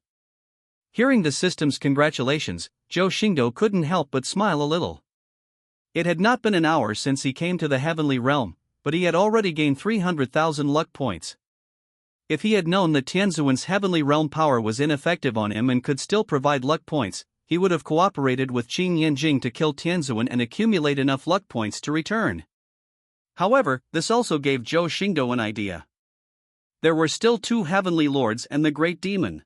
Hearing the system's congratulations, Zhou Xingdou couldn't help but smile a little. It had not been an hour since he came to the heavenly realm, but he had already gained 300,000 luck points. If he had known that Tianzuan's heavenly realm power was ineffective on him and could still provide luck points, he would have cooperated with Qin Yanjing to kill Tianzuan and accumulate enough luck points to return. However, this also gave Zhou Xingdou an idea. There were still 2 heavenly lords and the great demon.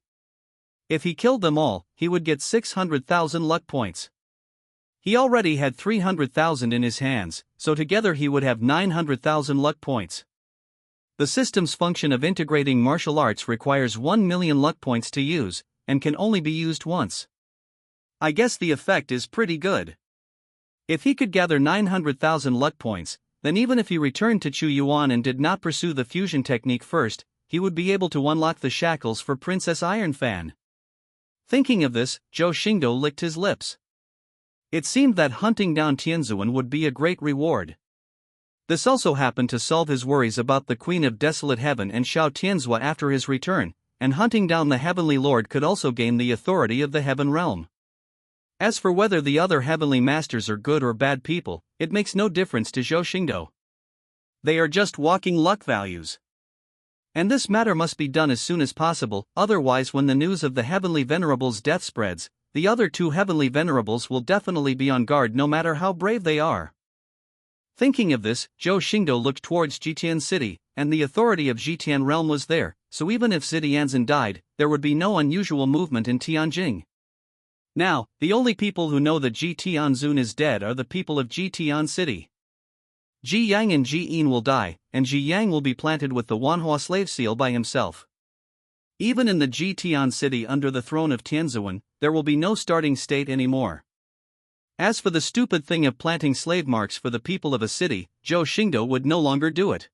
If he killed them all, he would get 600,000 luck points. He already had 300,000 in his hands, so together he would have 900,000 luck points. The system's function of integrating martial arts requires 1 million luck points to use, and can only be used once. I guess the effect is pretty good. If he could gather 900,000 luck points, then even if he returned to Chuyuan and did not pursue the fusion technique first, he would be able to unlock the shackles for Princess Ironfan. Thinking of this, Zhou Xingdou licked his lips. It seemed that hunting down Tianzuan would be a great reward. This also happened to solve his worries about the Queen of Desolate Heaven and Xiao Tianzhua after his return, and hunting down the Heavenly Lord could also gain the authority of the Heaven Realm. As for whether the other Heavenly Masters are good or bad people, it makes no difference to Zhou Xingdou. They are just walking luck values. And this matter must be done as soon as possible, otherwise when the news of the Heavenly Venerable's death spreads, the other 2 Heavenly Venerables will definitely be on guard no matter how brave they are. Thinking of this, Zhou Xingdou looked towards Zhutian City, and the authority of Zhutian Realm was there, so even if Zidianzhen died, there would be no unusual movement in Tianjing. Now, the only people who know that Ji Tianzun is dead are the people of Zhutian City. Ji Yang and Ji Yin will die, and Ji Yang will be planted with the Wanhua slave seal by himself. Even in the Zhutian City under the throne of Tianzuan, there will be no starting state anymore. As for the stupid thing of planting slave marks for the people of a city, Zhou Xingdou would no longer do it.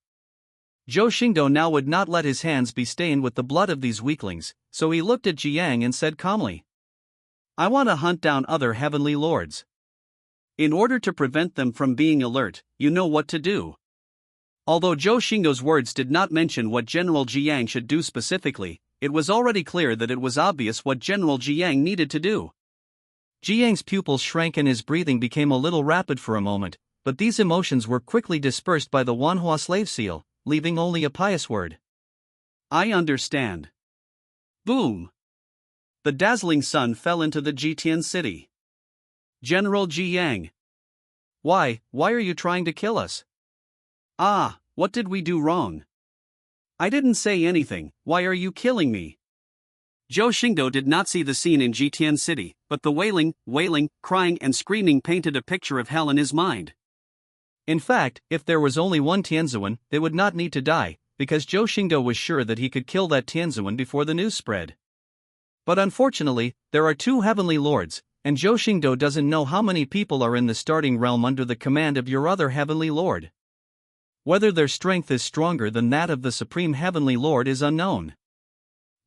Zhou Xingdou now would not let his hands be stained with the blood of these weaklings, so he looked at Ji Yang and said calmly, I want to hunt down other heavenly lords. In order to prevent them from being alert, you know what to do. Although Zhou Xingdou's words did not mention what General Ji Yang should do specifically, it was already clear that it was obvious what General Ji Yang needed to do. Ji Yang's pupils shrank and his breathing became a little rapid for a moment, but these emotions were quickly dispersed by the Wanhua slave seal, leaving only a pious word. I understand. Boom! The dazzling sun fell into the Zhutian city. General Ji Yang. Why are you trying to kill us? Ah, what did we do wrong? I didn't say anything, why are you killing me? Zhou Xingdou did not see the scene in Zhutian city, but the wailing, crying and screaming painted a picture of hell in his mind. In fact, if there was only one Tianzuan, they would not need to die, because Zhou Xingdou was sure that he could kill that Tianzuan before the news spread. But unfortunately, there are two heavenly lords, and Zhou Xingdou doesn't know how many people are in the starting realm under the command of your other heavenly lord. Whether their strength is stronger than that of the supreme heavenly lord is unknown.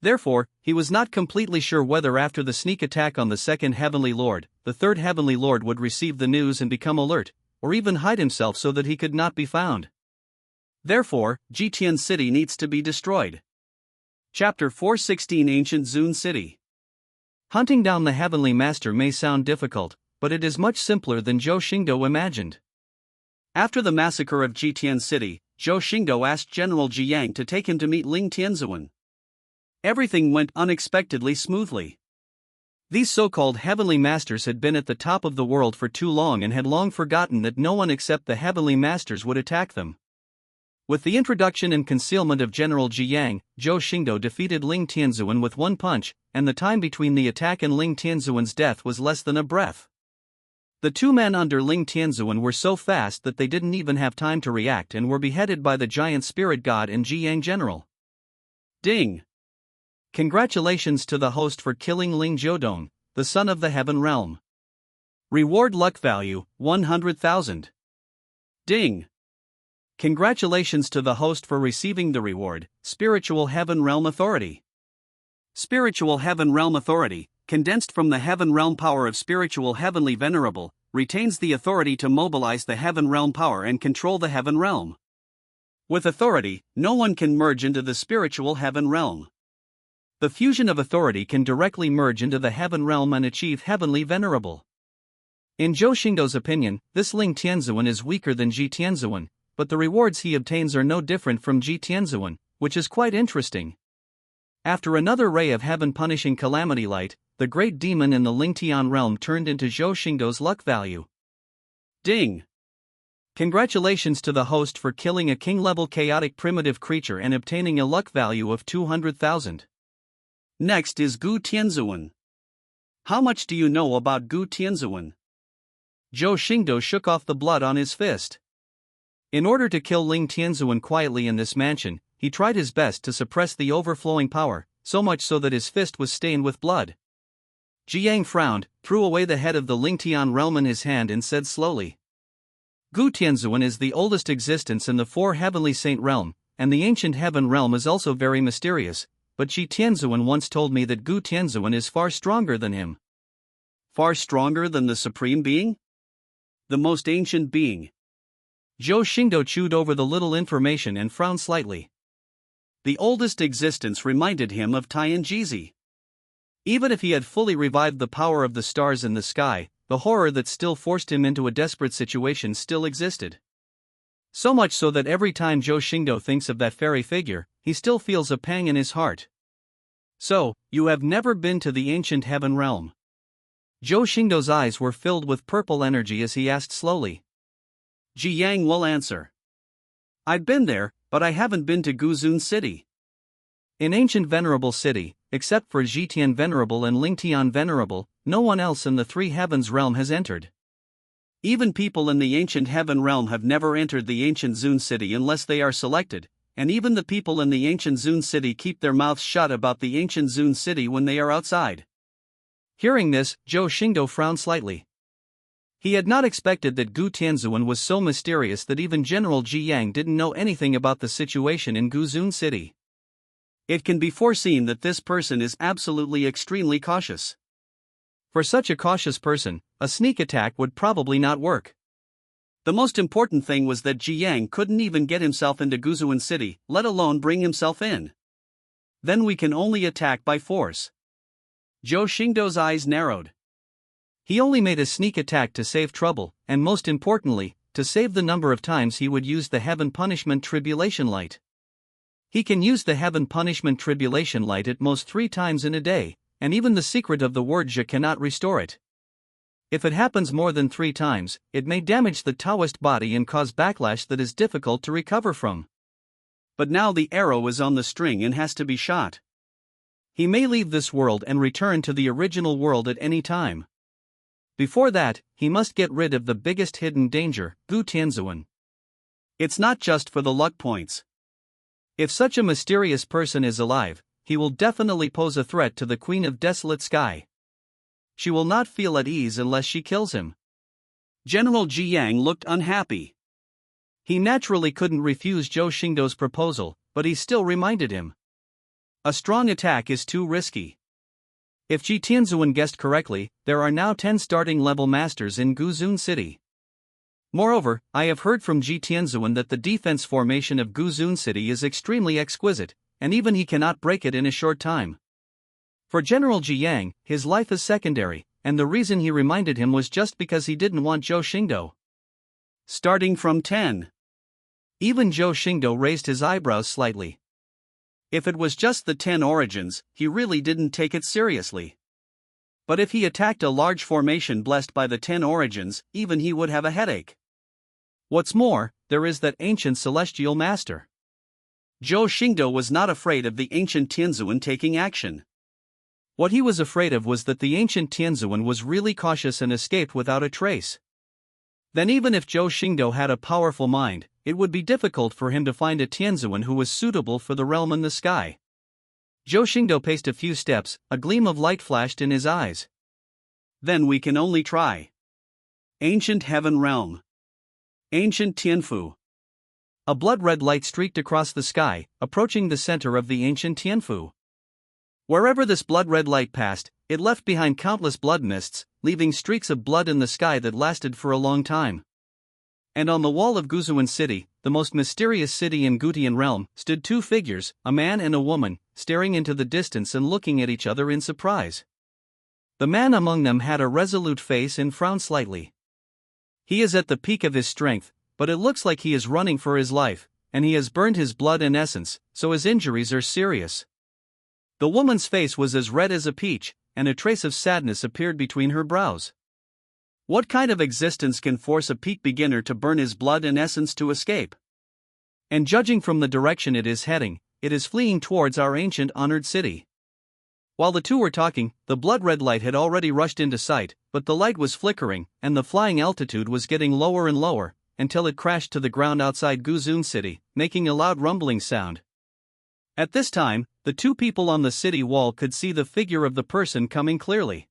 Therefore, he was not completely sure whether after the sneak attack on the second heavenly lord, the third heavenly lord would receive the news and become alert, or even hide himself so that he could not be found. Therefore, Zhutian city needs to be destroyed. Chapter 416 Ancient Zun City. Hunting down the heavenly master may sound difficult, but it is much simpler than Zhou Xingdou imagined. After the massacre of Zhutian city, Zhou Xingdou asked General Ji Yang to take him to meet Ling Tianzuan. Everything went unexpectedly smoothly. These so-called heavenly masters had been at the top of the world for too long and had long forgotten that no one except the heavenly masters would attack them. With the introduction and concealment of General Ji Yang, Zhou Xingdou defeated Ling Tianzuan with one punch, and the time between the attack and Ling Tianzuan's death was less than a breath. The two men under Ling Tianzuan were so fast that they didn't even have time to react and were beheaded by the giant spirit god and Ji Yang general. Ding! Congratulations to the host for killing Ling Jiudong, the son of the Heaven Realm. Reward luck value, 100,000. Ding! Congratulations to the host for receiving the reward, Spiritual Heaven Realm Authority. Spiritual Heaven Realm Authority, condensed from the Heaven Realm power of Spiritual Heavenly Venerable, retains the authority to mobilize the Heaven Realm power and control the Heaven Realm. With authority, no one can merge into the Spiritual Heaven Realm. The fusion of authority can directly merge into the Heaven Realm and achieve Heavenly Venerable. In Zhou Xingdou's opinion, this Ling Tianzuan is weaker than Ji Tianzuan, but the rewards he obtains are no different from Ji Tianzuan, which is quite interesting. After another ray of heaven-punishing calamity light, the great demon in the Lingtian realm turned into Zhou Xingdou's luck value. Ding! Congratulations to the host for killing a king-level chaotic primitive creature and obtaining a luck value of 200,000. Next is Gu Tianzuan. How much do you know about Gu Tianzuan? Zhou Xingdou shook off the blood on his fist. In order to kill Ling Tianzuan quietly in this mansion, he tried his best to suppress the overflowing power, so much so that his fist was stained with blood. Ji Yang frowned, threw away the head of the Lingtian realm in his hand and said slowly, Gu Tianzuan is the oldest existence in the four heavenly saint realm, and the ancient heaven realm is also very mysterious, but Ji Tianzuan once told me that Gu Tianzuan is far stronger than him. Far stronger than the supreme being? The most ancient being. Zhou Xingdou chewed over the little information and frowned slightly. The oldest existence reminded him of Tianjizi. Even if he had fully revived the power of the stars in the sky, the horror that still forced him into a desperate situation still existed. So much so that every time Zhou Xingdou thinks of that fairy figure, he still feels a pang in his heart. So, you have never been to the ancient heaven realm? Zhou Xingdou's eyes were filled with purple energy as he asked slowly. Ji Yang will answer. I've been there, but I haven't been to Guzun City. In ancient venerable city, except for Zhutian Venerable and Lingtian Venerable, no one else in the three heavens realm has entered. Even people in the ancient heaven realm have never entered the ancient Zun City unless they are selected, and even the people in the ancient Zun City keep their mouths shut about the ancient Zun City when they are outside. Hearing this, Zhou Xingdou frowned slightly. He had not expected that Gu Tianzuan was so mysterious that even General Ji Yang didn't know anything about the situation in Guzun City. It can be foreseen that this person is absolutely extremely cautious. For such a cautious person, a sneak attack would probably not work. The most important thing was that Ji Yang couldn't even get himself into Guzun City, let alone bring himself in. Then we can only attack by force. Zhou Xingdou's eyes narrowed. He only made a sneak attack to save trouble, and most importantly, to save the number of times he would use the Heaven Punishment Tribulation Light. He can use the Heaven Punishment Tribulation Light at most 3 times in a day, and even the secret of the word Zhe cannot restore it. If it happens more than 3 times, it may damage the Taoist body and cause backlash that is difficult to recover from. But now the arrow is on the string and has to be shot. He may leave this world and return to the original world at any time. Before that, he must get rid of the biggest hidden danger, Gu Tianzuan. It's not just for the luck points. If such a mysterious person is alive, he will definitely pose a threat to the Queen of Desolate Sky. She will not feel at ease unless she kills him. General Jiang looked unhappy. He naturally couldn't refuse Zhou Xingdou's proposal, but he still reminded him. A strong attack is too risky. If Ji Tianzuan guessed correctly, there are now 10 starting level masters in Guzun City. Moreover, I have heard from Ji Tianzuan that the defense formation of Guzun City is extremely exquisite, and even he cannot break it in a short time. For General Jiang, his life is secondary, and the reason he reminded him was just because he didn't want Zhou Xingdou. Starting from 10. Even Zhou Xingdou raised his eyebrows slightly. If it was just the 10 origins, he really didn't take it seriously. But if he attacked a large formation blessed by the 10 origins, even he would have a headache. What's more, there is that ancient celestial master. Zhou Xingdou was not afraid of the ancient Tianzuan taking action. What he was afraid of was that the ancient Tianzuan was really cautious and escaped without a trace. Then even if Zhou Xingdou had a powerful mind, it would be difficult for him to find a Tianzuan who was suitable for the realm in the sky. Zhou Xingdou paced a few steps, a gleam of light flashed in his eyes. Then we can only try. Ancient Heaven Realm. Ancient Tianfu. A blood-red light streaked across the sky, approaching the center of the ancient Tianfu. Wherever this blood-red light passed, it left behind countless blood mists, leaving streaks of blood in the sky that lasted for a long time. And on the wall of Guzun City, the most mysterious city in Zhutian Realm, stood 2 figures, a man and a woman, staring into the distance and looking at each other in surprise. The man among them had a resolute face and frowned slightly. He is at the peak of his strength, but it looks like he is running for his life, and he has burned his blood and essence, so his injuries are serious. The woman's face was as red as a peach, and a trace of sadness appeared between her brows. What kind of existence can force a peak beginner to burn his blood and essence to escape? And judging from the direction it is heading, it is fleeing towards our ancient honored city. While the two were talking, the blood-red light had already rushed into sight, but the light was flickering, and the flying altitude was getting lower and lower, until it crashed to the ground outside Guzun City, making a loud rumbling sound. At this time, the 2 people on the city wall could see the figure of the person coming clearly.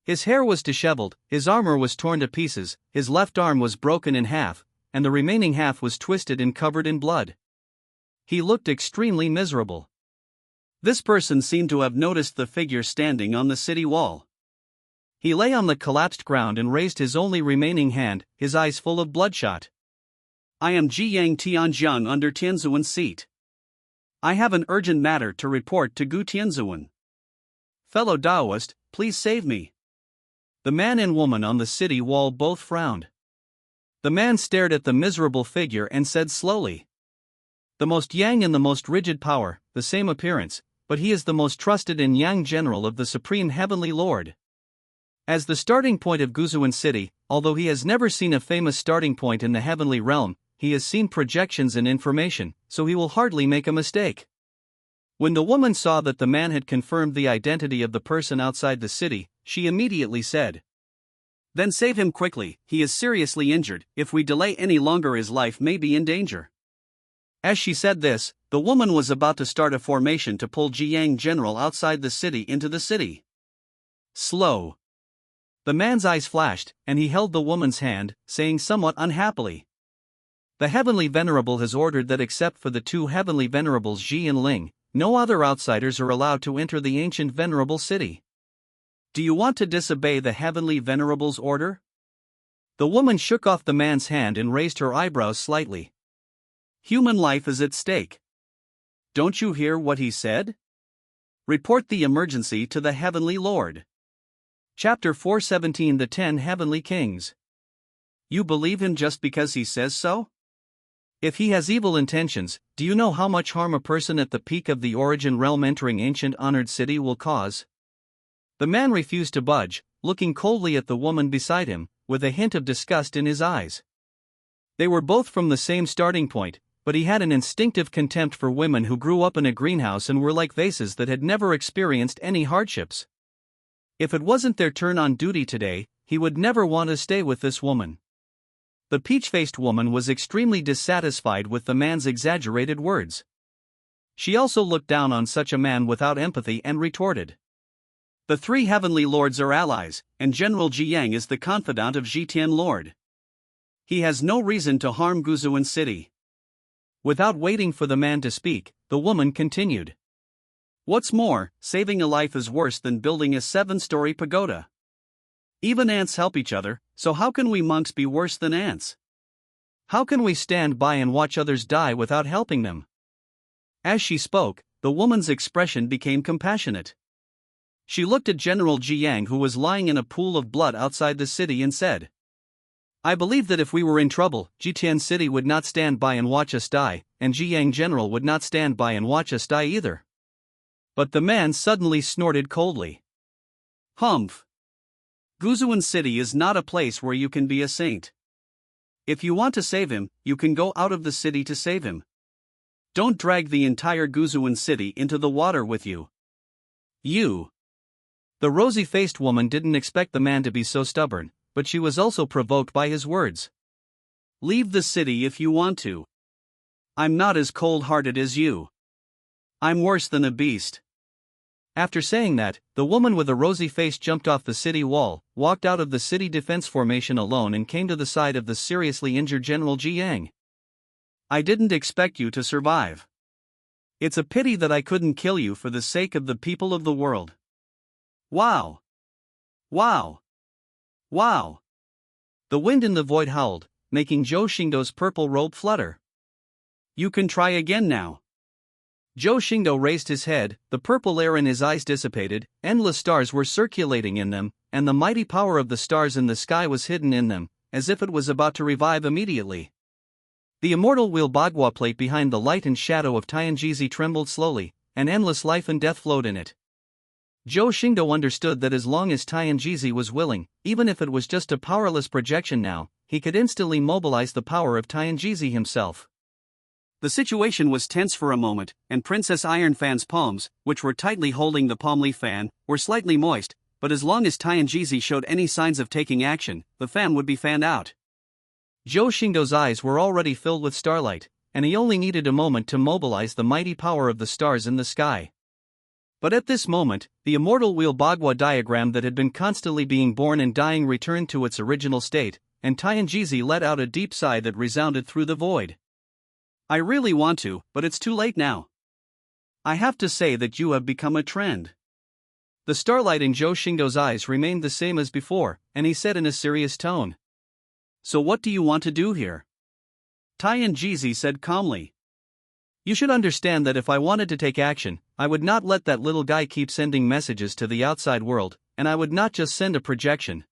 His hair was disheveled, his armor was torn to pieces, his left arm was broken in half, and the remaining half was twisted and covered in blood. He looked extremely miserable. This person seemed to have noticed the figure standing on the city wall. He lay on the collapsed ground and raised his only remaining hand, his eyes full of bloodshot. I am Jiyang Tianjiang under Tianzuan's seat. I have an urgent matter to report to Gu Tianzuan. Fellow Taoist, please save me. The man and woman on the city wall both frowned. The man stared at the miserable figure and said slowly. The most yang and the most rigid power, the same appearance, but he is the most trusted and yang general of the Supreme Heavenly Lord. As the starting point of Guzun City, although he has never seen a famous starting point in the Heavenly Realm, he has seen projections and information, so he will hardly make a mistake. When the woman saw that the man had confirmed the identity of the person outside the city, she immediately said, Then save him quickly, he is seriously injured, if we delay any longer his life may be in danger. As she said this, the woman was about to start a formation to pull Jiang General outside the city into the city. Slow. The man's eyes flashed, and he held the woman's hand, saying somewhat unhappily, The Heavenly Venerable has ordered that except for the 2 Heavenly Venerables Zhi and Ling, no other outsiders are allowed to enter the ancient Venerable City. Do you want to disobey the Heavenly Venerable's order? The woman shook off the man's hand and raised her eyebrows slightly. Human life is at stake. Don't you hear what he said? Report the emergency to the Heavenly Lord. Chapter 417 The 10 Heavenly Kings. You believe him just because he says so? If he has evil intentions, do you know how much harm a person at the peak of the origin realm entering ancient honored city will cause? The man refused to budge, looking coldly at the woman beside him, with a hint of disgust in his eyes. They were both from the same starting point, but he had an instinctive contempt for women who grew up in a greenhouse and were like vases that had never experienced any hardships. If it wasn't their turn on duty today, he would never want to stay with this woman. The peach-faced woman was extremely dissatisfied with the man's exaggerated words. She also looked down on such a man without empathy and retorted. The three heavenly lords are allies, and General Jiang is the confidant of Zhutian Lord. He has no reason to harm Guzuan City. Without waiting for the man to speak, the woman continued. What's more, saving a life is worse than building a 7-story pagoda. Even ants help each other, so how can we monks be worse than ants? How can we stand by and watch others die without helping them? As she spoke, the woman's expression became compassionate. She looked at General Jiang, who was lying in a pool of blood outside the city, and said, I believe that if we were in trouble, Zhutian City would not stand by and watch us die, and Jiang General would not stand by and watch us die either. But the man suddenly snorted coldly. Humph! Guzuan City is not a place where you can be a saint. If you want to save him, you can go out of the city to save him. Don't drag the entire Guzuan City into the water with you. You. The rosy-faced woman didn't expect the man to be so stubborn, but she was also provoked by his words. Leave the city if you want to. I'm not as cold-hearted as you. I'm worse than a beast. After saying that, the woman with a rosy face jumped off the city wall, walked out of the city defense formation alone, and came to the side of the seriously injured General Jiang. I didn't expect you to survive. It's a pity that I couldn't kill you for the sake of the people of the world. Wow! Wow! Wow! The wind in the void howled, making Zhou Xingdou's purple robe flutter. You can try again now. Zhou Xingdou raised his head, the purple air in his eyes dissipated, endless stars were circulating in them, and the mighty power of the stars in the sky was hidden in them, as if it was about to revive immediately. The immortal wheel Bagua plate behind the light and shadow of Tianjizi trembled slowly, and endless life and death flowed in it. Zhou Xingdou understood that as long as Tianjizi was willing, even if it was just a powerless projection now, he could instantly mobilize the power of Tianjizi himself. The situation was tense for a moment, and Princess Ironfan's palms, which were tightly holding the palm leaf fan, were slightly moist, but as long as Tianjizi showed any signs of taking action, the fan would be fanned out. Zhou Xingdou's eyes were already filled with starlight, and he only needed a moment to mobilize the mighty power of the stars in the sky. But at this moment, the immortal wheel Bagua diagram that had been constantly being born and dying returned to its original state, and Tianjizi let out a deep sigh that resounded through the void. I really want to, but it's too late now. I have to say that you have become a trend. The starlight in Zhou Xingdou's eyes remained the same as before, and he said in a serious tone. So what do you want to do here? Tianjizi said calmly. You should understand that if I wanted to take action, I would not let that little guy keep sending messages to the outside world, and I would not just send a projection.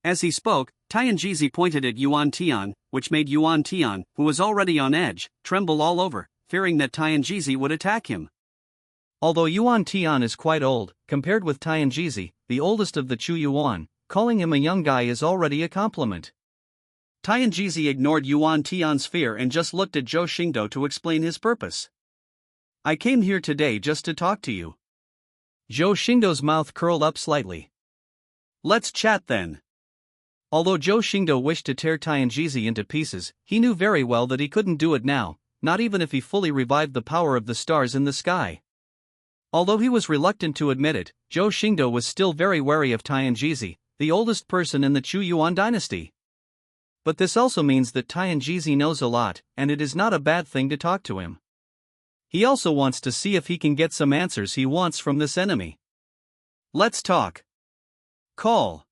As he spoke, Tianjizi pointed at Yuan Tian, which made Yuan Tian, who was already on edge, tremble all over, fearing that Tianjizi would attack him. Although Yuan Tian is quite old, compared with Tianjizi, the oldest of the Chuyuan, calling him a young guy is already a compliment. Tianjizi ignored Yuan Tian's fear and just looked at Zhou Xingdou to explain his purpose. I came here today just to talk to you. Zhou Xingdou's mouth curled up slightly. Let's chat then. Although Zhou Xingdou wished to tear Tianjizi into pieces, he knew very well that he couldn't do it now, not even if he fully revived the power of the stars in the sky. Although he was reluctant to admit it, Zhou Xingdou was still very wary of Tianjizi, the oldest person in the Chuyuan dynasty. But this also means that Tianjizi knows a lot, and it is not a bad thing to talk to him. He also wants to see if he can get some answers he wants from this enemy. Let's talk. Call.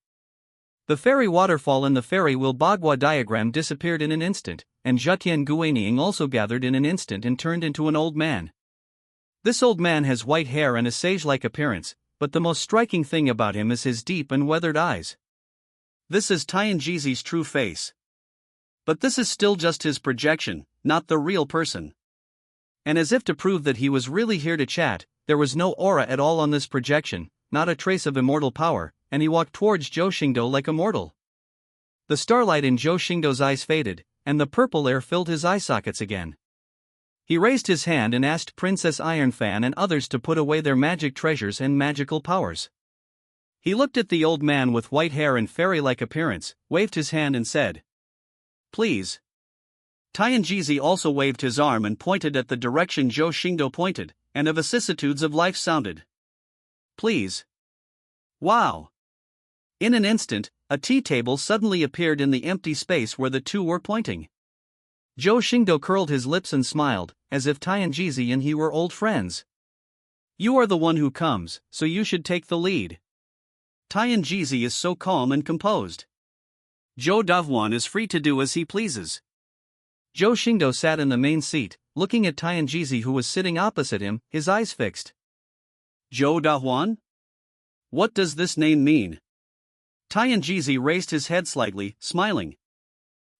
The fairy waterfall in the fairy wheel Bagua diagram disappeared in an instant, and Zhutian Guanying also gathered in an instant and turned into an old man. This old man has white hair and a sage-like appearance, but the most striking thing about him is his deep and weathered eyes. This is Tianjizi's true face. But this is still just his projection, not the real person. And as if to prove that he was really here to chat, there was no aura at all on this projection, not a trace of immortal power, and he walked towards Zhou Xingdou like a mortal. The starlight in Zhou Xingdou's eyes faded, and the purple air filled his eye sockets again. He raised his hand and asked Princess Ironfan and others to put away their magic treasures and magical powers. He looked at the old man with white hair and fairy-like appearance, waved his hand and said, "Please." Tianjizi also waved his arm and pointed at the direction Zhou Xingdou pointed, and the vicissitudes of life sounded. "Please." Wow! In an instant, a tea table suddenly appeared in the empty space where the two were pointing. Zhou Xingdou curled his lips and smiled, as if Tianjizi and he were old friends. "You are the one who comes, so you should take the lead." Tianjizi is so calm and composed. Zhou Dahuan is free to do as he pleases. Zhou Xingdou sat in the main seat, looking at Tianjizi who was sitting opposite him, his eyes fixed. "Zhou Dahuan? What does this name mean?" Tianjizi raised his head slightly, smiling.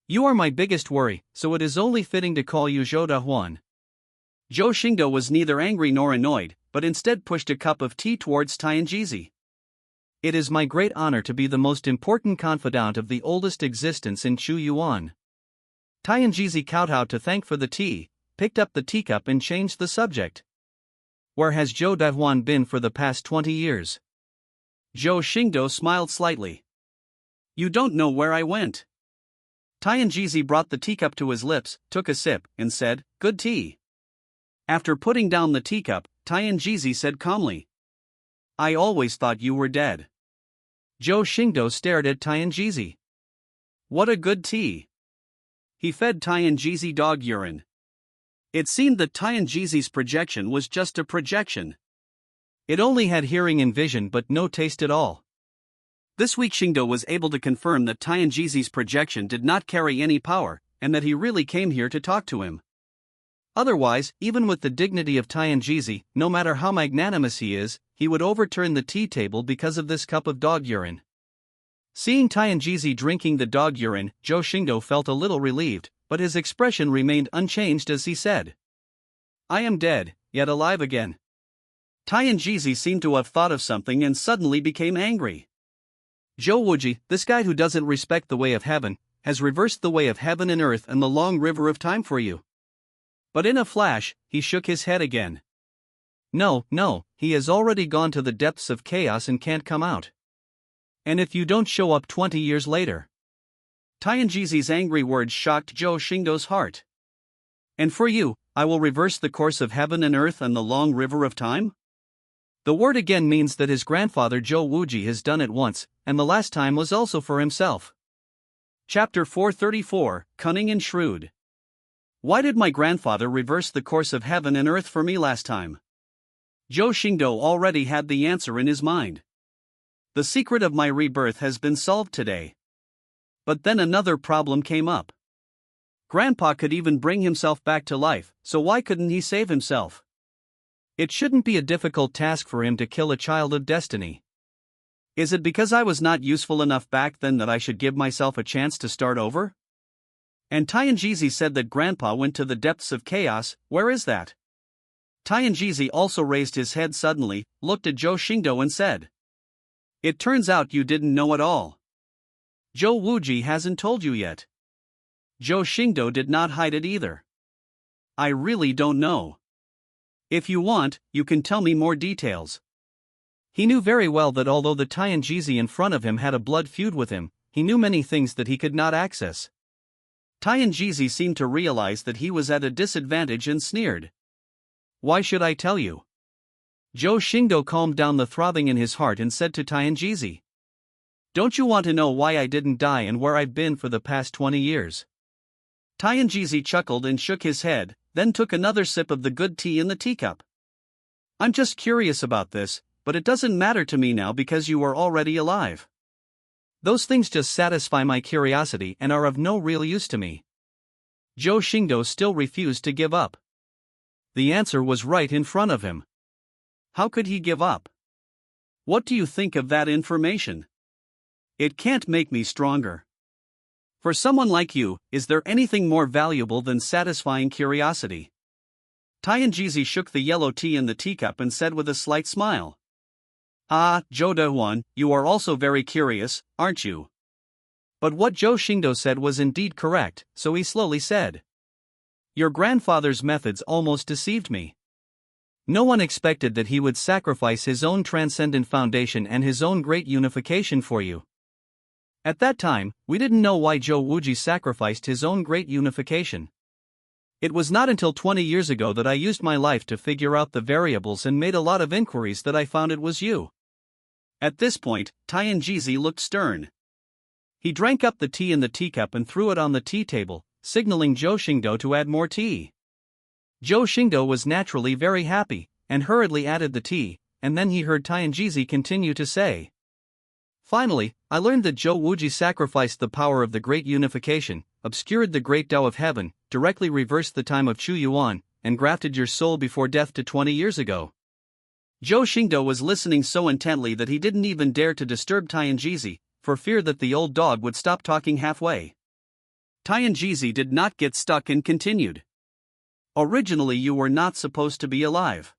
"You are my biggest worry, so it is only fitting to call you Zhou Dahuan." Zhou Xingdou was neither angry nor annoyed, but instead pushed a cup of tea towards Tianjizi. "It is my great honor to be the most important confidant of the oldest existence in Chuyuan." Tianjizi kowtowed to thank for the tea, picked up the teacup and changed the subject. "Where has Zhou Dahuan been for the past 20 years? Zhou Xingdou smiled slightly. "You don't know where I went." Tianjizi brought the teacup to his lips, took a sip, and said, "Good tea." After putting down the teacup, Tianjizi said calmly, "I always thought you were dead." Zhou Xingdou stared at Tianjizi. "What a good tea." He fed Tianjizi dog urine. It seemed that Tianjizi's projection was just a projection. It only had hearing and vision but no taste at all. This week Xingdou was able to confirm that Tianjizi's projection did not carry any power, and that he really came here to talk to him. Otherwise, even with the dignity of Tianjizi, no matter how magnanimous he is, he would overturn the tea table because of this cup of dog urine. Seeing Tianjizi drinking the dog urine, Zhou Xingdou felt a little relieved, but his expression remained unchanged as he said, "I am dead, yet alive again." Tianjizi seemed to have thought of something and suddenly became angry. "Zhou Wuji, this guy who doesn't respect the way of heaven, has reversed the way of heaven and earth and the long river of time for you." But in a flash, he shook his head again. No, he has already gone to the depths of chaos and can't come out. And if you don't show up 20 years later." Tianjizi's angry words shocked Zhou Xingdou's heart. "And for you, I will reverse the course of heaven and earth and the long river of time?" The word again means that his grandfather Zhou Wuji has done it once, and the last time was also for himself. Chapter 434, Cunning and Shrewd. Why did my grandfather reverse the course of heaven and earth for me last time? Zhou Xingdou already had the answer in his mind. The secret of my rebirth has been solved today. But then another problem came up. Grandpa could even bring himself back to life, so why couldn't he save himself? It shouldn't be a difficult task for him to kill a child of destiny. Is it because I was not useful enough back then that I should give myself a chance to start over? And Tianjizi said that Grandpa went to the depths of chaos. Where is that? Tianjizi also raised his head suddenly, looked at Zhou Xingdou and said, "It turns out you didn't know at all. Zhou Wuji hasn't told you yet." Zhou Xingdou did not hide it either. "I really don't know. If you want, you can tell me more details." He knew very well that although the Tianjizi in front of him had a blood feud with him, he knew many things that he could not access. Tianjizi seemed to realize that he was at a disadvantage and sneered. "Why should I tell you?" Zhou Xingdou calmed down the throbbing in his heart and said to Tianjizi, "Don't you want to know why I didn't die and where I've been for the past 20 years? Tianjizi chuckled and shook his head, then took another sip of the good tea in the teacup. "I'm just curious about this, but it doesn't matter to me now because you are already alive. Those things just satisfy my curiosity and are of no real use to me." Zhou Xingdou still refused to give up. The answer was right in front of him. How could he give up? What do you think of that information? It can't make me stronger. For someone like you, is there anything more valuable than satisfying curiosity? Tianjizi shook the yellow tea in the teacup and said with a slight smile, Ah, Zhou Dehuan, you are also very curious, aren't you? But what Zhou Xingdou said was indeed correct, so he slowly said. Your grandfather's methods almost deceived me. No one expected that he would sacrifice his own transcendent foundation and his own great unification for you. At that time, we didn't know why Zhou Wuji sacrificed his own great unification. It was not until 20 years ago that I used my life to figure out the variables and made a lot of inquiries that I found it was you. At this point, Tianjizi looked stern. He drank up the tea in the teacup and threw it on the tea table, signaling Zhou Xingdou to add more tea. Zhou Xingdou was naturally very happy, and hurriedly added the tea, and then he heard Tianjizi continue to say. Finally, I learned that Zhou Wuji sacrificed the power of the great unification, obscured the great Tao of heaven, directly reversed the time of Chuyuan, and grafted your soul before death to 20 years ago. Zhou Xingdou was listening so intently that he didn't even dare to disturb Tianjizi, for fear that the old dog would stop talking halfway. Tianjizi did not get stuck and continued. Originally you were not supposed to be alive.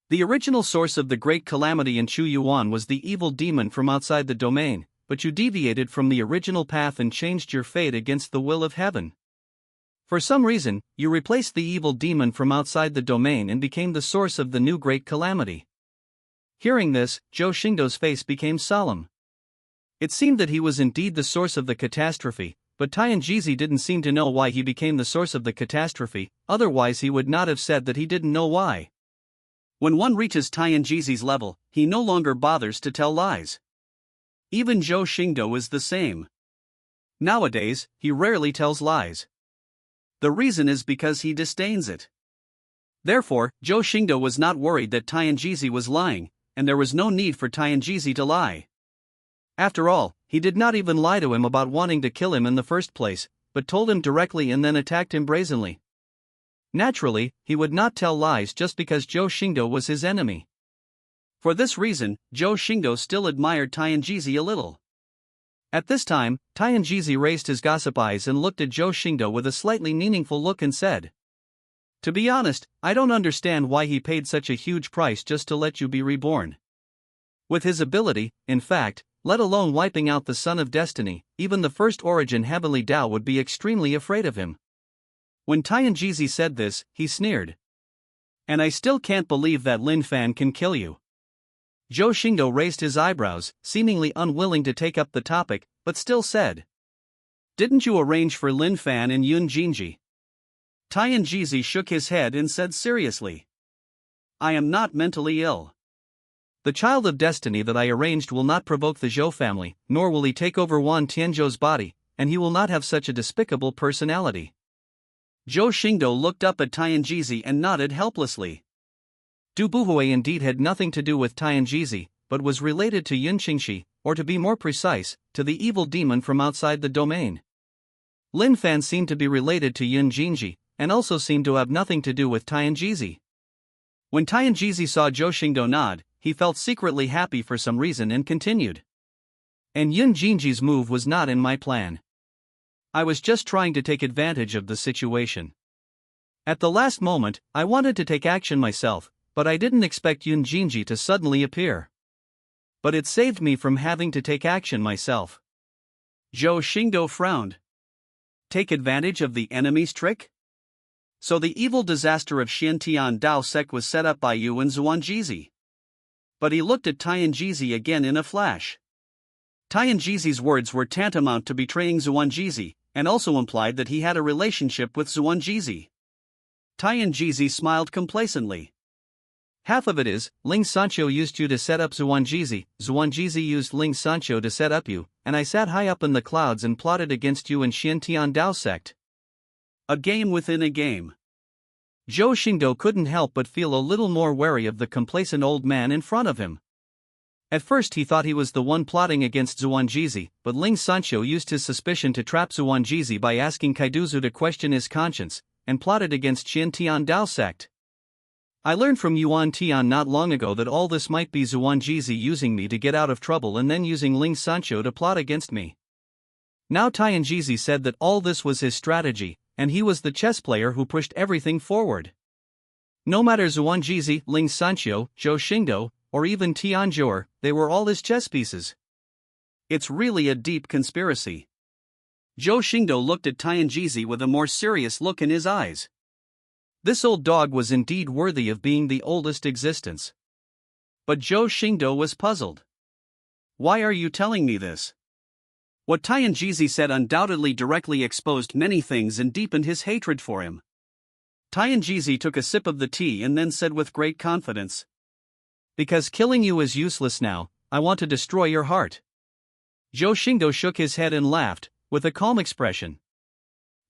The original source of the great calamity in Chuyuan was the evil demon from outside the domain, but you deviated from the original path and changed your fate against the will of heaven. For some reason, you replaced the evil demon from outside the domain and became the source of the new great calamity. Hearing this, Zhou Xingdou's face became solemn. It seemed that he was indeed the source of the catastrophe, but Tianjizi didn't seem to know why he became the source of the catastrophe, otherwise he would not have said that he didn't know why. When one reaches Tianjizi's level, he no longer bothers to tell lies. Even Zhou Xingdou is the same. Nowadays, he rarely tells lies. The reason is because he disdains it. Therefore, Zhou Xingdou was not worried that Tianjizi was lying, and there was no need for Tianjizi to lie. After all, he did not even lie to him about wanting to kill him in the first place, but told him directly and then attacked him brazenly. Naturally, he would not tell lies just because Zhou Xingdou was his enemy. For this reason, Zhou Xingdou still admired Tianjizi a little. At this time, Tianjizi raised his gossip eyes and looked at Zhou Xingdou with a slightly meaningful look and said, "To be honest, I don't understand why he paid such a huge price just to let you be reborn. With his ability, in fact, let alone wiping out the Son of Destiny, even the first origin Heavenly Tao would be extremely afraid of him." When Tianjizi said this, he sneered. "And I still can't believe that Lin Fan can kill you." Zhou Xingdou raised his eyebrows, seemingly unwilling to take up the topic, but still said, "Didn't you arrange for Lin Fan and Yun Jinji?" Tianjizi shook his head and said seriously, "I am not mentally ill. The child of destiny that I arranged will not provoke the Zhou family, nor will he take over Wan Tianzhou's body, and he will not have such a despicable personality." Zhou Xingdou looked up at Tianjizi and nodded helplessly. Du Buhui indeed had nothing to do with Tianjizi, but was related to Yun Qingxi, or to be more precise, to the evil demon from outside the domain. Lin Fan seemed to be related to Yun Jinji, and also seemed to have nothing to do with Tianjizi. When Tianjizi saw Zhou Xingdou nod, he felt secretly happy for some reason and continued. "And Yun Jinji's move was not in my plan. I was just trying to take advantage of the situation. At the last moment, I wanted to take action myself, but I didn't expect Yun Jinji to suddenly appear. But it saved me from having to take action myself." Zhou Xingdou frowned. Take advantage of the enemy's trick? So the evil disaster of Xiantian Dao sect was set up by you and Zuanjizi. But he looked at Tianjizi again in a flash. Tianjizi's words were tantamount to betraying Zuanjizi, and also implied that he had a relationship with Zuanjizi. Tianjizi smiled complacently. "Half of it is, Ling Sancho used you to set up Zuanjizi, Zuanjizi used Ling Sancho to set up you, and I sat high up in the clouds and plotted against you and Xiantian Dao sect." A game within a game. Zhou Xingdou couldn't help but feel a little more wary of the complacent old man in front of him. At first he thought he was the one plotting against Zuanjizi, but Ling Sancho used his suspicion to trap Zuanjizi by asking Kaiduzu to question his conscience, and plotted against Xiantian Dao sect. I learned from Yuan Tian not long ago that all this might be Zuanjizi using me to get out of trouble and then using Ling Sancho to plot against me. Now Tianjizi said that all this was his strategy, and he was the chess player who pushed everything forward. No matter Zuanjizi, Ling Sancho, Zhou Xingdou, or even Tianjur, they were all his chess pieces. It's really a deep conspiracy. Zhou Xingdou looked at Tianjizi with a more serious look in his eyes. This old dog was indeed worthy of being the oldest existence. But Zhou Xingdou was puzzled. Why are you telling me this? What Tianjizi said undoubtedly directly exposed many things and deepened his hatred for him. Tianjizi took a sip of the tea and then said with great confidence, "Because killing you is useless now, I want to destroy your heart." Zhou Xingdou shook his head and laughed, with a calm expression.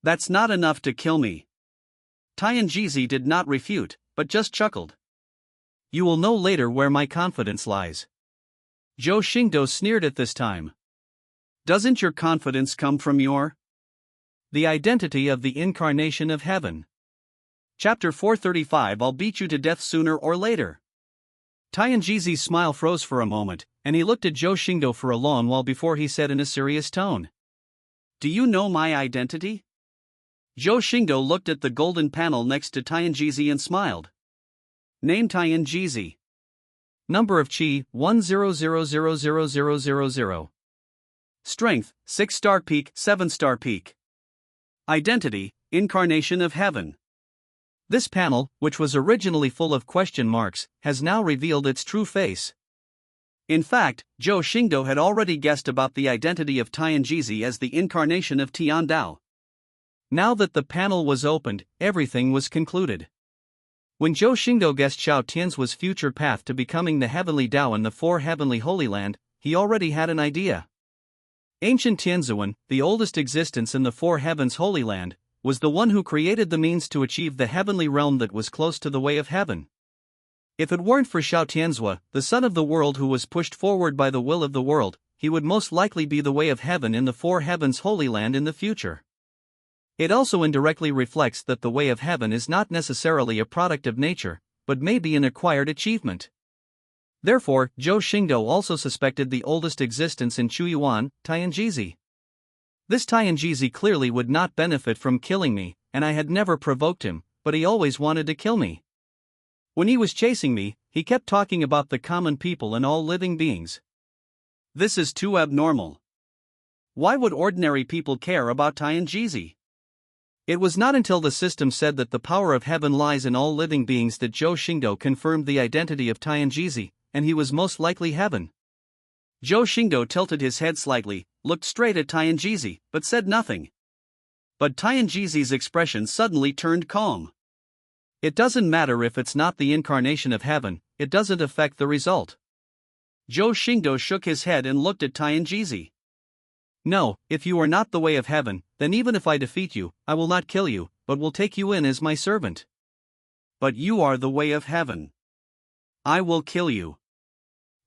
That's not enough to kill me. Tianjizi did not refute, but just chuckled. You will know later where my confidence lies. Zhou Xingdou sneered at this time. Doesn't your confidence come from the identity of the incarnation of heaven? Chapter 435 I'll beat you to death sooner or later. Tianjizi's smile froze for a moment, and he looked at Zhou Xingdou for a long while before he said in a serious tone, Do you know my identity? Zhou Xingdou looked at the golden panel next to Tianjizi and smiled. Name Tianjizi. Number of Qi 10000000. Strength 6-star peak, 7-star peak. Identity, incarnation of heaven. This panel, which was originally full of question marks, has now revealed its true face. In fact, Zhou Xingdou had already guessed about the identity of Tianjizi as the incarnation of Tian Dao. Now that the panel was opened, everything was concluded. When Zhou Xingdou guessed Xiao Tian's was future path to becoming the heavenly Dao in the four heavenly Holy Land, he already had an idea. Ancient Tianzuan, the oldest existence in the four heavens Holy Land, was the one who created the means to achieve the heavenly realm that was close to the way of heaven. If it weren't for Xiao Tianzua, the son of the world who was pushed forward by the will of the world, he would most likely be the way of heaven in the four heavens Holy Land in the future. It also indirectly reflects that the way of heaven is not necessarily a product of nature, but may be an acquired achievement. Therefore, Zhou Xingdou also suspected the oldest existence in Chuyuan, Tianjizi. This Tianjizi clearly would not benefit from killing me, and I had never provoked him, but he always wanted to kill me. When he was chasing me, he kept talking about the common people and all living beings. This is too abnormal. Why would ordinary people care about Tianjizi? It was not until the system said that the power of heaven lies in all living beings that Zhou Xingdou confirmed the identity of Tianjizi, and he was most likely heaven. Zhou Xingdou tilted his head slightly, looked straight at Tianjizi, but said nothing. But Tianjizi's expression suddenly turned calm. It doesn't matter if it's not the incarnation of heaven, it doesn't affect the result. Zhou Xingdou shook his head and looked at Tianjizi. No, if you are not the way of heaven, then even if I defeat you, I will not kill you, but will take you in as my servant. But you are the way of heaven. I will kill you.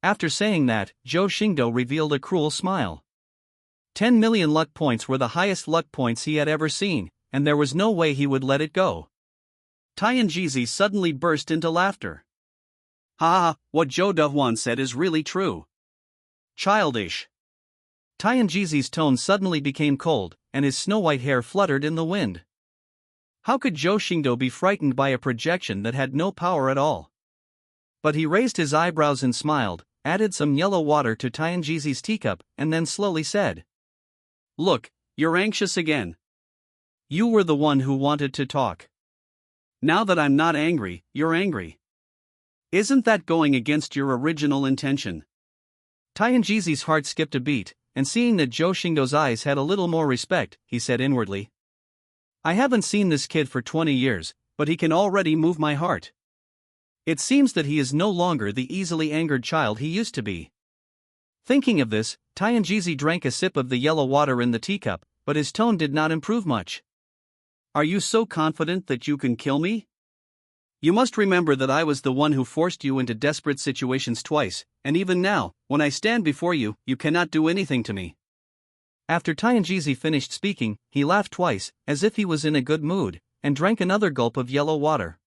After saying that, Zhou Xingdou revealed a cruel smile. 10 million luck points were the highest luck points he had ever seen, and there was no way he would let it go. Tianjizi suddenly burst into laughter. Ha ha, what Zhou Duhuan said is really true. Childish. Tianjizi's tone suddenly became cold, and his snow-white hair fluttered in the wind. How could Zhou Xingdou be frightened by a projection that had no power at all? But he raised his eyebrows and smiled, added some yellow water to Tianjizi's teacup, and then slowly said, Look, you're anxious again. You were the one who wanted to talk. Now that I'm not angry, you're angry. Isn't that going against your original intention? Tianjizi's heart skipped a beat, and seeing that Zhou Xingdou's eyes had a little more respect, he said inwardly, I haven't seen this kid for 20 years, but he can already move my heart. It seems that he is no longer the easily angered child he used to be. Thinking of this, Tianjizi drank a sip of the yellow water in the teacup, but his tone did not improve much. Are you so confident that you can kill me? You must remember that I was the one who forced you into desperate situations twice, and even now, when I stand before you, you cannot do anything to me. After Tianjizi finished speaking, he laughed twice, as if he was in a good mood, and drank another gulp of yellow water.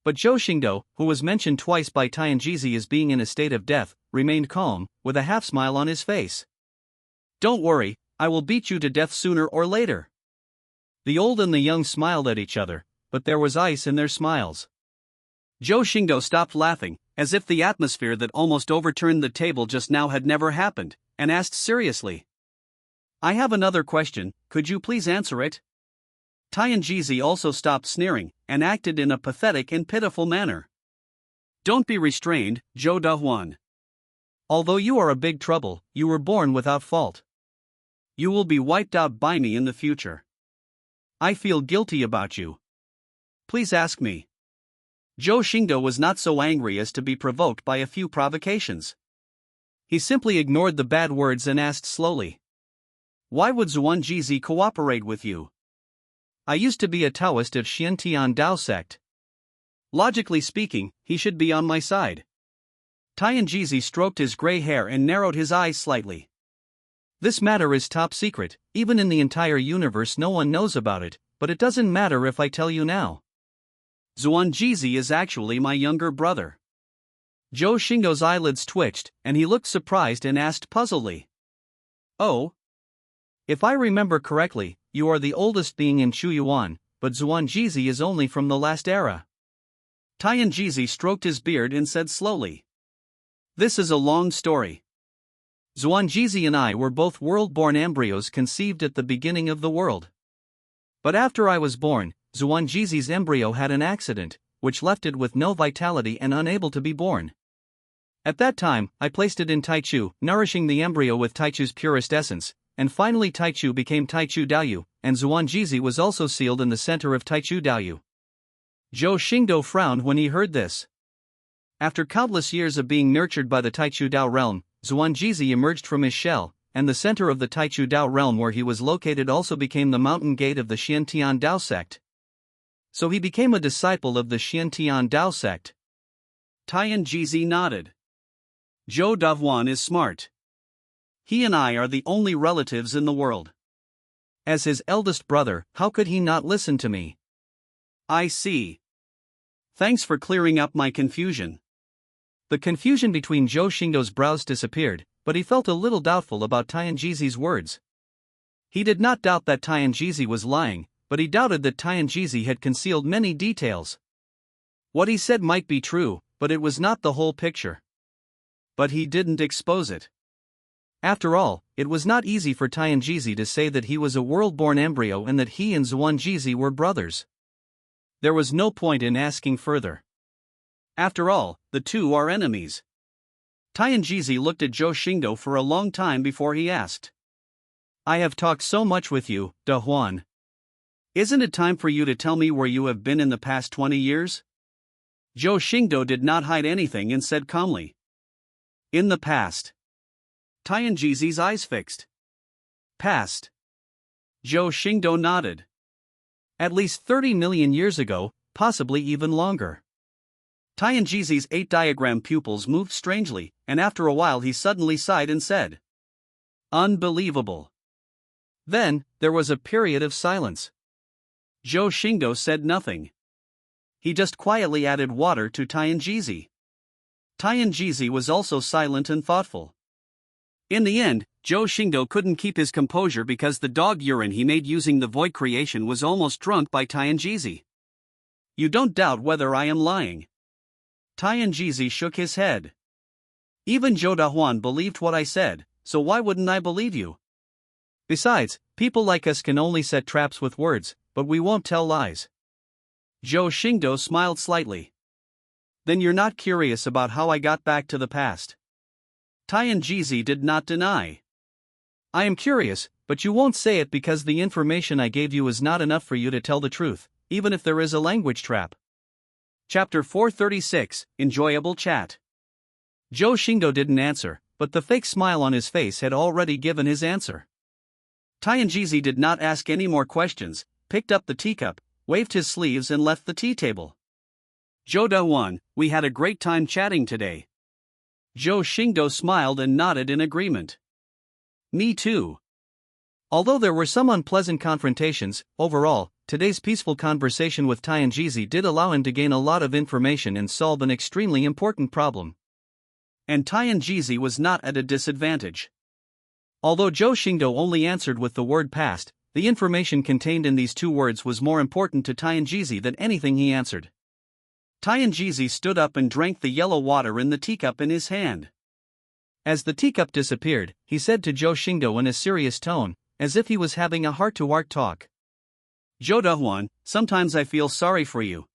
But Zhou Xingdou, who was mentioned twice by Tianjizi as being in a state of death, remained calm, with a half-smile on his face. Don't worry, I will beat you to death sooner or later. The old and the young smiled at each other, but there was ice in their smiles. Zhou Xingdou stopped laughing, as if the atmosphere that almost overturned the table just now had never happened, and asked seriously. I have another question, could you please answer it? Tianjizi also stopped sneering, and acted in a pathetic and pitiful manner. Don't be restrained, Zhou Dahuan. Although you are a big trouble, you were born without fault. You will be wiped out by me in the future. I feel guilty about you. Please ask me. Zhou Xingdou was not so angry as to be provoked by a few provocations. He simply ignored the bad words and asked slowly. Why would Zuanjizi cooperate with you? I used to be a Taoist of Xiantian Dao sect. Logically speaking, he should be on my side. Tianjizi stroked his gray hair and narrowed his eyes slightly. This matter is top secret, even in the entire universe no one knows about it, but it doesn't matter if I tell you now. Zuanjizi is actually my younger brother. Zhou Xingdou's eyelids twitched, and he looked surprised and asked puzzledly. Oh? If I remember correctly, you are the oldest being in Chuyuan, but Zuanjizi is only from the last era. Tianjizi stroked his beard and said slowly. This is a long story. Zuanjizi and I were both world-born embryos conceived at the beginning of the world. But after I was born, Zuanjizi's embryo had an accident, which left it with no vitality and unable to be born. At that time, I placed it in Taichu, nourishing the embryo with Taichu's purest essence, and finally Taichu became Taichu Daoyu, and Zuanjizi was also sealed in the center of Taichu Daoyu. Zhou Xingdou frowned when he heard this. After countless years of being nurtured by the Taichu Dao realm, Zuanjizi emerged from his shell, and the center of the Taichu Dao realm where he was located also became the mountain gate of the Xiantian Dao sect. So he became a disciple of the Xiantian Dao sect. Tianjizi nodded. Zhou Dahuan is smart. He and I are the only relatives in the world. As his eldest brother, how could he not listen to me? I see. Thanks for clearing up my confusion. The confusion between Zhou Xingdou's brows disappeared, but he felt a little doubtful about Tianjizi's words. He did not doubt that Tianjizi was lying, but he doubted that Tianjizi had concealed many details. What he said might be true, but it was not the whole picture. But he didn't expose it. After all, it was not easy for Tianjizi to say that he was a world-born embryo and that he and Zuanjizi were brothers. There was no point in asking further. After all, the two are enemies. Tianjizi looked at Zhou Xingdou for a long time before he asked. I have talked so much with you, Dahuan. Isn't it time for you to tell me where you have been in the past 20 years? Zhou Xingdou did not hide anything and said calmly. In the past. Tianjizi's eyes fixed. Past. Zhou Xingdou nodded. At least 30 million years ago, possibly even longer. Tianjizi's 8 diagram pupils moved strangely, and after a while he suddenly sighed and said, Unbelievable. Then, there was a period of silence. Zhou Xingdou said nothing. He just quietly added water to Tianjizi. Tianjizi was also silent and thoughtful. In the end, Zhou Xingdou couldn't keep his composure because the dog urine he made using the void creation was almost drunk by Tianjizi. You don't doubt whether I am lying. Tianjizi shook his head. Even Zhou Dahuan believed what I said, so why wouldn't I believe you? Besides, people like us can only set traps with words, but we won't tell lies. Zhou Xingdou smiled slightly. Then you're not curious about how I got back to the past? Tianjizi did not deny. I am curious, but you won't say it because the information I gave you is not enough for you to tell the truth, even if there is a language trap. Chapter 436, Enjoyable Chat. Zhou Xingdou didn't answer, but the fake smile on his face had already given his answer. Tianjizi did not ask any more questions, picked up the teacup, waved his sleeves and left the tea table. Zhou Dahuan, we had a great time chatting today. Zhou Xingdou smiled and nodded in agreement. Me too. Although there were some unpleasant confrontations, overall, today's peaceful conversation with Tianjizi did allow him to gain a lot of information and solve an extremely important problem. And Tianjizi was not at a disadvantage. Although Zhou Xingdou only answered with the word past, the information contained in these two words was more important to Tianjizi than anything he answered. Tianjizi stood up and drank the yellow water in the teacup in his hand. As the teacup disappeared, he said to Zhou Xingdou in a serious tone, as if he was having a heart-to-heart talk. Zhou Dehuan, sometimes I feel sorry for you.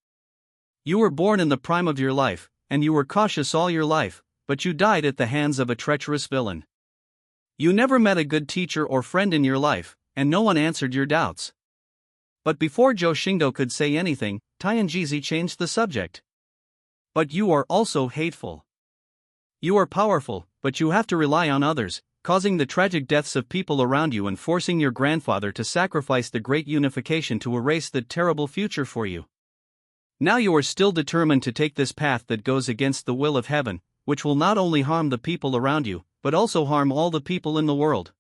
You were born in the prime of your life, and you were cautious all your life, but you died at the hands of a treacherous villain. You never met a good teacher or friend in your life, and no one answered your doubts. But before Zhou Xingdou could say anything, Tianjizi changed the subject. But you are also hateful. You are powerful, but you have to rely on others, causing the tragic deaths of people around you and forcing your grandfather to sacrifice the great unification to erase the terrible future for you. Now you are still determined to take this path that goes against the will of heaven, which will not only harm the people around you, but also harm all the people in the world.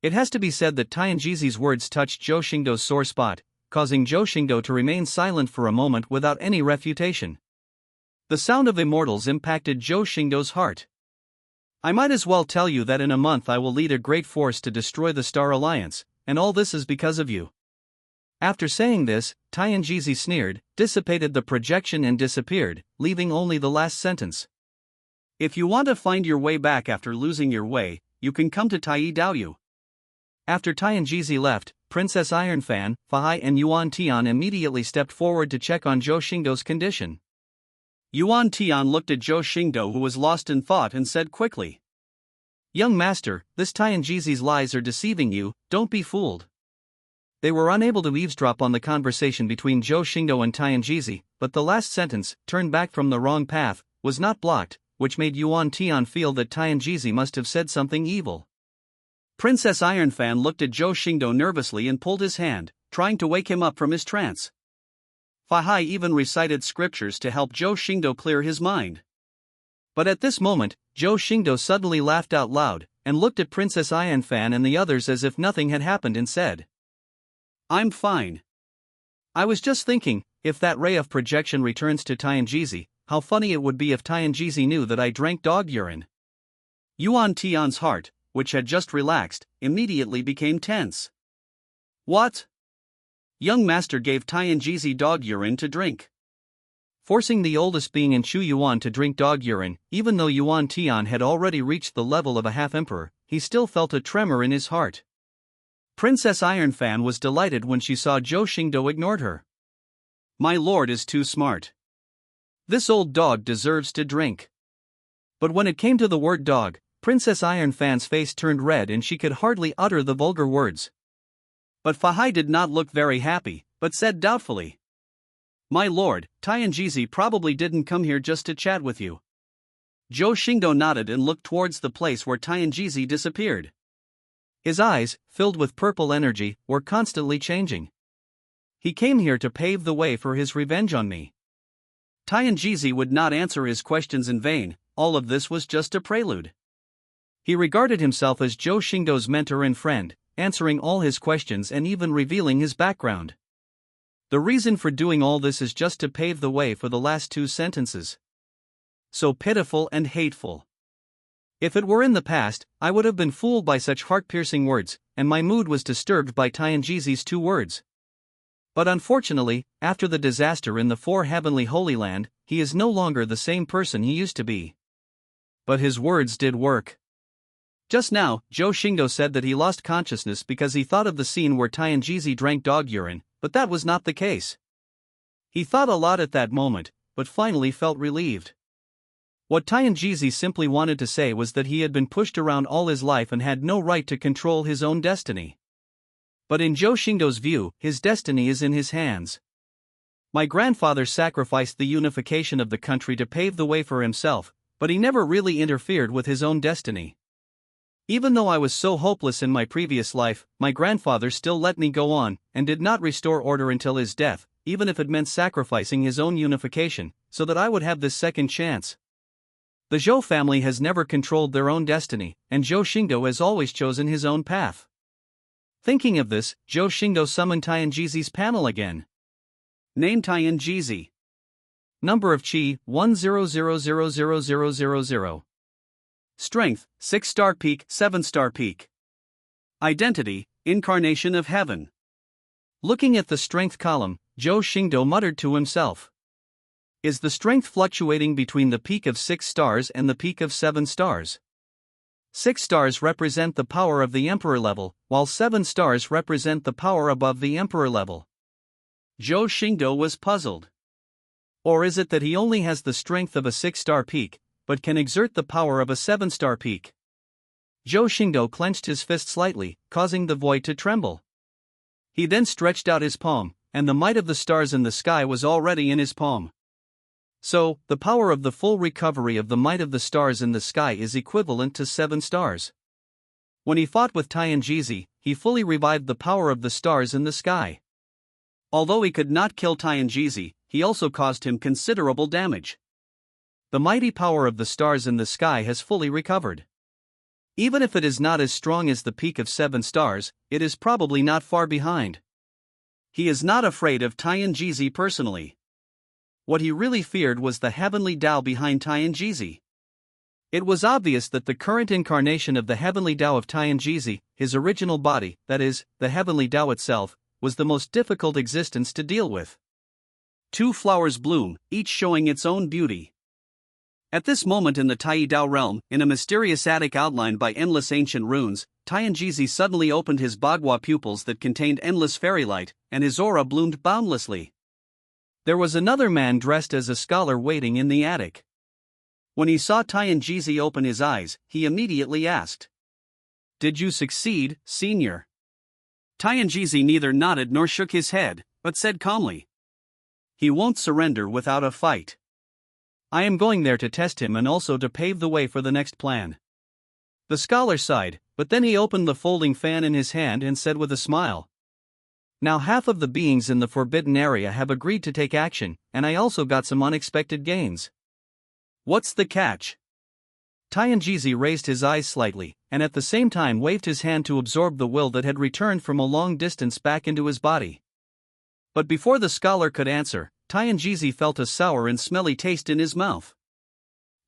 It has to be said that Tianjizi's words touched Zhou Xingdou's sore spot, causing Zhou Xingdou to remain silent for a moment without any refutation. The sound of immortals impacted Zhou Xingdou's heart. I might as well tell you that in a month I will lead a great force to destroy the Star Alliance, and all this is because of you. After saying this, Tianjizi sneered, dissipated the projection and disappeared, leaving only the last sentence. If you want to find your way back after losing your way, you can come to Tai Daoyu. After Tianjizi left, Princess Ironfan, Fahai and Yuan Tian immediately stepped forward to check on Zhou Xingdou's condition. Yuan Tian looked at Zhou Xingdou, who was lost in thought, and said quickly, Young master, this Tianjizi's lies are deceiving you, don't be fooled. They were unable to eavesdrop on the conversation between Zhou Xingdou and Tianjizi, but the last sentence, turned back from the wrong path, was not blocked, which made Yuan Tian feel that Tianjizi must have said something evil. Princess Ironfan looked at Zhou Xingdou nervously and pulled his hand, trying to wake him up from his trance. Fahai even recited scriptures to help Zhou Xingdou clear his mind. But at this moment, Zhou Xingdou suddenly laughed out loud, and looked at Princess Ironfan and the others as if nothing had happened and said, I'm fine. I was just thinking, if that ray of projection returns to Tianjizi, how funny it would be if Tianjizi knew that I drank dog urine. Yuan Tian's heart, which had just relaxed, immediately became tense. What? Young master gave Tianjizi dog urine to drink. Forcing the oldest being in Chu Yuan to drink dog urine, even though Yuan Tian had already reached the level of a half-emperor, he still felt a tremor in his heart. Princess Ironfan was delighted when she saw Zhou Xingdou ignored her. My lord is too smart. This old dog deserves to drink. But when it came to the word dog, Princess Ironfan's face turned red and she could hardly utter the vulgar words. But Fahai did not look very happy, but said doubtfully, My lord, Tianjizi probably didn't come here just to chat with you. Zhou Xingdou nodded and looked towards the place where Tianjizi disappeared. His eyes, filled with purple energy, were constantly changing. He came here to pave the way for his revenge on me. Tianjizi would not answer his questions in vain, all of this was just a prelude. He regarded himself as Zhou Xingdou's mentor and friend, answering all his questions and even revealing his background. The reason for doing all this is just to pave the way for the last two sentences. So pitiful and hateful. If it were in the past, I would have been fooled by such heart-piercing words, and my mood was disturbed by Tianjizi's two words. But unfortunately, after the disaster in the Four Heavenly Holy Land, he is no longer the same person he used to be. But his words did work. Just now, Zhou Xingdou said that he lost consciousness because he thought of the scene where Tianjizi drank dog urine, but that was not the case. He thought a lot at that moment, but finally felt relieved. What Tianjizi simply wanted to say was that he had been pushed around all his life and had no right to control his own destiny. But in Zhou Xingdou's view, his destiny is in his hands. My grandfather sacrificed the unification of the country to pave the way for himself, but he never really interfered with his own destiny. Even though I was so hopeless in my previous life, my grandfather still let me go on, and did not restore order until his death, even if it meant sacrificing his own unification, so that I would have this second chance. The Zhou family has never controlled their own destiny, and Zhou Xingdou has always chosen his own path. Thinking of this, Zhou Xingdou summoned Tianjizi's panel again. Name Tianjizi. Number of Qi, 10000000. Strength, 6-star peak, 7-star peak. Identity, Incarnation of Heaven. Looking at the strength column, Zhou Xingdou muttered to himself. Is the strength fluctuating between the peak of 6 stars and the peak of 7 stars? 6 stars represent the power of the Emperor level, while 7 stars represent the power above the Emperor level. Zhou Xingdou was puzzled. Or is it that he only has the strength of a 6-star peak, but can exert the power of a 7-star peak? Zhou Xingdou clenched his fist slightly, causing the void to tremble. He then stretched out his palm, and the might of the stars in the sky was already in his palm. So, the power of the full recovery of the might of the stars in the sky is equivalent to 7 stars. When he fought with Tianjizi, he fully revived the power of the stars in the sky. Although he could not kill Tianjizi, he also caused him considerable damage. The mighty power of the stars in the sky has fully recovered. Even if it is not as strong as the peak of 7 stars, it is probably not far behind. He is not afraid of Tianjizi personally. What he really feared was the heavenly Tao behind Tianjizi. It was obvious that the current incarnation of the heavenly Tao of Tianjizi, his original body, that is, the heavenly Tao itself, was the most difficult existence to deal with. 2 flowers bloom, each showing its own beauty. At this moment in the Tai Dao realm, in a mysterious attic outlined by endless ancient runes, Tianjizi suddenly opened his bagua pupils that contained endless fairy light, and his aura bloomed boundlessly. There was another man dressed as a scholar waiting in the attic. When he saw Tianjizi open his eyes, he immediately asked, "Did you succeed, senior?" Tianjizi neither nodded nor shook his head, but said calmly, "He won't surrender without a fight. I am going there to test him and also to pave the way for the next plan." The scholar sighed, but then he opened the folding fan in his hand and said with a smile, "Now half of the beings in the forbidden area have agreed to take action, and I also got some unexpected gains." "What's the catch?" Tianjizi raised his eyes slightly, and at the same time waved his hand to absorb the will that had returned from a long distance back into his body. But before the scholar could answer, Tianjizi felt a sour and smelly taste in his mouth.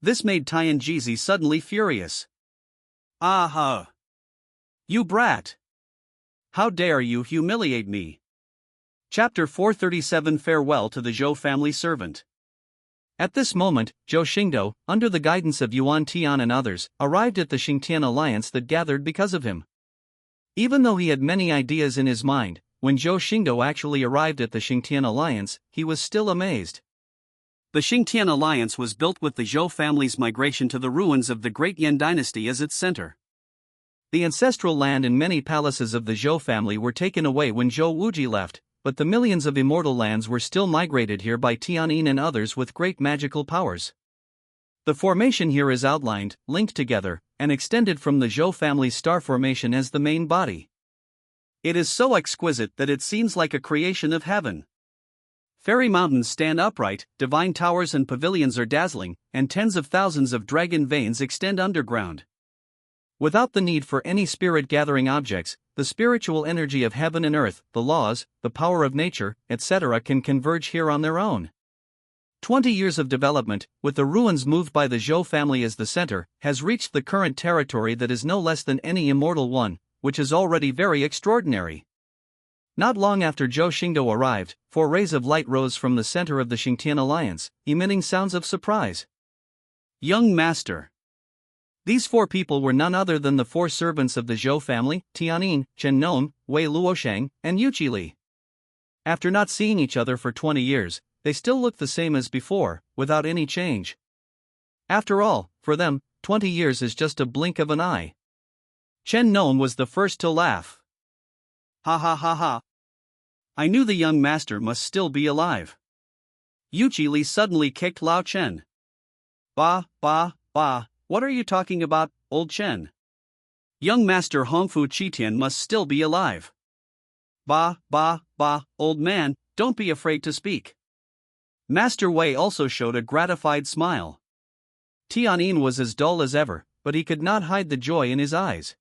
This made Tianjizi suddenly furious. "Aha! You brat! How dare you humiliate me?" Chapter 437 Farewell to the Zhou family servant. At this moment, Zhou Xingdou, under the guidance of Yuan Tian and others, arrived at the Xingtian alliance that gathered because of him. Even though he had many ideas in his mind, when Zhou Xingdou actually arrived at the Xingtian alliance, he was still amazed. The Xingtian alliance was built with the Zhou family's migration to the ruins of the Great Yan dynasty as its center. The ancestral land and many palaces of the Zhou family were taken away when Zhou Wuji left, but the millions of immortal lands were still migrated here by Tianyin and others with great magical powers. The formation here is outlined, linked together, and extended from the Zhou family's star formation as the main body. It is so exquisite that it seems like a creation of heaven. Fairy mountains stand upright, divine towers and pavilions are dazzling, and tens of thousands of dragon veins extend underground. Without the need for any spirit-gathering objects, the spiritual energy of heaven and earth, the laws, the power of nature, etc. can converge here on their own. 20 years of development, with the ruins moved by the Zhou family as the center, has reached the current territory that is no less than any immortal one, which is already very extraordinary. Not long after Zhou Xingdou arrived, 4 rays of light rose from the center of the Xingtian alliance, emitting sounds of surprise. "Young master." These 4 people were none other than the 4 servants of the Zhou family, Tianyin, Chen Nong, Wei Luosheng, and Yuqi Li. After not seeing each other for 20 years, they still looked the same as before, without any change. After all, for them, 20 years is just a blink of an eye. Chen Nong was the first to laugh. "Ha ha ha ha. I knew the young master must still be alive." Yuqi Li suddenly kicked Lao Chen. Bah, what are you talking about, old Chen? Young master Hongfu Qitian must still be alive." Bah, old man, don't be afraid to speak." Master Wei also showed a gratified smile. Tianyin was as dull as ever, but he could not hide the joy in his eyes.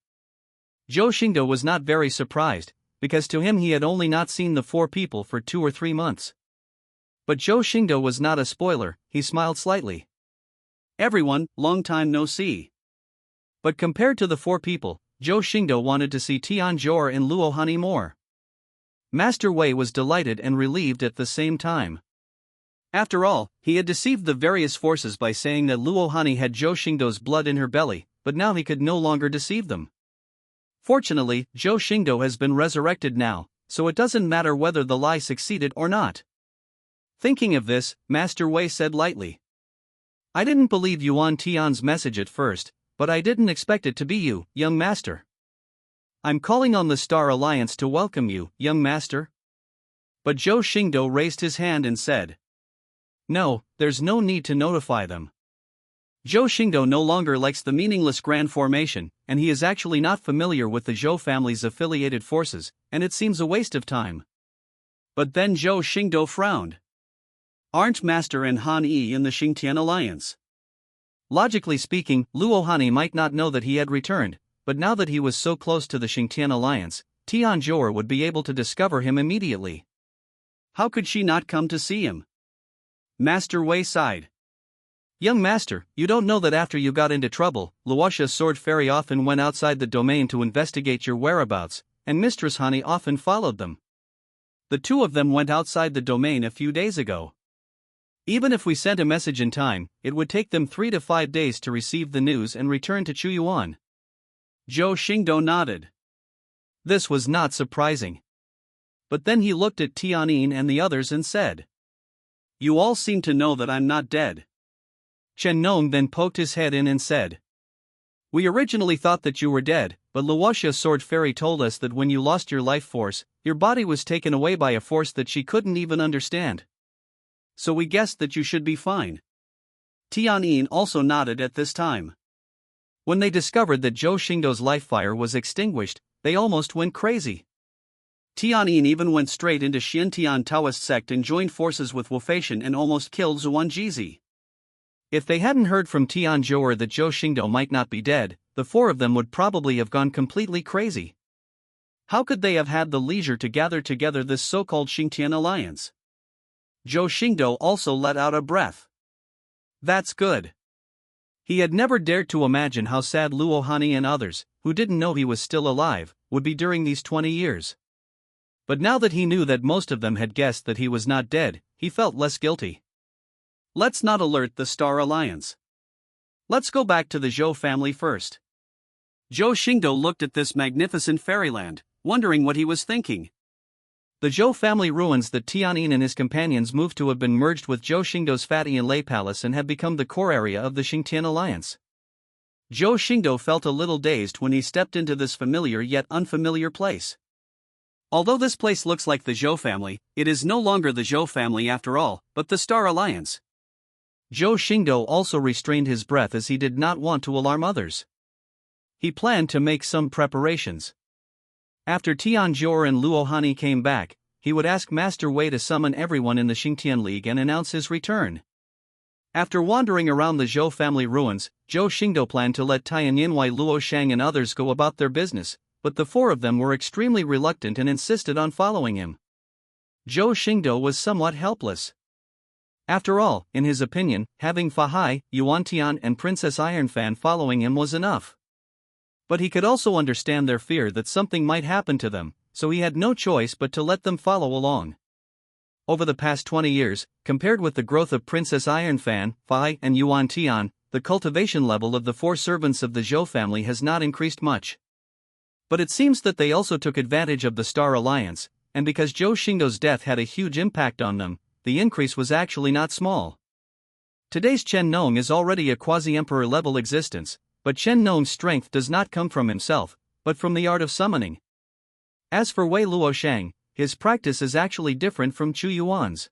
Zhou Xingdou was not very surprised, because to him he had only not seen the 4 people for 2 or 3 months. But Zhou Xingdou was not a spoiler, he smiled slightly. "Everyone, long time no see." But compared to the 4 people, Zhou Xingdou wanted to see Tian Zhor and Luo Hani more. Master Wei was delighted and relieved at the same time. After all, he had deceived the various forces by saying that Luo Hani had Zhou Xingdou's blood in her belly, but now he could no longer deceive them. Fortunately, Zhou Xingdou has been resurrected now, so it doesn't matter whether the lie succeeded or not. Thinking of this, Master Wei said lightly. I didn't believe Yuan Tian's message at first, but I didn't expect it to be you, young master. I'm calling on the Star Alliance to welcome you, young master. But Zhou Xingdou raised his hand and said, no, there's no need to notify them. Zhou Xingdou no longer likes the meaningless grand formation, and he is actually not familiar with the Zhou family's affiliated forces, and it seems a waste of time. But then Zhou Xingdou frowned. Aren't Master and Han Yi in the Xingtian Alliance? Logically speaking, Luo Hani might not know that he had returned, but now that he was so close to the Xingtian Alliance, Tian Zhou'er would be able to discover him immediately. How could she not come to see him? Master Wei sighed. Young master, you don't know that after you got into trouble, Luosha's sword fairy often went outside the domain to investigate your whereabouts, and Mistress Hani often followed them. The two of them went outside the domain a few days ago. Even if we sent a message in time, it would take them 3 to 5 days to receive the news and return to Chuyuan. Zhou Xingdou nodded. This was not surprising. But then he looked at Tianyin and the others and said, you all seem to know that I'm not dead. Chen Nong then poked his head in and said, we originally thought that you were dead, but Luosha's sword fairy told us that when you lost your life force, your body was taken away by a force that she couldn't even understand. So we guessed that you should be fine. Tianyin also nodded at this time. When they discovered that Zhou Xingdou's life fire was extinguished, they almost went crazy. Tianyin even went straight into Xintian Taoist sect and joined forces with Wufeixian and almost killed Zhuan Jizi. If they hadn't heard from Tian Zhou'er that Zhou Xingdou might not be dead, the 4 of them would probably have gone completely crazy. How could they have had the leisure to gather together this so-called Xingtian alliance? Zhou Xingdou also let out a breath. That's good. He had never dared to imagine how sad Luo Hani and others, who didn't know he was still alive, would be during these 20 years. But now that he knew that most of them had guessed that he was not dead, he felt less guilty. Let's not alert the Star Alliance. Let's go back to the Zhou family first. Zhou Xingdou looked at this magnificent fairyland, wondering what he was thinking. The Zhou family ruins that Tianyin and his companions moved to have been merged with Zhou Xingdou's Fatian Lei Palace and have become the core area of the Xingtian Alliance. Zhou Xingdou felt a little dazed when he stepped into this familiar yet unfamiliar place. Although this place looks like the Zhou family, it is no longer the Zhou family after all, but the Star Alliance. Zhou Xingdou also restrained his breath as he did not want to alarm others. He planned to make some preparations. After Tian Zhou'er and Luo Hani came back, he would ask Master Wei to summon everyone in the Xingtian League and announce his return. After wandering around the Zhou family ruins, Zhou Xingdou planned to let Tianyinwei, Luo Shang and others go about their business, but the 4 of them were extremely reluctant and insisted on following him. Zhou Xingdou was somewhat helpless. After all, in his opinion, having Fa Hai, Yuan Tian and Princess Ironfan following him was enough. But he could also understand their fear that something might happen to them, so he had no choice but to let them follow along. Over the past 20 years, compared with the growth of Princess Ironfan, Fa Hai and Yuan Tian, the cultivation level of the 4 servants of the Zhou family has not increased much. But it seems that they also took advantage of the Star Alliance, and because Zhou Xingdou's death had a huge impact on them, the increase was actually not small. Today's Chen Nong is already a quasi-emperor level existence, but Chen Nong's strength does not come from himself, but from the art of summoning. As for Wei Luo Shang, his practice is actually different from Chu Yuan's.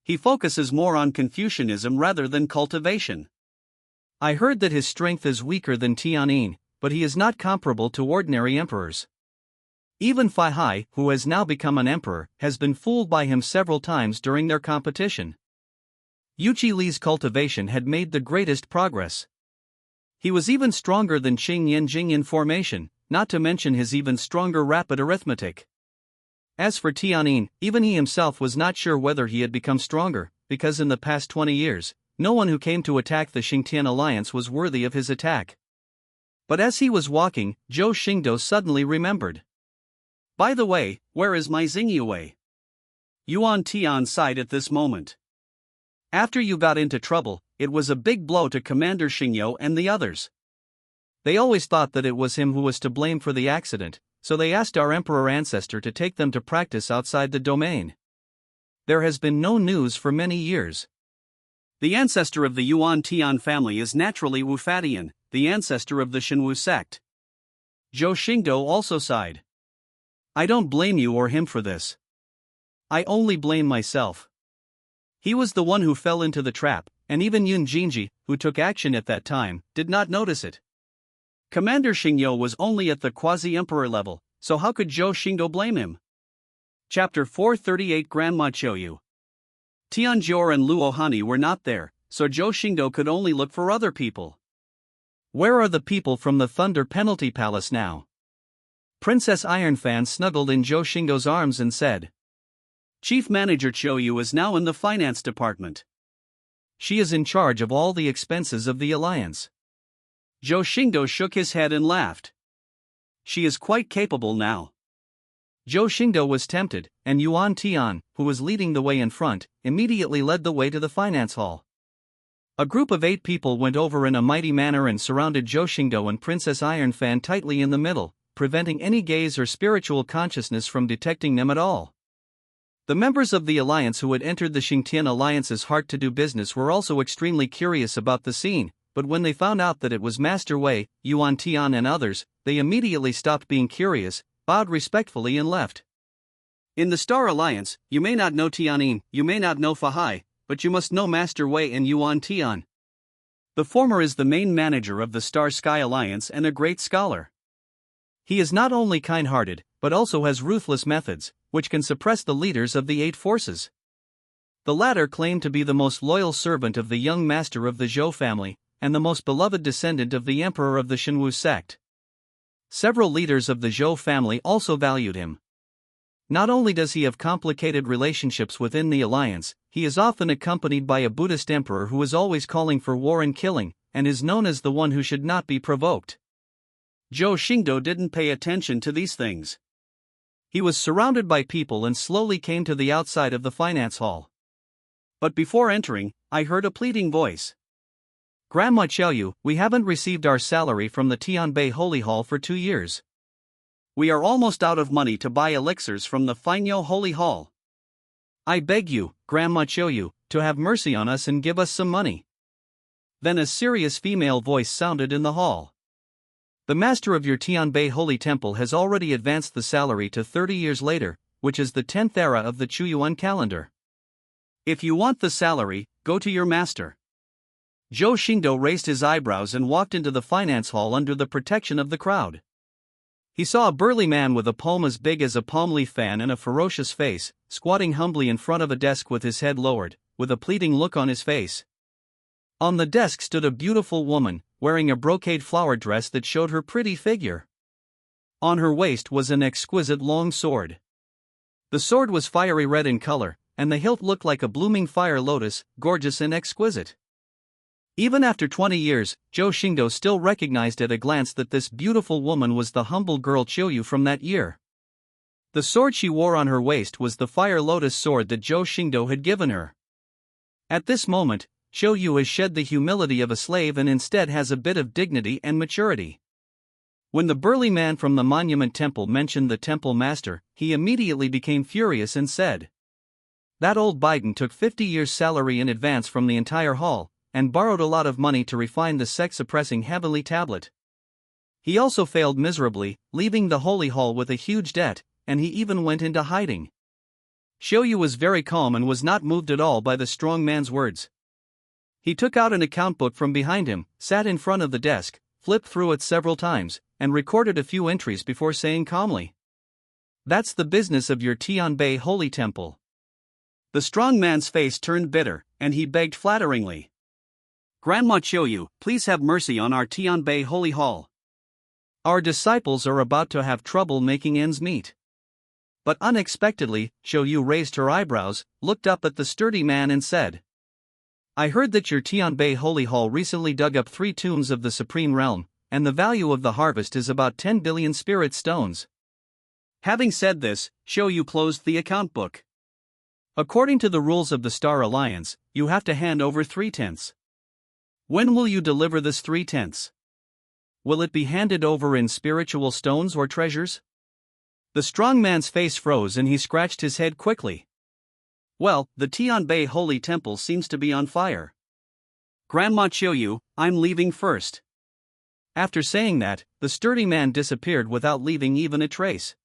He focuses more on Confucianism rather than cultivation. I heard that his strength is weaker than Tianyin, but he is not comparable to ordinary emperors. Even Fa Hai, who has now become an emperor, has been fooled by him several times during their competition. Yuqi Li's cultivation had made the greatest progress. He was even stronger than Qing Yanjing in formation, not to mention his even stronger rapid arithmetic. As for Tianyin, even he himself was not sure whether he had become stronger, because in the past 20 years, no one who came to attack the Xingtian Alliance was worthy of his attack. But as he was walking, Zhou Xingdou suddenly remembered. By the way, where is my Xingyue? Yuan Tian sighed at this moment. After you got into trouble, it was a big blow to Commander Xingdou and the others. They always thought that it was him who was to blame for the accident, so they asked our emperor ancestor to take them to practice outside the domain. There has been no news for many years. The ancestor of the Yuan Tian family is naturally Wufatian, the ancestor of the Shenwu sect. Zhou Xingdou also sighed. I don't blame you or him for this. I only blame myself. He was the one who fell into the trap, and even Yun Jinji, who took action at that time, did not notice it. Commander Xingdou was only at the quasi-emperor level, so how could Zhou Xingdou blame him? Chapter 438 Grandma Choyu. Tianjior and Luo Hani were not there, so Zhou Xingdou could only look for other people. Where are the people from the Thunder Penalty Palace now? Princess Ironfan snuggled in Zhou Xingdou's arms and said. Chief Manager Choyu is now in the finance department. She is in charge of all the expenses of the alliance. Zhou Xingdou shook his head and laughed. She is quite capable now. Zhou Xingdou was tempted, and Yuan Tian, who was leading the way in front, immediately led the way to the finance hall. A group of 8 people went over in a mighty manner and surrounded Zhou Xingdou and Princess Ironfan tightly in the middle, preventing any gaze or spiritual consciousness from detecting them at all. The members of the alliance who had entered the Xingtian Alliance's heart to do business were also extremely curious about the scene, but when they found out that it was Master Wei, Yuan Tian and others, they immediately stopped being curious, bowed respectfully and left. In the Star Alliance, you may not know Tianin, you may not know Fahai, but you must know Master Wei and Yuan Tian. The former is the main manager of the Star Sky Alliance and a great scholar. He is not only kind-hearted, but also has ruthless methods, which can suppress the leaders of the 8 forces. The latter claimed to be the most loyal servant of the young master of the Zhou family, and the most beloved descendant of the emperor of the Shenwu sect. Several leaders of the Zhou family also valued him. Not only does he have complicated relationships within the alliance, he is often accompanied by a Buddhist emperor who is always calling for war and killing, and is known as the one who should not be provoked. Zhou Xingdou didn't pay attention to these things. He was surrounded by people and slowly came to the outside of the finance hall. But before entering, I heard a pleading voice. Grandma Choyu, we haven't received our salary from the Tianbei Holy Hall for 2 years. We are almost out of money to buy elixirs from the Fainyo Holy Hall. I beg you, Grandma Choyu, to have mercy on us and give us some money. Then a serious female voice sounded in the hall. The master of your Tianbei Holy Temple has already advanced the salary to 30 years later, which is the 10th era of the Chuyuan calendar. If you want the salary, go to your master. Zhou Xingdou raised his eyebrows and walked into the finance hall under the protection of the crowd. He saw a burly man with a palm as big as a palm leaf fan and a ferocious face, squatting humbly in front of a desk with his head lowered, with a pleading look on his face. On the desk stood a beautiful woman, wearing a brocade flower dress that showed her pretty figure. On her waist was an exquisite long sword. The sword was fiery red in color, and the hilt looked like a blooming fire lotus, gorgeous and exquisite. Even after 20 years, Zhou Xingdou still recognized at a glance that this beautiful woman was the humble girl Choyu from that year. The sword she wore on her waist was the fire lotus sword that Zhou Xingdou had given her. At this moment, Choyu has shed the humility of a slave and instead has a bit of dignity and maturity. When the burly man from the Monument Temple mentioned the temple master, he immediately became furious and said, "That old Biden took 50 years' salary in advance from the entire hall, and borrowed a lot of money to refine the sex-suppressing heavenly tablet. He also failed miserably, leaving the holy hall with a huge debt, and he even went into hiding." Choyu was very calm and was not moved at all by the strong man's words. He took out an account book from behind him, sat in front of the desk, flipped through it several times, and recorded a few entries before saying calmly, "That's the business of your Tianbei Holy Temple." The strong man's face turned bitter, and he begged flatteringly, "Grandma Choyu, please have mercy on our Tianbei Holy Hall. Our disciples are about to have trouble making ends meet." But unexpectedly, Choyu raised her eyebrows, looked up at the sturdy man and said, "I heard that your Tianbei Holy Hall recently dug up 3 tombs of the Supreme Realm, and the value of the harvest is about 10 billion spirit stones." Having said this, Choyu closed the account book. According to the rules of the Star Alliance, you have to hand over 3/10. When will you deliver this 3/10? Will it be handed over in spiritual stones or treasures? The strong man's face froze and he scratched his head quickly. Well, the Tianbei Holy Temple seems to be on fire. Grandma Chiuyu, I'm leaving first. After saying that, the sturdy man disappeared without leaving even a trace.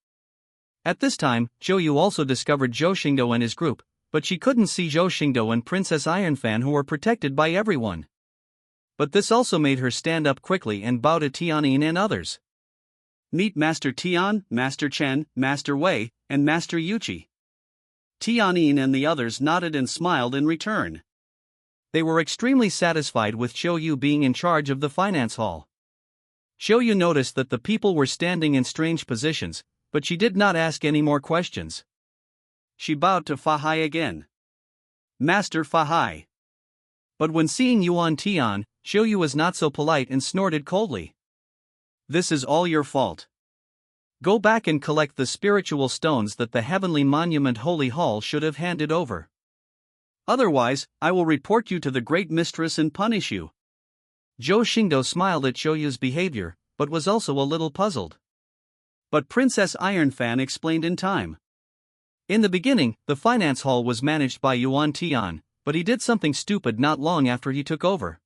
At this time, Chiuyu also discovered Zhou Xingdou and his group, but she couldn't see Zhou Xingdou and Princess Ironfan, who were protected by everyone. But this also made her stand up quickly and bow to Tianyin and others. Meet Master Tian, Master Chen, Master Wei, and Master Yuchi. Tianyin and the others nodded and smiled in return. They were extremely satisfied with Chiuyu being in charge of the finance hall. Chiuyu noticed that the people were standing in strange positions, but she did not ask any more questions. She bowed to Fahai again. Master Fahai. But when seeing Yuan Tian, Chiuyu was not so polite and snorted coldly. This is all your fault. Go back and collect the spiritual stones that the Heavenly Monument Holy Hall should have handed over. Otherwise, I will report you to the Great Mistress and punish you. Zhou Xingdou smiled at Chiuyu's behavior, but was also a little puzzled. But Princess Ironfan explained in time. In the beginning, the finance hall was managed by Yuan Tian, but he did something stupid not long after he took over.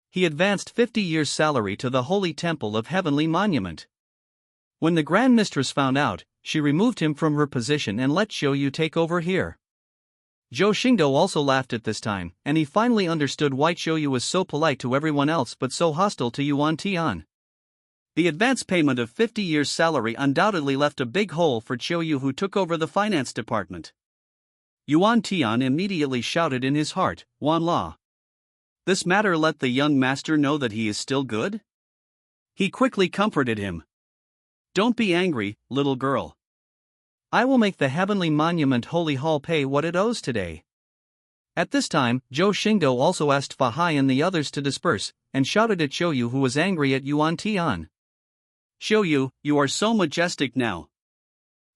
He advanced 50 years' salary to the Holy Temple of Heavenly Monument. When the Grand Mistress found out, she removed him from her position and let Chiuyu take over here. Zhou Xingdou also laughed at this time, and he finally understood why Chiuyu was so polite to everyone else but so hostile to Yuan Tian. The advance payment of 50 years' salary undoubtedly left a big hole for Chiuyu, who took over the finance department. Yuan Tian immediately shouted in his heart, Wan La. This matter let the young master know that he is still good? He quickly comforted him. Don't be angry, little girl. I will make the Heavenly Monument Holy Hall pay what it owes today. At this time, Zhou Xingdou also asked Fahai and the others to disperse, and shouted at Chiuyu, who was angry at Yuan Tian. Chiuyu, you are so majestic now.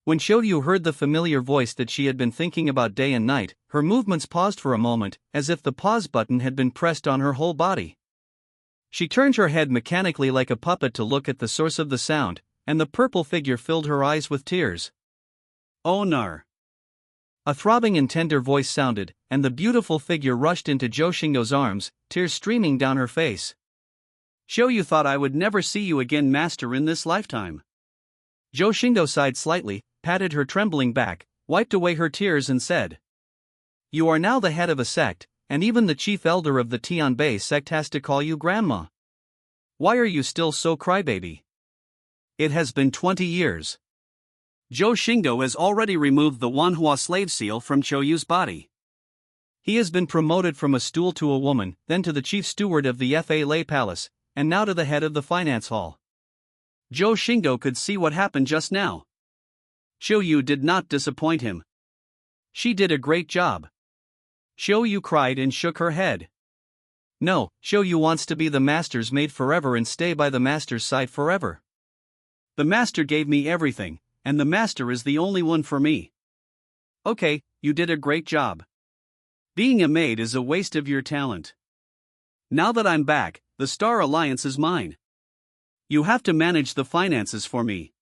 When Chiuyu heard the familiar voice that she had been thinking about day and night, her movements paused for a moment, as if the pause button had been pressed on her whole body. She turned her head mechanically like a puppet to look at the source of the sound, and the purple figure filled her eyes with tears. Oh nar. A throbbing and tender voice sounded, and the beautiful figure rushed into Zhou Xingdou's arms, tears streaming down her face. Chiuyu thought I would never see you again, master, in this lifetime. Zhou Xingdou sighed slightly, patted her trembling back, wiped away her tears and said, You are now the head of a sect, and even the chief elder of the Tianbei sect has to call you grandma. Why are you still so crybaby? It has been 20 years. Zhou Xingdou has already removed the manhwa slave seal from Chiuyu's body. He has been promoted from a stool to a woman, then to the chief steward of the Fa Lei Palace, and now to the head of the finance hall. Zhou Xingdou could see what happened just now. Chiuyu did not disappoint him. She did a great job. Chiuyu cried and shook her head. No, Chiuyu wants to be the master's maid forever and stay by the master's side forever. The master gave me everything, and the master is the only one for me. Okay, you did a great job. Being a maid is a waste of your talent. Now that I'm back, the Star Alliance is mine. You have to manage the finances for me.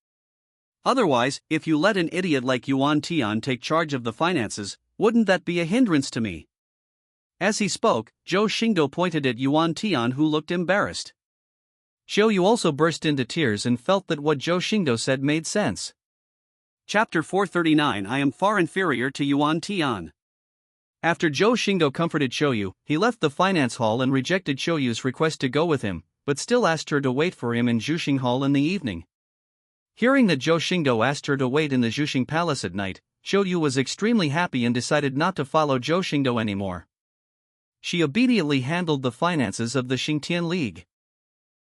Otherwise, if you let an idiot like Yuan Tian take charge of the finances, wouldn't that be a hindrance to me? As he spoke, Zhou Xingdou pointed at Yuan Tian, who looked embarrassed. Chiuyu also burst into tears and felt that what Zhou Xingdou said made sense. Chapter 439. I am far inferior to Yuan Tian. After Zhou Xingdou comforted Chiuyu, he left the finance hall and rejected Chiuyu's request to go with him, but still asked her to wait for him in Zhuxing Hall in the evening. Hearing that Zhou Xingdou asked her to wait in the Zhuxing Palace at night, Chiuyu was extremely happy and decided not to follow Zhou Xingdou anymore. She obediently handled the finances of the Xingtian League.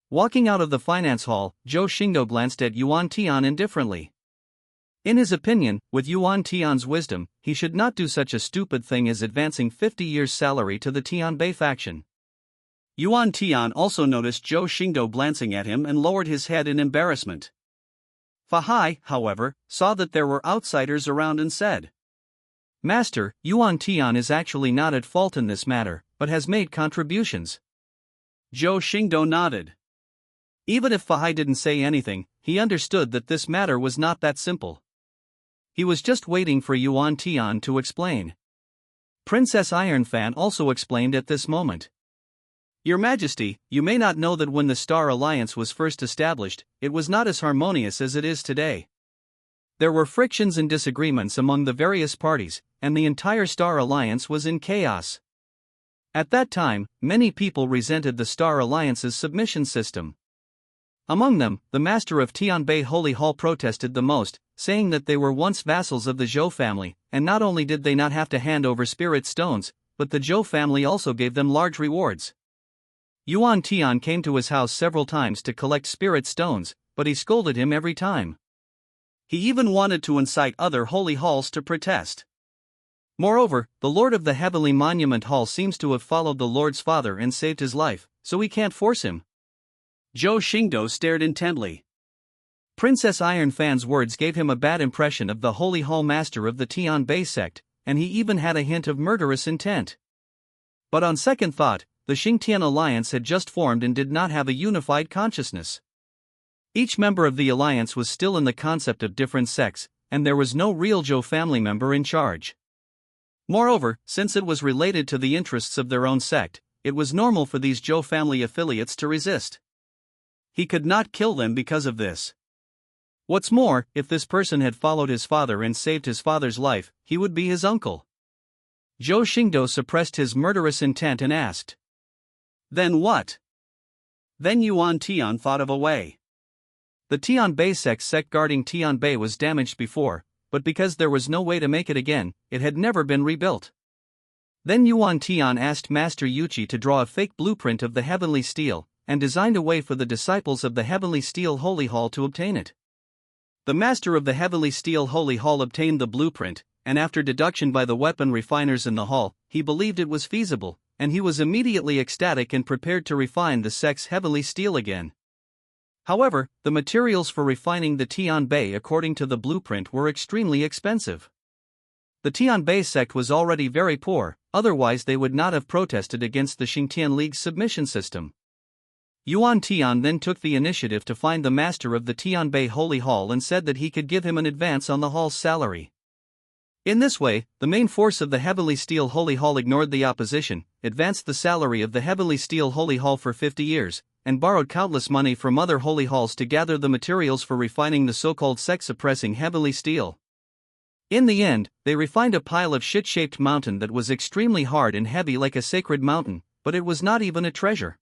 Walking out of the finance hall, Zhou Xingdou glanced at Yuan Tian indifferently. In his opinion, with Yuan Tian's wisdom, he should not do such a stupid thing as advancing 50 years' salary to the Tianbei faction. Yuan Tian also noticed Zhou Xingdou glancing at him and lowered his head in embarrassment. Fahai, however, saw that there were outsiders around and said, Master, Yuan Tian is actually not at fault in this matter, but has made contributions. Zhou Xingdou nodded. Even if Fahai didn't say anything, he understood that this matter was not that simple. He was just waiting for Yuan Tian to explain. Princess Ironfan also explained at this moment. Your Majesty, you may not know that when the Star Alliance was first established, it was not as harmonious as it is today. There were frictions and disagreements among the various parties, and the entire Star Alliance was in chaos. At that time, many people resented the Star Alliance's submission system. Among them, the master of Tianbei Holy Hall protested the most, saying that they were once vassals of the Zhou family, and not only did they not have to hand over spirit stones, but the Zhou family also gave them large rewards. Yuan Tian came to his house several times to collect spirit stones, but he scolded him every time. He even wanted to incite other holy halls to protest. Moreover, the Lord of the Heavenly Monument Hall seems to have followed the Lord's father and saved his life, so we can't force him. Zhou Xingdou stared intently. Princess Ironfan's words gave him a bad impression of the Holy Hall Master of the Tianbei sect, and he even had a hint of murderous intent. But on second thought, the Xingtian Alliance had just formed and did not have a unified consciousness. Each member of the alliance was still in the concept of different sects, and there was no real Zhou family member in charge. Moreover, since it was related to the interests of their own sect, it was normal for these Zhou family affiliates to resist. He could not kill them because of this. What's more, if this person had followed his father and saved his father's life, he would be his uncle. Zhou Xingdou suppressed his murderous intent and asked. Then what? Then Yuan Tian thought of a way. The Tianbei sect guarding Tianbei was damaged before, but because there was no way to make it again, it had never been rebuilt. Then Yuan Tian asked Master Yuchi to draw a fake blueprint of the Heavenly Steel, and designed a way for the disciples of the Heavenly Steel Holy Hall to obtain it. The Master of the Heavenly Steel Holy Hall obtained the blueprint, and after deduction by the weapon refiners in the hall, he believed it was feasible, and he was immediately ecstatic and prepared to refine the sect's heavenly steel again. However, the materials for refining the Tianbei according to the blueprint were extremely expensive. The Tianbei sect was already very poor, otherwise they would not have protested against the Xingtian League's submission system. Yuan Tian then took the initiative to find the master of the Tianbei Holy Hall and said that he could give him an advance on the hall's salary. In this way, the main force of the Heavenly Steel Holy Hall ignored the opposition, advanced the salary of the Heavenly Steel Holy Hall for 50 years, and borrowed countless money from other holy halls to gather the materials for refining the so-called sect-suppressing Heavenly Steel. In the end, they refined a pile of shit-shaped mountain that was extremely hard and heavy like a sacred mountain, but it was not even a treasure.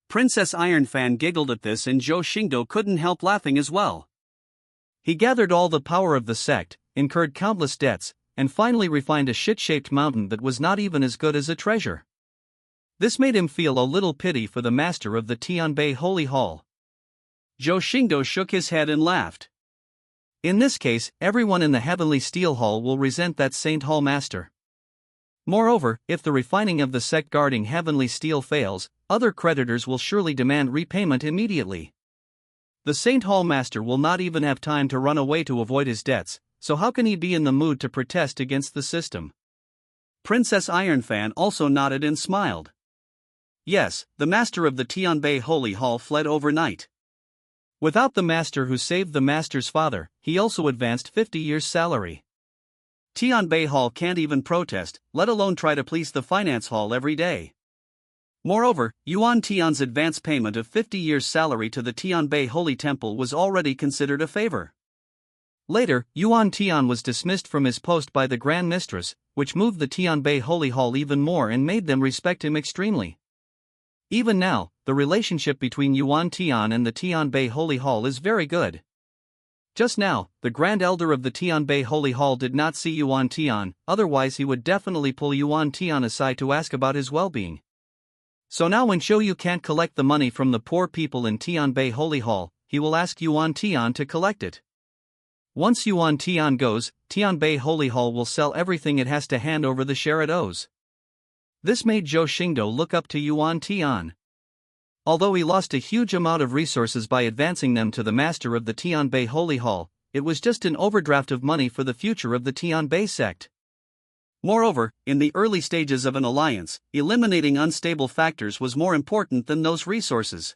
Princess Ironfan giggled at this and Zhou Xingdou couldn't help laughing as well. He gathered all the power of the sect, incurred countless debts, and finally refined a shit-shaped mountain that was not even as good as a treasure. This made him feel a little pity for the master of the Tianbei Holy Hall. Zhou Xingdou shook his head and laughed. In this case, everyone in the Heavenly Steel Hall will resent that Saint Hall master. Moreover, if the refining of the sect guarding Heavenly Steel fails, other creditors will surely demand repayment immediately. The Saint Hall master will not even have time to run away to avoid his debts, so how can he be in the mood to protest against the system? Princess Ironfan also nodded and smiled. Yes, the master of the Tianbei Holy Hall fled overnight. Without the master who saved the master's father, he also advanced 50 years' salary. Tianbei Hall can't even protest, let alone try to please the finance hall every day. Moreover, Yuan Tian's advance payment of 50 years' salary to the Tianbei Holy Temple was already considered a favor. Later, Yuan Tian was dismissed from his post by the Grand Mistress, which moved the Tianbei Holy Hall even more and made them respect him extremely. Even now, the relationship between Yuan Tian and the Tianbei Holy Hall is very good. Just now, the Grand Elder of the Tianbei Holy Hall did not see Yuan Tian, otherwise he would definitely pull Yuan Tian aside to ask about his well-being. So now when Shouyu can't collect the money from the poor people in Tianbei Holy Hall, he will ask Yuan Tian to collect it. Once Yuan Tian goes, Tianbei Holy Hall will sell everything it has to hand over the share it owes. This made Zhou Xingdou look up to Yuan Tian. Although he lost a huge amount of resources by advancing them to the master of the Tianbei Holy Hall, it was just an overdraft of money for the future of the Tianbei sect. Moreover, in the early stages of an alliance, eliminating unstable factors was more important than those resources.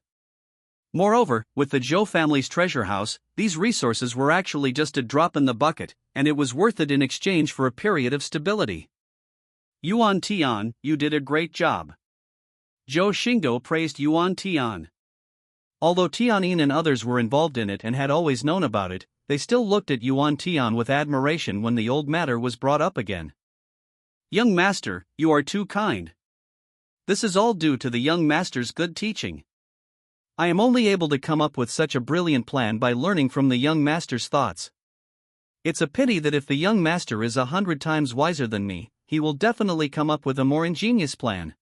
Moreover, with the Zhou family's treasure house, these resources were actually just a drop in the bucket, and it was worth it in exchange for a period of stability. Yuan Tian, you did a great job. Zhou Xingdou praised Yuan Tian. Although Tianyin and others were involved in it and had always known about it, they still looked at Yuan Tian with admiration when the old matter was brought up again. Young master, you are too kind. This is all due to the young master's good teaching. I am only able to come up with such a brilliant plan by learning from the young master's thoughts. It's a pity that if the young master is 100 times wiser than me, he will definitely come up with a more ingenious plan.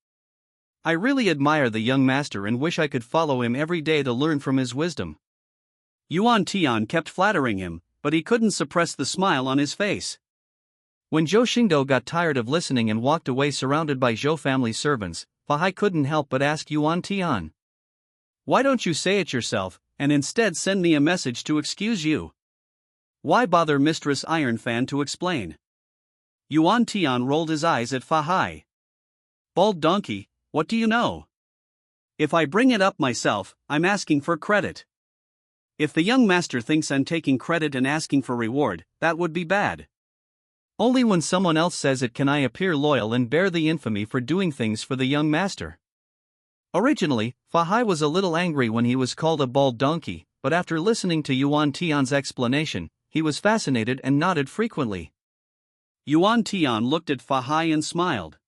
I really admire the young master and wish I could follow him every day to learn from his wisdom. Yuan Tian kept flattering him, but he couldn't suppress the smile on his face. When Zhou Xingdou got tired of listening and walked away surrounded by Zhou family servants, Fahai couldn't help but ask Yuan Tian. Why don't you say it yourself, and instead send me a message to excuse you? Why bother Mistress Ironfan to explain? Yuan Tian rolled his eyes at Fahai. Bald donkey, what do you know? If I bring it up myself, I'm asking for credit. If the young master thinks I'm taking credit and asking for reward, that would be bad. Only when someone else says it can I appear loyal and bear the infamy for doing things for the young master. Originally, Fahai was a little angry when he was called a bald donkey, but after listening to Yuan Tian's explanation, he was fascinated and nodded frequently. Yuan Tian looked at Fahai and smiled.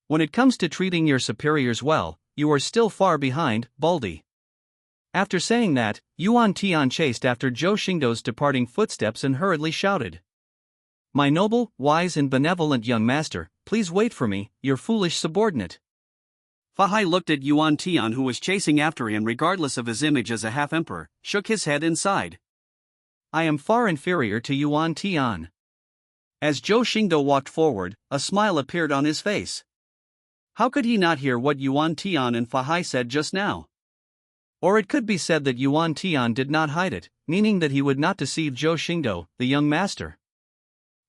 When it comes to treating your superiors well, you are still far behind, Baldy. After saying that, Yuan Tian chased after Zhou Xingdou's departing footsteps and hurriedly shouted. My noble, wise and benevolent young master, please wait for me, your foolish subordinate. Fahai looked at Yuan Tian who was chasing after him regardless of his image as a half-emperor, shook his head and sighed. I am far inferior to Yuan Tian. As Zhou Xingdou walked forward, a smile appeared on his face. How could he not hear what Yuan Tian and Fahai said just now? Or it could be said that Yuan Tian did not hide it, meaning that he would not deceive Zhou Xingdou, the young master.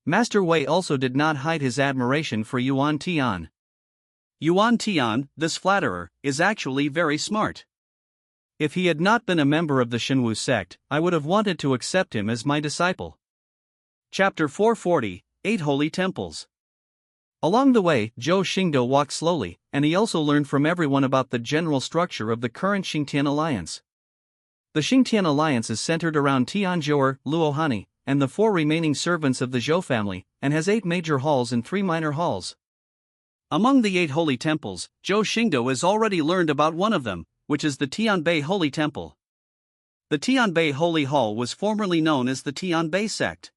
Master Wei also did not hide his admiration for Yuan Tian. Yuan Tian, this flatterer, is actually very smart. If he had not been a member of the Shenwu sect, I would have wanted to accept him as my disciple. Chapter 440, 8 Holy Temples. Along the way, Zhou Xingdou walked slowly, and he also learned from everyone about the general structure of the current Xingtian alliance. The Xingtian alliance is centered around Tianzhouer, Luohani, and the 4 remaining servants of the Zhou family, and has 8 major halls and 3 minor halls. Among the 8 holy temples, Zhou Xingdou has already learned about one of them, which is the Tianbei Holy Temple. The Tianbei Holy Hall was formerly known as the Tianbei sect.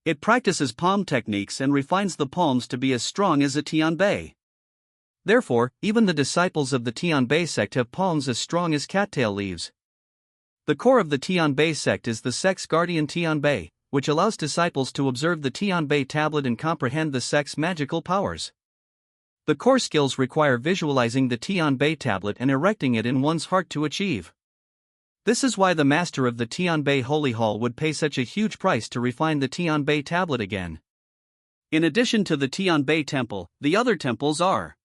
It practices palm techniques and refines the palms to be as strong as a Tianbei. Therefore, even the disciples of the Tianbei sect have palms as strong as cattail leaves. The core of the Tianbei sect is the sect's guardian Tianbei, which allows disciples to observe the Tianbei tablet and comprehend the sect's magical powers. The core skills require visualizing the Tianbei tablet and erecting it in one's heart to achieve. This is why the master of the Tianbei Holy Hall would pay such a huge price to refine the Tianbei tablet again. In addition to the Tianbei temple, the other temples are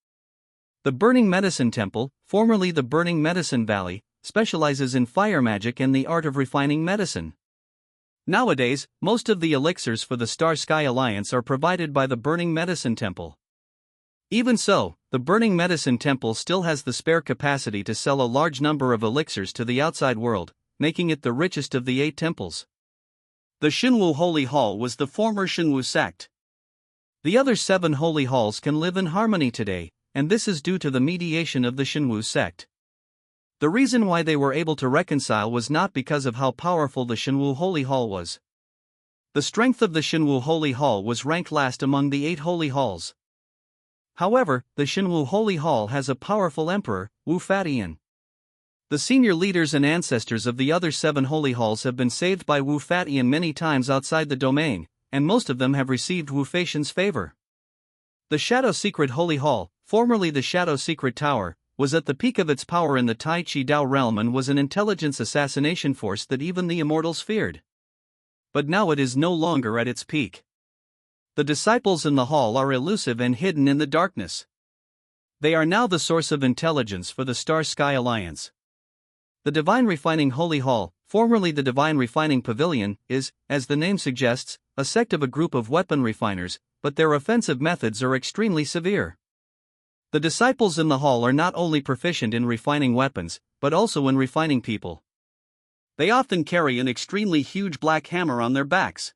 the Burning Medicine Temple, formerly the Burning Medicine Valley, specializes in fire magic and the art of refining medicine. Nowadays, most of the elixirs for the Star Sky Alliance are provided by the Burning Medicine Temple. Even so, the Burning Medicine Temple still has the spare capacity to sell a large number of elixirs to the outside world, making it the richest of the 8 temples. The Shenwu Holy Hall was the former Shenwu sect. The other 7 holy halls can live in harmony today, and this is due to the mediation of the Shenwu sect. The reason why they were able to reconcile was not because of how powerful the Shenwu Holy Hall was. The strength of the Shenwu Holy Hall was ranked last among the 8 holy halls. However, the Shenwu Holy Hall has a powerful emperor, Wu Fatian. The senior leaders and ancestors of the other 7 holy halls have been saved by Wu Fatian many times outside the domain, and most of them have received Wu Fatian's favor. The Shadow Secret Holy Hall, formerly the Shadow Secret Tower, was at the peak of its power in the Tai Chi Dao realm and was an intelligence assassination force that even the immortals feared. But now it is no longer at its peak. The disciples in the hall are elusive and hidden in the darkness. They are now the source of intelligence for the Star Sky Alliance. The Divine Refining Holy Hall, formerly the Divine Refining Pavilion, is, as the name suggests, a sect of a group of weapon refiners, but their offensive methods are extremely severe. The disciples in the hall are not only proficient in refining weapons, but also in refining people. They often carry an extremely huge black hammer on their backs.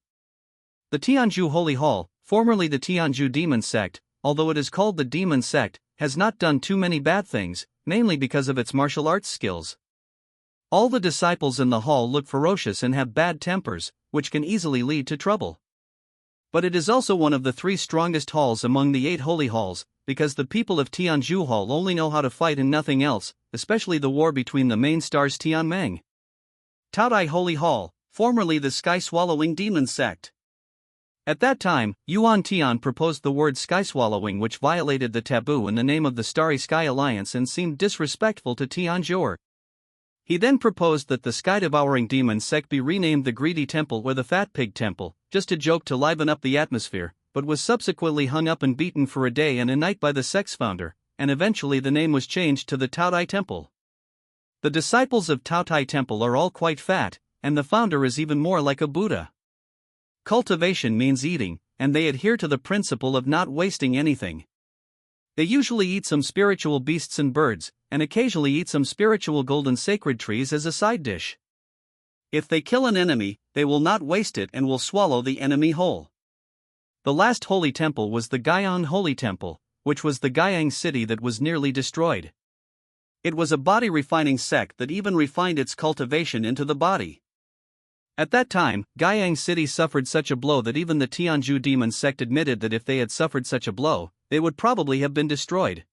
The Tianzhu Holy Hall, formerly the Tianzhu Demon Sect, although it is called the Demon Sect, has not done too many bad things, mainly because of its martial arts skills. All the disciples in the hall look ferocious and have bad tempers, which can easily lead to trouble. But it is also one of the 3 strongest halls among the 8 holy halls, because the people of Tianzhu Hall only know how to fight and nothing else, especially the war between the main stars Tianmeng. Taotai Holy Hall, formerly the Sky-Swallowing Demon Sect. At that time, Yuan Tian proposed the word sky-swallowing, which violated the taboo in the name of the Starry Sky Alliance and seemed disrespectful to Tianzhu. He then proposed that the sky-devouring demon sect be renamed the Greedy Temple or the Fat Pig Temple, just a joke to liven up the atmosphere, but was subsequently hung up and beaten for a day and a night by the sect's founder, and eventually the name was changed to the Taotai Temple. The disciples of Taotai Temple are all quite fat, and the founder is even more like a Buddha. Cultivation means eating, and they adhere to the principle of not wasting anything. They usually eat some spiritual beasts and birds, and occasionally eat some spiritual golden sacred trees as a side dish. If they kill an enemy, they will not waste it and will swallow the enemy whole. The last holy temple was the Guiyang Holy Temple, which was the Guiyang city that was nearly destroyed. It was a body-refining sect that even refined its cultivation into the body. At that time, Guiyang City suffered such a blow that even the Tianzhu Demon Sect admitted that if they had suffered such a blow, they would probably have been destroyed.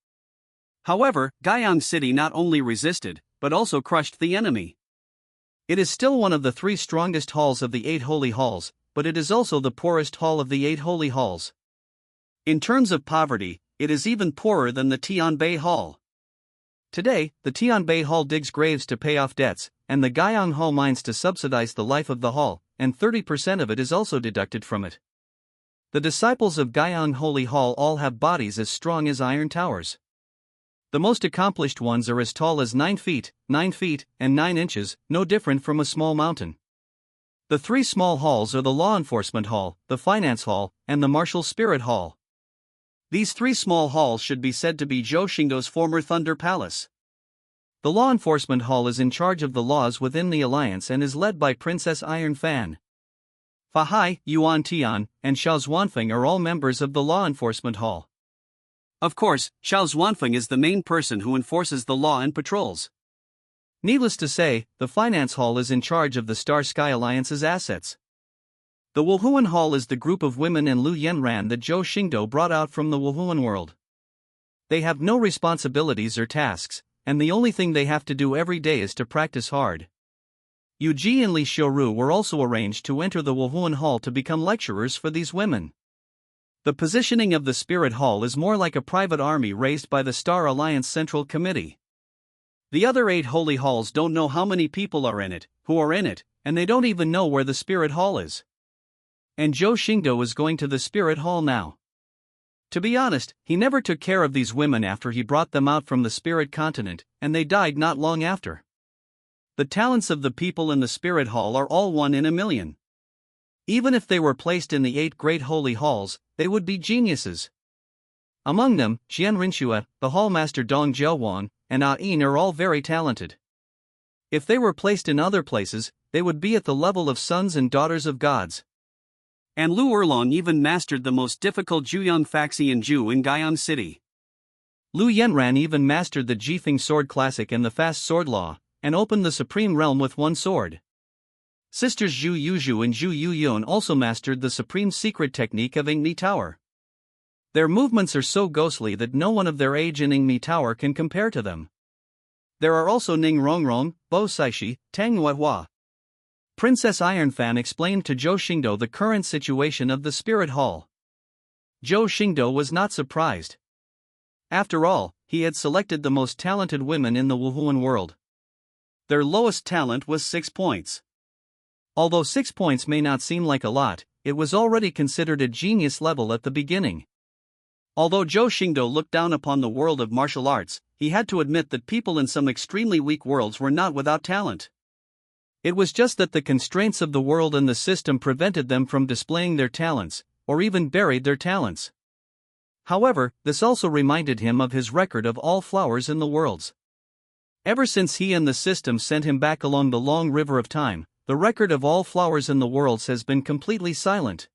However, Guiyang City not only resisted, but also crushed the enemy. It is still one of the 3 strongest halls of the 8 holy halls, but it is also the poorest hall of the 8 holy halls. In terms of poverty, it is even poorer than the Tianbei Hall. Today, the Tianbei Hall digs graves to pay off debts, and the Guiyang Hall mines to subsidize the life of the hall, and 30% of it is also deducted from it. The disciples of Guiyang Holy Hall all have bodies as strong as iron towers. The most accomplished ones are as tall as 9 feet, and 9 inches, no different from a small mountain. The 3 small halls are the Law Enforcement Hall, the Finance Hall, and the Martial Spirit Hall. These 3 small halls should be said to be Zhou Xingdou's former Thunder Palace. The Law Enforcement Hall is in charge of the laws within the alliance and is led by Princess Iron Fan. Fa Hai, Yuan Tian, and Xiao Zhuanfeng are all members of the Law Enforcement Hall. Of course, Xiao Zhuanfeng is the main person who enforces the law and patrols. Needless to say, the Finance Hall is in charge of the Star Sky Alliance's assets. The Wuhuan Hall is the group of women and Lu Yanran that Zhou Xingdou brought out from the Wuhuan world. They have no responsibilities or tasks, and the only thing they have to do every day is to practice hard. Yu Ji and Li Xiuru were also arranged to enter the Wuhuan Hall to become lecturers for these women. The positioning of the Spirit Hall is more like a private army raised by the Star Alliance Central Committee. The other 8 holy halls don't know how many people are in it, who are in it, and they don't even know where the Spirit Hall is. And Zhou Xingdou is going to the Spirit Hall now. To be honest, he never took care of these women after he brought them out from the Spirit Continent, and they died not long after. The talents of the people in the Spirit Hall are all 1 in a million. Even if they were placed in the 8 great holy halls, they would be geniuses. Among them, Xian Rinxue, the Hallmaster Dong Jiawan, and Ah Yin are all very talented. If they were placed in other places, they would be at the level of sons and daughters of gods. And Lu Erlong even mastered the most difficult Juyang Faxian Ju in Guiyang City. Lu Yanran even mastered the Jifeng Sword Classic and the Fast Sword Law, and opened the Supreme Realm with 1 sword. Sisters Zhu Yuzhu and Zhu Yuyun also mastered the Supreme Secret Technique of Ingmi Tower. Their movements are so ghostly that no one of their age in Ingmi Tower can compare to them. There are also Ning Rongrong, Bo Saishi, Tang Huahua. Princess Ironfan explained to Zhou Xingdou the current situation of the Spirit Hall. Zhou Xingdou was not surprised. After all, he had selected the most talented women in the Wuhuan world. Their lowest talent was 6 points. Although 6 points may not seem like a lot, it was already considered a genius level at the beginning. Although Zhou Xingdou looked down upon the world of martial arts, he had to admit that people in some extremely weak worlds were not without talent. It was just that the constraints of the world and the system prevented them from displaying their talents, or even buried their talents. However, this also reminded him of his record of all flowers in the worlds. Ever since he and the system sent him back along the long river of time, the record of all flowers in the worlds has been completely silent.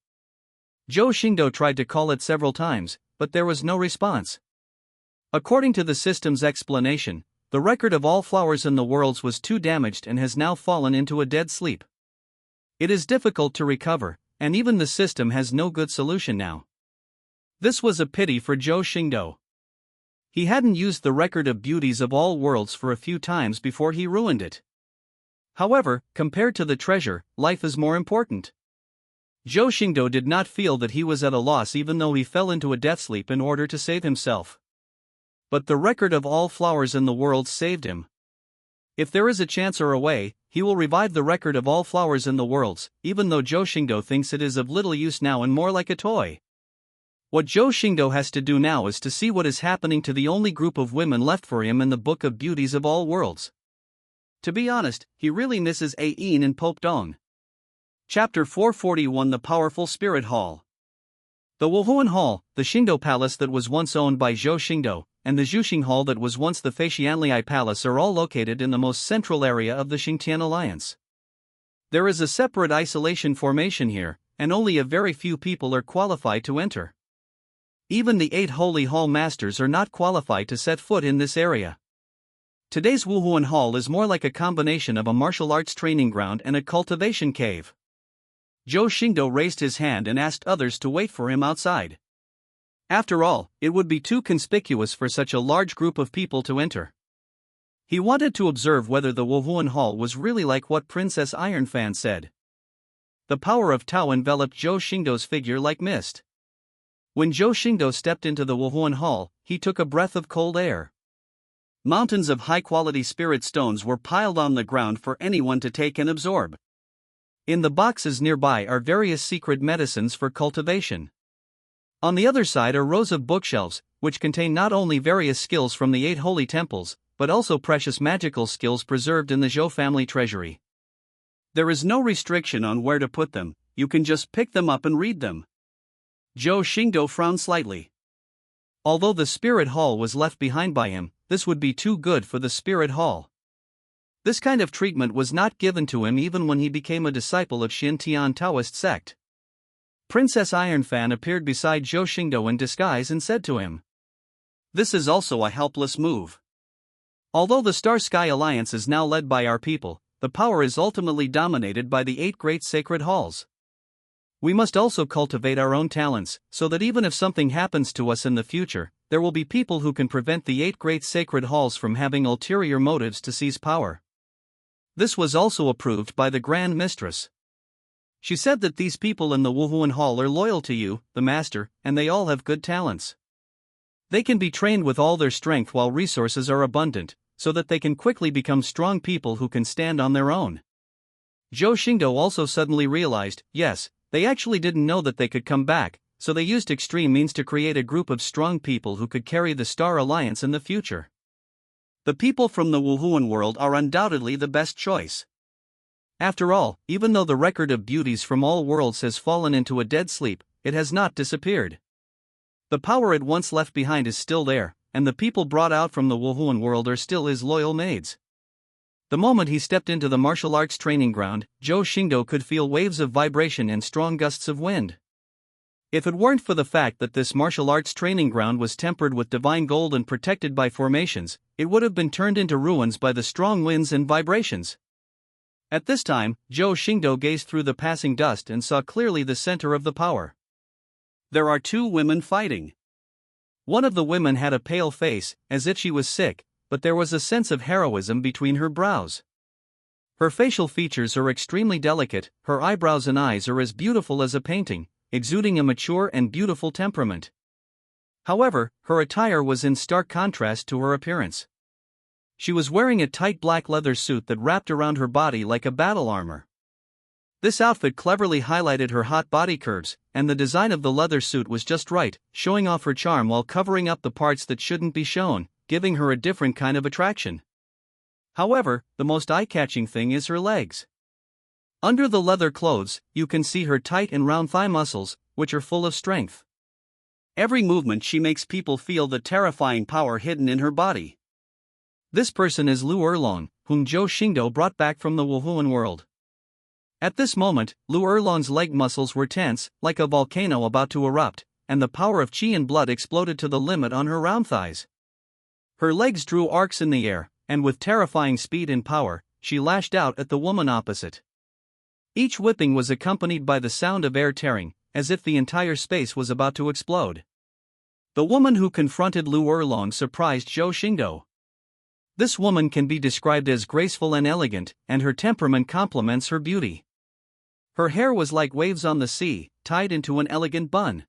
Zhou Xingdou tried to call it several times, but there was no response. According to the system's explanation, the record of all flowers in the worlds was too damaged and has now fallen into a dead sleep. It is difficult to recover, and even the system has no good solution now. This was a pity for Zhou Xingdou. He hadn't used the record of beauties of all worlds for a few times before he ruined it. However, compared to the treasure, life is more important. Zhou Xingdou did not feel that he was at a loss even though he fell into a death sleep in order to save himself. But the record of all flowers in the world saved him. If there is a chance or a way, he will revive the record of all flowers in the worlds, even though Zhou Xingdou thinks it is of little use now and more like a toy. What Zhou Xingdou has to do now is to see what is happening to the only group of women left for him in the Book of Beauties of all worlds. To be honest, he really misses Ain and Pope Dong. Chapter 441 The Powerful Spirit Hall. The Wuhuan Hall, the Xingdou Palace that was once owned by Zhou Xingdou, and the Zhuxing Hall that was once the Feixianlii Palace are all located in the most central area of the Xingtian Alliance. There is a separate isolation formation here, and only a very few people are qualified to enter. Even the 8 Holy Hall Masters are not qualified to set foot in this area. Today's Wuhuan Hall is more like a combination of a martial arts training ground and a cultivation cave. Zhou Xingdou raised his hand and asked others to wait for him outside. After all, it would be too conspicuous for such a large group of people to enter. He wanted to observe whether the Wuhuan Hall was really like what Princess Ironfan said. The power of Tao enveloped Zhou Xingdou's figure like mist. When Zhou Xingdou stepped into the Wuhuan Hall, he took a breath of cold air. Mountains of high-quality spirit stones were piled on the ground for anyone to take and absorb. In the boxes nearby are various secret medicines for cultivation. On the other side are rows of bookshelves, which contain not only various skills from the 8 holy temples, but also precious magical skills preserved in the Zhou family treasury. There is no restriction on where to put them, you can just pick them up and read them. Zhou Xingdou frowned slightly. Although the Spirit Hall was left behind by him, this would be too good for the Spirit Hall. This kind of treatment was not given to him even when he became a disciple of Xintian Taoist sect. Princess Ironfan appeared beside Zhou Xingdou in disguise and said to him, "This is also a helpless move. Although the Star Sky Alliance is now led by our people, the power is ultimately dominated by the 8 great sacred halls. We must also cultivate our own talents, so that even if something happens to us in the future, there will be people who can prevent the 8 great sacred halls from having ulterior motives to seize power." This was also approved by the Grand Mistress. She said that these people in the Wuhuan Hall are loyal to you, the Master, and they all have good talents. They can be trained with all their strength while resources are abundant, so that they can quickly become strong people who can stand on their own. Zhou Xingdou also suddenly realized, yes, they actually didn't know that they could come back, so they used extreme means to create a group of strong people who could carry the Star Alliance in the future. The people from the Wuhuan world are undoubtedly the best choice. After all, even though the record of beauties from all worlds has fallen into a dead sleep, it has not disappeared. The power it once left behind is still there, and the people brought out from the Wuhuan world are still his loyal maids. The moment he stepped into the martial arts training ground, Zhou Xingdou could feel waves of vibration and strong gusts of wind. If it weren't for the fact that this martial arts training ground was tempered with divine gold and protected by formations, it would have been turned into ruins by the strong winds and vibrations. At this time, Zhou Xingdou gazed through the passing dust and saw clearly the center of the power. There are 2 women fighting. One of the women had a pale face, as if she was sick, but there was a sense of heroism between her brows. Her facial features are extremely delicate, her eyebrows and eyes are as beautiful as a painting, exuding a mature and beautiful temperament. However, her attire was in stark contrast to her appearance. She was wearing a tight black leather suit that wrapped around her body like a battle armor. This outfit cleverly highlighted her hot body curves, and the design of the leather suit was just right, showing off her charm while covering up the parts that shouldn't be shown, giving her a different kind of attraction. However, the most eye-catching thing is her legs. Under the leather clothes, you can see her tight and round thigh muscles, which are full of strength. Every movement she makes people feel the terrifying power hidden in her body. This person is Lu Erlong, whom Zhou Xingdou brought back from the Wuhuan world. At this moment, Lu Erlong's leg muscles were tense, like a volcano about to erupt, and the power of qi and blood exploded to the limit on her round thighs. Her legs drew arcs in the air, and with terrifying speed and power, she lashed out at the woman opposite. Each whipping was accompanied by the sound of air tearing, as if the entire space was about to explode. The woman who confronted Lu Erlong surprised Zhou Xingdou. This woman can be described as graceful and elegant, and her temperament complements her beauty. Her hair was like waves on the sea, tied into an elegant bun.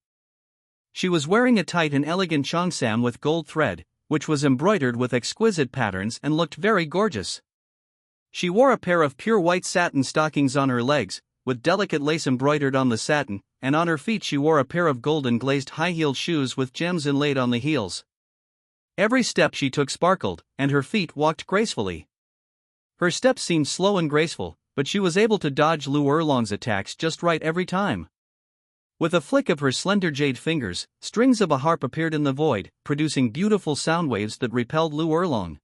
She was wearing a tight and elegant cheongsam with gold thread, which was embroidered with exquisite patterns and looked very gorgeous. She wore a pair of pure white satin stockings on her legs, with delicate lace embroidered on the satin, and on her feet she wore a pair of golden glazed high-heeled shoes with gems inlaid on the heels. Every step she took sparkled, and her feet walked gracefully. Her steps seemed slow and graceful, but she was able to dodge Lu Erlong's attacks just right every time. With a flick of her slender jade fingers, strings of a harp appeared in the void, producing beautiful sound waves that repelled Lu Erlong.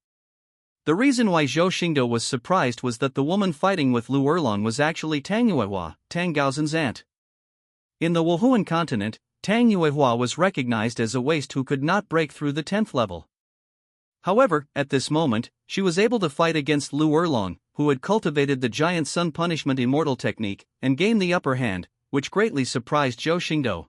The reason why Zhou Xingdou was surprised was that the woman fighting with Lu Erlong was actually Tang Yuehua, Tang Gaozen's aunt. In the Wuhuan continent, Tang Yuehua was recognized as a waste who could not break through the 10th level. However, at this moment, she was able to fight against Lu Erlong, who had cultivated the giant sun punishment immortal technique, and gained the upper hand, which greatly surprised Zhou Xingdou.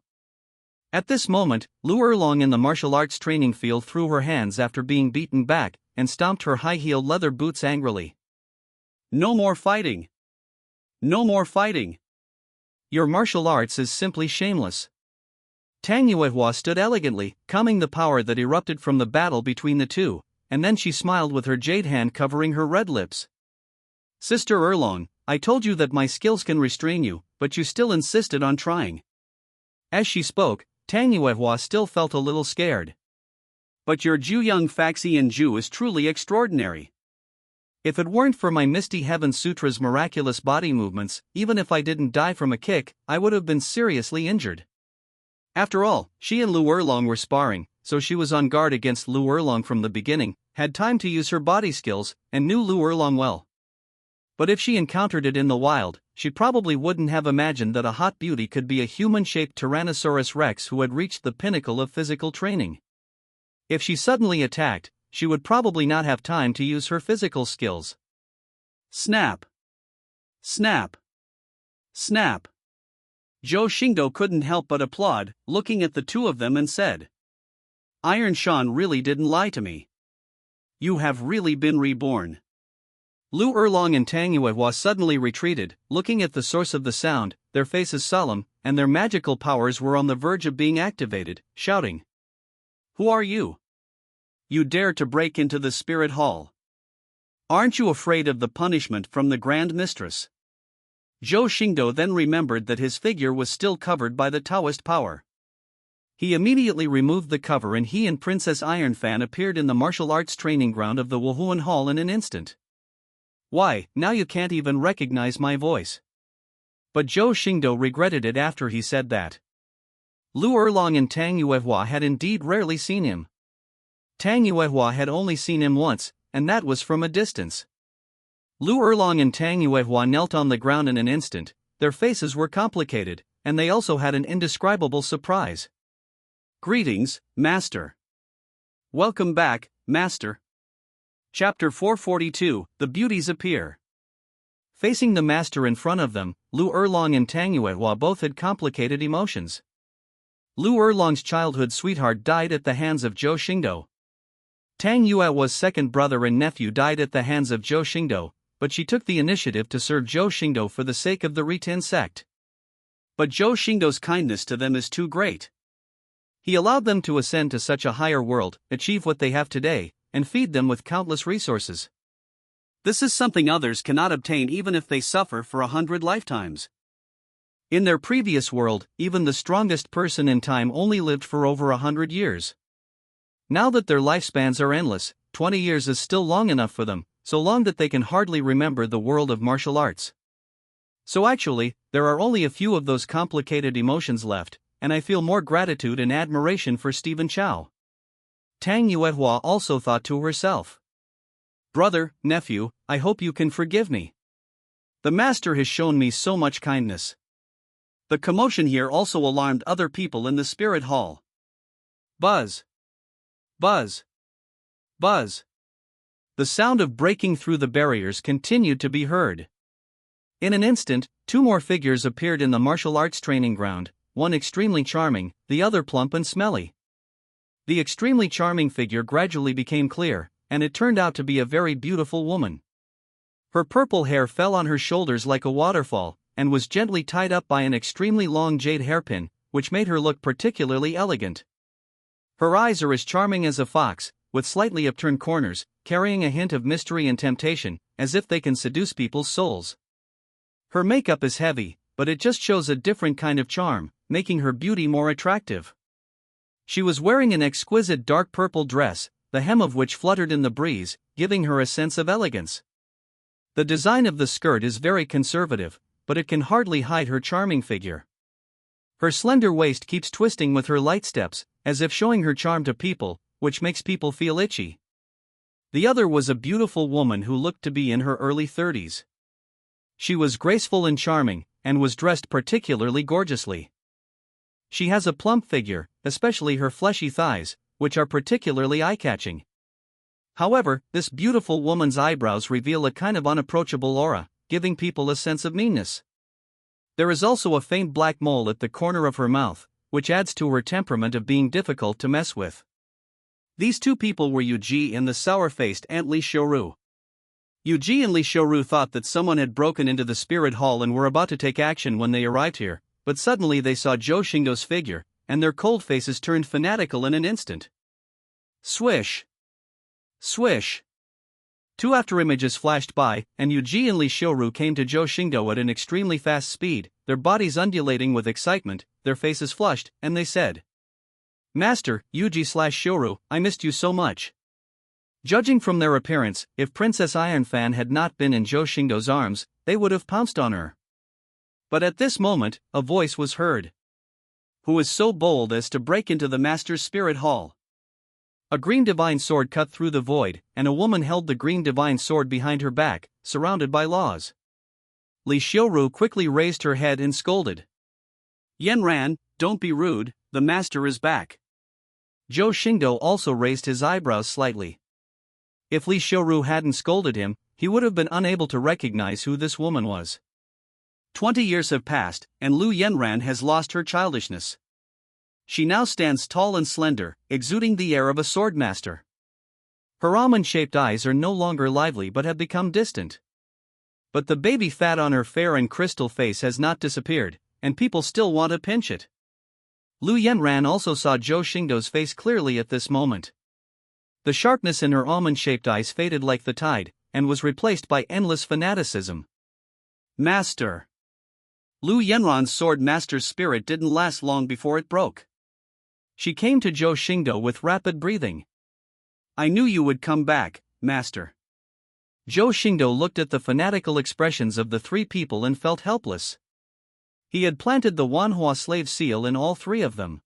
At this moment, Lu Erlong in the martial arts training field threw her hands after being beaten back, and stomped her high-heeled leather boots angrily. No more fighting! No more fighting! Your martial arts is simply shameless. Tang Yuehua stood elegantly, calming the power that erupted from the battle between the two, and then she smiled with her jade hand covering her red lips. Sister Erlong, I told you that my skills can restrain you, but you still insisted on trying. As she spoke, Tang Yuehua still felt a little scared. But your Juyang Faxian Ju is truly extraordinary. If it weren't for my Misty Heaven Sutra's miraculous body movements, even if I didn't die from a kick, I would have been seriously injured. After all, she and Lu Erlong were sparring, so she was on guard against Lu Erlong from the beginning, had time to use her body skills, and knew Lu Erlong well. But if she encountered it in the wild, she probably wouldn't have imagined that a hot beauty could be a human-shaped Tyrannosaurus Rex who had reached the pinnacle of physical training. If she suddenly attacked, she would probably not have time to use her physical skills. Snap! Snap! Snap! Zhou Xingdou couldn't help but applaud, looking at the two of them and said, Iron Shan really didn't lie to me. You have really been reborn. Lu Erlong and Tang Yuehua suddenly retreated, looking at the source of the sound, their faces solemn, and their magical powers were on the verge of being activated, shouting, Who are you? You dare to break into the spirit hall. Aren't you afraid of the punishment from the Grand Mistress? Zhou Xingdou then remembered that his figure was still covered by the Taoist power. He immediately removed the cover and he and Princess Ironfan appeared in the martial arts training ground of the Wuhuan Hall in an instant. Why, now you can't even recognize my voice. But Zhou Xingdou regretted it after he said that. Lu Erlong and Tang Yuehua had indeed rarely seen him. Tang Yuehua had only seen him once, and that was from a distance. Lu Erlong and Tang Yuehua knelt on the ground in an instant, their faces were complicated, and they also had an indescribable surprise. Greetings, Master. Welcome back, Master. Chapter 442, The Beauties Appear. Facing the Master in front of them, Lu Erlong and Tang Yuehua both had complicated emotions. Lu Erlong's childhood sweetheart died at the hands of Zhou Xingdou. Tang Yuehua's second brother and nephew died at the hands of Zhou Xingdou, but she took the initiative to serve Zhou Xingdou for the sake of the Ritin sect. But Zhou Xingdou's kindness to them is too great. He allowed them to ascend to such a higher world, achieve what they have today, and feed them with countless resources. This is something others cannot obtain even if they suffer for 100 lifetimes. In their previous world, even the strongest person in time only lived for over 100 years. Now that their lifespans are endless, 20 years is still long enough for them, so long that they can hardly remember the world of martial arts. So actually, there are only a few of those complicated emotions left, and I feel more gratitude and admiration for Stephen Chow. Tang Yuehua also thought to herself. Brother, nephew, I hope you can forgive me. The master has shown me so much kindness. The commotion here also alarmed other people in the spirit hall. Buzz. Buzz. Buzz. The sound of breaking through the barriers continued to be heard. In an instant, two more figures appeared in the martial arts training ground, one extremely charming, the other plump and smelly. The extremely charming figure gradually became clear, and it turned out to be a very beautiful woman. Her purple hair fell on her shoulders like a waterfall, and was gently tied up by an extremely long jade hairpin, which made her look particularly elegant. Her eyes are as charming as a fox, with slightly upturned corners, carrying a hint of mystery and temptation, as if they can seduce people's souls. Her makeup is heavy, but it just shows a different kind of charm, making her beauty more attractive. She was wearing an exquisite dark purple dress, the hem of which fluttered in the breeze, giving her a sense of elegance. The design of the skirt is very conservative, but it can hardly hide her charming figure. Her slender waist keeps twisting with her light steps, as if showing her charm to people, which makes people feel itchy. The other was a beautiful woman who looked to be in her early 30s. She was graceful and charming, and was dressed particularly gorgeously. She has a plump figure, especially her fleshy thighs, which are particularly eye-catching. However, this beautiful woman's eyebrows reveal a kind of unapproachable aura, giving people a sense of meanness. There is also a faint black mole at the corner of her mouth, which adds to her temperament of being difficult to mess with. These two people were Yuji and the sour-faced Aunt Li Xiuru. Yuji and Li Xiuru thought that someone had broken into the spirit hall and were about to take action when they arrived here, but suddenly they saw Zhou Xingdou's figure, and their cold faces turned fanatical in an instant. Swish! Swish! Two afterimages flashed by, and Yuji and Li Xiuru came to Zhou Xingdou at an extremely fast speed, their bodies undulating with excitement, their faces flushed, and they said, "Master, Yuji/Xiuru, I missed you so much." Judging from their appearance, if Princess Ironfan had not been in Zhou Xingdou's arms, they would have pounced on her. But at this moment, a voice was heard. Who is so bold as to break into the master's spirit hall? A green divine sword cut through the void, and a woman held the green divine sword behind her back, surrounded by laws. Li Xiuru quickly raised her head and scolded. "Yanran, don't be rude, the master is back." Zhou Xingdou also raised his eyebrows slightly. If Li Xiuru hadn't scolded him, he would have been unable to recognize who this woman was. 20 years have passed, and Lu Yanran has lost her childishness. She now stands tall and slender, exuding the air of a swordmaster. Her almond-shaped eyes are no longer lively but have become distant. But the baby fat on her fair and crystal face has not disappeared, and people still want to pinch it. Lu Yanran also saw Zhou Xingdou's face clearly at this moment. The sharpness in her almond-shaped eyes faded like the tide, and was replaced by endless fanaticism. Master! Lu Yanran's sword master's spirit didn't last long before it broke. She came to Zhou Xingdou with rapid breathing. "I knew you would come back, master." Zhou Xingdou looked at the fanatical expressions of the three people and felt helpless. He had planted the manhwa slave seal in all three of them.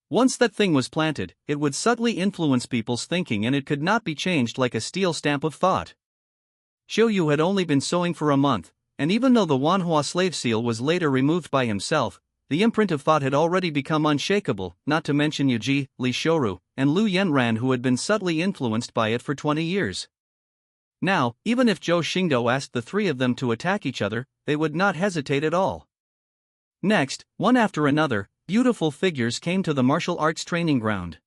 Once that thing was planted, it would subtly influence people's thinking and it could not be changed like a steel stamp of thought. Xiu Yu had only been sewing for a month, and even though the manhwa slave seal was later removed by himself, the imprint of thought had already become unshakable, not to mention Yuji, Li Xiuru, and Lu Yanran who had been subtly influenced by it for 20 years. Now, even if Zhou Xingdou asked the three of them to attack each other, they would not hesitate at all. Next, one after another, beautiful figures came to the martial arts training ground.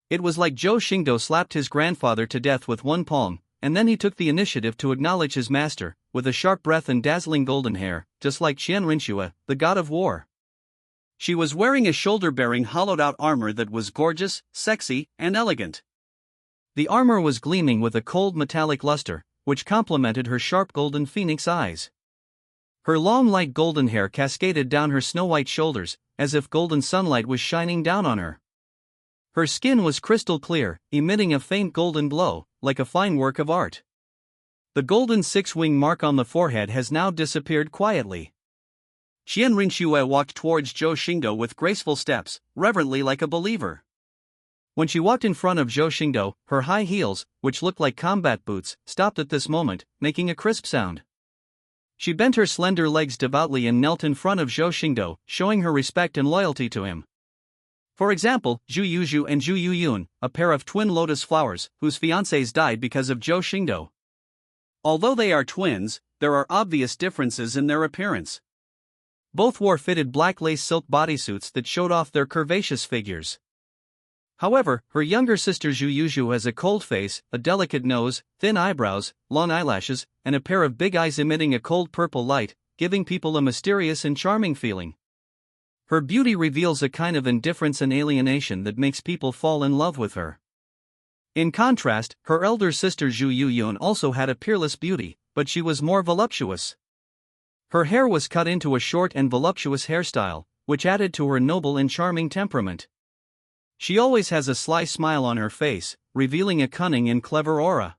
It was like Zhou Xingdou slapped his grandfather to death with one palm, and then he took the initiative to acknowledge his master, with a sharp breath and dazzling golden hair, just like Qian Rinxue, the god of war. She was wearing a shoulder-bearing hollowed-out armor that was gorgeous, sexy, and elegant. The armor was gleaming with a cold metallic luster, which complemented her sharp golden phoenix eyes. Her long light golden hair cascaded down her snow-white shoulders, as if golden sunlight was shining down on her. Her skin was crystal clear, emitting a faint golden glow, like a fine work of art. The golden six-wing mark on the forehead has now disappeared quietly. Qian Rinxue walked towards Zhou Xingdou with graceful steps, reverently like a believer. When she walked in front of Zhou Xingdou, her high heels, which looked like combat boots, stopped at this moment, making a crisp sound. She bent her slender legs devoutly and knelt in front of Zhou Xingdou, showing her respect and loyalty to him. For example, Zhu Yuzhu and Zhu Yuyun, a pair of twin lotus flowers, whose fiancés died because of Zhou Xingdou. Although they are twins, there are obvious differences in their appearance. Both wore fitted black lace silk bodysuits that showed off their curvaceous figures. However, her younger sister Zhu Yuzhu has a cold face, a delicate nose, thin eyebrows, long eyelashes, and a pair of big eyes emitting a cold purple light, giving people a mysterious and charming feeling. Her beauty reveals a kind of indifference and alienation that makes people fall in love with her. In contrast, her elder sister Zhu Yuyun also had a peerless beauty, but she was more voluptuous. Her hair was cut into a short and voluptuous hairstyle, which added to her noble and charming temperament. She always has a sly smile on her face, revealing a cunning and clever aura.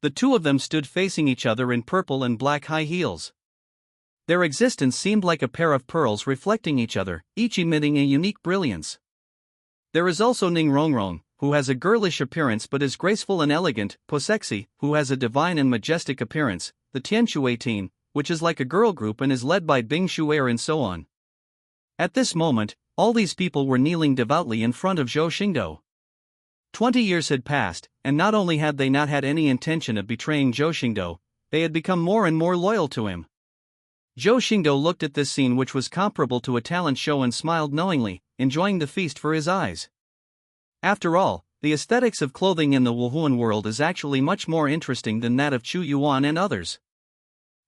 The two of them stood facing each other in purple and black high heels. Their existence seemed like a pair of pearls reflecting each other, each emitting a unique brilliance. There is also Ning Rongrong, who has a girlish appearance but is graceful and elegant, Posexi, who has a divine and majestic appearance, the Tianshui team, which is like a girl group and is led by Bing Shuer and so on. At this moment, all these people were kneeling devoutly in front of Zhou Xingdou. 20 years had passed, and not only had they not had any intention of betraying Zhou Xingdou, they had become more and more loyal to him. Zhou Xingdou looked at this scene, which was comparable to a talent show, and smiled knowingly, enjoying the feast for his eyes. After all, the aesthetics of clothing in the Wuhuan world is actually much more interesting than that of Chuyuan and others.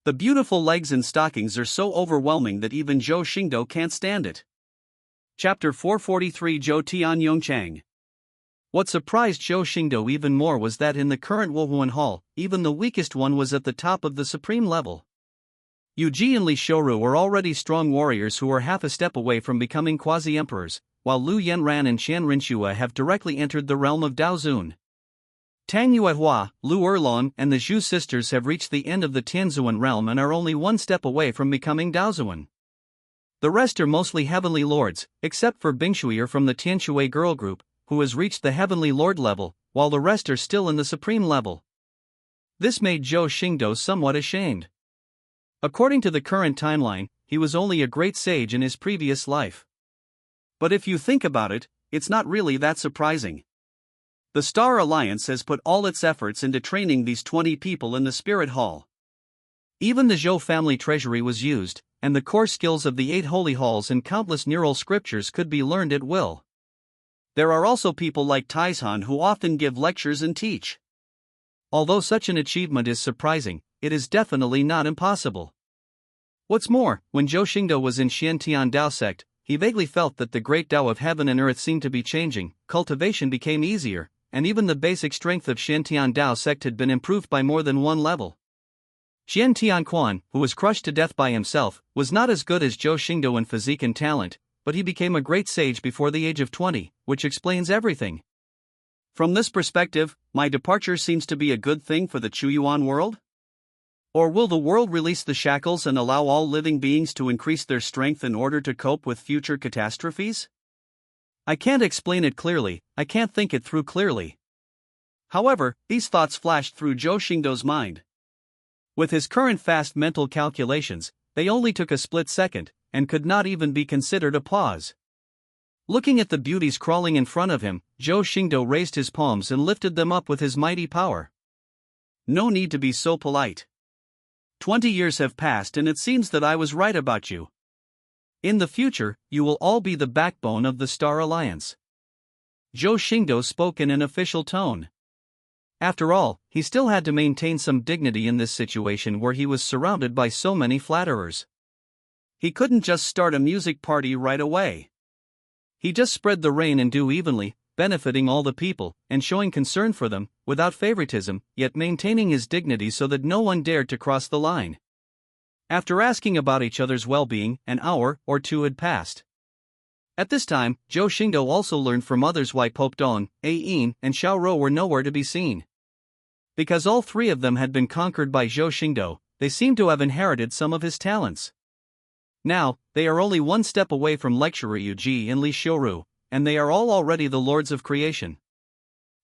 The beautiful legs and stockings are so overwhelming that even Zhou Xingdou can't stand it. Chapter 443 Zhou Tian Yongchang. What surprised Zhou Xingdou even more was that in the current Wuhuan Hall, even the weakest one was at the top of the supreme level. Yu Ji and Li Shouru were already strong warriors who were half a step away from becoming quasi-emperors, while Lu Yanran and Qian Rinxue have directly entered the realm of Daozun. Tang Yuehua, Lu Erlong, and the Zhu sisters have reached the end of the Tianzuan realm and are only one step away from becoming Daozuan. The rest are mostly heavenly lords, except for Bingshui from the Tianshui girl group, who has reached the heavenly lord level, while the rest are still in the supreme level. This made Zhou Xingdou somewhat ashamed. According to the current timeline, he was only a great sage in his previous life. But if you think about it, it's not really that surprising. The Star Alliance has put all its efforts into training these 20 people in the Spirit Hall. Even the Zhou family treasury was used, and the core skills of the 8 holy halls and countless neural scriptures could be learned at will. There are also people like Taizhan who often give lectures and teach. Although such an achievement is surprising, it is definitely not impossible. What's more, when Zhou Xingdou was in Xiantian Dao sect, he vaguely felt that the great Tao of heaven and earth seemed to be changing, cultivation became easier, and even the basic strength of Xiantian Dao sect had been improved by more than one level. Xian Tianquan, who was crushed to death by himself, was not as good as Zhou Xingdou in physique and talent, but he became a great sage before the age of 20, which explains everything. From this perspective, my departure seems to be a good thing for the Chuyuan world? Or will the world release the shackles and allow all living beings to increase their strength in order to cope with future catastrophes? I can't explain it clearly, I can't think it through clearly. However, these thoughts flashed through Zhou Xingdou's mind. With his current fast mental calculations, they only took a split second, and could not even be considered a pause. Looking at the beauties crawling in front of him, Zhou Xingdou raised his palms and lifted them up with his mighty power. No need to be so polite. 20 years have passed and it seems that I was right about you. In the future, you will all be the backbone of the Star Alliance. Zhou Xingdou spoke in an official tone. After all, he still had to maintain some dignity in this situation where he was surrounded by so many flatterers. He couldn't just start a music party right away. He just spread the rain and dew evenly, benefiting all the people, and showing concern for them, without favoritism, yet maintaining his dignity so that no one dared to cross the line. After asking about each other's well-being, an hour or two had passed. At this time, Zhou Xingdou also learned from others why Pope Dong, A-in, and Xiao Rou were nowhere to be seen. Because all three of them had been conquered by Zhou Xingdou, they seemed to have inherited some of his talents. Now, they are only one step away from lecturer Yu Ji and Li Xiuru, and they are all already the lords of creation.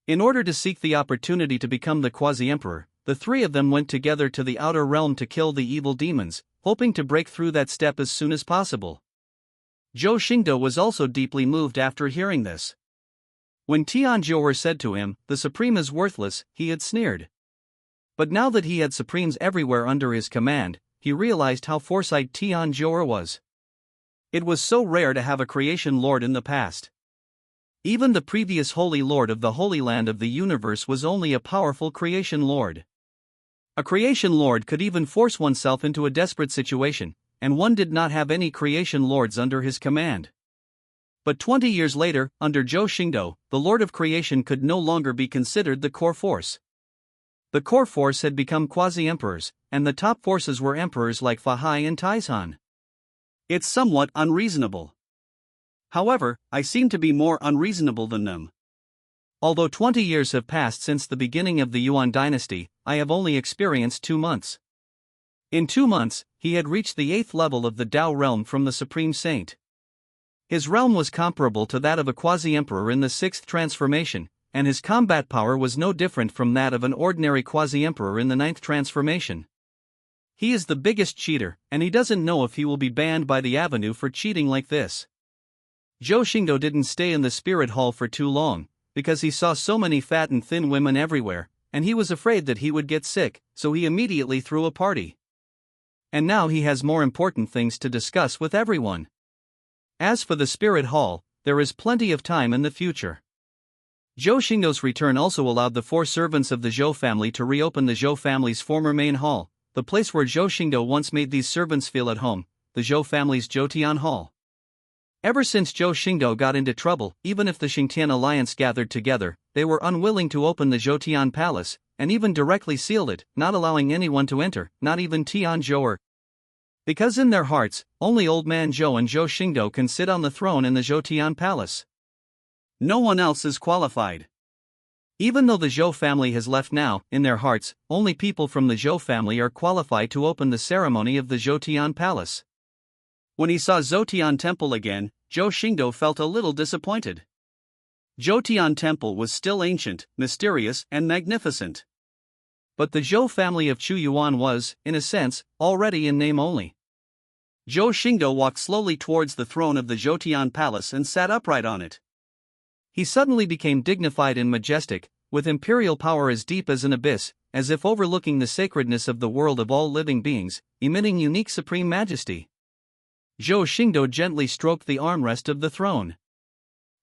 In order to seek the opportunity to become the quasi-emperor, the three of them went together to the outer realm to kill the evil demons, hoping to break through that step as soon as possible. Zhou Xingdou was also deeply moved after hearing this. When Tian Zhou'er said to him, "The Supreme is worthless," he had sneered. But now that he had Supremes everywhere under his command, he realized how foresight Tian Zhou'er was. It was so rare to have a creation lord in the past. Even the previous Holy Lord of the Holy Land of the universe was only a powerful creation lord. A creation lord could even force oneself into a desperate situation, and one did not have any creation lords under his command. But 20 years later, under Zhou Xingdou, the Lord of Creation could no longer be considered the core force. The core force had become quasi-emperors, and the top forces were emperors like Fahai and Taizhan. It's somewhat unreasonable. However, I seem to be more unreasonable than them. Although 20 years have passed since the beginning of the Yuan dynasty, I have only experienced 2 months. In 2 months, he had reached the 8th level of the Tao realm from the Supreme Saint. His realm was comparable to that of a quasi-emperor in the 6th transformation, and his combat power was no different from that of an ordinary quasi-emperor in the 9th transformation. He is the biggest cheater, and he doesn't know if he will be banned by the Avenue for cheating like this. Zhou Xingdou didn't stay in the spirit hall for too long, because he saw so many fat and thin women everywhere, and he was afraid that he would get sick, so he immediately threw a party. And now he has more important things to discuss with everyone. As for the spirit hall, there is plenty of time in the future. Zhou Xingdou's return also allowed the 4 servants of the Zhou family to reopen the Zhou family's former main hall, the place where Zhou Xingdou once made these servants feel at home, the Zhou family's Zhoutian Hall. Ever since Zhou Xingdou got into trouble, even if the Xingtian alliance gathered together, they were unwilling to open the Zhoutian palace, and even directly sealed it, not allowing anyone to enter, not even Tian Zhou'er. Because in their hearts, only Old Man Zhou and Zhou Xingdou can sit on the throne in the Zhoutian palace. No one else is qualified. Even though the Zhou family has left now, in their hearts, only people from the Zhou family are qualified to open the ceremony of the Zhoutian palace. When he saw Zhoutian Temple again, Zhou Xingdou felt a little disappointed. Zhoutian Temple was still ancient, mysterious, and magnificent. But the Zhou family of Chuyuan was, in a sense, already in name only. Zhou Xingdou walked slowly towards the throne of the Zhoutian palace and sat upright on it. He suddenly became dignified and majestic, with imperial power as deep as an abyss, as if overlooking the sacredness of the world of all living beings, emitting unique supreme majesty. Zhou Xingdou gently stroked the armrest of the throne.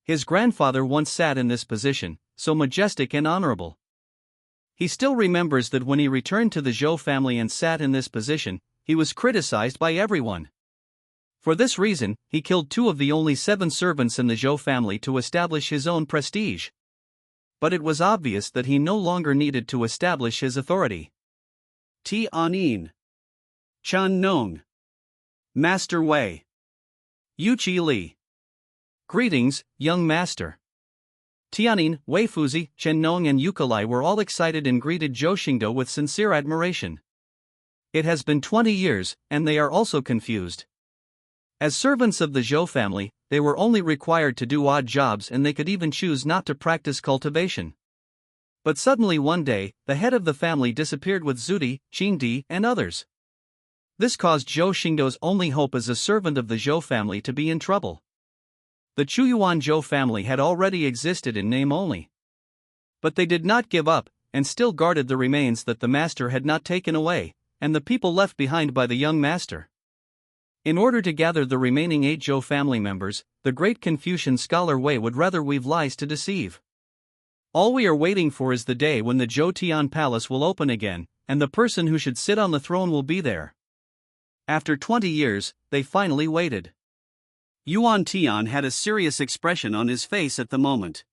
His grandfather once sat in this position, so majestic and honorable. He still remembers that when he returned to the Zhou family and sat in this position, he was criticized by everyone. For this reason, he killed 2 of the only 7 servants in the Zhou family to establish his own prestige. But it was obvious that he no longer needed to establish his authority. Tianin. Chan Nong. Master Wei. Yuqi Li. Greetings, young master. Tianin, Wei Fuzi, Chen Nong and Yukalai were all excited and greeted Zhou Xingdou with sincere admiration. It has been 20 years, and they are also confused. As servants of the Zhou family, they were only required to do odd jobs and they could even choose not to practice cultivation. But suddenly one day, the head of the family disappeared with Zhu Xingdou and others. This caused Zhou Xingdou's only hope as a servant of the Zhou family to be in trouble. The Chuyuan Zhou family had already existed in name only. But they did not give up, and still guarded the remains that the master had not taken away, and the people left behind by the young master. In order to gather the remaining 8 Zhou family members, the great Confucian scholar Wei would rather weave lies to deceive. All we are waiting for is the day when the Zhoutian palace will open again, and the person who should sit on the throne will be there. After 20 years, they finally waited. Yuan Tian had a serious expression on his face at the moment.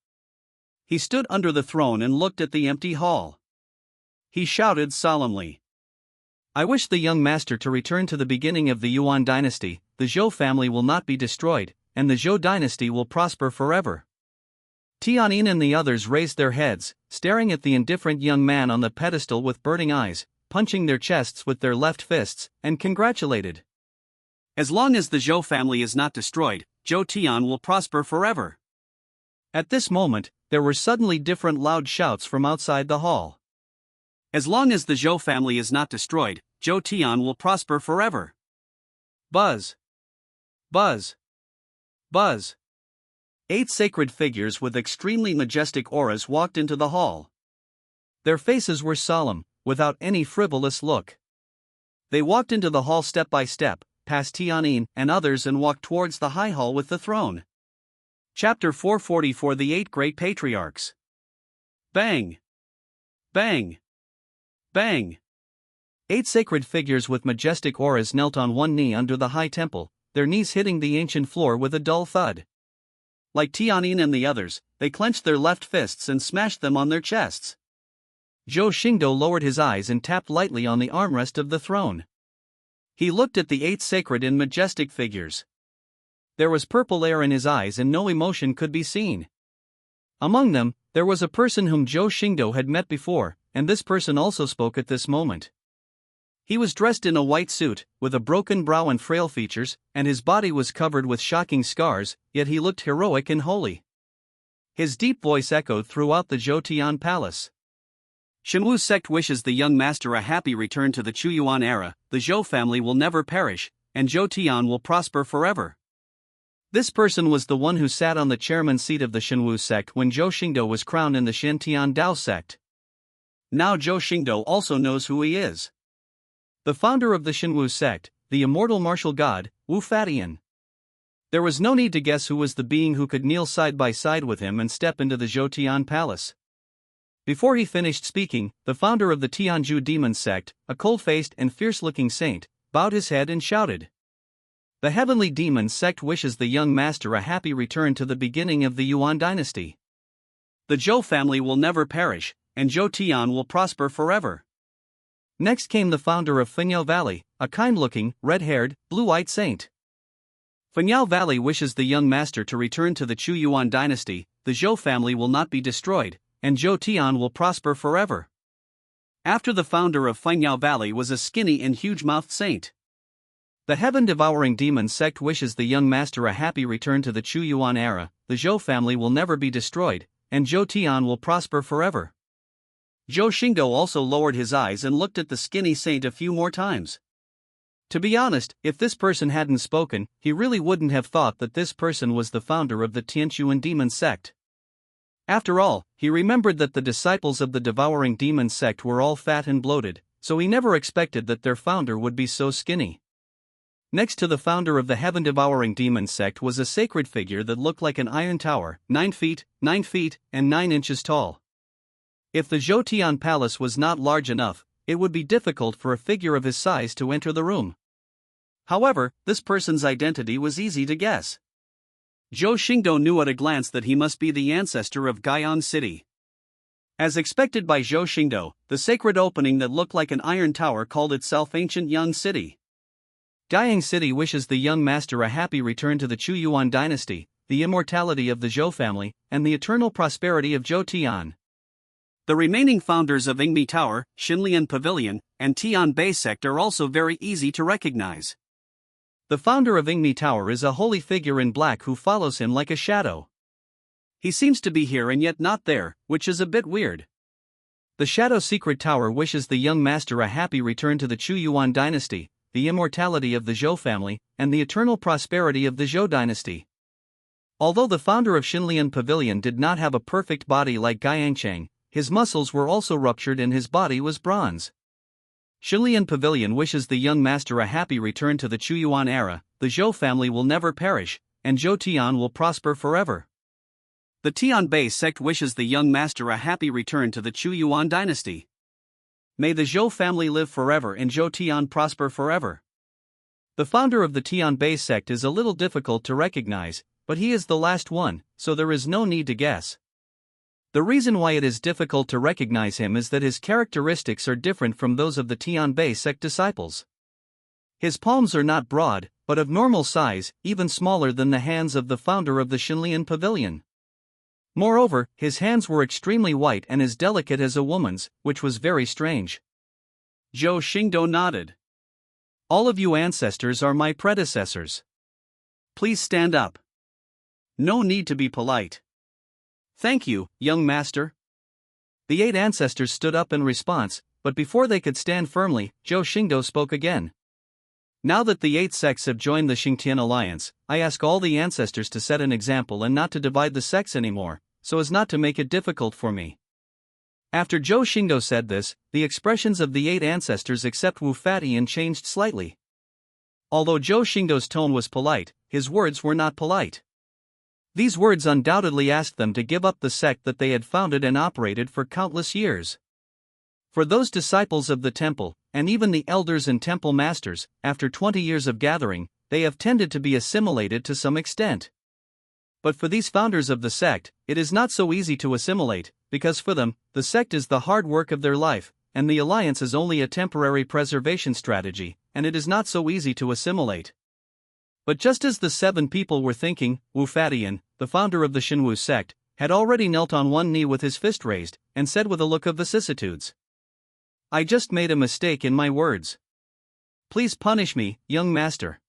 He stood under the throne and looked at the empty hall. He shouted solemnly, "I wish the young master to return to the beginning of the Yuan dynasty. The Zhou family will not be destroyed, and the Zhou dynasty will prosper forever." Tianyin and the others raised their heads, staring at the indifferent young man on the pedestal with burning eyes, punching their chests with their left fists, and congratulated. "As long as the Zhou family is not destroyed, Zhoutian will prosper forever." At this moment, there were suddenly different loud shouts from outside the hall. "As long as the Zhou family is not destroyed, Zhoutian will prosper forever." Buzz. Buzz. Buzz. 8 sacred figures with extremely majestic auras walked into the hall. Their faces were solemn, without any frivolous look. They walked into the hall step by step, past Tianyin and others, and walked towards the high hall with the throne. Chapter 444, The 8 Great Patriarchs. Bang! Bang! Bang! 8 sacred figures with majestic auras knelt on one knee under the high temple, their knees hitting the ancient floor with a dull thud. Like Tianyin and the others, they clenched their left fists and smashed them on their chests. Zhou Xingdou lowered his eyes and tapped lightly on the armrest of the throne. He looked at the 8 sacred and majestic figures. There was purple air in his eyes and no emotion could be seen. Among them, there was a person whom Zhou Xingdou had met before, and this person also spoke at this moment. He was dressed in a white suit, with a broken brow and frail features, and his body was covered with shocking scars, yet he looked heroic and holy. His deep voice echoed throughout the Zhoutian palace. "Shenwu sect wishes the young master a happy return to the Chuyuan era. The Zhou family will never perish, and Zhoutian will prosper forever." This person was the one who sat on the chairman's seat of the Shenwu sect when Zhou Xingdou was crowned in the Shantian Dao sect. Now Zhou Xingdou also knows who he is. The founder of the Shenwu sect, the immortal martial god, Wu Fatian. There was no need to guess who was the being who could kneel side by side with him and step into the Zhoutian palace. Before he finished speaking, the founder of the Tianzhu demon sect, a cold-faced and fierce-looking saint, bowed his head and shouted, "The heavenly demon sect wishes the young master a happy return to the beginning of the Yuan dynasty. The Zhou family will never perish, and Zhoutian will prosper forever." Next came the founder of Fenyao Valley, a kind-looking, red-haired, blue-eyed saint. "Fenyao Valley wishes the young master to return to the Chu Yuan dynasty. The Zhou family will not be destroyed, and Zhoutian will prosper forever." After the founder of Fenyao Valley was a skinny and huge-mouthed saint. "The heaven-devouring demon sect wishes the young master a happy return to the Chu Yuan era. The Zhou family will never be destroyed, and Zhoutian will prosper forever." Zhou Xingdou also lowered his eyes and looked at the skinny saint a few more times. To be honest, if this person hadn't spoken, he really wouldn't have thought that this person was the founder of the Tianchuan demon sect. After all, he remembered that the disciples of the devouring demon sect were all fat and bloated, so he never expected that their founder would be so skinny. Next to the founder of the heaven-devouring demon sect was a sacred figure that looked like an iron tower, 9 feet, and 9 inches tall. If the Zhoutian palace was not large enough, it would be difficult for a figure of his size to enter the room. However, this person's identity was easy to guess. Zhou Xingdou knew at a glance that he must be the ancestor of Guiyang City. As expected by Zhou Xingdou, the sacred opening that looked like an iron tower called itself Ancient Young City. Guiyang City wishes the young master a happy return to the Chu Yuan dynasty, the immortality of the Zhou family, and the eternal prosperity of Zhoutian. The remaining founders of Yingmi Tower, Xinlian Pavilion, and Tian Bei sect are also very easy to recognize. The founder of Yingmi Tower is a holy figure in black who follows him like a shadow. He seems to be here and yet not there, which is a bit weird. The Shadow Secret Tower wishes the young master a happy return to the Chu Yuan dynasty, the immortality of the Zhou family, and the eternal prosperity of the Zhou dynasty. Although the founder of Xinlian Pavilion did not have a perfect body like Guiyangcheng, his muscles were also ruptured and his body was bronze. Xinlian Pavilion wishes the young master a happy return to the Chu Yuan era. The Zhou family will never perish, and Zhoutian will prosper forever. The Tian Bei sect wishes the young master a happy return to the Chu Yuan dynasty. May the Zhou family live forever and Zhoutian prosper forever. The founder of the Tian Bei sect is a little difficult to recognize, but he is the last one, so there is no need to guess. The reason why it is difficult to recognize him is that his characteristics are different from those of the Tianbei sect disciples. His palms are not broad, but of normal size, even smaller than the hands of the founder of the Xinlian pavilion. Moreover, his hands were extremely white and as delicate as a woman's, which was very strange. Zhou Xingdou nodded. All of you ancestors are my predecessors. Please stand up. No need to be polite. Thank you, young master. The 8 ancestors stood up in response, but before they could stand firmly, Zhou Xingdou spoke again. Now that the 8 sects have joined the Zhutian Alliance, I ask all the ancestors to set an example and not to divide the sects anymore, so as not to make it difficult for me. After Zhou Xingdou said this, the expressions of the 8 ancestors except Wu Fatian changed slightly. Although Zhou Xingdou's tone was polite, his words were not polite. These words undoubtedly asked them to give up the sect that they had founded and operated for countless years. For those disciples of the temple, and even the elders and temple masters, after 20 years of gathering, they have tended to be assimilated to some extent. But for these founders of the sect, it is not so easy to assimilate, because for them, the sect is the hard work of their life, and the alliance is only a temporary preservation strategy, and it is not so easy to assimilate. But just as the 7 people were thinking, Wu Fatian, the founder of the Xinwu sect, had already knelt on one knee with his fist raised, and said with a look of vicissitudes, "I just made a mistake in my words. Please punish me, young master."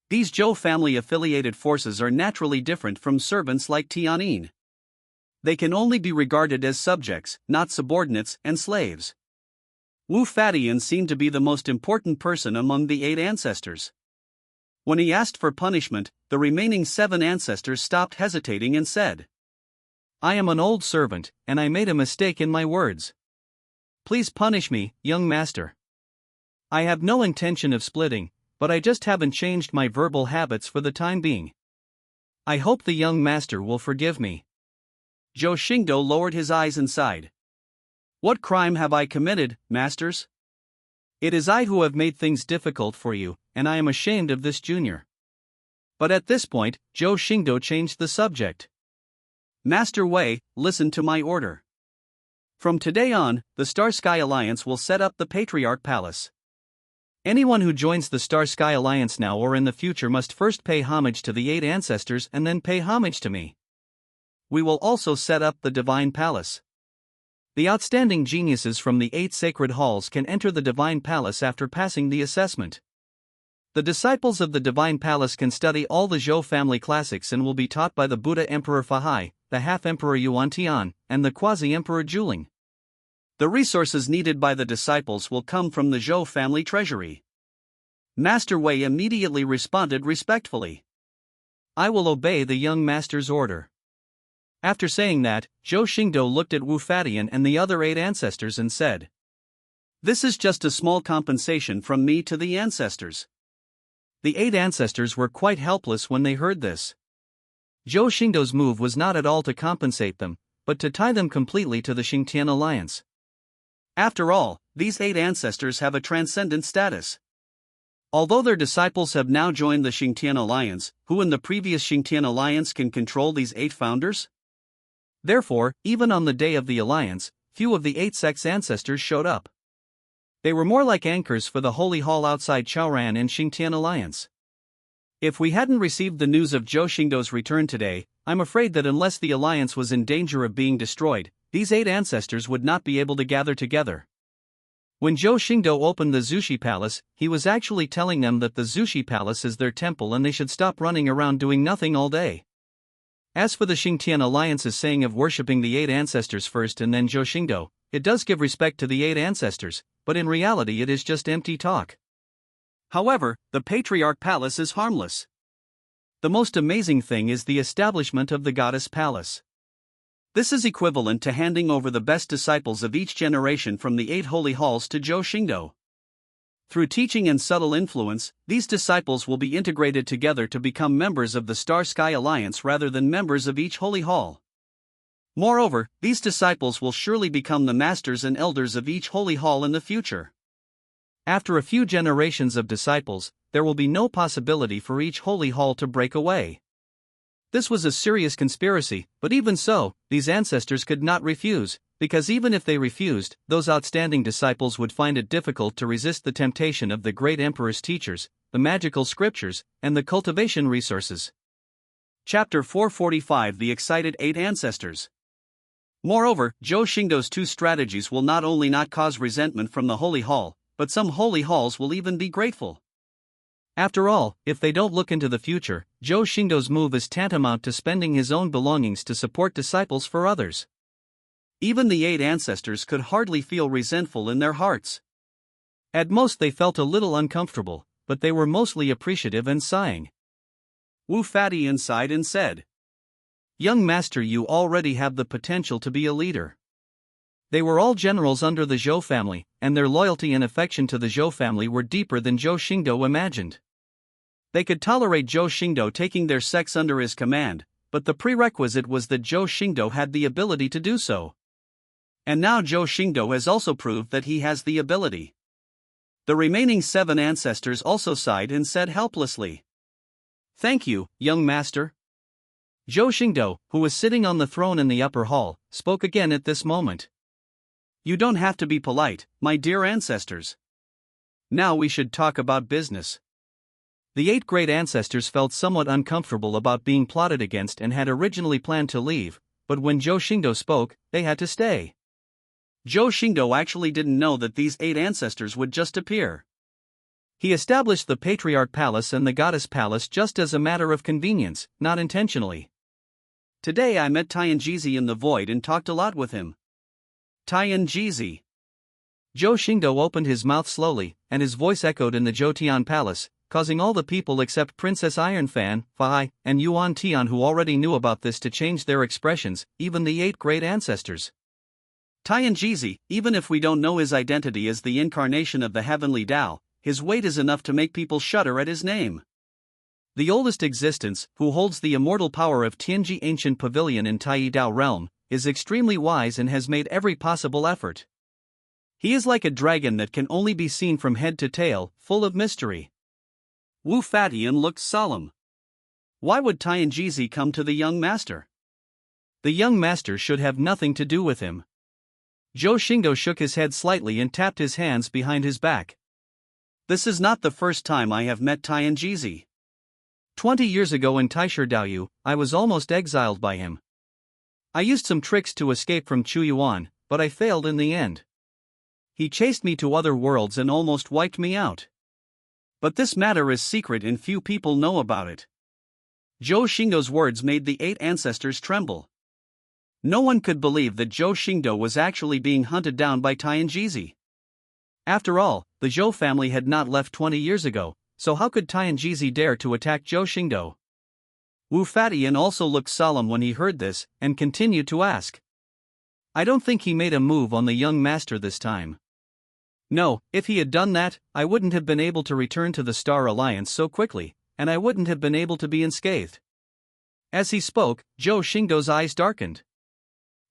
These Zhou family-affiliated forces are naturally different from servants like Tianyin. They can only be regarded as subjects, not subordinates and slaves. Wu Fatian seemed to be the most important person among the 8 ancestors. When he asked for punishment, the remaining 7 ancestors stopped hesitating and said, "I am an old servant, and I made a mistake in my words. Please punish me, young master. I have no intention of splitting, but I just haven't changed my verbal habits for the time being. I hope the young master will forgive me." Zhou Xingdou lowered his eyes and sighed. "What crime have I committed, masters? It is I who have made things difficult for you, and I am ashamed of this junior." But at this point, Zhou Xingdou changed the subject. "Master Wei, listen to my order. From today on, the Star Sky Alliance will set up the Patriarch Palace. Anyone who joins the Star Sky Alliance now or in the future must first pay homage to the 8 ancestors and then pay homage to me. We will also set up the Divine Palace. The outstanding geniuses from the 8 sacred halls can enter the Divine Palace after passing the assessment. The disciples of the Divine Palace can study all the Zhou family classics and will be taught by the Buddha Emperor Fahai, the half-Emperor Yuan Tian, and the quasi-Emperor Juling. The resources needed by the disciples will come from the Zhou family treasury." Master Wei immediately responded respectfully, "I will obey the young master's order." After saying that, Zhou Xingdou looked at Wu Fatian and the other 8 ancestors and said, "This is just a small compensation from me to the ancestors." The 8 ancestors were quite helpless when they heard this. Zhou Xingdou's move was not at all to compensate them, but to tie them completely to the Xingtian Alliance. After all, these 8 ancestors have a transcendent status. Although their disciples have now joined the Xingtian Alliance, who in the previous Xingtian Alliance can control these 8 founders? Therefore, even on the day of the alliance, few of the 8 sects' ancestors showed up. They were more like anchors for the Holy Hall outside Chaoran and Xingtian Alliance. If we hadn't received the news of Zhou Xingdou's return today, I'm afraid that unless the alliance was in danger of being destroyed, these 8 ancestors would not be able to gather together. When Zhou Xingdou opened the Zushi Palace, he was actually telling them that the Zushi Palace is their temple and they should stop running around doing nothing all day. As for the Xingtian Alliance's saying of worshipping the 8 ancestors first and then Zhou Xingdou, it does give respect to the 8 ancestors, but in reality it is just empty talk. However, the Patriarch Palace is harmless. The most amazing thing is the establishment of the Goddess Palace. This is equivalent to handing over the best disciples of each generation from the 8 holy halls to Zhou Xingdou. Through teaching and subtle influence, these disciples will be integrated together to become members of the Star Sky Alliance rather than members of each holy hall. Moreover, these disciples will surely become the masters and elders of each holy hall in the future. After a few generations of disciples, there will be no possibility for each holy hall to break away. This was a serious conspiracy, but even so, these ancestors could not refuse, because even if they refused, those outstanding disciples would find it difficult to resist the temptation of the great emperor's teachers, the magical scriptures, and the cultivation resources. Chapter 445: The Excited Eight Ancestors. Moreover, Zhou Xingdou's two strategies will not only not cause resentment from the Holy Hall, but some holy halls will even be grateful. After all, if they don't look into the future, Zhou Xingdou's move is tantamount to spending his own belongings to support disciples for others. Even the eight ancestors could hardly feel resentful in their hearts. At most they felt a little uncomfortable, but they were mostly appreciative and sighing. Wu Fatian sighed and said, "Young master, you already have the potential to be a leader." They were all generals under the Zhou family, and their loyalty and affection to the Zhou family were deeper than Zhou Xingdou imagined. They could tolerate Zhou Xingdou taking their sects under his command, but the prerequisite was that Zhou Xingdou had the ability to do so. And now Zhou Xingdou has also proved that he has the ability. The remaining 7 ancestors also sighed and said helplessly, "Thank you, young master." Zhou Xingdou, who was sitting on the throne in the upper hall, spoke again at this moment. "You don't have to be polite, my dear ancestors. Now we should talk about business." The 8 great ancestors felt somewhat uncomfortable about being plotted against and had originally planned to leave, but when Zhou Xingdou spoke, they had to stay. Zhou Xingdou actually didn't know that these 8 ancestors would just appear. He established the Patriarch Palace and the Goddess Palace just as a matter of convenience, not intentionally. Today I met Tianjizi in the void and talked a lot with him. Tianjizi. Zhou Xingdou opened his mouth slowly, and his voice echoed in the Zhoutian Palace, causing all the people except Princess Ironfan, Fai, and Yuan Tian who already knew about this to change their expressions, even the 8 great ancestors. Tianjizi, even if we don't know his identity as the incarnation of the heavenly Tao, his weight is enough to make people shudder at his name. The oldest existence, who holds the immortal power of Tianji Ancient Pavilion in Chuyuan Realm, is extremely wise and has made every possible effort. He is like a dragon that can only be seen from head to tail, full of mystery. Wu Fatian looked solemn. Why would Tianjizi come to the young master? The young master should have nothing to do with him. Zhou Xingdou shook his head slightly and tapped his hands behind his back. This is not the first time I have met Tianjizi. 20 years ago in Taishidaoyu, I was almost exiled by him. I used some tricks to escape from Chuyuan, but I failed in the end. He chased me to other worlds and almost wiped me out. But this matter is secret and few people know about it. Zhou Xingdou's words made the 8 ancestors tremble. No one could believe that Zhou Xingdou was actually being hunted down by Tianjizi. After all, the Zhou family had not left 20 years ago, so how could Tianjizi dare to attack Zhou Xingdou? Wu Fatian also looked solemn when he heard this, and continued to ask. I don't think he made a move on the young master this time. No, if he had done that, I wouldn't have been able to return to the Star Alliance so quickly, and I wouldn't have been able to be unscathed. As he spoke, Zhou Xingdou's eyes darkened.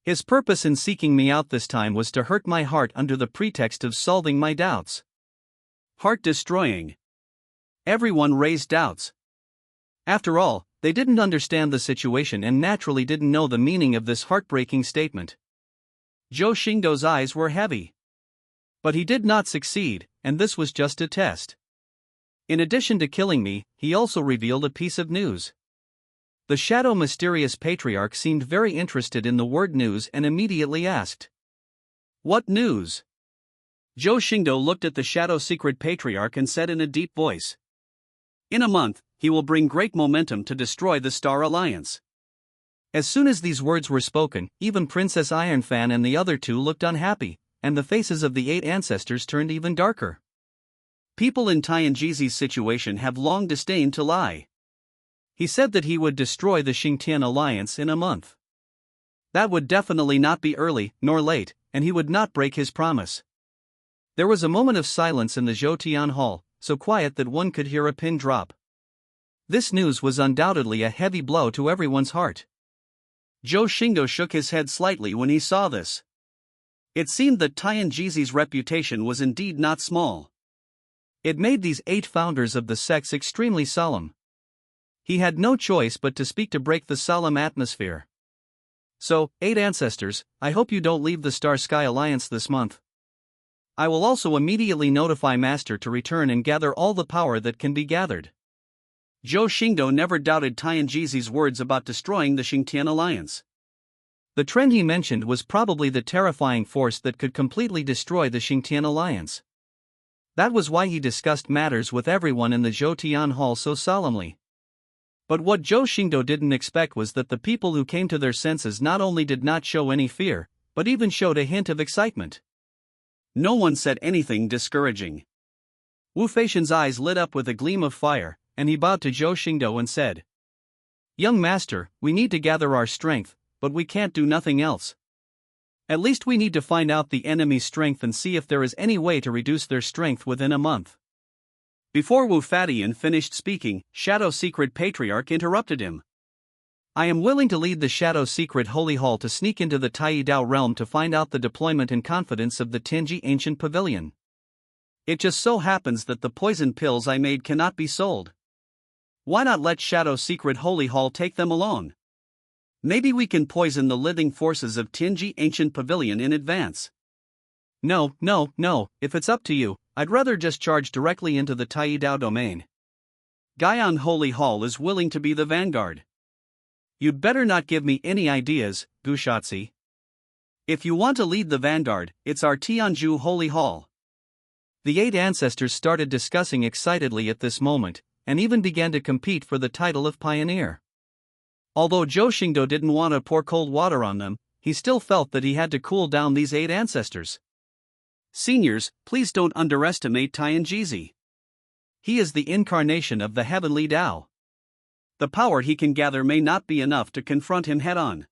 His purpose in seeking me out this time was to hurt my heart under the pretext of solving my doubts. Heart-destroying. Everyone raised doubts. After all, they didn't understand the situation and naturally didn't know the meaning of this heartbreaking statement. Zhou Xingdou's eyes were heavy. But he did not succeed, and this was just a test. In addition to killing me, he also revealed a piece of news. The shadow mysterious patriarch seemed very interested in the word news and immediately asked, What news? Zhou Xingdou looked at the shadow secret patriarch and said in a deep voice. In a month, he will bring great momentum to destroy the Star Alliance. As soon as these words were spoken, even Princess Ironfan and the other 2 looked unhappy, and the faces of the 8 ancestors turned even darker. People in Tianjizi's situation have long disdained to lie. He said that he would destroy the Xingtian Alliance in a month. That would definitely not be early, nor late, and he would not break his promise. There was a moment of silence in the Zhoutian Hall, so quiet that one could hear a pin drop. This news was undoubtedly a heavy blow to everyone's heart. Zhou Xingdou shook his head slightly when he saw this. It seemed that Tianjizi's reputation was indeed not small. It made these 8 founders of the sects extremely solemn. He had no choice but to speak to break the solemn atmosphere. So, 8 ancestors, I hope you don't leave the Star Sky Alliance this month. I will also immediately notify Master to return and gather all the power that can be gathered. Zhou Xingdou never doubted Tianjizi's words about destroying the Zhutian Alliance. The trend he mentioned was probably the terrifying force that could completely destroy the Zhutian Alliance. That was why he discussed matters with everyone in the Zhoutian Hall so solemnly. But what Zhou Xingdou didn't expect was that the people who came to their senses not only did not show any fear, but even showed a hint of excitement. No one said anything discouraging. Wu Feishan's eyes lit up with a gleam of fire, and he bowed to Zhou Xingdou and said, "Young master, we need to gather our strength, but we can't do nothing else. At least we need to find out the enemy's strength and see if there is any way to reduce their strength within a month." Before Wu Fadian finished speaking, Shadow Secret Patriarch interrupted him. "I am willing to lead the Shadow Secret Holy Hall to sneak into the Taidao realm to find out the deployment and confidence of the Tenji Ancient Pavilion. It just so happens that the poison pills I made cannot be sold. Why not let Shadow Secret Holy Hall take them alone? Maybe we can poison the living forces of Tenji Ancient Pavilion in advance." No, if it's up to you, I'd rather just charge directly into the Taidao domain. Gaian Holy Hall is willing to be the vanguard. You'd better not give me any ideas, Gushatsi. If you want to lead the vanguard, it's our Tianju Holy Hall. The 8 ancestors started discussing excitedly at this moment, and even began to compete for the title of pioneer. Although Zhou Xingdou didn't want to pour cold water on them, he still felt that he had to cool down these 8 ancestors. "Seniors, please don't underestimate Tianjizi. He is the incarnation of the heavenly Tao. The power he can gather may not be enough to confront him head-on."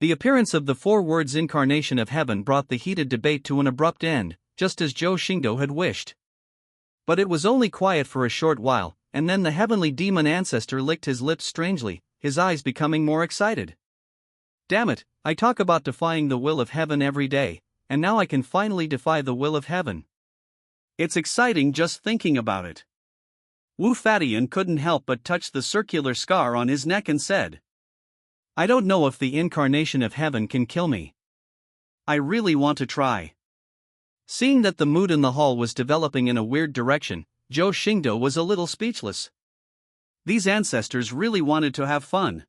The appearance of the 4 words incarnation of heaven brought the heated debate to an abrupt end, just as Zhou Xingdou had wished. But it was only quiet for a short while, and then the heavenly demon ancestor licked his lips strangely, his eyes becoming more excited. "Damn it, I talk about defying the will of heaven every day, and now I can finally defy the will of heaven. It's exciting just thinking about it." Wu Fadian couldn't help but touch the circular scar on his neck and said, "I don't know if the incarnation of heaven can kill me. I really want to try." Seeing that the mood in the hall was developing in a weird direction, Zhou Xingdou was a little speechless. These ancestors really wanted to have fun.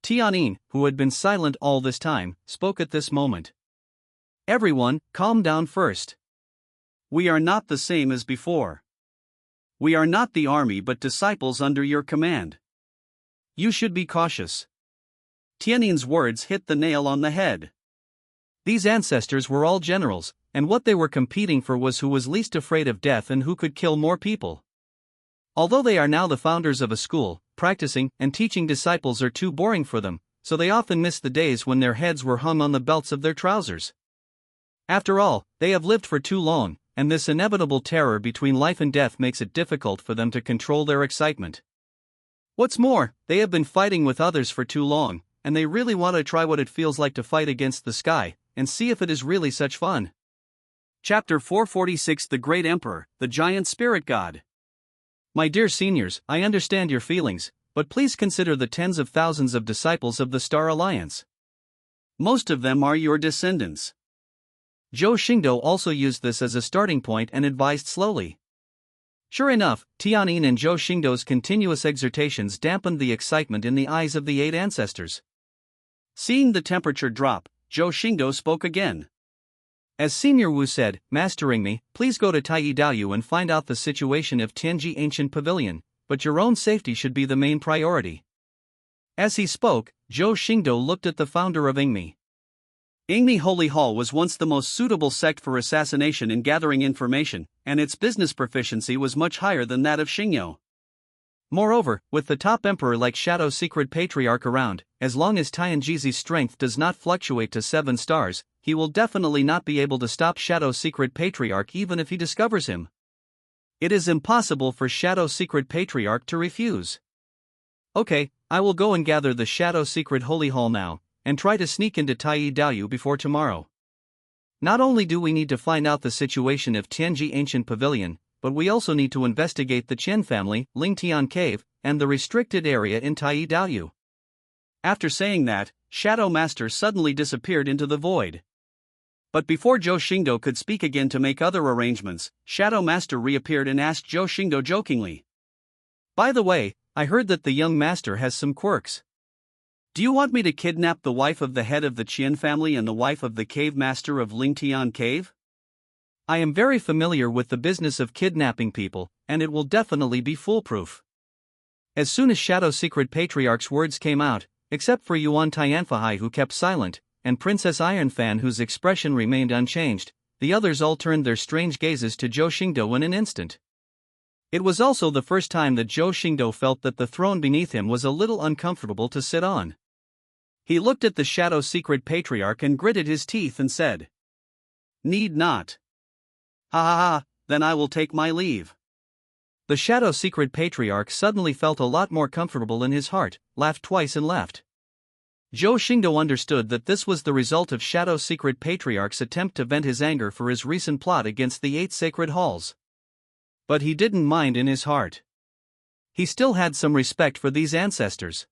Tianyin, who had been silent all this time, spoke at this moment. "Everyone, calm down first. We are not the same as before. We are not the army but disciples under your command. You should be cautious." Tianyin's words hit the nail on the head. These ancestors were all generals, and what they were competing for was who was least afraid of death and who could kill more people. Although they are now the founders of a school, practicing and teaching disciples are too boring for them, so they often miss the days when their heads were hung on the belts of their trousers. After all, they have lived for too long, and this inevitable terror between life and death makes it difficult for them to control their excitement. What's more, they have been fighting with others for too long, and they really want to try what it feels like to fight against the sky, and see if it is really such fun. Chapter 446 The Great Emperor, the Giant Spirit God. My dear seniors, I understand your feelings, but please consider the tens of thousands of disciples of the Star Alliance. Most of them are your descendants. Zhou Xingdou also used this as a starting point and advised slowly. Sure enough, Tianyin and Zhou Xingdou's continuous exhortations dampened the excitement in the eyes of the 8 ancestors. Seeing the temperature drop, Zhou Xingdou spoke again. As Senior Wu said, "Mastering me, please go to Taidao and find out the situation of Tianji Ancient Pavilion, but your own safety should be the main priority." As he spoke, Zhou Xingdou looked at the founder of Yingmi. Yingmi Holy Hall was once the most suitable sect for assassination and gathering information, and its business proficiency was much higher than that of Xingyo. Moreover, with the top emperor like Shadow Secret Patriarch around, as long as Tianjizi's strength does not fluctuate to 7 stars, he will definitely not be able to stop Shadow Secret Patriarch even if he discovers him. It is impossible for Shadow Secret Patriarch to refuse. Okay, I will go and gather the Shadow Secret Holy Hall now, and try to sneak into Taidao before tomorrow. Not only do we need to find out the situation of Tianji Ancient Pavilion, but we also need to investigate the Chen family, Lingtian Cave, and the restricted area in Tai Daoyu. After saying that, Shadow Master suddenly disappeared into the void. But before Zhou Xingdou could speak again to make other arrangements, Shadow Master reappeared and asked Zhou Xingdou jokingly, "By the way, I heard that the young master has some quirks. Do you want me to kidnap the wife of the head of the Qian family and the wife of the cave master of Lingtian Cave?" I am very familiar with the business of kidnapping people, and it will definitely be foolproof. As soon as Shadow Secret Patriarch's words came out, except for Yuan Tianfahai who kept silent, and Princess Ironfan whose expression remained unchanged, the others all turned their strange gazes to Zhou Xingdou in an instant. It was also the first time that Zhou Xingdou felt that the throne beneath him was a little uncomfortable to sit on. He looked at the Shadow Secret Patriarch and gritted his teeth and said, "Need not. Ha ha ha, then I will take my leave." The Shadow Secret Patriarch suddenly felt a lot more comfortable in his heart, laughed twice and left. Zhou Xingdou understood that this was the result of Shadow Secret Patriarch's attempt to vent his anger for his recent plot against the 8 sacred halls. But he didn't mind in his heart. He still had some respect for these ancestors.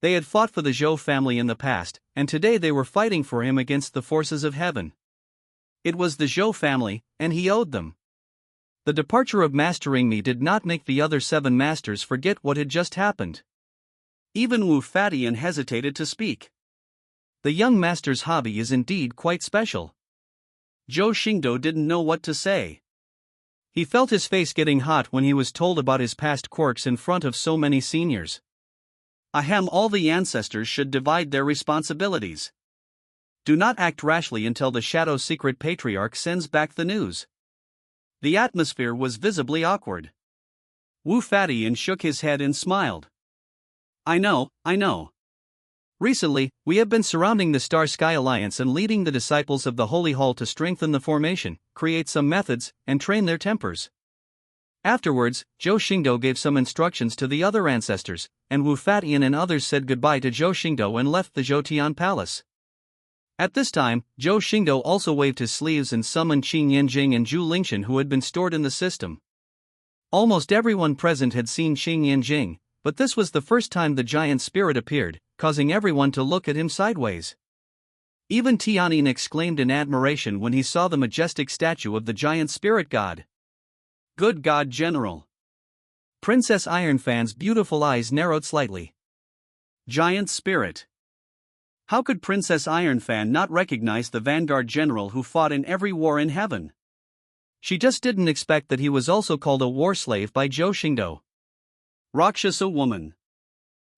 They had fought for the Zhou family in the past, and today they were fighting for him against the forces of heaven. It was the Zhou family, and he owed them. The departure of Mastering Me did not make the other 7 masters forget what had just happened. Even Wu Fatian hesitated to speak. The young master's hobby is indeed quite special. Zhou Xingdou didn't know what to say. He felt his face getting hot when he was told about his past quirks in front of so many seniors. Ahem, all the ancestors should divide their responsibilities. Do not act rashly until the Shadow Secret Patriarch sends back the news. The atmosphere was visibly awkward. Wu Fatian shook his head and smiled. I know. Recently, we have been surrounding the Star Sky Alliance and leading the disciples of the Holy Hall to strengthen the formation, create some methods, and train their tempers. Afterwards, Zhou Xingdou gave some instructions to the other ancestors, and Wu Fatian and others said goodbye to Zhou Xingdou and left the Zhoutian Palace. At this time, Zhou Xingdou also waved his sleeves and summoned Qin Yanjing and Zhu Lingshan who had been stored in the system. Almost everyone present had seen Qin Yanjing, but this was the first time the giant spirit appeared, causing everyone to look at him sideways. Even Tianyin exclaimed in admiration when he saw the majestic statue of the giant spirit god. Good God, General! Princess Ironfan's beautiful eyes narrowed slightly. Giant spirit! How could Princess Ironfan not recognize the Vanguard General who fought in every war in heaven? She just didn't expect that he was also called a war slave by Zhou Xingdou. Rakshasa woman.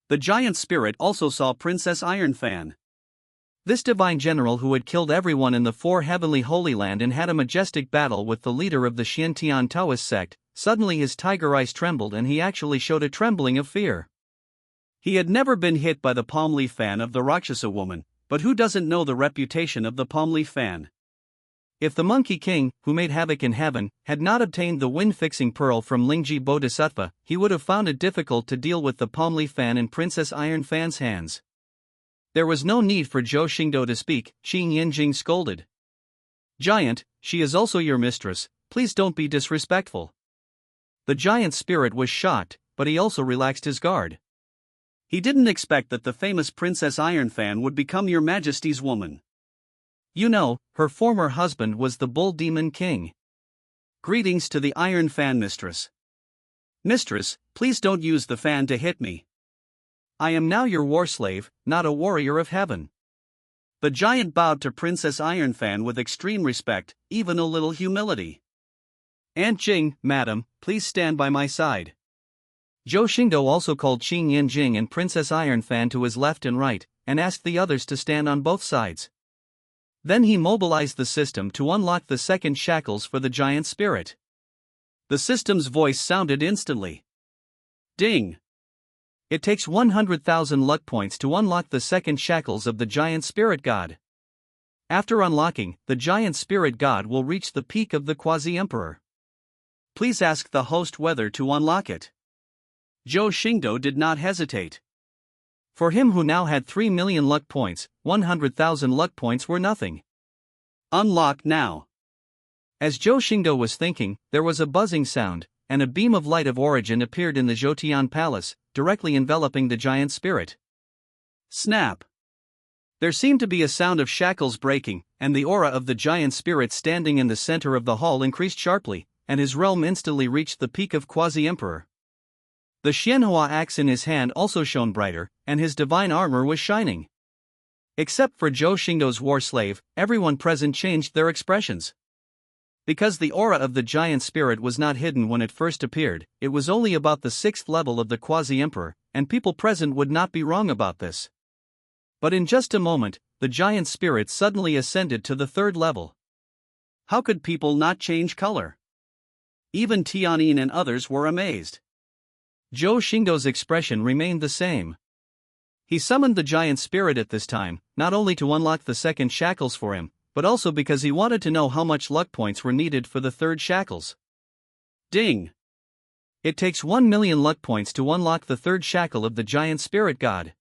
The giant spirit also saw Princess Ironfan. This divine general who had killed everyone in the 4 heavenly Holy Land and had a majestic battle with the leader of the Xiantian Taoist sect, suddenly his tiger eyes trembled and he actually showed a trembling of fear. He had never been hit by the palm leaf fan of the Rakshasa woman, but who doesn't know the reputation of the palm leaf fan? If the Monkey King, who made havoc in heaven, had not obtained the wind-fixing pearl from Lingji Bodhisattva, he would have found it difficult to deal with the palm leaf fan in Princess Ironfan's hands. There was no need for Zhou Xingdou to speak, Qin Yanjing scolded. "Giant, she is also your mistress, please don't be disrespectful." The giant spirit was shocked, but he also relaxed his guard. He didn't expect that the famous Princess Ironfan would become your Majesty's woman. You know, her former husband was the Bull Demon King. Greetings to the Iron Fan Mistress. Mistress, please don't use the fan to hit me. I am now your war slave, not a warrior of heaven. The giant bowed to Princess Ironfan with extreme respect, even a little humility. Aunt Jing, madam, please stand by my side. Zhou Xingdou also called Qin Yanjing and Princess Ironfan to his left and right, and asked the others to stand on both sides. Then he mobilized the system to unlock the second shackles for the giant spirit. The system's voice sounded instantly. Ding! It takes 100,000 luck points to unlock the second shackles of the giant spirit god. After unlocking, the giant spirit god will reach the peak of the quasi-emperor. Please ask the host whether to unlock it. Zhou Xingdou did not hesitate. For him who now had 3 million luck points, 100,000 luck points were nothing. Unlock now. As Zhou Xingdou was thinking, there was a buzzing sound, and a beam of light of origin appeared in the Zhoutian palace, directly enveloping the giant spirit. Snap! There seemed to be a sound of shackles breaking, and the aura of the giant spirit standing in the center of the hall increased sharply, and his realm instantly reached the peak of Quasi-Emperor. The Xianhua axe in his hand also shone brighter, and his divine armor was shining. Except for Zhou Xingdou's war slave, everyone present changed their expressions. Because the aura of the giant spirit was not hidden when it first appeared, it was only about the 6th level of the Quasi-Emperor, and people present would not be wrong about this. But in just a moment, the giant spirit suddenly ascended to the 3rd level. How could people not change color? Even Tianyin and others were amazed. Zhou Xingdou's expression remained the same. He summoned the giant spirit at this time, not only to unlock the 2nd shackles for him, but also because he wanted to know how much luck points were needed for the 3rd shackles. Ding! It takes 1 million luck points to unlock the 3rd shackle of the giant spirit god.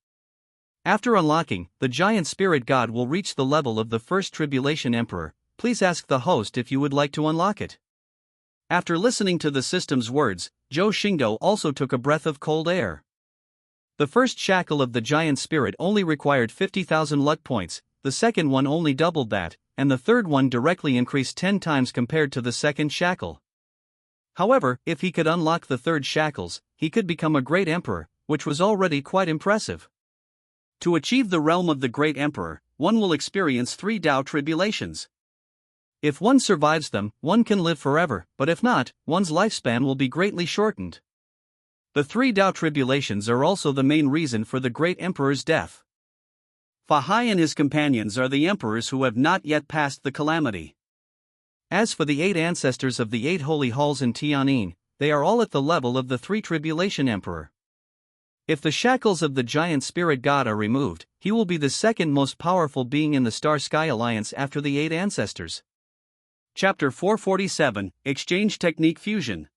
After unlocking, the giant spirit god will reach the level of the 1st tribulation emperor. Please ask the host if you would like to unlock it. After listening to the system's words, Zhou Xingdou also took a breath of cold air. The 1st shackle of the giant spirit only required 50,000 luck points, the 2nd one only doubled that, and the 3rd one directly increased 10 times compared to the 2nd shackle. However, if he could unlock the 3rd shackles, he could become a great emperor, which was already quite impressive. To achieve the realm of the great emperor, one will experience 3 Tao tribulations. If one survives them, one can live forever, but if not, one's lifespan will be greatly shortened. The 3 Tao tribulations are also the main reason for the great emperor's death. Fahai and his companions are the emperors who have not yet passed the calamity. As for the 8 ancestors of the 8 holy halls in Tianyin, they are all at the level of the 3 tribulation emperor. If the shackles of the giant spirit god are removed, he will be the 2nd most powerful being in the Star Sky Alliance after the 8 ancestors. Chapter 447, Exchange Technique Fusion.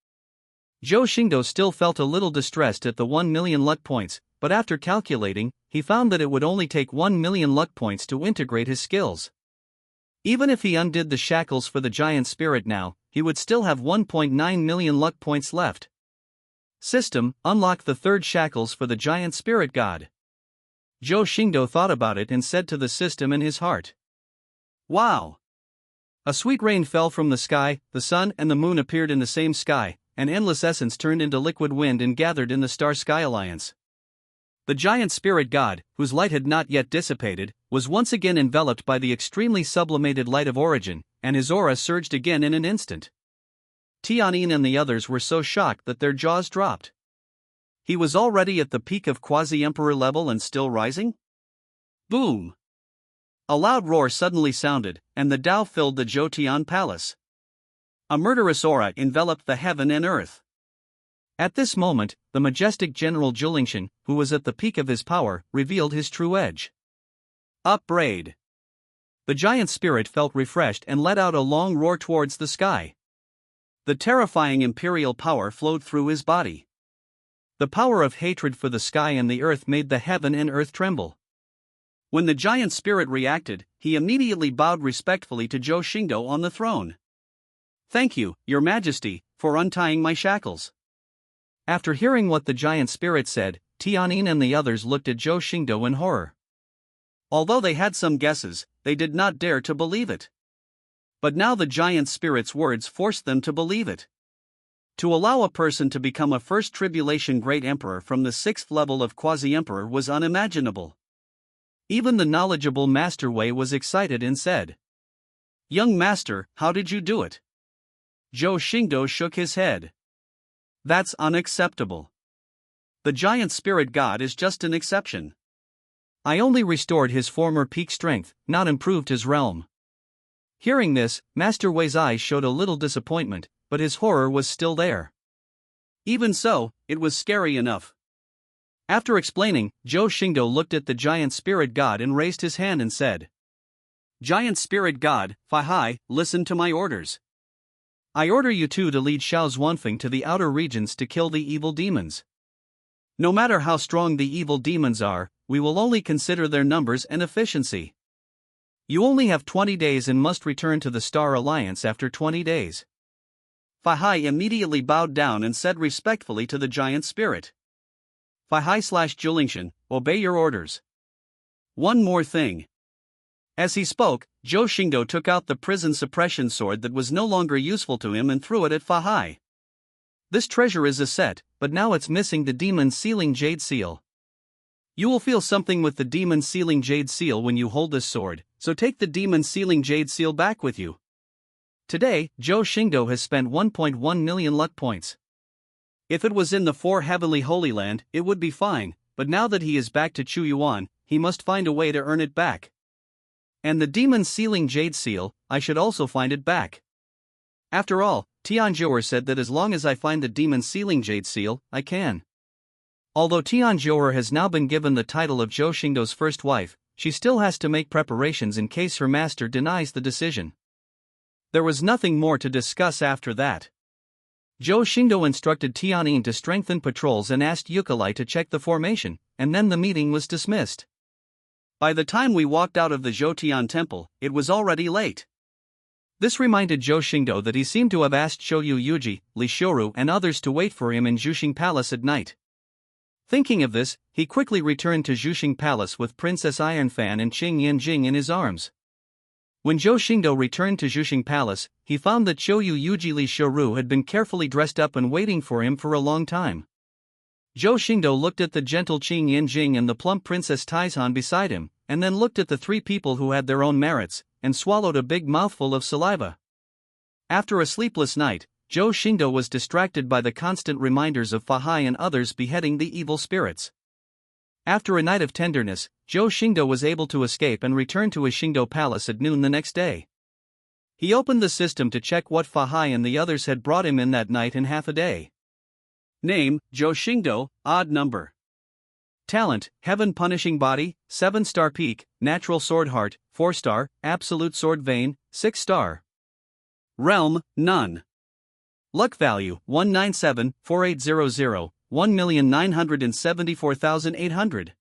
Zhou Xingdou still felt a little distressed at the 1 million luck points, but after calculating, he found that it would only take 1 million luck points to integrate his skills. Even if he undid the shackles for the giant spirit now, he would still have 1.9 million luck points left. System, unlock the 3rd shackles for the giant spirit god. Zhou Xingdou thought about it and said to the system in his heart. Wow! A sweet rain fell from the sky, the sun and the moon appeared in the same sky, and endless essence turned into liquid wind and gathered in the Star Sky Alliance. The giant spirit god, whose light had not yet dissipated, was once again enveloped by the extremely sublimated light of origin, and his aura surged again in an instant. Tianyin and the others were so shocked that their jaws dropped. He was already at the peak of Quasi-Emperor level and still rising? Boom! A loud roar suddenly sounded, and the Tao filled the Zhoutian palace. A murderous aura enveloped the heaven and earth. At this moment, the majestic General Zhulingxin, who was at the peak of his power, revealed his true edge. Upbraid! The giant spirit felt refreshed and let out a long roar towards the sky. The terrifying imperial power flowed through his body. The power of hatred for the sky and the earth made the heaven and earth tremble. When the giant spirit reacted, he immediately bowed respectfully to Zhou Xingdou on the throne. Thank you, Your Majesty, for untying my shackles. After hearing what the giant spirit said, Tianyin and the others looked at Zhou Xingdou in horror. Although they had some guesses, they did not dare to believe it. But now the giant spirit's words forced them to believe it. To allow a person to become a 1st tribulation great emperor from the 6th level of Quasi-Emperor was unimaginable. Even the knowledgeable Master Wei was excited and said, "Young Master, how did you do it?" Zhou Xingdou shook his head. That's unacceptable. The giant spirit god is just an exception. I only restored his former peak strength, not improved his realm. Hearing this, Master Wei's eyes showed a little disappointment, but his horror was still there. Even so, it was scary enough. After explaining, Zhou Xingdou looked at the giant spirit god and raised his hand and said, Giant spirit god, Fahai, listen to my orders. I order you two to lead Xiao Zhuanfeng to the outer regions to kill the evil demons. No matter how strong the evil demons are, we will only consider their numbers and efficiency. You only have 20 days and must return to the Star Alliance after 20 days. Fahai immediately bowed down and said respectfully to the giant spirit. Fahai/Julingshan, obey your orders. One more thing. As he spoke, Zhou Xingdou took out the prison suppression sword that was no longer useful to him and threw it at Fahai. This treasure is a set, but now it's missing the demon sealing jade seal. You will feel something with the demon sealing jade seal when you hold this sword, so take the demon sealing jade seal back with you. Today, Zhou Xingdou has spent 1.1 million luck points. If it was in the 4 heavenly Holy Land, it would be fine, but now that he is back to Chuyuan, he must find a way to earn it back. And the demon sealing jade seal, I should also find it back. After all, Tianzhouer said that as long as I find the demon sealing jade seal, I can. Although Tianzhouer has now been given the title of Zhou Xingdou's first wife, she still has to make preparations in case her master denies the decision. There was nothing more to discuss after that. Zhou Xingdou instructed Tianyin to strengthen patrols and asked Yooka-Lai to check the formation, and then the meeting was dismissed. By the time we walked out of the Zhoutian temple, it was already late. This reminded Zhou Xingdou that he seemed to have asked Shouyu Yuji, Li Xiuru and others to wait for him in Zhuxing Palace at night. Thinking of this, he quickly returned to Zhuxing Palace with Princess Ironfan and Qing Yanjing in his arms. When Zhou Xingdou returned to Zhuxing Palace, he found that Shouyu Yuji Li Xiuru had been carefully dressed up and waiting for him for a long time. Zhou Xingdou looked at the gentle Qing Yanjing and the plump Princess Taizhan beside him, and then looked at the 3 people who had their own merits, and swallowed a big mouthful of saliva. After a sleepless night, Zhou Xingdou was distracted by the constant reminders of Fahai and others beheading the evil spirits. After a night of tenderness, Zhou Xingdou was able to escape and return to his Xingdou Palace at noon the next day. He opened the system to check what Fahai and the others had brought him in that night in half a day. Name, Zhou Xingdou, odd number. Talent, Heaven Punishing Body, 7-star Peak, Natural Sword Heart, 4-star, Absolute Sword Vein, 6-star. Realm, None. Luck Value, 197, 4800, 1,974,800.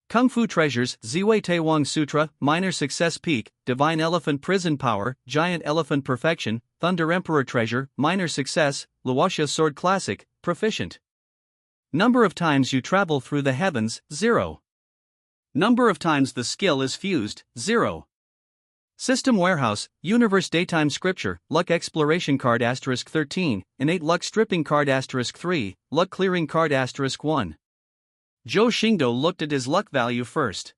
Kung Fu Treasures, Ziwei Taiwang Sutra, Minor Success Peak, Divine Elephant Prison Power, Giant Elephant Perfection, Thunder Emperor Treasure, Minor Success, Luoxia Sword Classic, Proficient. Number of times you travel through the heavens, 0. Number of times the skill is fused, 0. System Warehouse, Universe Daytime Scripture, Luck Exploration Card *13, Innate Luck Stripping Card *3, Luck Clearing Card *1. Zhou Xingdou looked at his luck value first.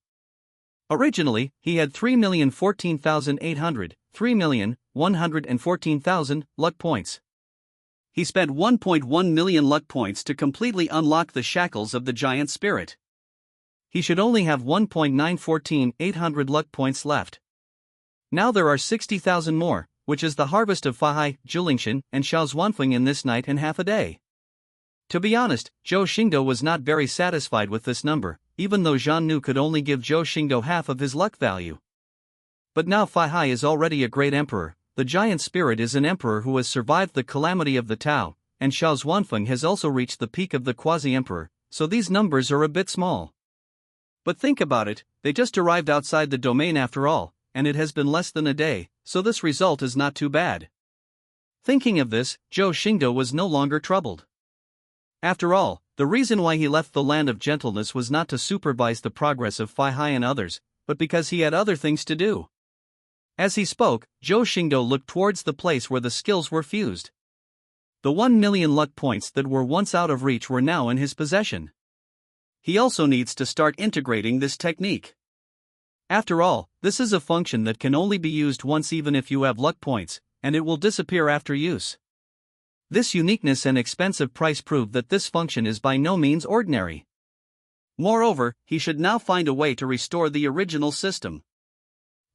Originally, he had 3,014,800, 3,114,000 luck points. He spent 1.1 million luck points to completely unlock the shackles of the giant spirit. He should only have 1,914,800 luck points left. Now there are 60,000 more, which is the harvest of Fahai, Julingshan, and Shaozuanfeng in this night and half a day. To be honest, Zhou Xingdou was not very satisfied with this number, even though Zhan Nu could only give Zhou Xingdou half of his luck value. But now Fahai is already a great emperor, the giant spirit is an emperor who has survived the calamity of the Tao, and Shaozuanfeng has also reached the peak of the quasi-emperor, so these numbers are a bit small. But think about it, they just arrived outside the domain after all, and it has been less than a day, so this result is not too bad. Thinking of this, Zhou Xingdou was no longer troubled. After all, the reason why he left the Land of Gentleness was not to supervise the progress of Fahai and others, but because he had other things to do. As he spoke, Zhou Xingdou looked towards the place where the skills were fused. The 1 million luck points that were once out of reach were now in his possession. He also needs to start integrating this technique. After all, this is a function that can only be used once even if you have luck points, and it will disappear after use. This uniqueness and expensive price prove that this function is by no means ordinary. Moreover, he should now find a way to restore the original system.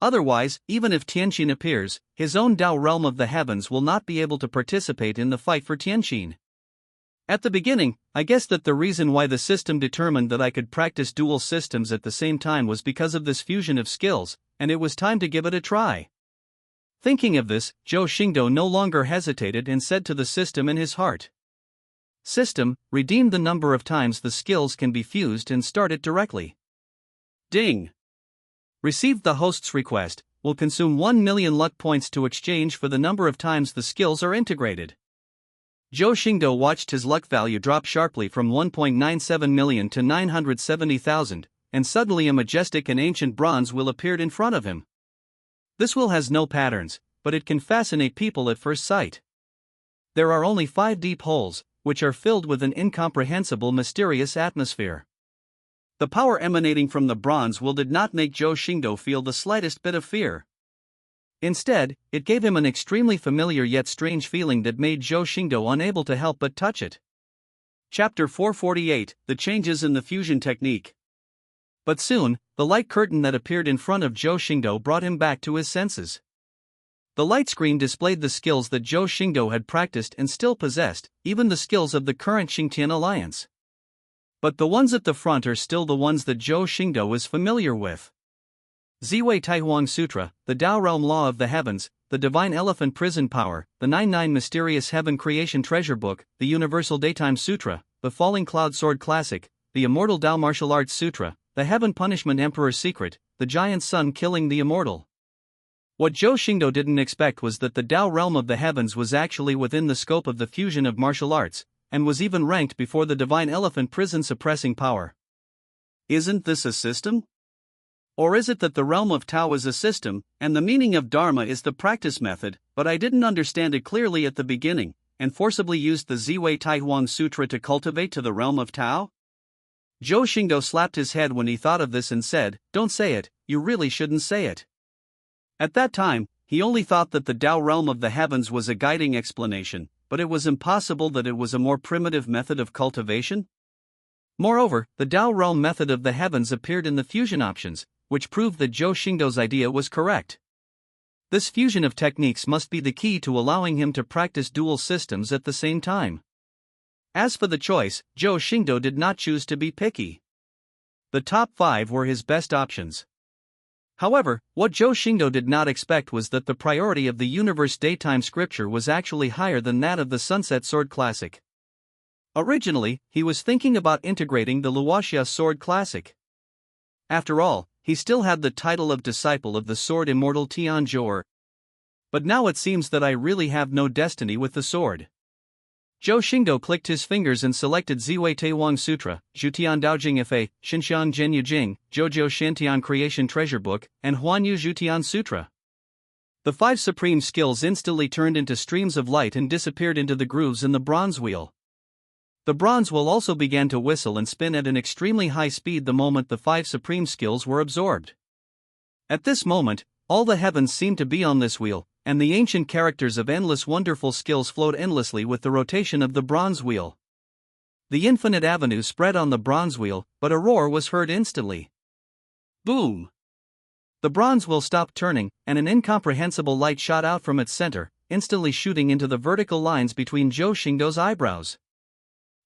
Otherwise, even if Tianqin appears, his own Dao realm of the heavens will not be able to participate in the fight for Tianqin. At the beginning, I guessed that the reason why the system determined that I could practice dual systems at the same time was because of this fusion of skills, and it was time to give it a try. Thinking of this, Zhou Xingdou no longer hesitated and said to the system in his heart, "System, redeem the number of times the skills can be fused and start it directly." Ding! Received the host's request, will consume 1 million luck points to exchange for the number of times the skills are integrated. Zhou Xingdou watched his luck value drop sharply from 1.97 million to 970,000, and suddenly a majestic and ancient bronze wheel appeared in front of him. This wheel has no patterns, but it can fascinate people at first sight. There are only 5 deep holes, which are filled with an incomprehensible mysterious atmosphere. The power emanating from the bronze wheel did not make Zhou Xingdou feel the slightest bit of fear. Instead, it gave him an extremely familiar yet strange feeling that made Zhou Xingdou unable to help but touch it. Chapter 448, The Changes in the Fusion Technique. But soon, the light curtain that appeared in front of Zhou Xingdou brought him back to his senses. The light screen displayed the skills that Zhou Xingdou had practiced and still possessed, even the skills of the current Zhutian Alliance. But the ones at the front are still the ones that Zhou Xingdou is familiar with. Ziwei Taihuang Sutra, the Tao Realm Law of the Heavens, the Divine Elephant Prison Power, the 99 Mysterious Heaven Creation Treasure Book, the Universal Daytime Sutra, the Falling Cloud Sword Classic, the Immortal Tao Martial Arts Sutra, the Heaven Punishment Emperor's Secret, the Giant Sun Killing the Immortal. What Zhou Xingdou didn't expect was that the Tao Realm of the Heavens was actually within the scope of the fusion of martial arts, and was even ranked before the Divine Elephant Prison Suppressing Power. Isn't this a system? Or is it that the realm of Tao is a system, and the meaning of Dharma is the practice method, but I didn't understand it clearly at the beginning, and forcibly used the Ziwei Taihuang Sutra to cultivate to the realm of Tao? Zhou Xingdou slapped his head when he thought of this and said, "Don't say it, you really shouldn't say it." At that time, he only thought that the Tao realm of the heavens was a guiding explanation, but it was impossible that it was a more primitive method of cultivation. Moreover, the Tao realm method of the heavens appeared in the fusion options, which proved that Zhou Xingdou's idea was correct. This fusion of techniques must be the key to allowing him to practice dual systems at the same time. As for the choice, Zhou Xingdou did not choose to be picky. The top 5 were his best options. However, what Zhou Xingdou did not expect was that the priority of the Universe Daytime Scripture was actually higher than that of the Sunset Sword Classic. Originally, he was thinking about integrating the Luoxia Sword Classic. After all, he still had the title of disciple of the sword immortal Tian Zhou. But now it seems that I really have no destiny with the sword. Zhou Xingdou clicked his fingers and selected Ziwei Taihuang Sutra, Zhutian Daojing Fa, Xinxian Zhenyu Jing, Zhoujiu Shantian Creation Treasure Book, and Huanyu Zhutian Sutra. The 5 supreme skills instantly turned into streams of light and disappeared into the grooves in the bronze wheel. The bronze wheel also began to whistle and spin at an extremely high speed the moment the 5 supreme skills were absorbed. At this moment, all the heavens seemed to be on this wheel, and the ancient characters of endless wonderful skills flowed endlessly with the rotation of the bronze wheel. The infinite avenue spread on the bronze wheel, but a roar was heard instantly. Boom! The bronze wheel stopped turning, and an incomprehensible light shot out from its center, instantly shooting into the vertical lines between Zhou Xingdou's eyebrows.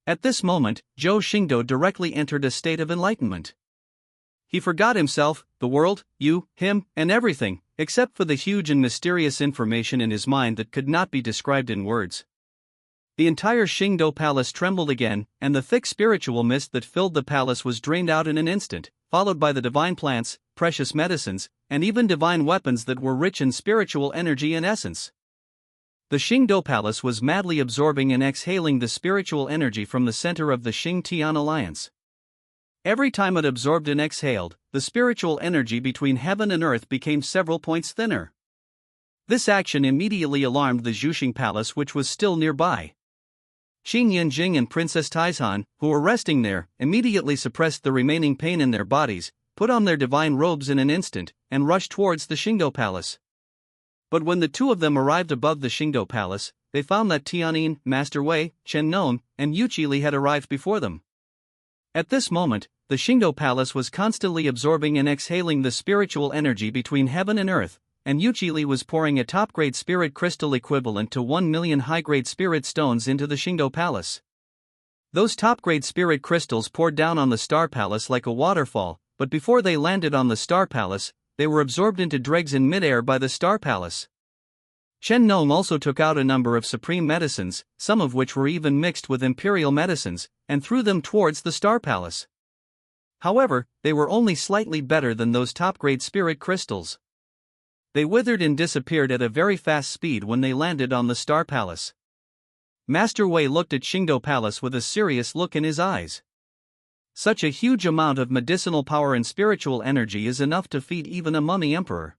At this moment, Zhou Xingdou directly entered a state of enlightenment. He forgot himself, the world, you, him, and everything, except for the huge and mysterious information in his mind that could not be described in words. The entire Xingdou palace trembled again, and the thick spiritual mist that filled the palace was drained out in an instant, followed by the divine plants, precious medicines, and even divine weapons that were rich in spiritual energy and essence. The Xingdou Palace was madly absorbing and exhaling the spiritual energy from the center of the Xing-Tian Alliance. Every time it absorbed and exhaled, the spiritual energy between heaven and earth became several points thinner. This action immediately alarmed the Zhuxing Palace, which was still nearby. Xing Yanjing and Princess Taizhan, who were resting there, immediately suppressed the remaining pain in their bodies, put on their divine robes in an instant, and rushed towards the Xingdou Palace. But when the 2 of them arrived above the Xingdou Palace, they found that Tianyin, Master Wei, Chen Nong, and Yuqili had arrived before them. At this moment, the Xingdou Palace was constantly absorbing and exhaling the spiritual energy between heaven and earth, and Yuqili was pouring a top-grade spirit crystal equivalent to 1 million high-grade spirit stones into the Xingdou Palace. Those top-grade spirit crystals poured down on the Star Palace like a waterfall, but before they landed on the Star Palace, they were absorbed into dregs in midair by the Star Palace. Chen Nong also took out a number of supreme medicines, some of which were even mixed with imperial medicines, and threw them towards the Star Palace. However, they were only slightly better than those top-grade spirit crystals. They withered and disappeared at a very fast speed when they landed on the Star Palace. Master Wei looked at Xingdou Palace with a serious look in his eyes. Such a huge amount of medicinal power and spiritual energy is enough to feed even a mummy emperor.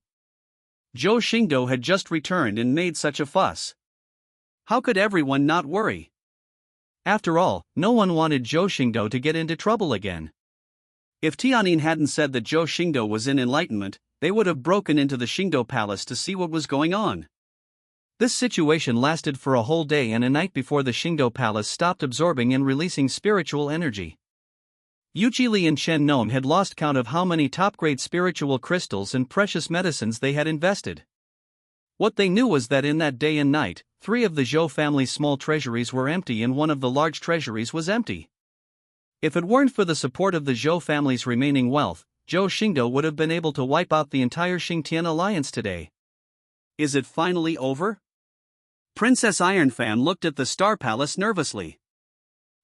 Zhou Xingdou had just returned and made such a fuss. How could everyone not worry? After all, no one wanted Zhou Xingdou to get into trouble again. If Tianyin hadn't said that Zhou Xingdou was in enlightenment, they would have broken into the Xingdou Palace to see what was going on. This situation lasted for a whole day and a night before the Xingdou Palace stopped absorbing and releasing spiritual energy. Yuqili and Chen Nong had lost count of how many top-grade spiritual crystals and precious medicines they had invested. What they knew was that in that day and night, 3 of the Zhou family's small treasuries were empty and one of the large treasuries was empty. If it weren't for the support of the Zhou family's remaining wealth, Zhou Xingdou would have been able to wipe out the entire Xingtian alliance today. Is it finally over? Princess Ironfan looked at the Star Palace nervously.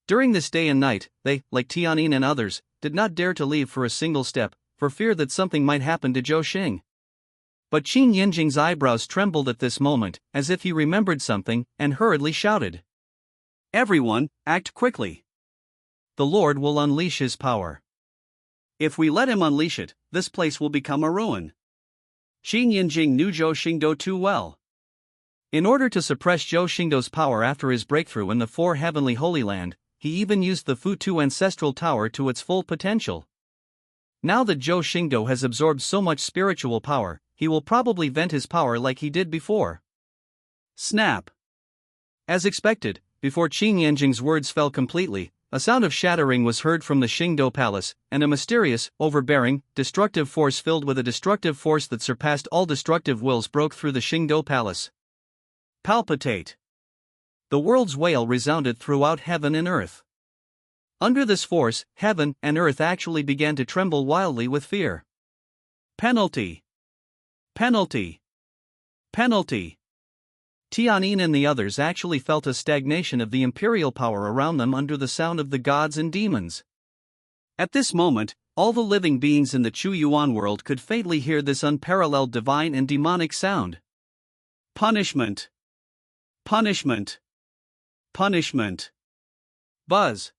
During this day and night, they, like Tianyin and others, did not dare to leave for a single step, for fear that something might happen to Zhou Xing. But Qin Yanjing's eyebrows trembled at this moment, as if he remembered something, and hurriedly shouted. Everyone, act quickly. The Lord will unleash his power. If we let him unleash it, this place will become a ruin. Qin Yanjing knew Zhou Xingdou too well. In order to suppress Zhou Xingdou's power after his breakthrough in the 4 Heavenly Holy Land, he even used the Futu Ancestral Tower to its full potential. Now that Zhou Xingdou has absorbed so much spiritual power, he will probably vent his power like he did before. Snap! As expected, before Qin Yanjing's words fell completely, a sound of shattering was heard from the Xingdou Palace, and a mysterious, overbearing, destructive force filled with a destructive force that surpassed all destructive wills broke through the Xingdou Palace. Palpitate! The world's wail resounded throughout heaven and earth. Under this force, heaven and earth actually began to tremble wildly with fear. Penalty! Penalty! Penalty! Tianyin and the others actually felt a stagnation of the imperial power around them under the sound of the gods and demons. At this moment, all the living beings in the Chuyuan world could faintly hear this unparalleled divine and demonic sound. Punishment! Punishment! Punishment! Buzz!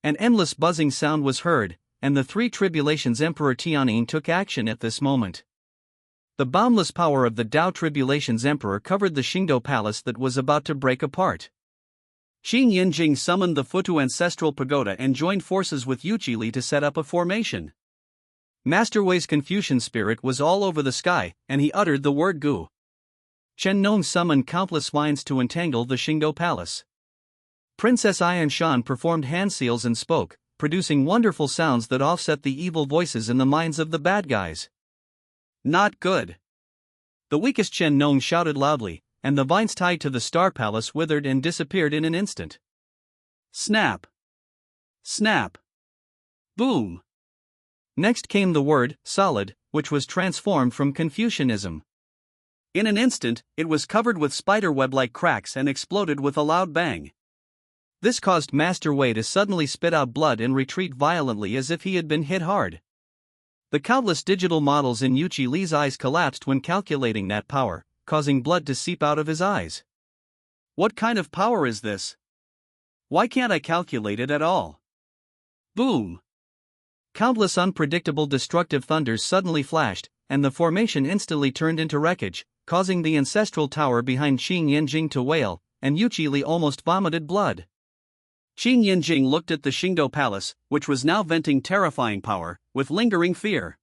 An endless buzzing sound was heard, and the 3 tribulations Emperor Tianyin took action at this moment. The boundless power of the Tao Tribulations Emperor covered the Xingdou Palace that was about to break apart. Qin Yanjing summoned the Futu Ancestral Pagoda and joined forces with Yuqili to set up a formation. Master Wei's Confucian spirit was all over the sky, and he uttered the word Gu. Chen Nong summoned countless vines to entangle the Xingdou Palace. Princess Ayan Shan performed hand seals and spoke, producing wonderful sounds that offset the evil voices in the minds of the bad guys. Not good. The weakest Chen Nong shouted loudly, and the vines tied to the Star Palace withered and disappeared in an instant. Snap! Snap! Boom! Next came the word, solid, which was transformed from Confucianism. In an instant, it was covered with spiderweb-like cracks and exploded with a loud bang. This caused Master Wei to suddenly spit out blood and retreat violently as if he had been hit hard. The countless digital models in Yuqi Li's eyes collapsed when calculating that power, causing blood to seep out of his eyes. What kind of power is this? Why can't I calculate it at all? Boom! Countless unpredictable destructive thunders suddenly flashed, and the formation instantly turned into wreckage, causing the ancestral tower behind Qin Yanjing to wail, and Yuqili almost vomited blood. Qin Yanjing looked at the Xingdou Palace, which was now venting terrifying power, with lingering fear.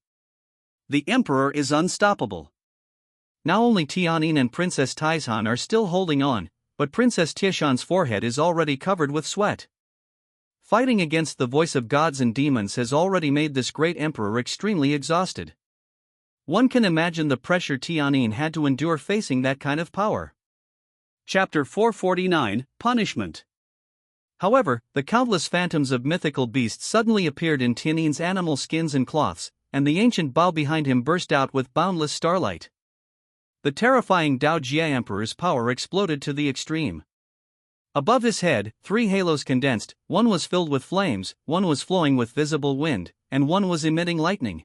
The Emperor is unstoppable. Now only Tianyin and Princess Taizhan are still holding on, but Princess Tieshan's forehead is already covered with sweat. Fighting against the voice of gods and demons has already made this great emperor extremely exhausted. One can imagine the pressure Tianyin had to endure facing that kind of power. Chapter 449, Punishment. However, the countless phantoms of mythical beasts suddenly appeared in Tianyin's animal skins and cloths, and the ancient Bao behind him burst out with boundless starlight. The terrifying Dao Jie Emperor's power exploded to the extreme. Above his head, 3 halos condensed, one was filled with flames, one was flowing with visible wind, and one was emitting lightning.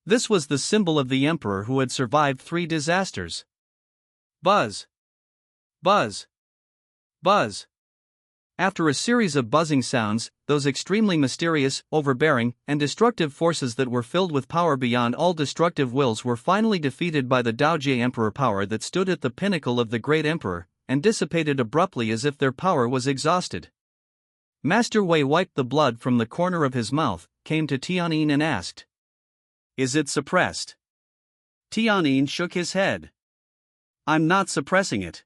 This was the symbol of the emperor who had survived 3 disasters. Buzz! Buzz! Buzz. After a series of buzzing sounds, those extremely mysterious, overbearing, and destructive forces that were filled with power beyond all destructive wills were finally defeated by the Daojie Emperor power that stood at the pinnacle of the Great Emperor, and dissipated abruptly as if their power was exhausted. Master Wei wiped the blood from the corner of his mouth, came to Tianyin and asked, "Is it suppressed?" Tianyin shook his head. "I'm not suppressing it.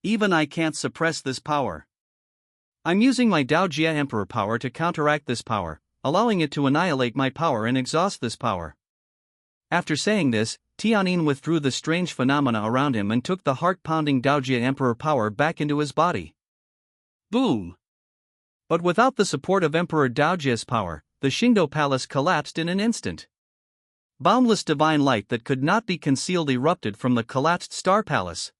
Even I can't suppress this power. I'm using my Daojie Emperor power to counteract this power, allowing it to annihilate my power and exhaust this power." After saying this, Tianyin withdrew the strange phenomena around him and took the heart-pounding Daojie Emperor power back into his body. Boom! But without the support of Emperor Daojie's power, the Xingdou Palace collapsed in an instant. Boundless divine light that could not be concealed erupted from the collapsed Star Palace.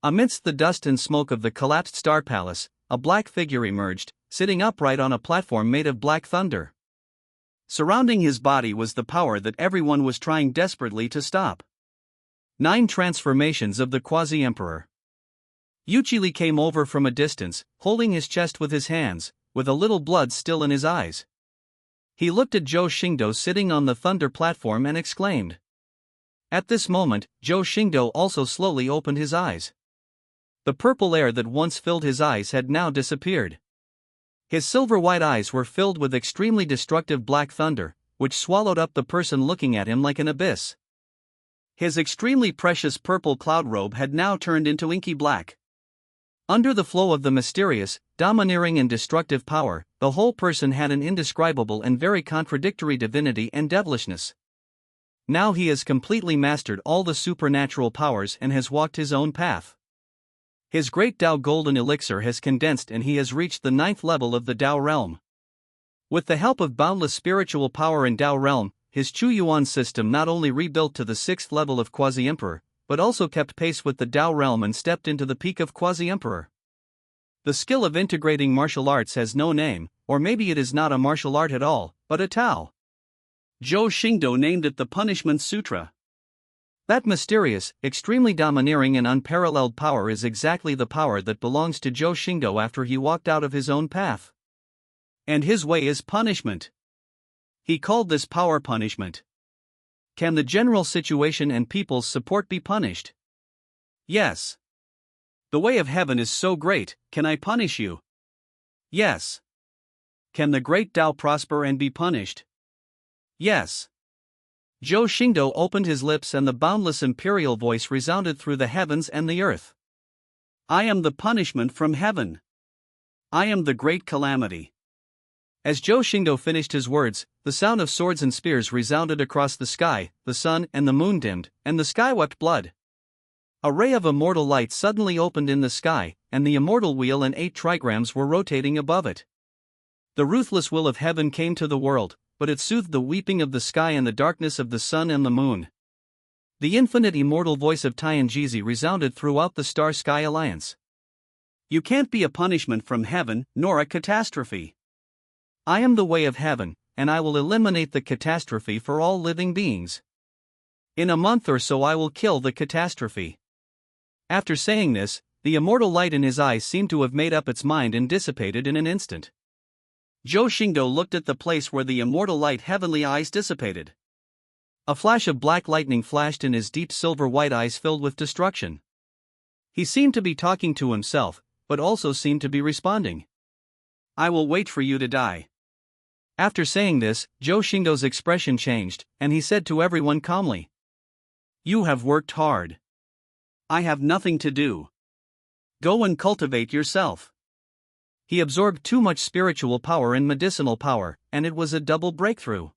Amidst the dust and smoke of the collapsed Star Palace, a black figure emerged, sitting upright on a platform made of black thunder. Surrounding his body was the power that everyone was trying desperately to stop. 9 transformations of the Quasi-Emperor. Yuchili came over from a distance, holding his chest with his hands, with a little blood still in his eyes. He looked at Zhou Xingdou sitting on the thunder platform and exclaimed. At this moment, Zhou Xingdou also slowly opened his eyes. The purple air that once filled his eyes had now disappeared. His silver-white eyes were filled with extremely destructive black thunder, which swallowed up the person looking at him like an abyss. His extremely precious purple cloud robe had now turned into inky black. Under the flow of the mysterious, domineering and destructive power, the whole person had an indescribable and very contradictory divinity and devilishness. Now he has completely mastered all the supernatural powers and has walked his own path. His great Tao golden elixir has condensed and he has reached the 9th level of the Tao realm. With the help of boundless spiritual power in Tao realm, his Chuyuan system not only rebuilt to the 6th level of Quasi-Emperor, but also kept pace with the Tao realm and stepped into the peak of Quasi-Emperor. The skill of integrating martial arts has no name, or maybe it is not a martial art at all, but a Tao. Zhou Xingdou named it the Punishment Sutra. That mysterious, extremely domineering and unparalleled power is exactly the power that belongs to Zhou Xingdou after he walked out of his own path. And his way is punishment. He called this power punishment. Can the general situation and people's support be punished? Yes. The way of heaven is so great, can I punish you? Yes. Can the great Tao prosper and be punished? Yes. Zhou Xingdou opened his lips and the boundless imperial voice resounded through the heavens and the earth. I am the punishment from heaven. I am the great calamity. As Zhou Xingdou finished his words, the sound of swords and spears resounded across the sky, the sun and the moon dimmed, and the sky wept blood. A ray of immortal light suddenly opened in the sky, and the immortal wheel and 8 trigrams were rotating above it. The ruthless will of heaven came to the world, but it soothed the weeping of the sky and the darkness of the sun and the moon. The infinite immortal voice of Tianjizi resounded throughout the Star-Sky Alliance. You can't be a punishment from heaven, nor a catastrophe. I am the way of heaven, and I will eliminate the catastrophe for all living beings. In a month or so I will kill the catastrophe. After saying this, the immortal light in his eyes seemed to have made up its mind and dissipated in an instant. Zhou Xingdou looked at the place where the immortal light heavenly eyes dissipated. A flash of black lightning flashed in his deep silver-white eyes filled with destruction. He seemed to be talking to himself, but also seemed to be responding. I will wait for you to die. After saying this, Zhou Xingdou's expression changed, and he said to everyone calmly, You have worked hard. I have nothing to do. Go and cultivate yourself. He absorbed too much spiritual power and medicinal power, and it was a double breakthrough.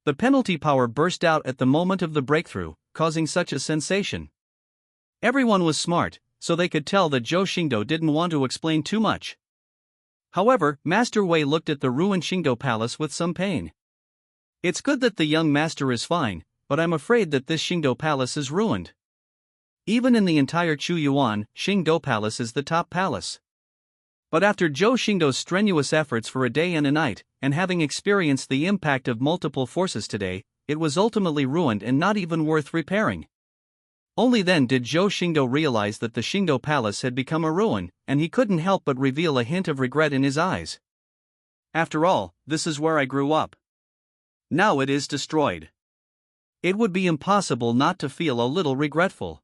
The penalty power burst out at the moment of the breakthrough, causing such a sensation. Everyone was smart, so they could tell that Zhou Xingdou didn't want to explain too much. However, Master Wei looked at the ruined Xingdou Palace with some pain. It's good that the young master is fine, but I'm afraid that this Xingdou Palace is ruined. Even in the entire Chuyuan, Xingdou Palace is the top palace. But after Zhou Xingdou's strenuous efforts for a day and a night, and having experienced the impact of multiple forces today, it was ultimately ruined and not even worth repairing. Only then did Zhou Xingdou realize that the Xingdou Palace had become a ruin, and he couldn't help but reveal a hint of regret in his eyes. After all, this is where I grew up. Now it is destroyed. It would be impossible not to feel a little regretful.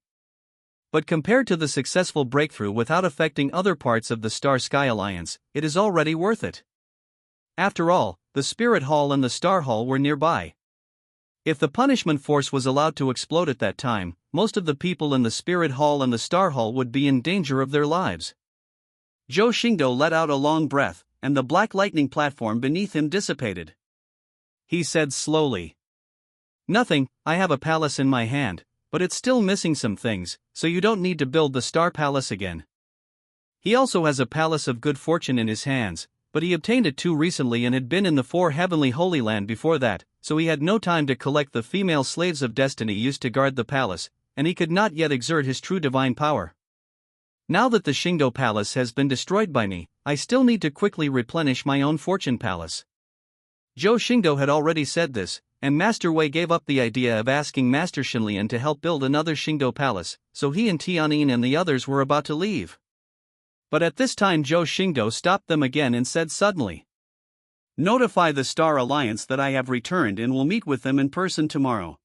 But compared to the successful breakthrough without affecting other parts of the Star Sky Alliance, it is already worth it. After all, the Spirit Hall and the Star Hall were nearby. If the punishment force was allowed to explode at that time, most of the people in the Spirit Hall and the Star Hall would be in danger of their lives. Zhou Xingdou let out a long breath, and the black lightning platform beneath him dissipated. He said slowly, "Nothing, I have a palace in my hand, but it's still missing some things, so you don't need to build the Star Palace again." He also has a palace of good fortune in his hands, but he obtained it too recently and had been in the 4 heavenly Holy Land before that, so he had no time to collect the female slaves of destiny used to guard the palace, and he could not yet exert his true divine power. Now that the Xingdou Palace has been destroyed by me, I still need to quickly replenish my own fortune palace. Zhou Xingdou had already said this, and Master Wei gave up the idea of asking Master Xinlian to help build another Xingdou Palace, so he and Tianyin and the others were about to leave. But at this time Zhou Xingdou stopped them again and said suddenly, "Notify the Star Alliance that I have returned and will meet with them in person tomorrow."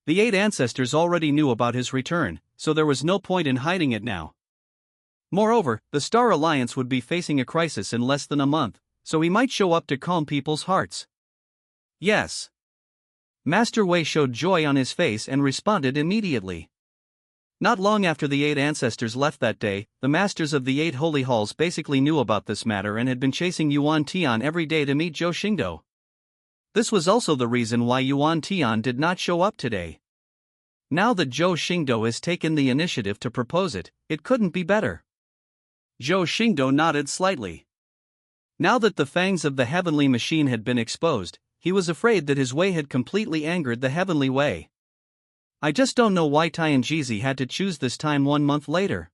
The 8 ancestors already knew about his return, so there was no point in hiding it now. Moreover, the Star Alliance would be facing a crisis in less than a month, so he might show up to calm people's hearts. Yes. Master Wei showed joy on his face and responded immediately. Not long after the 8 ancestors left that day, the masters of the 8 holy halls basically knew about this matter and had been chasing Yuan Tian every day to meet Zhou Xingdou. This was also the reason why Yuan Tian did not show up today. Now that Zhou Xingdou has taken the initiative to propose it, it couldn't be better. Zhou Xingdou nodded slightly. Now that the fangs of the heavenly machine had been exposed, he was afraid that his way had completely angered the heavenly way. I just don't know why Tianjizi had to choose this time 1 month later.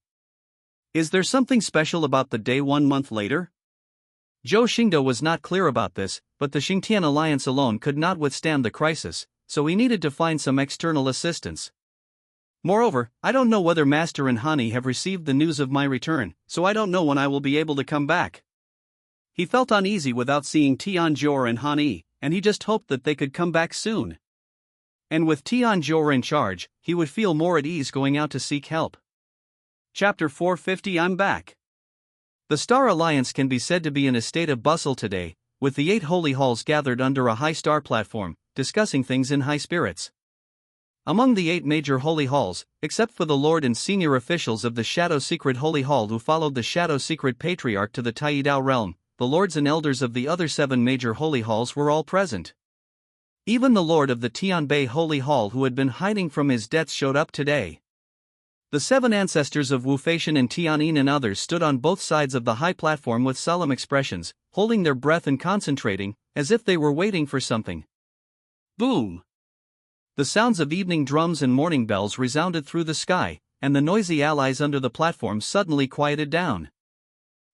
Is there something special about the day 1 month later? Zhou Xingdou was not clear about this, but the Xingtian alliance alone could not withstand the crisis, so he needed to find some external assistance. Moreover, I don't know whether Master and Hani have received the news of my return, so I don't know when I will be able to come back. He felt uneasy without seeing Tianjor and Hani, and he just hoped that they could come back soon. And with Tianjor in charge, he would feel more at ease going out to seek help. Chapter 450 I'm back. The Star Alliance can be said to be in a state of bustle today, with the 8 holy halls gathered under a high star platform, discussing things in high spirits. Among the 8 major holy halls, except for the Lord and senior officials of the Shadow Secret Holy Hall who followed the Shadow Secret Patriarch to the Taidao realm, the lords and elders of the other 7 major holy halls were all present. Even the Lord of the Tianbei Holy Hall who had been hiding from his debts showed up today. The 7 ancestors of Wu Feishan and Tianyin and others stood on both sides of the high platform with solemn expressions, holding their breath and concentrating, as if they were waiting for something. Boom! The sounds of evening drums and morning bells resounded through the sky, and the noisy allies under the platform suddenly quieted down.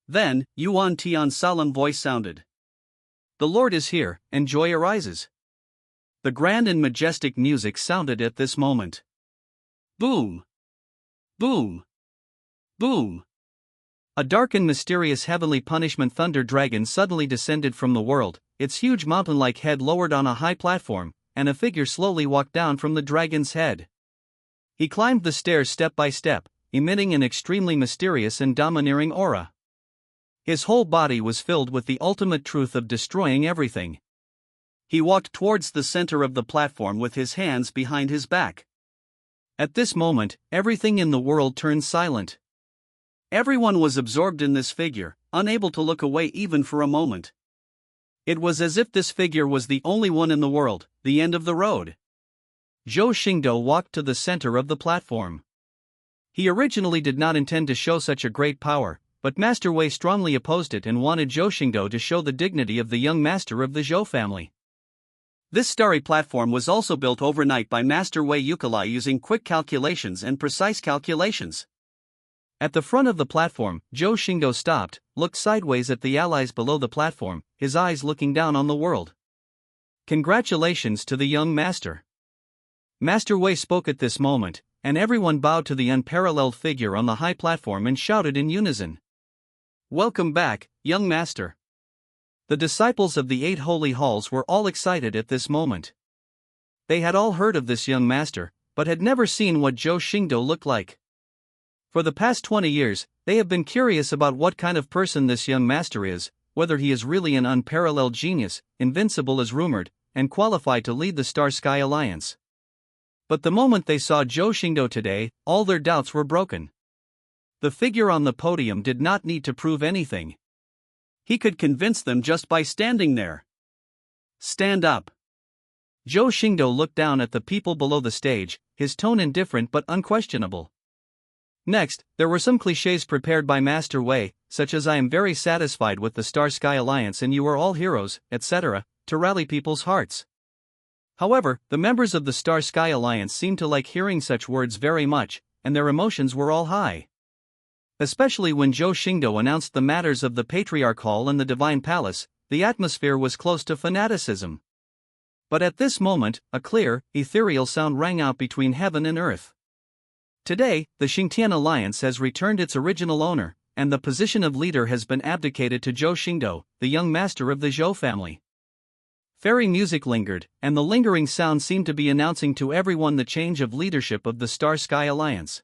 Then, Yuan Tian's solemn voice sounded. "The Lord is here, and joy arises." The grand and majestic music sounded at this moment. Boom! Boom! Boom! A dark and mysterious heavenly punishment thunder dragon suddenly descended from the world, its huge mountain-like head lowered on a high platform, and a figure slowly walked down from the dragon's head. He climbed the stairs step by step, emitting an extremely mysterious and domineering aura. His whole body was filled with the ultimate truth of destroying everything. He walked towards the center of the platform with his hands behind his back. At this moment, everything in the world turned silent. Everyone was absorbed in this figure, unable to look away even for a moment. It was as if this figure was the only one in the world, the end of the road. Zhou Xingdou walked to the center of the platform. He originally did not intend to show such a great power, but Master Wei strongly opposed it and wanted Zhou Xingdou to show the dignity of the young master of the Zhou family. This starry platform was also built overnight by Master Wei Yukilai using quick calculations and precise calculations. At the front of the platform, Zhou Xingdou stopped, looked sideways at the allies below the platform, his eyes looking down on the world. "Congratulations to the young master." Master Wei spoke at this moment, and everyone bowed to the unparalleled figure on the high platform and shouted in unison. Welcome back, young master. The disciples of the 8 holy halls were all excited at this moment. They had all heard of this young master, but had never seen what Zhou Xingdou looked like. For the past 20 years, they have been curious about what kind of person this young master is, whether he is really an unparalleled genius, invincible as rumored, and qualified to lead the Star Sky Alliance. But the moment they saw Zhou Xingdou today, all their doubts were broken. The figure on the podium did not need to prove anything. He could convince them just by standing there. Stand up. Zhou Xingdou looked down at the people below the stage, his tone indifferent but unquestionable. Next, there were some clichés prepared by Master Wei, such as "I am very satisfied with the Star Sky Alliance and you are all heroes," etc., to rally people's hearts. However, the members of the Star Sky Alliance seemed to like hearing such words very much, and their emotions were all high. Especially when Zhou Xingdou announced the matters of the Patriarch Hall and the Divine Palace, the atmosphere was close to fanaticism. But at this moment, a clear, ethereal sound rang out between heaven and earth. Today, the Zhutian Alliance has returned its original owner, and the position of leader has been abdicated to Zhou Xingdou, the young master of the Zhou family. Fairy music lingered, and the lingering sound seemed to be announcing to everyone the change of leadership of the Star Sky Alliance.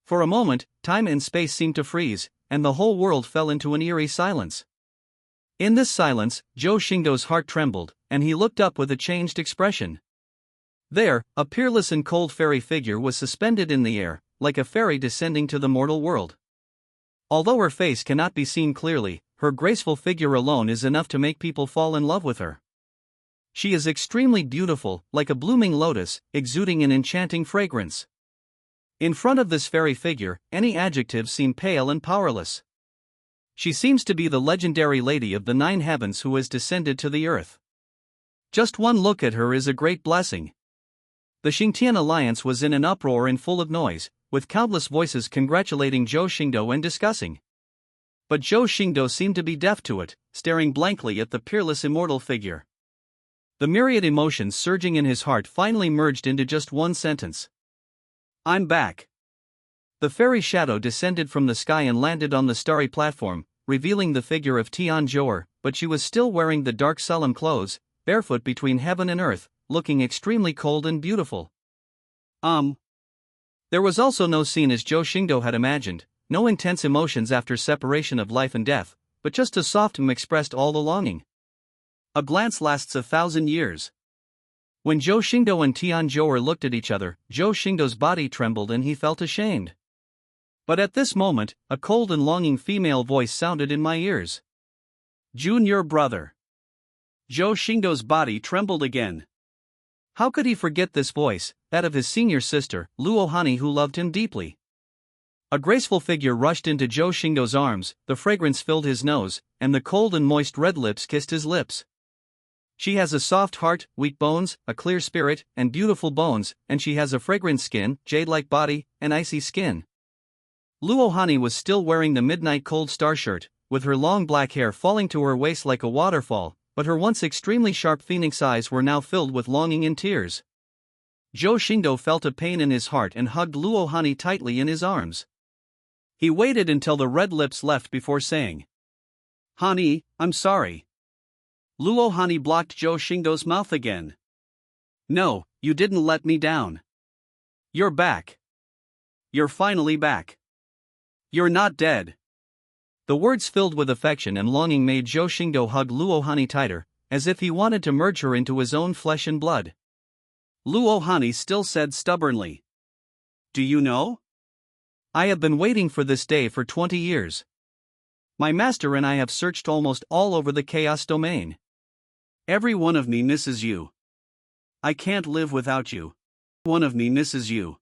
For a moment, time and space seemed to freeze, and the whole world fell into an eerie silence. In this silence, Zhou Xingdou's heart trembled, and he looked up with a changed expression. There, a peerless and cold fairy figure was suspended in the air, like a fairy descending to the mortal world. Although her face cannot be seen clearly, her graceful figure alone is enough to make people fall in love with her. She is extremely beautiful, like a blooming lotus, exuding an enchanting fragrance. In front of this fairy figure, any adjectives seem pale and powerless. She seems to be the legendary lady of the 9 heavens who has descended to the earth. Just one look at her is a great blessing. The Zhutian Alliance was in an uproar and full of noise, with countless voices congratulating Zhou Xingdou and discussing. But Zhou Xingdou seemed to be deaf to it, staring blankly at the peerless immortal figure. The myriad emotions surging in his heart finally merged into just one sentence. "I'm back." The fairy shadow descended from the sky and landed on the starry platform, revealing the figure of Tian Zhou'er, but she was still wearing the dark solemn clothes, barefoot between heaven and earth, looking extremely cold and beautiful. There was also no scene as Zhou Xingdou had imagined, no intense emotions after separation of life and death, but just a soft expressed all the longing. A glance lasts 1,000 years. When Zhou Xingdou and Tian Zhou'er looked at each other, Zhou Xingdou's body trembled and he felt ashamed. But at this moment, a cold and longing female voice sounded in my ears. "Junior brother." Zhou Xingdou's body trembled again. How could he forget this voice, that of his senior sister, Luohani, who loved him deeply? A graceful figure rushed into Zhou Xingdou's arms, the fragrance filled his nose, and the cold and moist red lips kissed his lips. She has a soft heart, weak bones, a clear spirit, and beautiful bones, and she has a fragrant skin, jade-like body, and icy skin. Luohani was still wearing the midnight cold star shirt, with her long black hair falling to her waist like a waterfall, but her once extremely sharp phoenix eyes were now filled with longing and tears. Zhou Xingdou felt a pain in his heart and hugged Luohani tightly in his arms. He waited until the red lips left before saying, "Hani, I'm sorry." Luohani blocked Zhou Xingdou's mouth again. "No, you didn't let me down. You're back. You're finally back. You're not dead." The words filled with affection and longing made Zhou Xingdou hug Luohani tighter, as if he wanted to merge her into his own flesh and blood. Luohani still said stubbornly, "Do you know? I have been waiting for this day for 20 years. My master and I have searched almost all over the chaos domain. Every one of me misses you. I can't live without you. One of me misses you.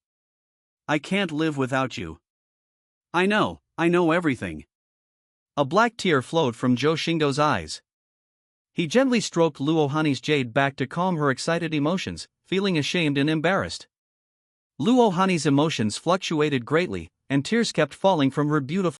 I can't live without you. I know everything." A black tear flowed from Zhou Xingdou's eyes. He gently stroked Luohani's jade back to calm her excited emotions, feeling ashamed and embarrassed. Luohani's emotions fluctuated greatly, and tears kept falling from her beautiful